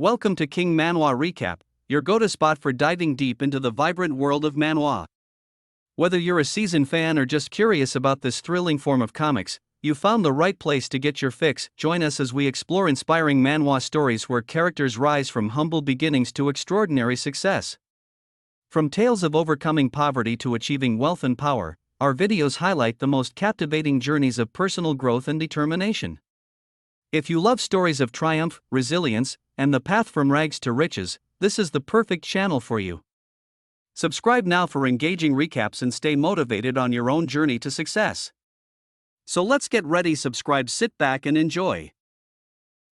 Welcome to King Manhwa Recap, your go-to spot for diving deep into the vibrant world of manhwa. Whether you're a seasoned fan or just curious about this thrilling form of comics, you found the right place to get your fix. Join us as we explore inspiring manhwa stories where characters rise from humble beginnings to extraordinary success. From tales of overcoming poverty to achieving wealth and power, our videos highlight the most captivating journeys of personal growth and determination. If you love stories of triumph, resilience, and the path from rags to riches, this is the perfect channel for you. Subscribe now for engaging recaps and stay motivated on your own journey to success. So let's get ready, subscribe, sit back and enjoy.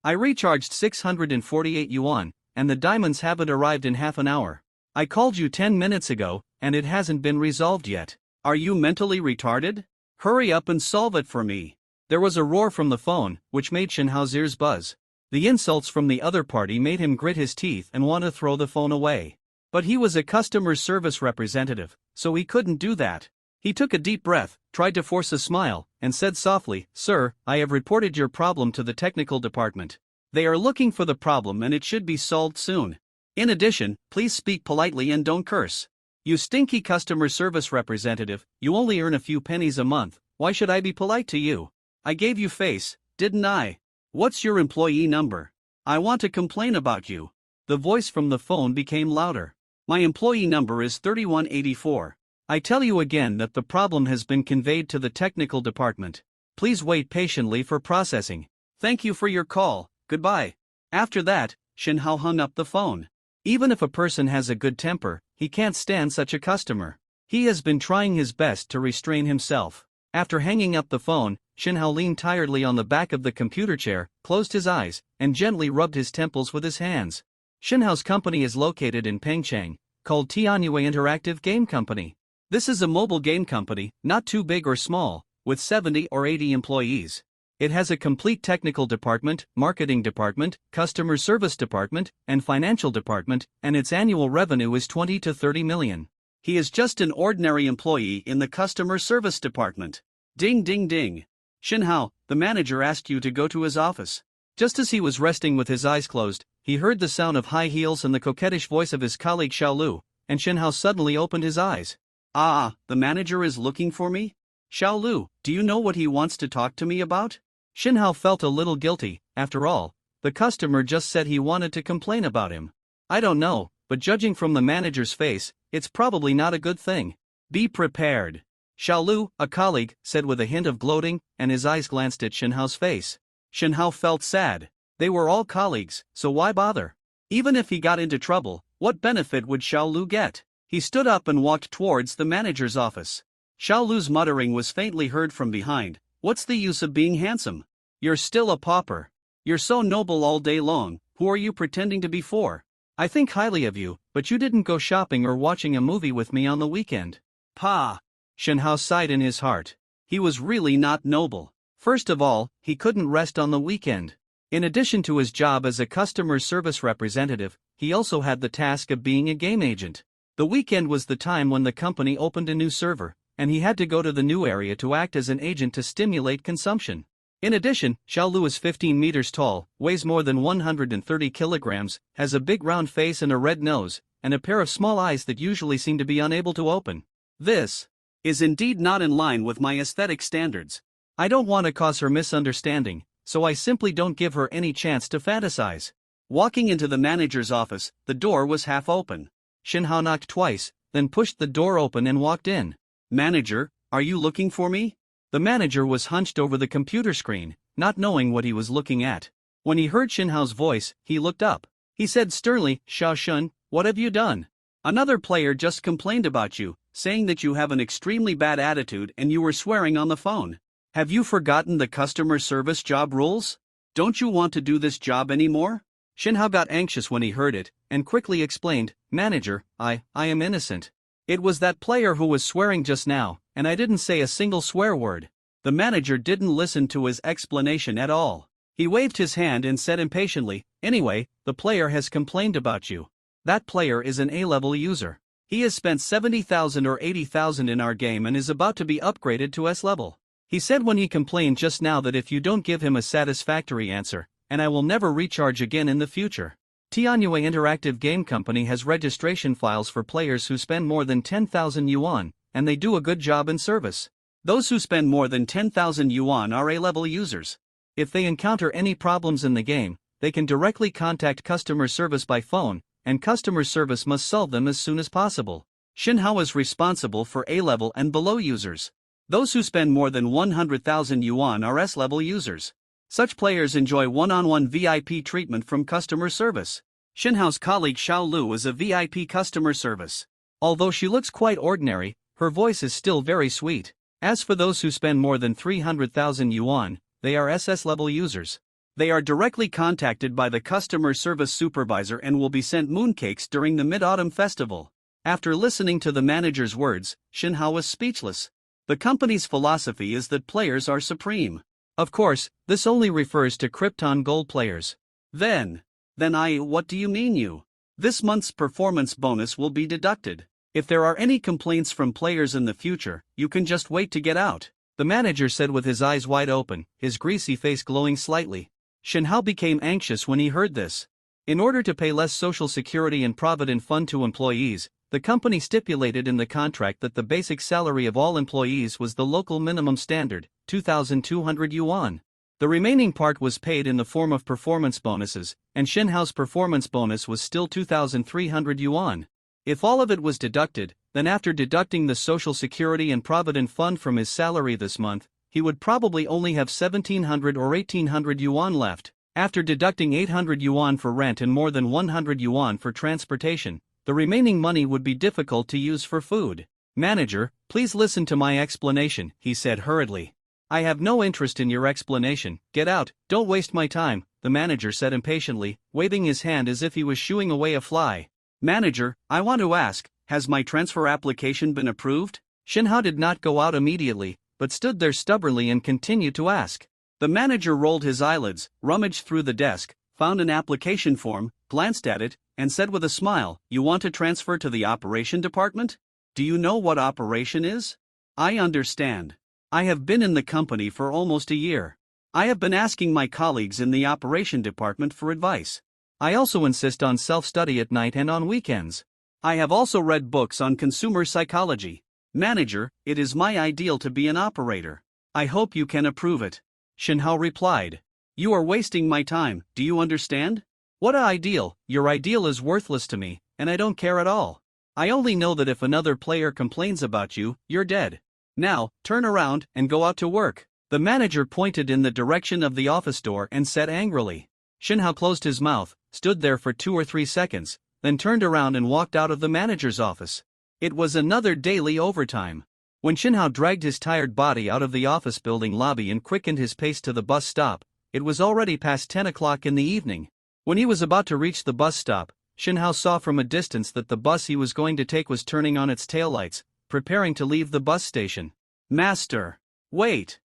I recharged 648 yuan, and the diamonds haven't arrived in half an hour. I called you 10 minutes ago, and it hasn't been resolved yet. Are you mentally retarded? Hurry up and solve it for me. There was a roar from the phone, which made Shinhao's ears buzz. The insults from the other party made him grit his teeth and want to throw the phone away. But he was a customer service representative, so he couldn't do that. He took a deep breath, tried to force a smile, and said softly, "Sir, I have reported your problem to the technical department. They are looking for the problem and it should be solved soon. In addition, please speak politely and don't curse. You stinky customer service representative, you only earn a few pennies a month, why should I be polite to you? I gave you face, didn't I? What's your employee number? I want to complain about you." The voice from the phone became louder. "My employee number is 3184. I tell you again that the problem has been conveyed to the technical department. Please wait patiently for processing. Thank you for your call, goodbye." After that, Shinhao hung up the phone. Even if a person has a good temper, he can't stand such a customer. He has been trying his best to restrain himself. After hanging up the phone, Shinhao leaned tiredly on the back of the computer chair, closed his eyes, and gently rubbed his temples with his hands. Shinhao's company is located in Pengcheng, called Tianyue Interactive Game Company. This is a mobile game company, not too big or small, with 70 or 80 employees. It has a complete technical department, marketing department, customer service department, and financial department, and its annual revenue is 20 to 30 million. He is just an ordinary employee in the customer service department. Ding ding ding. "Shinhao, the manager asked you to go to his office." Just as he was resting with his eyes closed, he heard the sound of high heels and the coquettish voice of his colleague Xiaolu, and Shinhao suddenly opened his eyes. "Ah, the manager is looking for me? Xiaolu, do you know what he wants to talk to me about?" Shinhao felt a little guilty. After all, the customer just said he wanted to complain about him. "I don't know, but judging from the manager's face, it's probably not a good thing. Be prepared." Xiaolu, a colleague, said with a hint of gloating, and his eyes glanced at Shinhao's face. Shinhao felt sad. They were all colleagues, so why bother? Even if he got into trouble, what benefit would Xiaolu get? He stood up and walked towards the manager's office. Xiaolu's muttering was faintly heard from behind. "What's the use of being handsome? You're still a pauper. You're so noble all day long, who are you pretending to be for? I think highly of you, but you didn't go shopping or watching a movie with me on the weekend." "Pa!" Shinhao sighed in his heart. He was really not noble. First of all, he couldn't rest on the weekend. In addition to his job as a customer service representative, he also had the task of being a game agent. The weekend was the time when the company opened a new server, and he had to go to the new area to act as an agent to stimulate consumption. In addition, Xiaolu is 15 meters tall, weighs more than 130 kilograms, has a big round face and a red nose, and a pair of small eyes that usually seem to be unable to open. This is indeed not in line with my aesthetic standards. I don't want to cause her misunderstanding, so I simply don't give her any chance to fantasize. Walking into the manager's office, the door was half open. Shinhao knocked twice, then pushed the door open and walked in. "Manager, are you looking for me?" The manager was hunched over the computer screen, not knowing what he was looking at. When he heard Shinhao's voice, he looked up. He said sternly, "Xiao Shun, what have you done? Another player just complained about you, saying that you have an extremely bad attitude and you were swearing on the phone. Have you forgotten the customer service job rules? Don't you want to do this job anymore?" Shinhao got anxious when he heard it, and quickly explained, "Manager, I am innocent. It was that player who was swearing just now, and I didn't say a single swear word." The manager didn't listen to his explanation at all. He waved his hand and said impatiently, "Anyway, the player has complained about you. That player is an A-level user. He has spent 70,000 or 80,000 in our game and is about to be upgraded to S-level. He said when he complained just now that if you don't give him a satisfactory answer, and I will never recharge again in the future." Tianyue Interactive Game Company has registration files for players who spend more than 10,000 yuan, and they do a good job in service. Those who spend more than 10,000 yuan are A-level users. If they encounter any problems in the game, they can directly contact customer service by phone, and customer service must solve them as soon as possible. Xinhao is responsible for A-level and below users. Those who spend more than 100,000 yuan are S-level users. Such players enjoy one-on-one VIP treatment from customer service. Xinhao's colleague Xiao Lu is a VIP customer service. Although she looks quite ordinary, her voice is still very sweet. As for those who spend more than 300,000 yuan, they are SS-level users. They are directly contacted by the customer service supervisor and will be sent mooncakes during the Mid-Autumn Festival. After listening to the manager's words, Xinhao was speechless. The company's philosophy is that players are supreme. Of course, this only refers to Krypton Gold players. Then what do you mean you? This month's performance bonus will be deducted. If there are any complaints from players in the future, you can just wait to get out, the manager said with his eyes wide open, his greasy face glowing slightly. Xinhao became anxious when he heard this. In order to pay less social security and provident fund to employees, the company stipulated in the contract that the basic salary of all employees was the local minimum standard, 2,200 yuan. The remaining part was paid in the form of performance bonuses, and Xinhao's performance bonus was still 2,300 yuan. If all of it was deducted, then after deducting the social security and provident fund from his salary this month, he would probably only have 1,700 or 1,800 yuan left. After deducting 800 yuan for rent and more than 100 yuan for transportation, the remaining money would be difficult to use for food. Manager, please listen to my explanation, he said hurriedly. I have no interest in your explanation, get out, don't waste my time, the manager said impatiently, waving his hand as if he was shooing away a fly. Manager, I want to ask, has my transfer application been approved? Xinhao did not go out immediately, but stood there stubbornly and continued to ask. The manager rolled his eyelids, rummaged through the desk, found an application form, glanced at it, and said with a smile, you want to transfer to the operation department? Do you know what operation is? I understand. I have been in the company for almost a year. I have been asking my colleagues in the operation department for advice. I also insist on self-study at night and on weekends. I have also read books on consumer psychology. Manager, it is my ideal to be an operator. I hope you can approve it. Xinhao replied. You are wasting my time, do you understand? What a ideal, your ideal is worthless to me, and I don't care at all. I only know that if another player complains about you, you're dead. Now, turn around and go out to work. The manager pointed in the direction of the office door and said angrily. Xinhao closed his mouth, stood there for 2 or 3 seconds, then turned around and walked out of the manager's office. It was another daily overtime. When Xinhao dragged his tired body out of the office building lobby and quickened his pace to the bus stop, it was already past 10 o'clock in the evening. When he was about to reach the bus stop, Xinhao saw from a distance that the bus he was going to take was turning on its taillights, preparing to leave the bus station. Master! Wait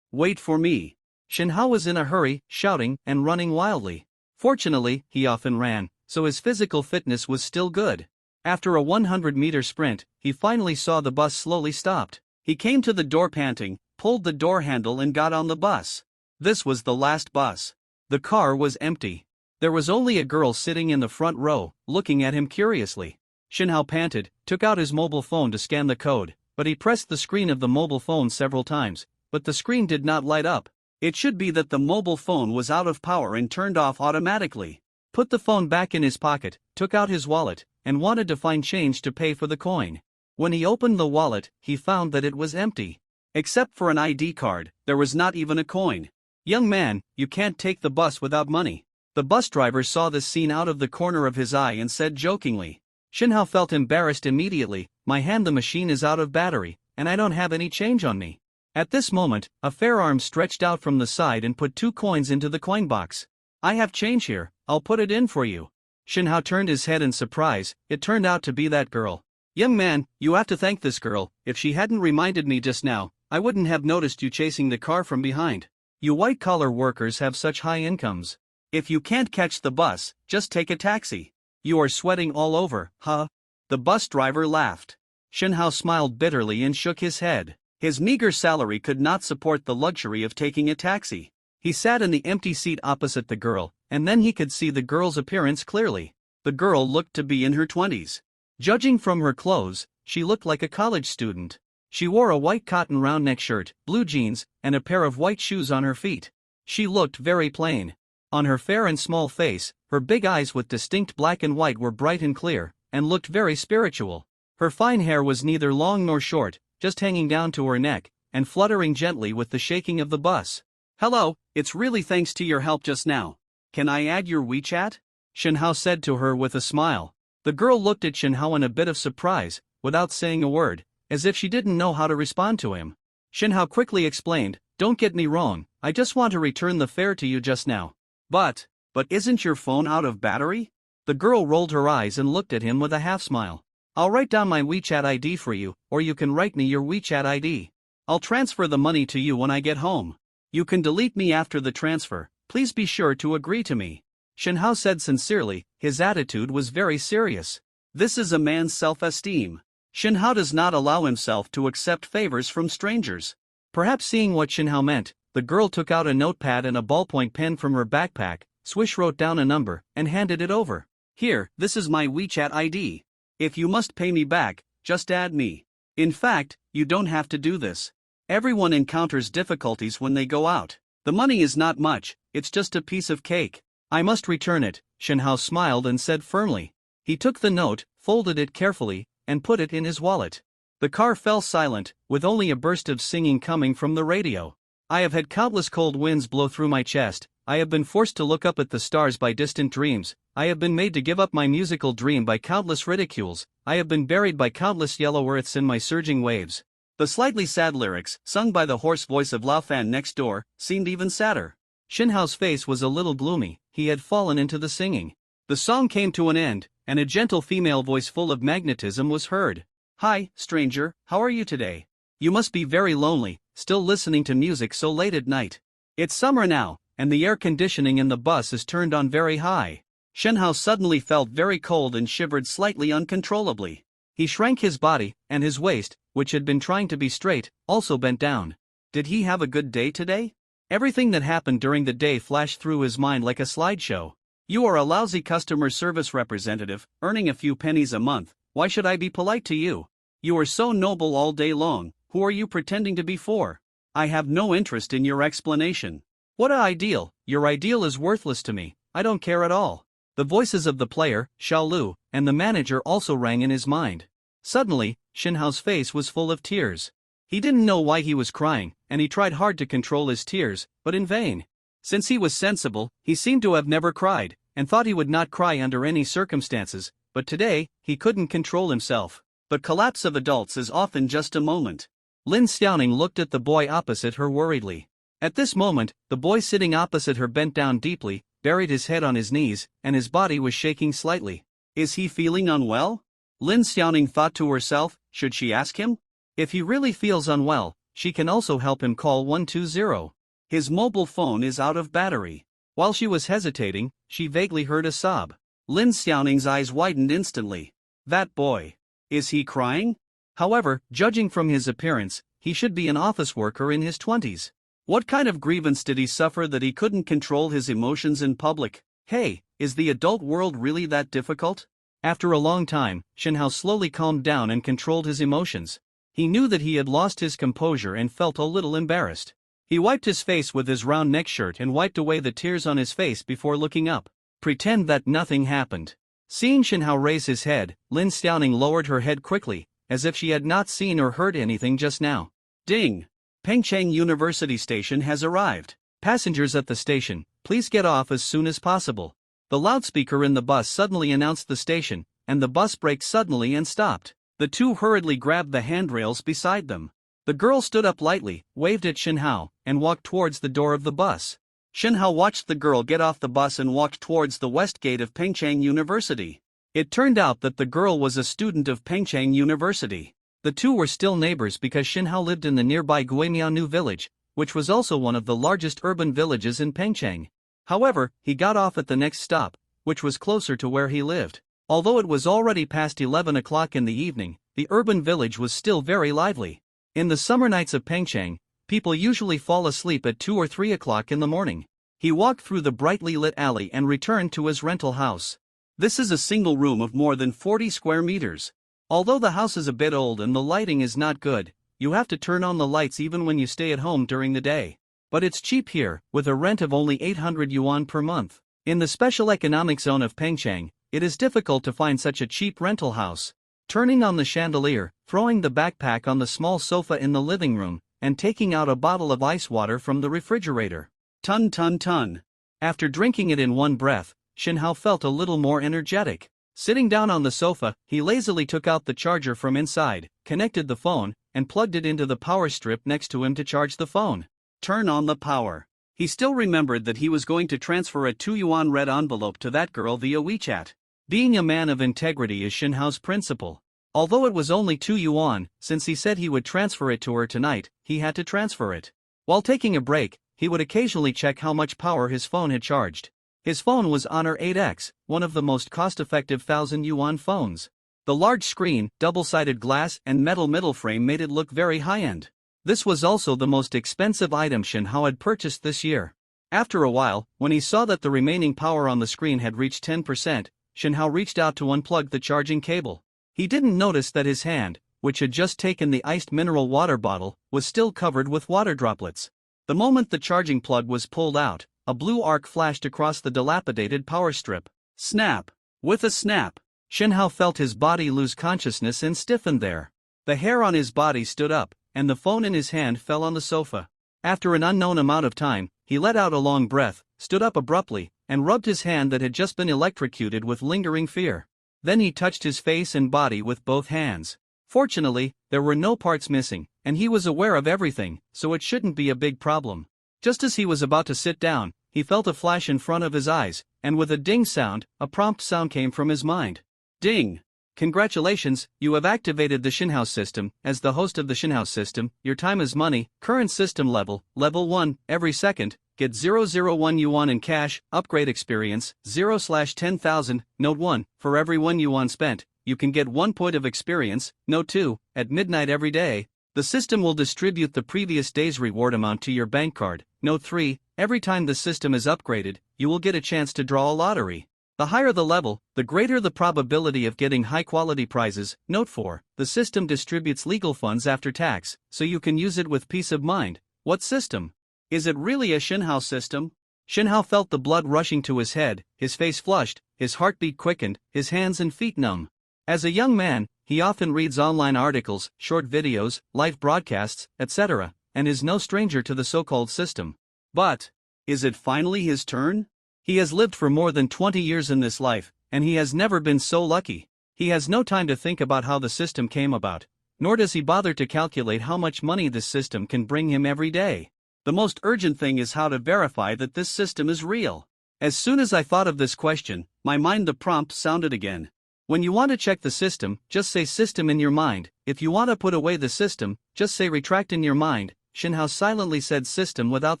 for me! Xinhao was in a hurry, shouting and running wildly. Fortunately, he often ran, so his physical fitness was still good. After a 100-meter sprint, he finally saw the bus slowly stopped. He came to the door panting, pulled the door handle and got on the bus. This was the last bus. The car was empty. There was only a girl sitting in the front row, looking at him curiously. Xinhao panted, took out his mobile phone to scan the code, but he pressed the screen of the mobile phone several times, but the screen did not light up. It should be that the mobile phone was out of power and turned off automatically. Put the phone back in his pocket, took out his wallet, and wanted to find change to pay for the coin. When he opened the wallet, he found that it was empty. Except for an ID card, there was not even a coin. Young man, you can't take the bus without money. The bus driver saw this scene out of the corner of his eye and said jokingly. Xinhao felt embarrassed immediately. My hand, the machine is out of battery, and I don't have any change on me. At this moment, a fair arm stretched out from the side and put 2 coins into the coin box. I have change here, I'll put it in for you. Xinhao turned his head in surprise. It turned out to be that girl. Young man, you have to thank this girl. If she hadn't reminded me just now, I wouldn't have noticed you chasing the car from behind. You white-collar workers have such high incomes. If you can't catch the bus, just take a taxi. You are sweating all over, huh? The bus driver laughed. Xinhao smiled bitterly and shook his head. His meager salary could not support the luxury of taking a taxi. He sat in the empty seat opposite the girl, and then he could see the girl's appearance clearly. The girl looked to be in her 20s. Judging from her clothes, she looked like a college student. She wore a white cotton round neck shirt, blue jeans, and a pair of white shoes on her feet. She looked very plain. On her fair and small face, her big eyes with distinct black and white were bright and clear, and looked very spiritual. Her fine hair was neither long nor short, just hanging down to her neck, and fluttering gently with the shaking of the bus. "Hello, it's really thanks to your help just now. Can I add your WeChat?" Shinhao said to her with a smile. The girl looked at Shinhao in a bit of surprise, without saying a word, as if she didn't know how to respond to him. Shinhao quickly explained, "Don't get me wrong, I just want to return the fare to you just now." But isn't your phone out of battery?" The girl rolled her eyes and looked at him with a half smile. "I'll write down my WeChat ID for you, or you can write me your WeChat ID. I'll transfer the money to you when I get home. You can delete me after the transfer, please be sure to agree to me." Shinhao said sincerely, his attitude was very serious. This is a man's self-esteem. Shinhao does not allow himself to accept favors from strangers. Perhaps seeing what Shinhao meant, the girl took out a notepad and a ballpoint pen from her backpack, swish wrote down a number, and handed it over. "Here, this is my WeChat ID. If you must pay me back, just add me. In fact, you don't have to do this. Everyone encounters difficulties when they go out. The money is not much, it's just a piece of cake. I must return it," Shinhao smiled and said firmly. He took the note, folded it carefully, and put it in his wallet. The car fell silent, with only a burst of singing coming from the radio. "I have had countless cold winds blow through my chest, I have been forced to look up at the stars by distant dreams, I have been made to give up my musical dream by countless ridicules, I have been buried by countless yellow earths in my surging waves." The slightly sad lyrics, sung by the hoarse voice of Lao Fan next door, seemed even sadder. Shinhao's face was a little gloomy, he had fallen into the singing. The song came to an end, and a gentle female voice full of magnetism was heard. "Hi, stranger, how are you today? You must be very lonely, still listening to music so late at night. It's summer now, and the air conditioning in the bus is turned on very high." Shinhao suddenly felt very cold and shivered slightly uncontrollably. He shrank his body, and his waist, which had been trying to be straight, also bent down. Did he have a good day today? Everything that happened during the day flashed through his mind like a slideshow. "You are a lousy customer service representative, earning a few pennies a month, why should I be polite to you? You are so noble all day long, who are you pretending to be for? I have no interest in your explanation. What an ideal, your ideal is worthless to me, I don't care at all." The voices of the player, Xiaolu, and the manager also rang in his mind. Suddenly, Shinhao's face was full of tears. He didn't know why he was crying, and he tried hard to control his tears, but in vain. Since he was sensible, he seemed to have never cried, and thought he would not cry under any circumstances, but today, he couldn't control himself. But collapse of adults is often just a moment. Lin Xiaoning looked at the boy opposite her worriedly. At this moment, the boy sitting opposite her bent down deeply, buried his head on his knees, and his body was shaking slightly. Is he feeling unwell? Lin Xiaoning thought to herself, should she ask him? If he really feels unwell, she can also help him call 120. His mobile phone is out of battery. While she was hesitating, she vaguely heard a sob. Lin Xiaoning's eyes widened instantly. That boy. Is he crying? However, judging from his appearance, he should be an office worker in his 20s. What kind of grievance did he suffer that he couldn't control his emotions in public? Hey, is the adult world really that difficult? After a long time, Shinhao slowly calmed down and controlled his emotions. He knew that he had lost his composure and felt a little embarrassed. He wiped his face with his round neck shirt and wiped away the tears on his face before looking up. Pretend that nothing happened. Seeing Shinhao raise his head, Lin Xiaoning lowered her head quickly, as if she had not seen or heard anything just now. Ding! Pengcheng University Station has arrived. Passengers at the station, please get off as soon as possible. The loudspeaker in the bus suddenly announced the station, and the bus braked suddenly and stopped. The two hurriedly grabbed the handrails beside them. The girl stood up lightly, waved at Shinhao, and walked towards the door of the bus. Shinhao watched the girl get off the bus and walked towards the west gate of Pengcheng University. It turned out that the girl was a student of Pengcheng University. The two were still neighbors because Shinhao lived in the nearby Guimiao village, which was also one of the largest urban villages in Pengcheng. However, he got off at the next stop, which was closer to where he lived. Although it was already past 11 o'clock in the evening, the urban village was still very lively. In the summer nights of Pengcheng, people usually fall asleep at 2 or 3 o'clock in the morning. He walked through the brightly lit alley and returned to his rental house. This is a single room of more than 40 square meters. Although the house is a bit old and the lighting is not good, you have to turn on the lights even when you stay at home during the day. But it's cheap here, with a rent of only 800 yuan per month. In the special economic zone of Pengcheng, it is difficult to find such a cheap rental house. Turning on the chandelier, throwing the backpack on the small sofa in the living room, and taking out a bottle of ice water from the refrigerator. Tun tun tun. After drinking it in one breath, Shinhao felt a little more energetic. Sitting down on the sofa, he lazily took out the charger from inside, connected the phone, and plugged it into the power strip next to him to charge the phone. Turn on the power. He still remembered that he was going to transfer a 2 yuan red envelope to that girl via WeChat. Being a man of integrity is Shinhao's principle. Although it was only 2 yuan, since he said he would transfer it to her tonight, he had to transfer it. While taking a break, he would occasionally check how much power his phone had charged. His phone was Honor 8X, one of the most cost-effective 1,000 yuan phones. The large screen, double-sided glass and metal middle frame made it look very high-end. This was also the most expensive item Shinhao had purchased this year. After a while, when he saw that the remaining power on the screen had reached 10%, Shinhao reached out to unplug the charging cable. He didn't notice that his hand, which had just taken the iced mineral water bottle, was still covered with water droplets. The moment the charging plug was pulled out, a blue arc flashed across the dilapidated power strip. Snap! With a snap, Shinhao felt his body lose consciousness and stiffened there. The hair on his body stood up, and the phone in his hand fell on the sofa. After an unknown amount of time, he let out a long breath, stood up abruptly, and rubbed his hand that had just been electrocuted with lingering fear. Then he touched his face and body with both hands. Fortunately, there were no parts missing, and he was aware of everything, so it shouldn't be a big problem. Just as he was about to sit down, he felt a flash in front of his eyes, and with a ding sound, a prompt sound came from his mind. Ding! Congratulations, you have activated the Shinhao system. As the host of the Shinhao system, your time is money. Current system level, level 1, every second, get 001 yuan in cash. Upgrade experience, 0/10,000. Note 1, for every 1 yuan spent, you can get 1 point of experience. Note 2, at midnight every day, the system will distribute the previous day's reward amount to your bank card. Note 3, every time the system is upgraded, you will get a chance to draw a lottery. The higher the level, the greater the probability of getting high-quality prizes. Note 4, the system distributes legal funds after tax, so you can use it with peace of mind. What system? Is it really a Shinhao system? Shinhao felt the blood rushing to his head, his face flushed, his heartbeat quickened, his hands and feet numb. As a young man, he often reads online articles, short videos, live broadcasts, etc., and is no stranger to the so-called system. But, is it finally his turn? He has lived for more than 20 years in this life, and he has never been so lucky. He has no time to think about how the system came about, nor does he bother to calculate how much money this system can bring him every day. The most urgent thing is how to verify that this system is real. As soon as I thought of this question, my mind the prompt sounded again. When you want to check the system, just say system in your mind. If you want to put away the system, just say retract in your mind. Shinhao silently said system without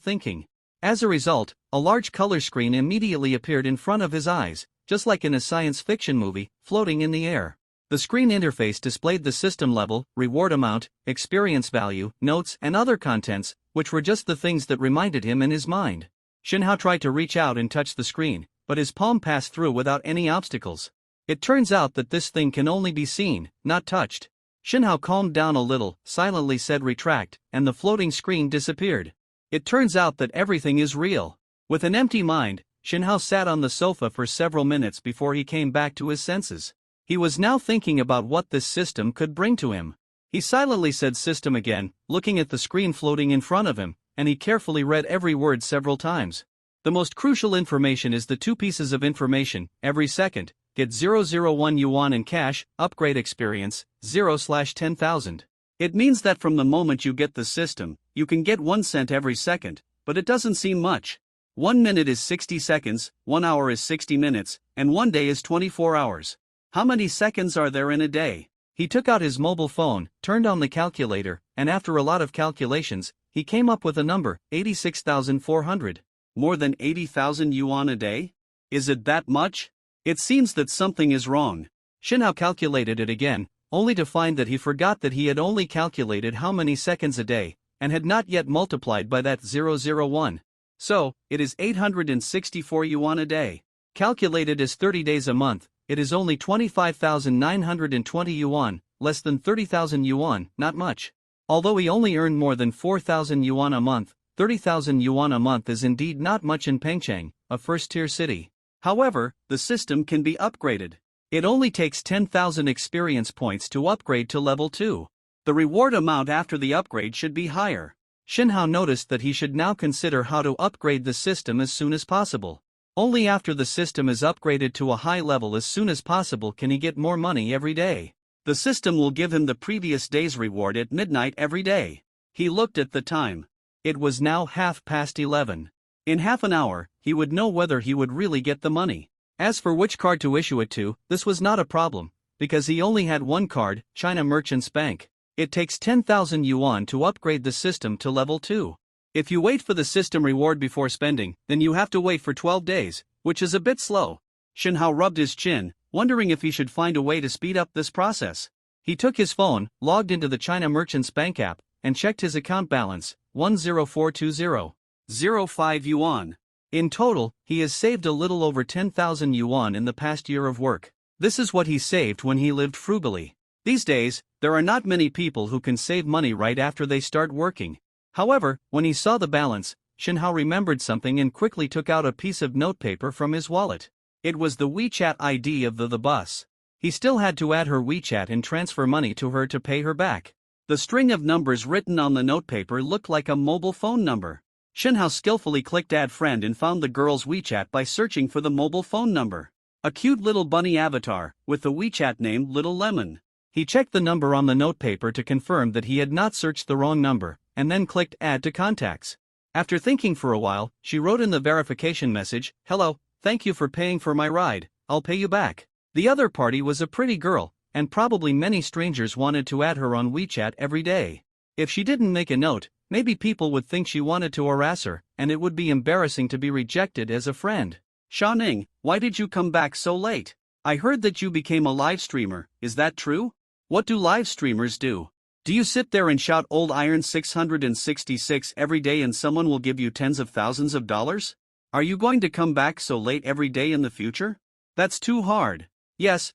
thinking. As a result, a large color screen immediately appeared in front of his eyes, just like in a science fiction movie, floating in the air. The screen interface displayed the system level, reward amount, experience value, notes, and other contents, which were just the things that reminded him in his mind. Shinhao tried to reach out and touch the screen, but his palm passed through without any obstacles. It turns out that this thing can only be seen, not touched. Shinhao calmed down a little, silently said retract, and the floating screen disappeared. It turns out that everything is real. With an empty mind, Shinhao sat on the sofa for several minutes before he came back to his senses. He was now thinking about what this system could bring to him. He silently said system again, looking at the screen floating in front of him, and he carefully read every word several times. The most crucial information is the 2 pieces of information. Every second, get 001 yuan in cash. Upgrade experience, 0/10,000. It means that from the moment you get the system, you can get 1 cent every second, but it doesn't seem much. 1 minute is 60 seconds, 1 hour is 60 minutes, and 1 day is 24 hours. How many seconds are there in a day? He took out his mobile phone, turned on the calculator, and after a lot of calculations, he came up with a number, 86,400. More than 80,000 yuan a day? Is it that much? It seems that something is wrong. Shinhao calculated it again, only to find that he forgot that he had only calculated how many seconds a day, and had not yet multiplied by that 001. So, it is 864 yuan a day. Calculated as 30 days a month, it is only 25,920 yuan, less than 30,000 yuan, not much. Although he only earned more than 4,000 yuan a month, 30,000 yuan a month is indeed not much in Pengcheng, a first-tier city. However, the system can be upgraded. It only takes 10,000 experience points to upgrade to level 2. The reward amount after the upgrade should be higher. Xinhao noticed that he should now consider how to upgrade the system as soon as possible. Only after the system is upgraded to a high level as soon as possible can he get more money every day. The system will give him the previous day's reward at midnight every day. He looked at the time. It was now 11:30. In half an hour, he would know whether he would really get the money. As for which card to issue it to, this was not a problem, because he only had one card, China Merchants Bank. It takes 10,000 yuan to upgrade the system to level 2. If you wait for the system reward before spending, then you have to wait for 12 days, which is a bit slow. Xinhao rubbed his chin, wondering if he should find a way to speed up this process. He took his phone, logged into the China Merchants Bank app, and checked his account balance, 10420.05 yuan. In total, he has saved a little over 10,000 yuan in the past year of work. This is what he saved when he lived frugally. These days, there are not many people who can save money right after they start working. However, when he saw the balance, Xinhao remembered something and quickly took out a piece of notepaper from his wallet. It was the WeChat ID of the bus. He still had to add her WeChat and transfer money to her to pay her back. The string of numbers written on the notepaper looked like a mobile phone number. Xinhao skillfully clicked Add Friend and found the girl's WeChat by searching for the mobile phone number. A cute little bunny avatar, with the WeChat name Little Lemon. He checked the number on the notepaper to confirm that he had not searched the wrong number, and then clicked Add to Contacts. After thinking for a while, she wrote in the verification message, "Hello, thank you for paying for my ride, I'll pay you back." The other party was a pretty girl, and probably many strangers wanted to add her on WeChat every day. If she didn't make a note, maybe people would think she wanted to harass her, and it would be embarrassing to be rejected as a friend. "Xiaoning, why did you come back so late? I heard that you became a live streamer, is that true? What do live streamers do? Do you sit there and shout Old Iron 666 every day and someone will give you tens of thousands of dollars? Are you going to come back so late every day in the future? That's too hard." Yes,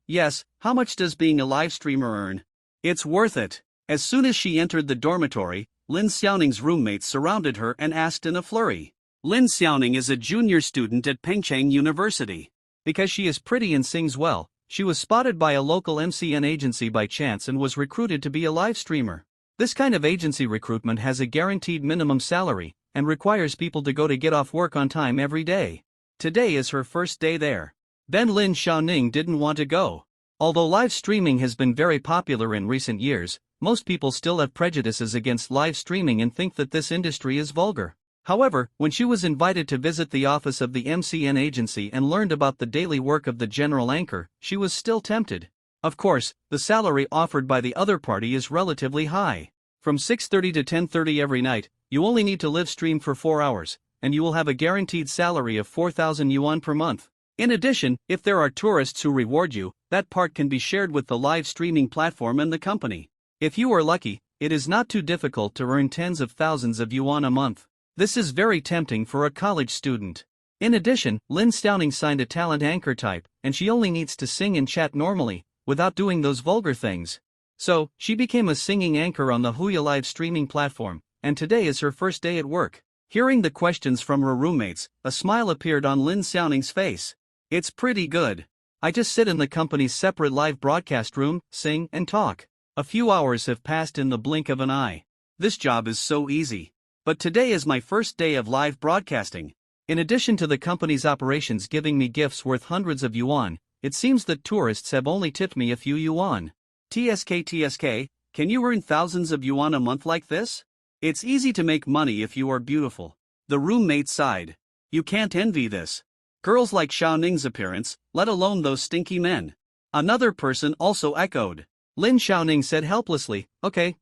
how much does being a live streamer earn? It's worth it." As soon as she entered the dormitory, Lin Xiaoning's roommates surrounded her and asked in a flurry. Lin Xiaoning is a junior student at Pengcheng University. Because she is pretty and sings well, she was spotted by a local MCN agency by chance and was recruited to be a live streamer. This kind of agency recruitment has a guaranteed minimum salary, and requires people to get off work on time every day. Today is her first day there. Then Lin Xiaoning didn't want to go. Although live streaming has been very popular in recent years, most people still have prejudices against live streaming and think that this industry is vulgar. However, when she was invited to visit the office of the MCN agency and learned about the daily work of the general anchor, she was still tempted. Of course, the salary offered by the other party is relatively high. From 6:30 to 10:30 every night, you only need to live stream for 4 hours, and you will have a guaranteed salary of 4,000 yuan per month. In addition, if there are tourists who reward you, that part can be shared with the live streaming platform and the company. If you are lucky, it is not too difficult to earn tens of thousands of yuan a month. This is very tempting for a college student. In addition, Lin Xiaoning signed a talent anchor type, and she only needs to sing and chat normally, without doing those vulgar things. So, she became a singing anchor on the Huya live streaming platform, and today is her first day at work. Hearing the questions from her roommates, a smile appeared on Lin Xiaoning's face. "It's pretty good. I just sit in the company's separate live broadcast room, sing and talk. A few hours have passed in the blink of an eye. This job is so easy. But today is my first day of live broadcasting. In addition to the company's operations giving me gifts worth hundreds of yuan, it seems that tourists have only tipped me a few yuan. TSK, can you earn thousands of yuan a month like this? It's easy to make money if you are beautiful." The roommate sighed. "You can't envy this. Girls like Xiaoning's appearance, let alone those stinky men." Another person also echoed. Lin Xiaoning said helplessly, Okay,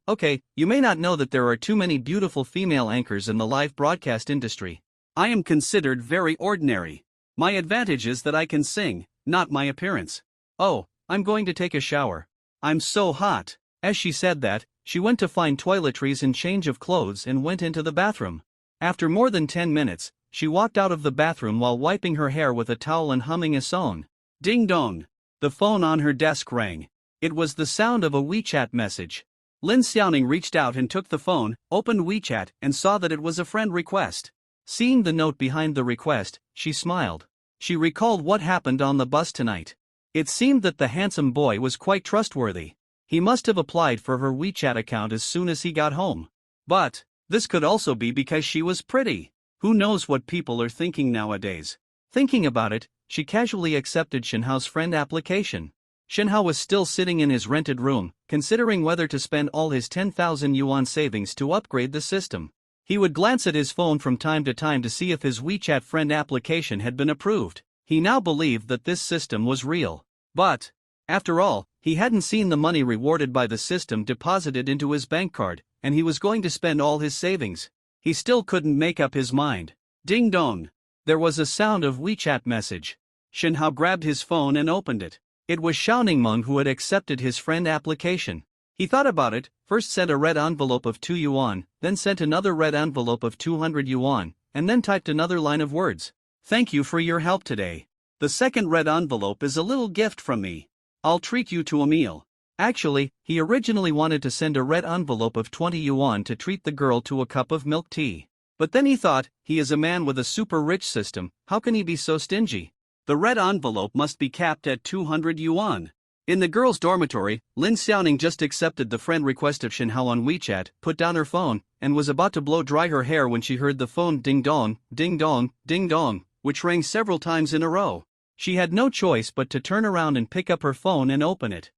you may not know that there are too many beautiful female anchors in the live broadcast industry. I am considered very ordinary. My advantage is that I can sing, not my appearance. Oh, I'm going to take a shower. I'm so hot." As she said that, she went to find toiletries and change of clothes and went into the bathroom. After more than 10 minutes, she walked out of the bathroom while wiping her hair with a towel and humming a song. Ding dong! The phone on her desk rang. It was the sound of a WeChat message. Lin Xiaoning reached out and took the phone, opened WeChat, and saw that it was a friend request. Seeing the note behind the request, she smiled. She recalled what happened on the bus tonight. It seemed that the handsome boy was quite trustworthy. He must have applied for her WeChat account as soon as he got home. But this could also be because she was pretty. Who knows what people are thinking nowadays? Thinking about it, she casually accepted Shenhao's friend application. Shenhao was still sitting in his rented room, considering whether to spend all his 10,000 yuan savings to upgrade the system. He would glance at his phone from time to time to see if his WeChat friend application had been approved. He now believed that this system was real. But, after all, he hadn't seen the money rewarded by the system deposited into his bank card, and he was going to spend all his savings. He still couldn't make up his mind. Ding dong! There was a sound of WeChat message. Shenhao grabbed his phone and opened it. It was Xiao Ningmeng who had accepted his friend application. He thought about it, first sent a red envelope of 2 yuan, then sent another red envelope of 200 yuan, and then typed another line of words. Thank you for your help today. The second red envelope is a little gift from me. I'll treat you to a meal. Actually, he originally wanted to send a red envelope of 20 yuan to treat the girl to a cup of milk tea. But then he thought, he is a man with a super rich system, how can he be so stingy? The red envelope must be capped at 200 yuan. In the girls' dormitory, Lin Xiaoning just accepted the friend request of Shenhao on WeChat, put down her phone, and was about to blow dry her hair when she heard the phone ding dong, which rang several times in a row. She had no choice but to turn around and pick up her phone and open it.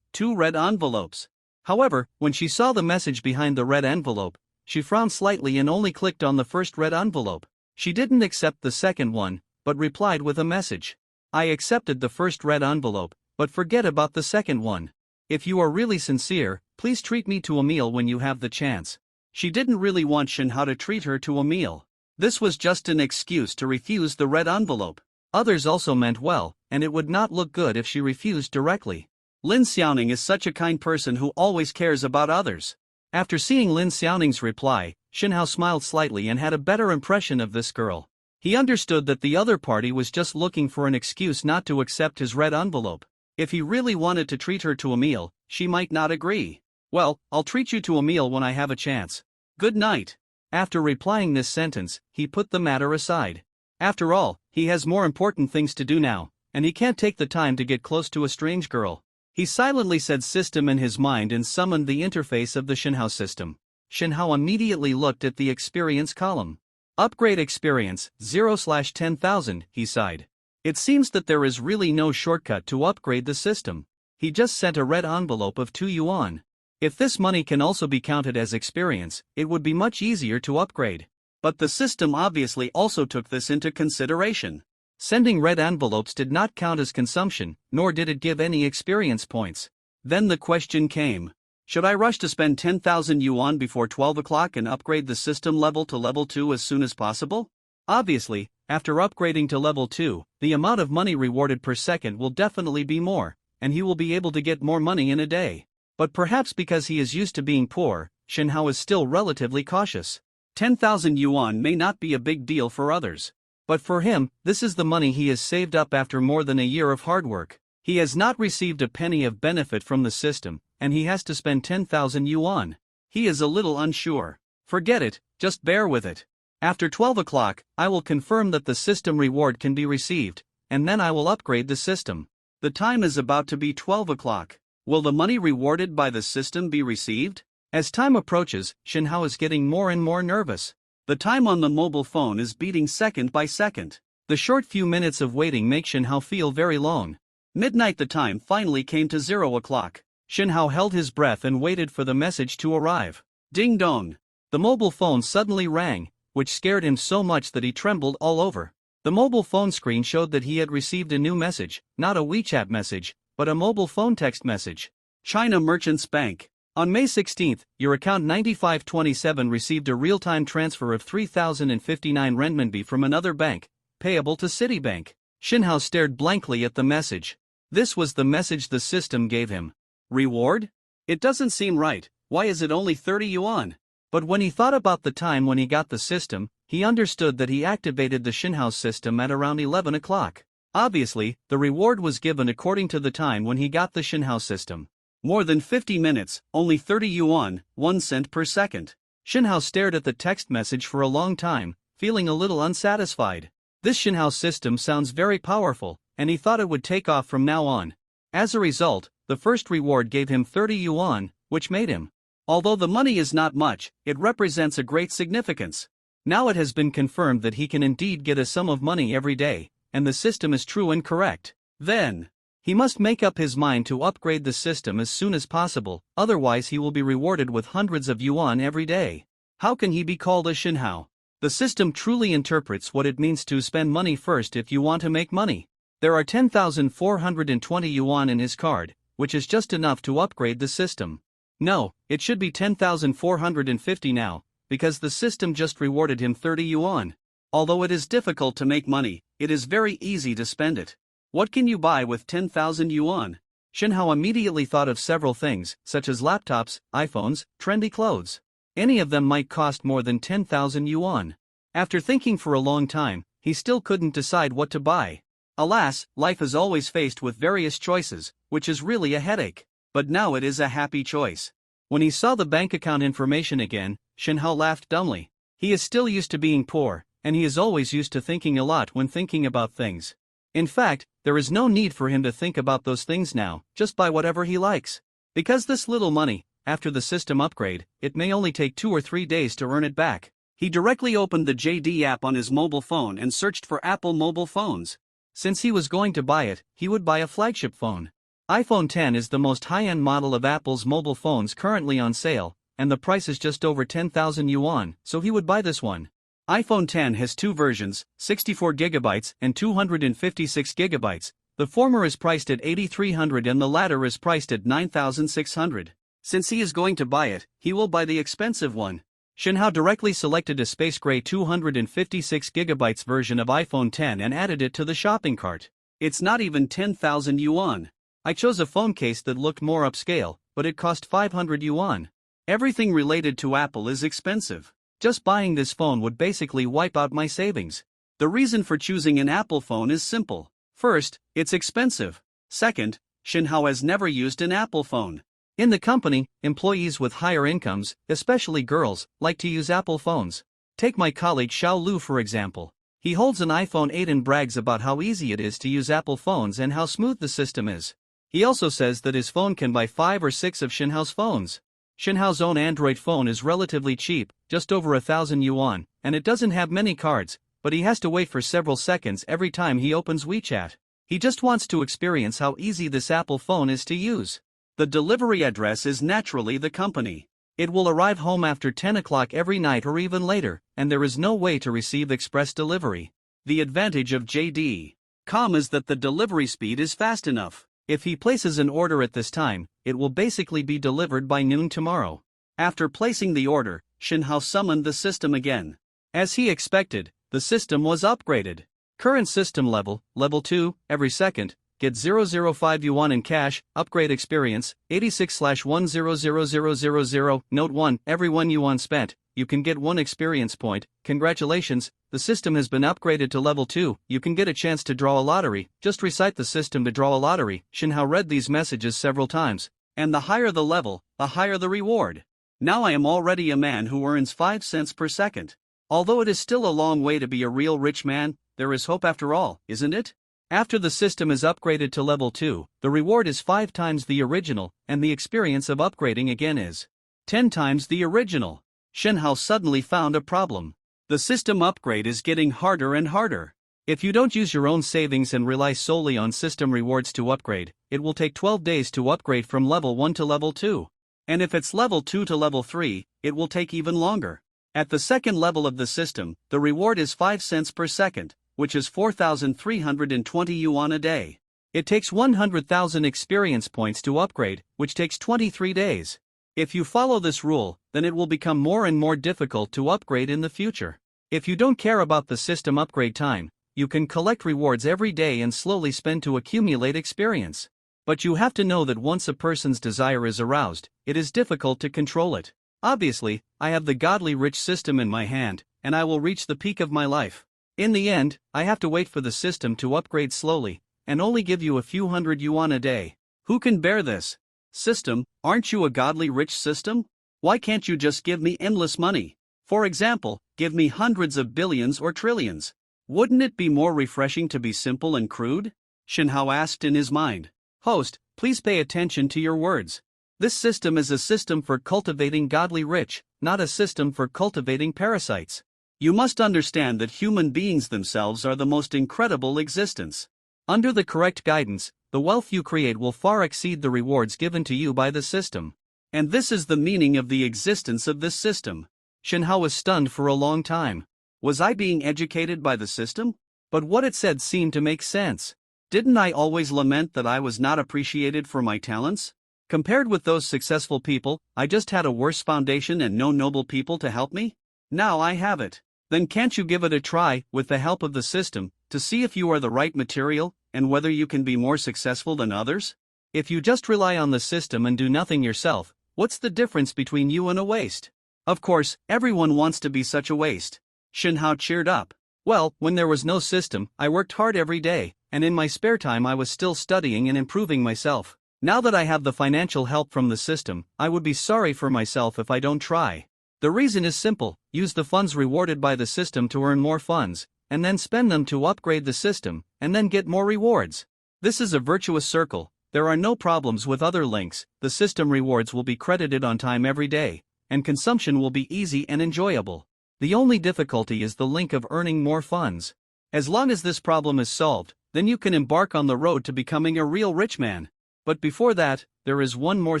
2 red envelopes. However, when she saw the message behind the red envelope, she frowned slightly and only clicked on the first red envelope. She didn't accept the second one, but replied with a message. I accepted the first red envelope, but forget about the second one. If you are really sincere, please treat me to a meal when you have the chance. She didn't really want Shenhao to treat her to a meal. This was just an excuse to refuse the red envelope. Others also meant well, and it would not look good if she refused directly. Lin Xiaoning is such a kind person who always cares about others. After seeing Lin Xiaoning's reply, Shenhao smiled slightly and had a better impression of this girl. He understood that the other party was just looking for an excuse not to accept his red envelope. If he really wanted to treat her to a meal, she might not agree. Well, I'll treat you to a meal when I have a chance. Good night. After replying this sentence, he put the matter aside. After all, he has more important things to do now, and he can't take the time to get close to a strange girl. He silently said system in his mind and summoned the interface of the Shenhao system. Shenhao immediately looked at the experience column. Upgrade experience, 0/10,000, he sighed. It seems that there is really no shortcut to upgrade the system. He just sent a red envelope of 2 yuan. If this money can also be counted as experience, it would be much easier to upgrade. But the system obviously also took this into consideration. Sending red envelopes did not count as consumption, nor did it give any experience points. Then the question came. Should I rush to spend 10,000 yuan before 12 o'clock and upgrade the system level to level 2 as soon as possible? Obviously, after upgrading to level 2, the amount of money rewarded per second will definitely be more, and he will be able to get more money in a day. But perhaps because he is used to being poor, Shenhao is still relatively cautious. 10,000 yuan may not be a big deal for others. But for him, this is the money he has saved up after more than a year of hard work. He has not received a penny of benefit from the system, and he has to spend 10,000 yuan. He is a little unsure. Forget it, just bear with it. After 12 o'clock, I will confirm that the system reward can be received, and then I will upgrade the system. The time is about to be 12 o'clock. Will the money rewarded by the system be received? As time approaches, Shenhao is getting more and more nervous. The time on the mobile phone is beating second by second. The short few minutes of waiting make Shenhao feel very long. Midnight, the time finally came to 0 o'clock. Shenhao held his breath and waited for the message to arrive. Ding dong! The mobile phone suddenly rang, which scared him so much that he trembled all over. The mobile phone screen showed that he had received a new message, not a WeChat message, but a mobile phone text message. China Merchants Bank. On May 16, your account 9527 received a real-time transfer of 3,059 renminbi from another bank, payable to Citibank. Shenhao stared blankly at the message. This was the message the system gave him. Reward? It doesn't seem right. Why is it only 30 yuan? But when he thought about the time when he got the system, he understood that he activated the Shinhao system at around 11 o'clock. Obviously, the reward was given according to the time when he got the Shinhao system. More than 50 minutes, only 30 yuan, 1 cent per second. Shinhao stared at the text message for a long time, feeling a little unsatisfied. This Shinhao system sounds very powerful, and he thought it would take off from now on. As a result, the first reward gave him 30 yuan, which made him. Although the money is not much, it represents a great significance. Now it has been confirmed that he can indeed get a sum of money every day, and the system is true and correct. Then, he must make up his mind to upgrade the system as soon as possible, otherwise he will be rewarded with hundreds of yuan every day. How can he be called a Shinhao? The system truly interprets what it means to spend money first if you want to make money. There are 10,420 yuan in his card, which is just enough to upgrade the system. No, it should be 10,450 now, because the system just rewarded him 30 yuan. Although it is difficult to make money, it is very easy to spend it. What can you buy with 10,000 yuan? Shinhao immediately thought of several things, such as laptops, iPhones, trendy clothes. Any of them might cost more than 10,000 yuan. After thinking for a long time, he still couldn't decide what to buy. Alas, life is always faced with various choices, which is really a headache. But now it is a happy choice. When he saw the bank account information again, Shinhao laughed dumbly. He is still used to being poor, and he is always used to thinking a lot when thinking about things. In fact, there is no need for him to think about those things now, just buy whatever he likes. Because this little money, after the system upgrade, it may only take 2 or 3 days to earn it back. He directly opened the JD app on his mobile phone and searched for Apple mobile phones. Since he was going to buy it, he would buy a flagship phone. iPhone X is the most high-end model of Apple's mobile phones currently on sale, and the price is just over 10,000 yuan, so he would buy this one. iPhone X has two versions, 64GB and 256GB. The former is priced at 8,300 and the latter is priced at 9,600. Since he is going to buy it, he will buy the expensive one. Shinhao directly selected a space gray 256GB version of iPhone X and added it to the shopping cart. It's not even 10,000 yuan. I chose a phone case that looked more upscale, but it cost 500 yuan. Everything related to Apple is expensive. Just buying this phone would basically wipe out my savings. The reason for choosing an Apple phone is simple. First, it's expensive. Second, Shinhao has never used an Apple phone. In the company, employees with higher incomes, especially girls, like to use Apple phones. Take my colleague Xiao Lu for example. He holds an iPhone 8 and brags about how easy it is to use Apple phones and how smooth the system is. He also says that his phone can buy 5 or 6 of Shinhao's phones. Shinhao's own Android phone is relatively cheap, just over 1,000 yuan, and it doesn't have many cards, but he has to wait for several seconds every time he opens WeChat. He just wants to experience how easy this Apple phone is to use. The delivery address is naturally the company. It will arrive home after 10 o'clock every night or even later, and there is no way to receive express delivery. The advantage of JD.com is that the delivery speed is fast enough. If he places an order at this time, it will basically be delivered by noon tomorrow. After placing the order, Shinhao summoned the system again. As he expected, the system was upgraded. Current system level, level 2, every second, get 005 yuan in cash, upgrade experience, 86/100000. Note 1, every 1 yuan spent, you can get 1 experience point. Congratulations, the system has been upgraded to level 2, you can get a chance to draw a lottery, just recite the system to draw a lottery. Shinhao read these messages several times. And the higher the level, the higher the reward. Now I am already a man who earns 5 cents per second. Although it is still a long way to be a real rich man, there is hope after all, isn't it? After the system is upgraded to level 2, the reward is 5 times the original, and the experience of upgrading again is 10 times the original. Shinhao suddenly found a problem. The system upgrade is getting harder and harder. If you don't use your own savings and rely solely on system rewards to upgrade, it will take 12 days to upgrade from level 1 to level 2. And if it's level 2 to level 3, it will take even longer. At the second level of the system, the reward is 5 cents per second, which is 4,320 yuan a day. It takes 100,000 experience points to upgrade, which takes 23 days. If you follow this rule, then it will become more and more difficult to upgrade in the future. If you don't care about the system upgrade time, you can collect rewards every day and slowly spend to accumulate experience. But you have to know that once a person's desire is aroused, it is difficult to control it. Obviously, I have the godly rich system in my hand, and I will reach the peak of my life. In the end, I have to wait for the system to upgrade slowly, and only give you a few hundred yuan a day. Who can bear this? System, aren't you a godly rich system? Why can't you just give me endless money? For example, give me hundreds of billions or trillions. Wouldn't it be more refreshing to be simple and crude? Shinhao asked in his mind. Host, please pay attention to your words. This system is a system for cultivating godly rich, not a system for cultivating parasites. You must understand that human beings themselves are the most incredible existence. Under the correct guidance, the wealth you create will far exceed the rewards given to you by the system. And this is the meaning of the existence of this system. Shinhao was stunned for a long time. Was I being educated by the system? But what it said seemed to make sense. Didn't I always lament that I was not appreciated for my talents? Compared with those successful people, I just had a worse foundation and no noble people to help me? Now I have it. Then can't you give it a try, with the help of the system, to see if you are the right material, and whether you can be more successful than others? If you just rely on the system and do nothing yourself, what's the difference between you and a waste? Of course, everyone wants to be such a waste. Shinhao cheered up. Well, when there was no system, I worked hard every day, and in my spare time I was still studying and improving myself. Now that I have the financial help from the system, I would be sorry for myself if I don't try. The reason is simple: use the funds rewarded by the system to earn more funds, and then spend them to upgrade the system, and then get more rewards. This is a virtuous circle. There are no problems with other links. The system rewards will be credited on time every day, and consumption will be easy and enjoyable. The only difficulty is the link of earning more funds. As long as this problem is solved, then you can embark on the road to becoming a real rich man. But before that, there is one more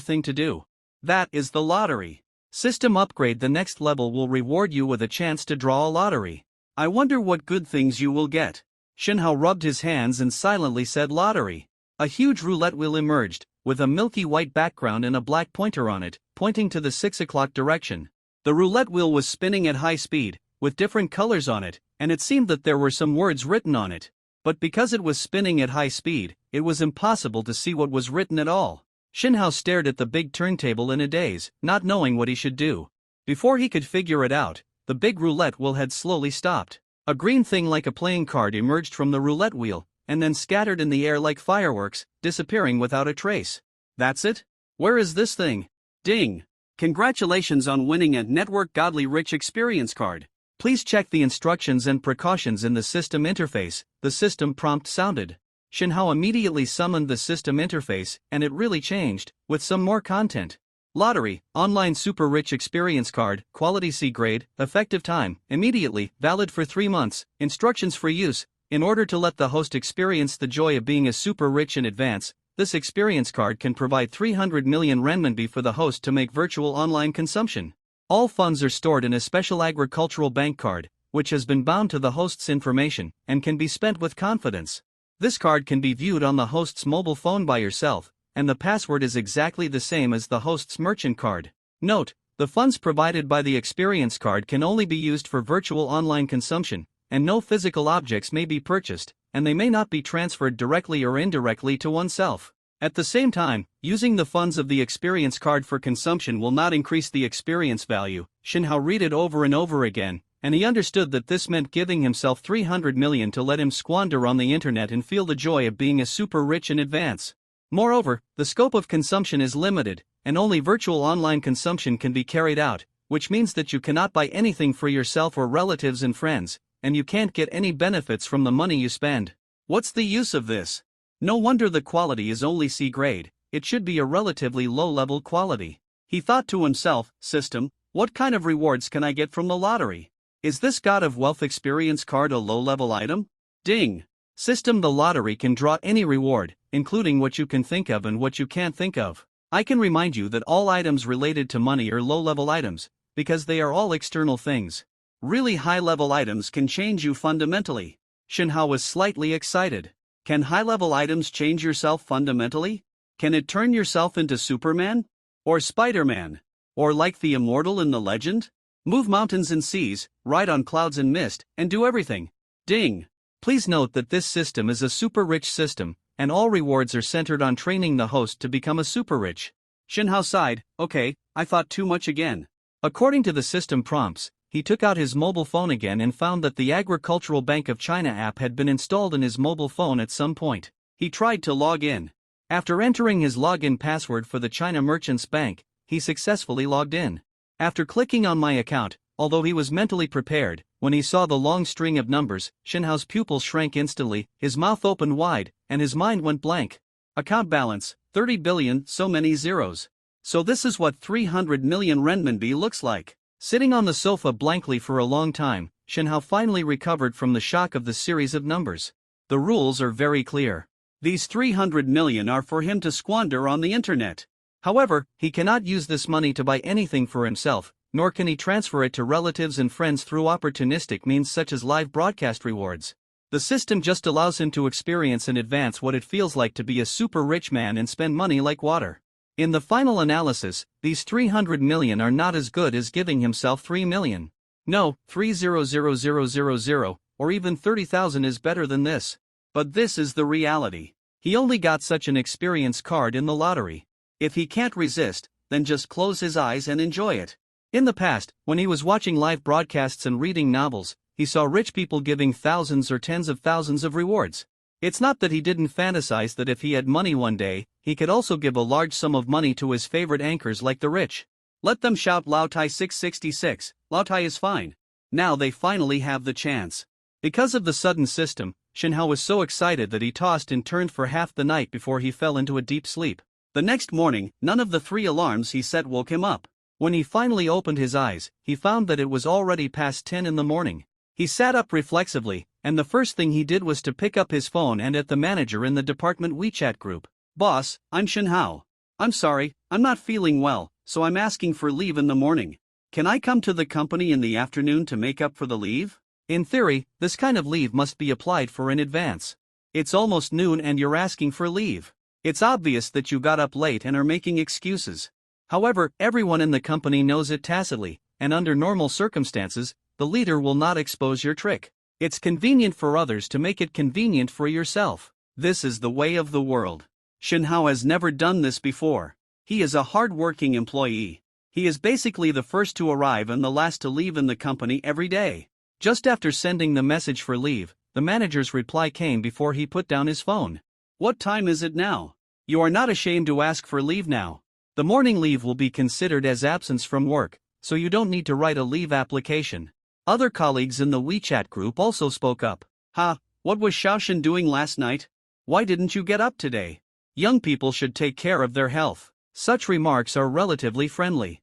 thing to do. That is the lottery. System upgrade. The next level will reward you with a chance to draw a lottery. I wonder what good things you will get. Shinhao rubbed his hands and silently said lottery. A huge roulette wheel emerged, with a milky white background and a black pointer on it, pointing to the 6 o'clock direction. The roulette wheel was spinning at high speed, with different colors on it, and it seemed that there were some words written on it. But because it was spinning at high speed, it was impossible to see what was written at all. Shinhao stared at the big turntable in a daze, not knowing what he should do. Before he could figure it out, the big roulette wheel had slowly stopped. A green thing like a playing card emerged from the roulette wheel, and then scattered in the air like fireworks, disappearing without a trace. That's it? Where is this thing? Ding! Congratulations on winning a Network Godly Rich Experience card. Please check the instructions and precautions in the system interface. The system prompt sounded. Shinhao immediately summoned the system interface, and it really changed, with some more content. Lottery, online super rich experience card, quality C grade, effective time, immediately, valid for 3 months, instructions for use. In order to let the host experience the joy of being a super rich in advance, this experience card can provide 300 million renminbi for the host to make virtual online consumption. All funds are stored in a special agricultural bank card, which has been bound to the host's information, and can be spent with confidence. This card can be viewed on the host's mobile phone by yourself, and the password is exactly the same as the host's merchant card. Note, the funds provided by the experience card can only be used for virtual online consumption, and no physical objects may be purchased, and they may not be transferred directly or indirectly to oneself. At the same time, using the funds of the experience card for consumption will not increase the experience value. Shinhao read it over and over again, and he understood that this meant giving himself 300 million to let him squander on the internet and feel the joy of being a super rich in advance. Moreover, the scope of consumption is limited, and only virtual online consumption can be carried out, which means that you cannot buy anything for yourself or relatives and friends, and you can't get any benefits from the money you spend. What's the use of this? No wonder the quality is only C grade. It should be a relatively low-level quality. He thought to himself, system, what kind of rewards can I get from the lottery? Is this God of Wealth experience card a low-level item? Ding! System, the lottery can draw any reward, including what you can think of and what you can't think of. I can remind you that all items related to money are low-level items, because they are all external things. Really high-level items can change you fundamentally. Shinhao was slightly excited. Can high-level items change yourself fundamentally? Can it turn yourself into Superman? Or Spider-Man? Or like the immortal in the legend? Move mountains and seas, ride on clouds and mist, and do everything. Ding! Please note that this system is a super rich system, and all rewards are centered on training the host to become a super rich. Shinhao sighed, okay, I thought too much again. According to the system prompts, he took out his mobile phone again and found that the Agricultural Bank of China app had been installed in his mobile phone at some point. He tried to log in. After entering his login password for the China Merchants Bank, he successfully logged in. After clicking on My Account, although he was mentally prepared, when he saw the long string of numbers, Shinhao's pupils shrank instantly, his mouth opened wide, and his mind went blank. Account balance, 30 billion, so many zeros. So this is what 300 million renminbi looks like. Sitting on the sofa blankly for a long time, Shinhao finally recovered from the shock of the series of numbers. The rules are very clear. These 300 million are for him to squander on the internet. However, he cannot use this money to buy anything for himself, nor can he transfer it to relatives and friends through opportunistic means such as live broadcast rewards. The system just allows him to experience in advance what it feels like to be a super rich man and spend money like water. In the final analysis, these 300 million are not as good as giving himself 3 million. No, 300,000, or even 30,000 is better than this. But this is the reality. He only got such an experience card in the lottery. If he can't resist, then just close his eyes and enjoy it. In the past, when he was watching live broadcasts and reading novels, he saw rich people giving thousands or tens of thousands of rewards. It's not that he didn't fantasize that if he had money one day, he could also give a large sum of money to his favorite anchors like the rich. Let them shout Lao Tai 666, Lao Tai is fine. Now they finally have the chance. Because of the sudden system, Shinhao was so excited that he tossed and turned for half the night before he fell into a deep sleep. The next morning, none of the 3 alarms he set woke him up. When he finally opened his eyes, he found that it was already past 10 in the morning. He sat up reflexively, and the first thing he did was to pick up his phone and at the manager in the department WeChat group. Boss, I'm Shinhao. I'm sorry, I'm not feeling well, so I'm asking for leave in the morning. Can I come to the company in the afternoon to make up for the leave? In theory, this kind of leave must be applied for in advance. It's almost noon and you're asking for leave. It's obvious that you got up late and are making excuses. However, everyone in the company knows it tacitly, and under normal circumstances, the leader will not expose your trick. It's convenient for others to make it convenient for yourself. This is the way of the world. Shinhao has never done this before. He is a hard-working employee. He is basically the first to arrive and the last to leave in the company every day. Just after sending the message for leave, the manager's reply came before he put down his phone. What time is it now? You are not ashamed to ask for leave now. The morning leave will be considered as absence from work, so you don't need to write a leave application. Other colleagues in the WeChat group also spoke up. What was Xiaoshan doing last night? Why didn't you get up today? Young people should take care of their health. Such remarks are relatively friendly.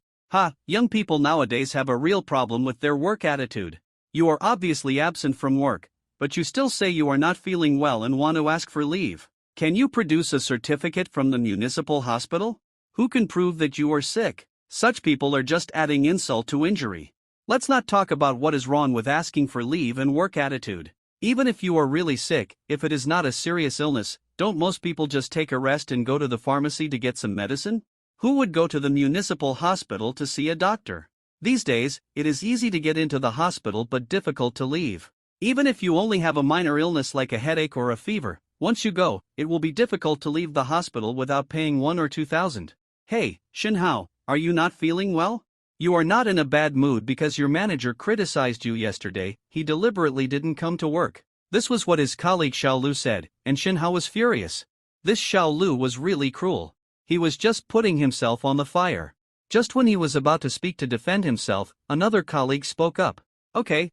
Young people nowadays have a real problem with their work attitude. You are obviously absent from work, but you still say you are not feeling well and want to ask for leave. Can you produce a certificate from the municipal hospital? Who can prove that you are sick? Such people are just adding insult to injury. Let's not talk about what is wrong with asking for leave and work attitude. Even if you are really sick, if it is not a serious illness, don't most people just take a rest and go to the pharmacy to get some medicine? Who would go to the municipal hospital to see a doctor? These days, it is easy to get into the hospital but difficult to leave. Even if you only have a minor illness like a headache or a fever, once you go, it will be difficult to leave the hospital without paying 1 or 2,000. Hey, Shinhao, are you not feeling well? You are not in a bad mood because your manager criticized you yesterday. He deliberately didn't come to work. This was what his colleague Xiao Lu said, and Shinhao was furious. This Xiao Lu was really cruel. He was just putting himself on the fire. Just when he was about to speak to defend himself, another colleague spoke up. Okay,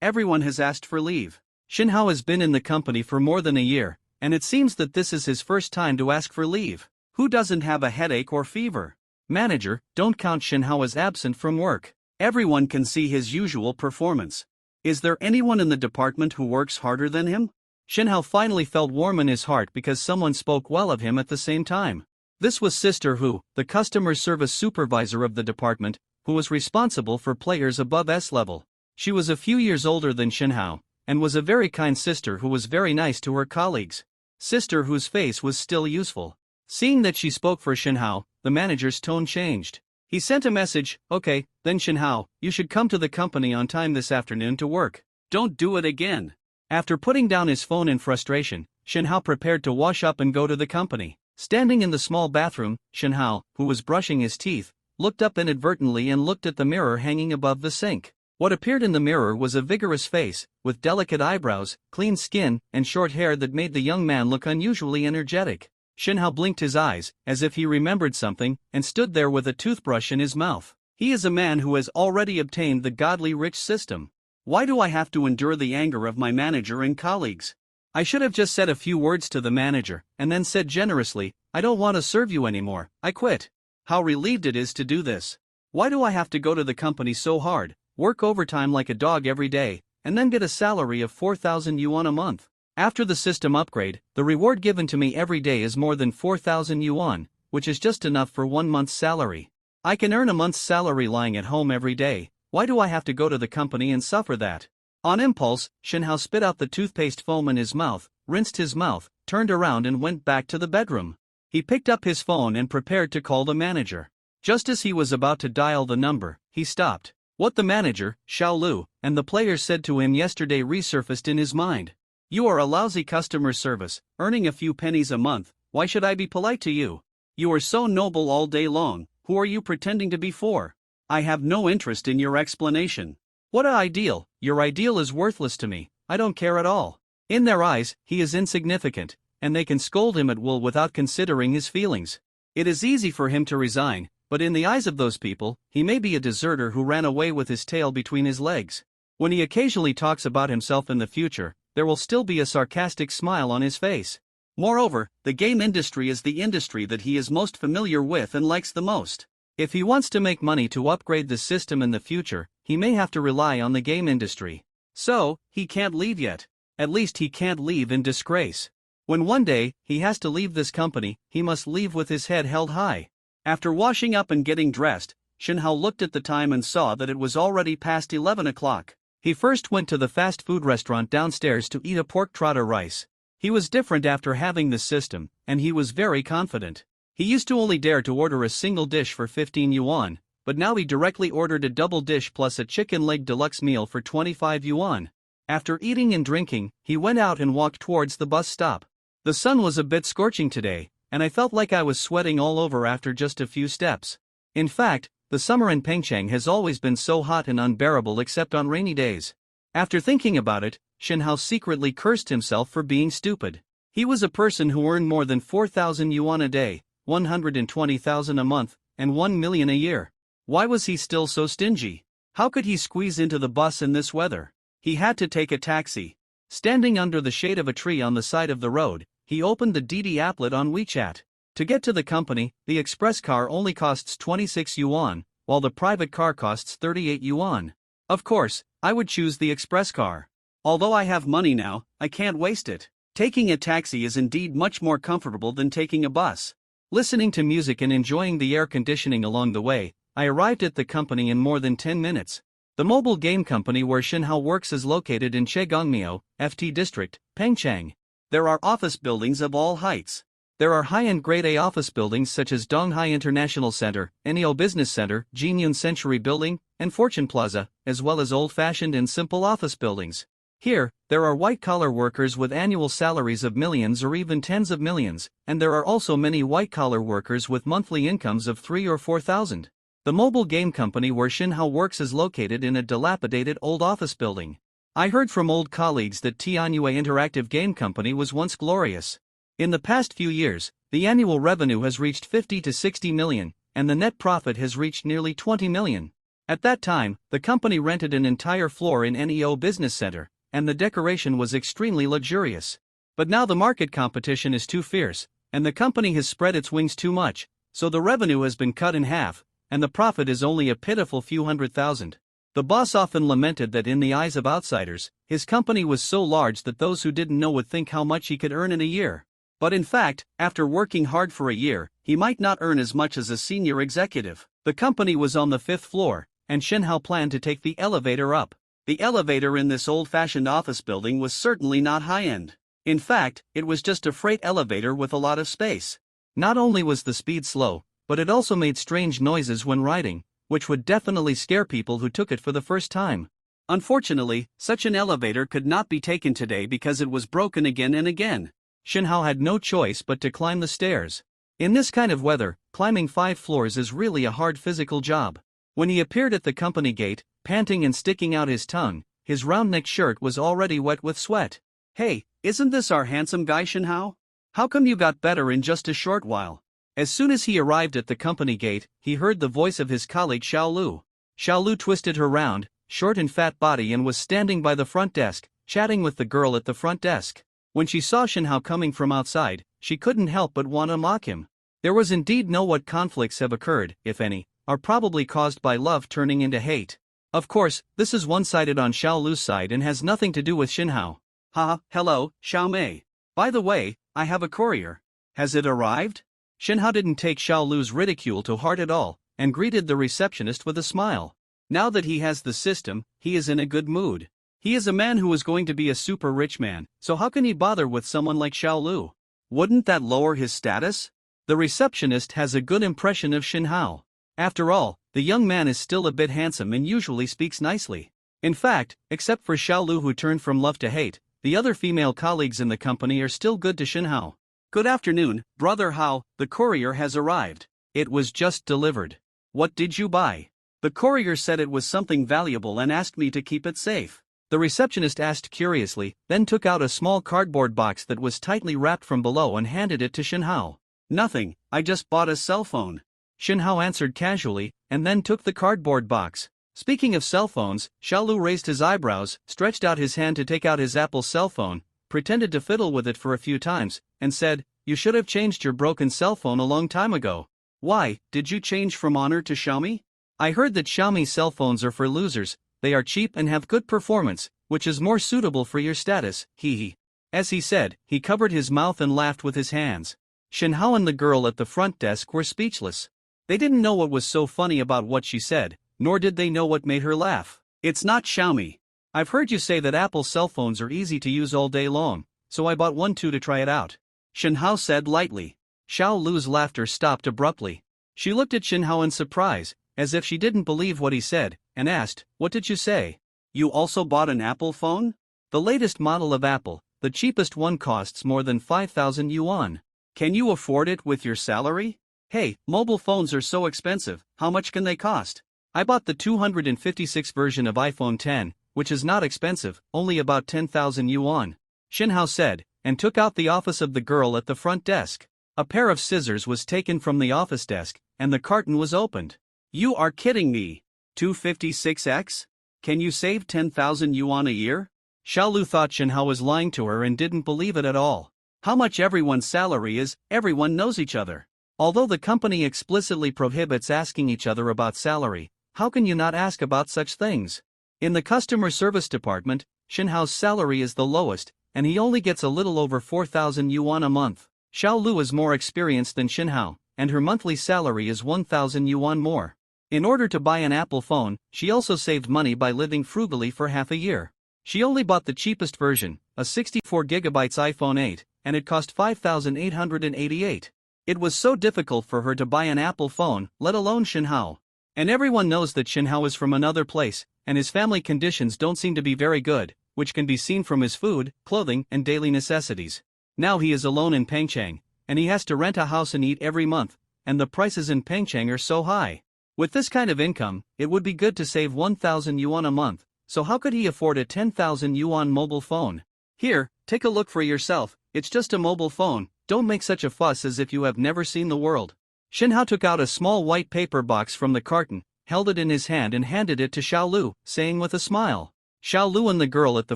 everyone has asked for leave. Shinhao has been in the company for more than a year, and it seems that this is his first time to ask for leave. Who doesn't have a headache or fever? Manager, don't count Shinhao as absent from work. Everyone can see his usual performance. Is there anyone in the department who works harder than him? Shinhao finally felt warm in his heart because someone spoke well of him at the same time. This was Sister Hu, the customer service supervisor of the department, who was responsible for players above S level. She was a few years older than Shinhao, and was a very kind sister who was very nice to her colleagues. Sister Hu's face was still useful. Seeing that she spoke for Shinhao, the manager's tone changed. He sent a message, okay, then Shinhao, you should come to the company on time this afternoon to work. Don't do it again. After putting down his phone in frustration, Shinhao prepared to wash up and go to the company. Standing in the small bathroom, Shinhao, who was brushing his teeth, looked up inadvertently and looked at the mirror hanging above the sink. What appeared in the mirror was a vigorous face, with delicate eyebrows, clean skin, and short hair that made the young man look unusually energetic. Shinhao blinked his eyes, as if he remembered something, and stood there with a toothbrush in his mouth. He is a man who has already obtained the godly rich system. Why do I have to endure the anger of my manager and colleagues? I should have just said a few words to the manager, and then said generously, I don't want to serve you anymore, I quit. How relieved it is to do this. Why do I have to go to the company so hard, work overtime like a dog every day, and then get a salary of 4,000 yuan a month? After the system upgrade, the reward given to me every day is more than 4,000 yuan, which is just enough for 1 month's salary. I can earn a month's salary lying at home every day. Why do I have to go to the company and suffer that? On impulse, Shinhao spit out the toothpaste foam in his mouth, rinsed his mouth, turned around and went back to the bedroom. He picked up his phone and prepared to call the manager. Just as he was about to dial the number, he stopped. What the manager, Xiao Lu, and the players said to him yesterday resurfaced in his mind. You are a lousy customer service, earning a few pennies a month. Why should I be polite to you? You are so noble all day long. Who are you pretending to be for? I have no interest in your explanation. What an ideal, your ideal is worthless to me, I don't care at all. In their eyes, he is insignificant, and they can scold him at will without considering his feelings. It is easy for him to resign, but in the eyes of those people, he may be a deserter who ran away with his tail between his legs. When he occasionally talks about himself in the future, there will still be a sarcastic smile on his face. Moreover, the game industry is the industry that he is most familiar with and likes the most. If he wants to make money to upgrade the system in the future, he may have to rely on the game industry. So, he can't leave yet. At least he can't leave in disgrace. When one day, he has to leave this company, he must leave with his head held high. After washing up and getting dressed, Shinhao looked at the time and saw that it was already past 11 o'clock. He first went to the fast food restaurant downstairs to eat a pork trotter rice. He was different after having this system, and he was very confident. He used to only dare to order a single dish for 15 yuan, but now he directly ordered a double dish plus a chicken leg deluxe meal for 25 yuan. After eating and drinking, he went out and walked towards the bus stop. The sun was a bit scorching today, and I felt like I was sweating all over after just a few steps. In fact, the summer in Pengcheng has always been so hot and unbearable except on rainy days. After thinking about it, Shinhao secretly cursed himself for being stupid. He was a person who earned more than 4,000 yuan a day, 120,000 a month, and 1 million a year. Why was he still so stingy? How could he squeeze into the bus in this weather? He had to take a taxi. Standing under the shade of a tree on the side of the road, he opened the Didi applet on WeChat. To get to the company, the express car only costs 26 yuan, while the private car costs 38 yuan. Of course, I would choose the express car. Although I have money now, I can't waste it. Taking a taxi is indeed much more comfortable than taking a bus. Listening to music and enjoying the air conditioning along the way, I arrived at the company in more than 10 minutes. The mobile game company where Shinhao works is located in Chegongmiao, FT District, Pengcheng. There are office buildings of all heights. There are high-end Grade A office buildings such as Donghai International Center, Neo Business Center, Jinyun Century Building, and Fortune Plaza, as well as old-fashioned and simple office buildings. Here, there are white-collar workers with annual salaries of millions or even tens of millions, and there are also many white-collar workers with monthly incomes of 3 or 4,000. The mobile game company where Shinhao works is located in a dilapidated old office building. I heard from old colleagues that Tianyue Interactive Game Company was once glorious. In the past few years, the annual revenue has reached 50 to 60 million, and the net profit has reached nearly 20 million. At that time, the company rented an entire floor in Neo Business Center, and the decoration was extremely luxurious. But now the market competition is too fierce, and the company has spread its wings too much, so the revenue has been cut in half, and the profit is only a pitiful few 100,000. The boss often lamented that in the eyes of outsiders, his company was so large that those who didn't know would think how much he could earn in a year. But in fact, after working hard for a year, he might not earn as much as a senior executive. The company was on the 5th floor, and Shinhao planned to take the elevator up. The elevator in this old-fashioned office building was certainly not high-end. In fact, it was just a freight elevator with a lot of space. Not only was the speed slow, but it also made strange noises when riding, which would definitely scare people who took it for the first time. Unfortunately, such an elevator could not be taken today because it was broken again and again. Shinhao had no choice but to climb the stairs. In this kind of weather, climbing 5 floors is really a hard physical job. When he appeared at the company gate, panting and sticking out his tongue, his round-necked shirt was already wet with sweat. "Hey, isn't this our handsome guy Shinhao? How come you got better in just a short while?" As soon as he arrived at the company gate, he heard the voice of his colleague Xiaolu. Xiaolu twisted her round, short and fat body and was standing by the front desk, chatting with the girl at the front desk. When she saw Shinhao coming from outside, she couldn't help but want to mock him. There was indeed no what conflicts have occurred, if any, are probably caused by love turning into hate. Of course, this is one-sided on Xiaolu's side and has nothing to do with Shinhao. "Ha, hello, Xiaomei. By the way, I have a courier. Has it arrived?" Shinhao didn't take Xiaolu's ridicule to heart at all, and greeted the receptionist with a smile. Now that he has the system, he is in a good mood. He is a man who is going to be a super rich man, so how can he bother with someone like Xiaolu? Wouldn't that lower his status? The receptionist has a good impression of Shinhao. After all, the young man is still a bit handsome and usually speaks nicely. In fact, except for Xiaolu who turned from love to hate, the other female colleagues in the company are still good to Shinhao. "Good afternoon, brother Hao, the courier has arrived. It was just delivered. What did you buy?" "The courier said it was something valuable and asked me to keep it safe." The receptionist asked curiously, then took out a small cardboard box that was tightly wrapped from below and handed it to Shinhao. "Nothing, I just bought a cell phone." Shinhao answered casually, and then took the cardboard box. Speaking of cell phones, Xiaolu raised his eyebrows, stretched out his hand to take out his Apple cell phone, pretended to fiddle with it for a few times, and said, "You should have changed your broken cell phone a long time ago." "Why, did you change from Honor to Xiaomi?" "I heard that Xiaomi cell phones are for losers. They are cheap and have good performance, which is more suitable for your status, hee." As he said, he covered his mouth and laughed with his hands. Shinhao and the girl at the front desk were speechless. They didn't know what was so funny about what she said, nor did they know what made her laugh. "It's not Xiaomi. I've heard you say that Apple cell phones are easy to use all day long, so I bought one too to try it out," Shinhao said lightly. Xiaolu's laughter stopped abruptly. She looked at Shinhao in surprise, as if she didn't believe what he said, and asked, "What did you say? You also bought an Apple phone?" "The latest model of Apple, the cheapest one costs more than 5,000 yuan. Can you afford it with your salary?" "Hey, mobile phones are so expensive, how much can they cost?" "I bought the 256 version of iPhone 10, which is not expensive, only about 10,000 yuan, Shinhao said, and took out the office of the girl at the front desk. A pair of scissors was taken from the office desk, and the carton was opened. "You are kidding me. 256x? Can you save 10,000 yuan a year?" Xiaolu thought Shinhao was lying to her and didn't believe it at all. How much everyone's salary is, everyone knows each other. Although the company explicitly prohibits asking each other about salary, how can you not ask about such things? In the customer service department, Shinhao's salary is the lowest, and he only gets a little over 4,000 yuan a month. Xiaolu is more experienced than Shinhao, and her monthly salary is 1,000 yuan more. In order to buy an Apple phone, she also saved money by living frugally for half a year. She only bought the cheapest version, a 64GB iPhone 8, and it cost 5,888. It was so difficult for her to buy an Apple phone, let alone Shinhao. And everyone knows that Shinhao is from another place, and his family conditions don't seem to be very good, which can be seen from his food, clothing, and daily necessities. Now he is alone in Pengcheng, and he has to rent a house and eat every month, and the prices in Pengcheng are so high. With this kind of income, it would be good to save 1,000 yuan a month, so how could he afford a 10,000 yuan mobile phone? "Here, take a look for yourself, it's just a mobile phone, don't make such a fuss as if you have never seen the world." Shinhao took out a small white paper box from the carton, held it in his hand and handed it to Xiaolu, saying with a smile. Xiaolu and the girl at the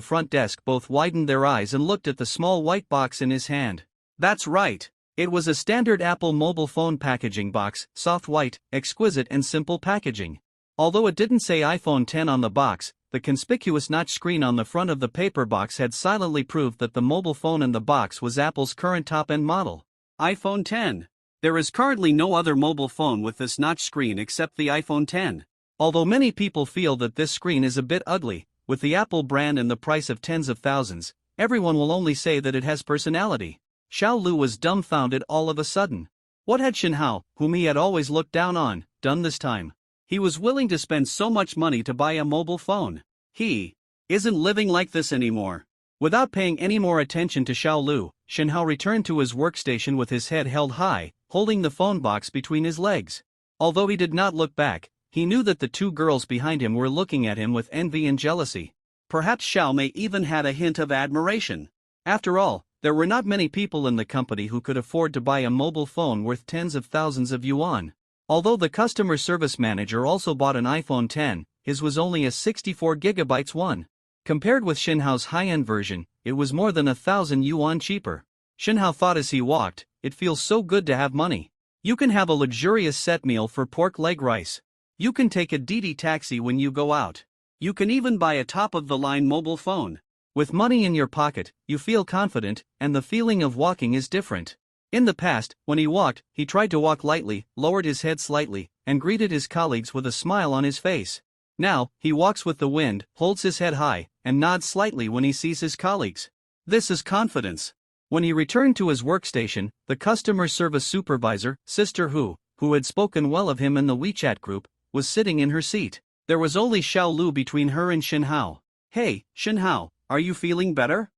front desk both widened their eyes and looked at the small white box in his hand. That's right. It was a standard Apple mobile phone packaging box, soft white, exquisite and simple packaging. Although it didn't say iPhone 10 on the box, the conspicuous notch screen on the front of the paper box had silently proved that the mobile phone in the box was Apple's current top-end model. iPhone 10. There is currently no other mobile phone with this notch screen except the iPhone 10. Although many people feel that this screen is a bit ugly, with the Apple brand and the price of tens of thousands, everyone will only say that it has personality. Xiaolu was dumbfounded all of a sudden. What had Shinhao, whom he had always looked down on, done this time? He was willing to spend so much money to buy a mobile phone. He isn't living like this anymore. Without paying any more attention to Xiao Lu, Shenhao returned to his workstation with his head held high, holding the phone box between his legs. Although he did not look back, he knew that the two girls behind him were looking at him with envy and jealousy. Perhaps Xiao Mei even had a hint of admiration. After all, there were not many people in the company who could afford to buy a mobile phone worth tens of thousands of yuan. Although the customer service manager also bought an iPhone 10, his was only a 64GB one. Compared with Shenhao's high-end version, it was more than 1,000 yuan cheaper. Shenhao thought as he walked, it feels so good to have money. You can have a luxurious set meal for pork leg rice. You can take a Didi taxi when you go out. You can even buy a top-of-the-line mobile phone. With money in your pocket, you feel confident, and the feeling of walking is different. In the past, when he walked, he tried to walk lightly, lowered his head slightly, and greeted his colleagues with a smile on his face. Now, he walks with the wind, holds his head high, and nods slightly when he sees his colleagues. This is confidence. When he returned to his workstation, the customer service supervisor, Sister Hu, who had spoken well of him in the WeChat group, was sitting in her seat. There was only Xiao Lu between her and Shenhao. Hey, Shenhao, are you feeling better?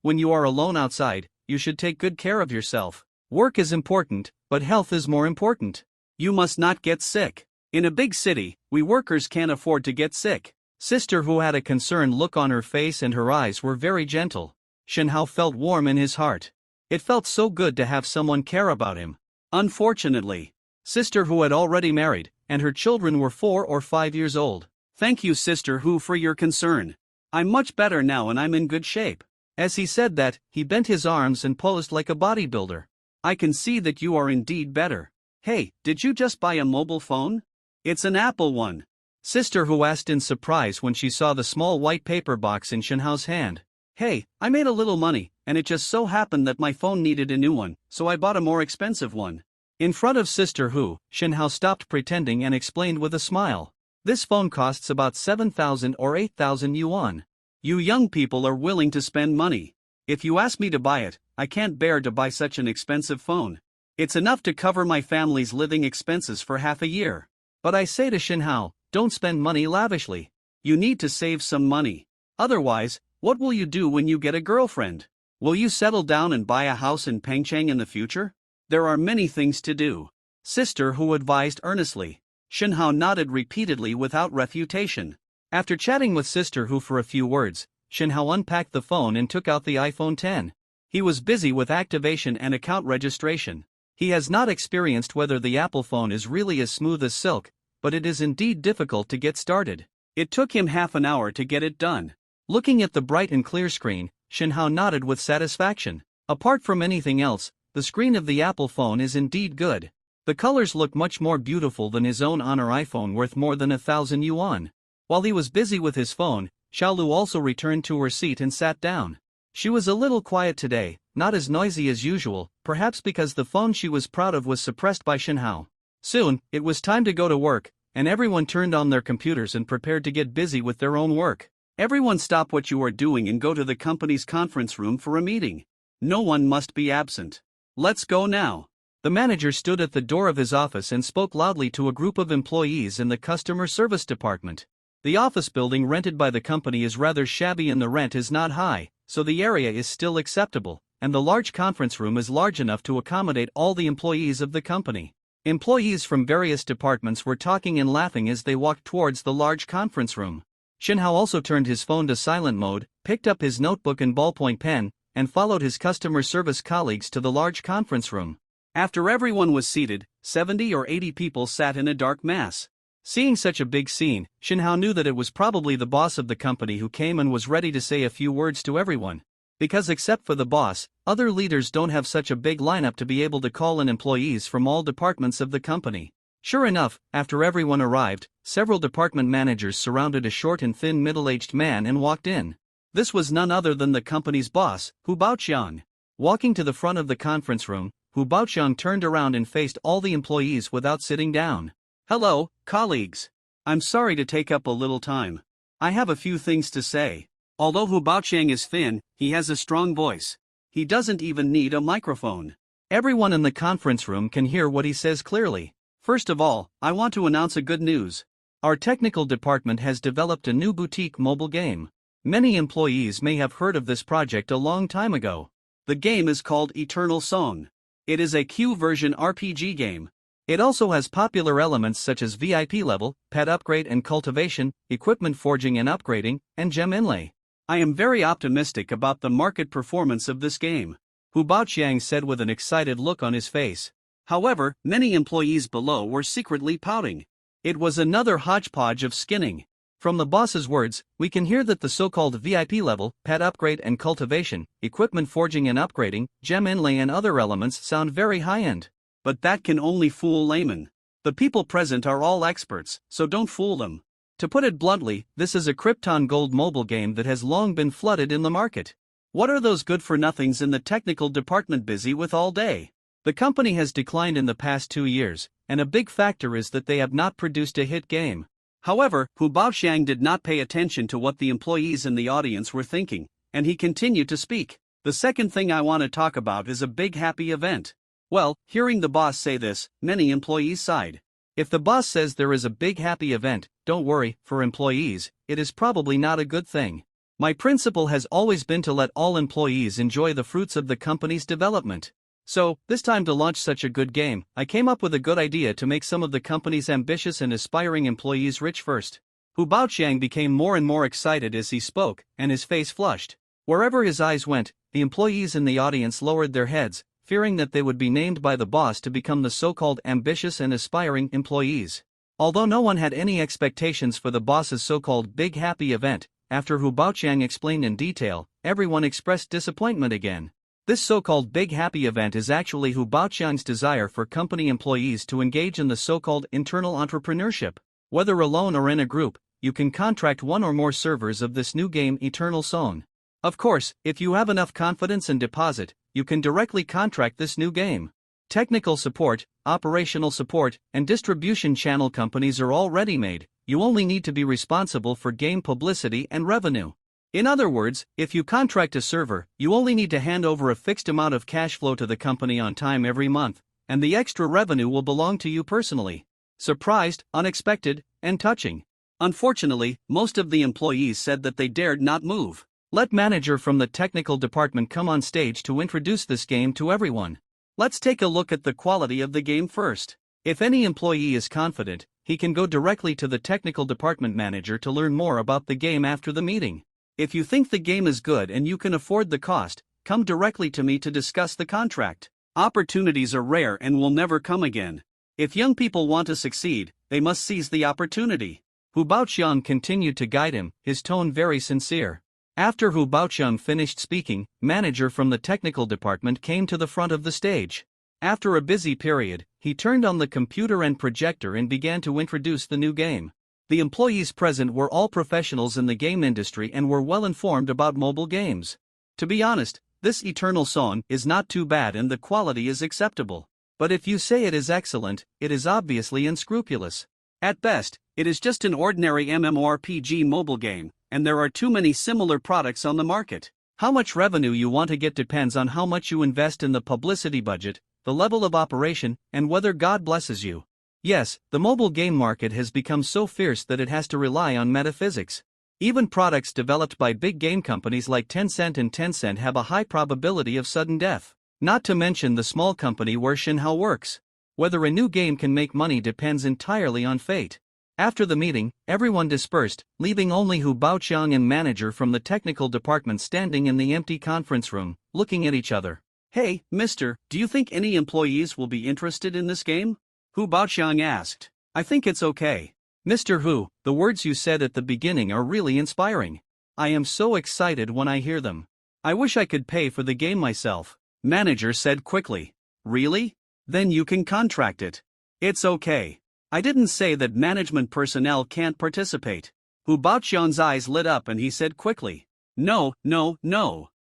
When you are alone outside, you should take good care of yourself. Work is important, but health is more important. You must not get sick. In a big city, we workers can't afford to get sick. Sister Hu had a concerned look on her face and her eyes were very gentle. Shenhao felt warm in his heart. It felt so good to have someone care about him. Unfortunately, Sister Hu had already married, and her children were 4 or 5 years old. Thank you, Sister Hu, for your concern. I'm much better now and I'm in good shape. As he said that, he bent his arms and posed like a bodybuilder. I can see that you are indeed better. Hey, did you just buy a mobile phone? It's an Apple one. Sister Hu asked in surprise when she saw the small white paper box in Shenhao's hand. Hey, I made a little money, and it just so happened that my phone needed a new one, so I bought a more expensive one. In front of Sister Hu, Shenhao stopped pretending and explained with a smile. This phone costs about 7,000 or 8,000 yuan. You young people are willing to spend money. If you ask me to buy it, I can't bear to buy such an expensive phone. It's enough to cover my family's living expenses for half a year. But I say to Shenhao, don't spend money lavishly. You need to save some money. Otherwise, what will you do when you get a girlfriend? Will you settle down and buy a house in Pengcheng in the future? There are many things to do. Sister Hu advised earnestly. Shenhao nodded repeatedly without refutation. After chatting with Sister Hu for a few words, Shenhao unpacked the phone and took out the iPhone 10. He was busy with activation and account registration. He has not experienced whether the Apple phone is really as smooth as silk, but it is indeed difficult to get started. It took him half an hour to get it done. Looking at the bright and clear screen, Shenhao nodded with satisfaction. Apart from anything else, the screen of the Apple phone is indeed good. The colors look much more beautiful than his own Honor iPhone worth more than 1,000 yuan. While he was busy with his phone, Xiaolu also returned to her seat and sat down. She was a little quiet today, not as noisy as usual, perhaps because the phone she was proud of was suppressed by Shenhao. Soon, it was time to go to work, and everyone turned on their computers and prepared to get busy with their own work. Everyone stop what you are doing and go to the company's conference room for a meeting. No one must be absent. Let's go now. The manager stood at the door of his office and spoke loudly to a group of employees in the customer service department. The office building rented by the company is rather shabby and the rent is not high, so the area is still acceptable, and the large conference room is large enough to accommodate all the employees of the company. Employees from various departments were talking and laughing as they walked towards the large conference room. Shenhao also turned his phone to silent mode, picked up his notebook and ballpoint pen, and followed his customer service colleagues to the large conference room. After everyone was seated, 70 or 80 people sat in a dark mass. Seeing such a big scene, Shenhao knew that it was probably the boss of the company who came and was ready to say a few words to everyone. Because except for the boss, other leaders don't have such a big lineup to be able to call in employees from all departments of the company. Sure enough, after everyone arrived, several department managers surrounded a short and thin middle-aged man and walked in. This was none other than the company's boss, Hu Baoqiang. Walking to the front of the conference room, Hu Baoqiang turned around and faced all the employees without sitting down. Hello, colleagues. I'm sorry to take up a little time. I have a few things to say. Although Hu Baoqiang is thin, he has a strong voice. He doesn't even need a microphone. Everyone in the conference room can hear what he says clearly. First of all, I want to announce a good news. Our technical department has developed a new boutique mobile game. Many employees may have heard of this project a long time ago. The game is called Eternal Song. It is a Q version RPG game. It also has popular elements such as VIP level, pet upgrade and cultivation, equipment forging and upgrading, and gem inlay. I am very optimistic about the market performance of this game, Hu Baoqiang said with an excited look on his face. However, many employees below were secretly pouting. It was another hodgepodge of skinning. From the boss's words, we can hear that the so-called VIP level, pet upgrade and cultivation, equipment forging and upgrading, gem inlay and other elements sound very high-end. But that can only fool laymen. The people present are all experts, so don't fool them. To put it bluntly, this is a Krypton Gold mobile game that has long been flooded in the market. What are those good-for-nothings in the technical department busy with all day? The company has declined in the past 2 years, and a big factor is that they have not produced a hit game. However, Hu Baoqiang did not pay attention to what the employees in the audience were thinking, and he continued to speak. The second thing I want to talk about is a big happy event. Well, hearing the boss say this, many employees sighed. If the boss says there is a big happy event, don't worry, for employees, it is probably not a good thing. My principle has always been to let all employees enjoy the fruits of the company's development. So, this time to launch such a good game, I came up with a good idea to make some of the company's ambitious and aspiring employees rich first. Hu Baoqiang became more and more excited as he spoke, and his face flushed. Wherever his eyes went, the employees in the audience lowered their heads, fearing that they would be named by the boss to become the so-called ambitious and aspiring employees. Although no one had any expectations for the boss's so-called big happy event, after Hu Baoqiang explained in detail, everyone expressed disappointment again. This so-called big happy event is actually Hu Baoqiang's desire for company employees to engage in the so-called internal entrepreneurship. Whether alone or in a group, you can contract one or more servers of this new game Eternal Song. Of course, if you have enough confidence and deposit, you can directly contract this new game. Technical support, operational support, and distribution channel companies are all ready-made. You only need to be responsible for game publicity and revenue. In other words, if you contract a server, you only need to hand over a fixed amount of cash flow to the company on time every month, and the extra revenue will belong to you personally. Surprised, unexpected, and touching. Unfortunately, most of the employees said that they dared not move. Let manager from the technical department come on stage to introduce this game to everyone. Let's take a look at the quality of the game first. If any employee is confident, he can go directly to the technical department manager to learn more about the game after the meeting. If you think the game is good and you can afford the cost, come directly to me to discuss the contract. Opportunities are rare and will never come again. If young people want to succeed, they must seize the opportunity. Hu Baoqiang continued to guide him, his tone very sincere. After Hu Baoqiang finished speaking, manager from the technical department came to the front of the stage. After a busy period, he turned on the computer and projector and began to introduce the new game. The employees present were all professionals in the game industry and were well informed about mobile games. To be honest, this Eternal Song is not too bad and the quality is acceptable. But if you say it is excellent, it is obviously unscrupulous. At best, it is just an ordinary MMORPG mobile game, and there are too many similar products on the market. How much revenue you want to get depends on how much you invest in the publicity budget, the level of operation, and whether God blesses you. Yes, the mobile game market has become so fierce that it has to rely on metaphysics. Even products developed by big game companies like Tencent have a high probability of sudden death. Not to mention the small company where Shinhao works. Whether a new game can make money depends entirely on fate. After the meeting, everyone dispersed, leaving only Hu Baoqiang and manager from the technical department standing in the empty conference room, looking at each other. Hey, mister, do you think any employees will be interested in this game? Hu Baoqiang asked. I think it's okay. Mr. Hu, the words you said at the beginning are really inspiring. I am so excited when I hear them. I wish I could pay for the game myself. Manager said quickly. Really? Then you can contract it. It's okay. I didn't say that management personnel can't participate. Hu Baoqiang's eyes lit up and he said quickly. No.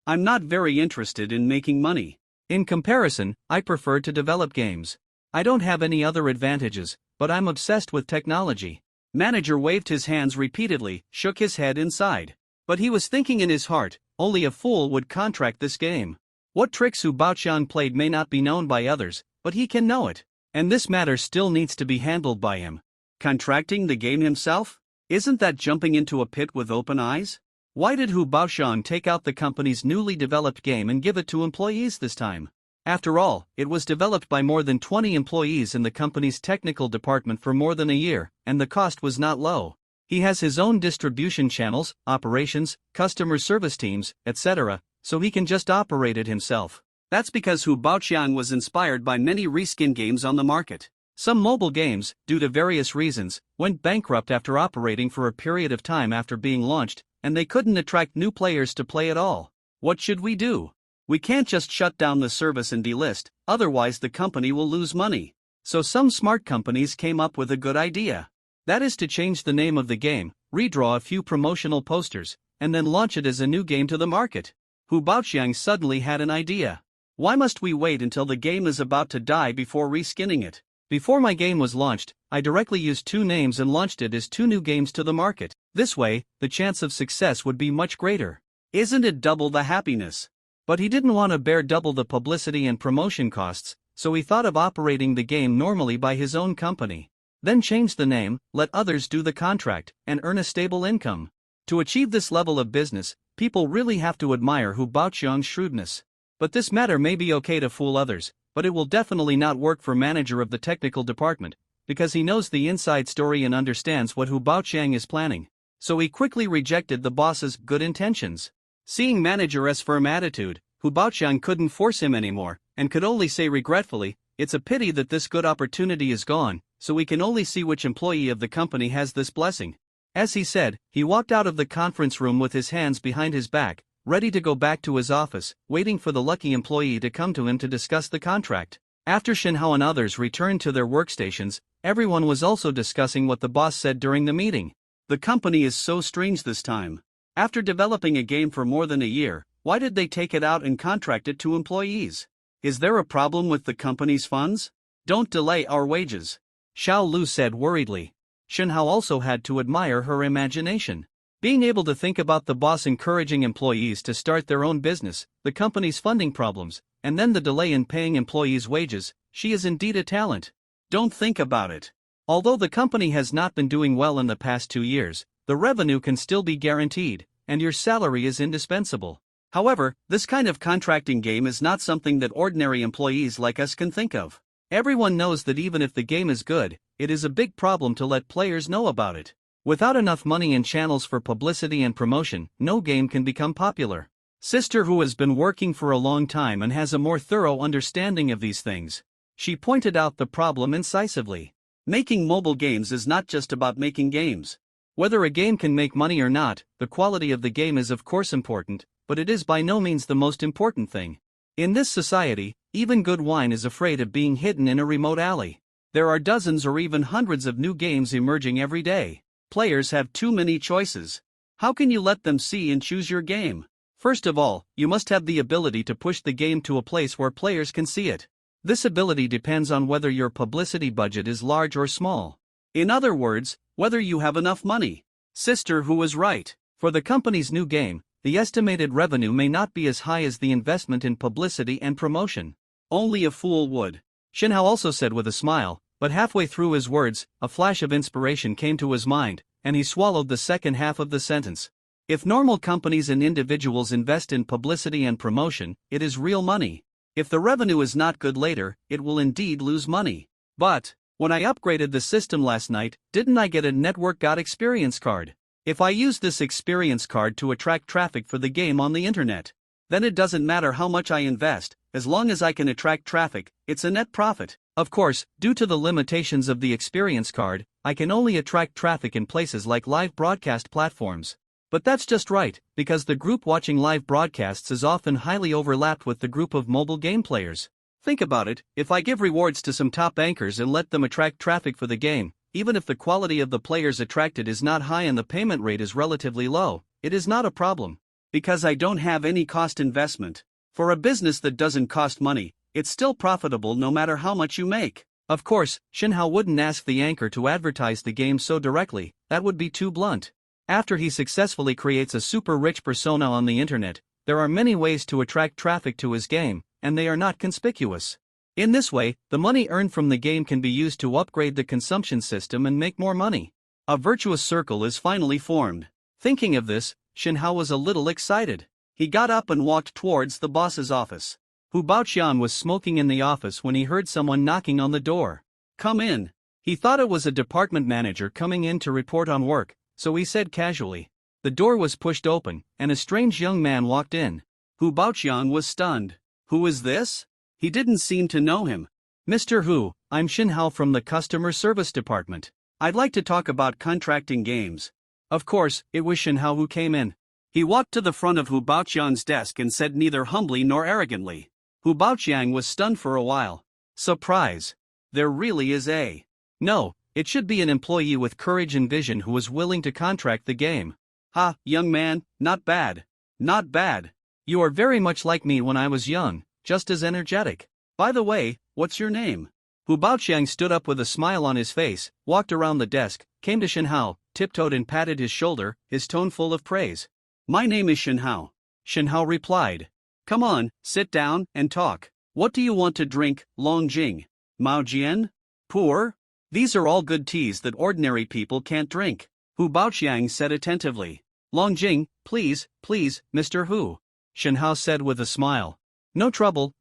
I'm not very interested in making money. In comparison, I prefer to develop games. I don't have any other advantages, but I'm obsessed with technology. Manager waved his hands repeatedly, shook his head inside. But he was thinking in his heart, only a fool would contract this game. What tricks Hu Baoqiang played may not be known by others, but he can know it. And this matter still needs to be handled by him. Contracting the game himself? Isn't that jumping into a pit with open eyes? Why did Hu Baoxiang take out the company's newly developed game and give it to employees this time? After all, it was developed by more than 20 employees in the company's technical department for more than a year, and the cost was not low. He has his own distribution channels, operations, customer service teams, etc., so he can just operate it himself. That's because Hu Baoxiang was inspired by many reskin games on the market. Some mobile games, due to various reasons, went bankrupt after operating for a period of time after being launched, and they couldn't attract new players to play at all. What should we do? We can't just shut down the service and delist, otherwise the company will lose money. So some smart companies came up with a good idea. That is to change the name of the game, redraw a few promotional posters, and then launch it as a new game to the market. Hu Baoxiang suddenly had an idea. Why must we wait until the game is about to die before reskinning it? Before my game was launched, I directly used two names and launched it as two new games to the market. This way, the chance of success would be much greater. Isn't it double the happiness? But he didn't want to bear double the publicity and promotion costs, so he thought of operating the game normally by his own company. Then change the name, let others do the contract, and earn a stable income. To achieve this level of business, people really have to admire Hu Baoxiang's shrewdness. But this matter may be okay to fool others, but it will definitely not work for manager of the technical department, because he knows the inside story and understands what Hu Baoxiang is planning. So he quickly rejected the boss's good intentions. Seeing manager's firm attitude, Hu Baoxiang couldn't force him anymore, and could only say regretfully, "It's a pity that this good opportunity is gone, so we can only see which employee of the company has this blessing." As he said, he walked out of the conference room with his hands behind his back, ready to go back to his office, waiting for the lucky employee to come to him to discuss the contract. After Shenhao and others returned to their workstations, everyone was also discussing what the boss said during the meeting. The company is so strange this time. After developing a game for more than a year, why did they take it out and contract it to employees? Is there a problem with the company's funds? Don't delay our wages, Xiao Lu said worriedly. Shenhao also had to admire her imagination. Being able to think about the boss encouraging employees to start their own business, the company's funding problems, and then the delay in paying employees' wages, she is indeed a talent. Don't think about it. Although the company has not been doing well in the past 2 years, the revenue can still be guaranteed, and your salary is indispensable. However, this kind of contracting game is not something that ordinary employees like us can think of. Everyone knows that even if the game is good, it is a big problem to let players know about it. Without enough money and channels for publicity and promotion, no game can become popular. Sister, who has been working for a long time and has a more thorough understanding of these things, she pointed out the problem incisively. Making mobile games is not just about making games. Whether a game can make money or not, the quality of the game is of course important, but it is by no means the most important thing. In this society, even good wine is afraid of being hidden in a remote alley. There are dozens or even hundreds of new games emerging every day. Players have too many choices. How can you let them see and choose your game? First of all, you must have the ability to push the game to a place where players can see it. This ability depends on whether your publicity budget is large or small. In other words, whether you have enough money. Sister, who was right. For the company's new game, the estimated revenue may not be as high as the investment in publicity and promotion. Only a fool would. Shenhao also said with a smile, but halfway through his words, a flash of inspiration came to his mind, and he swallowed the second half of the sentence. If normal companies and individuals invest in publicity and promotion, it is real money. If the revenue is not good later, it will indeed lose money. But, when I upgraded the system last night, didn't I get a Network Got Experience card? If I use this experience card to attract traffic for the game on the internet, then it doesn't matter how much I invest, as long as I can attract traffic, it's a net profit. Of course, due to the limitations of the experience card, I can only attract traffic in places like live broadcast platforms. But that's just right, because the group watching live broadcasts is often highly overlapped with the group of mobile game players. Think about it, if I give rewards to some top anchors and let them attract traffic for the game, even if the quality of the players attracted is not high and the payment rate is relatively low, it is not a problem. Because I don't have any cost investment. For a business that doesn't cost money, it's still profitable no matter how much you make. Of course, Shenhao wouldn't ask the anchor to advertise the game so directly, that would be too blunt. After he successfully creates a super rich persona on the internet, there are many ways to attract traffic to his game, and they are not conspicuous. In this way, the money earned from the game can be used to upgrade the consumption system and make more money. A virtuous circle is finally formed. Thinking of this, Shin Hao was a little excited. He got up and walked towards the boss's office. Hu Baoqian was smoking in the office when he heard someone knocking on the door. "Come in." He thought it was a department manager coming in to report on work, so he said casually. The door was pushed open, and a strange young man walked in. Hu Baoqian was stunned. "Who is this?" He didn't seem to know him. "Mr. Hu, I'm Shin Hao from the customer service department. I'd like to talk about contracting games." Of course, it was Shin Hao who came in. He walked to the front of Hu Baoqian's desk and said neither humbly nor arrogantly. Hu Baoqian was stunned for a while. Surprise. There really is a. No, it should be an employee with courage and vision who was willing to contract the game. "Ha, young man, not bad. Not bad. You are very much like me when I was young, just as energetic. By the way, what's your name?" Hu Baoqian stood up with a smile on his face, walked around the desk, came to Shin Hao, tiptoed and patted his shoulder, his tone full of praise. "My name is Shin Hao." Shin Hao replied. "Come on, sit down and talk. What do you want to drink, Longjing? Mao Jian? Pour? These are all good teas that ordinary people can't drink." Hu Baoqian said attentively. "Longjing, please, Mr. Hu." Shin Hao said with a smile. No trouble,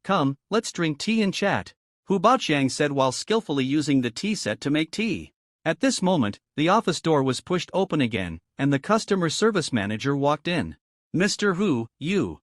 come, let's drink tea and chat," Hu Baoqian said while skillfully using the tea set to make tea. At this moment, the office door was pushed open again, and the customer service manager walked in. "Mr. Hu, you.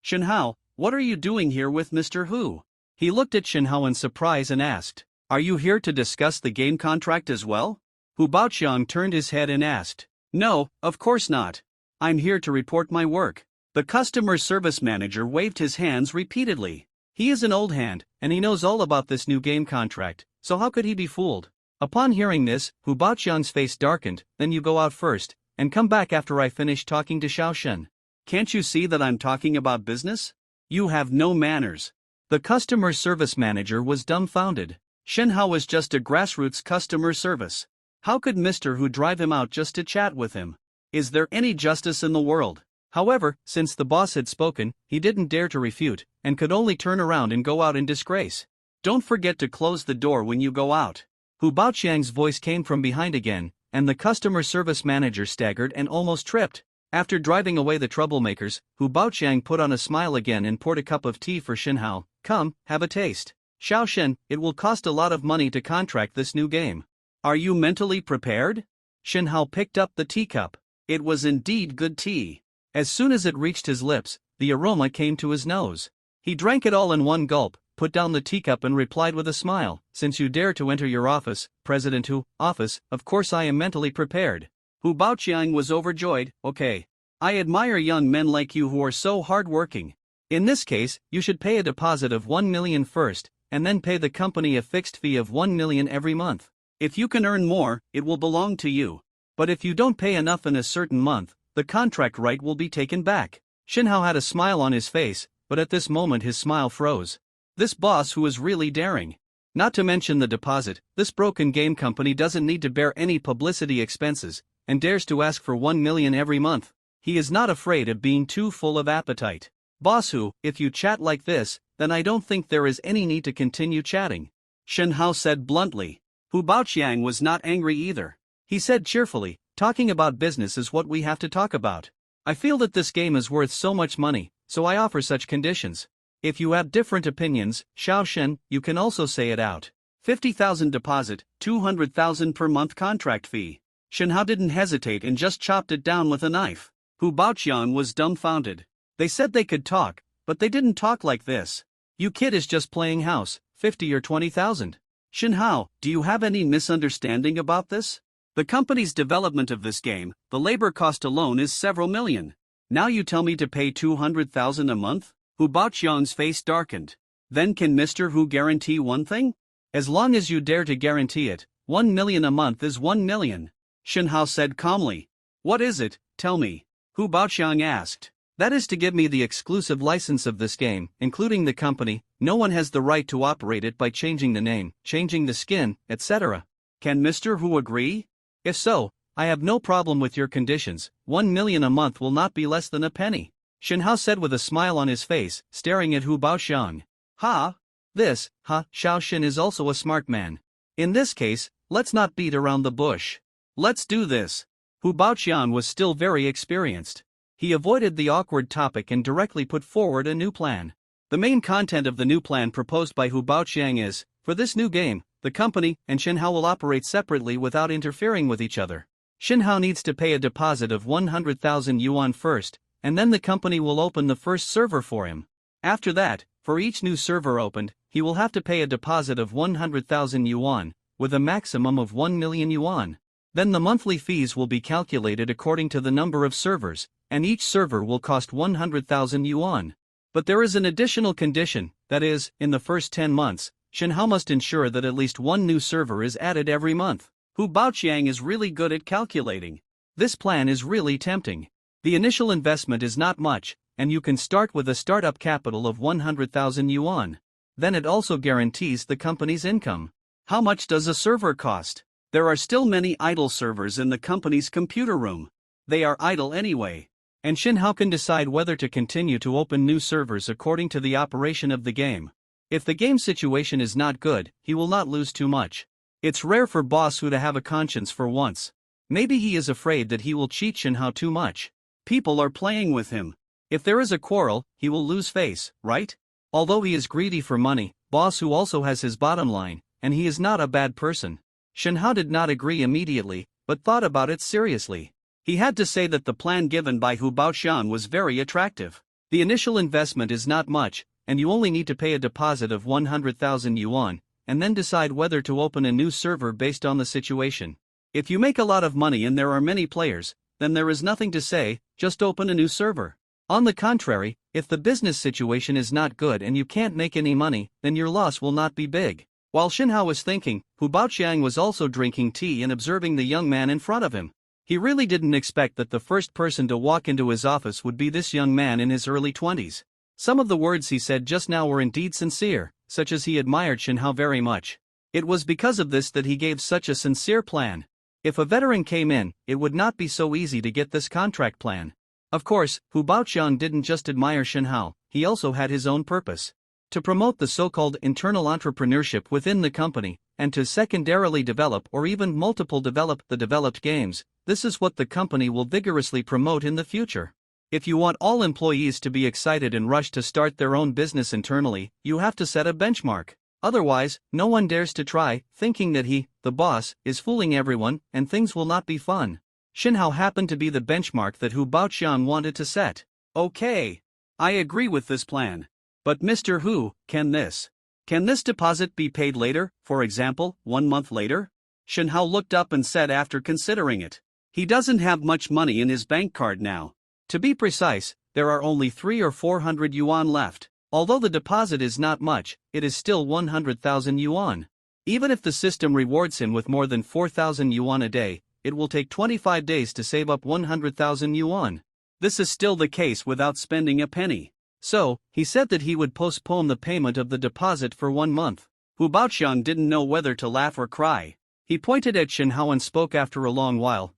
Shin Hao, what are you doing here with Mr. Hu?" He looked at Shin Hao in surprise and asked, "Are you here to discuss the game contract as well?" Hu Baoqian turned his head and asked, "No, of course not. I'm here to report my work." The customer service manager waved his hands repeatedly. He is an old hand, and he knows all about this new game contract, so how could he be fooled? Upon hearing this, Hu Baoqian's face darkened. "Then you go out first, and come back after I finish talking to Xiaoshen. Can't you see that I'm talking about business? You have no manners." The customer service manager was dumbfounded. Shin Hao was just a grassroots customer service. How could Mr. Hu drive him out just to chat with him? Is there any justice in the world? However, since the boss had spoken, he didn't dare to refute, and could only turn around and go out in disgrace. "Don't forget to close the door when you go out." Hu Baoqian's voice came from behind again, and the customer service manager staggered and almost tripped. After driving away the troublemakers, Hu Baoqian put on a smile again and poured a cup of tea for Shin Hao. "Come, have a taste. Xiaoshen, it will cost a lot of money to contract this new game. Are you mentally prepared?" Shin Hao picked up the teacup. It was indeed good tea. As soon as it reached his lips, the aroma came to his nose. He drank it all in one gulp, put down the teacup and replied with a smile, "Since you dare to enter your office, President Hu, office, of course I am mentally prepared." Hu Baoqian was overjoyed. "Okay. I admire young men like you who are so hard-working. In this case, you should pay a deposit of 1 million first, and then pay the company a fixed fee of 1 million every month. If you can earn more, it will belong to you. But if you don't pay enough in a certain month, the contract right will be taken back." Shin Hao had a smile on his face, but at this moment his smile froze. This boss who was really daring. Not to mention the deposit, this broken game company doesn't need to bear any publicity expenses, and dares to ask for 1 million every month. He is not afraid of being too full of appetite. "Boss Hu, if you chat like this, then I don't think there is any need to continue chatting," Shin Hao said bluntly. Hu Baoqian was not angry either. He said cheerfully, "Talking about business is what we have to talk about. I feel that this game is worth so much money, so I offer such conditions. If you have different opinions, Xiaoshen, you can also say it out. 50,000 deposit, 200,000 per month contract fee." Shin Hao didn't hesitate and just chopped it down with a knife. Hu Baoqian was dumbfounded. They said they could talk, but they didn't talk like this. "You kid is just playing house, 50 or 20,000. Shin Hao, do you have any misunderstanding about this? The company's development of this game, the labor cost alone is several million. Now you tell me to pay 200,000 a month?" Hu Baoqian's face darkened. "Then can Mr. Hu guarantee one thing?" "As long as you dare to guarantee it, 1 million a month is 1 million. Shin Hao said calmly. "What is it, tell me?" Hu Baoqian asked. "That is to give me the exclusive license of this game, including the company. No one has the right to operate it by changing the name, changing the skin, etc. Can Mr. Hu agree? If so, I have no problem with your conditions. 1 million a month will not be less than a penny," Shin Hao said with a smile on his face, staring at Hu Baoqian. Xiaoshen is also a smart man. In this case, let's not beat around the bush. Let's do this." Hu Baoqian was still very experienced. He avoided the awkward topic and directly put forward a new plan. The main content of the new plan proposed by Hu Baoqian is, for this new game, the company and Shinhao will operate separately without interfering with each other. Shinhao needs to pay a deposit of 100,000 yuan first, and then the company will open the first server for him. After that, for each new server opened, he will have to pay a deposit of 100,000 yuan, with a maximum of 1 million yuan. Then the monthly fees will be calculated according to the number of servers, and each server will cost 100,000 yuan. But there is an additional condition, that is, in the first 10 months, Shinhao must ensure that at least one new server is added every month. Hu Baoqian is really good at calculating. This plan is really tempting. The initial investment is not much, and you can start with a startup capital of 100,000 yuan. Then it also guarantees the company's income. How much does a server cost? There are still many idle servers in the company's computer room. They are idle anyway. And Shinhao can decide whether to continue to open new servers according to the operation of the game. If the game situation is not good, he will not lose too much. It's rare for Boss Hu to have a conscience for once. Maybe he is afraid that he will cheat Shinhao too much. People are playing with him. If there is a quarrel, he will lose face, right? Although he is greedy for money, Boss Hu also has his bottom line, and he is not a bad person. Shinhao did not agree immediately, but thought about it seriously. He had to say that the plan given by Hu Baoqian was very attractive. The initial investment is not much, and you only need to pay a deposit of 100,000 yuan, and then decide whether to open a new server based on the situation. If you make a lot of money and there are many players, then there is nothing to say, just open a new server. On the contrary, if the business situation is not good and you can't make any money, then your loss will not be big. While Shinhao was thinking, Hu Baoqian was also drinking tea and observing the young man in front of him. He really didn't expect that the first person to walk into his office would be this young man in his early 20s. Some of the words he said just now were indeed sincere, such as he admired Shinhao very much. It was because of this that he gave such a sincere plan. If a veteran came in, it would not be so easy to get this contract plan. Of course, Hu Baoqian didn't just admire Shinhao, he also had his own purpose. To promote the so-called internal entrepreneurship within the company, and to secondarily develop or even multiple develop the developed games, this is what the company will vigorously promote in the future. If you want all employees to be excited and rush to start their own business internally, you have to set a benchmark. Otherwise, no one dares to try, thinking that he, the boss, is fooling everyone, and things will not be fun. Shinhao happened to be the benchmark that Hu Baoqian wanted to set. Okay. I agree with this plan. But Mr. Hu, can this deposit be paid later, for example, 1 month later? Shinhao looked up and said after considering it. He doesn't have much money in his bank card now. To be precise, there are only 300 or 400 yuan left. Although the deposit is not much, it is still 100,000 yuan. Even if the system rewards him with more than 4,000 yuan a day, it will take 25 days to save up 100,000 yuan. This is still the case without spending a penny. So, he said that he would postpone the payment of the deposit for 1 month. Hu Baoqian didn't know whether to laugh or cry. He pointed at Shinhao and spoke after a long while.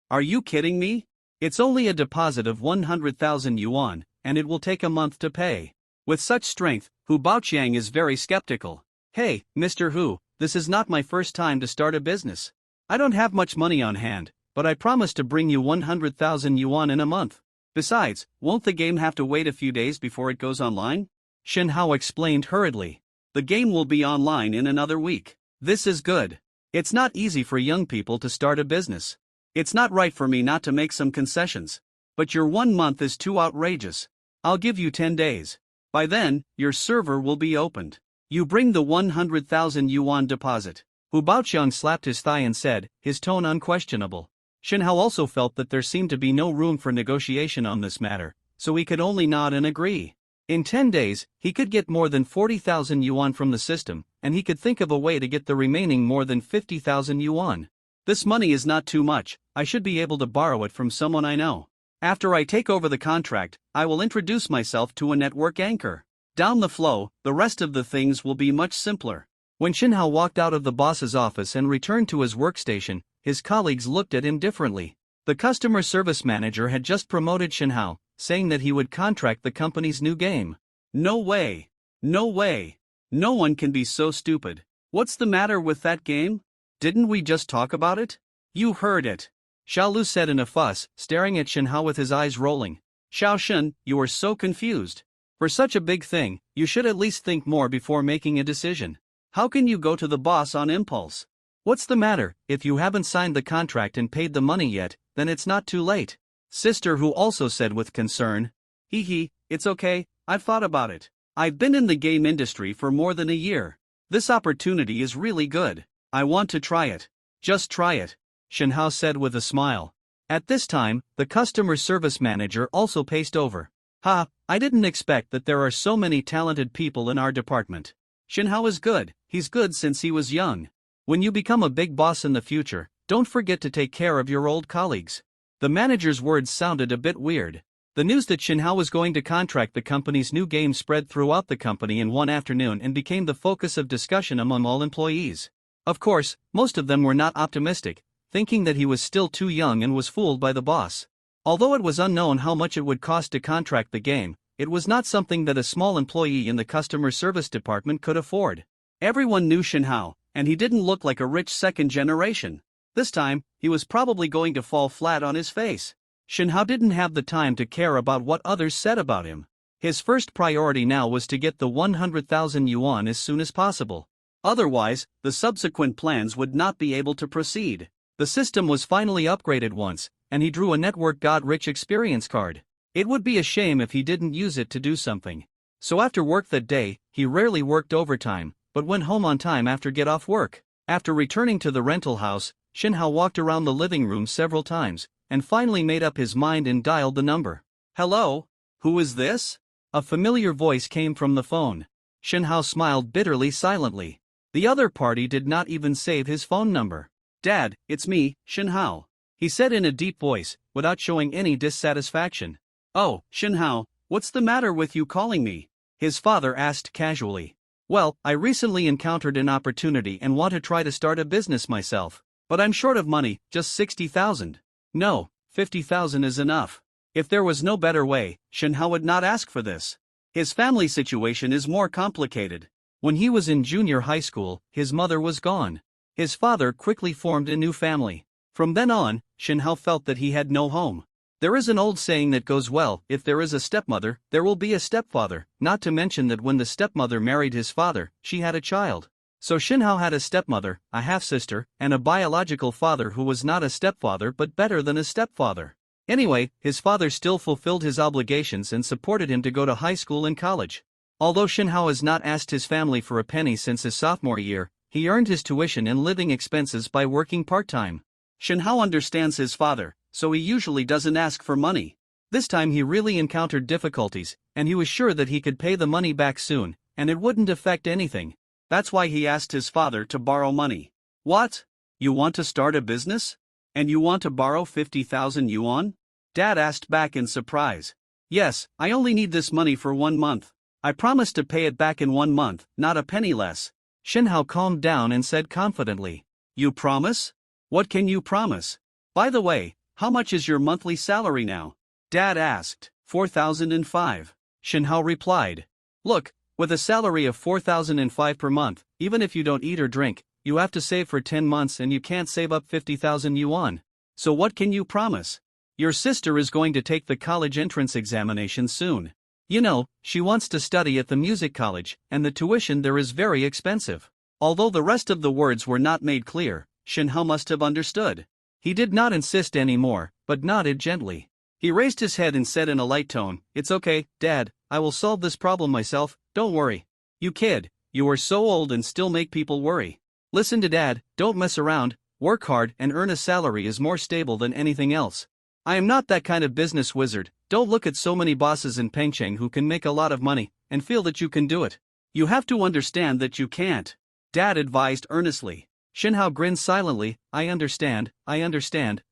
Are you kidding me? It's only a deposit of 100,000 yuan, and it will take a month to pay. With such strength, Hu Baoqian is very skeptical. Hey, Mr. Hu, this is not my first time to start a business. I don't have much money on hand, but I promise to bring you 100,000 yuan in a month. Besides, won't the game have to wait a few days before it goes online? Shinhao explained hurriedly. The game will be online in another week. This is good. It's not easy for young people to start a business. It's not right for me not to make some concessions. But your 1 month is too outrageous. I'll give you 10 days. By then, your server will be opened. You bring the 100,000 yuan deposit. Hu Baoqian slapped his thigh and said, his tone unquestionable. Shinhao also felt that there seemed to be no room for negotiation on this matter, so he could only nod and agree. In 10 days, he could get more than 40,000 yuan from the system, and he could think of a way to get the remaining more than 50,000 yuan. This money is not too much, I should be able to borrow it from someone I know. After I take over the contract, I will introduce myself to a network anchor. Down the flow, the rest of the things will be much simpler. When Shinhao walked out of the boss's office and returned to his workstation, his colleagues looked at him differently. The customer service manager had just promoted Shinhao, saying that he would contract the company's new game. No way. No way. No one can be so stupid. What's the matter with that game? Didn't we just talk about it? You heard it. Xiao Lu said in a fuss, staring at Shen Hao with his eyes rolling. Xiao Shen, you are so confused. For such a big thing, you should at least think more before making a decision. How can you go to the boss on impulse? What's the matter? If you haven't signed the contract and paid the money yet, then it's not too late. Sister Hu also said with concern. It's okay, I've thought about it. I've been in the game industry for more than a year. This opportunity is really good. I want to try it. Just try it, Shen Hao said with a smile. At this time, the customer service manager also paced over. I didn't expect that there are so many talented people in our department. Shen Hao is good, he's good since he was young. When you become a big boss in the future, don't forget to take care of your old colleagues. The manager's words sounded a bit weird. The news that Shen Hao was going to contract the company's new game spread throughout the company in one afternoon and became the focus of discussion among all employees. Of course, most of them were not optimistic, thinking that he was still too young and was fooled by the boss. Although it was unknown how much it would cost to contract the game, it was not something that a small employee in the customer service department could afford. Everyone knew Shen Hao, and he didn't look like a rich second generation. This time, he was probably going to fall flat on his face. Shen Hao didn't have the time to care about what others said about him. His first priority now was to get the 100,000 yuan as soon as possible. Otherwise, the subsequent plans would not be able to proceed. The system was finally upgraded once, and he drew a network god-rich experience card. It would be a shame if he didn't use it to do something. So after work that day, he rarely worked overtime, but went home on time after get off work. After returning to the rental house, Shen Hao walked around the living room several times, and finally made up his mind and dialed the number. Hello? Who is this? A familiar voice came from the phone. Shen Hao smiled bitterly silently. The other party did not even save his phone number. Dad, it's me, Shen Hao, he said in a deep voice, without showing any dissatisfaction. Oh, Shen Hao, what's the matter with you calling me? His father asked casually. Well, I recently encountered an opportunity and want to try to start a business myself. But I'm short of money, just 60,000. No, 50,000 is enough. If there was no better way, Shen Hao would not ask for this. His family situation is more complicated. When he was in junior high school, his mother was gone. His father quickly formed a new family. From then on, Shen Hao felt that he had no home. There is an old saying that goes well, if there is a stepmother, there will be a stepfather, not to mention that when the stepmother married his father, she had a child. So Shen Hao had a stepmother, a half-sister, and a biological father who was not a stepfather but better than a stepfather. Anyway, his father still fulfilled his obligations and supported him to go to high school and college. Although Shen Hao has not asked his family for a penny since his sophomore year, he earned his tuition and living expenses by working part-time. Shen Hao understands his father, so he usually doesn't ask for money. This time he really encountered difficulties, and he was sure that he could pay the money back soon, and it wouldn't affect anything. That's why he asked his father to borrow money. What? You want to start a business? And you want to borrow 50,000 yuan? Dad asked back in surprise. Yes, I only need this money for 1 month. I promise to pay it back in 1 month, not a penny less. Shen Hao calmed down and said confidently. You promise? What can you promise? By the way, how much is your monthly salary now? Dad asked. 4,005. Shen Hao replied. Look, with a salary of 4,005 per month, even if you don't eat or drink, you have to save for 10 months and you can't save up 50,000 yuan. So what can you promise? Your sister is going to take the college entrance examination soon. You know, she wants to study at the music college, and the tuition there is very expensive. Although the rest of the words were not made clear, Shen Hao must have understood. He did not insist anymore, but nodded gently. He raised his head and said in a light tone, It's okay, Dad, I will solve this problem myself, don't worry. You kid, you are so old and still make people worry. Listen to Dad, don't mess around, work hard and earn a salary is more stable than anything else. I am not that kind of business wizard, don't look at so many bosses in Pengcheng who can make a lot of money, and feel that you can do it. You have to understand that you can't. Dad advised earnestly. Shen Hao grinned silently, I understand,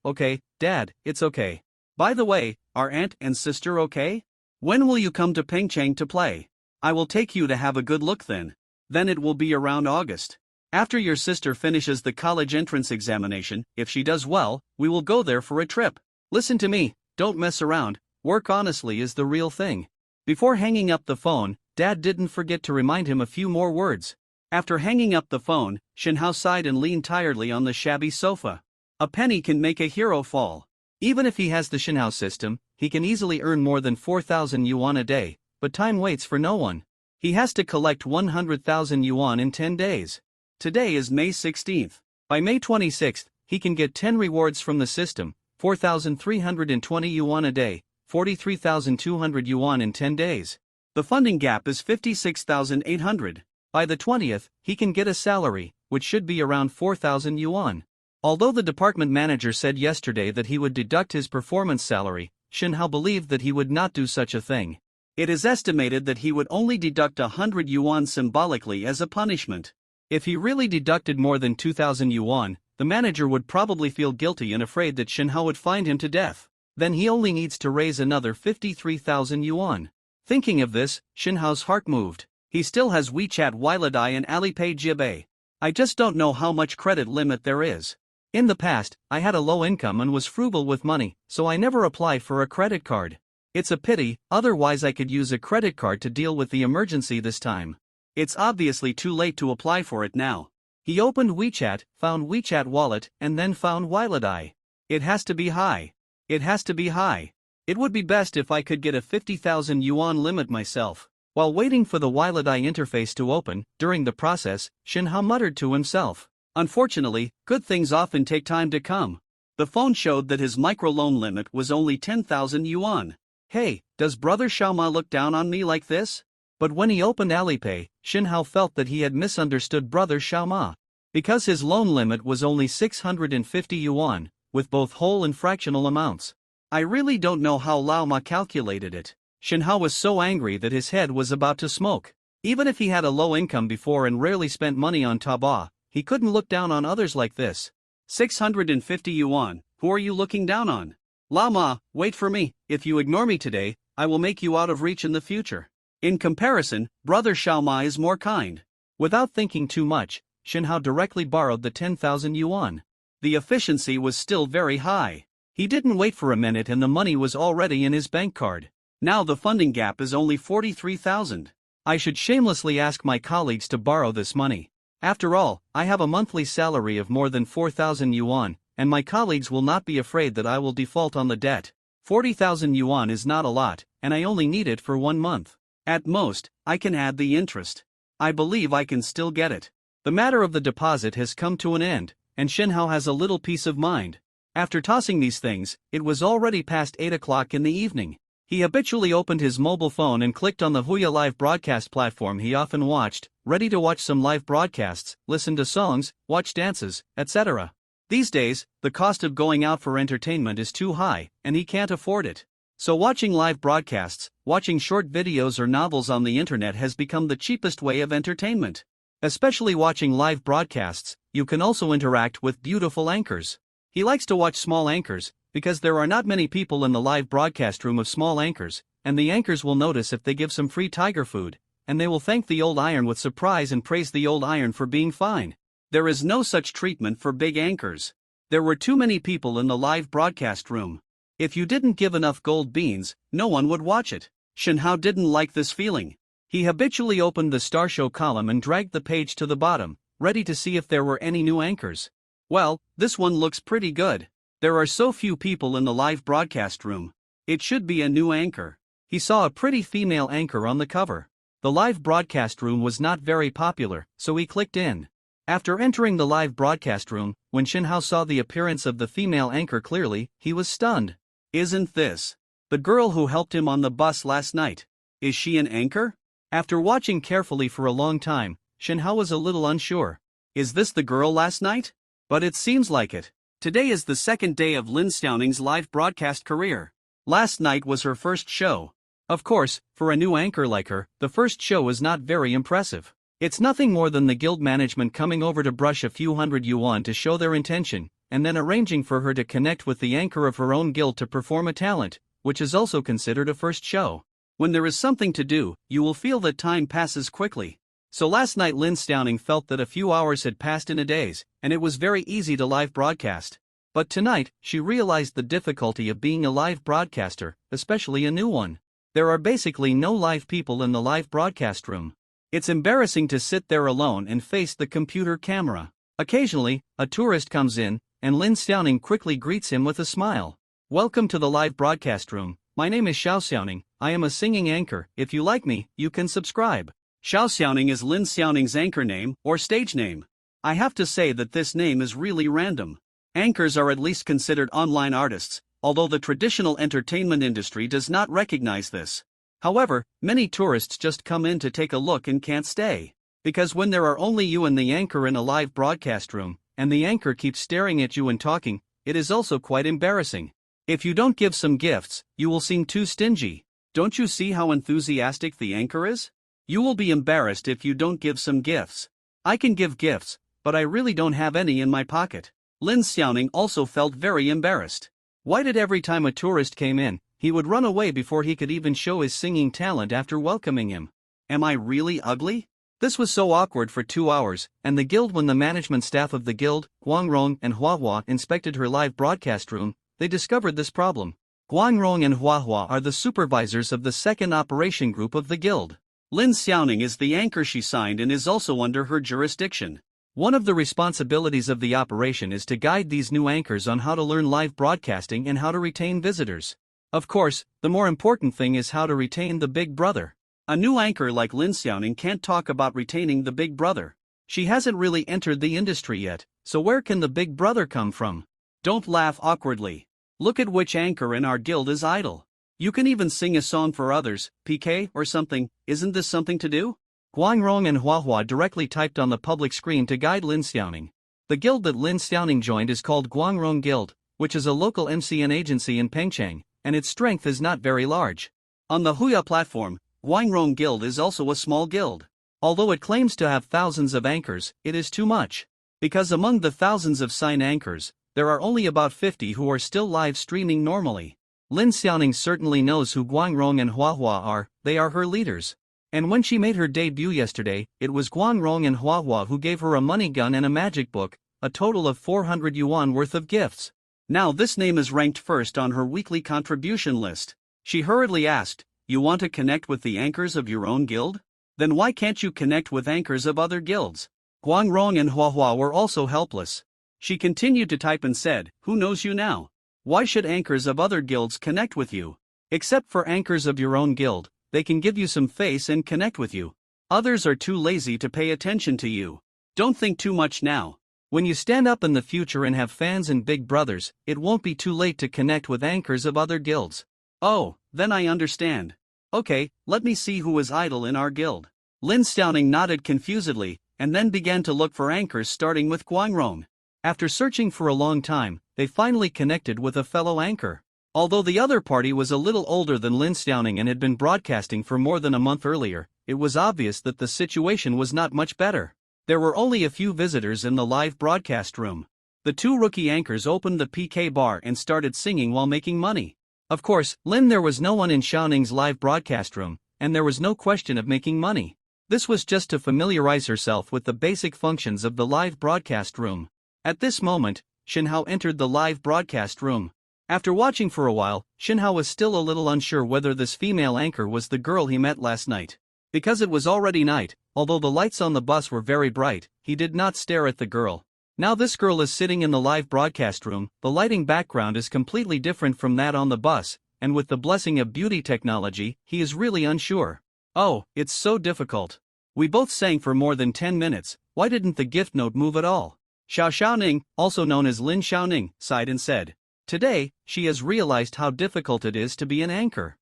okay, Dad, it's okay. By the way, are aunt and sister okay? When will you come to Pengcheng to play? I will take you to have a good look then. Then it will be around August. After your sister finishes the college entrance examination, if she does well, we will go there for a trip. Listen to me, don't mess around, work honestly is the real thing. Before hanging up the phone, Dad didn't forget to remind him a few more words. After hanging up the phone, Shen Hao sighed and leaned tiredly on the shabby sofa. A penny can make a hero fall. Even if he has the Shinhao system, he can easily earn more than 4,000 yuan a day, but time waits for no one. He has to collect 100,000 yuan in 10 days. Today is May 16th. By May 26th, he can get 10 rewards from the system, 4,320 yuan a day, 43,200 yuan in 10 days. The funding gap is 56,800. By the 20th, he can get a salary, which should be around 4,000 yuan. Although the department manager said yesterday that he would deduct his performance salary, Shinhao believed that he would not do such a thing. It is estimated that he would only deduct 100 yuan symbolically as a punishment. If he really deducted more than 2,000 yuan, the manager would probably feel guilty and afraid that Shinhao would fine him to death. Then he only needs to raise another 53,000 yuan. Thinking of this, Shinhao's heart moved. He still has WeChat Wiledai and Alipay Jibei. I just don't know how much credit limit there is. In the past, I had a low income and was frugal with money, so I never applied for a credit card. It's a pity, otherwise I could use a credit card to deal with the emergency this time. It's obviously too late to apply for it now. He opened WeChat, found WeChat Wallet, and then found Wiledai. It has to be high. It has to be high. It would be best if I could get a 50,000 yuan limit myself. While waiting for the Wiledai interface to open, during the process, Shinhao muttered to himself. Unfortunately, good things often take time to come. The phone showed that his microloan limit was only 10,000 yuan. Hey, does Brother Xiaoma look down on me like this? But when he opened Alipay, Shinhao felt that he had misunderstood Brother Xiaoma. Because his loan limit was only 650 yuan, with both whole and fractional amounts. I really don't know how Lao Ma calculated it. Shinhao was so angry that his head was about to smoke. Even if he had a low income before and rarely spent money on Taobao, he couldn't look down on others like this. 650 yuan, who are you looking down on? Lao Ma, wait for me, if you ignore me today, I will make you out of reach in the future. In comparison, Brother Xiaoma is more kind. Without thinking too much, Shinhao directly borrowed the 10,000 yuan. The efficiency was still very high. He didn't wait for a minute and the money was already in his bank card. Now the funding gap is only 43,000. I should shamelessly ask my colleagues to borrow this money. After all, I have a monthly salary of more than 4,000 yuan, and my colleagues will not be afraid that I will default on the debt. 40,000 yuan is not a lot, and I only need it for 1 month. At most, I can add the interest. I believe I can still get it. The matter of the deposit has come to an end, and Shinhao has a little peace of mind. After tossing these things, it was already past 8 o'clock in the evening. He habitually opened his mobile phone and clicked on the Huya live broadcast platform he often watched, ready to watch some live broadcasts, listen to songs, watch dances, etc. These days, the cost of going out for entertainment is too high, and he can't afford it. So watching live broadcasts, watching short videos or novels on the internet has become the cheapest way of entertainment. Especially watching live broadcasts, you can also interact with beautiful anchors. He likes to watch small anchors, because there are not many people in the live broadcast room of small anchors, and the anchors will notice if they give some free tiger food, and they will thank the old iron with surprise and praise the old iron for being fine. There is no such treatment for big anchors. There were too many people in the live broadcast room. If you didn't give enough gold beans, no one would watch it. Shinhao didn't like this feeling. He habitually opened the Star Show column and dragged the page to the bottom, ready to see if there were any new anchors. Well, this one looks pretty good. There are so few people in the live broadcast room. It should be a new anchor. He saw a pretty female anchor on the cover. The live broadcast room was not very popular, so he clicked in. After entering the live broadcast room, when Shinhao saw the appearance of the female anchor clearly, he was stunned. Isn't this the girl who helped him on the bus last night? Is she an anchor? After watching carefully for a long time, Shinhao was a little unsure. Is this the girl last night? But it seems like it. Today is the second day of Lin Stowning's live broadcast career. Last night was her first show. Of course, for a new anchor like her, the first show is not very impressive. It's nothing more than the guild management coming over to brush a few hundred yuan to show their intention, and then arranging for her to connect with the anchor of her own guild to perform a talent, which is also considered a first show. When there is something to do, you will feel that time passes quickly. So last night Lin Stowning felt that a few hours had passed in a daze, and it was very easy to live broadcast. But tonight, she realized the difficulty of being a live broadcaster, especially a new one. There are basically no live people in the live broadcast room. It's embarrassing to sit there alone and face the computer camera. Occasionally, a tourist comes in, and Lin Xiaoning quickly greets him with a smile. Welcome to the live broadcast room. My name is Xiao Xiaoning. I am a singing anchor. If you like me, you can subscribe. Xiao Xiaoning is Lin Xiaoning's anchor name, or stage name. I have to say that this name is really random. Anchors are at least considered online artists, although the traditional entertainment industry does not recognize this. However, many tourists just come in to take a look and can't stay. Because when there are only you and the anchor in a live broadcast room, and the anchor keeps staring at you and talking, it is also quite embarrassing. If you don't give some gifts, you will seem too stingy. Don't you see how enthusiastic the anchor is? You will be embarrassed if you don't give some gifts. I can give gifts, but I really don't have any in my pocket. Lin Xiaoning also felt very embarrassed. Why did every time a tourist came in, he would run away before he could even show his singing talent after welcoming him? Am I really ugly? This was so awkward for 2 hours, and the guild when the management staff of the guild, Guangrong and Huahua inspected her live broadcast room, they discovered this problem. Guangrong and Huahua are the supervisors of the second operation group of the guild. Lin Xiaoning is the anchor she signed and is also under her jurisdiction. One of the responsibilities of the operation is to guide these new anchors on how to learn live broadcasting and how to retain visitors. Of course, the more important thing is how to retain the big brother. A new anchor like Lin Xiaoning can't talk about retaining the big brother. She hasn't really entered the industry yet, so where can the big brother come from? Don't laugh awkwardly. Look at which anchor in our guild is idle. You can even sing a song for others, PK or something. Isn't this something to do? Guangrong and Huahua directly typed on the public screen to guide Lin Xiaoning. The guild that Lin Xiaoning joined is called Guangrong Guild, which is a local MCN agency in Pengcheng, and its strength is not very large. On the Huya platform, Guangrong Guild is also a small guild. Although it claims to have thousands of anchors, it is too much. Because among the thousands of sign anchors, there are only about 50 who are still live streaming normally. Lin Xiaoning certainly knows who Guangrong and Huahua are, they are her leaders. And when she made her debut yesterday, it was Guangrong and Huahua who gave her a money gun and a magic book, a total of 400 yuan worth of gifts. Now this name is ranked first on her weekly contribution list. She hurriedly asked, "You want to connect with the anchors of your own guild? Then why can't you connect with anchors of other guilds?" Guangrong and Huahua were also helpless. She continued to type and said, "Who knows you now? Why should anchors of other guilds connect with you? Except for anchors of your own guild, they can give you some face and connect with you. Others are too lazy to pay attention to you. Don't think too much now. When you stand up in the future and have fans and big brothers, it won't be too late to connect with anchors of other guilds." "Oh, then I understand. Okay, let me see who is idle in our guild." Lin Xiaoning nodded confusedly, and then began to look for anchors starting with Guangrong. After searching for a long time, they finally connected with a fellow anchor. Although the other party was a little older than Lin Xiaoning and had been broadcasting for more than a month earlier, it was obvious that the situation was not much better. There were only a few visitors in the live broadcast room. The two rookie anchors opened the PK bar and started singing while making money. Of course, there was no one in Xiaoning's live broadcast room, and there was no question of making money. This was just to familiarize herself with the basic functions of the live broadcast room. At this moment, Xinhao entered the live broadcast room. After watching for a while, Xinhao was still a little unsure whether this female anchor was the girl he met last night. Because it was already night, although the lights on the bus were very bright, he did not stare at the girl. Now this girl is sitting in the live broadcast room, the lighting background is completely different from that on the bus, and with the blessing of beauty technology, he is really unsure. Oh, it's so difficult. We both sang for more than 10 minutes, why didn't the gift note move at all? Xiao Xiaoning, also known as Lin Xiaoning, sighed and said, "Today, she has realized how difficult it is to be an anchor.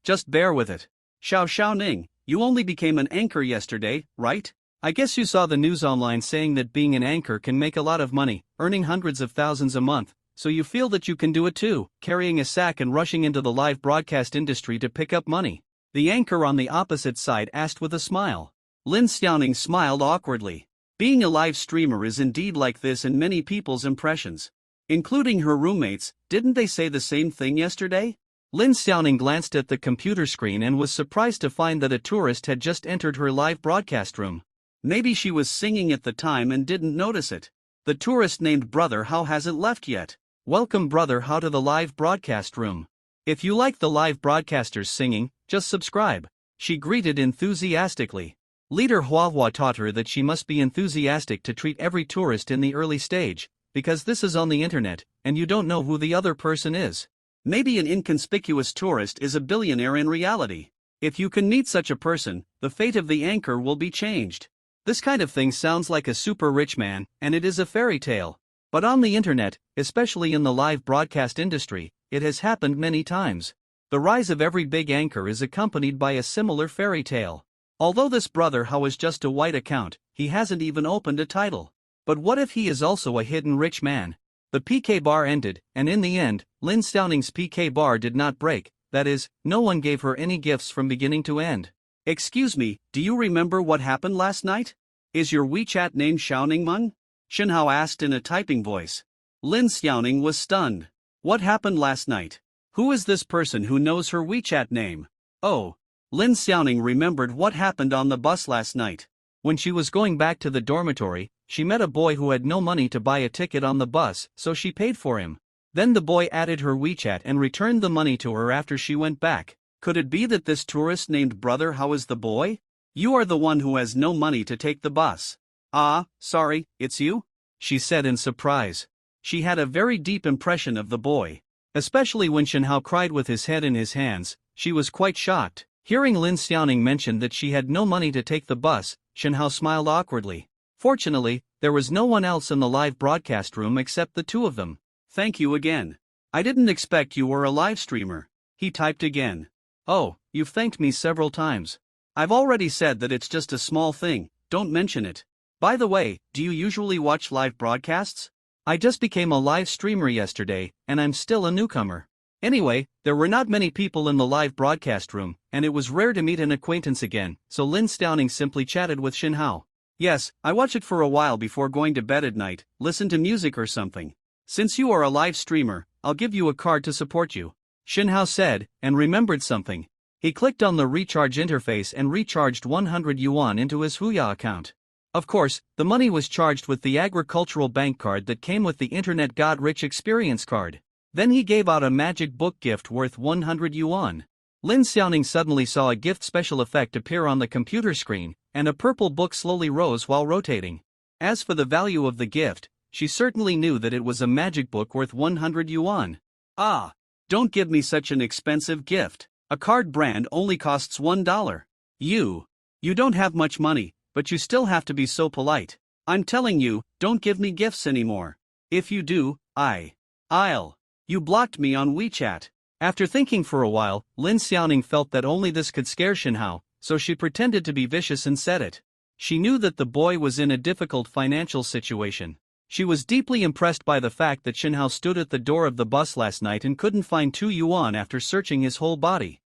Just bear with it. Xiao Xiaoning, you only became an anchor yesterday, right? I guess you saw the news online saying that being an anchor can make a lot of money, earning hundreds of thousands a month, so you feel that you can do it too, carrying a sack and rushing into the live broadcast industry to pick up money?" The anchor on the opposite side asked with a smile. Lin Xiaoning smiled awkwardly. Being a live streamer is indeed like this in many people's impressions. Including her roommates, didn't they say the same thing yesterday? Lin Xiaoning glanced at the computer screen and was surprised to find that a tourist had just entered her live broadcast room. Maybe she was singing at the time and didn't notice it. The tourist named Brother How hasn't left yet. Welcome Brother How to the live broadcast room. If you like the live broadcasters singing, just subscribe. She greeted enthusiastically. Leader Huahua taught her that she must be enthusiastic to treat every tourist in the early stage, because this is on the internet, and you don't know who the other person is. Maybe an inconspicuous tourist is a billionaire in reality. If you can meet such a person, the fate of the anchor will be changed. This kind of thing sounds like a super rich man, and it is a fairy tale. But on the internet, especially in the live broadcast industry, it has happened many times. The rise of every big anchor is accompanied by a similar fairy tale. Although this brother How is just a white account, he hasn't even opened a title. But what if he is also a hidden rich man? The PK bar ended, and in the end, Lin Stowning's PK bar did not break, that is, no one gave her any gifts from beginning to end. Excuse me, do you remember what happened last night? Is your WeChat name Xiaoningmeng? Shinhao asked in a typing voice. Lin Xiaoning was stunned. What happened last night? Who is this person who knows her WeChat name? Oh. Lin Xiaoning remembered what happened on the bus last night. When she was going back to the dormitory, she met a boy who had no money to buy a ticket on the bus, so she paid for him. Then the boy added her WeChat and returned the money to her after she went back. Could it be that this tourist named Brother How is the boy? You are the one who has no money to take the bus. Ah, sorry, it's you? She said in surprise. She had a very deep impression of the boy. Especially when Shinhao cried with his head in his hands, she was quite shocked. Hearing Lin Xiaoning mention that she had no money to take the bus, Shinhao smiled awkwardly. Fortunately, there was no one else in the live broadcast room except the two of them. Thank you again. I didn't expect you were a live streamer. He typed again. Oh, you've thanked me several times. I've already said that it's just a small thing, don't mention it. By the way, do you usually watch live broadcasts? I just became a live streamer yesterday, and I'm still a newcomer. Anyway, there were not many people in the live broadcast room, and it was rare to meet an acquaintance again, so Lin Stowning's simply chatted with Shinhao. Yes, I watch it for a while before going to bed at night, listen to music or something. Since you are a live streamer, I'll give you a card to support you. Shinhao said, and remembered something. He clicked on the recharge interface and recharged 100 yuan into his Huya account. Of course, the money was charged with the agricultural bank card that came with the Internet God Rich Experience card. Then he gave out a magic book gift worth 100 yuan. Lin Xiaoning suddenly saw a gift special effect appear on the computer screen, and a purple book slowly rose while rotating. As for the value of the gift, she certainly knew that it was a magic book worth 100 yuan. Ah! Don't give me such an expensive gift. A card brand only costs $1. You don't have much money, but you still have to be so polite. I'm telling you, don't give me gifts anymore. If you do, I'll. You blocked me on WeChat. After thinking for a while, Lin Xiaoning felt that only this could scare Shinhao, so she pretended to be vicious and said it. She knew that the boy was in a difficult financial situation. She was deeply impressed by the fact that Shinhao stood at the door of the bus last night and couldn't find 2 yuan after searching his whole body.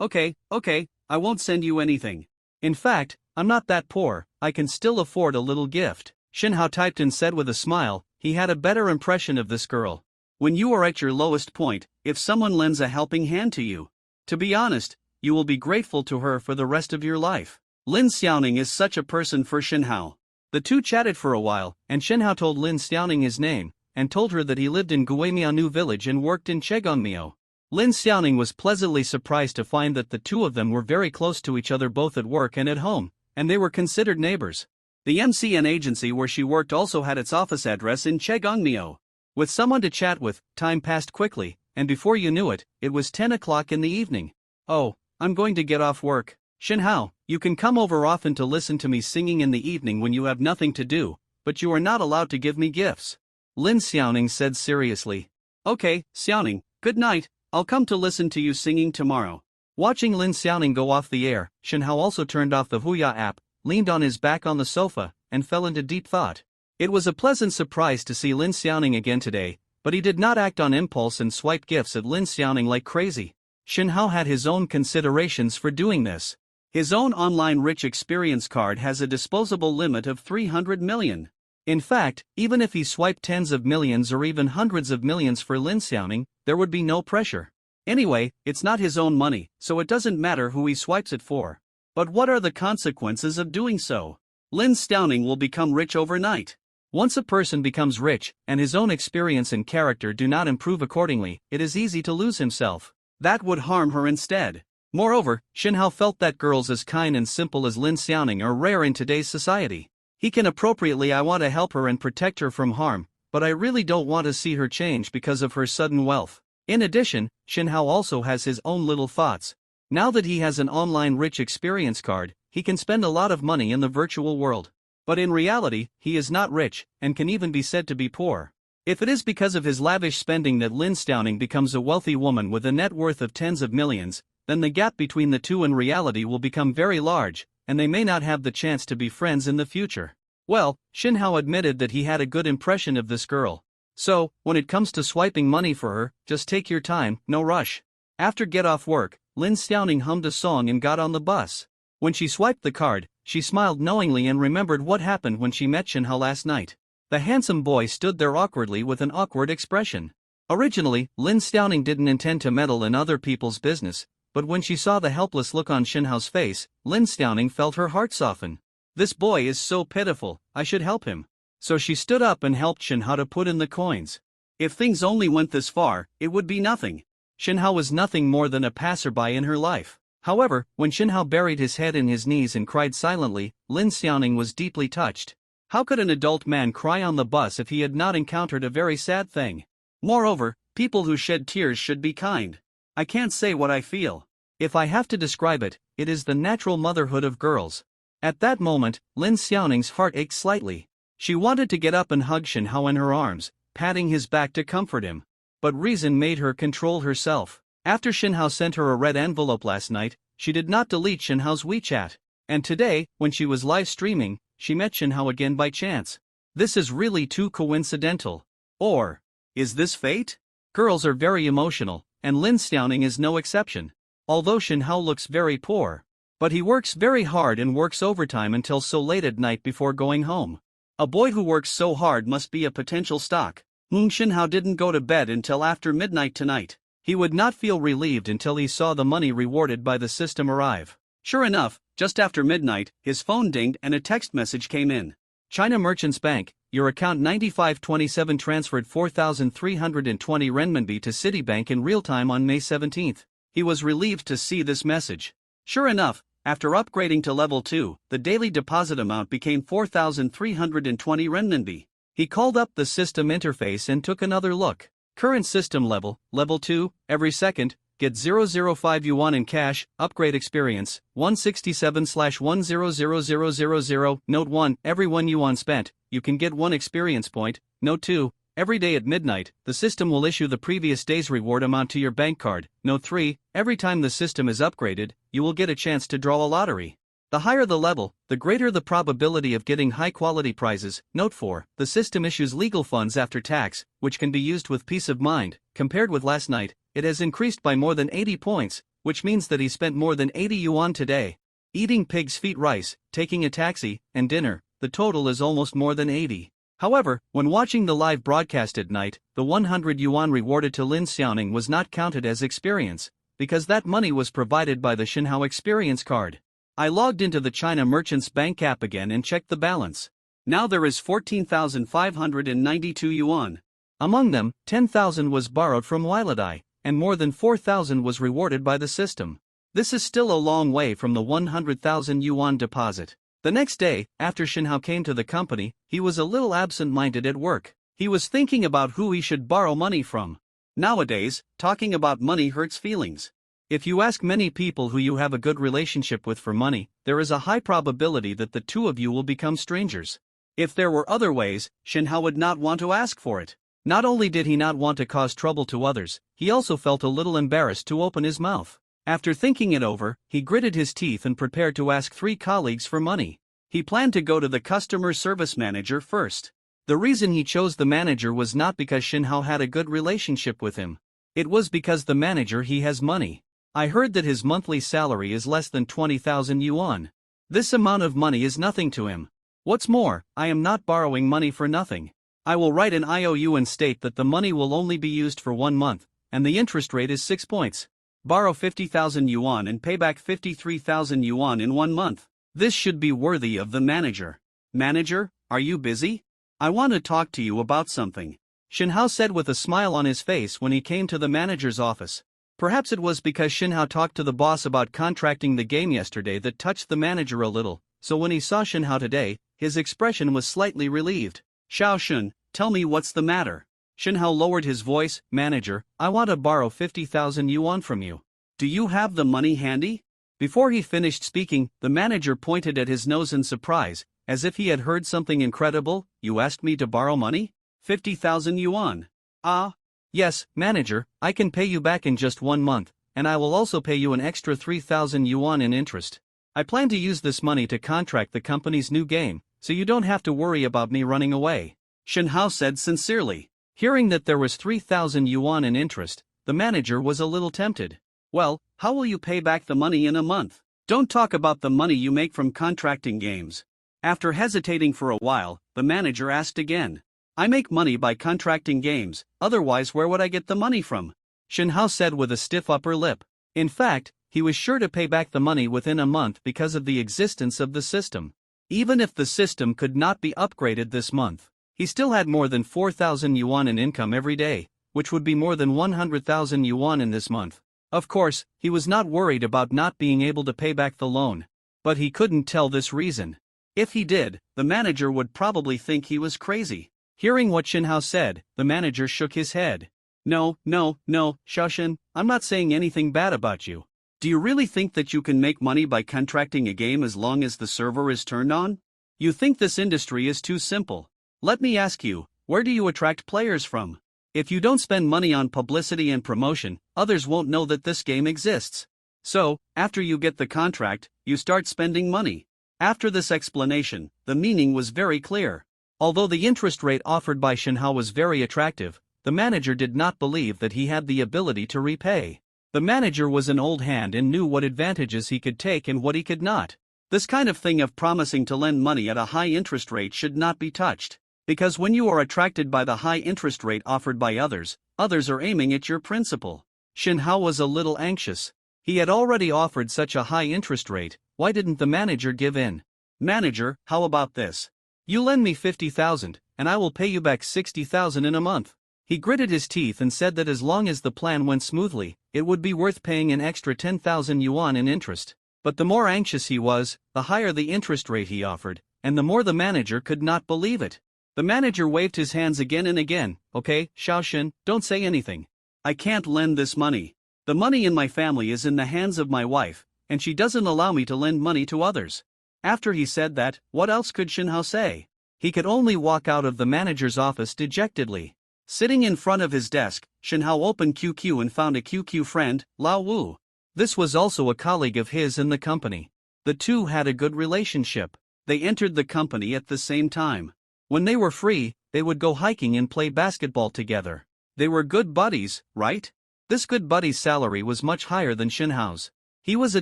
Okay, I won't send you anything. In fact, I'm not that poor, I can still afford a little gift. Shinhao typed and said with a smile. He had a better impression of this girl. When you are at your lowest point, if someone lends a helping hand to you, to be honest, you will be grateful to her for the rest of your life. Lin Xiaoning is such a person for Shinhao. The two chatted for a while, and Shinhao told Lin Xiaoning his name, and told her that he lived in Guimianu village and worked in Chegongmiao. Lin Xiaoning was pleasantly surprised to find that the two of them were very close to each other both at work and at home, and they were considered neighbors. The MCN agency where she worked also had its office address in Chegongmiao. With someone to chat with, time passed quickly, and before you knew it, it was 10 o'clock in the evening. Oh, I'm going to get off work. Shinhao, you can come over often to listen to me singing in the evening when you have nothing to do, but you are not allowed to give me gifts. Lin Xiaoning said seriously. Okay, Xiaoning, good night, I'll come to listen to you singing tomorrow. Watching Lin Xiaoning go off the air, Shinhao also turned off the Huya app, leaned on his back on the sofa, and fell into deep thought. It was a pleasant surprise to see Lin Xiaoning again today, but he did not act on impulse and swipe gifts at Lin Xiaoning like crazy. Shinhao had his own considerations for doing this. His own online rich experience card has a disposable limit of 300 million. In fact, even if he swiped tens of millions or even hundreds of millions for Lin Xiaoning, there would be no pressure. Anyway, it's not his own money, so it doesn't matter who he swipes it for. But what are the consequences of doing so? Lin Xiaoning will become rich overnight. Once a person becomes rich, and his own experience and character do not improve accordingly, it is easy to lose himself. That would harm her instead. Moreover, Shinhao felt that girls as kind and simple as Lin Xiaoning are rare in today's society. He can appropriately I want to help her and protect her from harm, but I really don't want to see her change because of her sudden wealth. In addition, Shinhao also has his own little thoughts. Now that he has an online rich experience card, he can spend a lot of money in the virtual world. But in reality, he is not rich, and can even be said to be poor. If it is because of his lavish spending that Lin Stauning becomes a wealthy woman with a net worth of tens of millions, then the gap between the two in reality will become very large, and they may not have the chance to be friends in the future. Well, Shinhao admitted that he had a good impression of this girl. So, when it comes to swiping money for her, just take your time, no rush. After get off work, Lin Stauning hummed a song and got on the bus. When she swiped the card, she smiled knowingly and remembered what happened when she met Shinhao last night. The handsome boy stood there awkwardly with an awkward expression. Originally, Lin Stauning didn't intend to meddle in other people's business, but when she saw the helpless look on Shinhao's face, Lin Stauning felt her heart soften. This boy is so pitiful, I should help him. So she stood up and helped Shinhao to put in the coins. If things only went this far, it would be nothing. Shinhao was nothing more than a passerby in her life. However, when Shinhao buried his head in his knees and cried silently, Lin Xiaoning was deeply touched. How could an adult man cry on the bus if he had not encountered a very sad thing? Moreover, people who shed tears should be kind. I can't say what I feel. If I have to describe it, it is the natural motherhood of girls. At that moment, Lin Xiaoning's heart ached slightly. She wanted to get up and hug Shinhao in her arms, patting his back to comfort him. But reason made her control herself. After Shinhao sent her a red envelope last night, she did not delete Shinhao's WeChat. And today, when she was live streaming, she met Shinhao again by chance. This is really too coincidental. Or, is this fate? Girls are very emotional, and Lin Xiaoning is no exception. Although Shinhao looks very poor, but he works very hard and works overtime until so late at night before going home. A boy who works so hard must be a potential stock. Shinhao didn't go to bed until after midnight tonight. He would not feel relieved until he saw the money rewarded by the system arrive. Sure enough, just after midnight, his phone dinged and a text message came in. China Merchants Bank, your account 9527 transferred 4,320 renminbi to Citibank in real time on May 17. He was relieved to see this message. Sure enough, after upgrading to level 2, the daily deposit amount became 4,320 renminbi. He called up the system interface and took another look. Current system level, level 2, every second, get 005 yuan in cash, upgrade experience, 167/100000. Note 1, every 1 yuan spent, you can get 1 experience point. Note 2, every day at midnight, the system will issue the previous day's reward amount to your bank card. Note 3, every time the system is upgraded, you will get a chance to draw a lottery. The higher the level, the greater the probability of getting high-quality prizes. Note 4, the system issues legal funds after tax, which can be used with peace of mind. Compared with last night, it has increased by more than 80 points, which means that he spent more than 80 yuan today. Eating pig's feet rice, taking a taxi, and dinner, the total is almost more than 80. However, when watching the live broadcast at night, the 100 yuan rewarded to Lin Xiaoning was not counted as experience, because that money was provided by the Shinhao experience card. I logged into the China Merchants Bank app again and checked the balance. Now there is 14,592 yuan. Among them, 10,000 was borrowed from Wiladai, and more than 4,000 was rewarded by the system. This is still a long way from the 100,000 yuan deposit. The next day, after Shinhao came to the company, he was a little absent-minded at work. He was thinking about who he should borrow money from. Nowadays, talking about money hurts feelings. If you ask many people who you have a good relationship with for money, there is a high probability that the two of you will become strangers. If there were other ways, Shinhao would not want to ask for it. Not only did he not want to cause trouble to others, he also felt a little embarrassed to open his mouth. After thinking it over, he gritted his teeth and prepared to ask 3 colleagues for money. He planned to go to the customer service manager first. The reason he chose the manager was not because Shinhao had a good relationship with him. It was because the manager he has money. I heard that his monthly salary is less than 20,000 yuan. This amount of money is nothing to him. What's more, I am not borrowing money for nothing. I will write an IOU and state that the money will only be used for 1 month, and the interest rate is 6 points. Borrow 50,000 yuan and pay back 53,000 yuan in 1 month. This should be worthy of the manager. Manager, are you busy? I want to talk to you about something. Shinhao said with a smile on his face when he came to the manager's office. Perhaps it was because Shinhao talked to the boss about contracting the game yesterday that touched the manager a little, so when he saw Shinhao today, his expression was slightly relieved. Xiao Shun, tell me what's the matter. Shinhao lowered his voice. Manager, I want to borrow 50,000 yuan from you. Do you have the money handy? Before he finished speaking, the manager pointed at his nose in surprise, as if he had heard something incredible. You asked me to borrow money? 50,000 yuan. Ah? Yes, manager, I can pay you back in just 1 month, and I will also pay you an extra 3,000 yuan in interest. I plan to use this money to contract the company's new game, so you don't have to worry about me running away. Shinhao said sincerely. Hearing that there was 3,000 yuan in interest, the manager was a little tempted. Well, how will you pay back the money in a month? Don't talk about the money you make from contracting games. After hesitating for a while, the manager asked again. I make money by contracting games, otherwise where would I get the money from? Shinhao said with a stiff upper lip. In fact, he was sure to pay back the money within a month because of the existence of the system. Even if the system could not be upgraded this month, he still had more than 4,000 yuan in income every day, which would be more than 100,000 yuan in this month. Of course, he was not worried about not being able to pay back the loan. But he couldn't tell this reason. If he did, the manager would probably think he was crazy. Hearing what Shinhao said, the manager shook his head. No, Shaoshin, I'm not saying anything bad about you. Do you really think that you can make money by contracting a game as long as the server is turned on? You think this industry is too simple. Let me ask you, where do you attract players from? If you don't spend money on publicity and promotion, others won't know that this game exists. So, after you get the contract, you start spending money. After this explanation, the meaning was very clear. Although the interest rate offered by Shinhao was very attractive, the manager did not believe that he had the ability to repay. The manager was an old hand and knew what advantages he could take and what he could not. This kind of thing of promising to lend money at a high interest rate should not be touched. Because when you are attracted by the high interest rate offered by others, others are aiming at your principal. Shinhao was a little anxious. He had already offered such a high interest rate, why didn't the manager give in? Manager, how about this? You lend me 50,000, and I will pay you back 60,000 in a month. He gritted his teeth and said that as long as the plan went smoothly, it would be worth paying an extra 10,000 yuan in interest. But the more anxious he was, the higher the interest rate he offered, and the more the manager could not believe it. The manager waved his hands again and again. Okay, Shaoshin, don't say anything. I can't lend this money. The money in my family is in the hands of my wife, and she doesn't allow me to lend money to others. After he said that, what else could Shinhao say? He could only walk out of the manager's office dejectedly. Sitting in front of his desk, Shinhao opened QQ and found a QQ friend, Lao Wu. This was also a colleague of his in the company. The two had a good relationship. They entered the company at the same time. When they were free, they would go hiking and play basketball together. They were good buddies, right? This good buddy's salary was much higher than Shinhao's. He was a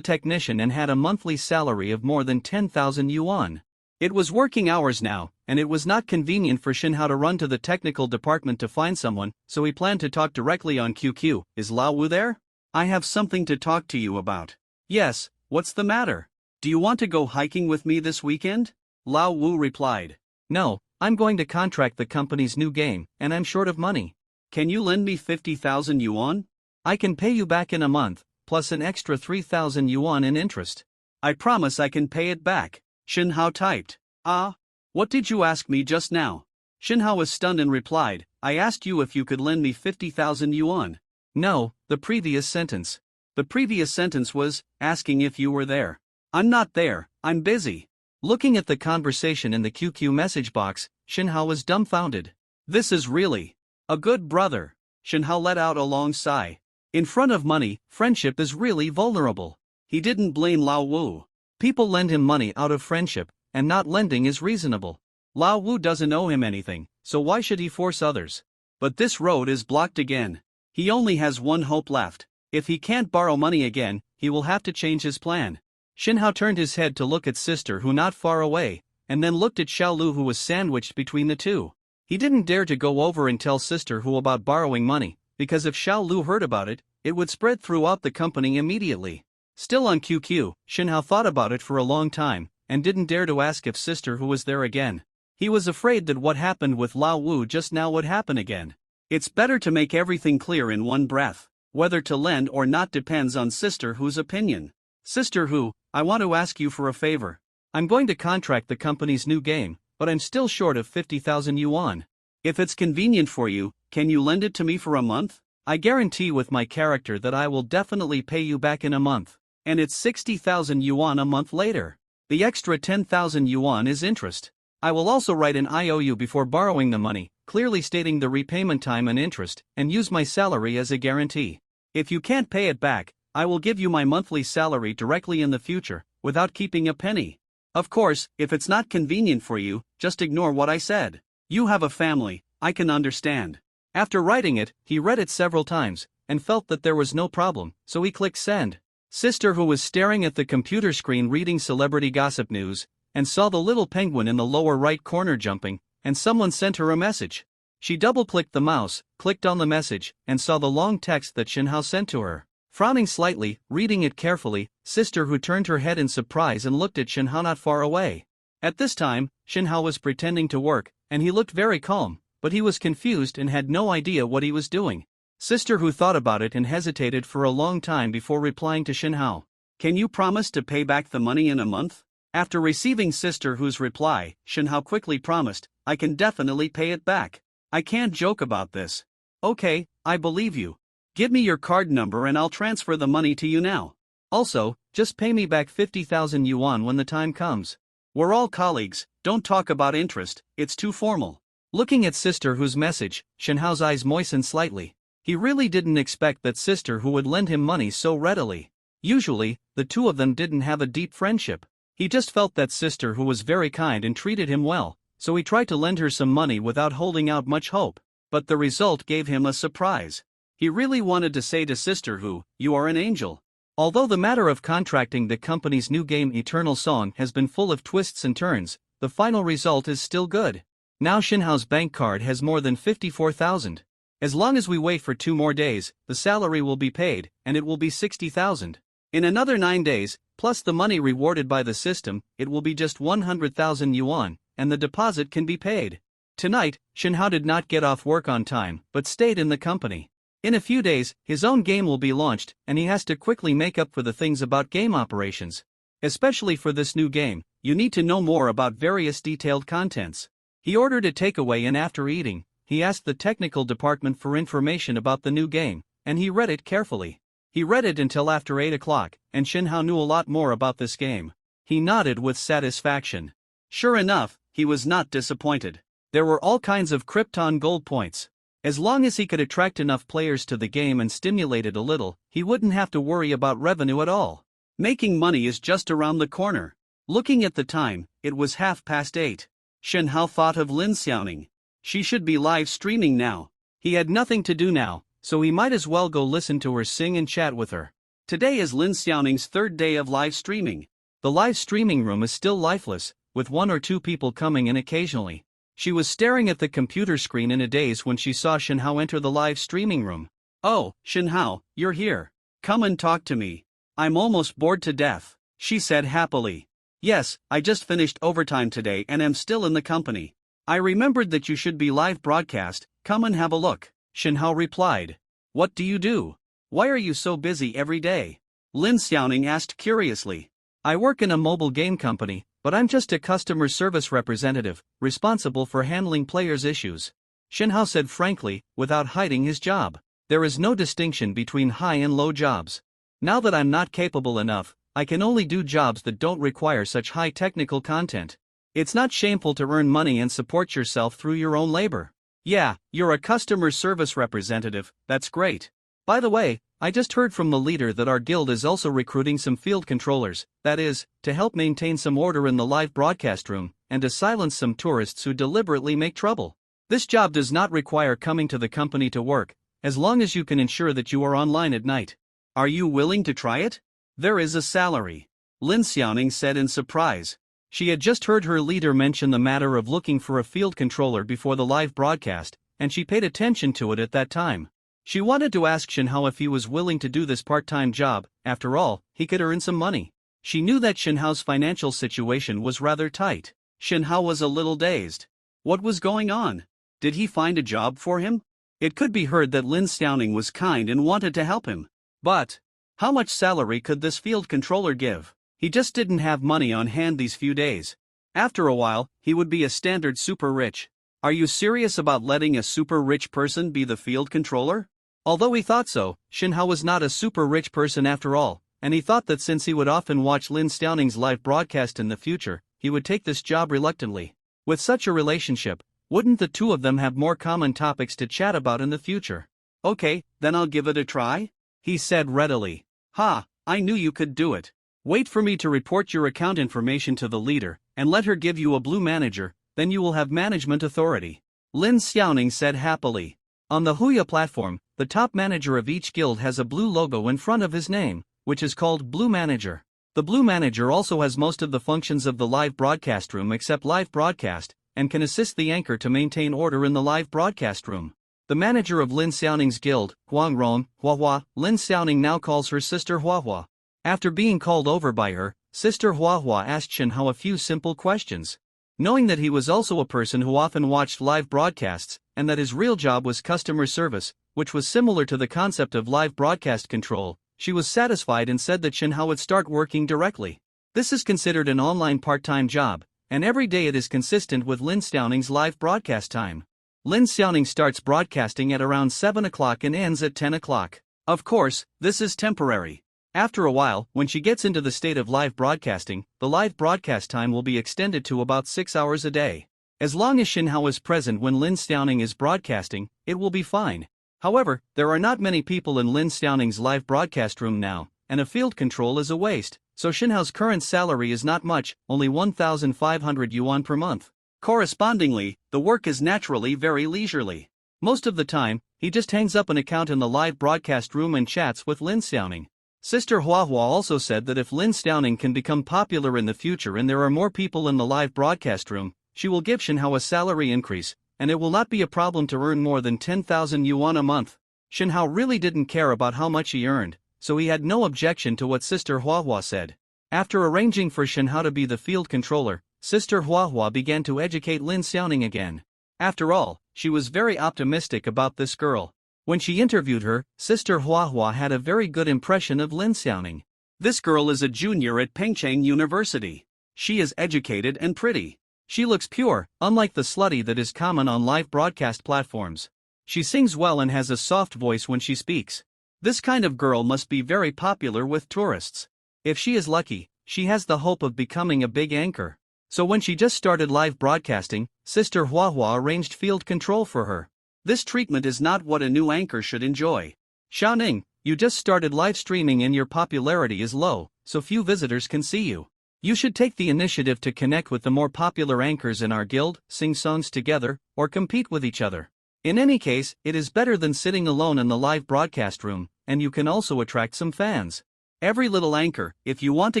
technician and had a monthly salary of more than 10,000 yuan. It was working hours now, and it was not convenient for Shinhao to run to the technical department to find someone, so he planned to talk directly on QQ. Is Lao Wu there? I have something to talk to you about. Yes, what's the matter? Do you want to go hiking with me this weekend? Lao Wu replied. No, I'm going to contract the company's new game, and I'm short of money. Can you lend me 50,000 yuan? I can pay you back in a month, plus an extra 3,000 yuan in interest. I promise I can pay it back. Shinhao typed. Ah? What did you ask me just now? Shinhao was stunned and replied, I asked you if you could lend me 50,000 yuan. No, the previous sentence. The previous sentence was, asking if you were there. I'm not there, I'm busy. Looking at the conversation in the QQ message box, Shinhao was dumbfounded. This is really a good brother. Shinhao let out a long sigh. In front of money, friendship is really vulnerable. He didn't blame Lao Wu. People lend him money out of friendship, and not lending is reasonable. Lao Wu doesn't owe him anything, so why should he force others? But this road is blocked again. He only has one hope left. If he can't borrow money again, he will have to change his plan. Shinhao turned his head to look at Sister Hu not far away, and then looked at Xiaolu who was sandwiched between the two. He didn't dare to go over and tell Sister Hu about borrowing money, because if Xiaolu heard about it, it would spread throughout the company immediately. Still on QQ, Shinhao thought about it for a long time, and didn't dare to ask if Sister Hu was there again. He was afraid that what happened with Lao Wu just now would happen again. It's better to make everything clear in one breath. Whether to lend or not depends on Sister Hu's opinion. Sister Hu, I want to ask you for a favor. I'm going to contract the company's new game, but I'm still short of 50,000 yuan. If it's convenient for you, can you lend it to me for a month? I guarantee with my character that I will definitely pay you back in a month. And it's 60,000 yuan a month later. The extra 10,000 yuan is interest. I will also write an IOU before borrowing the money, clearly stating the repayment time and interest, and use my salary as a guarantee. If you can't pay it back, I will give you my monthly salary directly in the future, without keeping a penny. Of course, if it's not convenient for you, just ignore what I said. You have a family, I can understand. After writing it, he read it several times, and felt that there was no problem, so he clicked send. Sister, who was staring at the computer screen reading celebrity gossip news, and saw the little penguin in the lower right corner jumping, and someone sent her a message. She double-clicked the mouse, clicked on the message, and saw the long text that Shinhao sent to her. Frowning slightly, reading it carefully, Sister, who turned her head in surprise and looked at Shinhao not far away. At this time, Shinhao was pretending to work, and he looked very calm, but he was confused and had no idea what he was doing. Sister, who thought about it and hesitated for a long time before replying to Shinhao. Can you promise to pay back the money in a month? After receiving Sister Who's reply, Shinhao quickly promised, I can definitely pay it back. I can't joke about this. Okay, I believe you. Give me your card number and I'll transfer the money to you now. Also, just pay me back 50,000 yuan when the time comes. We're all colleagues, don't talk about interest, it's too formal. Looking at Sister Who's message, Shinhao's eyes moistened slightly. He really didn't expect that Sister Who would lend him money so readily. Usually, the two of them didn't have a deep friendship. He just felt that Sister Who was very kind and treated him well, so he tried to lend her some money without holding out much hope. But the result gave him a surprise. He really wanted to say to Sister Who, you are an angel. Although the matter of contracting the company's new game Eternal Song has been full of twists and turns, the final result is still good. Now Shinhao's bank card has more than 54,000. As long as we wait for 2 more days, the salary will be paid, and it will be 60,000. In another 9 days, plus the money rewarded by the system, it will be just 100,000 yuan, and the deposit can be paid. Tonight, Shinhao did not get off work on time, but stayed in the company. In a few days, his own game will be launched, and he has to quickly make up for the things about game operations. Especially for this new game, you need to know more about various detailed contents. He ordered a takeaway, and after eating, he asked the technical department for information about the new game, and he read it carefully. He read it until after 8 o'clock, and Shinhao knew a lot more about this game. He nodded with satisfaction. Sure enough, he was not disappointed. There were all kinds of Krypton gold points. As long as he could attract enough players to the game and stimulate it a little, he wouldn't have to worry about revenue at all. Making money is just around the corner. Looking at the time, it was 8:30. Shinhao thought of Lin Xiaoning. She should be live streaming now. He had nothing to do now, so he might as well go listen to her sing and chat with her. Today is Lin Xiaoning's 3rd day of live streaming. The live streaming room is still lifeless, with 1 or 2 people coming in occasionally. She was staring at the computer screen in a daze when she saw Shinhao enter the live streaming room. Oh, Shinhao, you're here. Come and talk to me. I'm almost bored to death, she said happily. Yes, I just finished overtime today and am still in the company. I remembered that you should be live broadcast, come and have a look, Shinhao replied. What do you do? Why are you so busy every day? Lin Xiaoning asked curiously. I work in a mobile game company, but I'm just a customer service representative, responsible for handling players' issues. Shinhao said frankly, without hiding his job. There is no distinction between high and low jobs. Now that I'm not capable enough, I can only do jobs that don't require such high technical content. It's not shameful to earn money and support yourself through your own labor. Yeah, you're a customer service representative, that's great. By the way, I just heard from the leader that our guild is also recruiting some field controllers, that is, to help maintain some order in the live broadcast room, and to silence some tourists who deliberately make trouble. This job does not require coming to the company to work, as long as you can ensure that you are online at night. Are you willing to try it? There is a salary, Lin Xiaoning said in surprise. She had just heard her leader mention the matter of looking for a field controller before the live broadcast, and she paid attention to it at that time. She wanted to ask Shinhao if he was willing to do this part-time job. After all, he could earn some money. She knew that Shinhao's financial situation was rather tight. Shinhao was a little dazed. What was going on? Did he find a job for him? It could be heard that Lin Xiaoning was kind and wanted to help him. But how much salary could this field controller give? He just didn't have money on hand these few days. After a while, he would be a standard super rich. Are you serious about letting a super rich person be the field controller? Although he thought so, Shinhao was not a super rich person after all, and he thought that since he would often watch Lin Xiaoning's live broadcast in the future, he would take this job reluctantly. With such a relationship, wouldn't the two of them have more common topics to chat about in the future? Okay, then I'll give it a try, he said readily. Ha, I knew you could do it. Wait for me to report your account information to the leader, and let her give you a blue manager, then you will have management authority. Lin Xiaoning said happily. On the Huya platform, the top manager of each guild has a blue logo in front of his name, which is called Blue Manager. The Blue Manager also has most of the functions of the live broadcast room except live broadcast, and can assist the anchor to maintain order in the live broadcast room. The manager of Lin Xiaoning's guild, Guangron, Huahua, Lin Xiaoning now calls her sister Huahua. After being called over by her, sister Huahua asked Shinhao a few simple questions. Knowing that he was also a person who often watched live broadcasts, and that his real job was customer service, which was similar to the concept of live broadcast control, she was satisfied and said that Shinhao would start working directly. This is considered an online part-time job, and every day it is consistent with Lin Xiaoning's live broadcast time. Lin Xiaoning starts broadcasting at around 7 o'clock and ends at 10 o'clock. Of course, this is temporary. After a while, when she gets into the state of live broadcasting, the live broadcast time will be extended to about 6 hours a day. As long as Shinhao is present when Lin Xiaoning is broadcasting, it will be fine. However, there are not many people in Lin Xiaoning's live broadcast room now, and a field control is a waste, so Shinhao's current salary is not much, only 1,500 yuan per month. Correspondingly, the work is naturally very leisurely. Most of the time, he just hangs up an account in the live broadcast room and chats with Lin Xiaoning. Sister Huahua also said that if Lin Xiaoning can become popular in the future and there are more people in the live broadcast room, she will give Shinhao a salary increase, and it will not be a problem to earn more than 10,000 yuan a month. Shinhao really didn't care about how much he earned, so he had no objection to what Sister Huahua said. After arranging for Shinhao to be the field controller, Sister Huahua began to educate Lin Xiaoning again. After all, she was very optimistic about this girl. When she interviewed her, Sister Huahua had a very good impression of Lin Xiaoning. This girl is a junior at Pengcheng University. She is educated and pretty. She looks pure, unlike the slutty that is common on live broadcast platforms. She sings well and has a soft voice when she speaks. This kind of girl must be very popular with tourists. If she is lucky, she has the hope of becoming a big anchor. So when she just started live broadcasting, Sister Huahua arranged field control for her. This treatment is not what a new anchor should enjoy. Xiaoning, you just started live streaming and your popularity is low, so few visitors can see you. You should take the initiative to connect with the more popular anchors in our guild, sing songs together, or compete with each other. In any case, it is better than sitting alone in the live broadcast room, and you can also attract some fans. Every little anchor, if you want to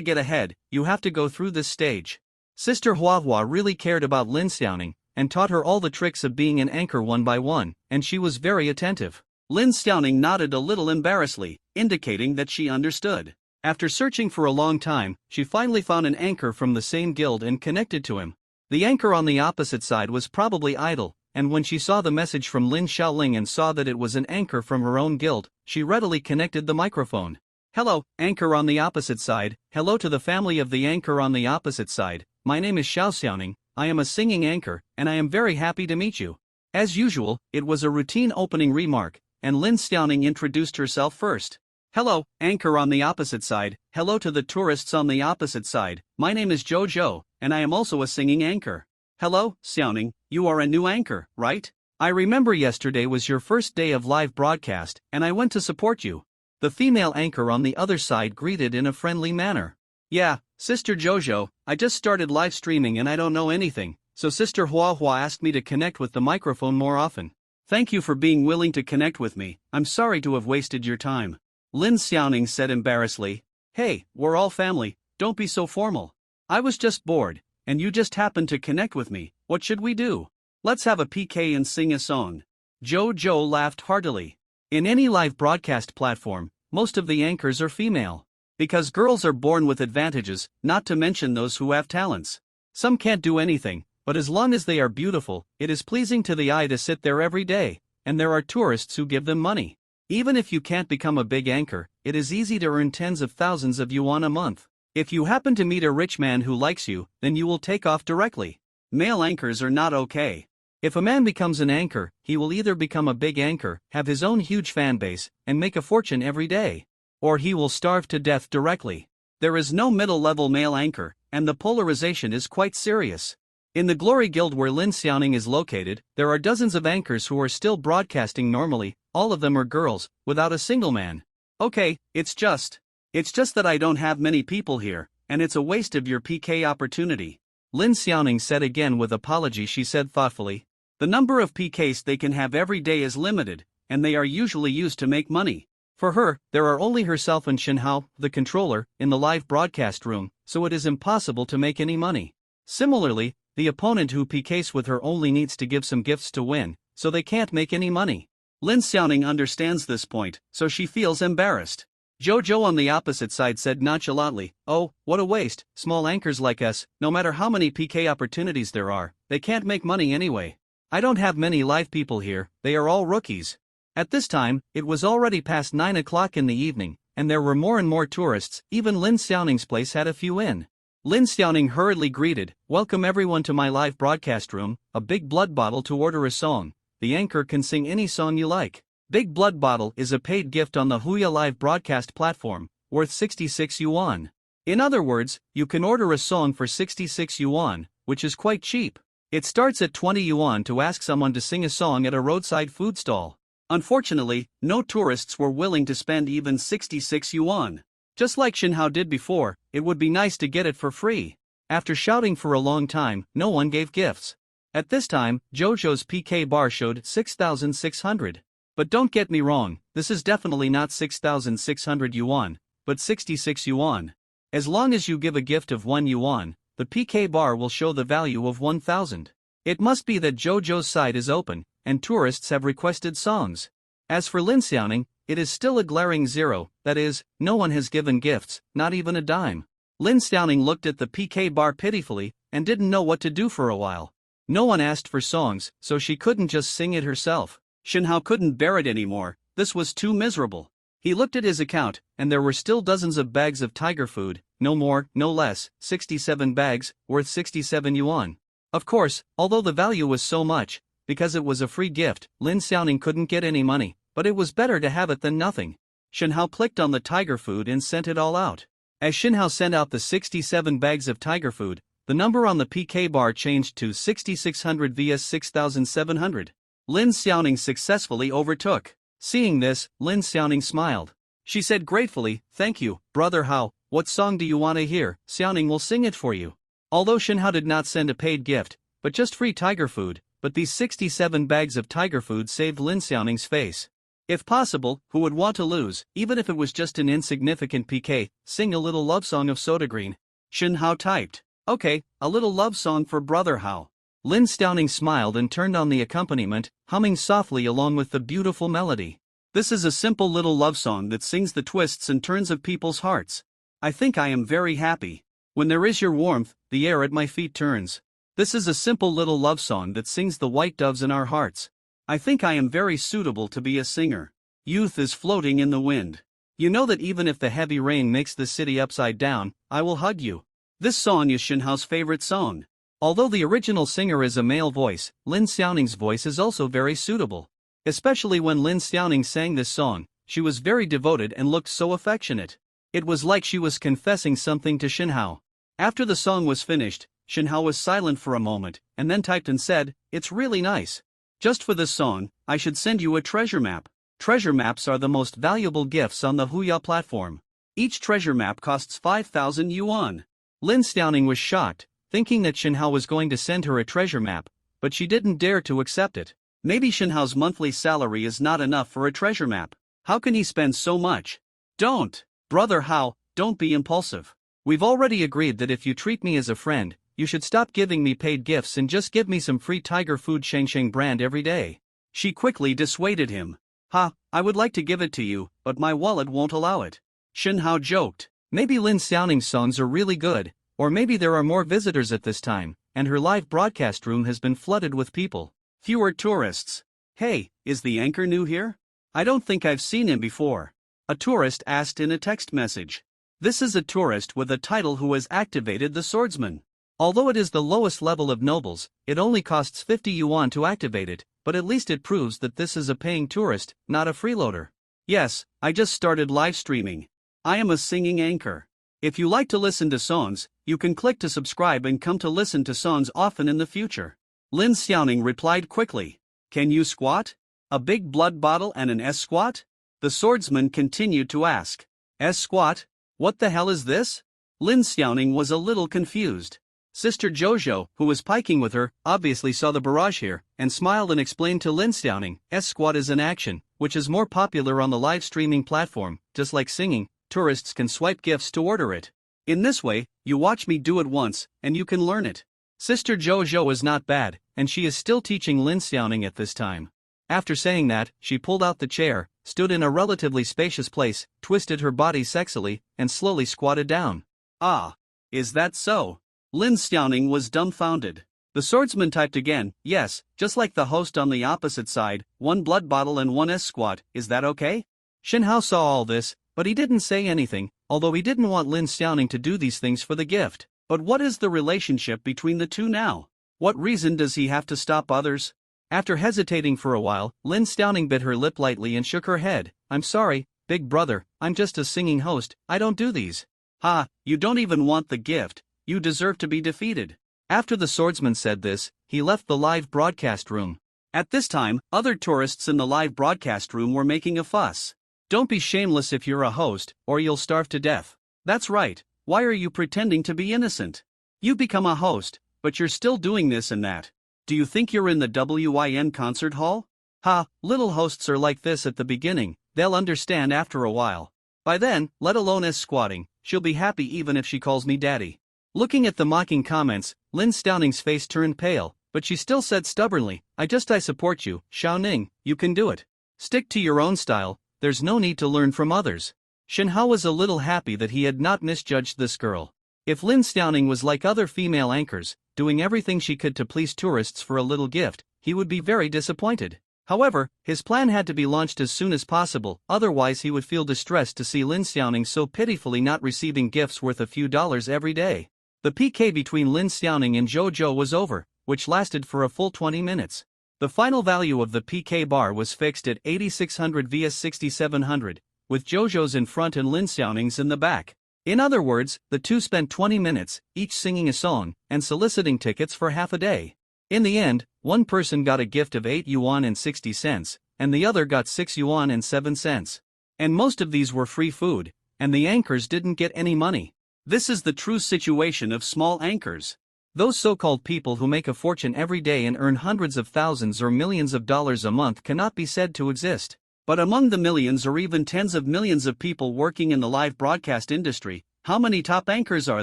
get ahead, you have to go through this stage. Sister Huahua really cared about Lin Xiaoning, and taught her all the tricks of being an anchor one by one, and she was very attentive. Lin Xiaoning nodded a little embarrassedly, indicating that she understood. After searching for a long time, she finally found an anchor from the same guild and connected to him. The anchor on the opposite side was probably idle, and when she saw the message from Lin Xiaoling and saw that it was an anchor from her own guild, she readily connected the microphone. Hello, anchor on the opposite side. Hello to the family of the anchor on the opposite side. My name is Xiao Xiaoning, I am a singing anchor, and I am very happy to meet you. As usual, it was a routine opening remark, and Lin Xiaoning introduced herself first. Hello, anchor on the opposite side. Hello to the tourists on the opposite side. My name is Jojo, and I am also a singing anchor. Hello, Xiaoning, you are a new anchor, right? I remember yesterday was your first day of live broadcast, and I went to support you. The female anchor on the other side greeted in a friendly manner. Yeah, Sister Jojo, I just started live streaming and I don't know anything, so Sister Huahua asked me to connect with the microphone more often. Thank you for being willing to connect with me. I'm sorry to have wasted your time. Lin Xiaoning said embarrassedly. Hey, we're all family, don't be so formal. I was just bored, and you just happened to connect with me. What should we do? Let's have a PK and sing a song. Jojo laughed heartily. In any live broadcast platform, most of the anchors are female. Because girls are born with advantages, not to mention those who have talents. Some can't do anything, but as long as they are beautiful, it is pleasing to the eye to sit there every day, and there are tourists who give them money. Even if you can't become a big anchor, it is easy to earn tens of thousands of yuan a month. If you happen to meet a rich man who likes you, then you will take off directly. Male anchors are not okay. If a man becomes an anchor, he will either become a big anchor, have his own huge fan base, and make a fortune every day, or he will starve to death directly. There is no middle-level male anchor, and the polarization is quite serious. In the Glory Guild where Lin Xiaoning is located, there are dozens of anchors who are still broadcasting normally, all of them are girls, without a single man. Okay, it's just that I don't have many people here, and it's a waste of your PK opportunity. Lin Xiaoning said again with apology. She said thoughtfully, the number of PKs they can have every day is limited, and they are usually used to make money. For her, there are only herself and Shinhao, the controller, in the live broadcast room, so it is impossible to make any money. Similarly, the opponent who PKs with her only needs to give some gifts to win, so they can't make any money. Lin Xiaoning understands this point, so she feels embarrassed. Jojo on the opposite side said nonchalantly, oh, what a waste, small anchors like us, no matter how many PK opportunities there are, they can't make money anyway. I don't have many live people here, they are all rookies. At this time, it was already past 9 o'clock in the evening, and there were more and more tourists. Even Lin Xiaoning's place had a few in. Lin Xiaoning hurriedly greeted, welcome everyone to my live broadcast room, a big blood bottle to order a song. The anchor can sing any song you like. Big blood bottle is a paid gift on the Huya live broadcast platform, worth 66 yuan. In other words, you can order a song for 66 yuan, which is quite cheap. It starts at 20 yuan to ask someone to sing a song at a roadside food stall. Unfortunately, no tourists were willing to spend even 66 yuan. Just like Shinhao did before, it would be nice to get it for free. After shouting for a long time, no one gave gifts. At this time, Jojo's PK bar showed 6,600. But don't get me wrong, this is definitely not 6,600 yuan, but 66 yuan. As long as you give a gift of 1 yuan, the PK bar will show the value of 1,000. It must be that Jojo's side is open, and tourists have requested songs. As for Lin Xiaoning, it is still a glaring zero, that is, no one has given gifts, not even a dime. Lin Xiaoning looked at the PK bar pitifully, and didn't know what to do for a while. No one asked for songs, so she couldn't just sing it herself. Shinhao couldn't bear it anymore, this was too miserable. He looked at his account, and there were still dozens of bags of tiger food, no more, no less, 67 bags, worth 67 yuan. Of course, although the value was so much, because it was a free gift, Lin Xiaoning couldn't get any money, but it was better to have it than nothing. Shinhao clicked on the tiger food and sent it all out. As Shinhao sent out the 67 bags of tiger food, the number on the PK bar changed to 6,600 vs 6,700. Lin Xiaoning successfully overtook. Seeing this, Lin Xiaoning smiled. She said gratefully, thank you, brother Hao, what song do you want to hear? Xiaoning will sing it for you. Although Shinhao did not send a paid gift, but just free tiger food, but these 67 bags of tiger food saved Lin Xiaoning's face. If possible, who would want to lose, even if it was just an insignificant PK, sing a little love song of Soda Green. Shinhao typed, okay, a little love song for brother Hao. Lin Xiaoning smiled and turned on the accompaniment, humming softly along with the beautiful melody. This is a simple little love song that sings the twists and turns of people's hearts. I think I am very happy. When there is your warmth, the air at my feet turns. This is a simple little love song that sings the white doves in our hearts. I think I am very suitable to be a singer. Youth is floating in the wind. You know that even if the heavy rain makes the city upside down, I will hug you. This song is Shinhao's favorite song. Although the original singer is a male voice, Lin Xiaoning's voice is also very suitable. Especially when Lin Xiaoning sang this song, she was very devoted and looked so affectionate. It was like she was confessing something to Shinhao. After the song was finished, Shinhao was silent for a moment, and then typed and said, it's really nice. Just for this song, I should send you a treasure map. Treasure maps are the most valuable gifts on the Huya platform. Each treasure map costs 5,000 yuan. Lin Xiaoning was shocked, thinking that Shinhao was going to send her a treasure map, but she didn't dare to accept it. Maybe Shinhao's monthly salary is not enough for a treasure map. How can he spend so much? Don't! Brother Hao, don't be impulsive. We've already agreed that if you treat me as a friend, you should stop giving me paid gifts and just give me some free tiger food Shengsheng brand every day. She quickly dissuaded him. Ha, I would like to give it to you, but my wallet won't allow it. Shinhao joked. Maybe Lin Xiaoning's songs are really good, or maybe there are more visitors at this time, and her live broadcast room has been flooded with people. Fewer tourists. Hey, is the anchor new here? I don't think I've seen him before. A tourist asked in a text message. This is a tourist with a title who has activated the swordsman. Although it is the lowest level of nobles, it only costs 50 yuan to activate it, but at least it proves that this is a paying tourist, not a freeloader. Yes, I just started live streaming. I am a singing anchor. If you like to listen to songs, you can click to subscribe and come to listen to songs often in the future. Lin Xiaoning replied quickly. Can you squat? A big blood bottle and an S-squat? The swordsman continued to ask. S-squat? What the hell is this? Lin Xiaoning was a little confused. Sister Jojo, who was piking with her, obviously saw the barrage here, and smiled and explained to Lin Xiaoning, S-squat is an action, which is more popular on the live streaming platform. Just like singing, tourists can swipe gifts to order it. In this way, you watch me do it once, and you can learn it. Sister Jojo is not bad, and she is still teaching Lin Xiaoning at this time. After saying that, she pulled out the chair, stood in a relatively spacious place, twisted her body sexily, and slowly squatted down. Ah, is that so? Lin Xiaoning was dumbfounded. The swordsman typed again, yes, just like the host on the opposite side, 1 blood bottle and 1 S-squat, is that okay? Shen Hao saw all this, but he didn't say anything, although he didn't want Lin Xiaoning to do these things for the gift. But what is the relationship between the two now? What reason does he have to stop others? After hesitating for a while, Lin Xiaoning bit her lip lightly and shook her head. I'm sorry, big brother, I'm just a singing host, I don't do these. Ha, you don't even want the gift. You deserve to be defeated. After the swordsman said this, he left the live broadcast room. At this time, other tourists in the live broadcast room were making a fuss. Don't be shameless if you're a host, or you'll starve to death. That's right, why are you pretending to be innocent? You become a host, but you're still doing this and that. Do you think you're in the WYN concert hall? Ha, little hosts are like this at the beginning, they'll understand after a while. By then, let alone S-squatting, she'll be happy even if she calls me daddy. Looking at the mocking comments, Lin Xiaoning's face turned pale, but she still said stubbornly, I support you, Xiaoning, you can do it. Stick to your own style, there's no need to learn from others. Shen Hao was a little happy that he had not misjudged this girl. If Lin Xiaoning was like other female anchors, doing everything she could to please tourists for a little gift, he would be very disappointed. However, his plan had to be launched as soon as possible, otherwise he would feel distressed to see Lin Xiaoning so pitifully not receiving gifts worth a few dollars every day. The PK between Lin Xiaoning and Jojo was over, which lasted for a full 20 minutes. The final value of the PK bar was fixed at 8600 vs 6700, with Jojo's in front and Lin Xiaoning's in the back. In other words, the two spent 20 minutes, each singing a song, and soliciting tickets for half a day. In the end, one person got a gift of 8 yuan and 60 cents, and the other got 6 yuan and 7 cents. And most of these were free food, and the anchors didn't get any money. This is the true situation of small anchors. Those so-called people who make a fortune every day and earn hundreds of thousands or millions of dollars a month cannot be said to exist. But among the millions or even tens of millions of people working in the live broadcast industry, how many top anchors are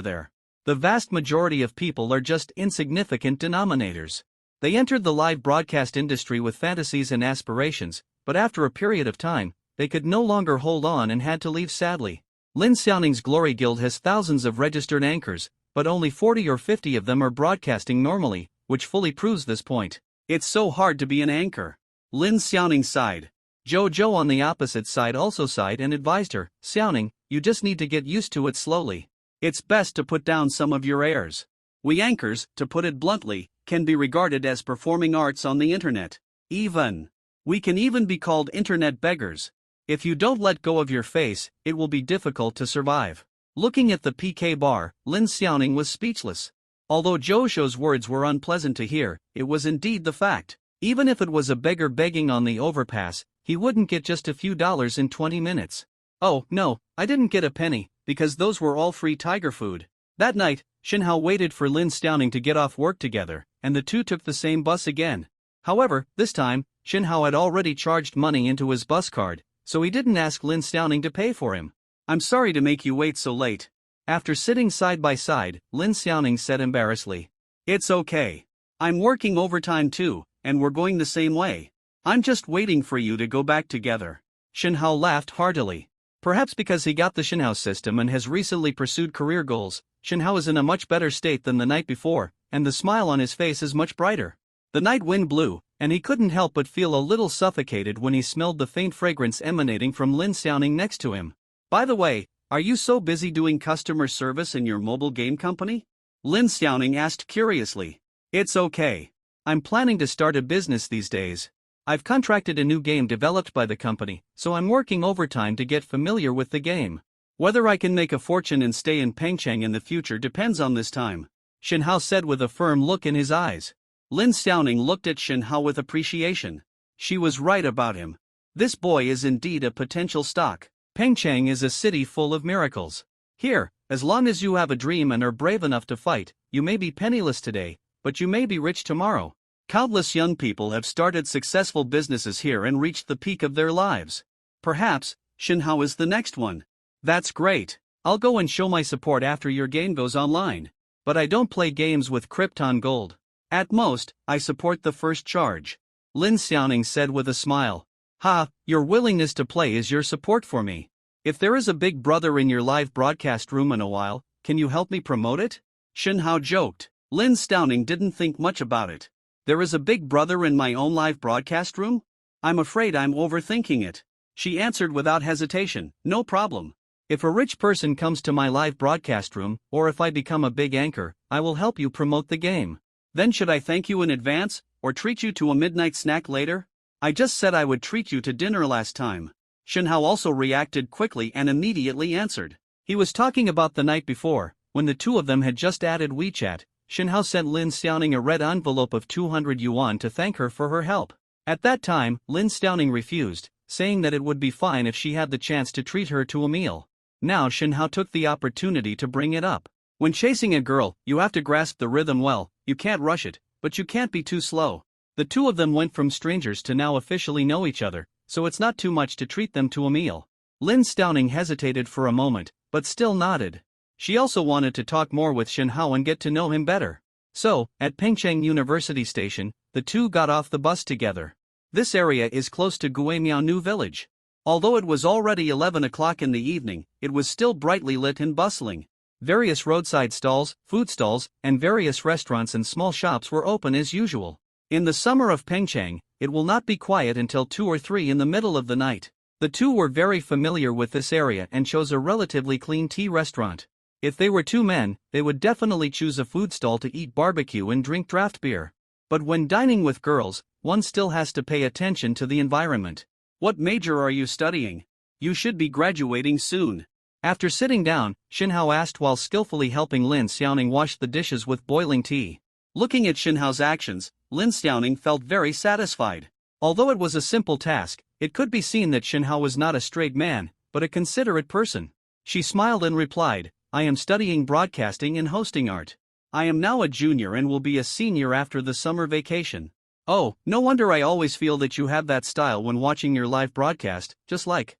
there? The vast majority of people are just insignificant denominators. They entered the live broadcast industry with fantasies and aspirations, but after a period of time, they could no longer hold on and had to leave sadly. Lin Xiaoning's Glory Guild has thousands of registered anchors, but only 40 or 50 of them are broadcasting normally, which fully proves this point. It's so hard to be an anchor. Lin Xiaoning sighed. Jojo on the opposite side also sighed and advised her, Xiaoning, you just need to get used to it slowly. It's best to put down some of your airs. We anchors, to put it bluntly, can be regarded as performing arts on the internet. We can even be called internet beggars. If you don't let go of your face, it will be difficult to survive. Looking at the PK bar, Lin Xiaoning was speechless. Although Jojo's words were unpleasant to hear, it was indeed the fact. Even if it was a beggar begging on the overpass, he wouldn't get just a few dollars in 20 minutes. Oh, no, I didn't get a penny, because those were all free tiger food. That night, Shen Hao waited for Lin Xiaoning to get off work together, and the two took the same bus again. However, this time, Shen Hao had already charged money into his bus card, so he didn't ask Lin Xiaoning to pay for him. I'm sorry to make you wait so late. After sitting side by side, Lin Xiaoning said embarrassedly. It's okay. I'm working overtime too, and we're going the same way. I'm just waiting for you to go back together. Shen Hao laughed heartily. Perhaps because he got the Shen Hao system and has recently pursued career goals, Shen Hao is in a much better state than the night before, and the smile on his face is much brighter. The night wind blew, and he couldn't help but feel a little suffocated when he smelled the faint fragrance emanating from Lin Xiaoning next to him. By the way, are you so busy doing customer service in your mobile game company? Lin Xiaoning asked curiously. It's okay. I'm planning to start a business these days. I've contracted a new game developed by the company, so I'm working overtime to get familiar with the game. Whether I can make a fortune and stay in Pengcheng in the future depends on this time, Shen Hao said with a firm look in his eyes. Lin Xiaoning looked at Shen Hao with appreciation. She was right about him. This boy is indeed a potential stock. Pengcheng is a city full of miracles. Here, as long as you have a dream and are brave enough to fight, you may be penniless today, but you may be rich tomorrow. Countless young people have started successful businesses here and reached the peak of their lives. Perhaps, Shen Hao is the next one. That's great. I'll go and show my support after your game goes online. But I don't play games with Krypton Gold. At most, I support the first charge. Lin Xiaoning said with a smile. Ha, your willingness to play is your support for me. If there is a big brother in your live broadcast room in a while, can you help me promote it? Shen Hao joked. Lin Xiaoning didn't think much about it. There is a big brother in my own live broadcast room? I'm afraid I'm overthinking it. She answered without hesitation, no problem. If a rich person comes to my live broadcast room, or if I become a big anchor, I will help you promote the game. Then should I thank you in advance, or treat you to a midnight snack later? I just said I would treat you to dinner last time. Shen Hao also reacted quickly and immediately answered. He was talking about the night before, when the two of them had just added WeChat. Shen Hao sent Lin Xiaoning a red envelope of 200 yuan to thank her for her help. At that time, Lin Xiaoning refused, saying that it would be fine if she had the chance to treat her to a meal. Now Shen Hao took the opportunity to bring it up. When chasing a girl, you have to grasp the rhythm well, you can't rush it, but you can't be too slow. The two of them went from strangers to now officially know each other, so it's not too much to treat them to a meal. Lin Xiaoning hesitated for a moment, but still nodded. She also wanted to talk more with Shen Hao and get to know him better. So, at Pengcheng University Station, the two got off the bus together. This area is close to Guimiao New Village. Although it was already 11 o'clock in the evening, it was still brightly lit and bustling. Various roadside stalls, food stalls, and various restaurants and small shops were open as usual. In the summer of Pengcheng, it will not be quiet until 2 or 3 in the middle of the night. The two were very familiar with this area and chose a relatively clean tea restaurant. If they were two men, they would definitely choose a food stall to eat barbecue and drink draft beer. But when dining with girls, one still has to pay attention to the environment. What major are you studying? You should be graduating soon. After sitting down, Shen Hao asked while skillfully helping Lin Xiaoning wash the dishes with boiling tea. Looking at Shen Hao's actions, Lin Xiaoning felt very satisfied. Although it was a simple task, it could be seen that Shen Hao was not a straight man, but a considerate person. She smiled and replied, I am studying broadcasting and hosting art. I am now a junior and will be a senior after the summer vacation. Oh, no wonder I always feel that you have that style when watching your live broadcast, just like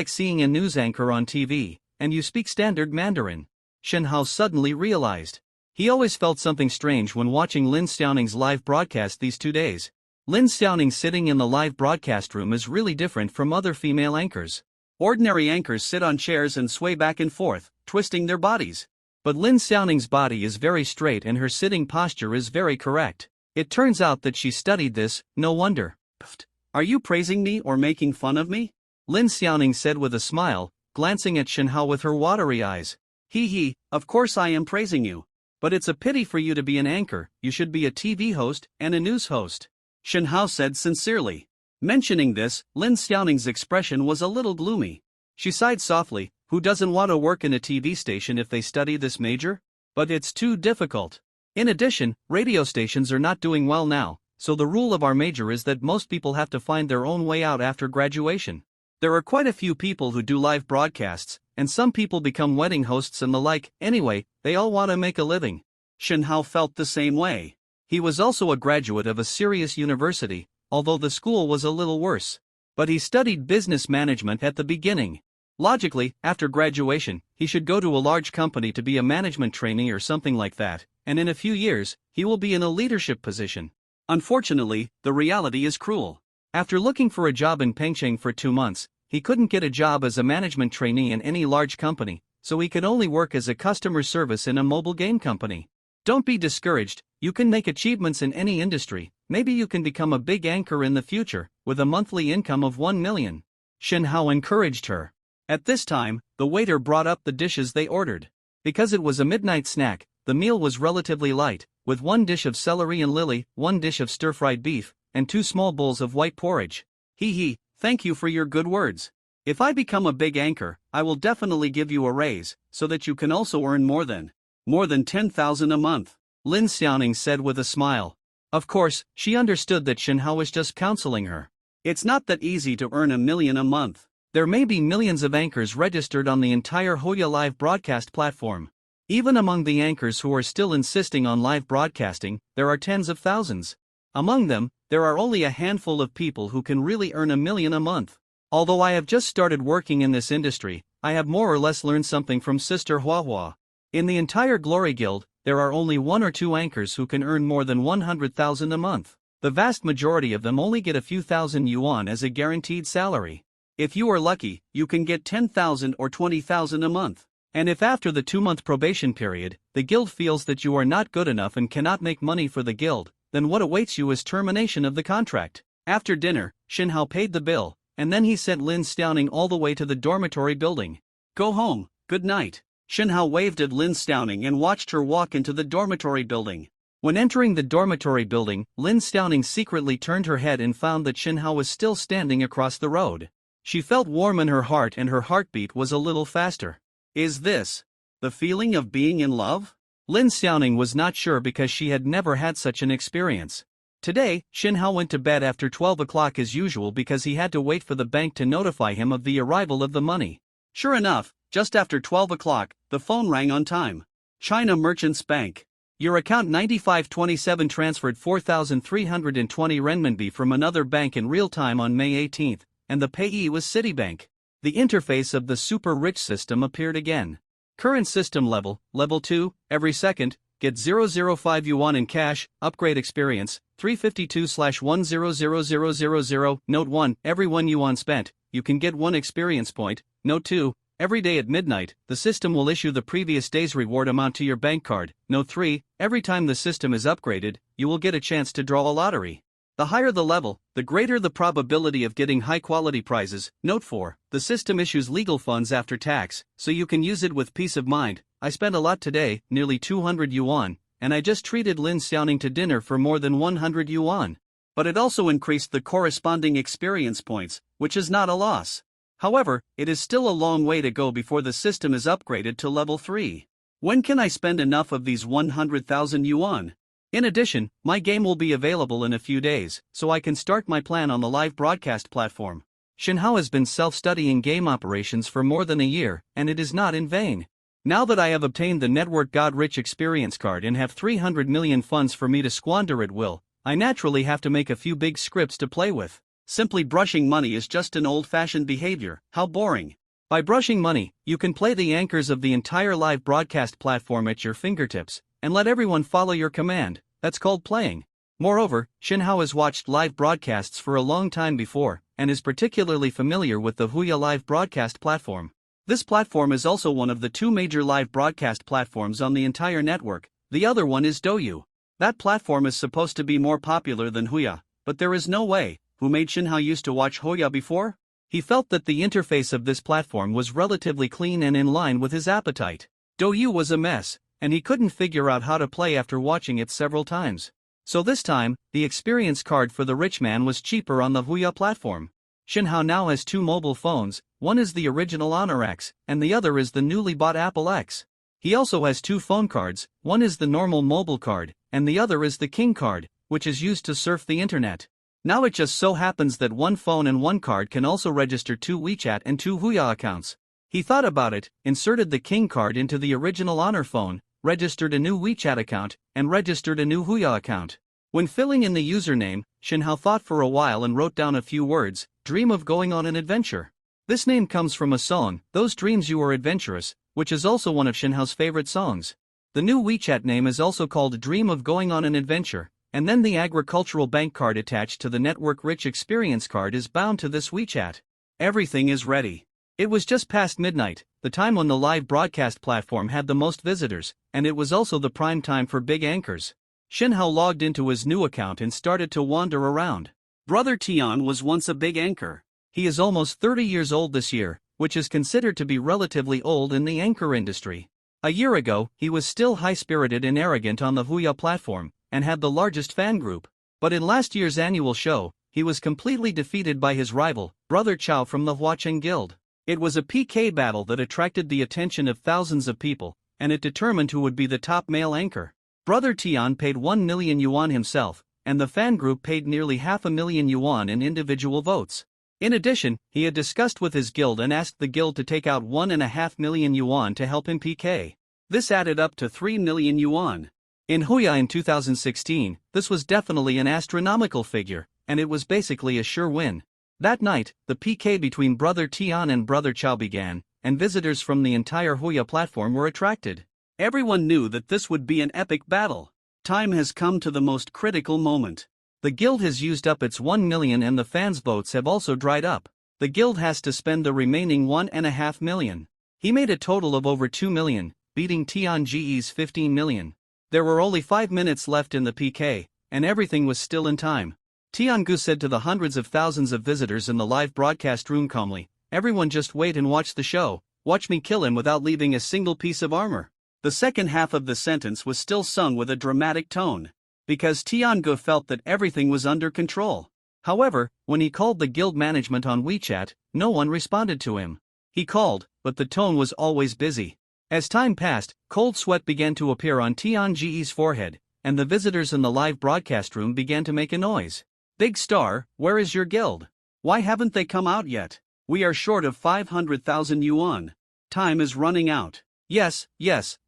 seeing a news anchor on TV, and you speak standard Mandarin. Shen Hao suddenly realized. He always felt something strange when watching Lin Xiaoning's live broadcast these 2 days. Lin Xiaoning sitting in the live broadcast room is really different from other female anchors. Ordinary anchors sit on chairs and sway back and forth, twisting their bodies. But Lin Xiaoning's body is very straight and her sitting posture is very correct. It turns out that she studied this, no wonder. Pfft. Are you praising me or making fun of me? Lin Xiaoning said with a smile, glancing at Shen Hao with her watery eyes. Hee, of course I am praising you. But it's a pity for you to be an anchor, you should be a TV host and a news host. Shen Hao said sincerely. Mentioning this, Lin Xiaoning's expression was a little gloomy. She sighed softly, who doesn't want to work in a TV station if they study this major? But it's too difficult. In addition, radio stations are not doing well now, so the rule of our major is that most people have to find their own way out after graduation. There are quite a few people who do live broadcasts, and some people become wedding hosts and the like. Anyway, they all want to make a living. Shen Hao felt the same way. He was also a graduate of a serious university, although the school was a little worse. But he studied business management at the beginning. Logically, after graduation, he should go to a large company to be a management trainee or something like that, and in a few years, he will be in a leadership position. Unfortunately, the reality is cruel. After looking for a job in Pengcheng for 2 months, he couldn't get a job as a management trainee in any large company, so he could only work as a customer service in a mobile game company. Don't be discouraged, you can make achievements in any industry, maybe you can become a big anchor in the future, with a monthly income of 1 million. Shen Hao encouraged her. At this time, the waiter brought up the dishes they ordered. Because it was a midnight snack, The meal was relatively light, with 1 dish of celery and lily, 1 dish of stir-fried beef, and 2 small bowls of white porridge. Hee, thank you for your good words. If I become a big anchor, I will definitely give you a raise, so that you can also earn more than 10,000 a month, Lin Xiaoning said with a smile. Of course, she understood that Shinhao was just counseling her. It's not that easy to earn 1 million a month. There may be millions of anchors registered on the entire Hoya live broadcast platform. Even among the anchors who are still insisting on live broadcasting, there are tens of thousands. Among them, there are only a handful of people who can really earn 1 million a month. Although I have just started working in this industry, I have more or less learned something from Sister Hua. In the entire Glory Guild, there are only 1 or 2 anchors who can earn more than 100,000 a month. The vast majority of them only get a few thousand yuan as a guaranteed salary. If you are lucky, you can get 10,000 or 20,000 a month. And if after the 2-month probation period, the guild feels that you are not good enough and cannot make money for the guild, then what awaits you is termination of the contract. After dinner, Shinhao paid the bill, and then he sent Lin Xiaoning all the way to the dormitory building. Go home, good night. Shinhao waved at Lin Xiaoning and watched her walk into the dormitory building. When entering the dormitory building, Lin Xiaoning secretly turned her head and found that Shinhao was still standing across the road. She felt warm in her heart and her heartbeat was a little faster. Is this the feeling of being in love? Lin Xiaoning was not sure because she had never had such an experience. Today, Shinhao went to bed after 12 o'clock as usual because he had to wait for the bank to notify him of the arrival of the money. Sure enough, just after 12 o'clock, the phone rang on time. China Merchants Bank. Your account 9527 transferred 4,320 renminbi from another bank in real time on May 18, and the payee was Citibank. The interface of the super rich system appeared again. Current system level, level 2, every second, get 005 yuan in cash, upgrade experience, 352/100000. Note 1, every 1 yuan spent, you can get 1 experience point. Note 2, every day at midnight, the system will issue the previous day's reward amount to your bank card. Note 3, every time the system is upgraded, you will get a chance to draw a lottery. The higher the level, the greater the probability of getting high-quality prizes. Note 4, the system issues legal funds after tax, so you can use it with peace of mind. I spent a lot today, nearly 200 yuan, and I just treated Lin Xiaoning to dinner for more than 100 yuan. But it also increased the corresponding experience points, which is not a loss. However, it is still a long way to go before the system is upgraded to level 3. When can I spend enough of these 100,000 yuan? In addition, my game will be available in a few days, so I can start my plan on the live broadcast platform. Shinhao has been self-studying game operations for more than a year, and it is not in vain. Now that I have obtained the Network God Rich Experience card and have 300 million funds for me to squander at will, I naturally have to make a few big scripts to play with. Simply brushing money is just an old-fashioned behavior, how boring. By brushing money, you can play the anchors of the entire live broadcast platform at your fingertips, and let everyone follow your command. That's called playing. Moreover, Shinhao has watched live broadcasts for a long time before, and is particularly familiar with the Huya live broadcast platform. This platform is also one of the 2 major live broadcast platforms on the entire network. The other one is Douyu. That platform is supposed to be more popular than Huya, but there is no way. Who made Shinhao used to watch Huya before? He felt that the interface of this platform was relatively clean and in line with his appetite. Douyu was a mess, and he couldn't figure out how to play after watching it several times. So this time, the experience card for the rich man was cheaper on the Huya platform. Shinhao now has 2 mobile phones, one is the original Honor X, and the other is the newly bought Apple X. He also has 2 phone cards, one is the normal mobile card, and the other is the King card, which is used to surf the internet. Now it just so happens that 1 phone and 1 card can also register 2 WeChat and 2 Huya accounts. He thought about it, inserted the King card into the original Honor phone, registered a new WeChat account, and registered a new Huya account. When filling in the username, Shinhao thought for a while and wrote down a few words, dream of going on an adventure. This name comes from a song, Those Dreams You Are Adventurous, which is also one of Shinhao's favorite songs. The new WeChat name is also called Dream of Going on an Adventure, and then the agricultural bank card attached to the Network Rich Experience card is bound to this WeChat. Everything is ready. It was just past midnight, the time when the live broadcast platform had the most visitors, and it was also the prime time for big anchors. Shinhao logged into his new account and started to wander around. Brother Tian was once a big anchor. He is almost 30 years old this year, which is considered to be relatively old in the anchor industry. A year ago, he was still high-spirited and arrogant on the Huya platform, and had the largest fan group. But in last year's annual show, he was completely defeated by his rival, Brother Chow from the Huacheng Guild. It was a PK battle that attracted the attention of thousands of people, and it determined who would be the top male anchor. Brother Tian paid 1 million yuan himself, and the fan group paid nearly 500,000 yuan in individual votes. In addition, he had discussed with his guild and asked the guild to take out 1.5 million yuan to help him PK. This added up to 3 million yuan. In Huya in 2016, this was definitely an astronomical figure, and it was basically a sure win. That night, the PK between Brother Tian and Brother Chow began, and visitors from the entire Huya platform were attracted. Everyone knew that this would be an epic battle. Time has come to the most critical moment. The guild has used up its 1 million and the fans' votes have also dried up. The guild has to spend the remaining 1.5 million. He made a total of over 2 million, beating Tian Ge's 15 million. There were only 5 minutes left in the PK, and everything was still in time. Tiangu said to the hundreds of thousands of visitors in the live broadcast room calmly, "Everyone just wait and watch the show, watch me kill him without leaving a single piece of armor." The second half of the sentence was still sung with a dramatic tone, because Tiangu felt that everything was under control. However, when he called the guild management on WeChat, no one responded to him. He called, but the tone was always busy. As time passed, cold sweat began to appear on Tian Ge's forehead, and the visitors in the live broadcast room began to make a noise. "Big Star, where is your guild? Why haven't they come out yet? We are short of 500,000 yuan. Time is running out." Yes,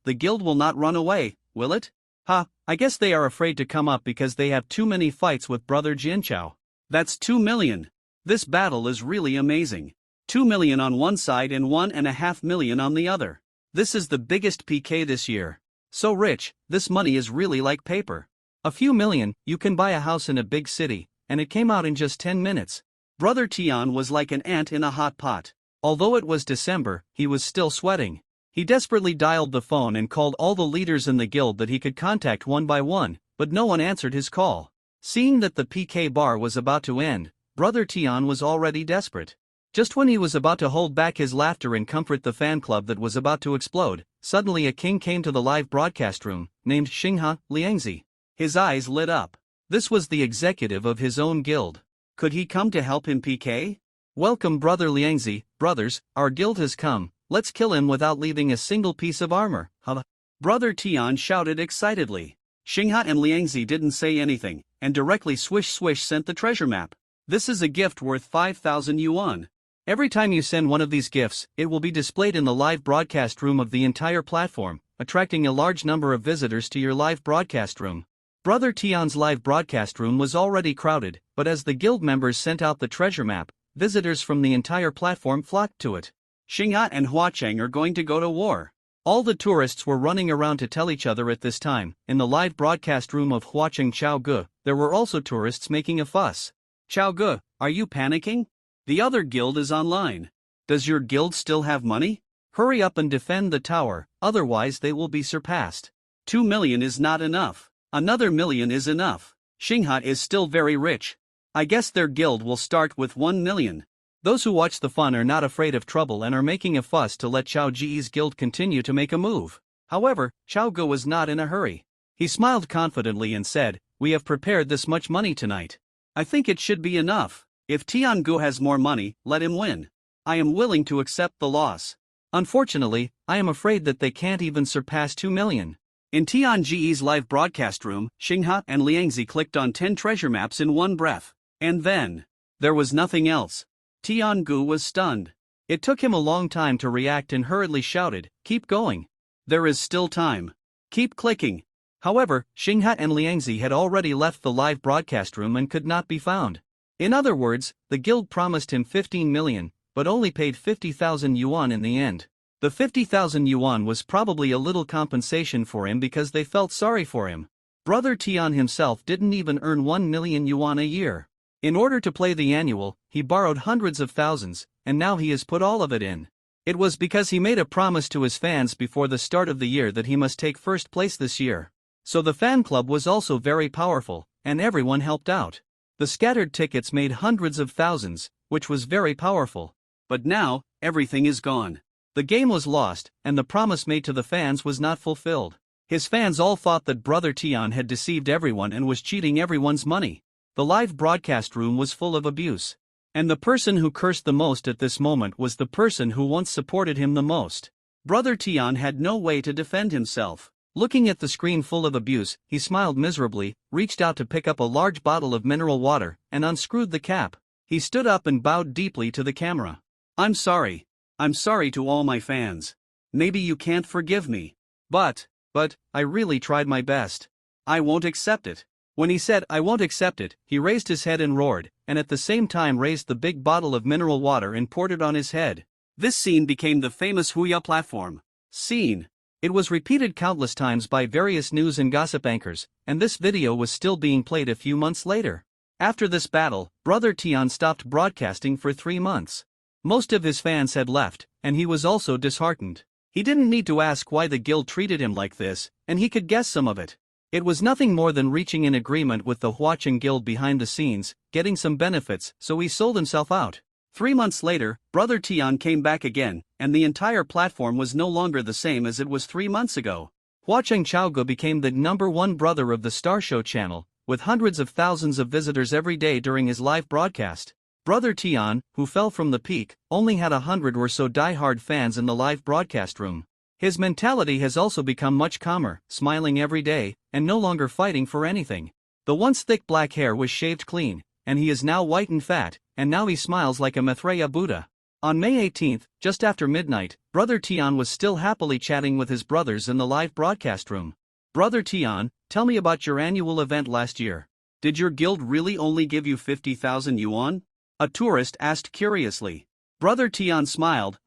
the guild will not run away, will it? I guess they are afraid to come up because they have too many fights with Brother Jinchao. That's 2 million. This battle is really amazing. 2 million on one side and 1.5 million on the other. This is the biggest PK this year. So rich, this money is really like paper. A few million, you can buy a house in a big city, and it came out in just 10 minutes. Brother Tian was like an ant in a hot pot. Although it was December, he was still sweating. He desperately dialed the phone and called all the leaders in the guild that he could contact one by one, but no one answered his call. Seeing that the PK bar was about to end, Brother Tian was already desperate. Just when he was about to hold back his laughter and comfort the fan club that was about to explode, suddenly a king came to the live broadcast room, named Xinghe Liangzi. His eyes lit up. This was the executive of his own guild. Could he come to help him PK? "Welcome Brother Liangzi, brothers, our guild has come. Let's kill him without leaving a single piece of armor." Brother Tian shouted excitedly. Xinghe and Liangzi didn't say anything, and directly swish sent the treasure map. "This is a gift worth 5,000 yuan. Every time you send one of these gifts, it will be displayed in the live broadcast room of the entire platform, attracting a large number of visitors to your live broadcast room." Brother Tian's live broadcast room was already crowded, but as the guild members sent out the treasure map, visitors from the entire platform flocked to it. Xinghe and Huacheng are going to go to war. All the tourists were running around to tell each other at this time. In the live broadcast room of Huacheng Chaoge, there were also tourists making a fuss. "Chaoge, are you panicking? The other guild is online. Does your guild still have money? Hurry up and defend the tower, otherwise they will be surpassed. 2 million is not enough. Another million is enough. Xinghe is still very rich. I guess their guild will start with 1 million. Those who watch the fun are not afraid of trouble and are making a fuss to let Chao Ji's guild continue to make a move." However, Chao Gu was not in a hurry. He smiled confidently and said, "We have prepared this much money tonight. I think it should be enough. If Tiangu has more money, let him win. I am willing to accept the loss. Unfortunately, I am afraid that they can't even surpass 2 million. In Tian Ge's live broadcast room, Xinghe and Liangzi clicked on 10 treasure maps in one breath. And then, there was nothing else. Tiangu was stunned. It took him a long time to react and hurriedly shouted, "Keep going. There is still time. Keep clicking." However, Xinghe and Liangzi had already left the live broadcast room and could not be found. In other words, the guild promised him 15 million, but only paid 50,000 yuan in the end. The 50,000 yuan was probably a little compensation for him because they felt sorry for him. Brother Tian himself didn't even earn 1 million yuan a year. In order to play the annual, he borrowed hundreds of thousands, and now he has put all of it in. It was because he made a promise to his fans before the start of the year that he must take first place this year. So the fan club was also very powerful, and everyone helped out. The scattered tickets made hundreds of thousands, which was very powerful. But now, everything is gone. The game was lost, and the promise made to the fans was not fulfilled. His fans all thought that Brother Tian had deceived everyone and was cheating everyone's money. The live broadcast room was full of abuse. And the person who cursed the most at this moment was the person who once supported him the most. Brother Tian had no way to defend himself. Looking at the screen full of abuse, he smiled miserably, reached out to pick up a large bottle of mineral water, and unscrewed the cap. He stood up and bowed deeply to the camera. I'm sorry. I'm sorry to all my fans. Maybe you can't forgive me. But, I really tried my best. I won't accept it. When he said, I won't accept it, he raised his head and roared, and at the same time raised the big bottle of mineral water and poured it on his head. This scene became the famous Huya platform scene. It was repeated countless times by various news and gossip anchors, and this video was still being played a few months later. After this battle, Brother Tian stopped broadcasting for 3 months. Most of his fans had left, and he was also disheartened. He didn't need to ask why the guild treated him like this, and he could guess some of it. It was nothing more than reaching an agreement with the Huacheng guild behind the scenes, getting some benefits, so he sold himself out. 3 months later, Brother Tian came back again, and the entire platform was no longer the same as it was 3 months ago. Huacheng Chaoge became the #1 brother of the Star Show channel, with hundreds of thousands of visitors every day during his live broadcast. Brother Tian, who fell from the peak, only had 100 or so die-hard fans in the live broadcast room. His mentality has also become much calmer, smiling every day, and no longer fighting for anything. The once thick black hair was shaved clean, and he is now white and fat, and now he smiles like a Maitreya Buddha. On May 18, just after midnight, Brother Tian was still happily chatting with his brothers in the live broadcast room. Brother Tian, tell me about your annual event last year. Did your guild really only give you 50,000 yuan? A tourist asked curiously. Brother Tian smiled,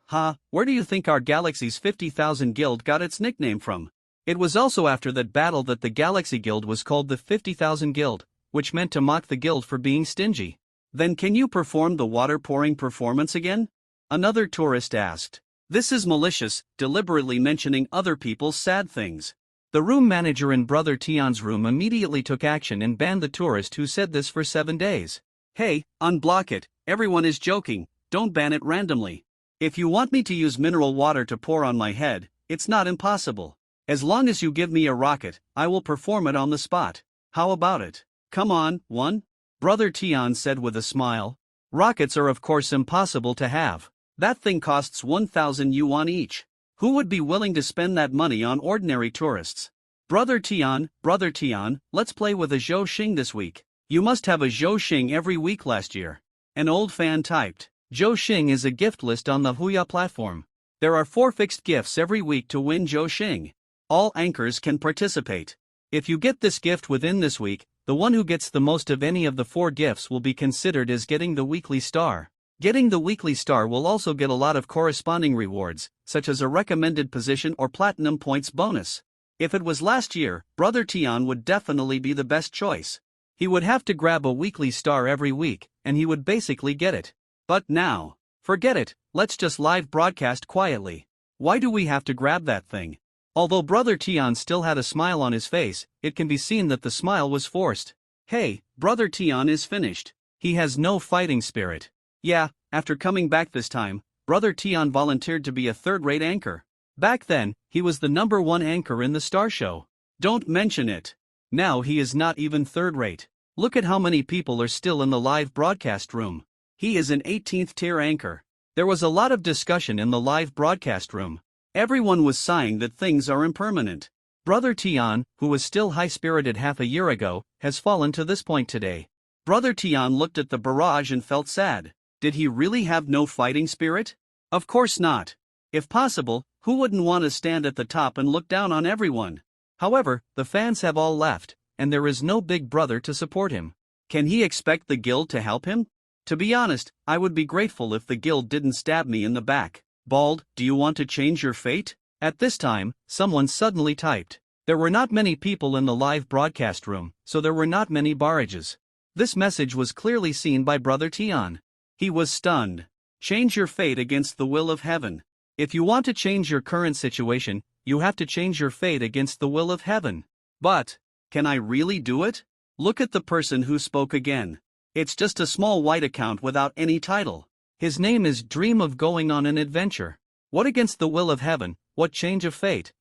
where do you think our galaxy's 50,000 guild got its nickname from? It was also after that battle that the Galaxy Guild was called the 50,000 Guild, which meant to mock the guild for being stingy. Then can you perform the water pouring performance again? Another tourist asked. This is malicious, deliberately mentioning other people's sad things. The room manager in Brother Tian's room immediately took action and banned the tourist who said this for 7 days. Hey, unblock it, everyone is joking, don't ban it randomly. If you want me to use mineral water to pour on my head, it's not impossible. As long as you give me a rocket, I will perform it on the spot. How about it? Come on, one? Brother Tian said with a smile. Rockets are of course impossible to have. That thing costs 1,000 yuan each. Who would be willing to spend that money on ordinary tourists? Brother Tian, let's play with a Zhou Xing this week. You must have a Zhou Xing every week last year. An old fan typed. Zhou Xing is a gift list on the Huya platform. There are 4 fixed gifts every week to win Zhou Xing. All anchors can participate. If you get this gift within this week, the one who gets the most of any of the 4 gifts will be considered as getting the weekly star. Getting the weekly star will also get a lot of corresponding rewards, such as a recommended position or platinum points bonus. If it was last year, Brother Tian would definitely be the best choice. He would have to grab a weekly star every week, and he would basically get it. But now, forget it, let's just live broadcast quietly. Why do we have to grab that thing? Although Brother Tian still had a smile on his face, it can be seen that the smile was forced. Hey, Brother Tian is finished. He has no fighting spirit. Yeah, after coming back this time, Brother Tian volunteered to be a third-rate anchor. Back then, he was the #1 anchor in the Star Show. Don't mention it. Now he is not even third-rate. Look at how many people are still in the live broadcast room. He is an 18th tier anchor. There was a lot of discussion in the live broadcast room. Everyone was sighing that things are impermanent. Brother Tian, who was still high-spirited half a year ago, has fallen to this point today. Brother Tian looked at the barrage and felt sad. Did he really have no fighting spirit? Of course not. If possible, who wouldn't want to stand at the top and look down on everyone? However, the fans have all left, and there is no big brother to support him. Can he expect the guild to help him? To be honest, I would be grateful if the guild didn't stab me in the back. Bald, do you want to change your fate? At this time, someone suddenly typed. There were not many people in the live broadcast room, so there were not many barrages. This message was clearly seen by Brother Tian. He was stunned. Change your fate against the will of heaven. If you want to change your current situation, you have to change your fate against the will of heaven. But, can I really do it? Look at the person who spoke again. It's just a small white account without any title. His name is Dream of Going on an Adventure. What against the will of heaven, what change of fate?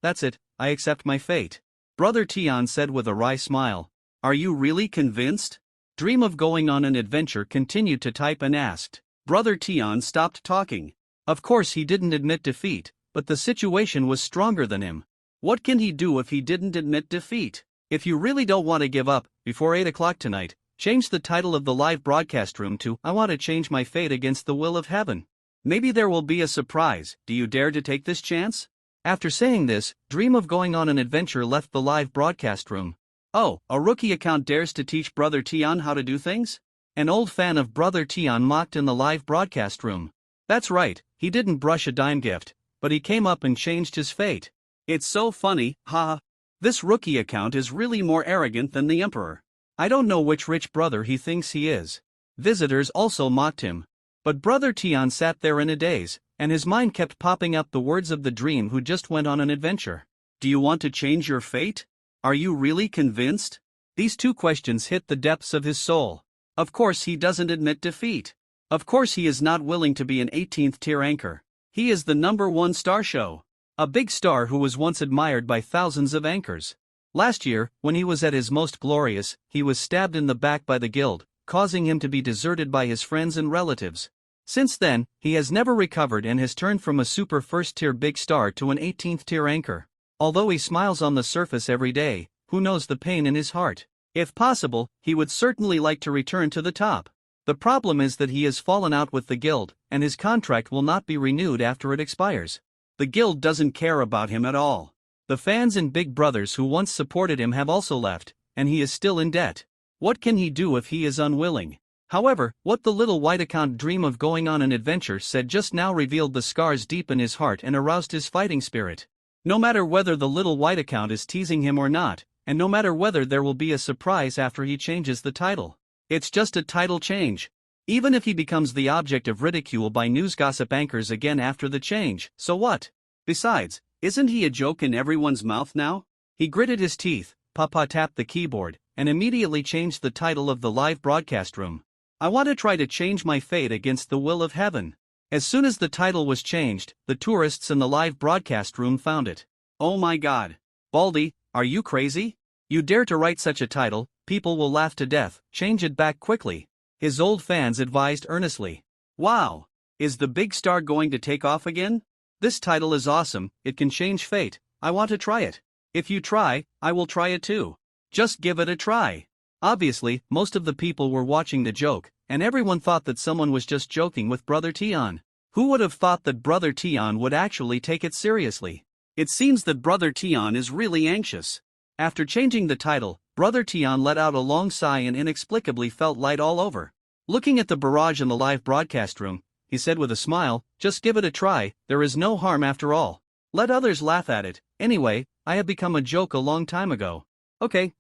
That's it, I accept my fate. Brother Tian said with a wry smile. Are you really convinced? Dream of going on an adventure continued to type and asked. Brother Tian stopped talking. Of course he didn't admit defeat, but the situation was stronger than him. What can he do if he didn't admit defeat? If you really don't want to give up, before 8 o'clock tonight, change the title of the live broadcast room to I Want to Change My Fate Against the Will of Heaven. Maybe there will be a surprise. Do you dare to take this chance? After saying this, Dream of Going on an Adventure left the live broadcast room. Oh, a rookie account dares to teach Brother Tian how to do things? An old fan of Brother Tian mocked in the live broadcast room. That's right, he didn't brush a dime gift, but he came up and changed his fate. It's so funny, haha. This rookie account is really more arrogant than the Emperor. I don't know which rich brother he thinks he is. Visitors also mocked him. But Brother Tian sat there in a daze, and his mind kept popping up the words of the dream who just went on an adventure. Do you want to change your fate? Are you really convinced? These two questions hit the depths of his soul. Of course he doesn't admit defeat. Of course he is not willing to be an 18th tier anchor. He is the #1 star show. A big star who was once admired by thousands of anchors. Last year, when he was at his most glorious, he was stabbed in the back by the guild, causing him to be deserted by his friends and relatives. Since then, he has never recovered and has turned from a super first-tier big star to an 18th-tier anchor. Although he smiles on the surface every day, who knows the pain in his heart? If possible, he would certainly like to return to the top. The problem is that he has fallen out with the guild, and his contract will not be renewed after it expires. The guild doesn't care about him at all. The fans and big brothers who once supported him have also left, and he is still in debt. What can he do if he is unwilling? However, what the little white account Dream of Going on an Adventure said just now revealed the scars deep in his heart and aroused his fighting spirit. No matter whether the little white account is teasing him or not, and no matter whether there will be a surprise after he changes the title. It's just a title change. Even if he becomes the object of ridicule by news gossip anchors again after the change, so what? Besides, isn't he a joke in everyone's mouth now? He gritted his teeth, Papa tapped the keyboard, and immediately changed the title of the live broadcast room. I want to try to change my fate against the will of heaven. As soon as the title was changed, the tourists in the live broadcast room found it. Oh my god. Baldy, are you crazy? You dare to write such a title, people will laugh to death, change it back quickly. His old fans advised earnestly. Wow! Is the big star going to take off again? This title is awesome, it can change fate, I want to try it. If you try, I will try it too. Just give it a try. Obviously, most of the people were watching the joke, and everyone thought that someone was just joking with Brother Tian. Who would have thought that Brother Tian would actually take it seriously? It seems that Brother Tian is really anxious. After changing the title, Brother Tian let out a long sigh and inexplicably felt light all over. Looking at the barrage in the live broadcast room, he said with a smile, just give it a try, there is no harm after all. Let others laugh at it, anyway, I have become a joke a long time ago. Okay,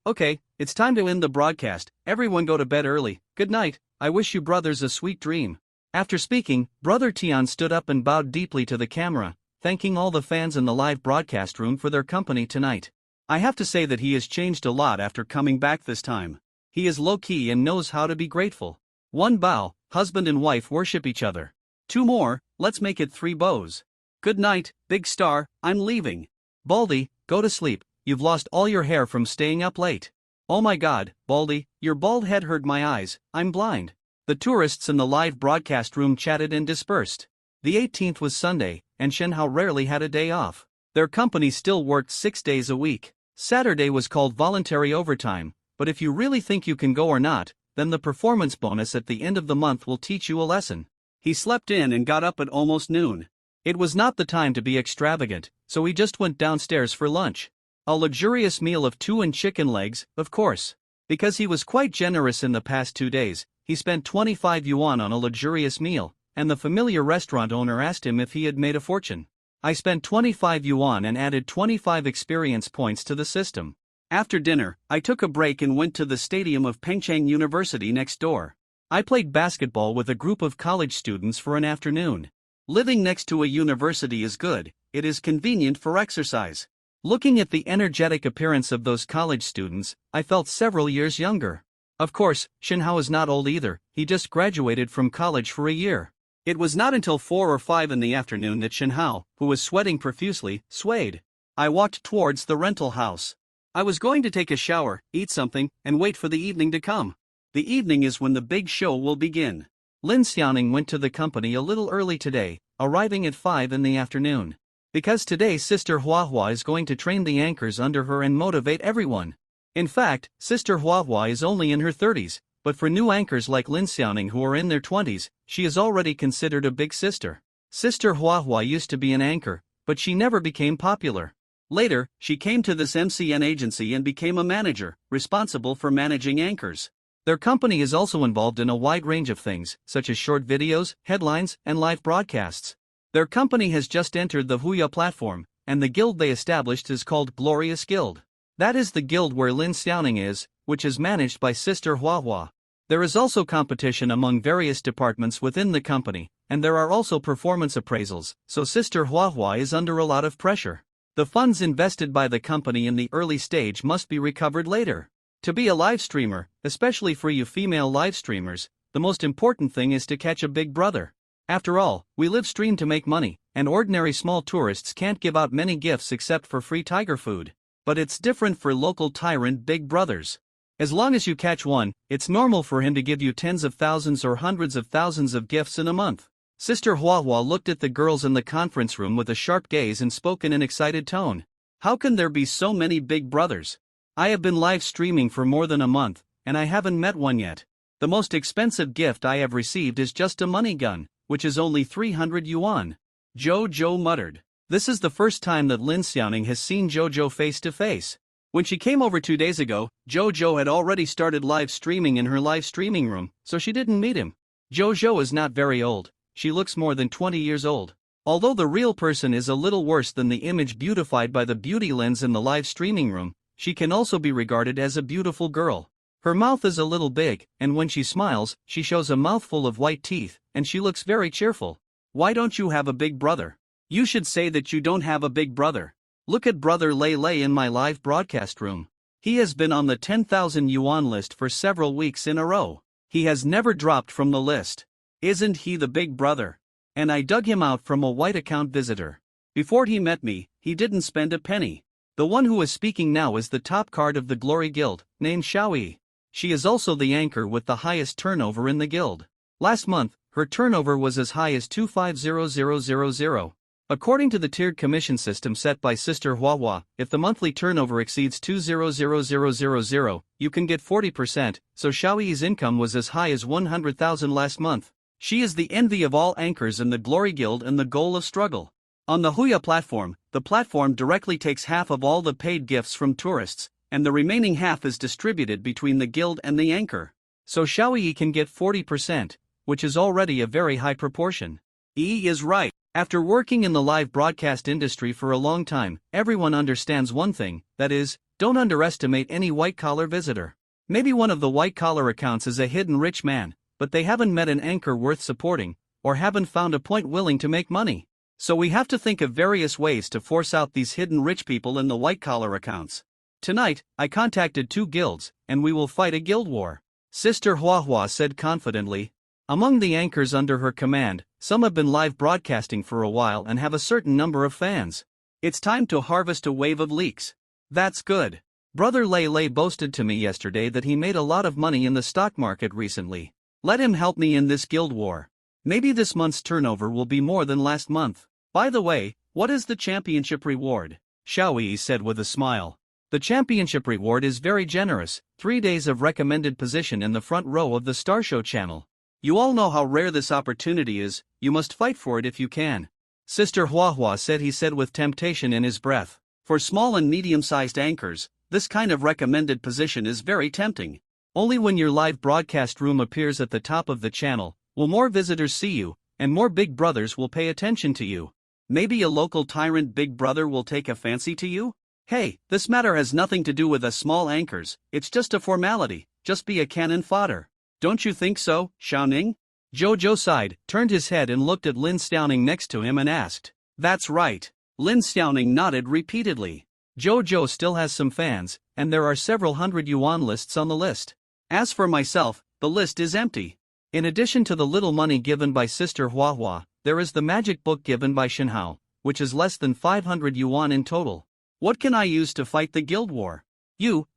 it's time to end the broadcast, everyone go to bed early, good night, I wish you brothers a sweet dream. After speaking, Brother Tian stood up and bowed deeply to the camera, thanking all the fans in the live broadcast room for their company tonight. I have to say that he has changed a lot after coming back this time. He is low-key and knows how to be grateful. 1 bow, husband and wife worship each other. 2 more, let's make it 3 bows. Good night, big star, I'm leaving. Baldy, go to sleep, you've lost all your hair from staying up late. Oh my god, Baldy, your bald head hurt my eyes, I'm blind. The tourists in the live broadcast room chatted and dispersed. The 18th was Sunday, and Shenhao rarely had a day off. Their company still worked 6 days a week. Saturday was called voluntary overtime, but if you really think you can go or not, then the performance bonus at the end of the month will teach you a lesson. He slept in and got up at almost noon. It was not the time to be extravagant, so he just went downstairs for lunch. A luxurious meal of 2 and chicken legs, of course. Because he was quite generous in the past 2 days, he spent 25 yuan on a luxurious meal, and the familiar restaurant owner asked him if he had made a fortune. I spent 25 yuan and added 25 experience points to the system. After dinner, I took a break and went to the stadium of Pengcheng University next door. I played basketball with a group of college students for an afternoon. Living next to a university is good, it is convenient for exercise. Looking at the energetic appearance of those college students, I felt several years younger. Of course, Shenhao is not old either, he just graduated from college for a year. It was not until 4 or 5 in the afternoon that Shenhao, who was sweating profusely, swayed. I walked towards the rental house. I was going to take a shower, eat something, and wait for the evening to come. The evening is when the big show will begin. Lin Xiaoning went to the company a little early today, arriving at 5 in the afternoon. Because today Sister Huahua is going to train the anchors under her and motivate everyone. In fact, Sister Huahua is only in her 30s, but for new anchors like Lin Xiaoning who are in their 20s, she is already considered a big sister. Sister Huahua used to be an anchor, but she never became popular. Later, she came to this MCN agency and became a manager, responsible for managing anchors. Their company is also involved in a wide range of things, such as short videos, headlines, and live broadcasts. Their company has just entered the Huya platform, and the guild they established is called Glorious Guild. That is the guild where Lin Xiaoning is, which is managed by Sister Huahua. There is also competition among various departments within the company, and there are also performance appraisals, so Sister Huahua is under a lot of pressure. The funds invested by the company in the early stage must be recovered later. To be a live streamer, especially for you female live streamers, the most important thing is to catch a big brother. After all, we live stream to make money, and ordinary small tourists can't give out many gifts except for free tiger food. But it's different for local tyrant big brothers. As long as you catch one, it's normal for him to give you tens of thousands or hundreds of thousands of gifts in a month. Sister Huahua looked at the girls in the conference room with a sharp gaze and spoke in an excited tone. How can there be so many big brothers? I have been live streaming for more than a month, and I haven't met one yet. The most expensive gift I have received is just a money gun, which is only 300 yuan. Jojo muttered. This is the first time that Lin Xiaoning has seen Jojo face to face. When she came over 2 days ago, Jojo had already started live streaming in her live streaming room, so she didn't meet him. Jojo is not very old. She looks more than 20 years old. Although the real person is a little worse than the image beautified by the beauty lens in the live streaming room, she can also be regarded as a beautiful girl. Her mouth is a little big, and when she smiles, she shows a mouthful of white teeth, and she looks very cheerful. Why don't you have a big brother? You should say that you don't have a big brother. Look at Brother Lei Lei in my live broadcast room. He has been on the 10,000 yuan list for several weeks in a row. He has never dropped from the list. Isn't he the big brother? And I dug him out from a white account visitor. Before he met me, he didn't spend a penny. The one who is speaking now is the top card of the Glory Guild, named Xiaoyi. She is also the anchor with the highest turnover in the guild. Last month, her turnover was as high as 250000. According to the tiered commission system set by Sister Huahua, if the monthly turnover exceeds 200000, you can get 40%, so Xiaoyi's income was as high as 100,000 last month. She is the envy of all anchors in the Glory Guild and the goal of struggle. On the Huya platform, the platform directly takes half of all the paid gifts from tourists, and the remaining half is distributed between the guild and the anchor. So Xiaoyi can get 40%, which is already a very high proportion. E is right. After working in the live broadcast industry for a long time, everyone understands one thing, that is, don't underestimate any white-collar visitor. Maybe one of the white-collar accounts is a hidden rich man, but they haven't met an anchor worth supporting, or haven't found a point willing to make money. So we have to think of various ways to force out these hidden rich people in the white-collar accounts. Tonight, I contacted 2 guilds, and we will fight a guild war. Sister Huahua said confidently. Among the anchors under her command, some have been live broadcasting for a while and have a certain number of fans. It's time to harvest a wave of leaks. That's good. Brother Lei Lei boasted to me yesterday that he made a lot of money in the stock market recently. Let him help me in this guild war. Maybe this month's turnover will be more than last month. By the way, what is the championship reward? Xiaoyi said with a smile. The championship reward is very generous, 3 days of recommended position in the front row of the Star Show channel. You all know how rare this opportunity is, you must fight for it if you can. Sister Huahua said, he said with temptation in his breath. For small and medium-sized anchors, this kind of recommended position is very tempting. Only when your live broadcast room appears at the top of the channel, will more visitors see you, and more big brothers will pay attention to you. Maybe a local tyrant big brother will take a fancy to you? Hey, this matter has nothing to do with us small anchors, it's just a formality, just be a cannon fodder. Don't you think so, Xiaoning? Jojo sighed, turned his head and looked at Lin Xiaoning next to him and asked. That's right. Lin Xiaoning nodded repeatedly. Jojo still has some fans, and there are several hundred yuan lists on the list. As for myself, the list is empty. In addition to the little money given by Sister Hua Hua, there is the magic book given by Shinhao, which is less than 500 yuan in total. What can I use to fight the guild war?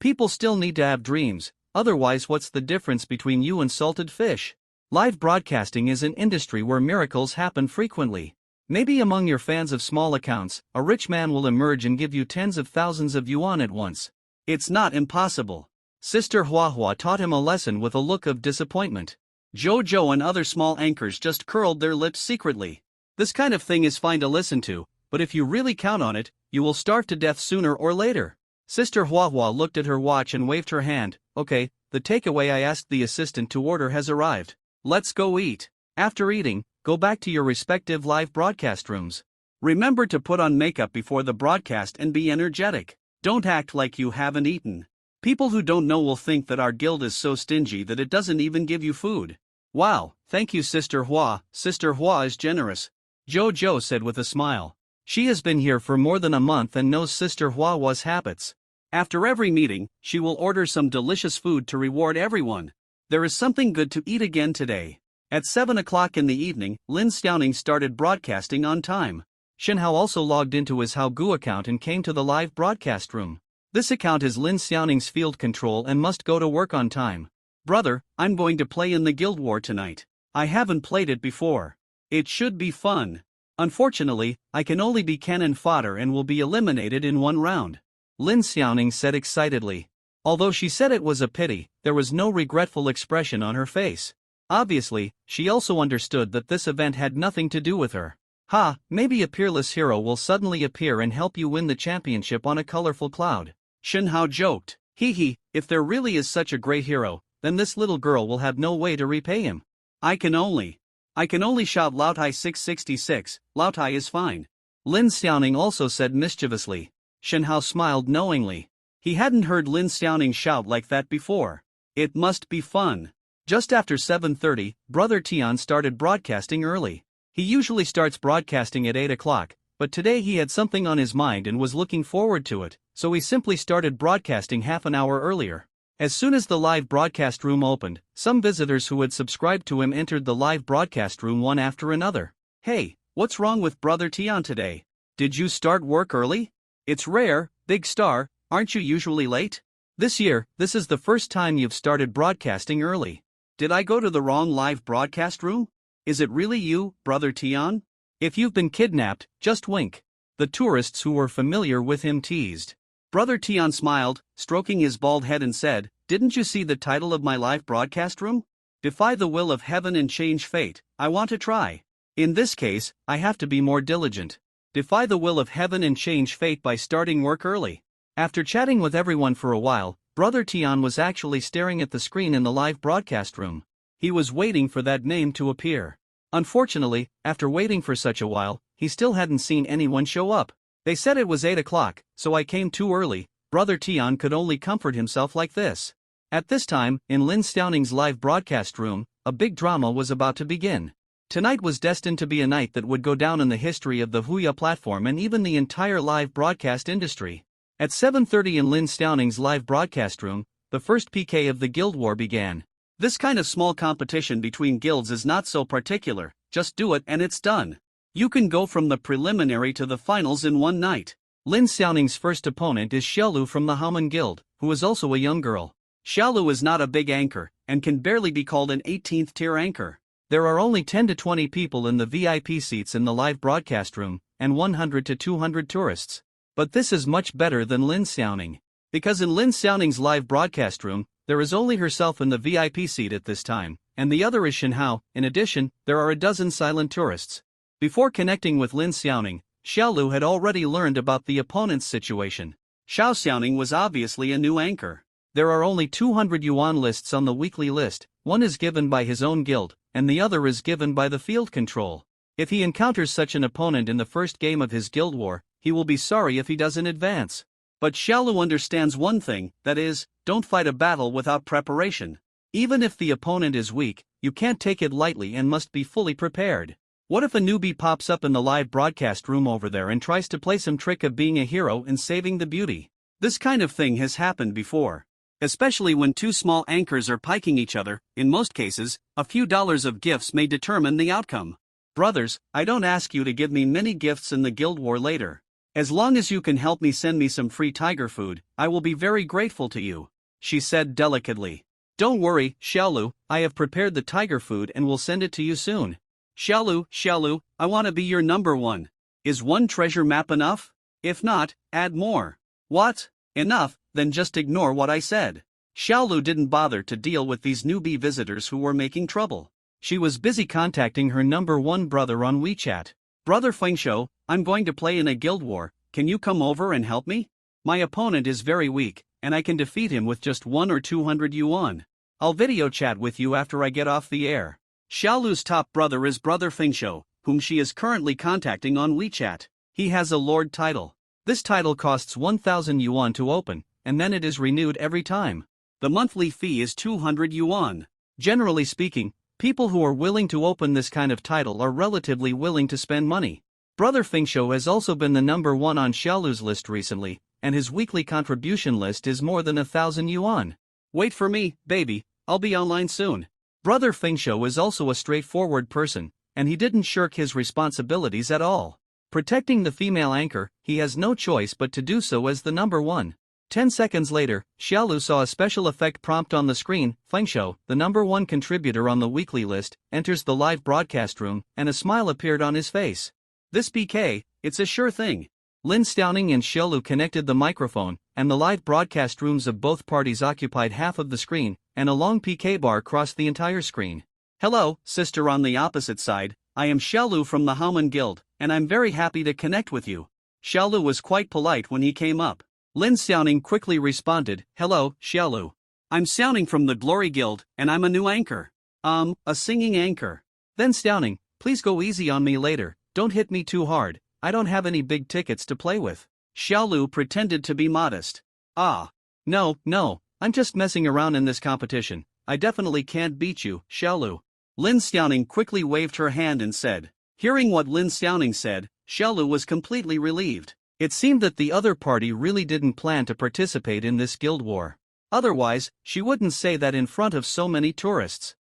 People still need to have dreams, otherwise what's the difference between you and salted fish? Live broadcasting is an industry where miracles happen frequently. Maybe among your fans of small accounts, a rich man will emerge and give you tens of thousands of yuan at once. It's not impossible. Sister Hua Hua taught him a lesson with a look of disappointment. Jojo and other small anchors just curled their lips secretly. This kind of thing is fine to listen to, but if you really count on it, you will starve to death sooner or later. Sister Hua Hua looked at her watch and waved her hand. Okay, the takeaway I asked the assistant to order has arrived. Let's go eat. After eating, go back to your respective live broadcast rooms. Remember to put on makeup before the broadcast and be energetic. Don't act like you haven't eaten. People who don't know will think that our guild is so stingy that it doesn't even give you food. Wow, thank you Sister Hua. Sister Hua is generous, Jojo said with a smile. She has been here for more than a month and knows Sister Hua Hua's habits. After every meeting, she will order some delicious food to reward everyone. There is something good to eat again today. At 7 o'clock in the evening, Lin Xiaoning started broadcasting on time. Shinhao also logged into his Haogu account and came to the live broadcast room. This account is Lin Xiaoning's field control and must go to work on time. Brother, I'm going to play in the Guild War tonight. I haven't played it before. It should be fun. Unfortunately, I can only be cannon fodder and will be eliminated in one round, Lin Xiaoning said excitedly. Although she said it was a pity, there was no regretful expression on her face. Obviously, she also understood that this event had nothing to do with her. Maybe a peerless hero will suddenly appear and help you win the championship on a colorful cloud. Shinhao joked. If there really is such a great hero, then this little girl will have no way to repay him. I can only shout Lautai 666, Lautai is fine. Lin Xiaoning also said mischievously. Shinhao smiled knowingly. He hadn't heard Lin Xiaoning shout like that before. It must be fun. Just after 7:30, Brother Tian started broadcasting early. He usually starts broadcasting at 8 o'clock, but today he had something on his mind and was looking forward to it, so he simply started broadcasting half an hour earlier. As soon as the live broadcast room opened, some visitors who had subscribed to him entered the live broadcast room one after another. Hey, what's wrong with Brother Tian today? Did you start work early? It's rare, Big Star, aren't you usually late? This year, this is the first time you've started broadcasting early. Did I go to the wrong live broadcast room? Is it really you, Brother Tian? If you've been kidnapped, just wink. The tourists who were familiar with him teased. Brother Tian smiled, stroking his bald head and said, Didn't you see the title of my live broadcast room? Defy the will of heaven and change fate. I want to try. In this case, I have to be more diligent. Defy the will of heaven and change fate by starting work early. After chatting with everyone for a while, Brother Tian was actually staring at the screen in the live broadcast room. He was waiting for that name to appear. Unfortunately, after waiting for such a while, he still hadn't seen anyone show up. They said it was 8 o'clock, so I came too early. Brother Tian could only comfort himself like this. At this time, in Lin Xiaoning's live broadcast room, a big drama was about to begin. Tonight was destined to be a night that would go down in the history of the Huya platform and even the entire live broadcast industry. At 7:30 in Lin Xiaoning's live broadcast room, the first PK of the Guild War began. This kind of small competition between guilds is not so particular, just do it and it's done. You can go from the preliminary to the finals in one night. Lin Xiaoning's first opponent is Xiaolu from the Haomen Guild, who is also a young girl. Xiaolu is not a big anchor, and can barely be called an 18th tier anchor. There are only 10 to 20 people in the VIP seats in the live broadcast room, and 100 to 200 tourists. But this is much better than Lin Xiaoning. Because in Lin Xiaoning's live broadcast room, there is only herself in the VIP seat at this time, and the other is Shinhao. In addition, there are a dozen silent tourists. Before connecting with Lin Xiaoning, Xiaolu had already learned about the opponent's situation. Xiao Xiaoning was obviously a new anchor. There are only 200 yuan lists on the weekly list, one is given by his own guild, and the other is given by the field control. If he encounters such an opponent in the first game of his guild war, he will be sorry if he doesn't advance. But Xiaolu understands one thing, that is, don't fight a battle without preparation. Even if the opponent is weak, you can't take it lightly and must be fully prepared. What if a newbie pops up in the live broadcast room over there and tries to play some trick of being a hero and saving the beauty? This kind of thing has happened before. Especially when two small anchors are piking each other, in most cases, a few dollars of gifts may determine the outcome. Brothers, I don't ask you to give me many gifts in the Guild War later. As long as you can help me send me some free tiger food, I will be very grateful to you, she said delicately. Don't worry, Xiaolu, I have prepared the tiger food and will send it to you soon. Xiaolu, I want to be your number one. Is one treasure map enough? If not, add more. What? Enough, then just ignore what I said. Xiaolu didn't bother to deal with these newbie visitors who were making trouble. She was busy contacting her number one brother on WeChat. Brother Fengsho, I'm going to play in a guild war, can you come over and help me? My opponent is very weak, and I can defeat him with just 1 or 200 yuan. I'll video chat with you after I get off the air. Xiaolu's top brother is Brother Fengsho, whom she is currently contacting on WeChat. He has a lord title. This title costs 1,000 yuan to open, and then it is renewed every time. The monthly fee is 200 yuan. Generally speaking, people who are willing to open this kind of title are relatively willing to spend money. Brother Fengsho has also been the number one on Xiaolu's list recently, and his weekly contribution list is more than 1,000 yuan. Wait for me, baby, I'll be online soon. Brother Fengsho is also a straightforward person, and he didn't shirk his responsibilities at all. Protecting the female anchor, he has no choice but to do so as the number one. 10 seconds later, Xiaolu saw a special effect prompt on the screen. Fengsho, the number one contributor on the weekly list, enters the live broadcast room, and a smile appeared on his face. This PK, it's a sure thing. Lin Stauning and Xiaolu connected the microphone, and the live broadcast rooms of both parties occupied half of the screen, and a long PK bar crossed the entire screen. Hello, sister on the opposite side, I am Xiaolu from the Haomen Guild, and I'm very happy to connect with you. Xiaolu was quite polite when he came up. Lin Xiaoning quickly responded, Hello, Xiaolu. I'm Xiaoning from the Glory Guild, and I'm a new anchor. A singing anchor. Then Xiaoning, please go easy on me later, don't hit me too hard, I don't have any big tickets to play with. Xiaolu pretended to be modest. No, I'm just messing around in this competition, I definitely can't beat you, Xiaolu. Lin Xiaoning quickly waved her hand and said. Hearing what Lin Xiaoning said, Xiaolu was completely relieved. It seemed that the other party really didn't plan to participate in this guild war. Otherwise, she wouldn't say that in front of so many tourists.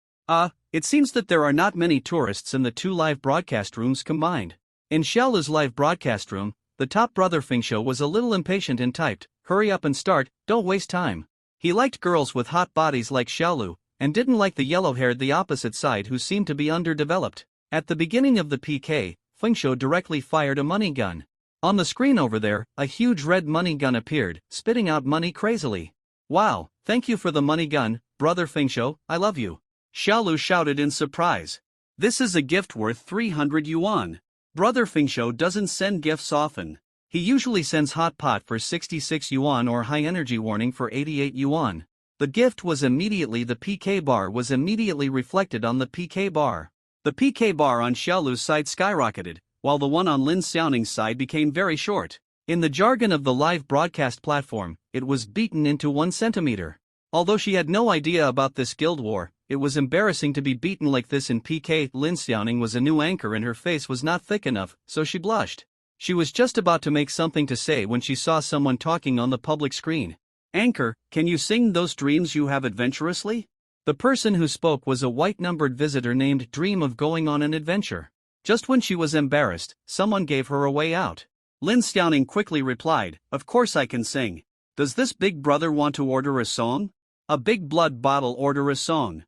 It seems that there are not many tourists in the two live broadcast rooms combined. In Xiaolu's live broadcast room, the top brother Fengsho was a little impatient and typed, hurry up and start, don't waste time. He liked girls with hot bodies like Xiaolu, and didn't like the yellow-haired the opposite side who seemed to be underdeveloped. At the beginning of the PK, Fengsho directly fired a money gun. On the screen over there, a huge red money gun appeared, spitting out money crazily. Wow, thank you for the money gun, brother Fengsho, I love you. Xiaolu shouted in surprise. This is a gift worth 300 yuan. Brother Fengsho doesn't send gifts often. He usually sends hot pot for 66 yuan or high energy warning for 88 yuan. The gift was immediately the PK bar was immediately reflected on the PK bar. The PK bar on Xiaolu's side skyrocketed, while the one on Lin Xiaoning's side became very short. In the jargon of the live broadcast platform, it was beaten into 1 centimeter. Although she had no idea about this guild war, it was embarrassing to be beaten like this in PK. Lin Xiaoning was a new anchor and her face was not thick enough, so she blushed. She was just about to make something to say when she saw someone talking on the public screen. Anchor, can you sing those dreams you have adventurously? The person who spoke was a white-numbered visitor named Dream of Going on an Adventure. Just when she was embarrassed, someone gave her a way out. Lin Xiaoning quickly replied, Of course I can sing. Does this big brother want to order a song? A big blood bottle order a song.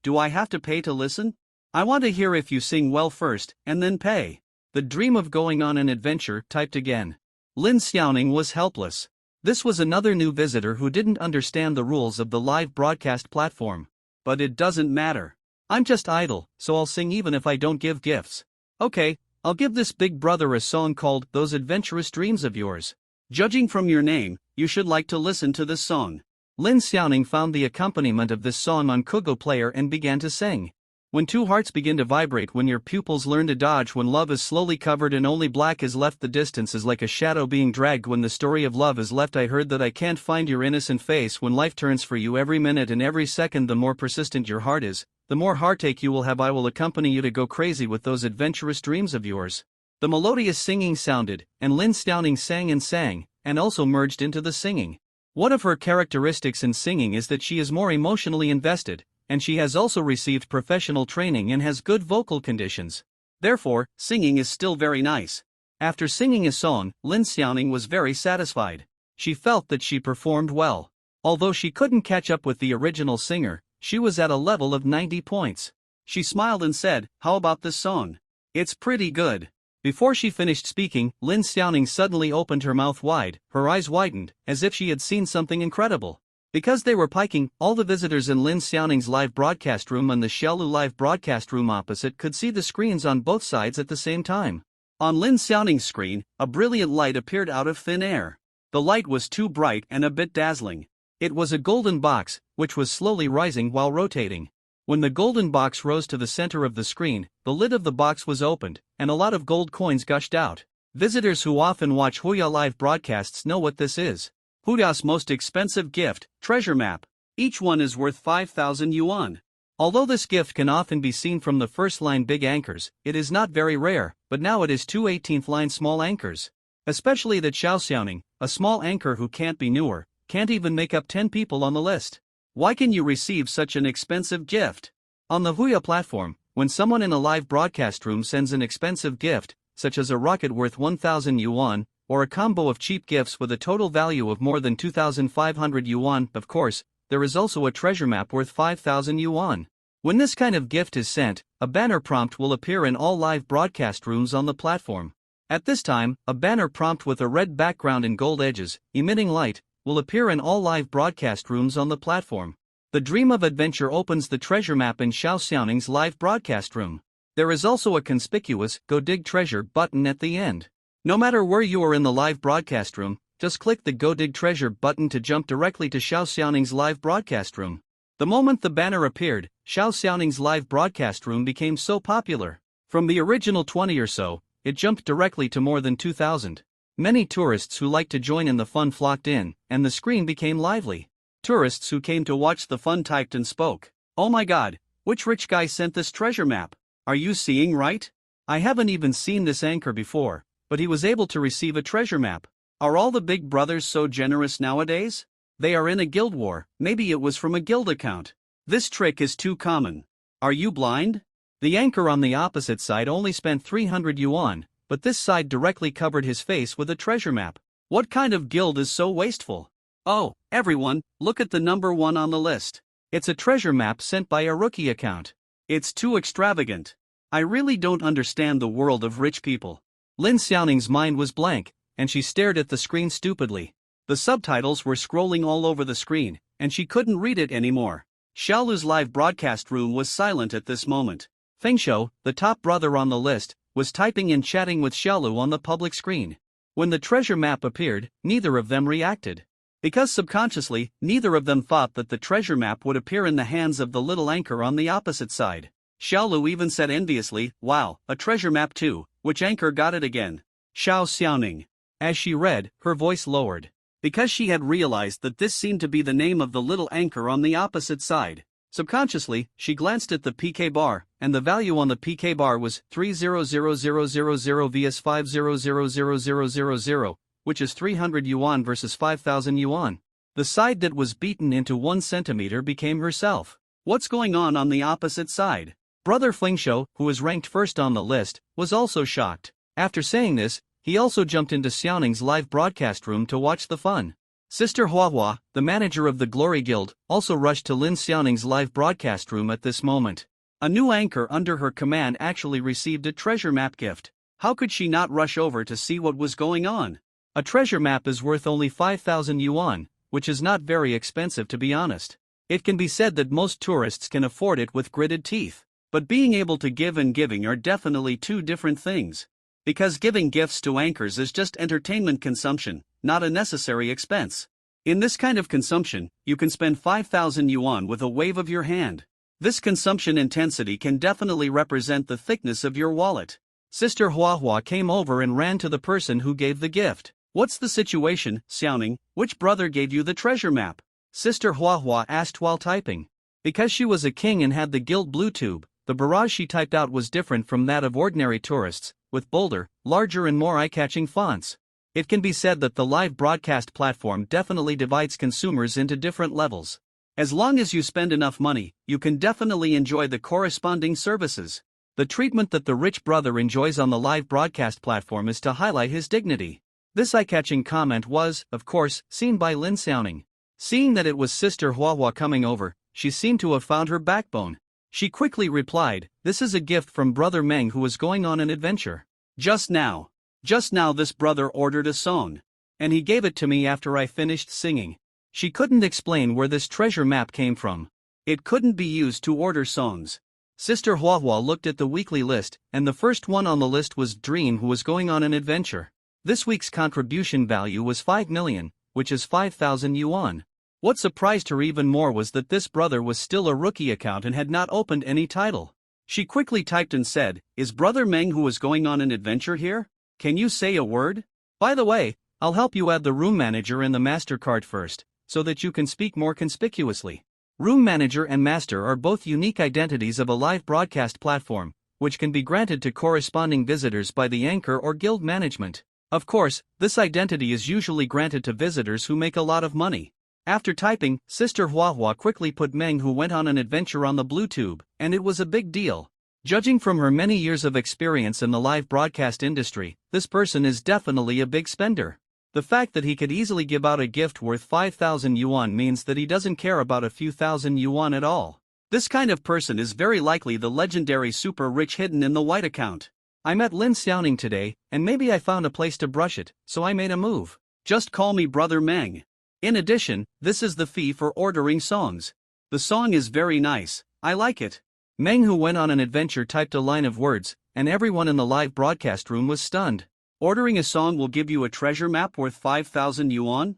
Do I have to pay to listen? I want to hear if you sing well first, and then pay. The Dream of Going on an Adventure typed again. Lin Xiaoning was helpless. This was another new visitor who didn't understand the rules of the live broadcast platform. But it doesn't matter. I'm just idle, so I'll sing even if I don't give gifts. Okay, I'll give this big brother a song called Those Adventurous Dreams of Yours. Judging from your name, you should like to listen to this song. Lin Xiaoning found the accompaniment of this song on Kugo Player and began to sing. When two hearts begin to vibrate, when your pupils learn to dodge, when love is slowly covered and only black is left, the distance is like a shadow being dragged, when the story of love is left, I heard that I can't find your innocent face, when life turns for you every minute and every second, the more persistent your heart is, the more heartache you will have. I will accompany you to go crazy with those adventurous dreams of yours. The melodious singing sounded, and Lin Xiaoning sang, and also merged into the singing. One of her characteristics in singing is that she is more emotionally invested, and she has also received professional training and has good vocal conditions. Therefore, singing is still very nice. After singing a song, Lin Xiaoning was very satisfied. She felt that she performed well. Although she couldn't catch up with the original singer, she was at a level of 90 points. She smiled and said, "How about this song? It's pretty good." Before she finished speaking, Lin Xiaoning suddenly opened her mouth wide, her eyes widened, as if she had seen something incredible. Because they were piking, all the visitors in Lin Xiaoning's live broadcast room and the Xiaolu live broadcast room opposite could see the screens on both sides at the same time. On Lin Xiaoning's screen, a brilliant light appeared out of thin air. The light was too bright and a bit dazzling. It was a golden box, which was slowly rising while rotating. When the golden box rose to the center of the screen, the lid of the box was opened, and a lot of gold coins gushed out. Visitors who often watch Huya live broadcasts know what this is. Huya's most expensive gift, treasure map. Each one is worth 5,000 yuan. Although this gift can often be seen from the first line big anchors, it is not very rare, but now it is 2 18th line small anchors. Especially that Xiao Xiaoning, a small anchor who can't be newer, can't even make up 10 people on the list. Why can you receive such an expensive gift? On the Huya platform, when someone in a live broadcast room sends an expensive gift, such as a rocket worth 1,000 yuan, or a combo of cheap gifts with a total value of more than 2,500 yuan, of course, there is also a treasure map worth 5,000 yuan. When this kind of gift is sent, a banner prompt will appear in all live broadcast rooms on the platform. At this time, a banner prompt with a red background and gold edges, emitting light, will appear in all live broadcast rooms on the platform. The Dream of Adventure opens the treasure map in Xiao Xiaoning's live broadcast room. There is also a conspicuous Go Dig Treasure button at the end. No matter where you are in the live broadcast room, just click the Go Dig Treasure button to jump directly to Xiao Xiaoning's live broadcast room. The moment the banner appeared, Xiao Xiaoning's live broadcast room became so popular. From the original 20 or so, it jumped directly to more than 2,000. Many tourists who liked to join in the fun flocked in, and the screen became lively. Tourists who came to watch the fun typed and spoke, "Oh my god, which rich guy sent this treasure map? Are you seeing right? I haven't even seen this anchor before, but he was able to receive a treasure map. Are all the big brothers so generous nowadays? They are in a guild war, maybe it was from a guild account. This trick is too common. Are you blind?" The anchor on the opposite side only spent 300 yuan, but this side directly covered his face with a treasure map. What kind of guild is so wasteful? Oh, everyone, look at the number 1 on the list. It's a treasure map sent by a rookie account. It's too extravagant. I really don't understand the world of rich people. Lin Xiaoning's mind was blank, and she stared at the screen stupidly. The subtitles were scrolling all over the screen, and she couldn't read it anymore. Xiaolu's live broadcast room was silent at this moment. Fengshou, the top brother on the list, was typing and chatting with Xiaolu on the public screen. When the treasure map appeared, neither of them reacted. Because subconsciously, neither of them thought that the treasure map would appear in the hands of the little anchor on the opposite side. Xiaolu even said enviously, "Wow, a treasure map too, which anchor got it again?" Xiao Xiaoning. As she read, her voice lowered. Because she had realized that this seemed to be the name of the little anchor on the opposite side. Subconsciously, she glanced at the PK bar, and the value on the PK bar was 300,000 vs 500,000, which is 300 yuan versus 5,000 yuan. The side that was beaten into 1 centimeter became herself. What's going on the opposite side? Brother Fengshou, who was ranked first on the list, was also shocked. After saying this, he also jumped into Xiaoning's live broadcast room to watch the fun. Sister Huahua, the manager of the Glory Guild, also rushed to Lin Xiaoning's live broadcast room at this moment. A new anchor under her command actually received a treasure map gift. How could she not rush over to see what was going on? A treasure map is worth only 5,000 yuan, which is not very expensive to be honest. It can be said that most tourists can afford it with gritted teeth. But being able to give and giving are definitely two different things. Because giving gifts to anchors is just entertainment consumption, not a necessary expense. In this kind of consumption, you can spend 5,000 yuan with a wave of your hand. This consumption intensity can definitely represent the thickness of your wallet. Sister Huahua came over and ran to the person who gave the gift. "What's the situation, Xiaoning? Which brother gave you the treasure map?" Sister Huahua asked while typing. Because she was a king and had the guild blue tube, the barrage she typed out was different from that of ordinary tourists, with bolder, larger and more eye-catching fonts. It can be said that the live broadcast platform definitely divides consumers into different levels. As long as you spend enough money, you can definitely enjoy the corresponding services. The treatment that the rich brother enjoys on the live broadcast platform is to highlight his dignity. This eye-catching comment was, of course, seen by Lin Xiaoning. Seeing that it was Sister Huahua coming over, she seemed to have found her backbone. She quickly replied, "This is a gift from Brother Meng who is going on an adventure. Just now this brother ordered a song. And he gave it to me after I finished singing." She couldn't explain where this treasure map came from. It couldn't be used to order songs. Sister Huahua looked at the weekly list, and the first one on the list was Dream, who was going on an adventure. This week's contribution value was 5 million, which is 5,000 yuan. What surprised her even more was that this brother was still a rookie account and had not opened any title. She quickly typed and said, "Is Brother Meng who is going on an adventure here? Can you say a word? By the way, I'll help you add the room manager and the master card first, so that you can speak more conspicuously." Room manager and master are both unique identities of a live broadcast platform, which can be granted to corresponding visitors by the anchor or guild management. Of course, this identity is usually granted to visitors who make a lot of money. After typing, Sister Huahua quickly put Meng who went on an adventure on the blue tube, and it was a big deal. Judging from her many years of experience in the live broadcast industry, this person is definitely a big spender. The fact that he could easily give out a gift worth 5,000 yuan means that he doesn't care about a few thousand yuan at all. This kind of person is very likely the legendary super rich hidden in the white account. I met Lin Xiaoning today, and maybe I found a place to brush it, so I made a move. Just call me Brother Meng. In addition, this is the fee for ordering songs. The song is very nice, I like it. Meng who went on an adventure typed a line of words, and everyone in the live broadcast room was stunned. Ordering a song will give you a treasure map worth 5,000 yuan?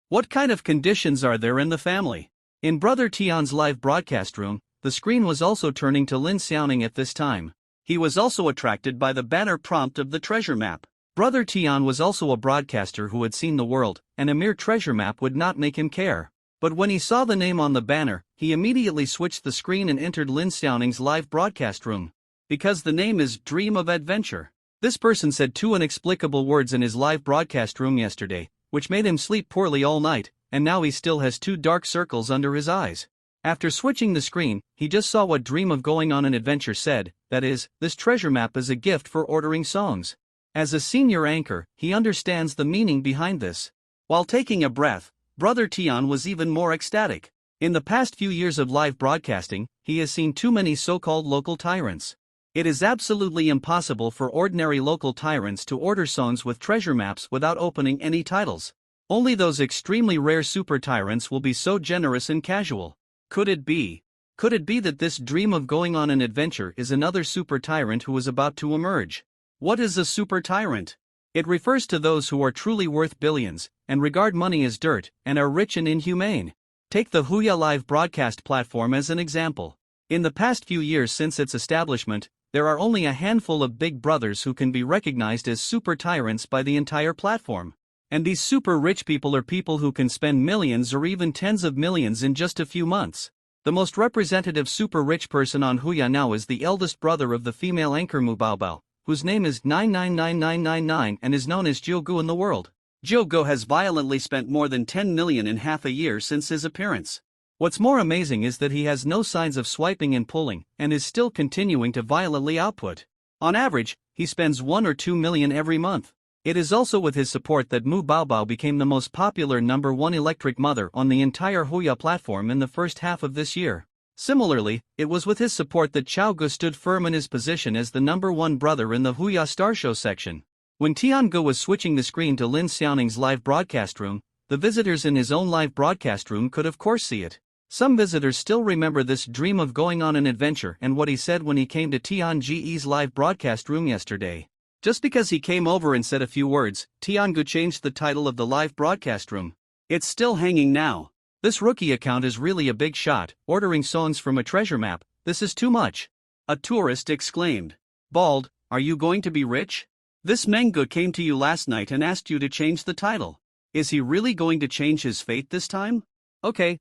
What kind of conditions are there in the family? In Brother Tian's live broadcast room, the screen was also turning to Lin Xiaoning at this time. He was also attracted by the banner prompt of the treasure map. Brother Tian was also a broadcaster who had seen the world, and a mere treasure map would not make him care. But when he saw the name on the banner, he immediately switched the screen and entered Lin Xiaoning's live broadcast room. Because the name is Dream of Adventure. This person said two inexplicable words in his live broadcast room yesterday, which made him sleep poorly all night, and now he still has 2 dark circles under his eyes. After switching the screen, he just saw what Dream of Going on an Adventure said, that is, this treasure map is a gift for ordering songs. As a senior anchor, he understands the meaning behind this. While taking a breath, Brother Tian was even more ecstatic. In the past few years of live broadcasting, he has seen too many so-called local tyrants. It is absolutely impossible for ordinary local tyrants to order songs with treasure maps without opening any titles. Only those extremely rare super tyrants will be so generous and casual. Could it be that this Dream of Going on an Adventure is another super tyrant who is about to emerge? What is a super tyrant? It refers to those who are truly worth billions, and regard money as dirt, and are rich and inhumane. Take the Huya live broadcast platform as an example. In the past few years since its establishment, there are only a handful of big brothers who can be recognized as super tyrants by the entire platform. And these super rich people are people who can spend millions or even tens of millions in just a few months. The most representative super rich person on Huya now is the eldest brother of the female anchor Mu Baobao, whose name is 999999 and is known as Jiugu in the world. Jiugu has violently spent more than 10 million in half a year since his appearance. What's more amazing is that he has no signs of swiping and pulling, and is still continuing to violently output. On average, he spends 1 or 2 million every month. It is also with his support that Mu Baobao became the most popular #1 electric mother on the entire Huya platform in the first half of this year. Similarly, it was with his support that Chao Gu stood firm in his position as the #1 brother in the Huya Star Show section. When Tian Gu was switching the screen to Lin Xiaoning's live broadcast room, the visitors in his own live broadcast room could of course see it. Some visitors still remember this Dream of Going on an Adventure and what he said when he came to Tian Ge's live broadcast room yesterday. Just because he came over and said a few words, Tian Gu changed the title of the live broadcast room. It's still hanging now. This rookie account is really a big shot, ordering songs from a treasure map. This is too much. A tourist exclaimed. Bald, are you going to be rich? This Manga came to you last night and asked you to change the title. Is he really going to change his fate this time? Okay,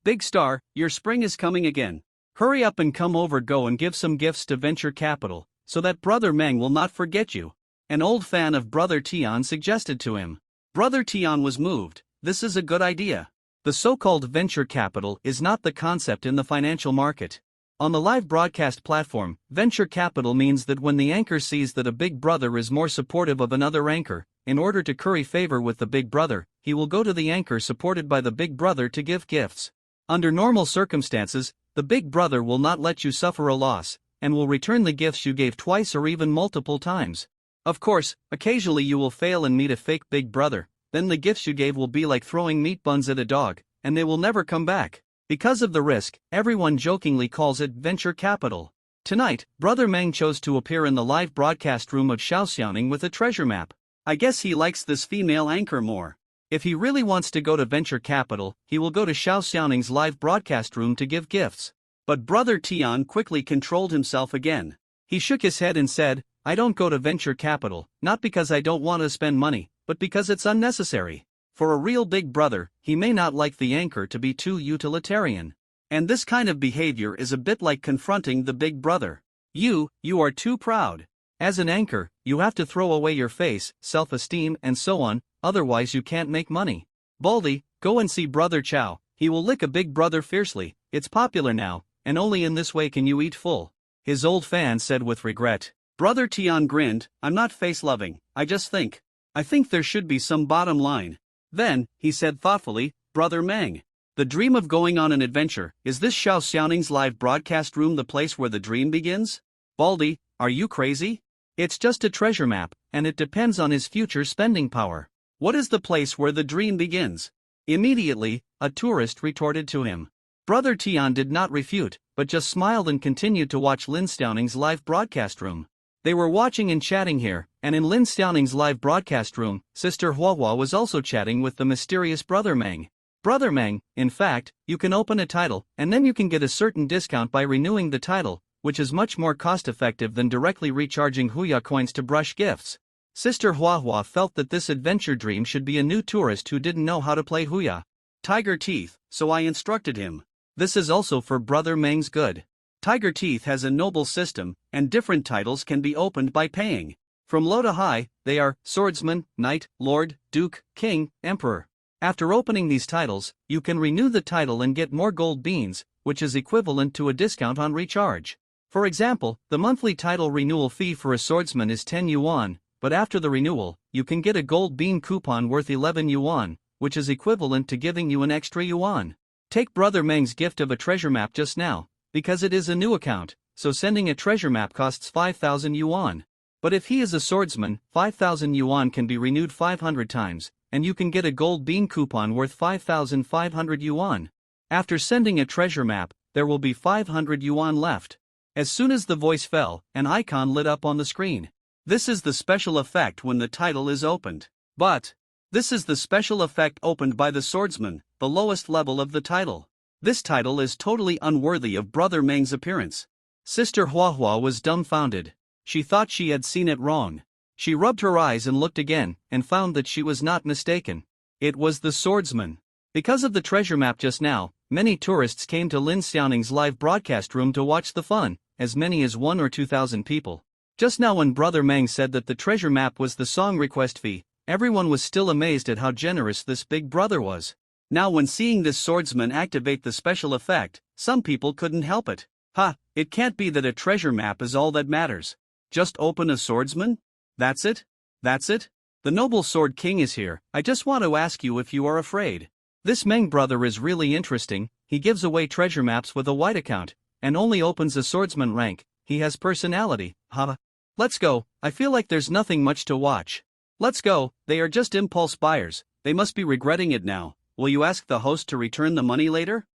Big Star, your spring is coming again. Hurry up and come over, go and give some gifts to venture capital, so that Brother Meng will not forget you. An old fan of Brother Tian suggested to him. Brother Tian was moved. This is a good idea. The so-called venture capital is not the concept in the financial market. On the live broadcast platform, venture capital means that when the anchor sees that a big brother is more supportive of another anchor, in order to curry favor with the big brother, he will go to the anchor supported by the big brother to give gifts. Under normal circumstances, the big brother will not let you suffer a loss, and will return the gifts you gave twice or even multiple times. Of course, occasionally you will fail and meet a fake big brother, then the gifts you gave will be like throwing meat buns at a dog, and they will never come back. Because of the risk, everyone jokingly calls it venture capital. Tonight, Brother Meng chose to appear in the live broadcast room of Xiaoxiaoning with a treasure map. I guess he likes this female anchor more. If he really wants to go to venture capital, he will go to Xiaoxiaoning's live broadcast room to give gifts. But Brother Tian quickly controlled himself again. He shook his head and said, I don't go to venture capital, not because I don't want to spend money, but because it's unnecessary. For a real big brother, he may not like the anchor to be too utilitarian. And this kind of behavior is a bit like confronting the big brother. You are too proud. As an anchor, you have to throw away your face, self-esteem and so on, otherwise you can't make money. Baldy, go and see Brother Chow, he will lick a big brother fiercely, it's popular now, and only in this way can you eat full. His old fan said with regret. Brother Tian grinned, I'm not face-loving, I think there should be some bottom line. Then, he said thoughtfully, Brother Meng. The dream of going on an adventure, is this Xiaoxiaoning's live broadcast room the place where the dream begins? Baldy, are you crazy? It's just a treasure map, and it depends on his future spending power. What is the place where the dream begins? Immediately, a tourist retorted to him. Brother Tian did not refute, but just smiled and continued to watch Lin Xiaoning's live broadcast room. They were watching and chatting here, and in Lin Xiaoning's live broadcast room, Sister Huahua was also chatting with the mysterious Brother Meng. Brother Meng, in fact, you can open a title, and then you can get a certain discount by renewing the title, which is much more cost-effective than directly recharging Huya coins to brush gifts. Sister Huahua felt that this adventure dream should be a new tourist who didn't know how to play Huya. Tiger Teeth, so I instructed him. This is also for Brother Meng's good. Tiger Teeth has a noble system, and different titles can be opened by paying. From low to high, they are Swordsman, Knight, Lord, Duke, King, Emperor. After opening these titles, you can renew the title and get more gold beans, which is equivalent to a discount on recharge. For example, the monthly title renewal fee for a swordsman is 10 yuan, but after the renewal, you can get a gold bean coupon worth 11 yuan, which is equivalent to giving you an extra yuan. Take Brother Meng's gift of a treasure map just now. Because it is a new account, so sending a treasure map costs 5,000 yuan. But if he is a swordsman, 5,000 yuan can be renewed 500 times, and you can get a gold bean coupon worth 5,500 yuan. After sending a treasure map, there will be 500 yuan left. As soon as the voice fell, an icon lit up on the screen. This is the special effect when the title is opened. But this is the special effect opened by the swordsman, the lowest level of the title. This title is totally unworthy of Brother Meng's appearance. Sister Huahua was dumbfounded. She thought she had seen it wrong. She rubbed her eyes and looked again, and found that she was not mistaken. It was the swordsman. Because of the treasure map just now, many tourists came to Lin Xiaoning's live broadcast room to watch the fun, as many as 1 or 2,000 people. Just now when Brother Meng said that the treasure map was the song request fee, everyone was still amazed at how generous this big brother was. Now when seeing this swordsman activate the special effect, some people couldn't help it. It can't be that a treasure map is all that matters. Just open a swordsman? That's it? The noble sword king is here, I just want to ask you if you are afraid. This Meng brother is really interesting, he gives away treasure maps with a white account, and only opens a swordsman rank, he has personality, Let's go, I feel like there's nothing much to watch. Let's go, they are just impulse buyers, they must be regretting it now. Will you ask the host to return the money later?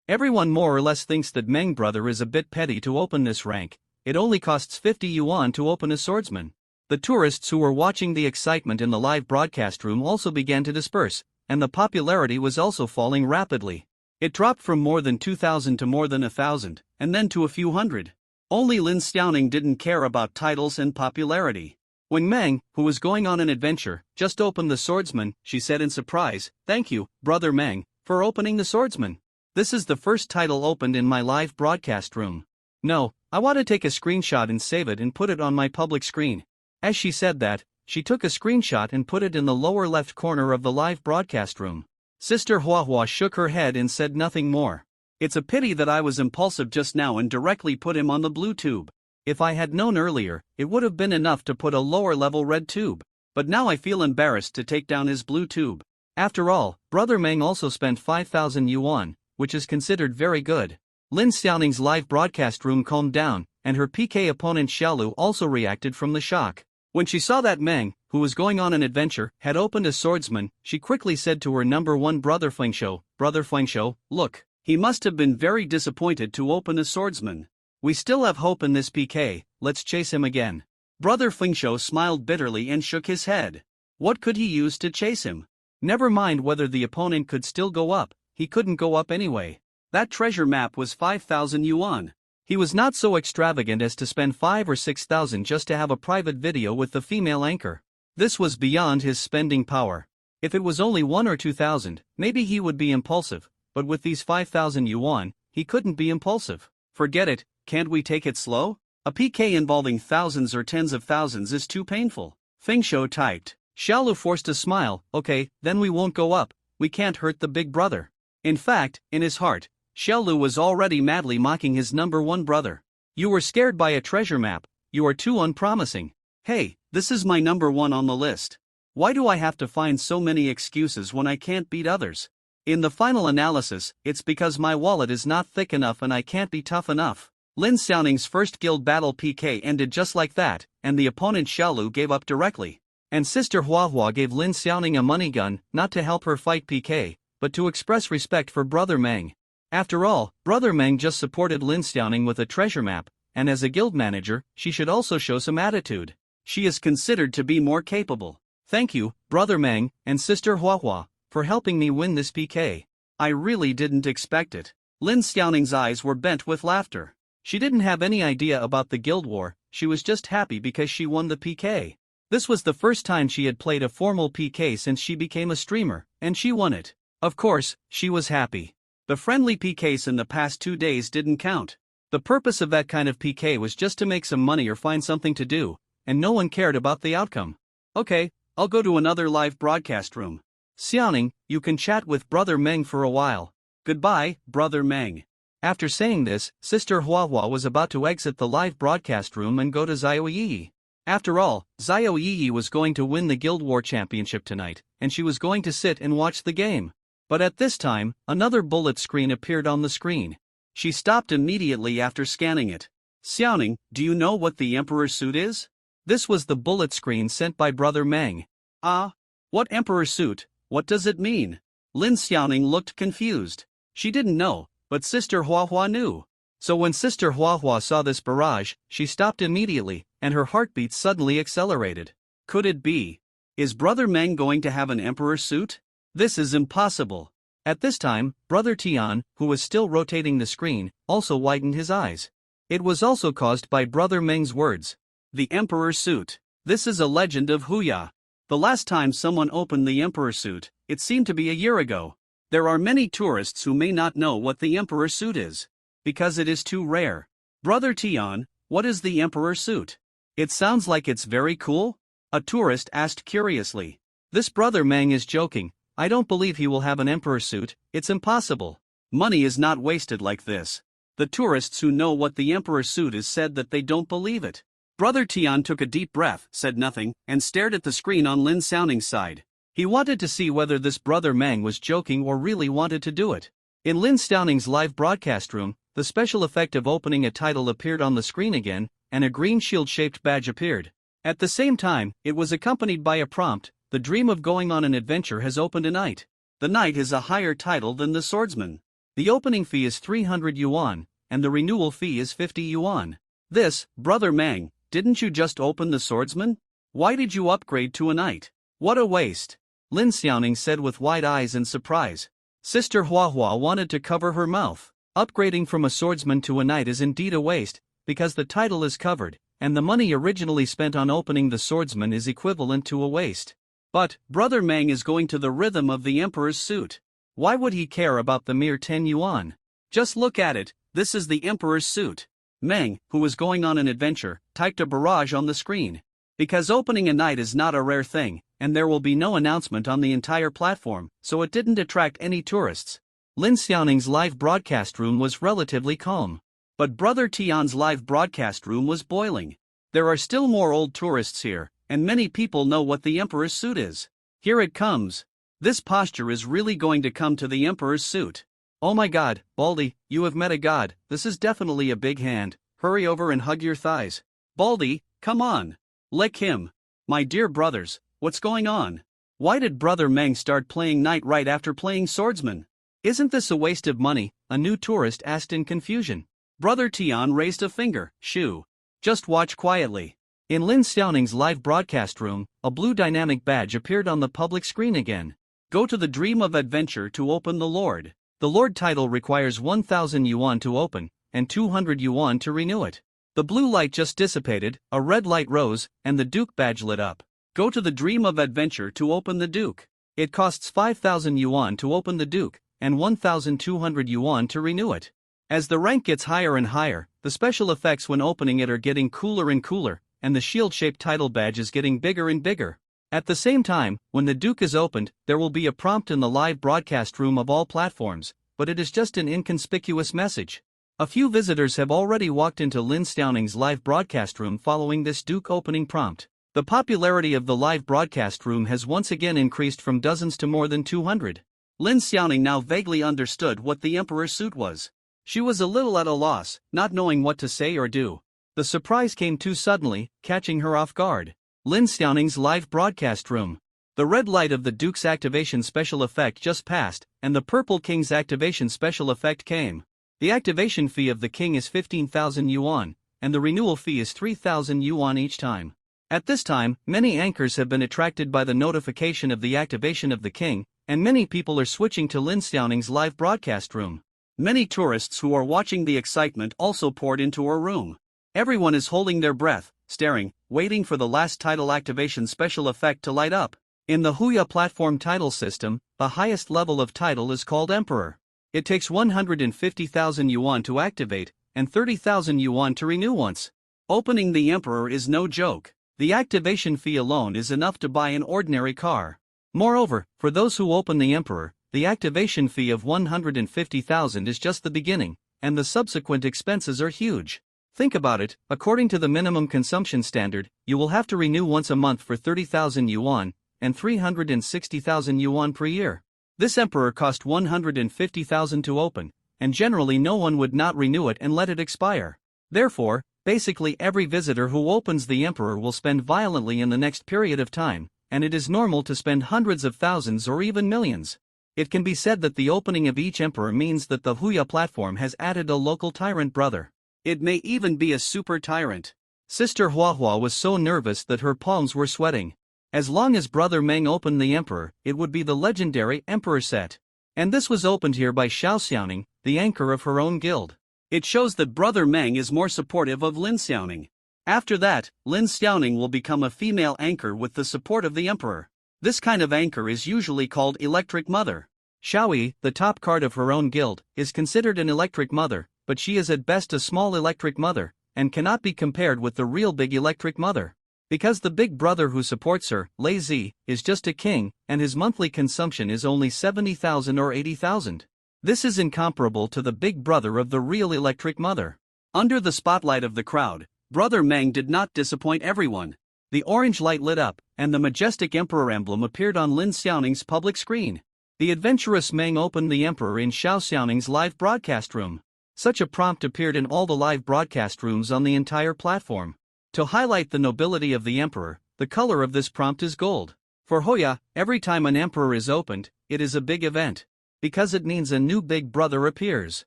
Everyone more or less thinks that Meng brother is a bit petty to open this rank, it only costs 50 yuan to open a swordsman. The tourists who were watching the excitement in the live broadcast room also began to disperse, and the popularity was also falling rapidly. It dropped from more than 2,000 to more than 1,000, and then to a few hundred. Only Lin Xiaoning didn't care about titles and popularity. When Meng, who was going on an adventure, just opened the swordsman, she said in surprise, "Thank you, Brother Meng, for opening the swordsman. This is the first title opened in my live broadcast room. No, I want to take a screenshot and save it and put it on my public screen. As she said that, she took a screenshot and put it in the lower left corner of the live broadcast room. Sister Hua shook her head and said nothing more. It's a pity that I was impulsive just now and directly put him on the blue tube. If I had known earlier, it would have been enough to put a lower level red tube. But now I feel embarrassed to take down his blue tube. After all, Brother Meng also spent 5,000 yuan, which is considered very good. Lin Xiaoning's live broadcast room calmed down, and her PK opponent Xiaolu also reacted from the shock. When she saw that Meng, who was going on an adventure, had opened a swordsman, she quickly said to her number one brother Fengshou, "Brother Fengshou, look, he must have been very disappointed to open a swordsman. We still have hope in this PK, let's chase him again." Brother Fengshou smiled bitterly and shook his head. What could he use to chase him? Never mind whether the opponent could still go up, he couldn't go up anyway. That treasure map was 5,000 yuan. He was not so extravagant as to spend 5 or 6,000 just to have a private video with the female anchor. This was beyond his spending power. If it was only 1 or 2,000, maybe he would be impulsive, but with these 5,000 yuan, he couldn't be impulsive. Forget it, can't we take it slow? A PK involving thousands or tens of thousands is too painful. Fengshou typed. Xiaolu forced a smile, okay, then we won't go up, we can't hurt the big brother. In fact, in his heart, Xiaolu was already madly mocking his number one brother. You were scared by a treasure map, you are too unpromising. Hey, this is my number one on the list. Why do I have to find so many excuses when I can't beat others? In the final analysis, it's because my wallet is not thick enough and I can't be tough enough. Lin Xiaoning's first guild battle PK ended just like that, and the opponent Xiaolu gave up directly. And Sister Hua gave Lin Xiaoning a money gun, not to help her fight PK, but to express respect for Brother Meng. After all, Brother Meng just supported Lin Xiaoning with a treasure map, and as a guild manager, she should also show some attitude. She is considered to be more capable. Thank you, Brother Meng, and Sister Hua, for helping me win this PK. I really didn't expect it. Lin Xiaoning's eyes were bent with laughter. She didn't have any idea about the guild war, she was just happy because she won the PK. This was the first time she had played a formal PK since she became a streamer, and she won it. Of course, she was happy. The friendly PKs in the past 2 days didn't count. The purpose of that kind of PK was just to make some money or find something to do, and no one cared about the outcome. Okay, I'll go to another live broadcast room. Xiaoning, you can chat with Brother Meng for a while. Goodbye, Brother Meng. After saying this, Sister Hua was about to exit the live broadcast room and go to Xiao Yi. After all, Xiao Yi was going to win the Guild War Championship tonight, and she was going to sit and watch the game. But at this time, another bullet screen appeared on the screen. She stopped immediately after scanning it. Xiaoning, do you know what the Emperor's suit is? This was the bullet screen sent by Brother Meng. Ah? What Emperor's suit? What does it mean? Lin Xiaoning looked confused. She didn't know, but Sister Hua knew. So when Sister Hua saw this barrage, she stopped immediately, and her heartbeat suddenly accelerated. Could it be? Is Brother Meng going to have an Emperor's suit? This is impossible. At this time, Brother Tian, who was still rotating the screen, also widened his eyes. It was also caused by Brother Meng's words. The Emperor's suit. This is a legend of Huya. The last time someone opened the Emperor's suit, it seemed to be a year ago. There are many tourists who may not know what the Emperor's suit is, because it is too rare. Brother Tian, what is the Emperor's suit? It sounds like it's very cool? A tourist asked curiously. This Brother Meng is joking. I don't believe he will have an Emperor's suit, it's impossible. Money is not wasted like this. The tourists who know what the Emperor's suit is said that they don't believe it. Brother Tian took a deep breath, said nothing, and stared at the screen on Lin Xiaoning's side. He wanted to see whether this Brother Meng was joking or really wanted to do it. In Lin Xiaoning's live broadcast room, the special effect of opening a title appeared on the screen again, and a green shield-shaped badge appeared. At the same time, it was accompanied by a prompt. The dream of going on an adventure has opened a knight. The knight is a higher title than the swordsman. The opening fee is 300 yuan, and the renewal fee is 50 yuan. This, Brother Meng, didn't you just open the swordsman? Why did you upgrade to a knight? What a waste. Lin Xiaoning said with wide eyes in surprise. Sister Hua wanted to cover her mouth. Upgrading from a swordsman to a knight is indeed a waste, because the title is covered, and the money originally spent on opening the swordsman is equivalent to a waste. But, Brother Meng is going to the rhythm of the Emperor's suit. Why would he care about the mere 10 yuan? Just look at it, this is the Emperor's suit. Meng, who was going on an adventure, typed a barrage on the screen. Because opening a night is not a rare thing, and there will be no announcement on the entire platform, so it didn't attract any tourists. Lin Xiaoning's live broadcast room was relatively calm. But Brother Tian's live broadcast room was boiling. There are still more old tourists here, and many people know what the Emperor's suit is. Here it comes. This posture is really going to come to the Emperor's suit. Oh my god, Baldy, you have met a god, this is definitely a big hand, hurry over and hug your thighs. Baldy, come on. Lick him. My dear brothers, what's going on? Why did Brother Meng start playing knight right after playing swordsman? Isn't this a waste of money? A new tourist asked in confusion. Brother Tian raised a finger, shoo. Just watch quietly. In Lin Xiaoning's live broadcast room, a blue dynamic badge appeared on the public screen again. Go to the Dream of Adventure to open the Lord. The Lord title requires 1,000 yuan to open, and 200 yuan to renew it. The blue light just dissipated, a red light rose, and the Duke badge lit up. Go to the Dream of Adventure to open the Duke. It costs 5,000 yuan to open the Duke, and 1,200 yuan to renew it. As the rank gets higher and higher, the special effects when opening it are getting cooler and cooler, and the shield-shaped title badge is getting bigger and bigger. At the same time, when the Duke is opened, there will be a prompt in the live broadcast room of all platforms, but it is just an inconspicuous message. A few visitors have already walked into Lin Xiaoning's live broadcast room following this Duke opening prompt. The popularity of the live broadcast room has once again increased from dozens to more than 200. Lin Xiaoning now vaguely understood what the Emperor's suit was. She was a little at a loss, not knowing what to say or do. The surprise came too suddenly, catching her off guard. Lin Xiaoning's live broadcast room. The red light of the Duke's activation special effect just passed, and the Purple King's activation special effect came. The activation fee of the King is 15,000 yuan, and the renewal fee is 3,000 yuan each time. At this time, many anchors have been attracted by the notification of the activation of the King, and many people are switching to Lin Xiaoning's live broadcast room. Many tourists who are watching the excitement also poured into her room. Everyone is holding their breath, staring, waiting for the last title activation special effect to light up. In the Huya platform title system, the highest level of title is called Emperor. It takes 150,000 yuan to activate, and 30,000 yuan to renew once. Opening the Emperor is no joke. The activation fee alone is enough to buy an ordinary car. Moreover, for those who open the Emperor, the activation fee of 150,000 is just the beginning, and the subsequent expenses are huge. Think about it, according to the minimum consumption standard, you will have to renew once a month for 30,000 yuan, and 360,000 yuan per year. This Emperor cost 150,000 to open, and generally no one would not renew it and let it expire. Therefore, basically every visitor who opens the Emperor will spend violently in the next period of time, and it is normal to spend hundreds of thousands or even millions. It can be said that the opening of each Emperor means that the Huya platform has added a local tyrant brother. It may even be a super tyrant. Sister Huahua was so nervous that her palms were sweating. As long as Brother Meng opened the Emperor, it would be the legendary Emperor set. And this was opened here by Xiao Xiaoning, the anchor of her own guild. It shows that Brother Meng is more supportive of Lin Xiaoning. After that, Lin Xiaoning will become a female anchor with the support of the Emperor. This kind of anchor is usually called Electric Mother. Xiaoyi, the top card of her own guild, is considered an Electric Mother, but she is at best a small Electric Mother, and cannot be compared with the real big Electric Mother. Because the big brother who supports her, Lei Zi, is just a king, and his monthly consumption is only 70,000 or 80,000. This is incomparable to the big brother of the real Electric Mother. Under the spotlight of the crowd, Brother Meng did not disappoint everyone. The orange light lit up, and the majestic Emperor emblem appeared on Lin Xiaoning's public screen. The adventurous Meng opened the Emperor in Xiao Xiaoning's live broadcast room. Such a prompt appeared in all the live broadcast rooms on the entire platform. To highlight the nobility of the Emperor, the color of this prompt is gold. For Hoya, every time an Emperor is opened, it is a big event. Because it means a new big brother appears.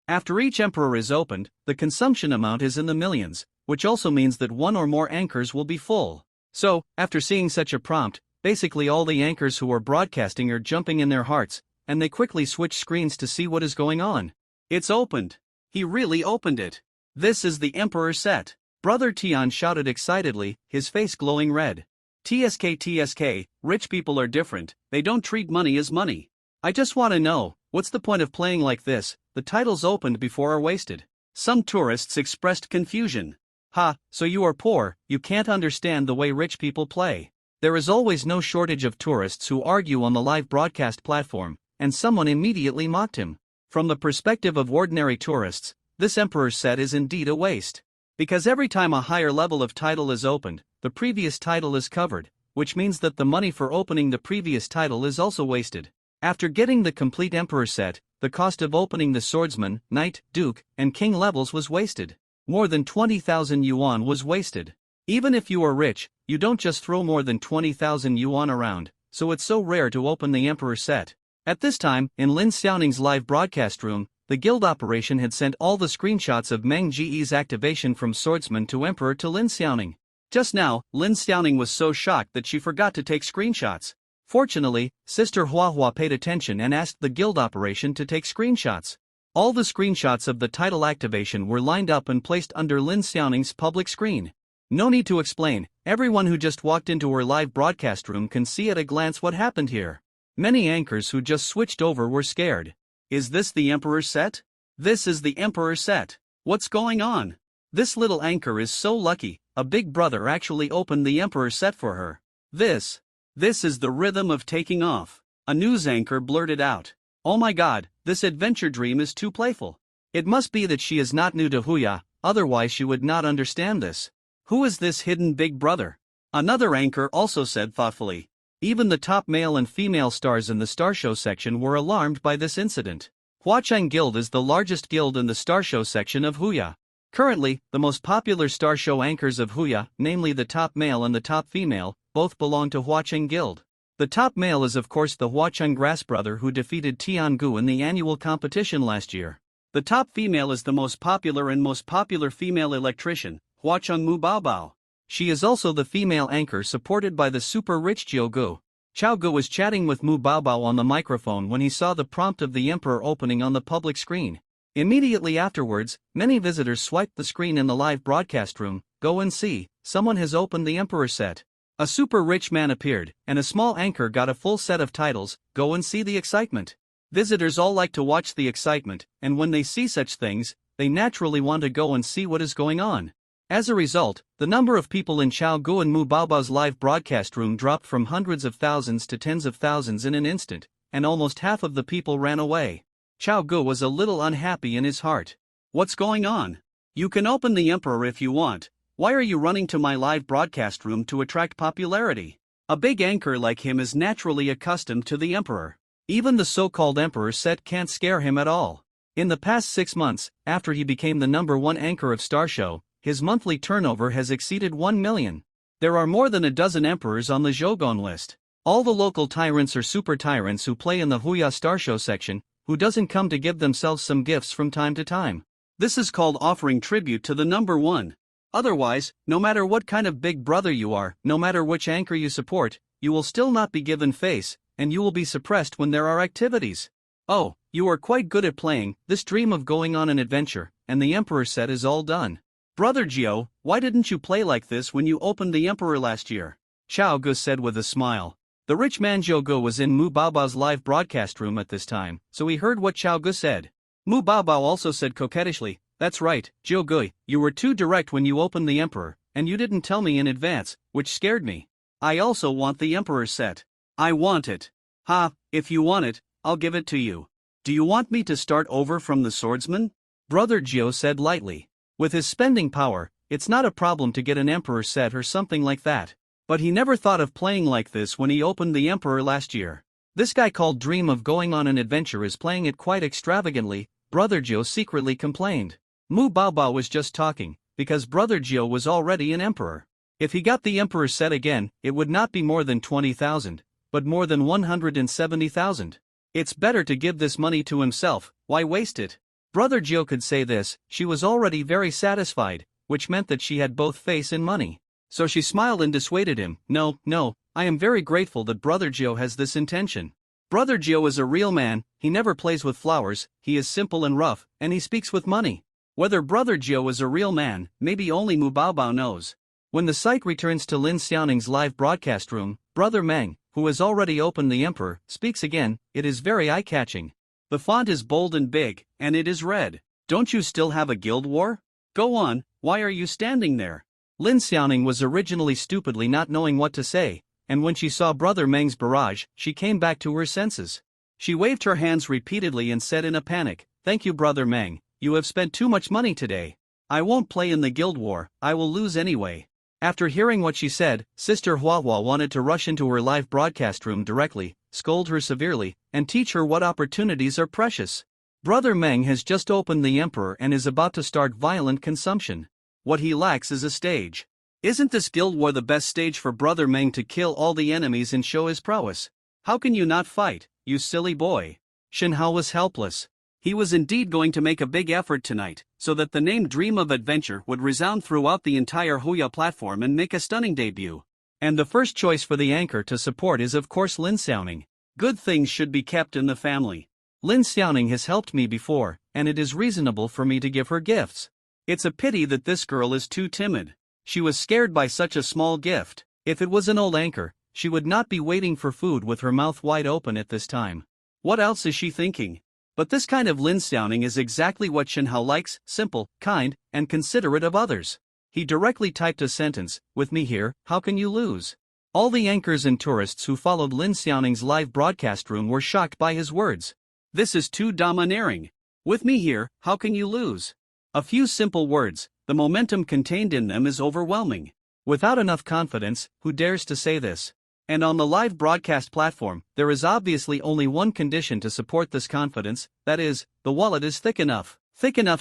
After each Emperor is opened, the consumption amount is in the millions, which also means that one or more anchors will be full. So, after seeing such a prompt, basically all the anchors who are broadcasting are jumping in their hearts, and they quickly switch screens to see what is going on. It's opened. He really opened it. This is the Emperor set. Brother Tian shouted excitedly, his face glowing red. TSK, rich people are different, they don't treat money as money. I just want to know, what's the point of playing like this? The titles opened before are wasted. Some tourists expressed confusion. Ha, so you are poor, you can't understand the way rich people play. There is always no shortage of tourists who argue on the live broadcast platform, and someone immediately mocked him. From the perspective of ordinary tourists, this emperor's set is indeed a waste. Because every time a higher level of title is opened, the previous title is covered, which means that the money for opening the previous title is also wasted. After getting the complete emperor set, the cost of opening the swordsman, knight, duke, and king levels was wasted. More than 20,000 yuan was wasted. Even if you are rich, you don't just throw more than 20,000 yuan around, so it's so rare to open the emperor set. At this time, in Lin Xiaoning's live broadcast room, the guild operation had sent all the screenshots of Meng Ji's activation from swordsman to emperor to Lin Xiaoning. Just now, Lin Xiaoning was so shocked that she forgot to take screenshots. Fortunately, Sister Huahua paid attention and asked the guild operation to take screenshots. All the screenshots of the title activation were lined up and placed under Lin Xiaoning's public screen. No need to explain, everyone who just walked into her live broadcast room can see at a glance what happened here. Many anchors who just switched over were scared. Is this the Emperor's set? This is the Emperor's set. What's going on? This little anchor is so lucky, a big brother actually opened the Emperor's set for her. This is the rhythm of taking off. A news anchor blurted out. Oh my god, this adventure dream is too playful. It must be that she is not new to Huya, otherwise she would not understand this. Who is this hidden big brother? Another anchor also said thoughtfully. Even the top male and female stars in the Star Show section were alarmed by this incident. Huacheng Guild is the largest guild in the Star Show section of Huya. Currently, the most popular Star Show anchors of Huya, namely the top male and the top female, both belong to Huacheng Guild. The top male is of course the Huacheng Grass brother who defeated Tiangu in the annual competition last year. The top female is the most popular female electrician, Huacheng Mu Baobao. She is also the female anchor supported by the super rich Jiu Gu. Chao Gu was chatting with Mu Baobao on the microphone when he saw the prompt of the emperor opening on the public screen. Immediately afterwards, many visitors swiped the screen in the live broadcast room. Go and see, someone has opened the emperor set. A super rich man appeared, and a small anchor got a full set of titles. Go and see the excitement. Visitors all like to watch the excitement, and when they see such things, they naturally want to go and see what is going on. As a result, the number of people in Chao Gu and Mu Baobao's live broadcast room dropped from hundreds of thousands to tens of thousands in an instant, and almost half of the people ran away. Chao Gu was a little unhappy in his heart. What's going on? You can open the emperor if you want. Why are you running to my live broadcast room to attract popularity? A big anchor like him is naturally accustomed to the emperor. Even the so-called emperor set can't scare him at all. In the past 6 months, after he became the #1 anchor of Star Show, his monthly turnover has exceeded 1 million. There are more than a dozen emperors on the Zhogon list. All the local tyrants or super tyrants who play in the Huya Star Show section, who doesn't come to give themselves some gifts from time to time. This is called offering tribute to the #1. Otherwise, no matter what kind of big brother you are, no matter which anchor you support, you will still not be given face, and you will be suppressed when there are activities. Oh, you are quite good at playing this dream of going on an adventure, and the emperor set is all done. Brother Gio, why didn't you play like this when you opened the emperor last year? Chao Gu said with a smile. The rich man Zhou Gu was in Mu Baobao's live broadcast room at this time, so he heard what Chao Gu said. Mu Baobao also said coquettishly, that's right, Zhou Gu, you were too direct when you opened the emperor, and you didn't tell me in advance, which scared me. I also want the emperor set. I want it. Ha, if you want it, I'll give it to you. Do you want me to start over from the swordsman? Brother Gio said lightly. With his spending power, it's not a problem to get an emperor set or something like that. But he never thought of playing like this when he opened the emperor last year. This guy called Dream of Going on an Adventure is playing it quite extravagantly, Brother Gio secretly complained. Mu Baobao was just talking, because Brother Gio was already an emperor. If he got the emperor set again, it would not be more than 20,000, but more than 170,000. It's better to give this money to himself, why waste it? Brother Gio could say this, she was already very satisfied, which meant that she had both face and money. So she smiled and dissuaded him. No, I am very grateful that Brother Gio has this intention. Brother Gio is a real man, he never plays with flowers, he is simple and rough, and he speaks with money. Whether Brother Gio is a real man, maybe only Mu Baobao knows. When the site returns to Lin Xiaoning's live broadcast room, Brother Meng, who has already opened the emperor, speaks again. It is very eye-catching. The font is bold and big, and it is red. Don't you still have a guild war? Go on, Why are you standing there? Lin Xiaoning was originally stupidly not knowing what to say, and when she saw Brother Meng's barrage, she came back to her senses. She waved her hands repeatedly and said in a panic, "Thank you, Brother Meng, you have spent too much money today. I won't play in the guild war, I will lose anyway." After hearing what she said, Sister Huahua wanted to rush into her live broadcast room directly, scold her severely, and teach her what opportunities are precious. Brother Meng has just opened the Emperor and is about to start violent consumption. What he lacks is a stage. Isn't this guild war the best stage for Brother Meng to kill all the enemies and show his prowess? How can you not fight, you silly boy? Shenhao was helpless. He was indeed going to make a big effort tonight, so that the name Dream of Adventure would resound throughout the entire Huya platform and make a stunning debut. And the first choice for the anchor to support is of course Lin Xiaoning. Good things should be kept in the family. Lin Xiaoning has helped me before, and it is reasonable for me to give her gifts. It's a pity that this girl is too timid. She was scared by such a small gift. If it was an old anchor, she would not be waiting for food with her mouth wide open at this time. What else is she thinking? But this kind of Lin Xiaoning is exactly what Shenhao likes, simple, kind, and considerate of others. He directly typed a sentence, "With me here, how can you lose?" All the anchors and tourists who followed Lin Xiaoning's live broadcast room were shocked by his words. This is too domineering. With me here, how can you lose? A few simple words, the momentum contained in them is overwhelming. Without enough confidence, who dares to say this? And on the live broadcast platform, there is obviously only one condition to support this confidence, that is, the wallet is thick enough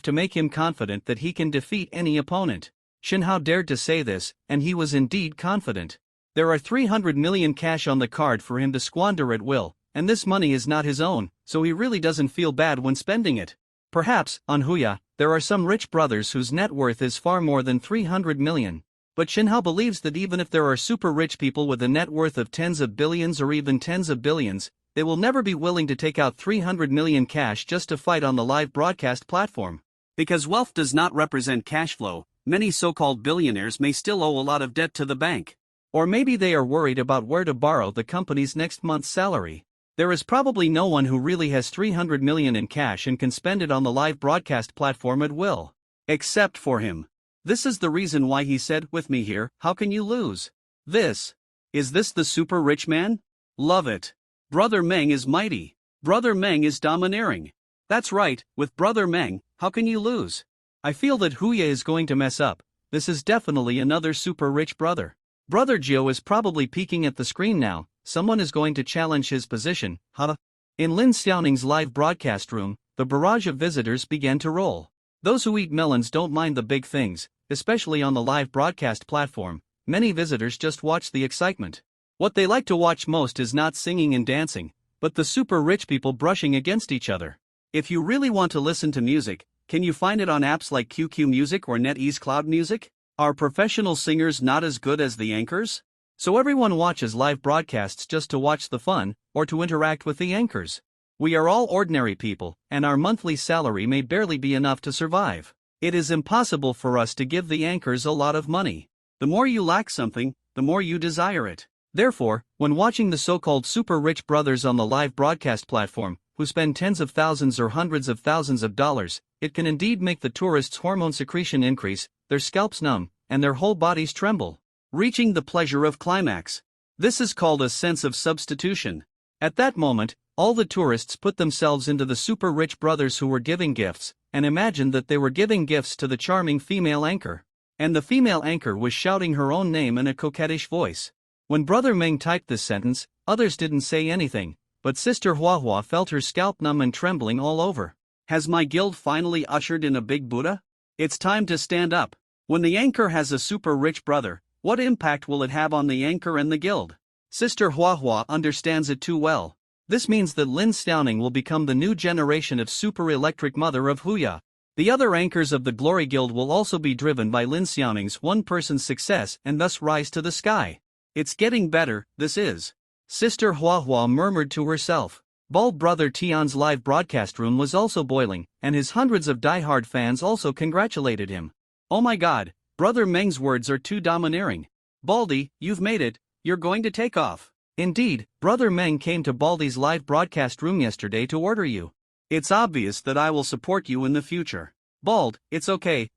to make him confident that he can defeat any opponent. Shenhao dared to say this, and he was indeed confident. There are 300 million cash on the card for him to squander at will, and this money is not his own, so he really doesn't feel bad when spending it. Perhaps, on Huya, there are some rich brothers whose net worth is far more than 300 million. But Shenhao believes that even if there are super rich people with a net worth of tens of billions or even tens of billions, they will never be willing to take out 300 million cash just to fight on the live broadcast platform. Because wealth does not represent cash flow, many so-called billionaires may still owe a lot of debt to the bank. Or maybe they are worried about where to borrow the company's next month's salary. There is probably no one who really has 300 million in cash and can spend it on the live broadcast platform at will. Except for him. This is the reason why he said, "With me here, how can you lose?" Is this the super rich man? Love it. Brother Meng is mighty. Brother Meng is domineering. That's right, with Brother Meng, how can you lose? I feel that Huya is going to mess up. This is definitely another super rich brother. Brother Jiu is probably peeking at the screen now. Someone is going to challenge his position, huh? In Lin Xiaoning's live broadcast room, the barrage of visitors began to roll. Those who eat melons don't mind the big things, especially on the live broadcast platform. Many visitors just watch the excitement. What they like to watch most is not singing and dancing, but the super rich people brushing against each other. If you really want to listen to music, can you find it on apps like QQ Music or NetEase Cloud Music? Are professional singers not as good as the anchors? So everyone watches live broadcasts just to watch the fun, or to interact with the anchors. We are all ordinary people, and our monthly salary may barely be enough to survive. It is impossible for us to give the anchors a lot of money. The more you lack something, the more you desire it. Therefore, when watching the so-called super rich brothers on the live broadcast platform, who spend tens of thousands or hundreds of thousands of dollars, it can indeed make the tourists' hormone secretion increase, their scalps numb, and their whole bodies tremble. Reaching the pleasure of climax. This is called a sense of substitution. At that moment, all the tourists put themselves into the super rich brothers who were giving gifts, and imagined that they were giving gifts to the charming female anchor. And the female anchor was shouting her own name in a coquettish voice. When Brother Meng typed this sentence, others didn't say anything, but Sister Huahua felt her scalp numb and trembling all over. Has my guild finally ushered in a big Buddha? It's time to stand up. When the anchor has a super rich brother, what impact will it have on the anchor and the guild? Sister Huahua understands it too well. This means that Lin Xiaoning will become the new generation of super electric mother of Huya. The other anchors of the Glory Guild will also be driven by Lin Xiaoning's one-person's success and thus rise to the sky. It's getting better, this is. Sister Huahua murmured to herself. Bald Brother Tian's live broadcast room was also boiling, and his hundreds of die-hard fans also congratulated him. Oh my god, Brother Meng's words are too domineering. Baldy, you've made it, you're going to take off. Indeed, Brother Meng came to Baldy's live broadcast room yesterday to order you. It's obvious that I will support you in the future. Bald, it's okay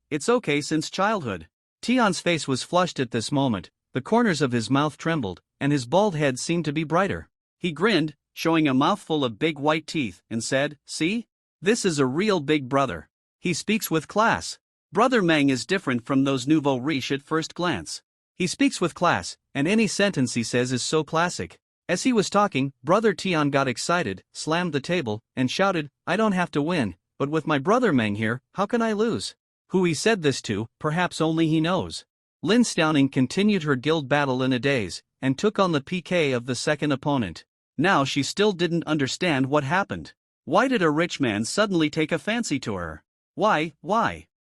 since childhood. Tion's face was flushed at this moment, the corners of his mouth trembled, and his bald head seemed to be brighter. He grinned, showing a mouthful of big white teeth, and said, "See? This is a real big brother. He speaks with class. Brother Meng is different from those nouveau riche at first glance. He speaks with class, and any sentence he says is so classic." As he was talking, Brother Tion got excited, slammed the table, and shouted, "I don't have to win, but with my brother Meng here, how can I lose?" Who he said this to, perhaps only he knows. Lin Stauning continued her guild battle in a daze, and took on the PK of the second opponent. Now she still didn't understand what happened. Why did a rich man suddenly take a fancy to her? Why?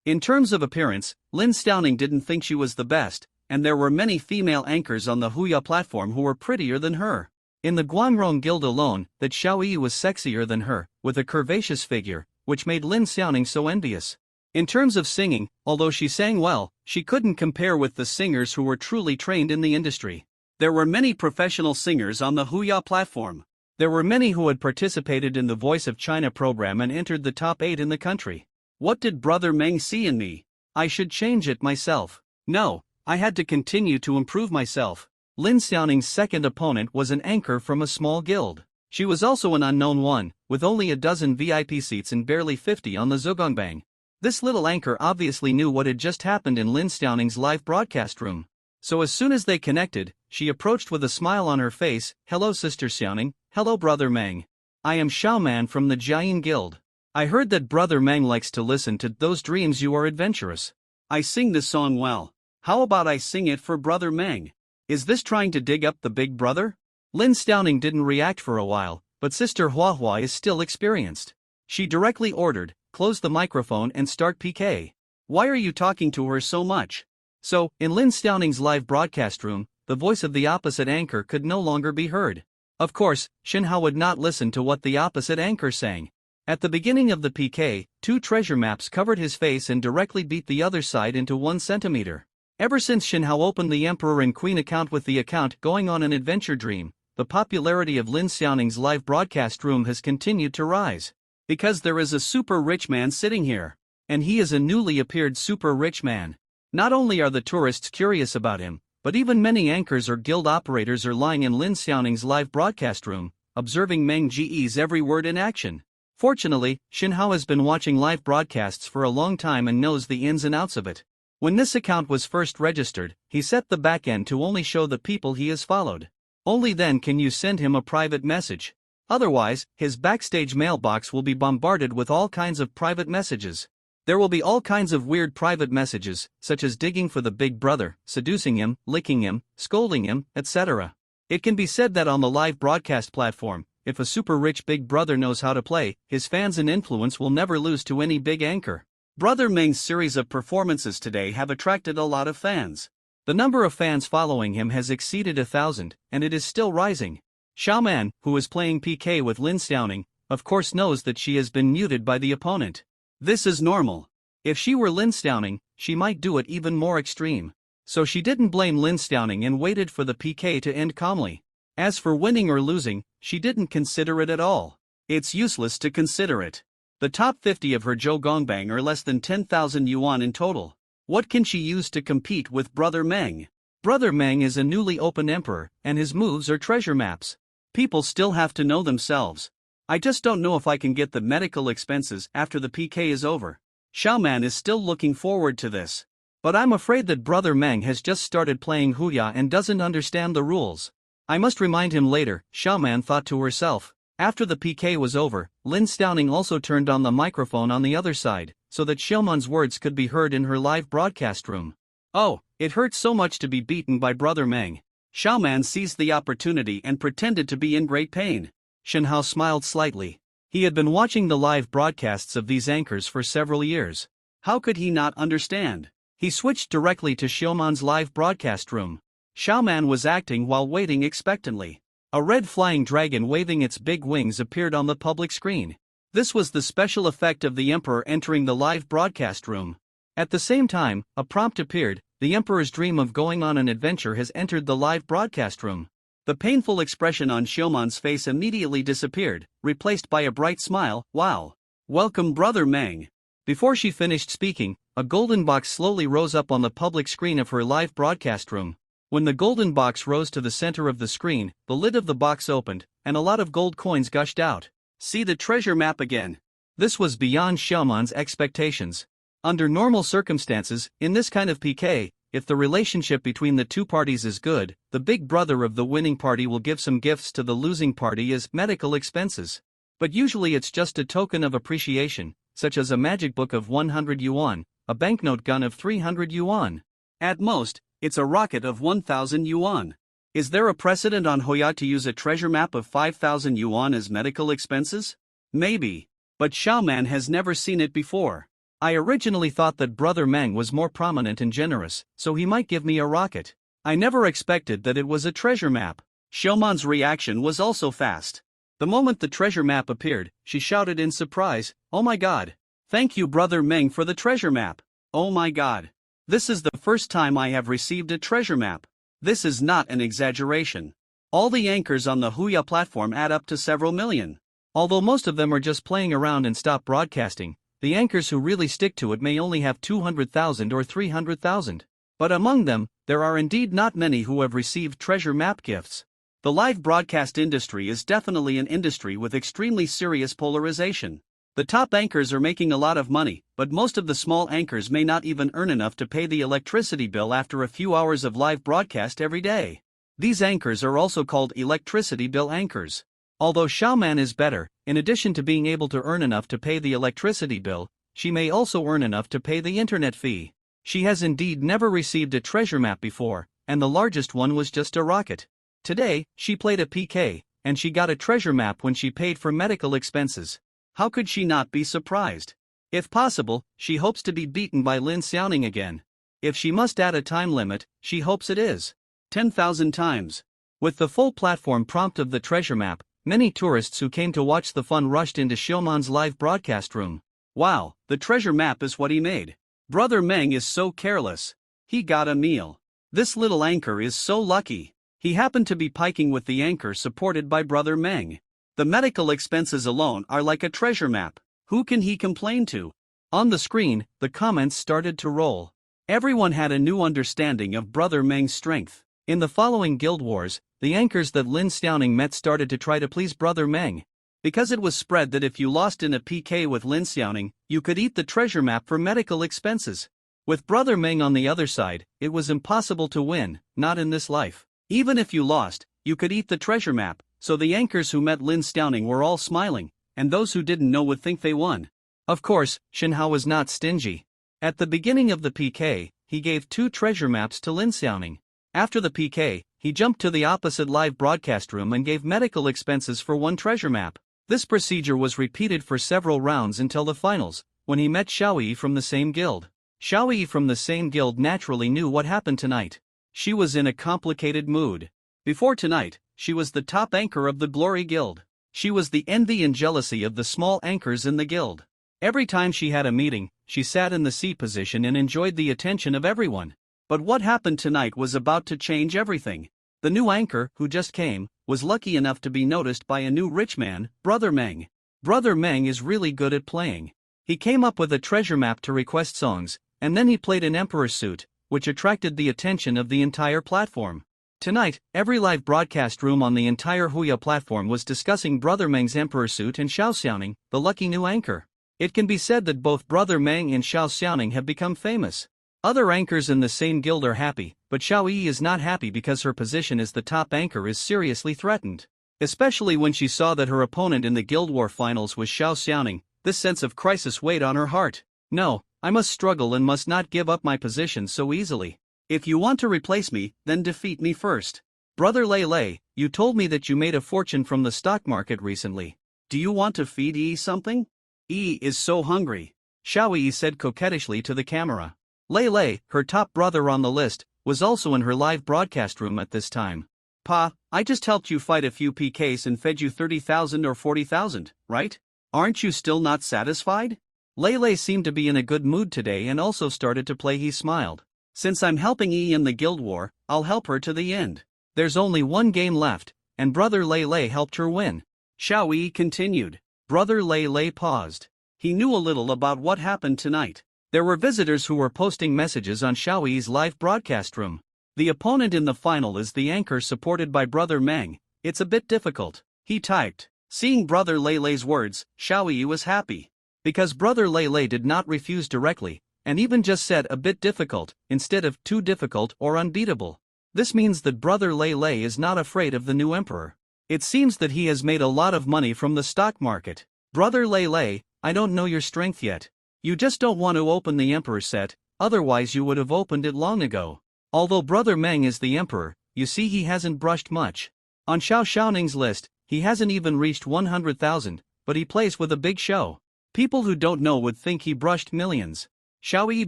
In terms of appearance, Lin Stauning didn't think she was the best, and there were many female anchors on the Huya platform who were prettier than her. In the Guangrong Guild alone, that Xiaoyi was sexier than her, with a curvaceous figure, which made Lin Xiaoning so envious. In terms of singing, although she sang well, she couldn't compare with the singers who were truly trained in the industry. There were many professional singers on the Huya platform. There were many who had participated in the Voice of China program and entered the top 8 in the country. What did Brother Meng see in me? I should change it myself. No, I had to continue to improve myself. Lin Xiaoning's second opponent was an anchor from a small guild. She was also an unknown one, with only a dozen VIP seats and barely 50 on the Zogongbang. This little anchor obviously knew what had just happened in Lin Stauning's live broadcast room. So as soon as they connected, she approached with a smile on her face. "Hello Sister Xiaoning, hello Brother Meng. I am Xiaoman from the Jiayin Guild. I heard that Brother Meng likes to listen to those dreams you are adventurous. I sing this song well. How about I sing it for Brother Meng? Is this trying to dig up the big brother?" Lin Stauning didn't react for a while, but Sister Huahua is still experienced. She directly ordered, "Close the microphone and start PK. Why are you talking to her so much?" So, in Lin Stauning's live broadcast room, the voice of the opposite anchor could no longer be heard. Of course, Xinhao would not listen to what the opposite anchor sang. At the beginning of the PK, 2 treasure maps covered his face and directly beat the other side into 1 centimeter. Ever since Xinhao opened the Emperor and Queen account with the account going on an adventure dream, the popularity of Lin Xiaoning's live broadcast room has continued to rise. Because there is a super rich man sitting here. And he is a newly appeared super rich man. Not only are the tourists curious about him, but even many anchors or guild operators are lying in Lin Xiaoning's live broadcast room, observing Meng Ge's every word in action. Fortunately, Xinhao has been watching live broadcasts for a long time and knows the ins and outs of it. When this account was first registered, he set the backend to only show the people he has followed. Only then can you send him a private message. Otherwise, his backstage mailbox will be bombarded with all kinds of private messages. There will be all kinds of weird private messages, such as digging for the big brother, seducing him, licking him, scolding him, etc. It can be said that on the live broadcast platform, if a super rich big brother knows how to play, his fans and influence will never lose to any big anchor. Brother Meng's series of performances today have attracted a lot of fans. The number of fans following him has exceeded 1,000, and it is still rising. Xiaoman, who is playing PK with Lin Xiaoning, of course knows that she has been muted by the opponent. This is normal. If she were Lin Xiaoning, she might do it even more extreme. So she didn't blame Lin Xiaoning and waited for the PK to end calmly. As for winning or losing, she didn't consider it at all. It's useless to consider it. The top 50 of her Zhou Gongbang are less than 10,000 yuan in total. What can she use to compete with Brother Meng? Brother Meng is a newly opened emperor, and his moves are treasure maps. People still have to know themselves. I just don't know if I can get the medical expenses after the PK is over. Xiaoman is still looking forward to this. But I'm afraid that Brother Meng has just started playing Huya and doesn't understand the rules. I must remind him later, Xiaoman thought to herself. After the PK was over, Lin Stauning also turned on the microphone on the other side, so that Xiaoman's words could be heard in her live broadcast room. Oh, it hurt so much to be beaten by Brother Meng. Xiaoman seized the opportunity and pretended to be in great pain. Xinhao smiled slightly. He had been watching the live broadcasts of these anchors for several years. How could he not understand? He switched directly to Xiaoman's live broadcast room. Xiaoman was acting while waiting expectantly. A red flying dragon waving its big wings appeared on the public screen. This was the special effect of the Emperor entering the live broadcast room. At the same time, a prompt appeared. The Emperor's dream of going on an adventure has entered the live broadcast room. The painful expression on Xiaoman's face immediately disappeared, replaced by a bright smile. Wow! Welcome Brother Meng. Before she finished speaking, a golden box slowly rose up on the public screen of her live broadcast room. When the golden box rose to the center of the screen, the lid of the box opened, and a lot of gold coins gushed out. See the treasure map again. This was beyond Xiaoman's expectations. Under normal circumstances, in this kind of PK, if the relationship between the two parties is good, the big brother of the winning party will give some gifts to the losing party as medical expenses. But usually it's just a token of appreciation, such as a magic book of 100 yuan, a banknote gun of 300 yuan. At most, it's a rocket of 1,000 yuan. Is there a precedent on Hoya to use a treasure map of 5,000 yuan as medical expenses? Maybe. But Xiaoman has never seen it before. I originally thought that Brother Meng was more prominent and generous, so he might give me a rocket. I never expected that it was a treasure map. Xiaoman's reaction was also fast. The moment the treasure map appeared, she shouted in surprise, "Oh my god! Thank you Brother Meng for the treasure map! Oh my god! This is the first time I have received a treasure map. This is not an exaggeration. All the anchors on the Huya platform add up to several million. Although most of them are just playing around and stop broadcasting, the anchors who really stick to it may only have 200,000 or 300,000. But among them, there are indeed not many who have received treasure map gifts. The live broadcast industry is definitely an industry with extremely serious polarization. The top anchors are making a lot of money, but most of the small anchors may not even earn enough to pay the electricity bill after a few hours of live broadcast every day. These anchors are also called electricity bill anchors. Although Xiaoman is better, in addition to being able to earn enough to pay the electricity bill, she may also earn enough to pay the internet fee. She has indeed never received a treasure map before, and the largest one was just a rocket. Today, she played a PK, and she got a treasure map when she paid for medical expenses. How could she not be surprised? If possible, she hopes to be beaten by Lin Xiaoning again. If she must add a time limit, she hopes it is 10,000 times. With the full platform prompt of the treasure map, many tourists who came to watch the fun rushed into Xiaoman's live broadcast room. Wow, the treasure map is what he made. Brother Meng is so careless. He got a meal. This little anchor is so lucky. He happened to be piking with the anchor supported by Brother Meng. The medical expenses alone are like a treasure map. Who can he complain to? On the screen, the comments started to roll. Everyone had a new understanding of Brother Meng's strength. In the following Guild Wars, the anchors that Lin Xiaoning met started to try to please Brother Meng. Because it was spread that if you lost in a PK with Lin Xiaoning, you could eat the treasure map for medical expenses. With Brother Meng on the other side, it was impossible to win, not in this life. Even if you lost, you could eat the treasure map, so the anchors who met Lin Xiaoning were all smiling, and those who didn't know would think they won. Of course, Shenhao was not stingy. At the beginning of the PK, he gave 2 treasure maps to Lin Xiaoning. After the PK, he jumped to the opposite live broadcast room and gave medical expenses for 1 treasure map. This procedure was repeated for several rounds until the finals, when he met Xiaoyi from the same guild. Xiaoyi from the same guild naturally knew what happened tonight. She was in a complicated mood. Before tonight, she was the top anchor of the Glory Guild. She was the envy and jealousy of the small anchors in the guild. Every time she had a meeting, she sat in the C position and enjoyed the attention of everyone. But what happened tonight was about to change everything. The new anchor, who just came, was lucky enough to be noticed by a new rich man, Brother Meng. Brother Meng is really good at playing. He came up with a treasure map to request songs, and then he played an emperor's suit, which attracted the attention of the entire platform. Tonight, every live broadcast room on the entire Huya platform was discussing Brother Meng's emperor suit and Xiao Xiaoning, the lucky new anchor. It can be said that both Brother Meng and Xiao Xiaoning have become famous. Other anchors in the same guild are happy, but Xiao Yi is not happy because her position as the top anchor is seriously threatened. Especially when she saw that her opponent in the Guild War finals was Xiao Xiaoning, this sense of crisis weighed on her heart. No, I must struggle and must not give up my position so easily. If you want to replace me, then defeat me first. Brother Lei Lei, you told me that you made a fortune from the stock market recently. Do you want to feed Yi something? Yi is so hungry. Xiao Yi said coquettishly to the camera. Lei Lei, her top brother on the list, was also in her live broadcast room at this time. Pa, I just helped you fight a few PKs and fed you 30,000 or 40,000, right? Aren't you still not satisfied? Lei Lei seemed to be in a good mood today and also started to play. He smiled. Since I'm helping Yi in the Guild War, I'll help her to the end. There's only 1 game left, and Brother Lei Lei helped her win. Xiao Yi continued. Brother Lei Lei paused. He knew a little about what happened tonight. There were visitors who were posting messages on Xiaoyi's live broadcast room. The opponent in the final is the anchor supported by Brother Meng. It's a bit difficult, he typed. Seeing Brother Lei's words, Xiaoyi was happy. Because Brother Lei did not refuse directly, and even just said a bit difficult, instead of too difficult or unbeatable. This means that Brother Lei is not afraid of the new emperor. It seems that he has made a lot of money from the stock market. Brother Lei, I don't know your strength yet. You just don't want to open the emperor set, otherwise you would have opened it long ago. Although Brother Meng is the emperor, you see he hasn't brushed much. On Xiao Xiaoning's list, he hasn't even reached 100,000, but he plays with a big show. People who don't know would think he brushed millions. Xiaoyi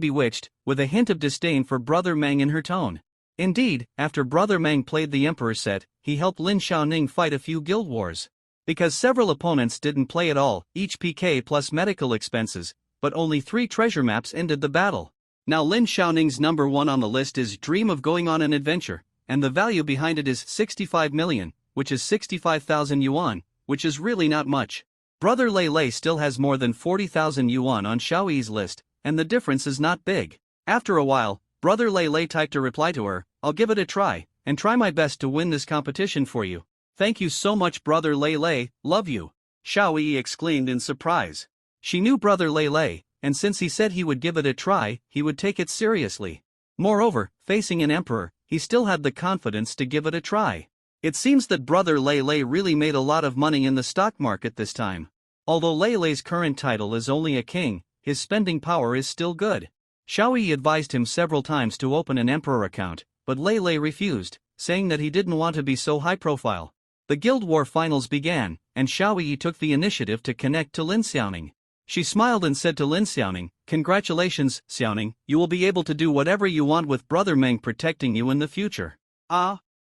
bewitched, with a hint of disdain for Brother Meng in her tone. Indeed, after Brother Meng played the emperor set, he helped Lin Xiaoning fight a few guild wars. Because several opponents didn't play at all, each PK plus medical expenses, but only 3 treasure maps ended the battle. Now Lin Xiaoning's number 1 on the list is Dream of Going on an Adventure, and the value behind it is 65 million, which is 65,000 yuan, which is really not much. Brother Lei still has more than 40,000 yuan on Xiaoyi's list, and the difference is not big. After a while, Brother Lei typed a reply to her, I'll give it a try, and try my best to win this competition for you. Thank you so much Brother Lei, love you. Xiaoyi exclaimed in surprise. She knew Brother Lei, and since he said he would give it a try, he would take it seriously. Moreover, facing an emperor, he still had the confidence to give it a try. It seems that Brother Lei really made a lot of money in the stock market this time. Although Lei's current title is only a king, his spending power is still good. Xiaoyi advised him several times to open an emperor account, but Lei refused, saying that he didn't want to be so high profile. The Guild War finals began, and Xiaoyi took the initiative to connect to Lin Xiaoning. She smiled and said to Lin Xiaoning, Congratulations, Xiaoning, you will be able to do whatever you want with Brother Meng protecting you in the future.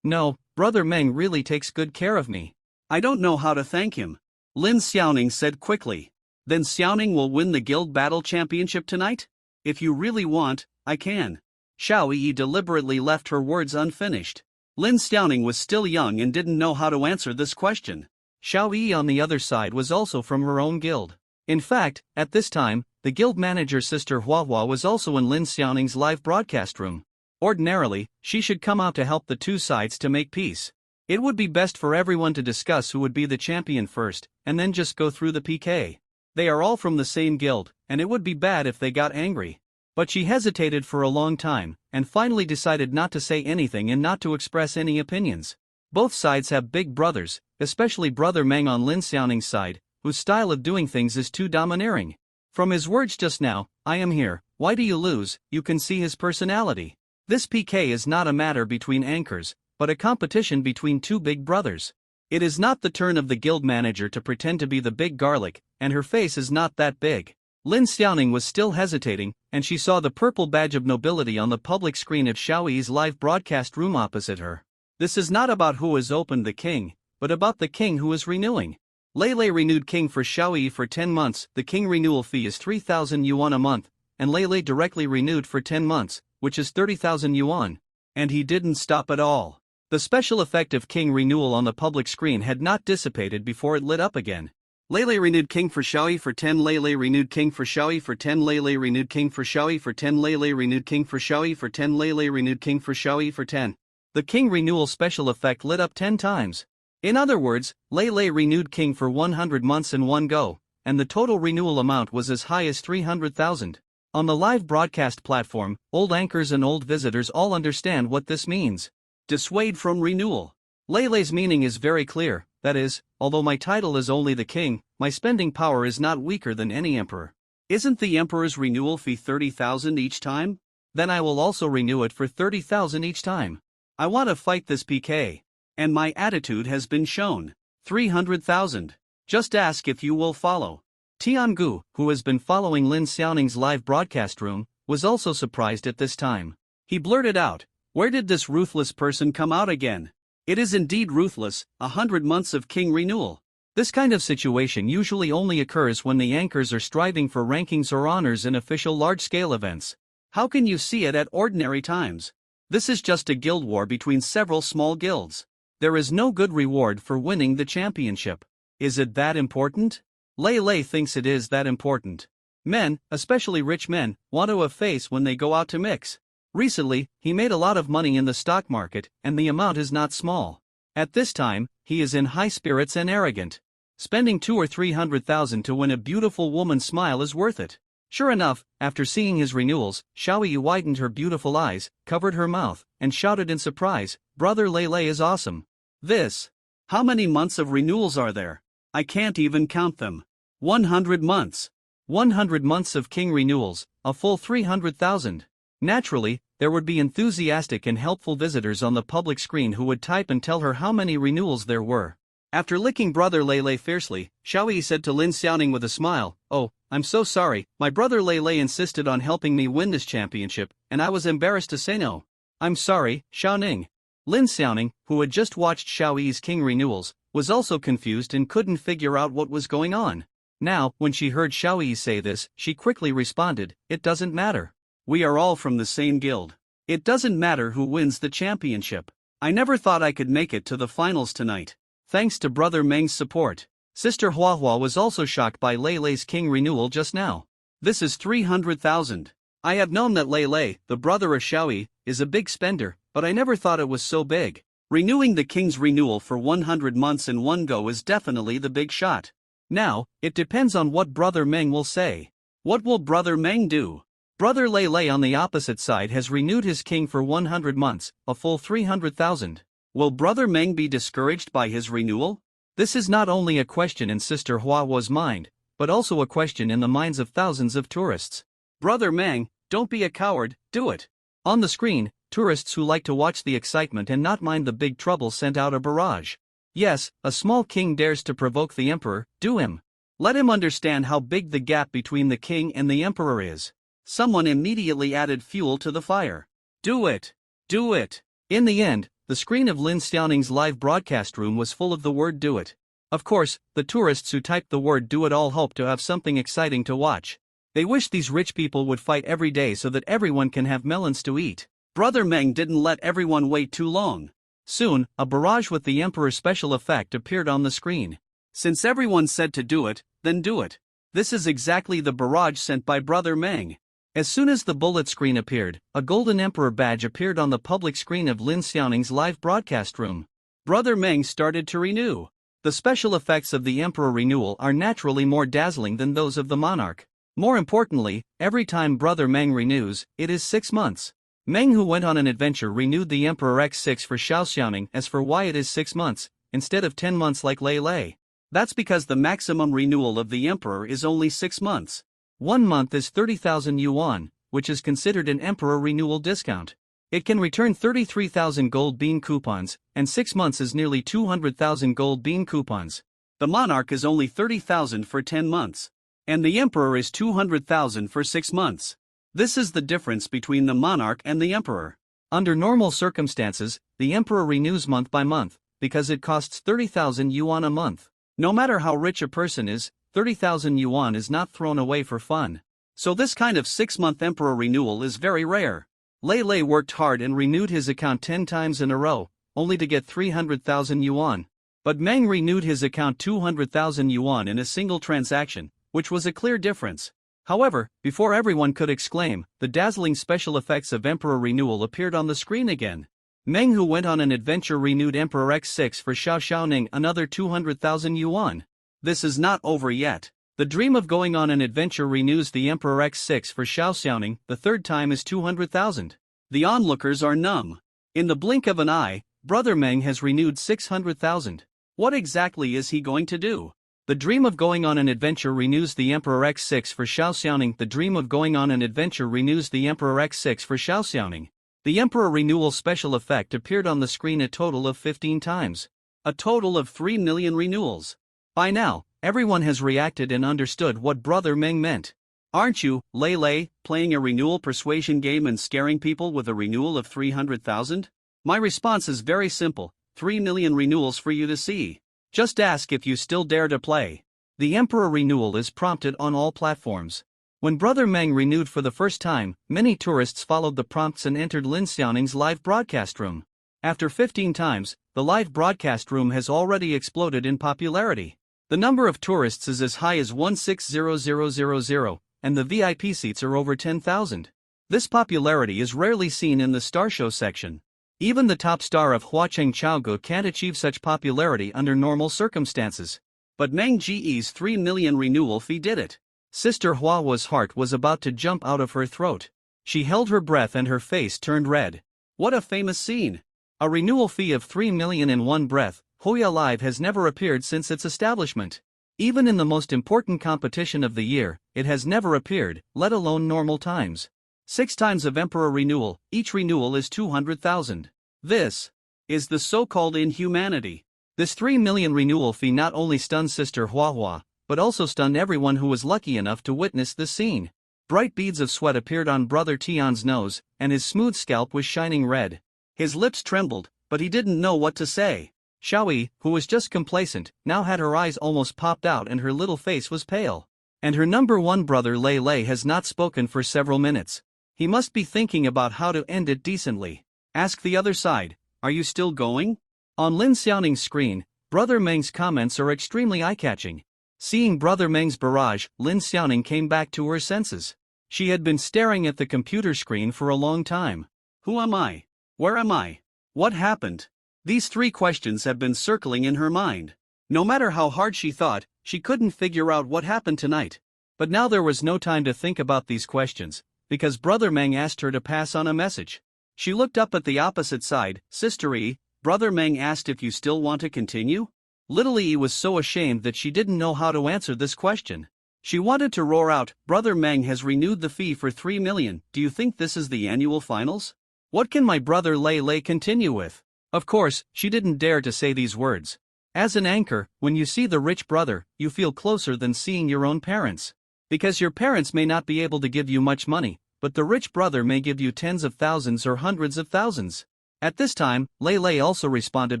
No, Brother Meng really takes good care of me. I don't know how to thank him. Lin Xiaoning said quickly. Then Xiaoning will win the Guild Battle Championship tonight? If you really want, I can. Xiaoyi deliberately left her words unfinished. Lin Xiaoning was still young and didn't know how to answer this question. Xiaoyi on the other side was also from her own guild. In fact, at this time, the guild manager's sister Hua was also in Lin Xiaoning's live broadcast room. Ordinarily, she should come out to help the two sides to make peace. It would be best for everyone to discuss who would be the champion first, and then just go through the PK. They are all from the same guild, and it would be bad if they got angry. But she hesitated for a long time, and finally decided not to say anything and not to express any opinions. Both sides have big brothers, especially Brother Meng on Lin Xiaoning's side, whose style of doing things is too domineering. From his words just now, I am here, why do you lose, you can see his personality. This PK is not a matter between anchors, but a competition between two big brothers. It is not the turn of the guild manager to pretend to be the big garlic, and her face is not that big. Lin Xiaoning was still hesitating, and she saw the purple badge of nobility on the public screen of Xiaoyi's live broadcast room opposite her. This is not about who has opened the king, but about the king who is renewing. Lei renewed king for Xiaoyi for 10 months, the king renewal fee is 3,000 yuan a month, and Lei directly renewed for 10 months, which is 30,000 yuan. And he didn't stop at all. The special effect of king renewal on the public screen had not dissipated before it lit up again. Lei renewed king for Xiaoyi for 10, Lei renewed king for Xiaoyi for 10, Lei renewed king for Xiaoyi for 10, Lei renewed king for Xiaoyi for 10, Lei renewed king for Xiaoyi for 10. The king renewal special effect lit up 10 times. In other words, Lei renewed king for 100 months in one go, and the total renewal amount was as high as 300,000. On the live broadcast platform, old anchors and old visitors all understand what this means. Dissuade from renewal. Lei's meaning is very clear, that is, although my title is only the king, my spending power is not weaker than any emperor. Isn't the emperor's renewal fee 30,000 each time? Then I will also renew it for 30,000 each time. I want to fight this PK. And my attitude has been shown. 300,000. Just ask if you will follow. Tiangu, who has been following Lin Xiaoning's live broadcast room, was also surprised at this time. He blurted out, where did this ruthless person come out again? It is indeed ruthless, 100 months of king renewal. This kind of situation usually only occurs when the anchors are striving for rankings or honors in official large-scale events. How can you see it at ordinary times? This is just a guild war between several small guilds. There is no good reward for winning the championship. Is it that important? Lei Lei thinks it is that important. Men, especially rich men, want to have face when they go out to mix. Recently, he made a lot of money in the stock market, and the amount is not small. At this time, he is in high spirits and arrogant. Spending 2 or 300,000 to win a beautiful woman's smile is worth it. Sure enough, after seeing his renewals, Xiaoyi widened her beautiful eyes, covered her mouth, and shouted in surprise, "Brother Lei Lei is awesome." This. How many months of renewals are there? I can't even count them. 100 months. 100 months of king renewals, a full 300,000. Naturally, there would be enthusiastic and helpful visitors on the public screen who would type and tell her how many renewals there were. After licking brother Lei Lei fiercely, Xiaoyi said to Lin Xiaoning with a smile, "Oh, I'm so sorry, my brother Lei Lei insisted on helping me win this championship, and I was embarrassed to say no. I'm sorry, Xiaoning." Lin Xiaoning, who had just watched Xiaoyi's king renewals, was also confused and couldn't figure out what was going on. Now, when she heard Xiaoyi say this, she quickly responded, "It doesn't matter. We are all from the same guild. It doesn't matter who wins the championship. I never thought I could make it to the finals tonight. Thanks to brother Meng's support." Sister Huahua was also shocked by Lei Lei's king renewal just now. "This is 300,000. I have known that Lei Lei, the brother of Xiaoyi, is a big spender, but I never thought it was so big. Renewing the king's renewal for 100 months in one go is definitely the big shot. Now, it depends on what brother Meng will say. What will brother Meng do?" Brother Lei Lei on the opposite side has renewed his king for 100 months, a full 300,000. Will brother Meng be discouraged by his renewal? This is not only a question in Sister Huahua's mind, but also a question in the minds of thousands of tourists. "Brother Meng, don't be a coward, do it." On the screen, tourists who like to watch the excitement and not mind the big trouble sent out a barrage. Yes, a small king dares to provoke the emperor, do him. Let him understand how big the gap between the king and the emperor is. Someone immediately added fuel to the fire. "Do it! Do it!" In the end, the screen of Lin Xiaoning's live broadcast room was full of the word "do it." Of course, the tourists who typed the word "do it" all hoped to have something exciting to watch. They wish these rich people would fight every day so that everyone can have melons to eat. Brother Meng didn't let everyone wait too long. Soon, a barrage with the emperor's special effect appeared on the screen. Since everyone said to do it, then do it. This is exactly the barrage sent by brother Meng. As soon as the bullet screen appeared, a golden emperor badge appeared on the public screen of Lin Xiaoning's live broadcast room. Brother Meng started to renew. The special effects of the emperor renewal are naturally more dazzling than those of the monarch. More importantly, every time brother Meng renews, it is 6 months. Meng, who went on an adventure, renewed the Emperor X6 for Xiao Xiaoning as for why it is 6 months, instead of 10 months like Lei Lei. That's because the maximum renewal of the emperor is only 6 months. 1 month is 30,000 yuan, which is considered an emperor renewal discount. It can return 33,000 gold bean coupons, and 6 months is nearly 200,000 gold bean coupons. The monarch is only 30,000 for 10 months. And the emperor is 200,000 for 6 months. This is the difference between the monarch and the emperor. Under normal circumstances, the emperor renews month by month, because it costs 30,000 yuan a month. No matter how rich a person is, 30,000 yuan is not thrown away for fun. So this kind of 6-month emperor renewal is very rare. Lei Lei worked hard and renewed his account 10 times in a row, only to get 300,000 yuan. But Meng renewed his account 200,000 yuan in a single transaction, which was a clear difference. However, before everyone could exclaim, the dazzling special effects of Emperor Renewal appeared on the screen again. Meng, who went on an adventure, renewed Emperor X6 for Xiao Xiaoning another 200,000 yuan. This is not over yet. The dream of going on an adventure renews the Emperor X6 for Xiao Xiaoning, the third time is 200,000. The onlookers are numb. In the blink of an eye, Brother Meng has renewed 600,000. What exactly is he going to do? The dream of going on an adventure renews the Emperor X6 for Xiao Xiaoning. The dream of going on an adventure renews the Emperor X6 for Xiao Xiaoning. The Emperor Renewal special effect appeared on the screen a total of 15 times. A total of 3 million renewals. By now, everyone has reacted and understood what Brother Meng meant. Aren't you, Lei Lei, playing a renewal persuasion game and scaring people with a renewal of 300,000? My response is very simple: 3 million renewals for you to see. Just ask if you still dare to play. The Emperor Renewal is prompted on all platforms. When Brother Meng renewed for the first time, many tourists followed the prompts and entered Lin Xiaoning's live broadcast room. After 15 times, the live broadcast room has already exploded in popularity. The number of tourists is as high as 160000, and the VIP seats are over 10,000. This popularity is rarely seen in the star show section. Even the top star of Hua Cheng Chaogu can't achieve such popularity under normal circumstances. But Mang Ge's 3 million renewal fee did it. Sister Hua's heart was about to jump out of her throat. She held her breath and her face turned red. What a famous scene! A renewal fee of 3 million in one breath. Hoya Live has never appeared since its establishment. Even in the most important competition of the year, it has never appeared, let alone normal times. 6 times of Emperor renewal, each renewal is 200,000. This is the so-called inhumanity. This 3 million renewal fee not only stunned Sister Hua, but also stunned everyone who was lucky enough to witness this scene. Bright beads of sweat appeared on Brother Tian's nose, and his smooth scalp was shining red. His lips trembled, but he didn't know what to say. Xiaoyi, who was just complacent, now had her eyes almost popped out and her little face was pale. And her number one brother Lei Lei has not spoken for several minutes. He must be thinking about how to end it decently. Ask the other side, are you still going? On Lin Xiaoning's screen, Brother Meng's comments are extremely eye-catching. Seeing Brother Meng's barrage, Lin Xiaoning came back to her senses. She had been staring at the computer screen for a long time. Who am I? Where am I? What happened? These 3 questions have been circling in her mind. No matter how hard she thought, she couldn't figure out what happened tonight. But now there was no time to think about these questions, because Brother Meng asked her to pass on a message. She looked up at the opposite side. Sister E, Brother Meng asked if you still want to continue? Little E was so ashamed that she didn't know how to answer this question. She wanted to roar out, Brother Meng has renewed the fee for 3 million, do you think this is the annual finals? What can my brother Lei Lei continue with? Of course, she didn't dare to say these words. As an anchor, when you see the rich brother, you feel closer than seeing your own parents. Because your parents may not be able to give you much money, but the rich brother may give you tens of thousands or hundreds of thousands. At this time, Lei Lei also responded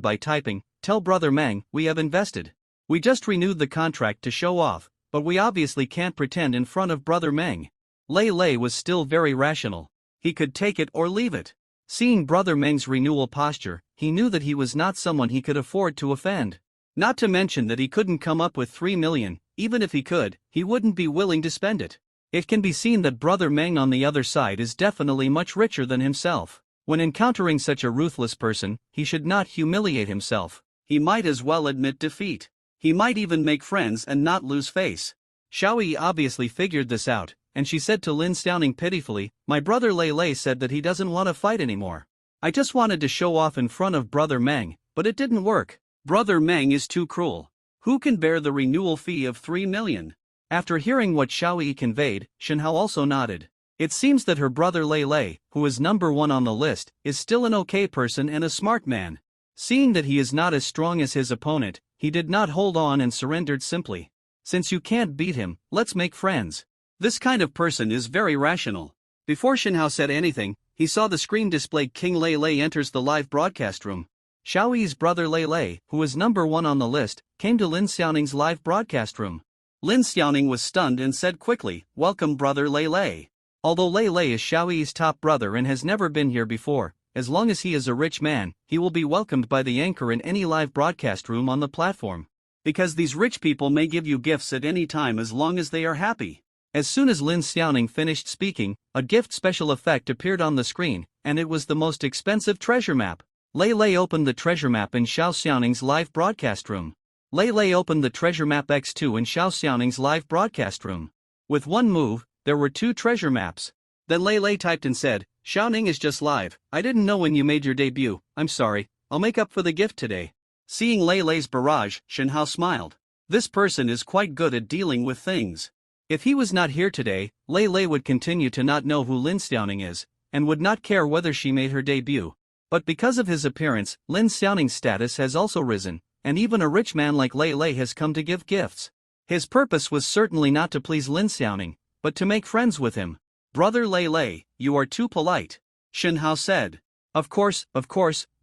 by typing, tell Brother Meng, we have invested. We just renewed the contract to show off, but we obviously can't pretend in front of Brother Meng. Lei Lei was still very rational. He could take it or leave it. Seeing Brother Meng's renewal posture, he knew that he was not someone he could afford to offend. Not to mention that he couldn't come up with 3 million, even if he could, he wouldn't be willing to spend it. It can be seen that Brother Meng on the other side is definitely much richer than himself. When encountering such a ruthless person, he should not humiliate himself. He might as well admit defeat. He might even make friends and not lose face. Xiaoyi obviously figured this out, and she said to Lin Xiaoning pitifully, my brother Lei Lei said that he doesn't want to fight anymore. I just wanted to show off in front of Brother Meng, but it didn't work. Brother Meng is too cruel. Who can bear the renewal fee of 3 million? After hearing what Xiaoyi conveyed, Shenhao also nodded. It seems that her brother Lei Lei, who is number 1 on the list, is still an okay person and a smart man. Seeing that he is not as strong as his opponent, he did not hold on and surrendered simply. Since you can't beat him, let's make friends. This kind of person is very rational. Before Shenhao said anything, he saw the screen display King Lei Lei enters the live broadcast room. Xiaoyi's brother Lei Lei, who is number 1 on the list, came to Lin Xiaoning's live broadcast room. Lin Xiaoning was stunned and said quickly, welcome brother Lei Lei. Although Lei Lei is Xiaoyi's top brother and has never been here before, as long as he is a rich man, he will be welcomed by the anchor in any live broadcast room on the platform. Because these rich people may give you gifts at any time as long as they are happy. As soon as Lin Xiaoning finished speaking, a gift special effect appeared on the screen, and it was the most expensive treasure map. Lei Lei opened the treasure map in Xiao Xiaoning's live broadcast room. Lei Lei opened the treasure map X2 in Xiao Xiaoning's live broadcast room. With one move, there were 2 treasure maps. Then Lei Lei typed and said, Xiaoning is just live, I didn't know when you made your debut, I'm sorry, I'll make up for the gift today. Seeing Lei Lei's barrage, Shenhao smiled. This person is quite good at dealing with things. If he was not here today, Lei Lei would continue to not know who Lin Xiaoning is, and would not care whether she made her debut. But because of his appearance, Lin Xiaoning's status has also risen, and even a rich man like Lei Lei has come to give gifts. His purpose was certainly not to please Lin Xiaoning, but to make friends with him. Brother Lei Lei, you are too polite. Shenhao said. Of course,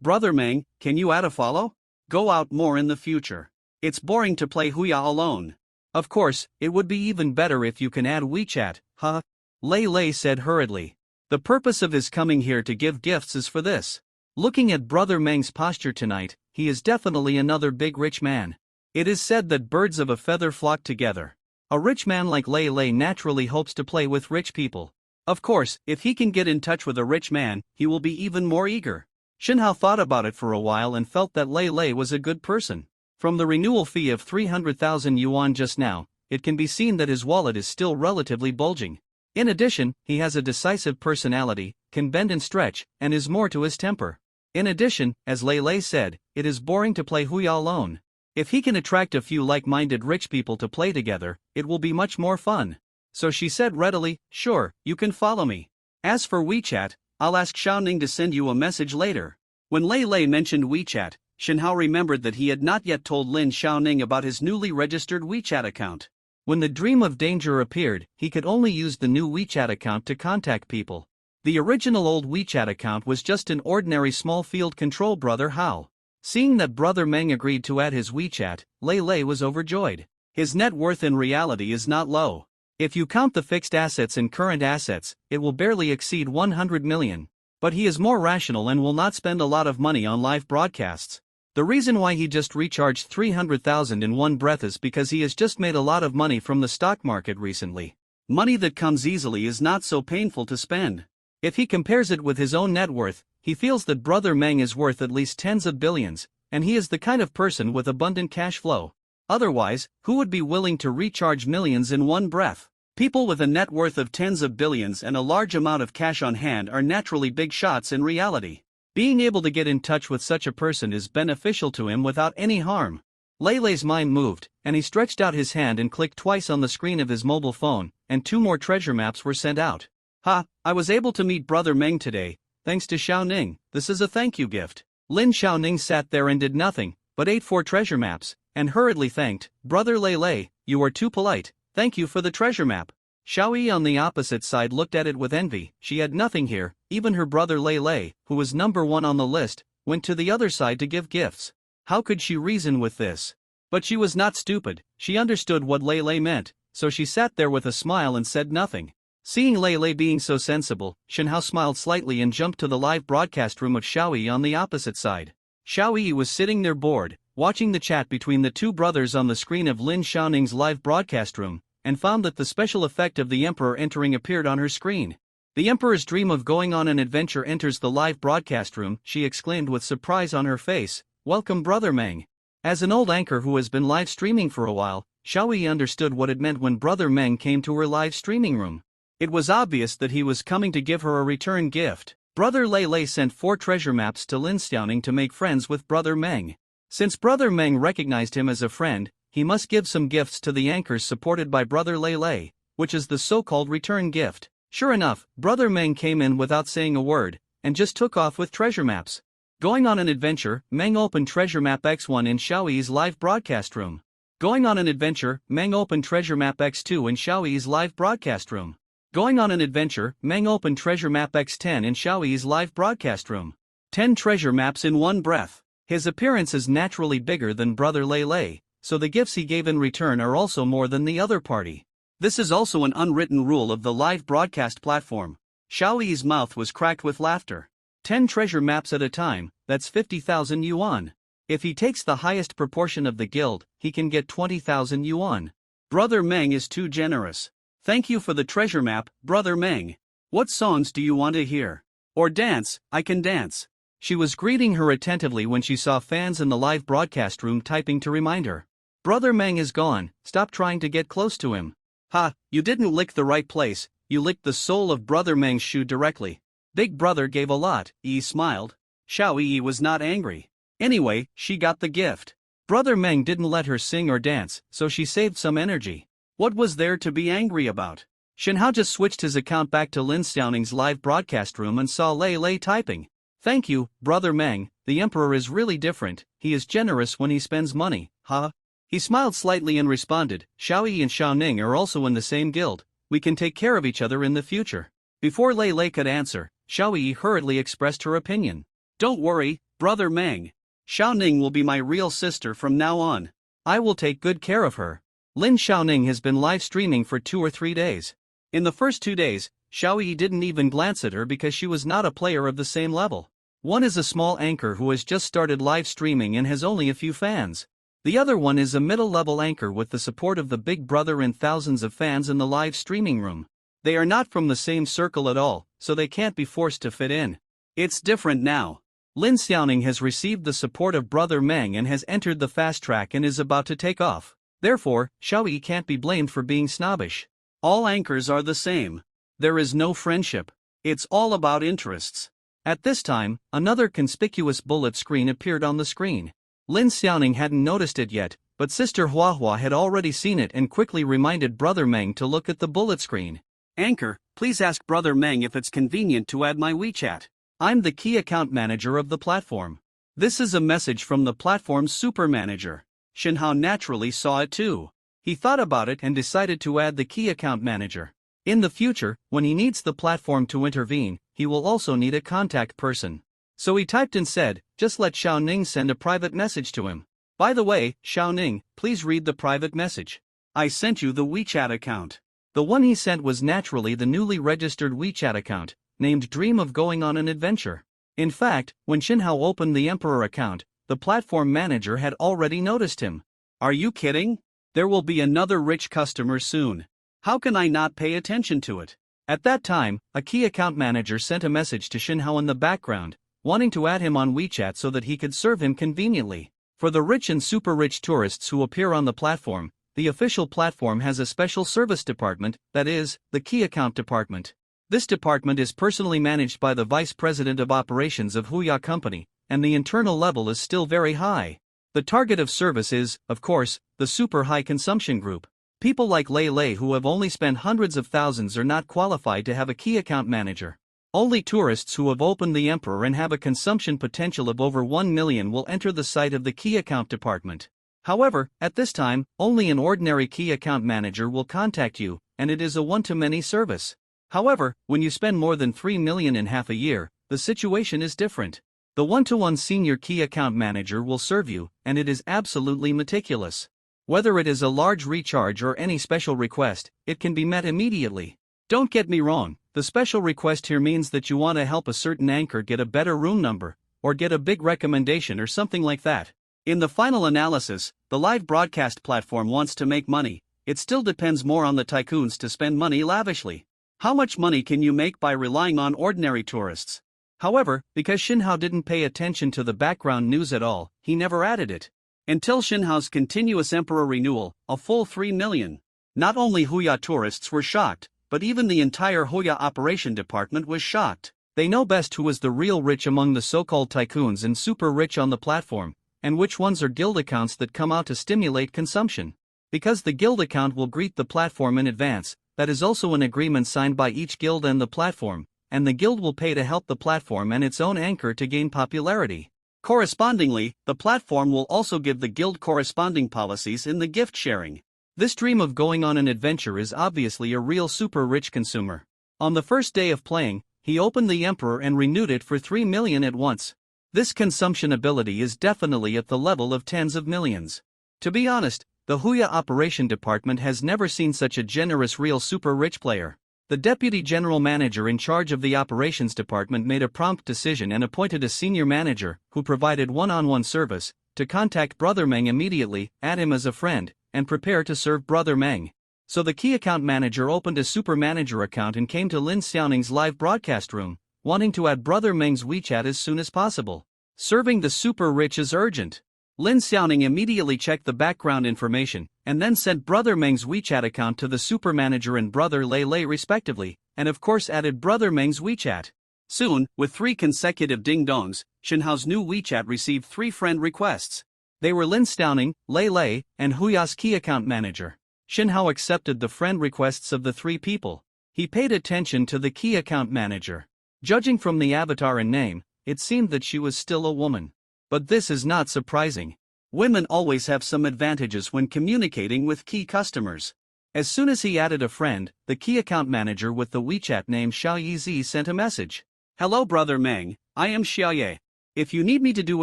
Brother Meng, can you add a follow? Go out more in the future. It's boring to play Huya alone. Of course, it would be even better if you can add WeChat, huh? Lei Lei said hurriedly. The purpose of his coming here to give gifts is for this. Looking at Brother Meng's posture tonight, he is definitely another big rich man. It is said that birds of a feather flock together. A rich man like Lei Lei naturally hopes to play with rich people. Of course, if he can get in touch with a rich man, he will be even more eager. Shinhao thought about it for a while and felt that Lei Lei was a good person. From the renewal fee of 300,000 yuan just now, it can be seen that his wallet is still relatively bulging. In addition, he has a decisive personality, can bend and stretch, and is more to his temper. In addition, as Lei Lei said, it is boring to play Huya alone. If he can attract a few like-minded rich people to play together, it will be much more fun. So she said readily, "Sure, you can follow me. As for WeChat, I'll ask Xiaoning to send you a message later." When Lei Lei mentioned WeChat, Shinhao remembered that he had not yet told Lin Xiaoning about his newly registered WeChat account. When the dream of danger appeared, he could only use the new WeChat account to contact people. The original old WeChat account was just an ordinary small field control. Brother Hao. Seeing that Brother Meng agreed to add his WeChat, Lei Lei was overjoyed. His net worth in reality is not low. If you count the fixed assets and current assets, it will barely exceed 100 million. But he is more rational and will not spend a lot of money on live broadcasts. The reason why he just recharged 300,000 in one breath is because he has just made a lot of money from the stock market recently. Money that comes easily is not so painful to spend. If he compares it with his own net worth, he feels that Brother Meng is worth at least tens of billions, and he is the kind of person with abundant cash flow. Otherwise, who would be willing to recharge millions in one breath? People with a net worth of tens of billions and a large amount of cash on hand are naturally big shots in reality. Being able to get in touch with such a person is beneficial to him without any harm. Lei Lei's mind moved, and he stretched out his hand and clicked twice on the screen of his mobile phone, and 2 more treasure maps were sent out. "Ha, I was able to meet Brother Meng today, thanks to Xiaoning. This is a thank you gift." Lin Xiaoning sat there and did nothing, but ate 4 treasure maps, and hurriedly thanked, "Brother Lei Lei, you are too polite, thank you for the treasure map." Xiaoyi on the opposite side looked at it with envy. She had nothing here. Even her brother Lei Lei, who was number 1 on the list, went to the other side to give gifts. How could she reason with this? But she was not stupid. She understood what Lei Lei meant, so she sat there with a smile and said nothing. Seeing Lei Lei being so sensible, Shinhao smiled slightly and jumped to the live broadcast room of Xiaoyi on the opposite side. Xiaoyi was sitting there bored, watching the chat between the 2 brothers on the screen of Lin Xiaoning's live broadcast room, and found that the special effect of the Emperor entering appeared on her screen. "The Emperor's dream of going on an adventure enters the live broadcast room," she exclaimed with surprise on her face. "Welcome Brother Meng." As an old anchor who has been live streaming for a while, Xiaoyi understood what it meant when Brother Meng came to her live streaming room. It was obvious that he was coming to give her a return gift. Brother Lei Lei sent 4 treasure maps to Lin Xiaoning to make friends with Brother Meng. Since Brother Meng recognized him as a friend, he must give some gifts to the anchors supported by Brother Lei Lei, which is the so-called return gift. Sure enough, Brother Meng came in without saying a word, and just took off with treasure maps. Going on an adventure, Meng opened treasure map X1 in Xiaoyi's live broadcast room. Going on an adventure, Meng opened treasure map X2 in Xiaoyi's live broadcast room. Going on an adventure, Meng opened treasure map X10 in Xiaoyi's live broadcast room. 10 treasure maps in one breath. His appearance is naturally bigger than Brother Lei Lei, so the gifts he gave in return are also more than the other party. This is also an unwritten rule of the live broadcast platform. Xiaoyi's mouth was cracked with laughter. 10 treasure maps at a time, that's 50,000 yuan. If he takes the highest proportion of the guild, he can get 20,000 yuan. Brother Meng is too generous. Thank you for the treasure map, Brother Meng. What songs do you want to hear? Or dance? I can dance. She was greeting her attentively when she saw fans in the live broadcast room typing to remind her. "Brother Meng is gone, stop trying to get close to him." "Ha, you didn't lick the right place, you licked the sole of Brother Meng's shoe directly." Big Brother gave a lot, Yi smiled. Xiaoyi was not angry. Anyway, she got the gift. Brother Meng didn't let her sing or dance, so she saved some energy. What was there to be angry about? Shinhao just switched his account back to Lin Xiaoning's live broadcast room and saw Lei Lei typing. "Thank you, Brother Meng, the Emperor is really different, he is generous when he spends money, huh?" He smiled slightly and responded, "Xiaoyi and Xiaoning are also in the same guild, we can take care of each other in the future." Before Lei Lei could answer, Xiaoyi hurriedly expressed her opinion. "Don't worry, Brother Meng. Xiaoning will be my real sister from now on. I will take good care of her." Lin Xiaoning has been live streaming for 2 or 3 days. In the first 2 days, Xiaoyi didn't even glance at her because she was not a player of the same level. One is a small anchor who has just started live streaming and has only a few fans. The other one is a middle-level anchor with the support of the Big Brother and thousands of fans in the live streaming room. They are not from the same circle at all, so they can't be forced to fit in. It's different now. Lin Xiaoning has received the support of Brother Meng and has entered the fast track and is about to take off. Therefore, Xiao Yi can't be blamed for being snobbish. All anchors are the same. There is no friendship. It's all about interests. At this time, another conspicuous bullet screen appeared on the screen. Lin Xiaoning hadn't noticed it yet, but Sister Huahua had already seen it and quickly reminded Brother Meng to look at the bullet screen. Anchor, please ask Brother Meng if it's convenient to add my WeChat. I'm the key account manager of the platform. This is a message from the platform's super manager. Shinhao naturally saw it too. He thought about it and decided to add the key account manager. In the future, when he needs the platform to intervene, he will also need a contact person. So he typed and said, just let Xiao Ning send a private message to him. By the way, Xiao Ning, please read the private message. I sent you the WeChat account. The one he sent was naturally the newly registered WeChat account, named Dream of Going on an Adventure. In fact, when Shinhao opened the Emperor account, the platform manager had already noticed him. Are you kidding? There will be another rich customer soon. How can I not pay attention to it? At that time, a key account manager sent a message to Shinhao in the background, wanting to add him on WeChat so that he could serve him conveniently. For the rich and super rich tourists who appear on the platform, the official platform has a special service department, that is, the key account department. This department is personally managed by the vice president of operations of Huya Company, and the internal level is still very high. The target of service is, of course, the super high consumption group. People like Lei Lei who have only spent hundreds of thousands are not qualified to have a key account manager. Only tourists who have opened the Emperor and have a consumption potential of over 1 million will enter the site of the key account department. However, at this time, only an ordinary key account manager will contact you, and it is a one-to-many service. However, when you spend more than 3 million in half a year, the situation is different. The one-to-one senior key account manager will serve you, and it is absolutely meticulous. Whether it is a large recharge or any special request, it can be met immediately. Don't get me wrong, the special request here means that you want to help a certain anchor get a better room number, or get a big recommendation or something like that. In the final analysis, the live broadcast platform wants to make money. It still depends more on the tycoons to spend money lavishly. How much money can you make by relying on ordinary tourists? However, because Shinhao didn't pay attention to the background news at all, he never added it. Until Shinhao's continuous Emperor renewal, a full 3 million. Not only Huya tourists were shocked, but even the entire Huya operation department was shocked. They know best who is the real rich among the so-called tycoons and super rich on the platform, and which ones are guild accounts that come out to stimulate consumption. Because the guild account will greet the platform in advance, that is also an agreement signed by each guild and the platform, and the guild will pay to help the platform and its own anchor to gain popularity. Correspondingly, the platform will also give the guild corresponding policies in the gift sharing. This dream of going on an adventure is obviously a real super rich consumer. On the first day of playing, he opened the Emperor and renewed it for 3 million at once. This consumption ability is definitely at the level of tens of millions. To be honest, the Huya operation department has never seen such a generous real super rich player. The deputy general manager in charge of the operations department made a prompt decision and appointed a senior manager, who provided one-on-one service, to contact Brother Meng immediately, add him as a friend, and prepare to serve Brother Meng. So the key account manager opened a super manager account and came to Lin Xiaoning's live broadcast room, wanting to add Brother Meng's WeChat as soon as possible. Serving the super rich is urgent. Lin Xiaoning immediately checked the background information, and then sent Brother Meng's WeChat account to the super manager and Brother Lei Lei respectively, and of course added Brother Meng's WeChat. Soon, with 3 consecutive ding-dongs, Shinhao's new WeChat received 3 friend requests. They were Lin Xiaoning, Lei Lei, and Huya's key account manager. Shinhao accepted the friend requests of the 3 people. He paid attention to the key account manager. Judging from the avatar and name, it seemed that she was still a woman. But this is not surprising. Women always have some advantages when communicating with key customers. As soon as he added a friend, the key account manager with the WeChat name Xiao Yizi sent a message. Hello Brother Meng, I am Xiaoye. If you need me to do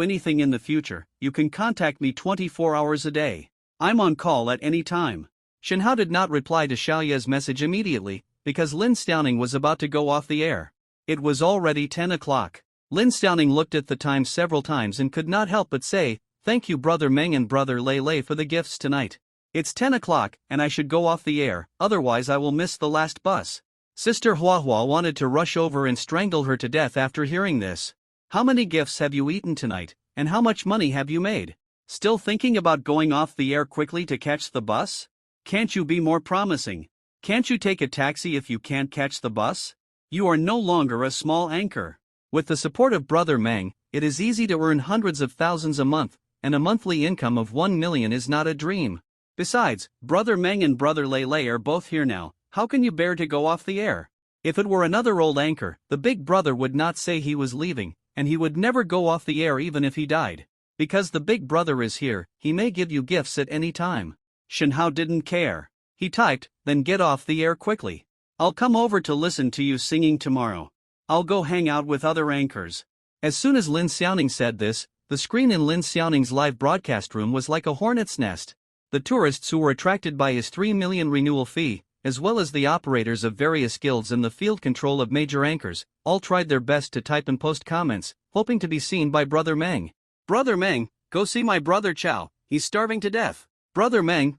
anything in the future, you can contact me 24 hours a day. I'm on call at any time. Shinhao did not reply to Xiaoye's message immediately, because Lin Xiaoning was about to go off the air. It was already 10 o'clock. Lin Xiaoning looked at the time several times and could not help but say, Thank you Brother Meng and Brother Lei for the gifts tonight. It's 10 o'clock, and I should go off the air, otherwise I will miss the last bus. Sister Hua wanted to rush over and strangle her to death after hearing this. How many gifts have you eaten tonight, and how much money have you made? Still thinking about going off the air quickly to catch the bus? Can't you be more promising? Can't you take a taxi if you can't catch the bus? You are no longer a small anchor. With the support of Brother Meng, it is easy to earn hundreds of thousands a month, and a monthly income of 1 million is not a dream. Besides, Brother Meng and Brother Lei are both here now. How can you bear to go off the air? If it were another old anchor, the big brother would not say he was leaving, and he would never go off the air even if he died. Because the big brother is here, he may give you gifts at any time. Shenhao didn't care. He typed, then get off the air quickly. I'll come over to listen to you singing tomorrow. I'll go hang out with other anchors. As soon as Lin Xiaoning said this, the screen in Lin Xiaoning's live broadcast room was like a hornet's nest. The tourists who were attracted by his 3 million renewal fee, as well as the operators of various guilds and the field control of major anchors, all tried their best to type and post comments, hoping to be seen by Brother Meng. Brother Meng, go see my brother Chao, he's starving to death. Brother Meng,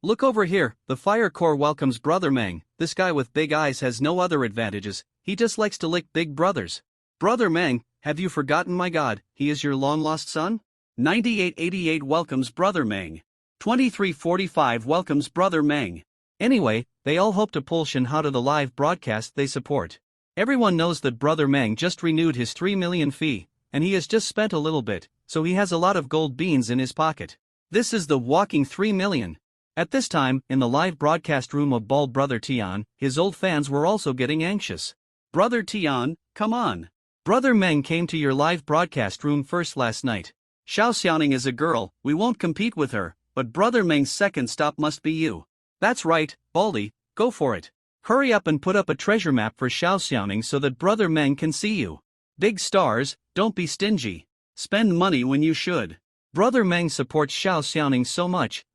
look over here, the Fire Corps welcomes Brother Meng. This guy with big eyes has no other advantages, he just likes to lick big brothers. Brother Meng, have you forgotten my god, he is your long-lost son? 9888 welcomes Brother Meng. 2345 welcomes Brother Meng. Anyway, they all hope to pull Shenhao to the live broadcast they support. Everyone knows that Brother Meng just renewed his 3 million fee, and he has just spent a little bit, so he has a lot of gold beans in his pocket. This is the walking 3 million. At this time, in the live broadcast room of bald Brother Tian, his old fans were also getting anxious. Brother Tian, come on. Brother Meng came to your live broadcast room first last night. Xiao Xiaoning is a girl, we won't compete with her, but Brother Meng's second stop must be you. That's right, Baldy, go for it. Hurry up and put up a treasure map for Xiao Xiaoning so that Brother Meng can see you. Big stars, don't be stingy. Spend money when you should. Brother Meng supports Xiao Xiaoning so much,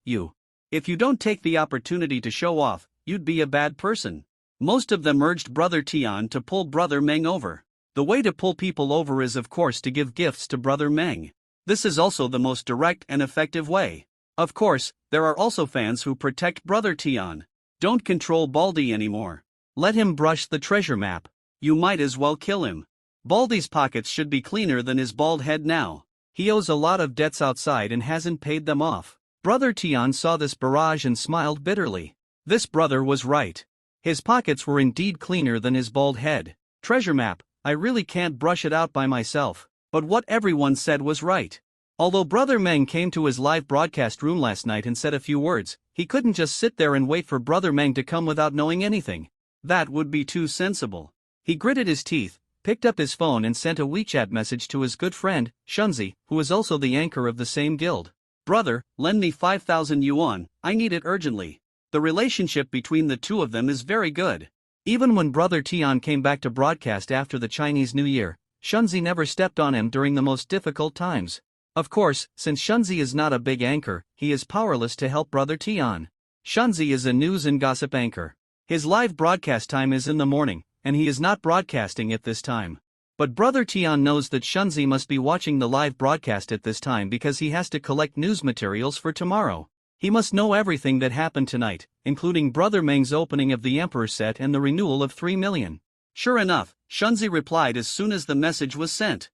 if you don't take the opportunity to show off, you'd be a bad person. Most of them urged Brother Tian to pull Brother Meng over. The way to pull people over is of course to give gifts to Brother Meng. This is also the most direct and effective way. Of course, there are also fans who protect Brother Tian. Don't control Baldy anymore. Let him brush the treasure map. You might as well kill him. Baldy's pockets should be cleaner than his bald head now. He owes a lot of debts outside and hasn't paid them off. Brother Tian saw this barrage and smiled bitterly. This brother was right. His pockets were indeed cleaner than his bald head. Treasure map, I really can't brush it out by myself. But what everyone said was right. Although Brother Meng came to his live broadcast room last night and said a few words, he couldn't just sit there and wait for Brother Meng to come without knowing anything. That would be too sensible. He gritted his teeth, picked up his phone and sent a WeChat message to his good friend, Shunzi, who is also the anchor of the same guild. Brother, lend me 5,000 yuan, I need it urgently. The relationship between the two of them is very good. Even when Brother Tian came back to broadcast after the Chinese New Year, Shunzi never stepped on him during the most difficult times. Of course, since Shunzi is not a big anchor, he is powerless to help Brother Tian. Shunzi is a news and gossip anchor. His live broadcast time is in the morning, and he is not broadcasting at this time. But Brother Tian knows that Shunzi must be watching the live broadcast at this time because he has to collect news materials for tomorrow. He must know everything that happened tonight, including Brother Meng's opening of the Emperor set and the renewal of 3 million. Sure enough, Shunzi replied as soon as the message was sent.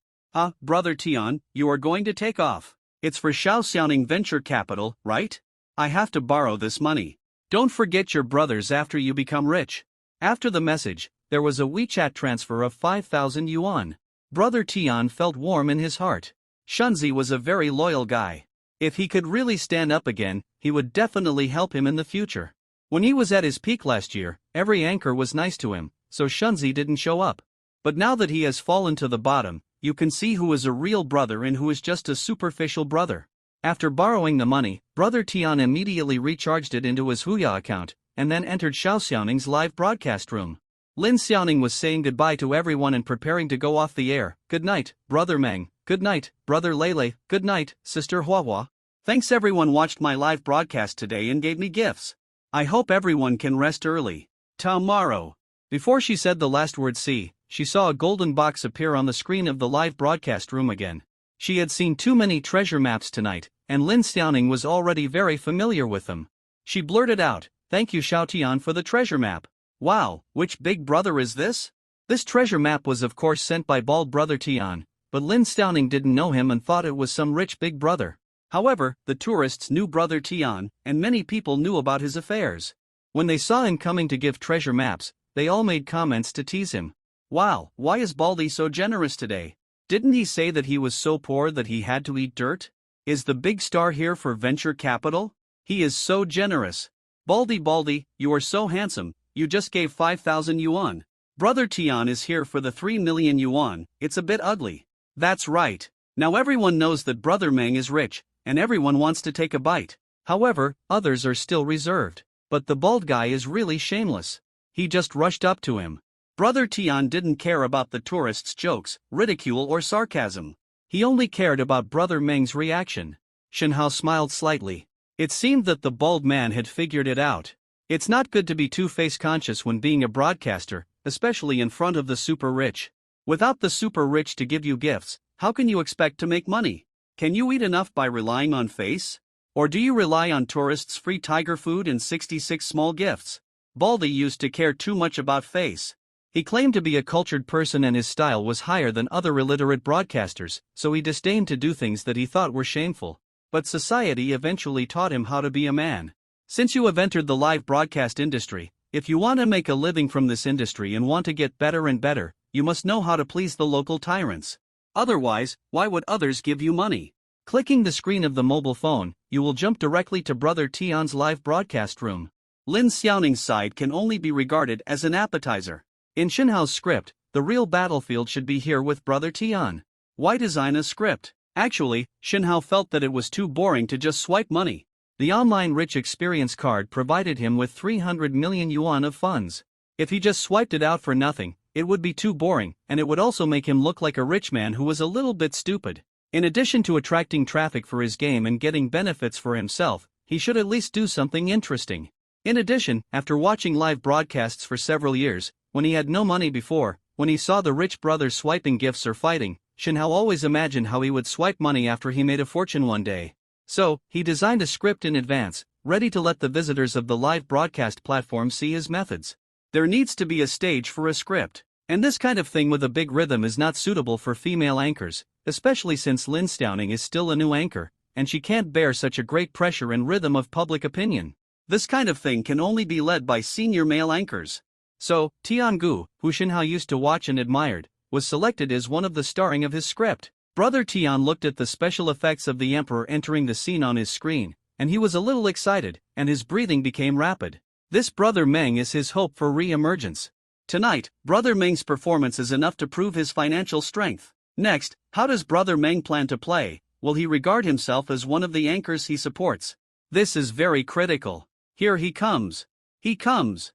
Brother Tian, you are going to take off. It's for Xiao Xiaoning Venture Capital, right? I have to borrow this money. Don't forget your brothers after you become rich. After the message, there was a WeChat transfer of 5,000 yuan. Brother Tian felt warm in his heart. Shunzi was a very loyal guy. If he could really stand up again, he would definitely help him in the future. When he was at his peak last year, every anchor was nice to him, so Shunzi didn't show up. But now that he has fallen to the bottom, you can see who is a real brother and who is just a superficial brother. After borrowing the money, Brother Tian immediately recharged it into his Huya account, and then entered Xiao Xiaoning's live broadcast room. Lin Xiaoning was saying goodbye to everyone and preparing to go off the air. Good night, Brother Meng. Good night, Brother Lei. Good night, Sister Hua. Thanks everyone watched my live broadcast today and gave me gifts. I hope everyone can rest early. Tomorrow. Before she said the last word she saw a golden box appear on the screen of the live broadcast room again. She had seen too many treasure maps tonight, and Lin Xiaoning was already very familiar with them. She blurted out, "Thank you Xiao Tian for the treasure map. Wow, which big brother is this?" This treasure map was of course sent by bald brother Tian, but Lin Xiaoning didn't know him and thought it was some rich big brother. However, the tourists knew brother Tian, and many people knew about his affairs. When they saw him coming to give treasure maps, they all made comments to tease him. "Wow, why is Baldy so generous today? Didn't he say that he was so poor that he had to eat dirt? Is the big star here for venture capital? He is so generous. Baldy, you are so handsome, you just gave 5,000 yuan. Brother Tian is here for the 3 million yuan, it's a bit ugly." That's right. Now everyone knows that brother Meng is rich, and everyone wants to take a bite. However, others are still reserved. But the bald guy is really shameless. He just rushed up to him. Brother Tian didn't care about the tourists' jokes, ridicule or sarcasm. He only cared about brother Meng's reaction. Shenhao smiled slightly. It seemed that the bald man had figured it out. It's not good to be too face conscious when being a broadcaster, especially in front of the super rich. Without the super rich to give you gifts, how can you expect to make money? Can you eat enough by relying on face? Or do you rely on tourists' free tiger food and 66 small gifts? Baldy used to care too much about face. He claimed to be a cultured person and his style was higher than other illiterate broadcasters, so he disdained to do things that he thought were shameful. But society eventually taught him how to be a man. Since you have entered the live broadcast industry, if you want to make a living from this industry and want to get better and better, you must know how to please the local tyrants. Otherwise, why would others give you money? Clicking the screen of the mobile phone, you will jump directly to Brother Tian's live broadcast room. Lin Xiaoning's side can only be regarded as an appetizer. In Shenhao's script, the real battlefield should be here with Brother Tian. Why design a script? Actually, Shenhao felt that it was too boring to just swipe money. The online rich experience card provided him with 300 million yuan of funds. If he just swiped it out for nothing, it would be too boring, and it would also make him look like a rich man who was a little bit stupid. In addition to attracting traffic for his game and getting benefits for himself, he should at least do something interesting. In addition, after watching live broadcasts for several years, when he had no money before, when he saw the rich brothers swiping gifts or fighting, Shenhao always imagined how he would swipe money after he made a fortune one day. So, he designed a script in advance, ready to let the visitors of the live broadcast platform see his methods. There needs to be a stage for a script. And this kind of thing with a big rhythm is not suitable for female anchors, especially since Lin Xiaoning is still a new anchor, and she can't bear such a great pressure and rhythm of public opinion. This kind of thing can only be led by senior male anchors. So, Tiangu, who Shenhao used to watch and admired, was selected as one of the starring of his script. Brother Tian looked at the special effects of the emperor entering the scene on his screen, and he was a little excited, and his breathing became rapid. This Brother Meng is his hope for re-emergence. Tonight, Brother Meng's performance is enough to prove his financial strength. Next, how does Brother Meng plan to play? Will he regard himself as one of the anchors he supports? This is very critical. Here he comes. He comes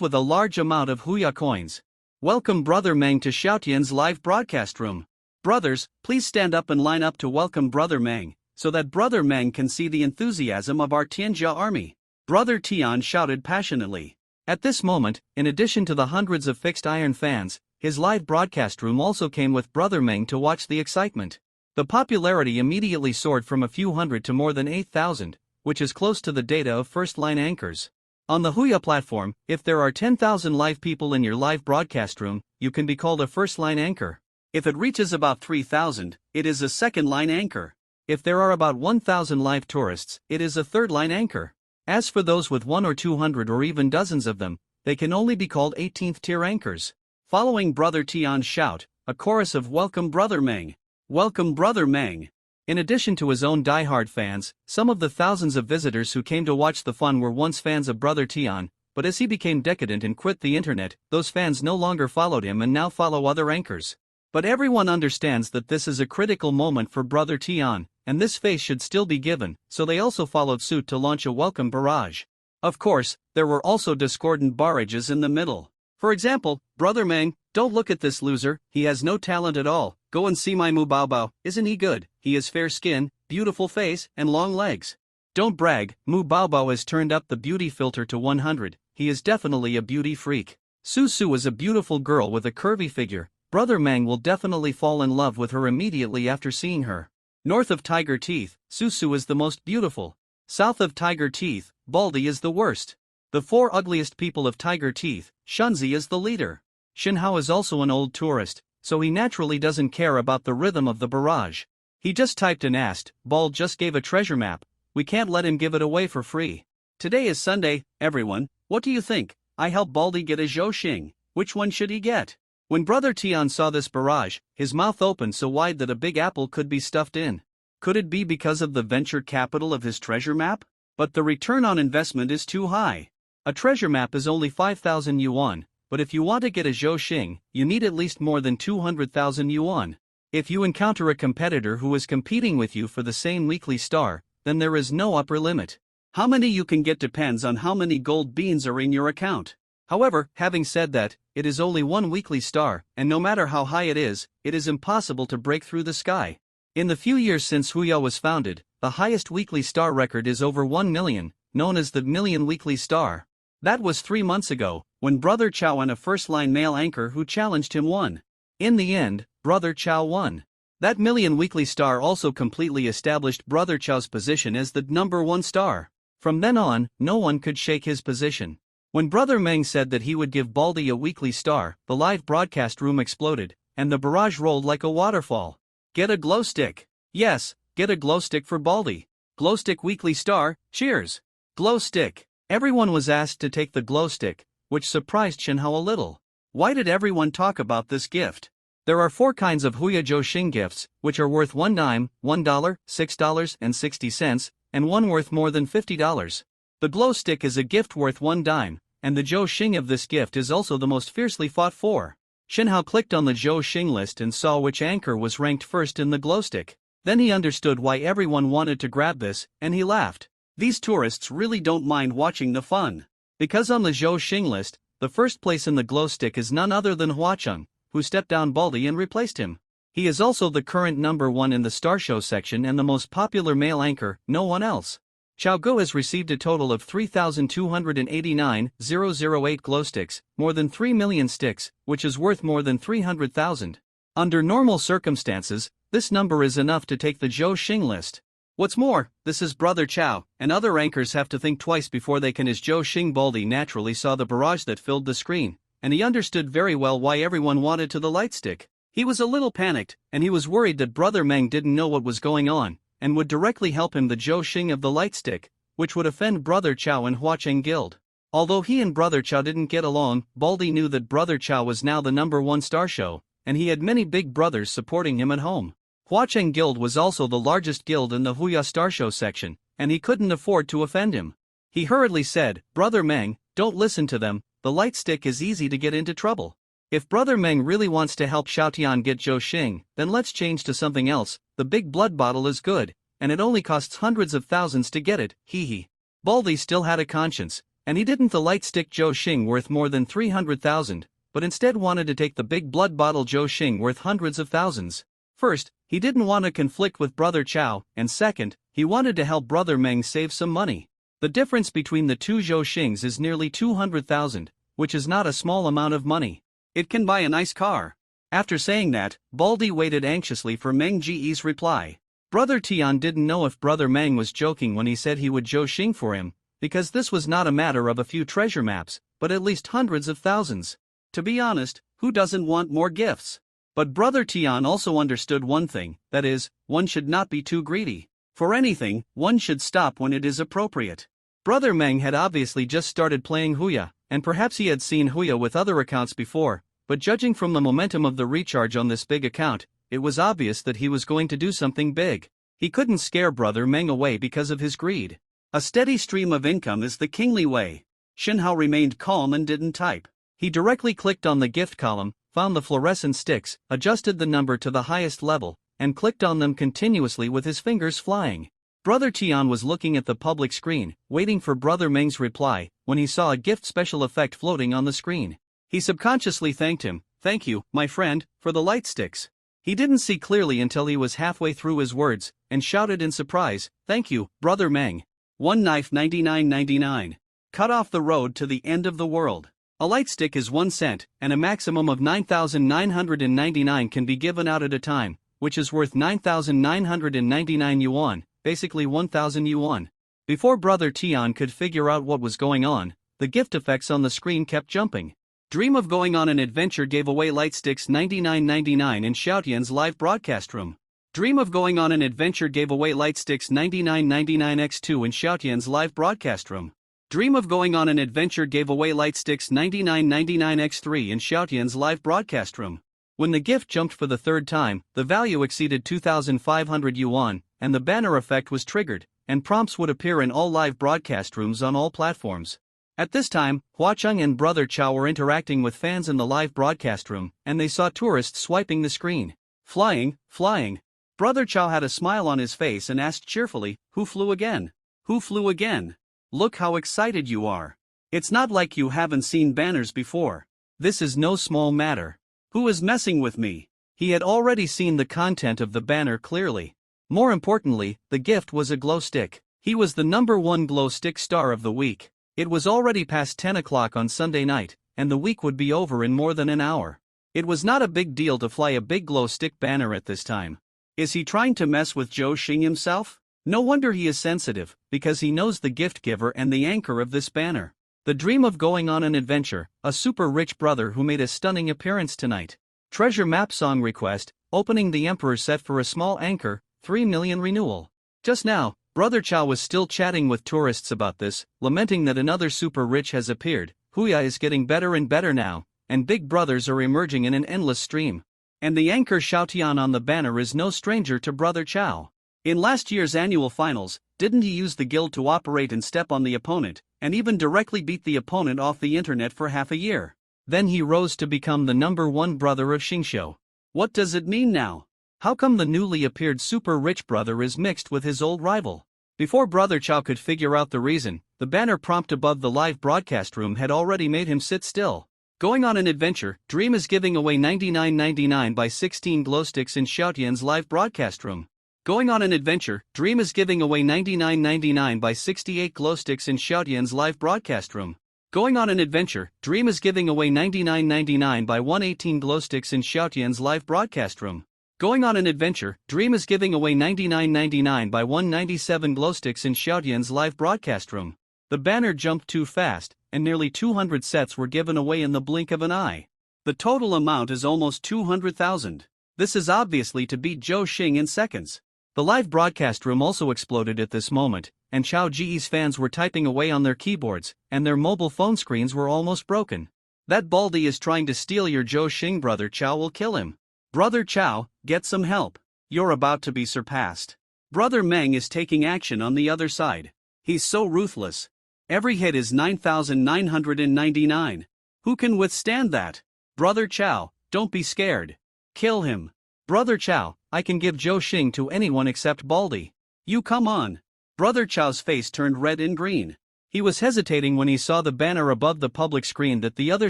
with a large amount of Huya coins. Welcome Brother Meng to Xiaotian's live broadcast room. Brothers, please stand up and line up to welcome Brother Meng, so that Brother Meng can see the enthusiasm of our Tianjia army. Brother Tian shouted passionately. At this moment, in addition to the hundreds of fixed iron fans, his live broadcast room also came with Brother Meng to watch the excitement. The popularity immediately soared from a few hundred to more than 8,000, which is close to the data of first-line anchors. On the Huya platform, if there are 10,000 live people in your live broadcast room, you can be called a first-line anchor. If it reaches about 3,000, it is a second-line anchor. If there are about 1,000 live tourists, it is a third-line anchor. As for those with 1 or 200 or even dozens of them, they can only be called 18th-tier anchors. Following Brother Tian's shout, a chorus of "Welcome Brother Meng! Welcome Brother Meng!" In addition to his own die-hard fans, some of the thousands of visitors who came to watch the fun were once fans of Brother Tian, but as he became decadent and quit the internet, those fans no longer followed him and now follow other anchors. But everyone understands that this is a critical moment for Brother Tian, and this face should still be given, so they also followed suit to launch a welcome barrage. Of course, there were also discordant barrages in the middle. For example, Brother Meng, don't look at this loser, he has no talent at all, go and see my Mu Baobao, isn't he good, he has fair skin, beautiful face, and long legs. Don't brag, Mu Baobao has turned up the beauty filter to 100, he is definitely a beauty freak. Su Su is a beautiful girl with a curvy figure, Brother Meng will definitely fall in love with her immediately after seeing her. North of Tiger Teeth, Susu is the most beautiful. South of Tiger Teeth, Baldy is the worst. The four ugliest people of Tiger Teeth, Shunzi is the leader. Shinhao is also an old tourist, so he naturally doesn't care about the rhythm of the barrage. He just typed and asked, Bald just gave a treasure map, we can't let him give it away for free. Today is Sunday, everyone, what do you think? I help Baldy get a Zhou. Which one should he get? When Brother Tian saw this barrage, his mouth opened so wide that a big apple could be stuffed in. Could it be because of the venture capital of his treasure map? But the return on investment is too high. A treasure map is only 5,000 yuan, but if you want to get a Zhou, you need at least more than 200,000 yuan. If you encounter a competitor who is competing with you for the same weekly star, then there is no upper limit. How many you can get depends on how many gold beans are in your account. However, having said that, it is only one weekly star, and no matter how high it is impossible to break through the sky. In the few years since Huya was founded, the highest weekly star record is over 1 million, known as the Million Weekly Star. That was 3 months ago, when Brother Chow and a first-line male anchor who challenged him won. In the end, Brother Chow won. That Million Weekly Star also completely established Brother Chow's position as the #1 star. From then on, no one could shake his position. When Brother Meng said that he would give Baldy a weekly star, the live broadcast room exploded, and the barrage rolled like a waterfall. Get a glow stick. Yes, get a glow stick for Baldy. Glow stick weekly star, cheers. Glow stick. Everyone was asked to take the glow stick, which surprised Shinhao a little. Why did everyone talk about this gift? There are 4 kinds of Huya Zhou gifts, which are worth 1 dime, $1, $6.60, and one worth more than $50. The glow stick is a gift worth 1 dime, and the Zhou of this gift is also the most fiercely fought for. Shinhao clicked on the Zhou list and saw which anchor was ranked first in the glow stick. Then he understood why everyone wanted to grab this, and he laughed. These tourists really don't mind watching the fun. Because on the Zhou list, the first place in the glow stick is none other than Huacheng, who stepped down Baldy and replaced him. He is also the current #1 in the Star Show section and the most popular male anchor, no one else. Xiao Guo has received a total of 3,289,008 glow sticks, more than 3 million sticks, which is worth more than 300,000. Under normal circumstances, this number is enough to take the Zhou list. What's more, this is Brother Chow, and other anchors have to think twice before they can. His Zhou Baldy naturally saw the barrage that filled the screen, and he understood very well why everyone wanted to the light stick. He was a little panicked, and he was worried that Brother Meng didn't know what was going on, and would directly help him the Zhou of the light stick, which would offend Brother Chow and Huacheng Guild. Although he and Brother Chow didn't get along, Baldy knew that Brother Chow was now the #1 star show, and he had many big brothers supporting him at home. Huacheng Guild was also the largest guild in the Huya Star Show section, and he couldn't afford to offend him. He hurriedly said, Brother Meng, don't listen to them, the light stick is easy to get into trouble. If Brother Meng really wants to help Xiaotian get Zhou, then let's change to something else. The big blood bottle is good, and it only costs hundreds of thousands to get it, hee. Baldy still had a conscience, and he didn't the light stick Zhou worth more than 300,000, but instead wanted to take the big blood bottle Zhou worth hundreds of thousands. First, he didn't want to conflict with Brother Chow, and second, he wanted to help Brother Meng save some money. The difference between the two Zhou is nearly 200,000, which is not a small amount of money. It can buy a nice car. After saying that, Baldy waited anxiously for Meng Ji's reply. Brother Tian didn't know if Brother Meng was joking when he said he would Zhou for him, because this was not a matter of a few treasure maps, but at least hundreds of thousands. To be honest, who doesn't want more gifts? But Brother Tian also understood one thing, that is, one should not be too greedy. For anything, one should stop when it is appropriate. Brother Meng had obviously just started playing Huya, and perhaps he had seen Huya with other accounts before, but judging from the momentum of the recharge on this big account, it was obvious that he was going to do something big. He couldn't scare Brother Meng away because of his greed. A steady stream of income is the kingly way. Shinhao remained calm and didn't type. He directly clicked on the gift column, found the fluorescent sticks, adjusted the number to the highest level, and clicked on them continuously with his fingers flying. Brother Tian was looking at the public screen, waiting for Brother Meng's reply, when he saw a gift special effect floating on the screen. He subconsciously thanked him, "Thank you, my friend, for the light sticks." He didn't see clearly until he was halfway through his words, and shouted in surprise, "Thank you, Brother Meng. One knife 99.99. Cut off the road to the end of the world." A light stick is 1 cent, and a maximum of 9,999 can be given out at a time, which is worth 9,999 yuan, basically 1,000 yuan. Before Brother Tian could figure out what was going on, the gift effects on the screen kept jumping. Dream of Going on an Adventure gave away light sticks 99.99 in Xiaotian's live broadcast room. Dream of Going on an Adventure gave away light sticks 99.99 x2 in Xiaotian's live broadcast room. Dream of Going on an Adventure gave away light sticks 99.99 x3 in Xiaotian's live broadcast room. When the gift jumped for the third time, the value exceeded 2,500 yuan, and the banner effect was triggered, and prompts would appear in all live broadcast rooms on all platforms. At this time, Huacheng and Brother Chow were interacting with fans in the live broadcast room, and they saw tourists swiping the screen. Flying, flying. Brother Chow had a smile on his face and asked cheerfully, "Who flew again? Who flew again? Look how excited you are. It's not like you haven't seen banners before. This is no small matter. Who is messing with me?" He had already seen the content of the banner clearly. More importantly, the gift was a glow stick. He was the #1 glow stick star of the week. It was already past 10 o'clock on Sunday night, and the week would be over in more than an hour. It was not a big deal to fly a big glow stick banner at this time. Is he trying to mess with Zhou Xing himself? No wonder he is sensitive, because he knows the gift giver and the anchor of this banner. The Dream of Going on an Adventure, a super rich brother who made a stunning appearance tonight. Treasure Map Song Request, opening the Emperor set for a small anchor, 3 million renewal. Just now, Brother Chow was still chatting with tourists about this, lamenting that another super rich has appeared. Huya is getting better and better now, and big brothers are emerging in an endless stream. And the anchor Xiaotian on the banner is no stranger to Brother Chow. In last year's annual finals, didn't he use the guild to operate and step on the opponent, and even directly beat the opponent off the internet for half a year? Then he rose to become the #1 brother of Xingqiu. What does it mean now? How come the newly appeared super rich brother is mixed with his old rival? Before Brother Chow could figure out the reason, the banner prompt above the live broadcast room had already made him sit still. Going on an Adventure, Dream is giving away 99.99 by 16 glow sticks in Xiaotian's live broadcast room. Going on an Adventure, Dream is giving away 99.99 by 68 glow sticks in Xiaotian's live broadcast room. Going on an Adventure, Dream is giving away 99.99 by 118 glow sticks in Xiaotian's live broadcast room. Going on an Adventure, Dream is giving away 99.99 by 197 glow sticks in Xiaotian's live broadcast room. The banner jumped too fast, and nearly 200 sets were given away in the blink of an eye. The total amount is almost 200,000. This is obviously to beat Zhou Xing in seconds. The live broadcast room also exploded at this moment, and Chao Ji's fans were typing away on their keyboards, and their mobile phone screens were almost broken. That Baldy is trying to steal your Zhou Xing. Brother Chow will kill him. Brother Chow, get some help. You're about to be surpassed. Brother Meng is taking action on the other side. He's so ruthless. Every hit is 9,999. Who can withstand that? Brother Chow, don't be scared. Kill him. Brother Chow, I can give Zhou Xing to anyone except Baldy. You come on. Brother Chow's face turned red and green. He was hesitating when he saw the banner above the public screen that the other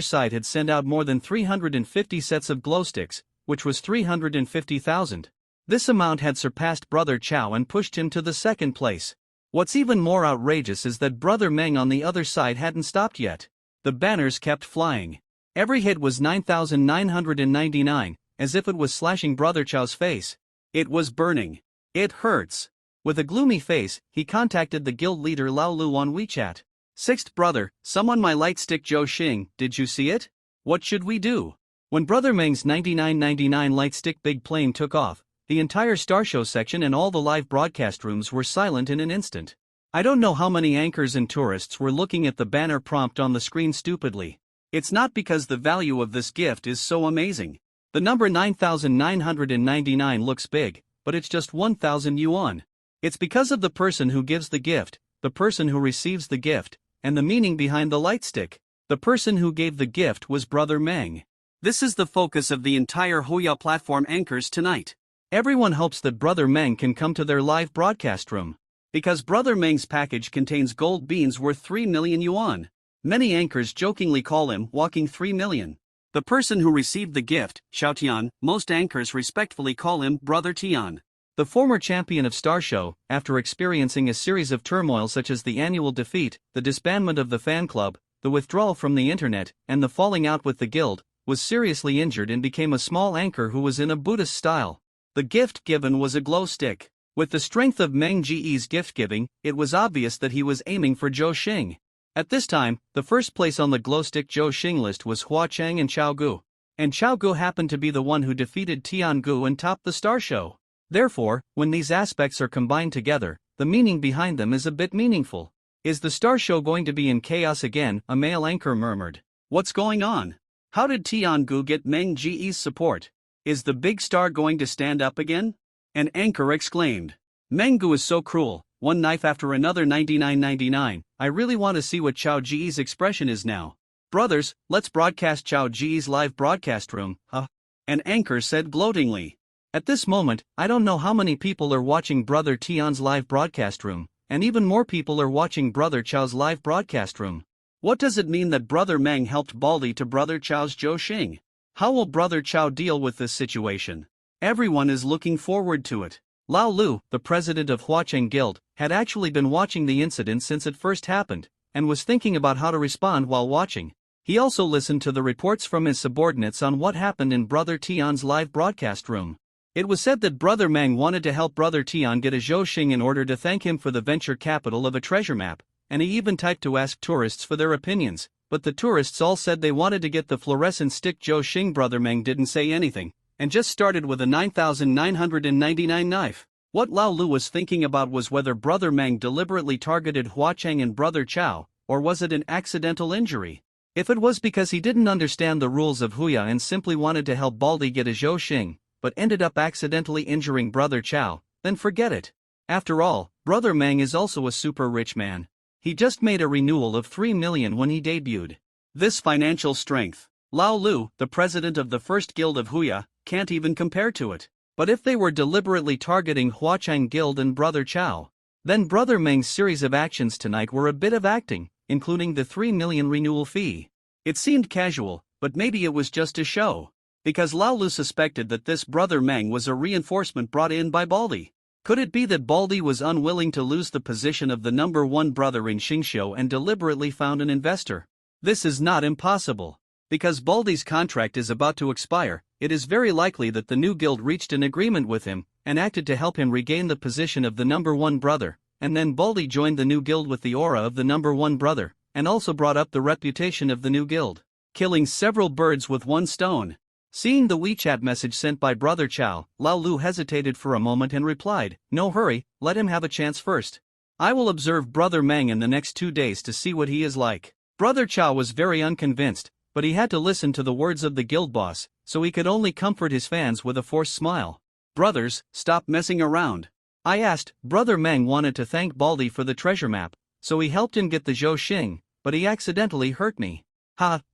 side had sent out more than 350 sets of glow sticks, which was 350,000. This amount had surpassed Brother Chow and pushed him to the second place. What's even more outrageous is that Brother Meng on the other side hadn't stopped yet. The banners kept flying. Every hit was 9,999, as if it was slashing Brother Chow's face. It was burning. It hurts. With a gloomy face, he contacted the guild leader Lao Lu on WeChat. "Sixth brother, summon my light stick Zhou Xing, did you see it? What should we do?" When Brother Meng's 99.99 light stick big plane took off, the entire Star Show section and all the live broadcast rooms were silent in an instant. I don't know how many anchors and tourists were looking at the banner prompt on the screen stupidly. It's not because the value of this gift is so amazing. The number 9,999 looks big, but it's just 1,000 yuan. It's because of the person who gives the gift, the person who receives the gift, and the meaning behind the light stick. The person who gave the gift was Brother Meng. This is the focus of the entire Huya platform anchors tonight. Everyone hopes that Brother Meng can come to their live broadcast room. Because Brother Meng's package contains gold beans worth 3 million yuan. Many anchors jokingly call him Walking 3 million. The person who received the gift, Xiaotian, most anchors respectfully call him Brother Tian. The former champion of Star Show, after experiencing a series of turmoil such as the annual defeat, the disbandment of the fan club, the withdrawal from the internet, and the falling out with the guild, was seriously injured and became a small anchor who was in a Buddhist style. The gift given was a glow stick. With the strength of Meng Ge's gift giving, it was obvious that he was aiming for Zhou Xing. At this time, the first place on the glow stick Zhou Xing list was Hua Chang and Chao Gu. And Chao Gu happened to be the one who defeated Tian Gu and topped the star show. Therefore, when these aspects are combined together, the meaning behind them is a bit meaningful. Is the star show going to be in chaos again? A male anchor murmured. What's going on? How did Tian Gu get Meng Ge's support? Is the big star going to stand up again? An anchor exclaimed. Meng Gu is so cruel, one knife after another 99.99, I really want to see what Chao Ji's expression is now. Brothers, let's broadcast Chao Ji's live broadcast room, huh? An anchor said gloatingly. At this moment, I don't know how many people are watching Brother Tian's live broadcast room, and even more people are watching Brother Chao's live broadcast room. What does it mean that Brother Meng helped Baldy to Brother Chao's Zhou Xing? How will Brother Chao deal with this situation? Everyone is looking forward to it. Lao Lu, the president of Huacheng Guild, had actually been watching the incident since it first happened, and was thinking about how to respond while watching. He also listened to the reports from his subordinates on what happened in Brother Tian's live broadcast room. It was said that Brother Meng wanted to help Brother Tian get a Zhou Xing in order to thank him for the venture capital of a treasure map, and he even typed to ask tourists for their opinions, but the tourists all said they wanted to get the fluorescent stick Zhou Xing. Brother Meng didn't say anything, and just started with a 9,999 knife. What Lao Lu was thinking about was whether Brother Meng deliberately targeted Huacheng and Brother Chao, or was it an accidental injury? If it was because he didn't understand the rules of Huya and simply wanted to help Baldy get a Zhou Xing, but ended up accidentally injuring Brother Chao, then forget it. After all, Brother Meng is also a super rich man. He just made a renewal of 3 million when he debuted. This financial strength, Lao Lu, the president of the first guild of Huya, can't even compare to it. But if they were deliberately targeting Huacheng Guild and Brother Chao, then Brother Meng's series of actions tonight were a bit of acting, including the 3 million renewal fee. It seemed casual, but maybe it was just a show. Because Lao Lu suspected that this Brother Meng was a reinforcement brought in by Baldy. Could it be that Baldy was unwilling to lose the position of the number one brother in Xingqiu and deliberately found an investor? This is not impossible. Because Baldy's contract is about to expire, it is very likely that the new guild reached an agreement with him, and acted to help him regain the position of the number one brother, and then Baldy joined the new guild with the aura of the number one brother, and also brought up the reputation of the new guild, killing several birds with one stone. Seeing the WeChat message sent by Brother Chao, Lao Lu hesitated for a moment and replied, "No hurry, let him have a chance first. I will observe Brother Meng in the next 2 days to see what he is like." Brother Chao was very unconvinced, but he had to listen to the words of the guild boss, so he could only comfort his fans with a forced smile. "Brothers, stop messing around. I asked, Brother Meng wanted to thank Baldy for the treasure map, so he helped him get the Zhou Xing, but he accidentally hurt me.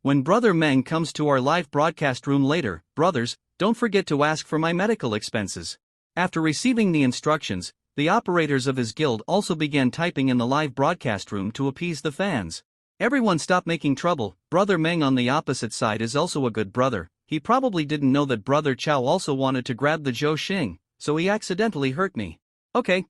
When Brother Meng comes to our live broadcast room later, brothers, don't forget to ask for my medical expenses." After receiving the instructions, the operators of his guild also began typing in the live broadcast room to appease the fans. Everyone stop making trouble. Brother Meng on the opposite side is also a good brother. He probably didn't know that Brother Chao also wanted to grab the Zhou Xing, so he accidentally hurt me. Okay,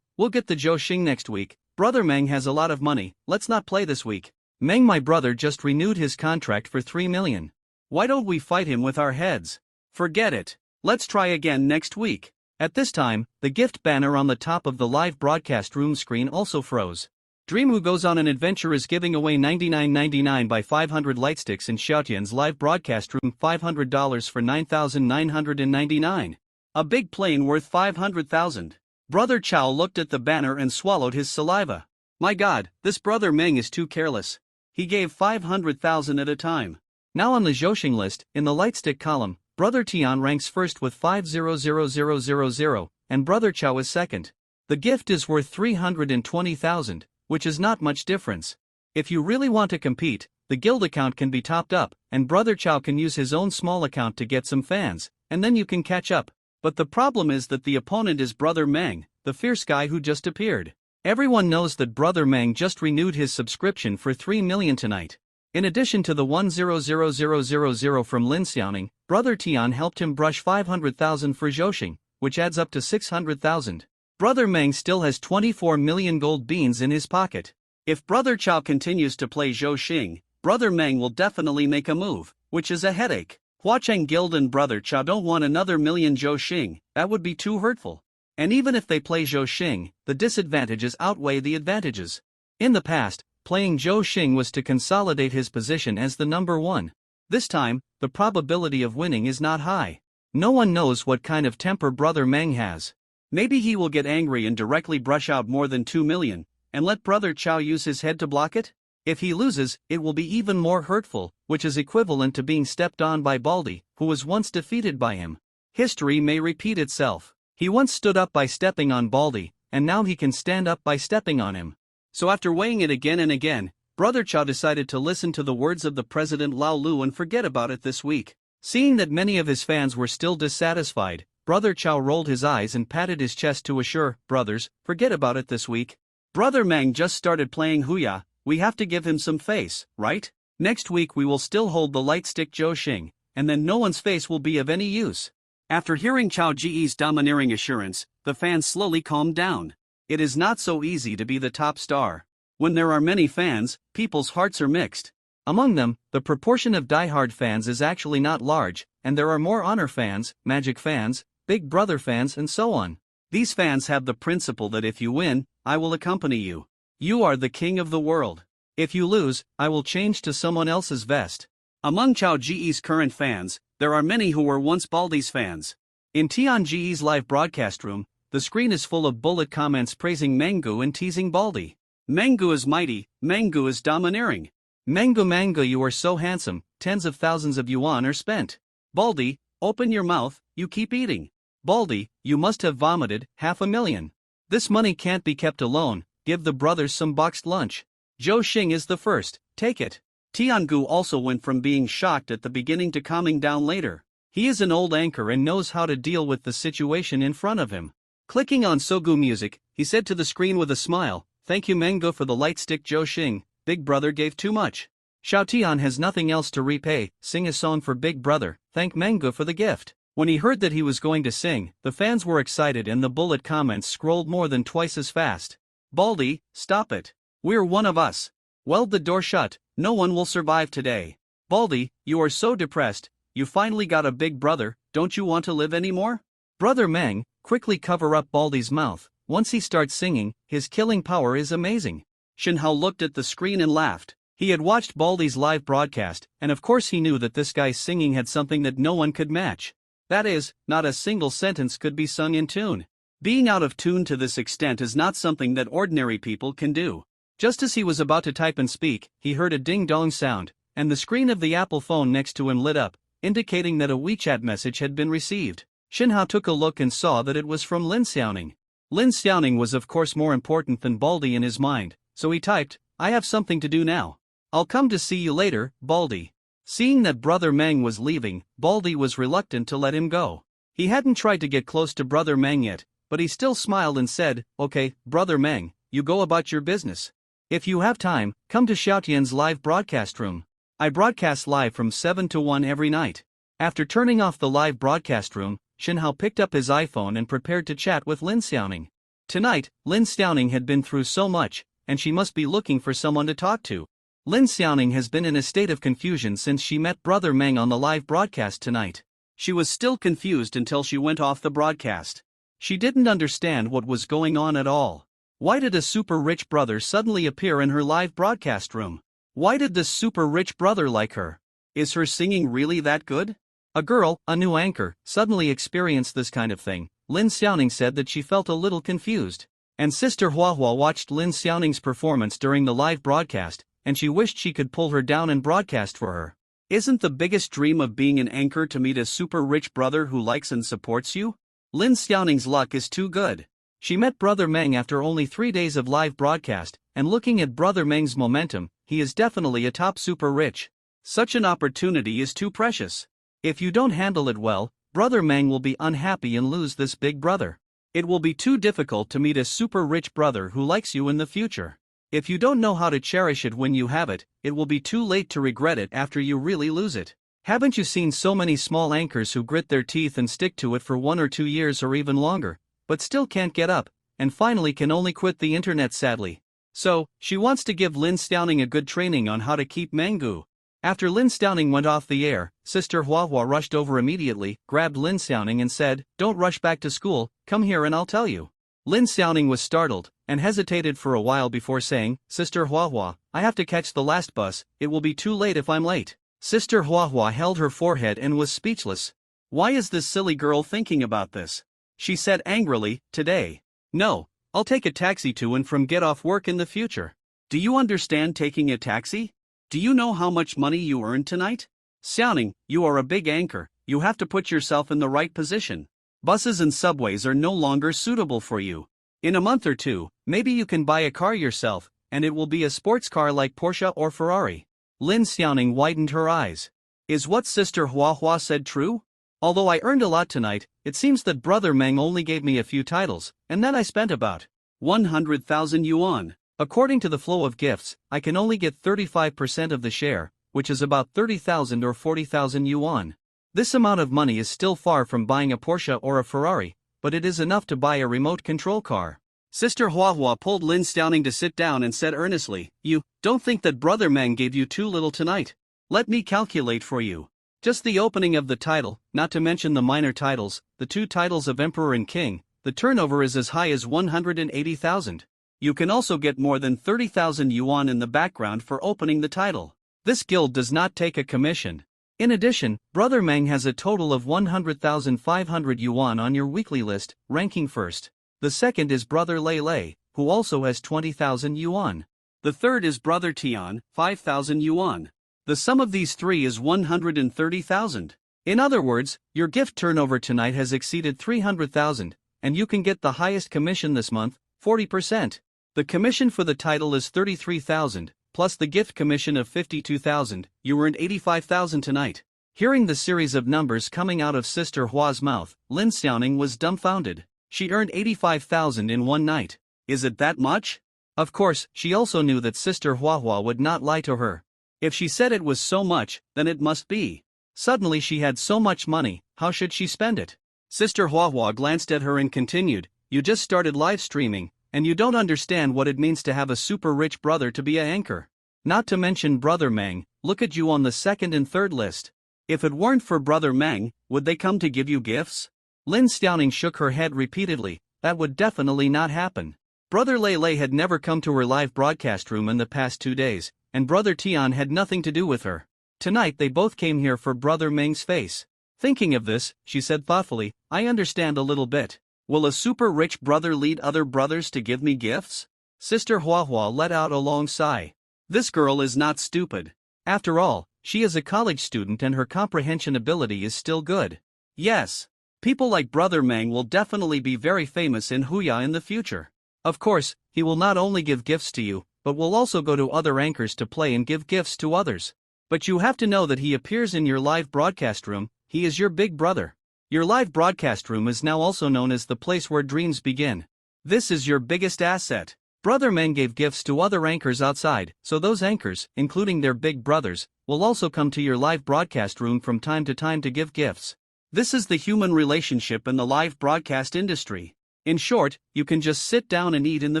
we'll get the Zhou Xing next week. Brother Meng has a lot of money, let's not play this week. Meng, my brother, just renewed his contract for 3 million. Why don't we fight him with our heads? Forget it. Let's try again next week. At this time, the gift banner on the top of the live broadcast room screen also froze. Dream Who Goes on an Adventure is giving away 99.99 by 500 lightsticks in Xiaotian's live broadcast room, $500 for 9,999. A big plane worth 500,000. Brother Chao looked at the banner and swallowed his saliva. My god, this Brother Meng is too careless. He gave 500,000 at a time. Now on the Zhouxing list, in the lightstick column, Brother Tian ranks first with 500,000, and Brother Chao is second. The gift is worth 320,000, which is not much difference. If you really want to compete, the guild account can be topped up, and Brother Chao can use his own small account to get some fans, and then you can catch up. But the problem is that the opponent is Brother Meng, the fierce guy who just appeared. Everyone knows that Brother Meng just renewed his subscription for 3 million tonight. In addition to the 100,000 from Lin Xiaoning, Brother Tian helped him brush 500,000 for Zhouxing, which adds up to 600,000. Brother Meng still has 24 million gold beans in his pocket. If Brother Chow continues to play Zhou Xing, Brother Meng will definitely make a move, which is a headache. Hua Cheng Guild and Brother Chow don't want another million Zhou Xing, that would be too hurtful. And even if they play Zhou Xing, the disadvantages outweigh the advantages. In the past, playing Zhou Xing was to consolidate his position as the number one. This time, the probability of winning is not high. No one knows what kind of temper Brother Meng has. Maybe he will get angry and directly brush out more than 2 million, and let Brother Chow use his head to block it? If he loses, it will be even more hurtful, which is equivalent to being stepped on by Baldy, who was once defeated by him. History may repeat itself. He once stood up by stepping on Baldy, and now he can stand up by stepping on him. So after weighing it again and again, Brother Chow decided to listen to the words of the President Lao Lu and forget about it this week. Seeing that many of his fans were still dissatisfied, Brother Chow rolled his eyes and patted his chest to assure, brothers, forget about it this week. Brother Meng just started playing Huya, we have to give him some face, right? Next week we will still hold the light stick Zhou Xing, and then no one's face will be of any use. After hearing Chow Ji's domineering assurance, the fans slowly calmed down. It is not so easy to be the top star. When there are many fans, people's hearts are mixed. Among them, the proportion of diehard fans is actually not large, and there are more Honor fans, Magic fans, Big Brother fans and so on. These fans have the principle that if you win, I will accompany you. You are the king of the world. If you lose, I will change to someone else's vest. Among Chow Ji's current fans, there are many who were once Baldy's fans. In Tian Ji's live broadcast room, the screen is full of bullet comments praising Mengu and teasing Baldy. Mengu is mighty, Mengu is domineering. Mengu you are so handsome, tens of thousands of yuan are spent. Baldy, open your mouth, you keep eating. Baldy, you must have vomited 500,000. This money can't be kept alone, give the brothers some boxed lunch. Zhou Xing is the first, take it. Tiangu also went from being shocked at the beginning to calming down later. He is an old anchor and knows how to deal with the situation in front of him. Clicking on Sogu Music, he said to the screen with a smile, thank you Mengu for the light stick Zhou Xing, Big Brother gave too much. Xiao Tian has nothing else to repay, sing a song for Big Brother, thank Mengu for the gift. When he heard that he was going to sing, the fans were excited and the bullet comments scrolled more than twice as fast. Baldy, stop it. We're one of us. Weld the door shut, no one will survive today. Baldy, you are so depressed, you finally got a big brother, don't you want to live anymore? Brother Meng, quickly cover up Baldy's mouth, once he starts singing, his killing power is amazing. Shin Hao looked at the screen and laughed. He had watched Baldy's live broadcast, and of course he knew that this guy's singing had something that no one could match. That is, not a single sentence could be sung in tune. Being out of tune to this extent is not something that ordinary people can do. Just as he was about to type and speak, he heard a ding-dong sound, and the screen of the Apple phone next to him lit up, indicating that a WeChat message had been received. Shin Hao took a look and saw that it was from Lin Xiaoning. Lin Xiaoning was of course more important than Baldy in his mind, so he typed, I have something to do now. I'll come to see you later, Baldy. Seeing that Brother Meng was leaving, Baldy was reluctant to let him go. He hadn't tried to get close to Brother Meng yet, but he still smiled and said, okay, Brother Meng, you go about your business. If you have time, come to Xiaotian's live broadcast room. I broadcast live from 7 to 1 every night. After turning off the live broadcast room, Shin Hao picked up his iPhone and prepared to chat with Lin Xiaoning. Tonight, Lin Xiaoning had been through so much, and she must be looking for someone to talk to. Lin Xiaoning has been in a state of confusion since she met Brother Meng on the live broadcast tonight. She was still confused until she went off the broadcast. She didn't understand what was going on at all. Why did a super rich brother suddenly appear in her live broadcast room? Why did this super rich brother like her? Is her singing really that good? A girl, a new anchor, suddenly experienced this kind of thing. Lin Xiaoning said that she felt a little confused. And Sister Huahua watched Lin Xiaoning's performance during the live broadcast, and she wished she could pull her down and broadcast for her. Isn't the biggest dream of being an anchor to meet a super rich brother who likes and supports you? Lin Xiaoning's luck is too good. She met Brother Meng after only 3 days of live broadcast, and looking at Brother Meng's momentum, he is definitely a top super rich. Such an opportunity is too precious. If you don't handle it well, Brother Meng will be unhappy and lose this big brother. It will be too difficult to meet a super rich brother who likes you in the future. If you don't know how to cherish it when you have it, it will be too late to regret it after you really lose it. Haven't you seen so many small anchors who grit their teeth and stick to it for 1 or 2 years or even longer, but still can't get up, and finally can only quit the internet sadly? So, she wants to give Lin Stauning a good training on how to keep Mangu. After Lin Stauning went off the air, Sister Hua rushed over immediately, grabbed Lin Stauning and said, "Don't rush back to school, come here and I'll tell you." Lin Stauning was startled, and hesitated for a while before saying, "Sister Hua, I have to catch the last bus, it will be too late if I'm late." Sister Hua held her forehead and was speechless. Why is this silly girl thinking about this? She said angrily, "Today. No, I'll take a taxi to and from get off work in the future." Do you understand taking a taxi? Do you know how much money you earned tonight? Stauning, you are a big anchor, you have to put yourself in the right position. Buses and subways are no longer suitable for you. In a month or two, maybe you can buy a car yourself, and it will be a sports car like Porsche or Ferrari. Lin Stauning widened her eyes. Is what Sister Hua said true? Although I earned a lot tonight, it seems that Brother Meng only gave me a few titles, and then I spent about 100,000 yuan. According to the flow of gifts, I can only get 35% of the share, which is about 30,000 or 40,000 yuan. This amount of money is still far from buying a Porsche or a Ferrari, but it is enough to buy a remote control car. Sister Hua pulled Lin Stauning to sit down and said earnestly, "You don't think that Brother Meng gave you too little tonight? Let me calculate for you. Just the opening of the title, not to mention the minor titles, the 2 titles of Emperor and King, the turnover is as high as 180,000. You can also get more than 30,000 yuan in the background for opening the title. This guild does not take a commission. In addition, Brother Meng has a total of 100,500 yuan on your weekly list, ranking first. The second is Brother Lei, who also has 20,000 yuan. The third is Brother Tian, 5,000 yuan. The sum of these 3 is 130,000. In other words, your gift turnover tonight has exceeded 300,000, and you can get the highest commission this month, 40%. The commission for the title is 33,000, plus the gift commission of 52,000, you earned 85,000 tonight. Hearing the series of numbers coming out of Sister Hua's mouth, Lin Stauning was dumbfounded. She earned 85,000 in one night. Is it that much? Of course, she also knew that Sister Hua would not lie to her. If she said it was so much, then it must be. Suddenly she had so much money, how should she spend it? Sister Hua glanced at her and continued, "You just started live streaming, and you don't understand what it means to have a super rich brother to be an anchor. Not to mention Brother Meng, look at you on the second and third list. If it weren't for Brother Meng, would they come to give you gifts?" Lin Stauning shook her head repeatedly, that would definitely not happen. Brother Lei had never come to her live broadcast room in the past 2 days, and Brother Tian had nothing to do with her. Tonight they both came here for Brother Meng's face. Thinking of this, she said thoughtfully, "I understand a little bit. Will a super rich brother lead other brothers to give me gifts?" Sister Hua let out a long sigh. This girl is not stupid. After all, she is a college student and her comprehension ability is still good. Yes. People like Brother Meng will definitely be very famous in Huya in the future. Of course, he will not only give gifts to you, but will also go to other anchors to play and give gifts to others. But you have to know that he appears in your live broadcast room, he is your big brother. Your live broadcast room is now also known as the place where dreams begin. This is your biggest asset. Brother Meng gave gifts to other anchors outside, so those anchors, including their big brothers, will also come to your live broadcast room from time to time to give gifts. This is the human relationship in the live broadcast industry. In short, you can just sit down and eat in the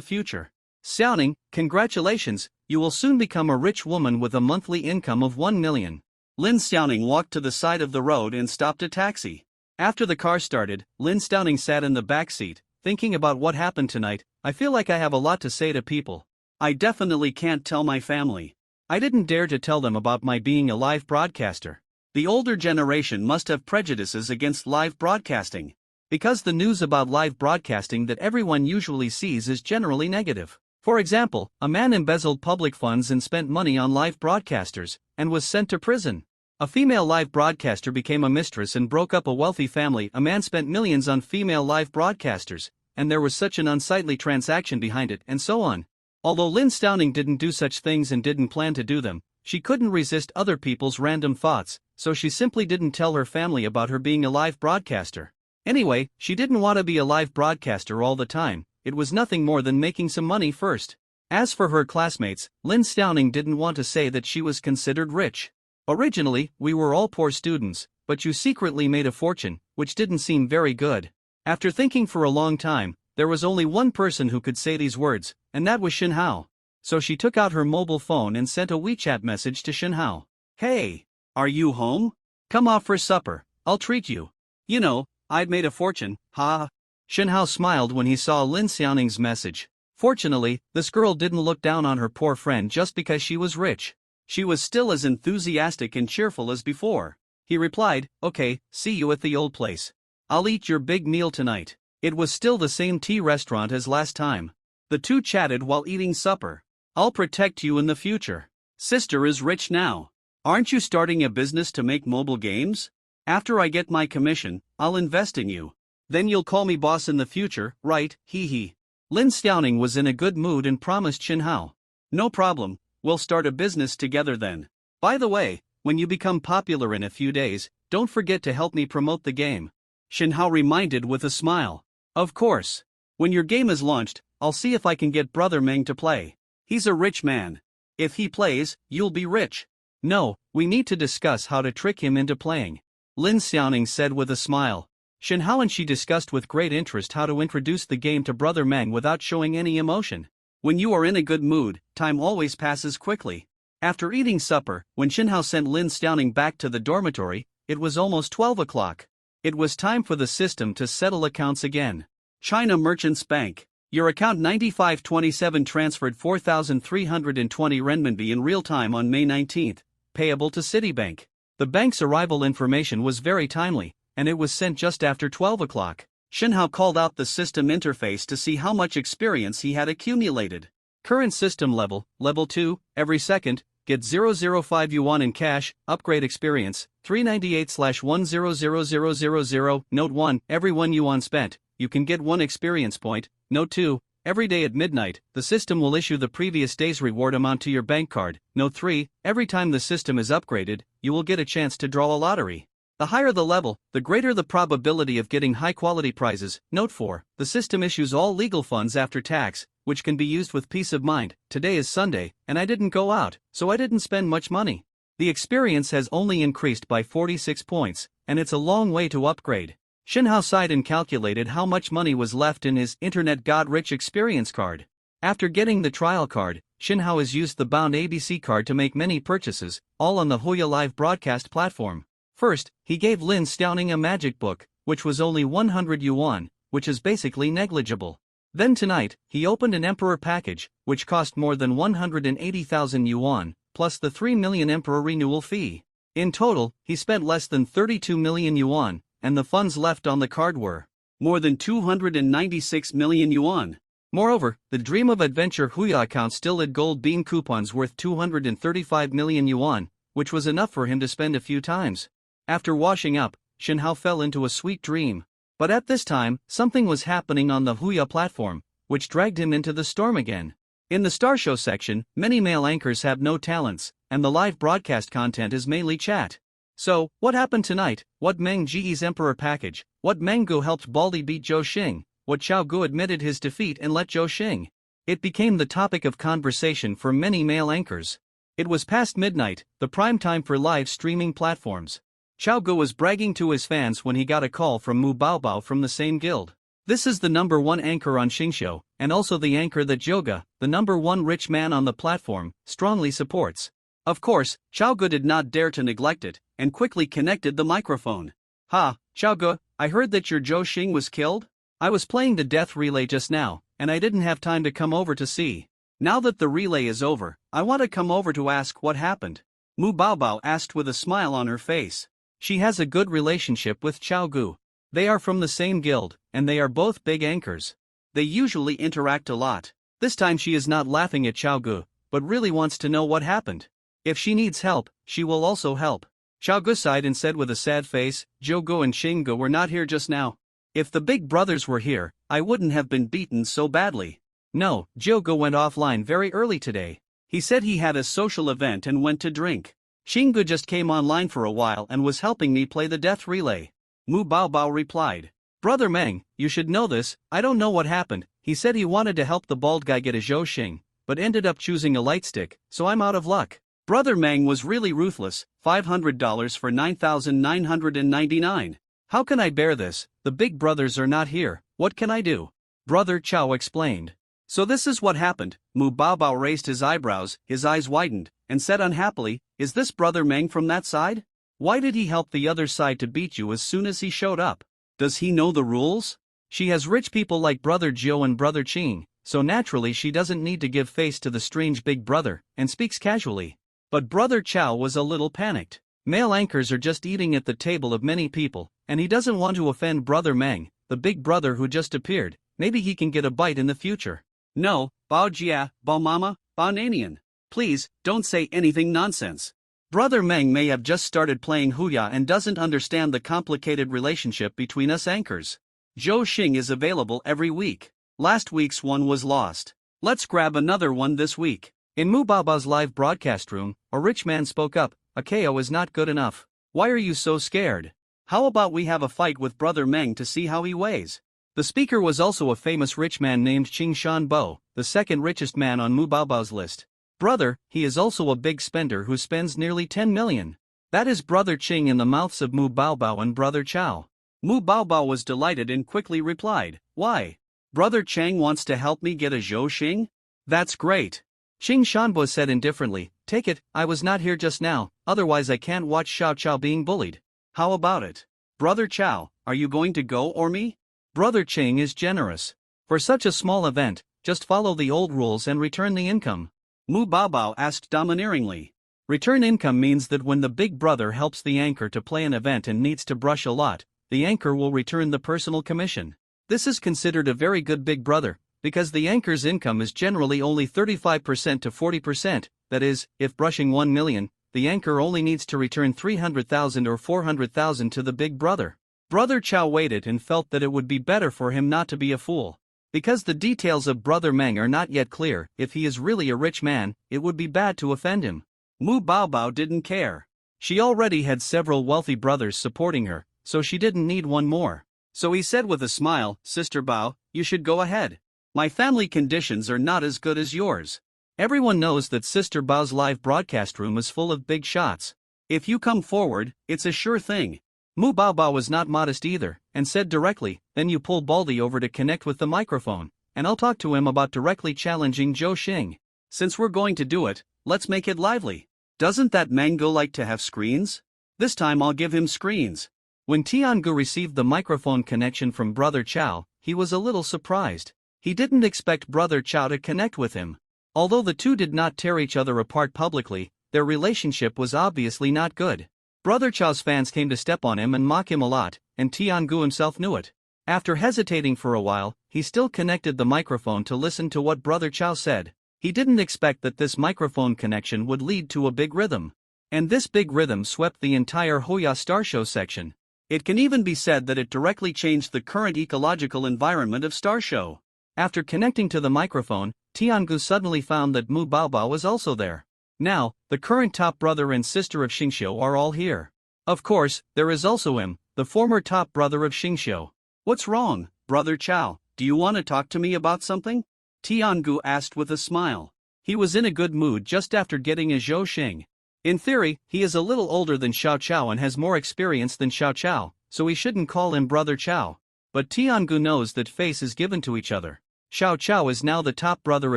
future. Stauning, congratulations, you will soon become a rich woman with a monthly income of 1 million. Lin Stauning walked to the side of the road and stopped a taxi. After the car started, Lin Stauning sat in the back seat, thinking about what happened tonight. I feel like I have a lot to say to people. I definitely can't tell my family. I didn't dare to tell them about my being a live broadcaster. The older generation must have prejudices against live broadcasting. Because the news about live broadcasting that everyone usually sees is generally negative. For example, a man embezzled public funds and spent money on live broadcasters, and was sent to prison. A female live broadcaster became a mistress and broke up a wealthy family. A man spent millions on female live broadcasters, and there was such an unsightly transaction behind it, and so on. Although Lin Stauning didn't do such things and didn't plan to do them, she couldn't resist other people's random thoughts, so she simply didn't tell her family about her being a live broadcaster. Anyway, she didn't want to be a live broadcaster all the time, it was nothing more than making some money first. As for her classmates, Lin Stauning didn't want to say that she was considered rich. Originally, we were all poor students, but you secretly made a fortune, which didn't seem very good. After thinking for a long time, there was only one person who could say these words, and that was Shin Hao. so she took out her mobile phone and sent a WeChat message to Shinhao. Hey, are you home? Come off for supper, I'll treat you. You know, I'd made a fortune, ha. Shinhao smiled when he saw Lin Xiaoning's message. Fortunately, this girl didn't look down on her poor friend just because she was rich. She was still as enthusiastic and cheerful as before. He replied, okay, see you at the old place. I'll eat your big meal tonight. It was still the same tea restaurant as last time. The two chatted while eating supper. I'll protect you in the future. Sister is rich now. Aren't you starting a business to make mobile games? After I get my commission, I'll invest in you. Then you'll call me boss in the future, right? Hee hee. Lin Xiaoning was in a good mood and promised Shinhao. No problem, we'll start a business together then. By the way, when you become popular in a few days, don't forget to help me promote the game. Shinhao reminded with a smile. Of course. When your game is launched, I'll see if I can get Brother Meng to play. He's a rich man. If he plays, you'll be rich. No, we need to discuss how to trick him into playing. Lin Xiaoning said with a smile. Shinhao and she discussed with great interest how to introduce the game to Brother Meng without showing any emotion. When you are in a good mood, time always passes quickly. After eating supper, when Shinhao sent Lin Xiaoning back to the dormitory, it was almost 12 o'clock. It was time for the system to settle accounts again. China Merchants Bank. Your account 9527 transferred 4,320 renminbi in real time on May 19, payable to Citibank. The bank's arrival information was very timely, and it was sent just after 12 o'clock. Shinhao called out the system interface to see how much experience he had accumulated. Current system level, level 2, every second, get 005 yuan in cash, upgrade experience, 398/100000. Note 1, every 1 yuan spent, you can get 1 experience point. Note 2, every day at midnight, the system will issue the previous day's reward amount to your bank card. Note 3, every time the system is upgraded, you will get a chance to draw a lottery. The higher the level, the greater the probability of getting high-quality prizes. Note 4, the system issues all legal funds after tax, which can be used with peace of mind. Today is Sunday, and I didn't go out, so I didn't spend much money. The experience has only increased by 46 points, and it's a long way to upgrade. Shinhao sighed and calculated how much money was left in his Internet God Rich experience card. After getting the trial card, Shinhao has used the bound ABC card to make many purchases, all on the Huya Live broadcast platform. First, he gave Lin Xiaoning a magic book, which was only 100 yuan, which is basically negligible. Then tonight, he opened an Emperor package, which cost more than 180,000 yuan, plus the 3 million Emperor renewal fee. In total, he spent less than 32 million yuan, and the funds left on the card were more than 296 million yuan. Moreover, the Dream of Adventure Huya account still had gold bean coupons worth 235 million yuan, which was enough for him to spend a few times. After washing up, Shinhao fell into a sweet dream. But at this time, something was happening on the Huya platform, which dragged him into the storm again. In the Star Show section, many male anchors have no talents, and the live broadcast content is mainly chat. So, what happened tonight? What Meng Ji's Emperor package? What Meng Gu helped Baldi beat Zhou Xing? What Xiao Gu admitted his defeat and let Zhou Xing? It became the topic of conversation for many male anchors. It was past midnight, the prime time for live streaming platforms. Xiao Gu was bragging to his fans when he got a call from Mu Baobao from the same guild. This is the #1 anchor on Xingqiu, and also the anchor that Zhouge, the #1 rich man on the platform, strongly supports. Of course, Xiao Gu did not dare to neglect it, and quickly connected the microphone. Ha, Xiao Gu, I heard that your Zhou Xing was killed? I was playing the death relay just now, and I didn't have time to come over to see. Now that the relay is over, I want to come over to ask what happened. Mu Baobao asked with a smile on her face. She has a good relationship with Xiao Gu. They are from the same guild, and they are both big anchors. They usually interact a lot. This time she is not laughing at Xiao Gu, but really wants to know what happened. If she needs help, she will also help. Xiao Gu sighed and said with a sad face, Zhou Gu and Xing Gu were not here just now. If the big brothers were here, I wouldn't have been beaten so badly. No, Zhou Gu went offline very early today. He said he had a social event and went to drink. Xing Gu just came online for a while and was helping me play the death relay. Mu Baobao replied. Brother Meng, you should know this, I don't know what happened. He said he wanted to help the bald guy get a Zhou Xing, but ended up choosing a light stick, so I'm out of luck. Brother Meng was really ruthless, $500 for 9,999. How can I bear this? The big brothers are not here, what can I do? Brother Chao explained. So this is what happened. Mu Baobao raised his eyebrows, his eyes widened, and said unhappily, "Is this Brother Meng from that side? Why did he help the other side to beat you as soon as he showed up? Does he know the rules? She has rich people like Brother Jiu and Brother Qing, so naturally she doesn't need to give face to the strange big brother, and speaks casually." But Brother Chow was a little panicked. Male anchors are just eating at the table of many people, and he doesn't want to offend Brother Meng, the big brother who just appeared. Maybe he can get a bite in the future. "No, Bao Jia, Bao Mama, Bao Nanian. Please, don't say anything nonsense. Brother Meng may have just started playing Huya and doesn't understand the complicated relationship between us anchors. Zhou Xing is available every week. Last week's one was lost. Let's grab another one this week." In Mu Baobao's live broadcast room, a rich man spoke up. "A KO is not good enough. Why are you so scared? How about we have a fight with Brother Meng to see how he weighs?" The speaker was also a famous rich man named Qing Shanbo, the second richest man on Mu Baobao's list. Brother, he is also a big spender who spends nearly 10 million. That is Brother Qing in the mouths of Mu Baobao and Brother Chow. Mu Baobao was delighted and quickly replied, "Why? Brother Chang wants to help me get a Zhou Xing? That's great." Qing Shanbo said indifferently, "Take it, I was not here just now, otherwise I can't watch Xiao Chow being bullied. How about it? Brother Chow, are you going to go or me?" Brother Qing is generous. For such a small event, just follow the old rules and return the income. Mu Baobao asked domineeringly. Return income means that when the big brother helps the anchor to play an event and needs to brush a lot, the anchor will return the personal commission. This is considered a very good big brother, because the anchor's income is generally only 35% to 40%, that is, if brushing 1 million, the anchor only needs to return 300,000 or 400,000 to the big brother. Brother Chow waited and felt that it would be better for him not to be a fool. Because the details of Brother Meng are not yet clear, if he is really a rich man, it would be bad to offend him. Mu Baobao didn't care. She already had several wealthy brothers supporting her, so she didn't need one more. So he said with a smile, "Sister Bao, you should go ahead. My family conditions are not as good as yours." Everyone knows that Sister Bao's live broadcast room is full of big shots. If you come forward, it's a sure thing. Mu Baobao was not modest either, and said directly, "Then you pull Baldy over to connect with the microphone, and I'll talk to him about directly challenging Zhou Xing. Since we're going to do it, let's make it lively. Doesn't that Mango like to have screens? This time I'll give him screens." When Tiangu received the microphone connection from Brother Chow, he was a little surprised. He didn't expect Brother Chow to connect with him. Although the two did not tear each other apart publicly, their relationship was obviously not good. Brother Chow's fans came to step on him and mock him a lot, and Tiangu himself knew it. After hesitating for a while, he still connected the microphone to listen to what Brother Chow said. He didn't expect that this microphone connection would lead to a big rhythm. And this big rhythm swept the entire Hoya Star Show section. It can even be said that it directly changed the current ecological environment of Star Show. After connecting to the microphone, Tiangu suddenly found that Mu Baobao was also there. Now, the current top brother and sister of Xingqiu are all here. Of course, there is also him, the former top brother of Xingqiu. "What's wrong, Brother Chow? Do you want to talk to me about something?" Tiangu asked with a smile. He was in a good mood just after getting a Zhou Xing. In theory, he is a little older than Xiao Chao and has more experience than Xiao Chao, so we shouldn't call him Brother Chow. But Tiangu knows that face is given to each other. Xiao Chao is now the top brother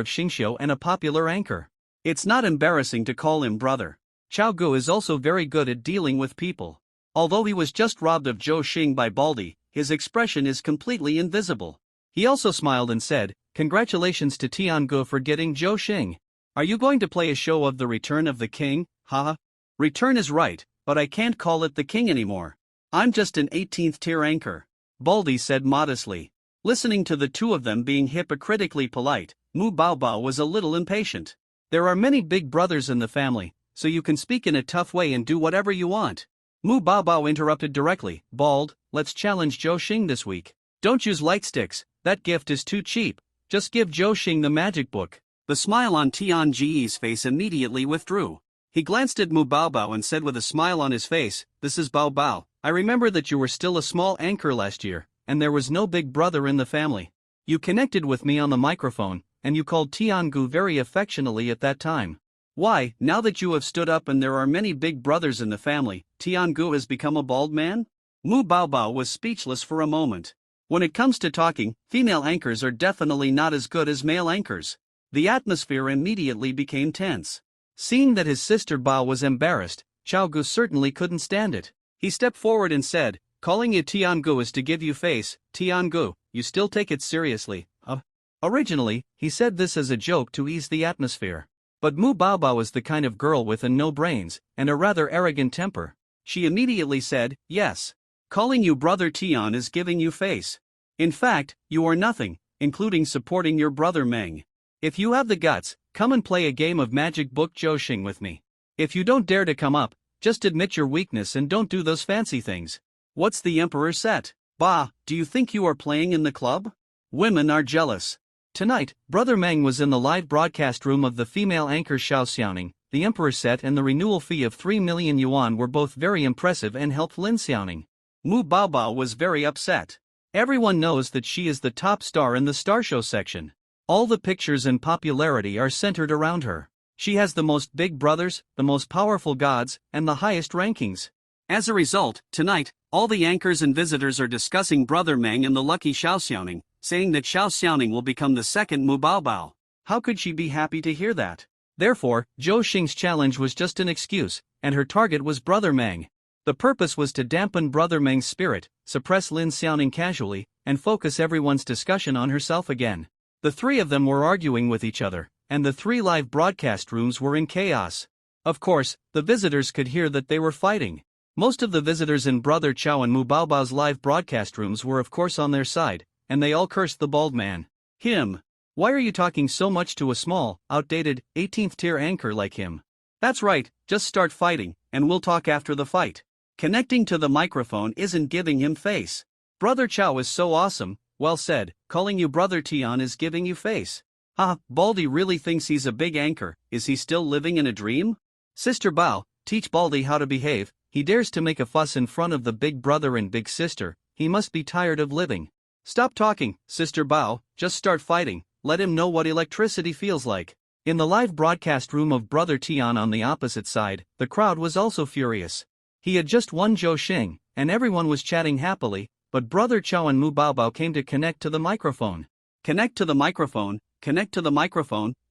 of Xingqiu and a popular anchor. It's not embarrassing to call him brother. Chao Gu is also very good at dealing with people. Although he was just robbed of Zhou Xing by Baldy, his expression is completely invisible. He also smiled and said, "Congratulations to Tiangu for getting Zhou Xing. Are you going to play a show of the return of the king, haha? Return is right, but I can't call it the king anymore. I'm just an 18th tier anchor," Baldy said modestly. Listening to the two of them being hypocritically polite, Mu Baobao was a little impatient. There are many big brothers in the family, so you can speak in a tough way and do whatever you want. Mu Baobao interrupted directly, "Bald, let's challenge Zhou Xing this week. Don't use light sticks, that gift is too cheap. Just give Zhou Xing the magic book." The smile on Tian Ji's face immediately withdrew. He glanced at Mu Baobao and said with a smile on his face, "This is Bao Bao. I remember that you were still a small anchor last year, and there was no big brother in the family. You connected with me on the microphone, and you called Tiangu very affectionately at that time. Why, now that you have stood up and there are many big brothers in the family, Tiangu has become a bald man?" Mu Baobao was speechless for a moment. When it comes to talking, female anchors are definitely not as good as male anchors. The atmosphere immediately became tense. Seeing that his sister Bao was embarrassed, Gu certainly couldn't stand it. He stepped forward and said, "Calling you Gu is to give you face, Gu, you still take it seriously, huh?" Originally, he said this as a joke to ease the atmosphere. But Mu Baobao is the kind of girl with no brains, and a rather arrogant temper. She immediately said, "Yes. Calling you brother Tian is giving you face. In fact, you are nothing, including supporting your brother Meng. If you have the guts, come and play a game of magic book Zhou with me. If you don't dare to come up, just admit your weakness and don't do those fancy things. What's the emperor set? Bah, do you think you are playing in the club? Women are jealous." Tonight, Brother Meng was in the live broadcast room of the female anchor Xiao Xiaoning. The emperor set and the renewal fee of 3 million yuan were both very impressive and helped Lin Xiaoning. Mu Baobao was very upset. Everyone knows that she is the top star in the star show section. All the pictures and popularity are centered around her. She has the most big brothers, the most powerful gods, and the highest rankings. As a result, tonight, all the anchors and visitors are discussing Brother Meng and the lucky Xiao Xiaoning, saying that Xiao Xiaoning will become the second Mu Baobao. How could she be happy to hear that? Therefore, Zhou Xing's challenge was just an excuse, and her target was Brother Meng. The purpose was to dampen Brother Meng's spirit, suppress Lin Xiaoning casually, and focus everyone's discussion on herself again. The three of them were arguing with each other, and the 3 live broadcast rooms were in chaos. Of course, the visitors could hear that they were fighting. Most of the visitors in Brother Chao and Mu Baobao's live broadcast rooms were of course on their side, and they all cursed the bald man. Him. Why are you talking so much to a small, outdated, 18th tier anchor like him? That's right, just start fighting, and we'll talk after the fight. Connecting to the microphone isn't giving him face. Brother Chao is so awesome, well said, calling you Brother Tian is giving you face. Baldy really thinks he's a big anchor, is he still living in a dream? Sister Bao, teach Baldy how to behave, he dares to make a fuss in front of the big brother and big sister, he must be tired of living. Stop talking, Sister Bao, just start fighting, let him know what electricity feels like. In the live broadcast room of Brother Tian on the opposite side, the crowd was also furious. He had just won Zhou Xing, and everyone was chatting happily, but Brother Chao and Mu Baobao came to connect to the microphone. Connect to the microphone,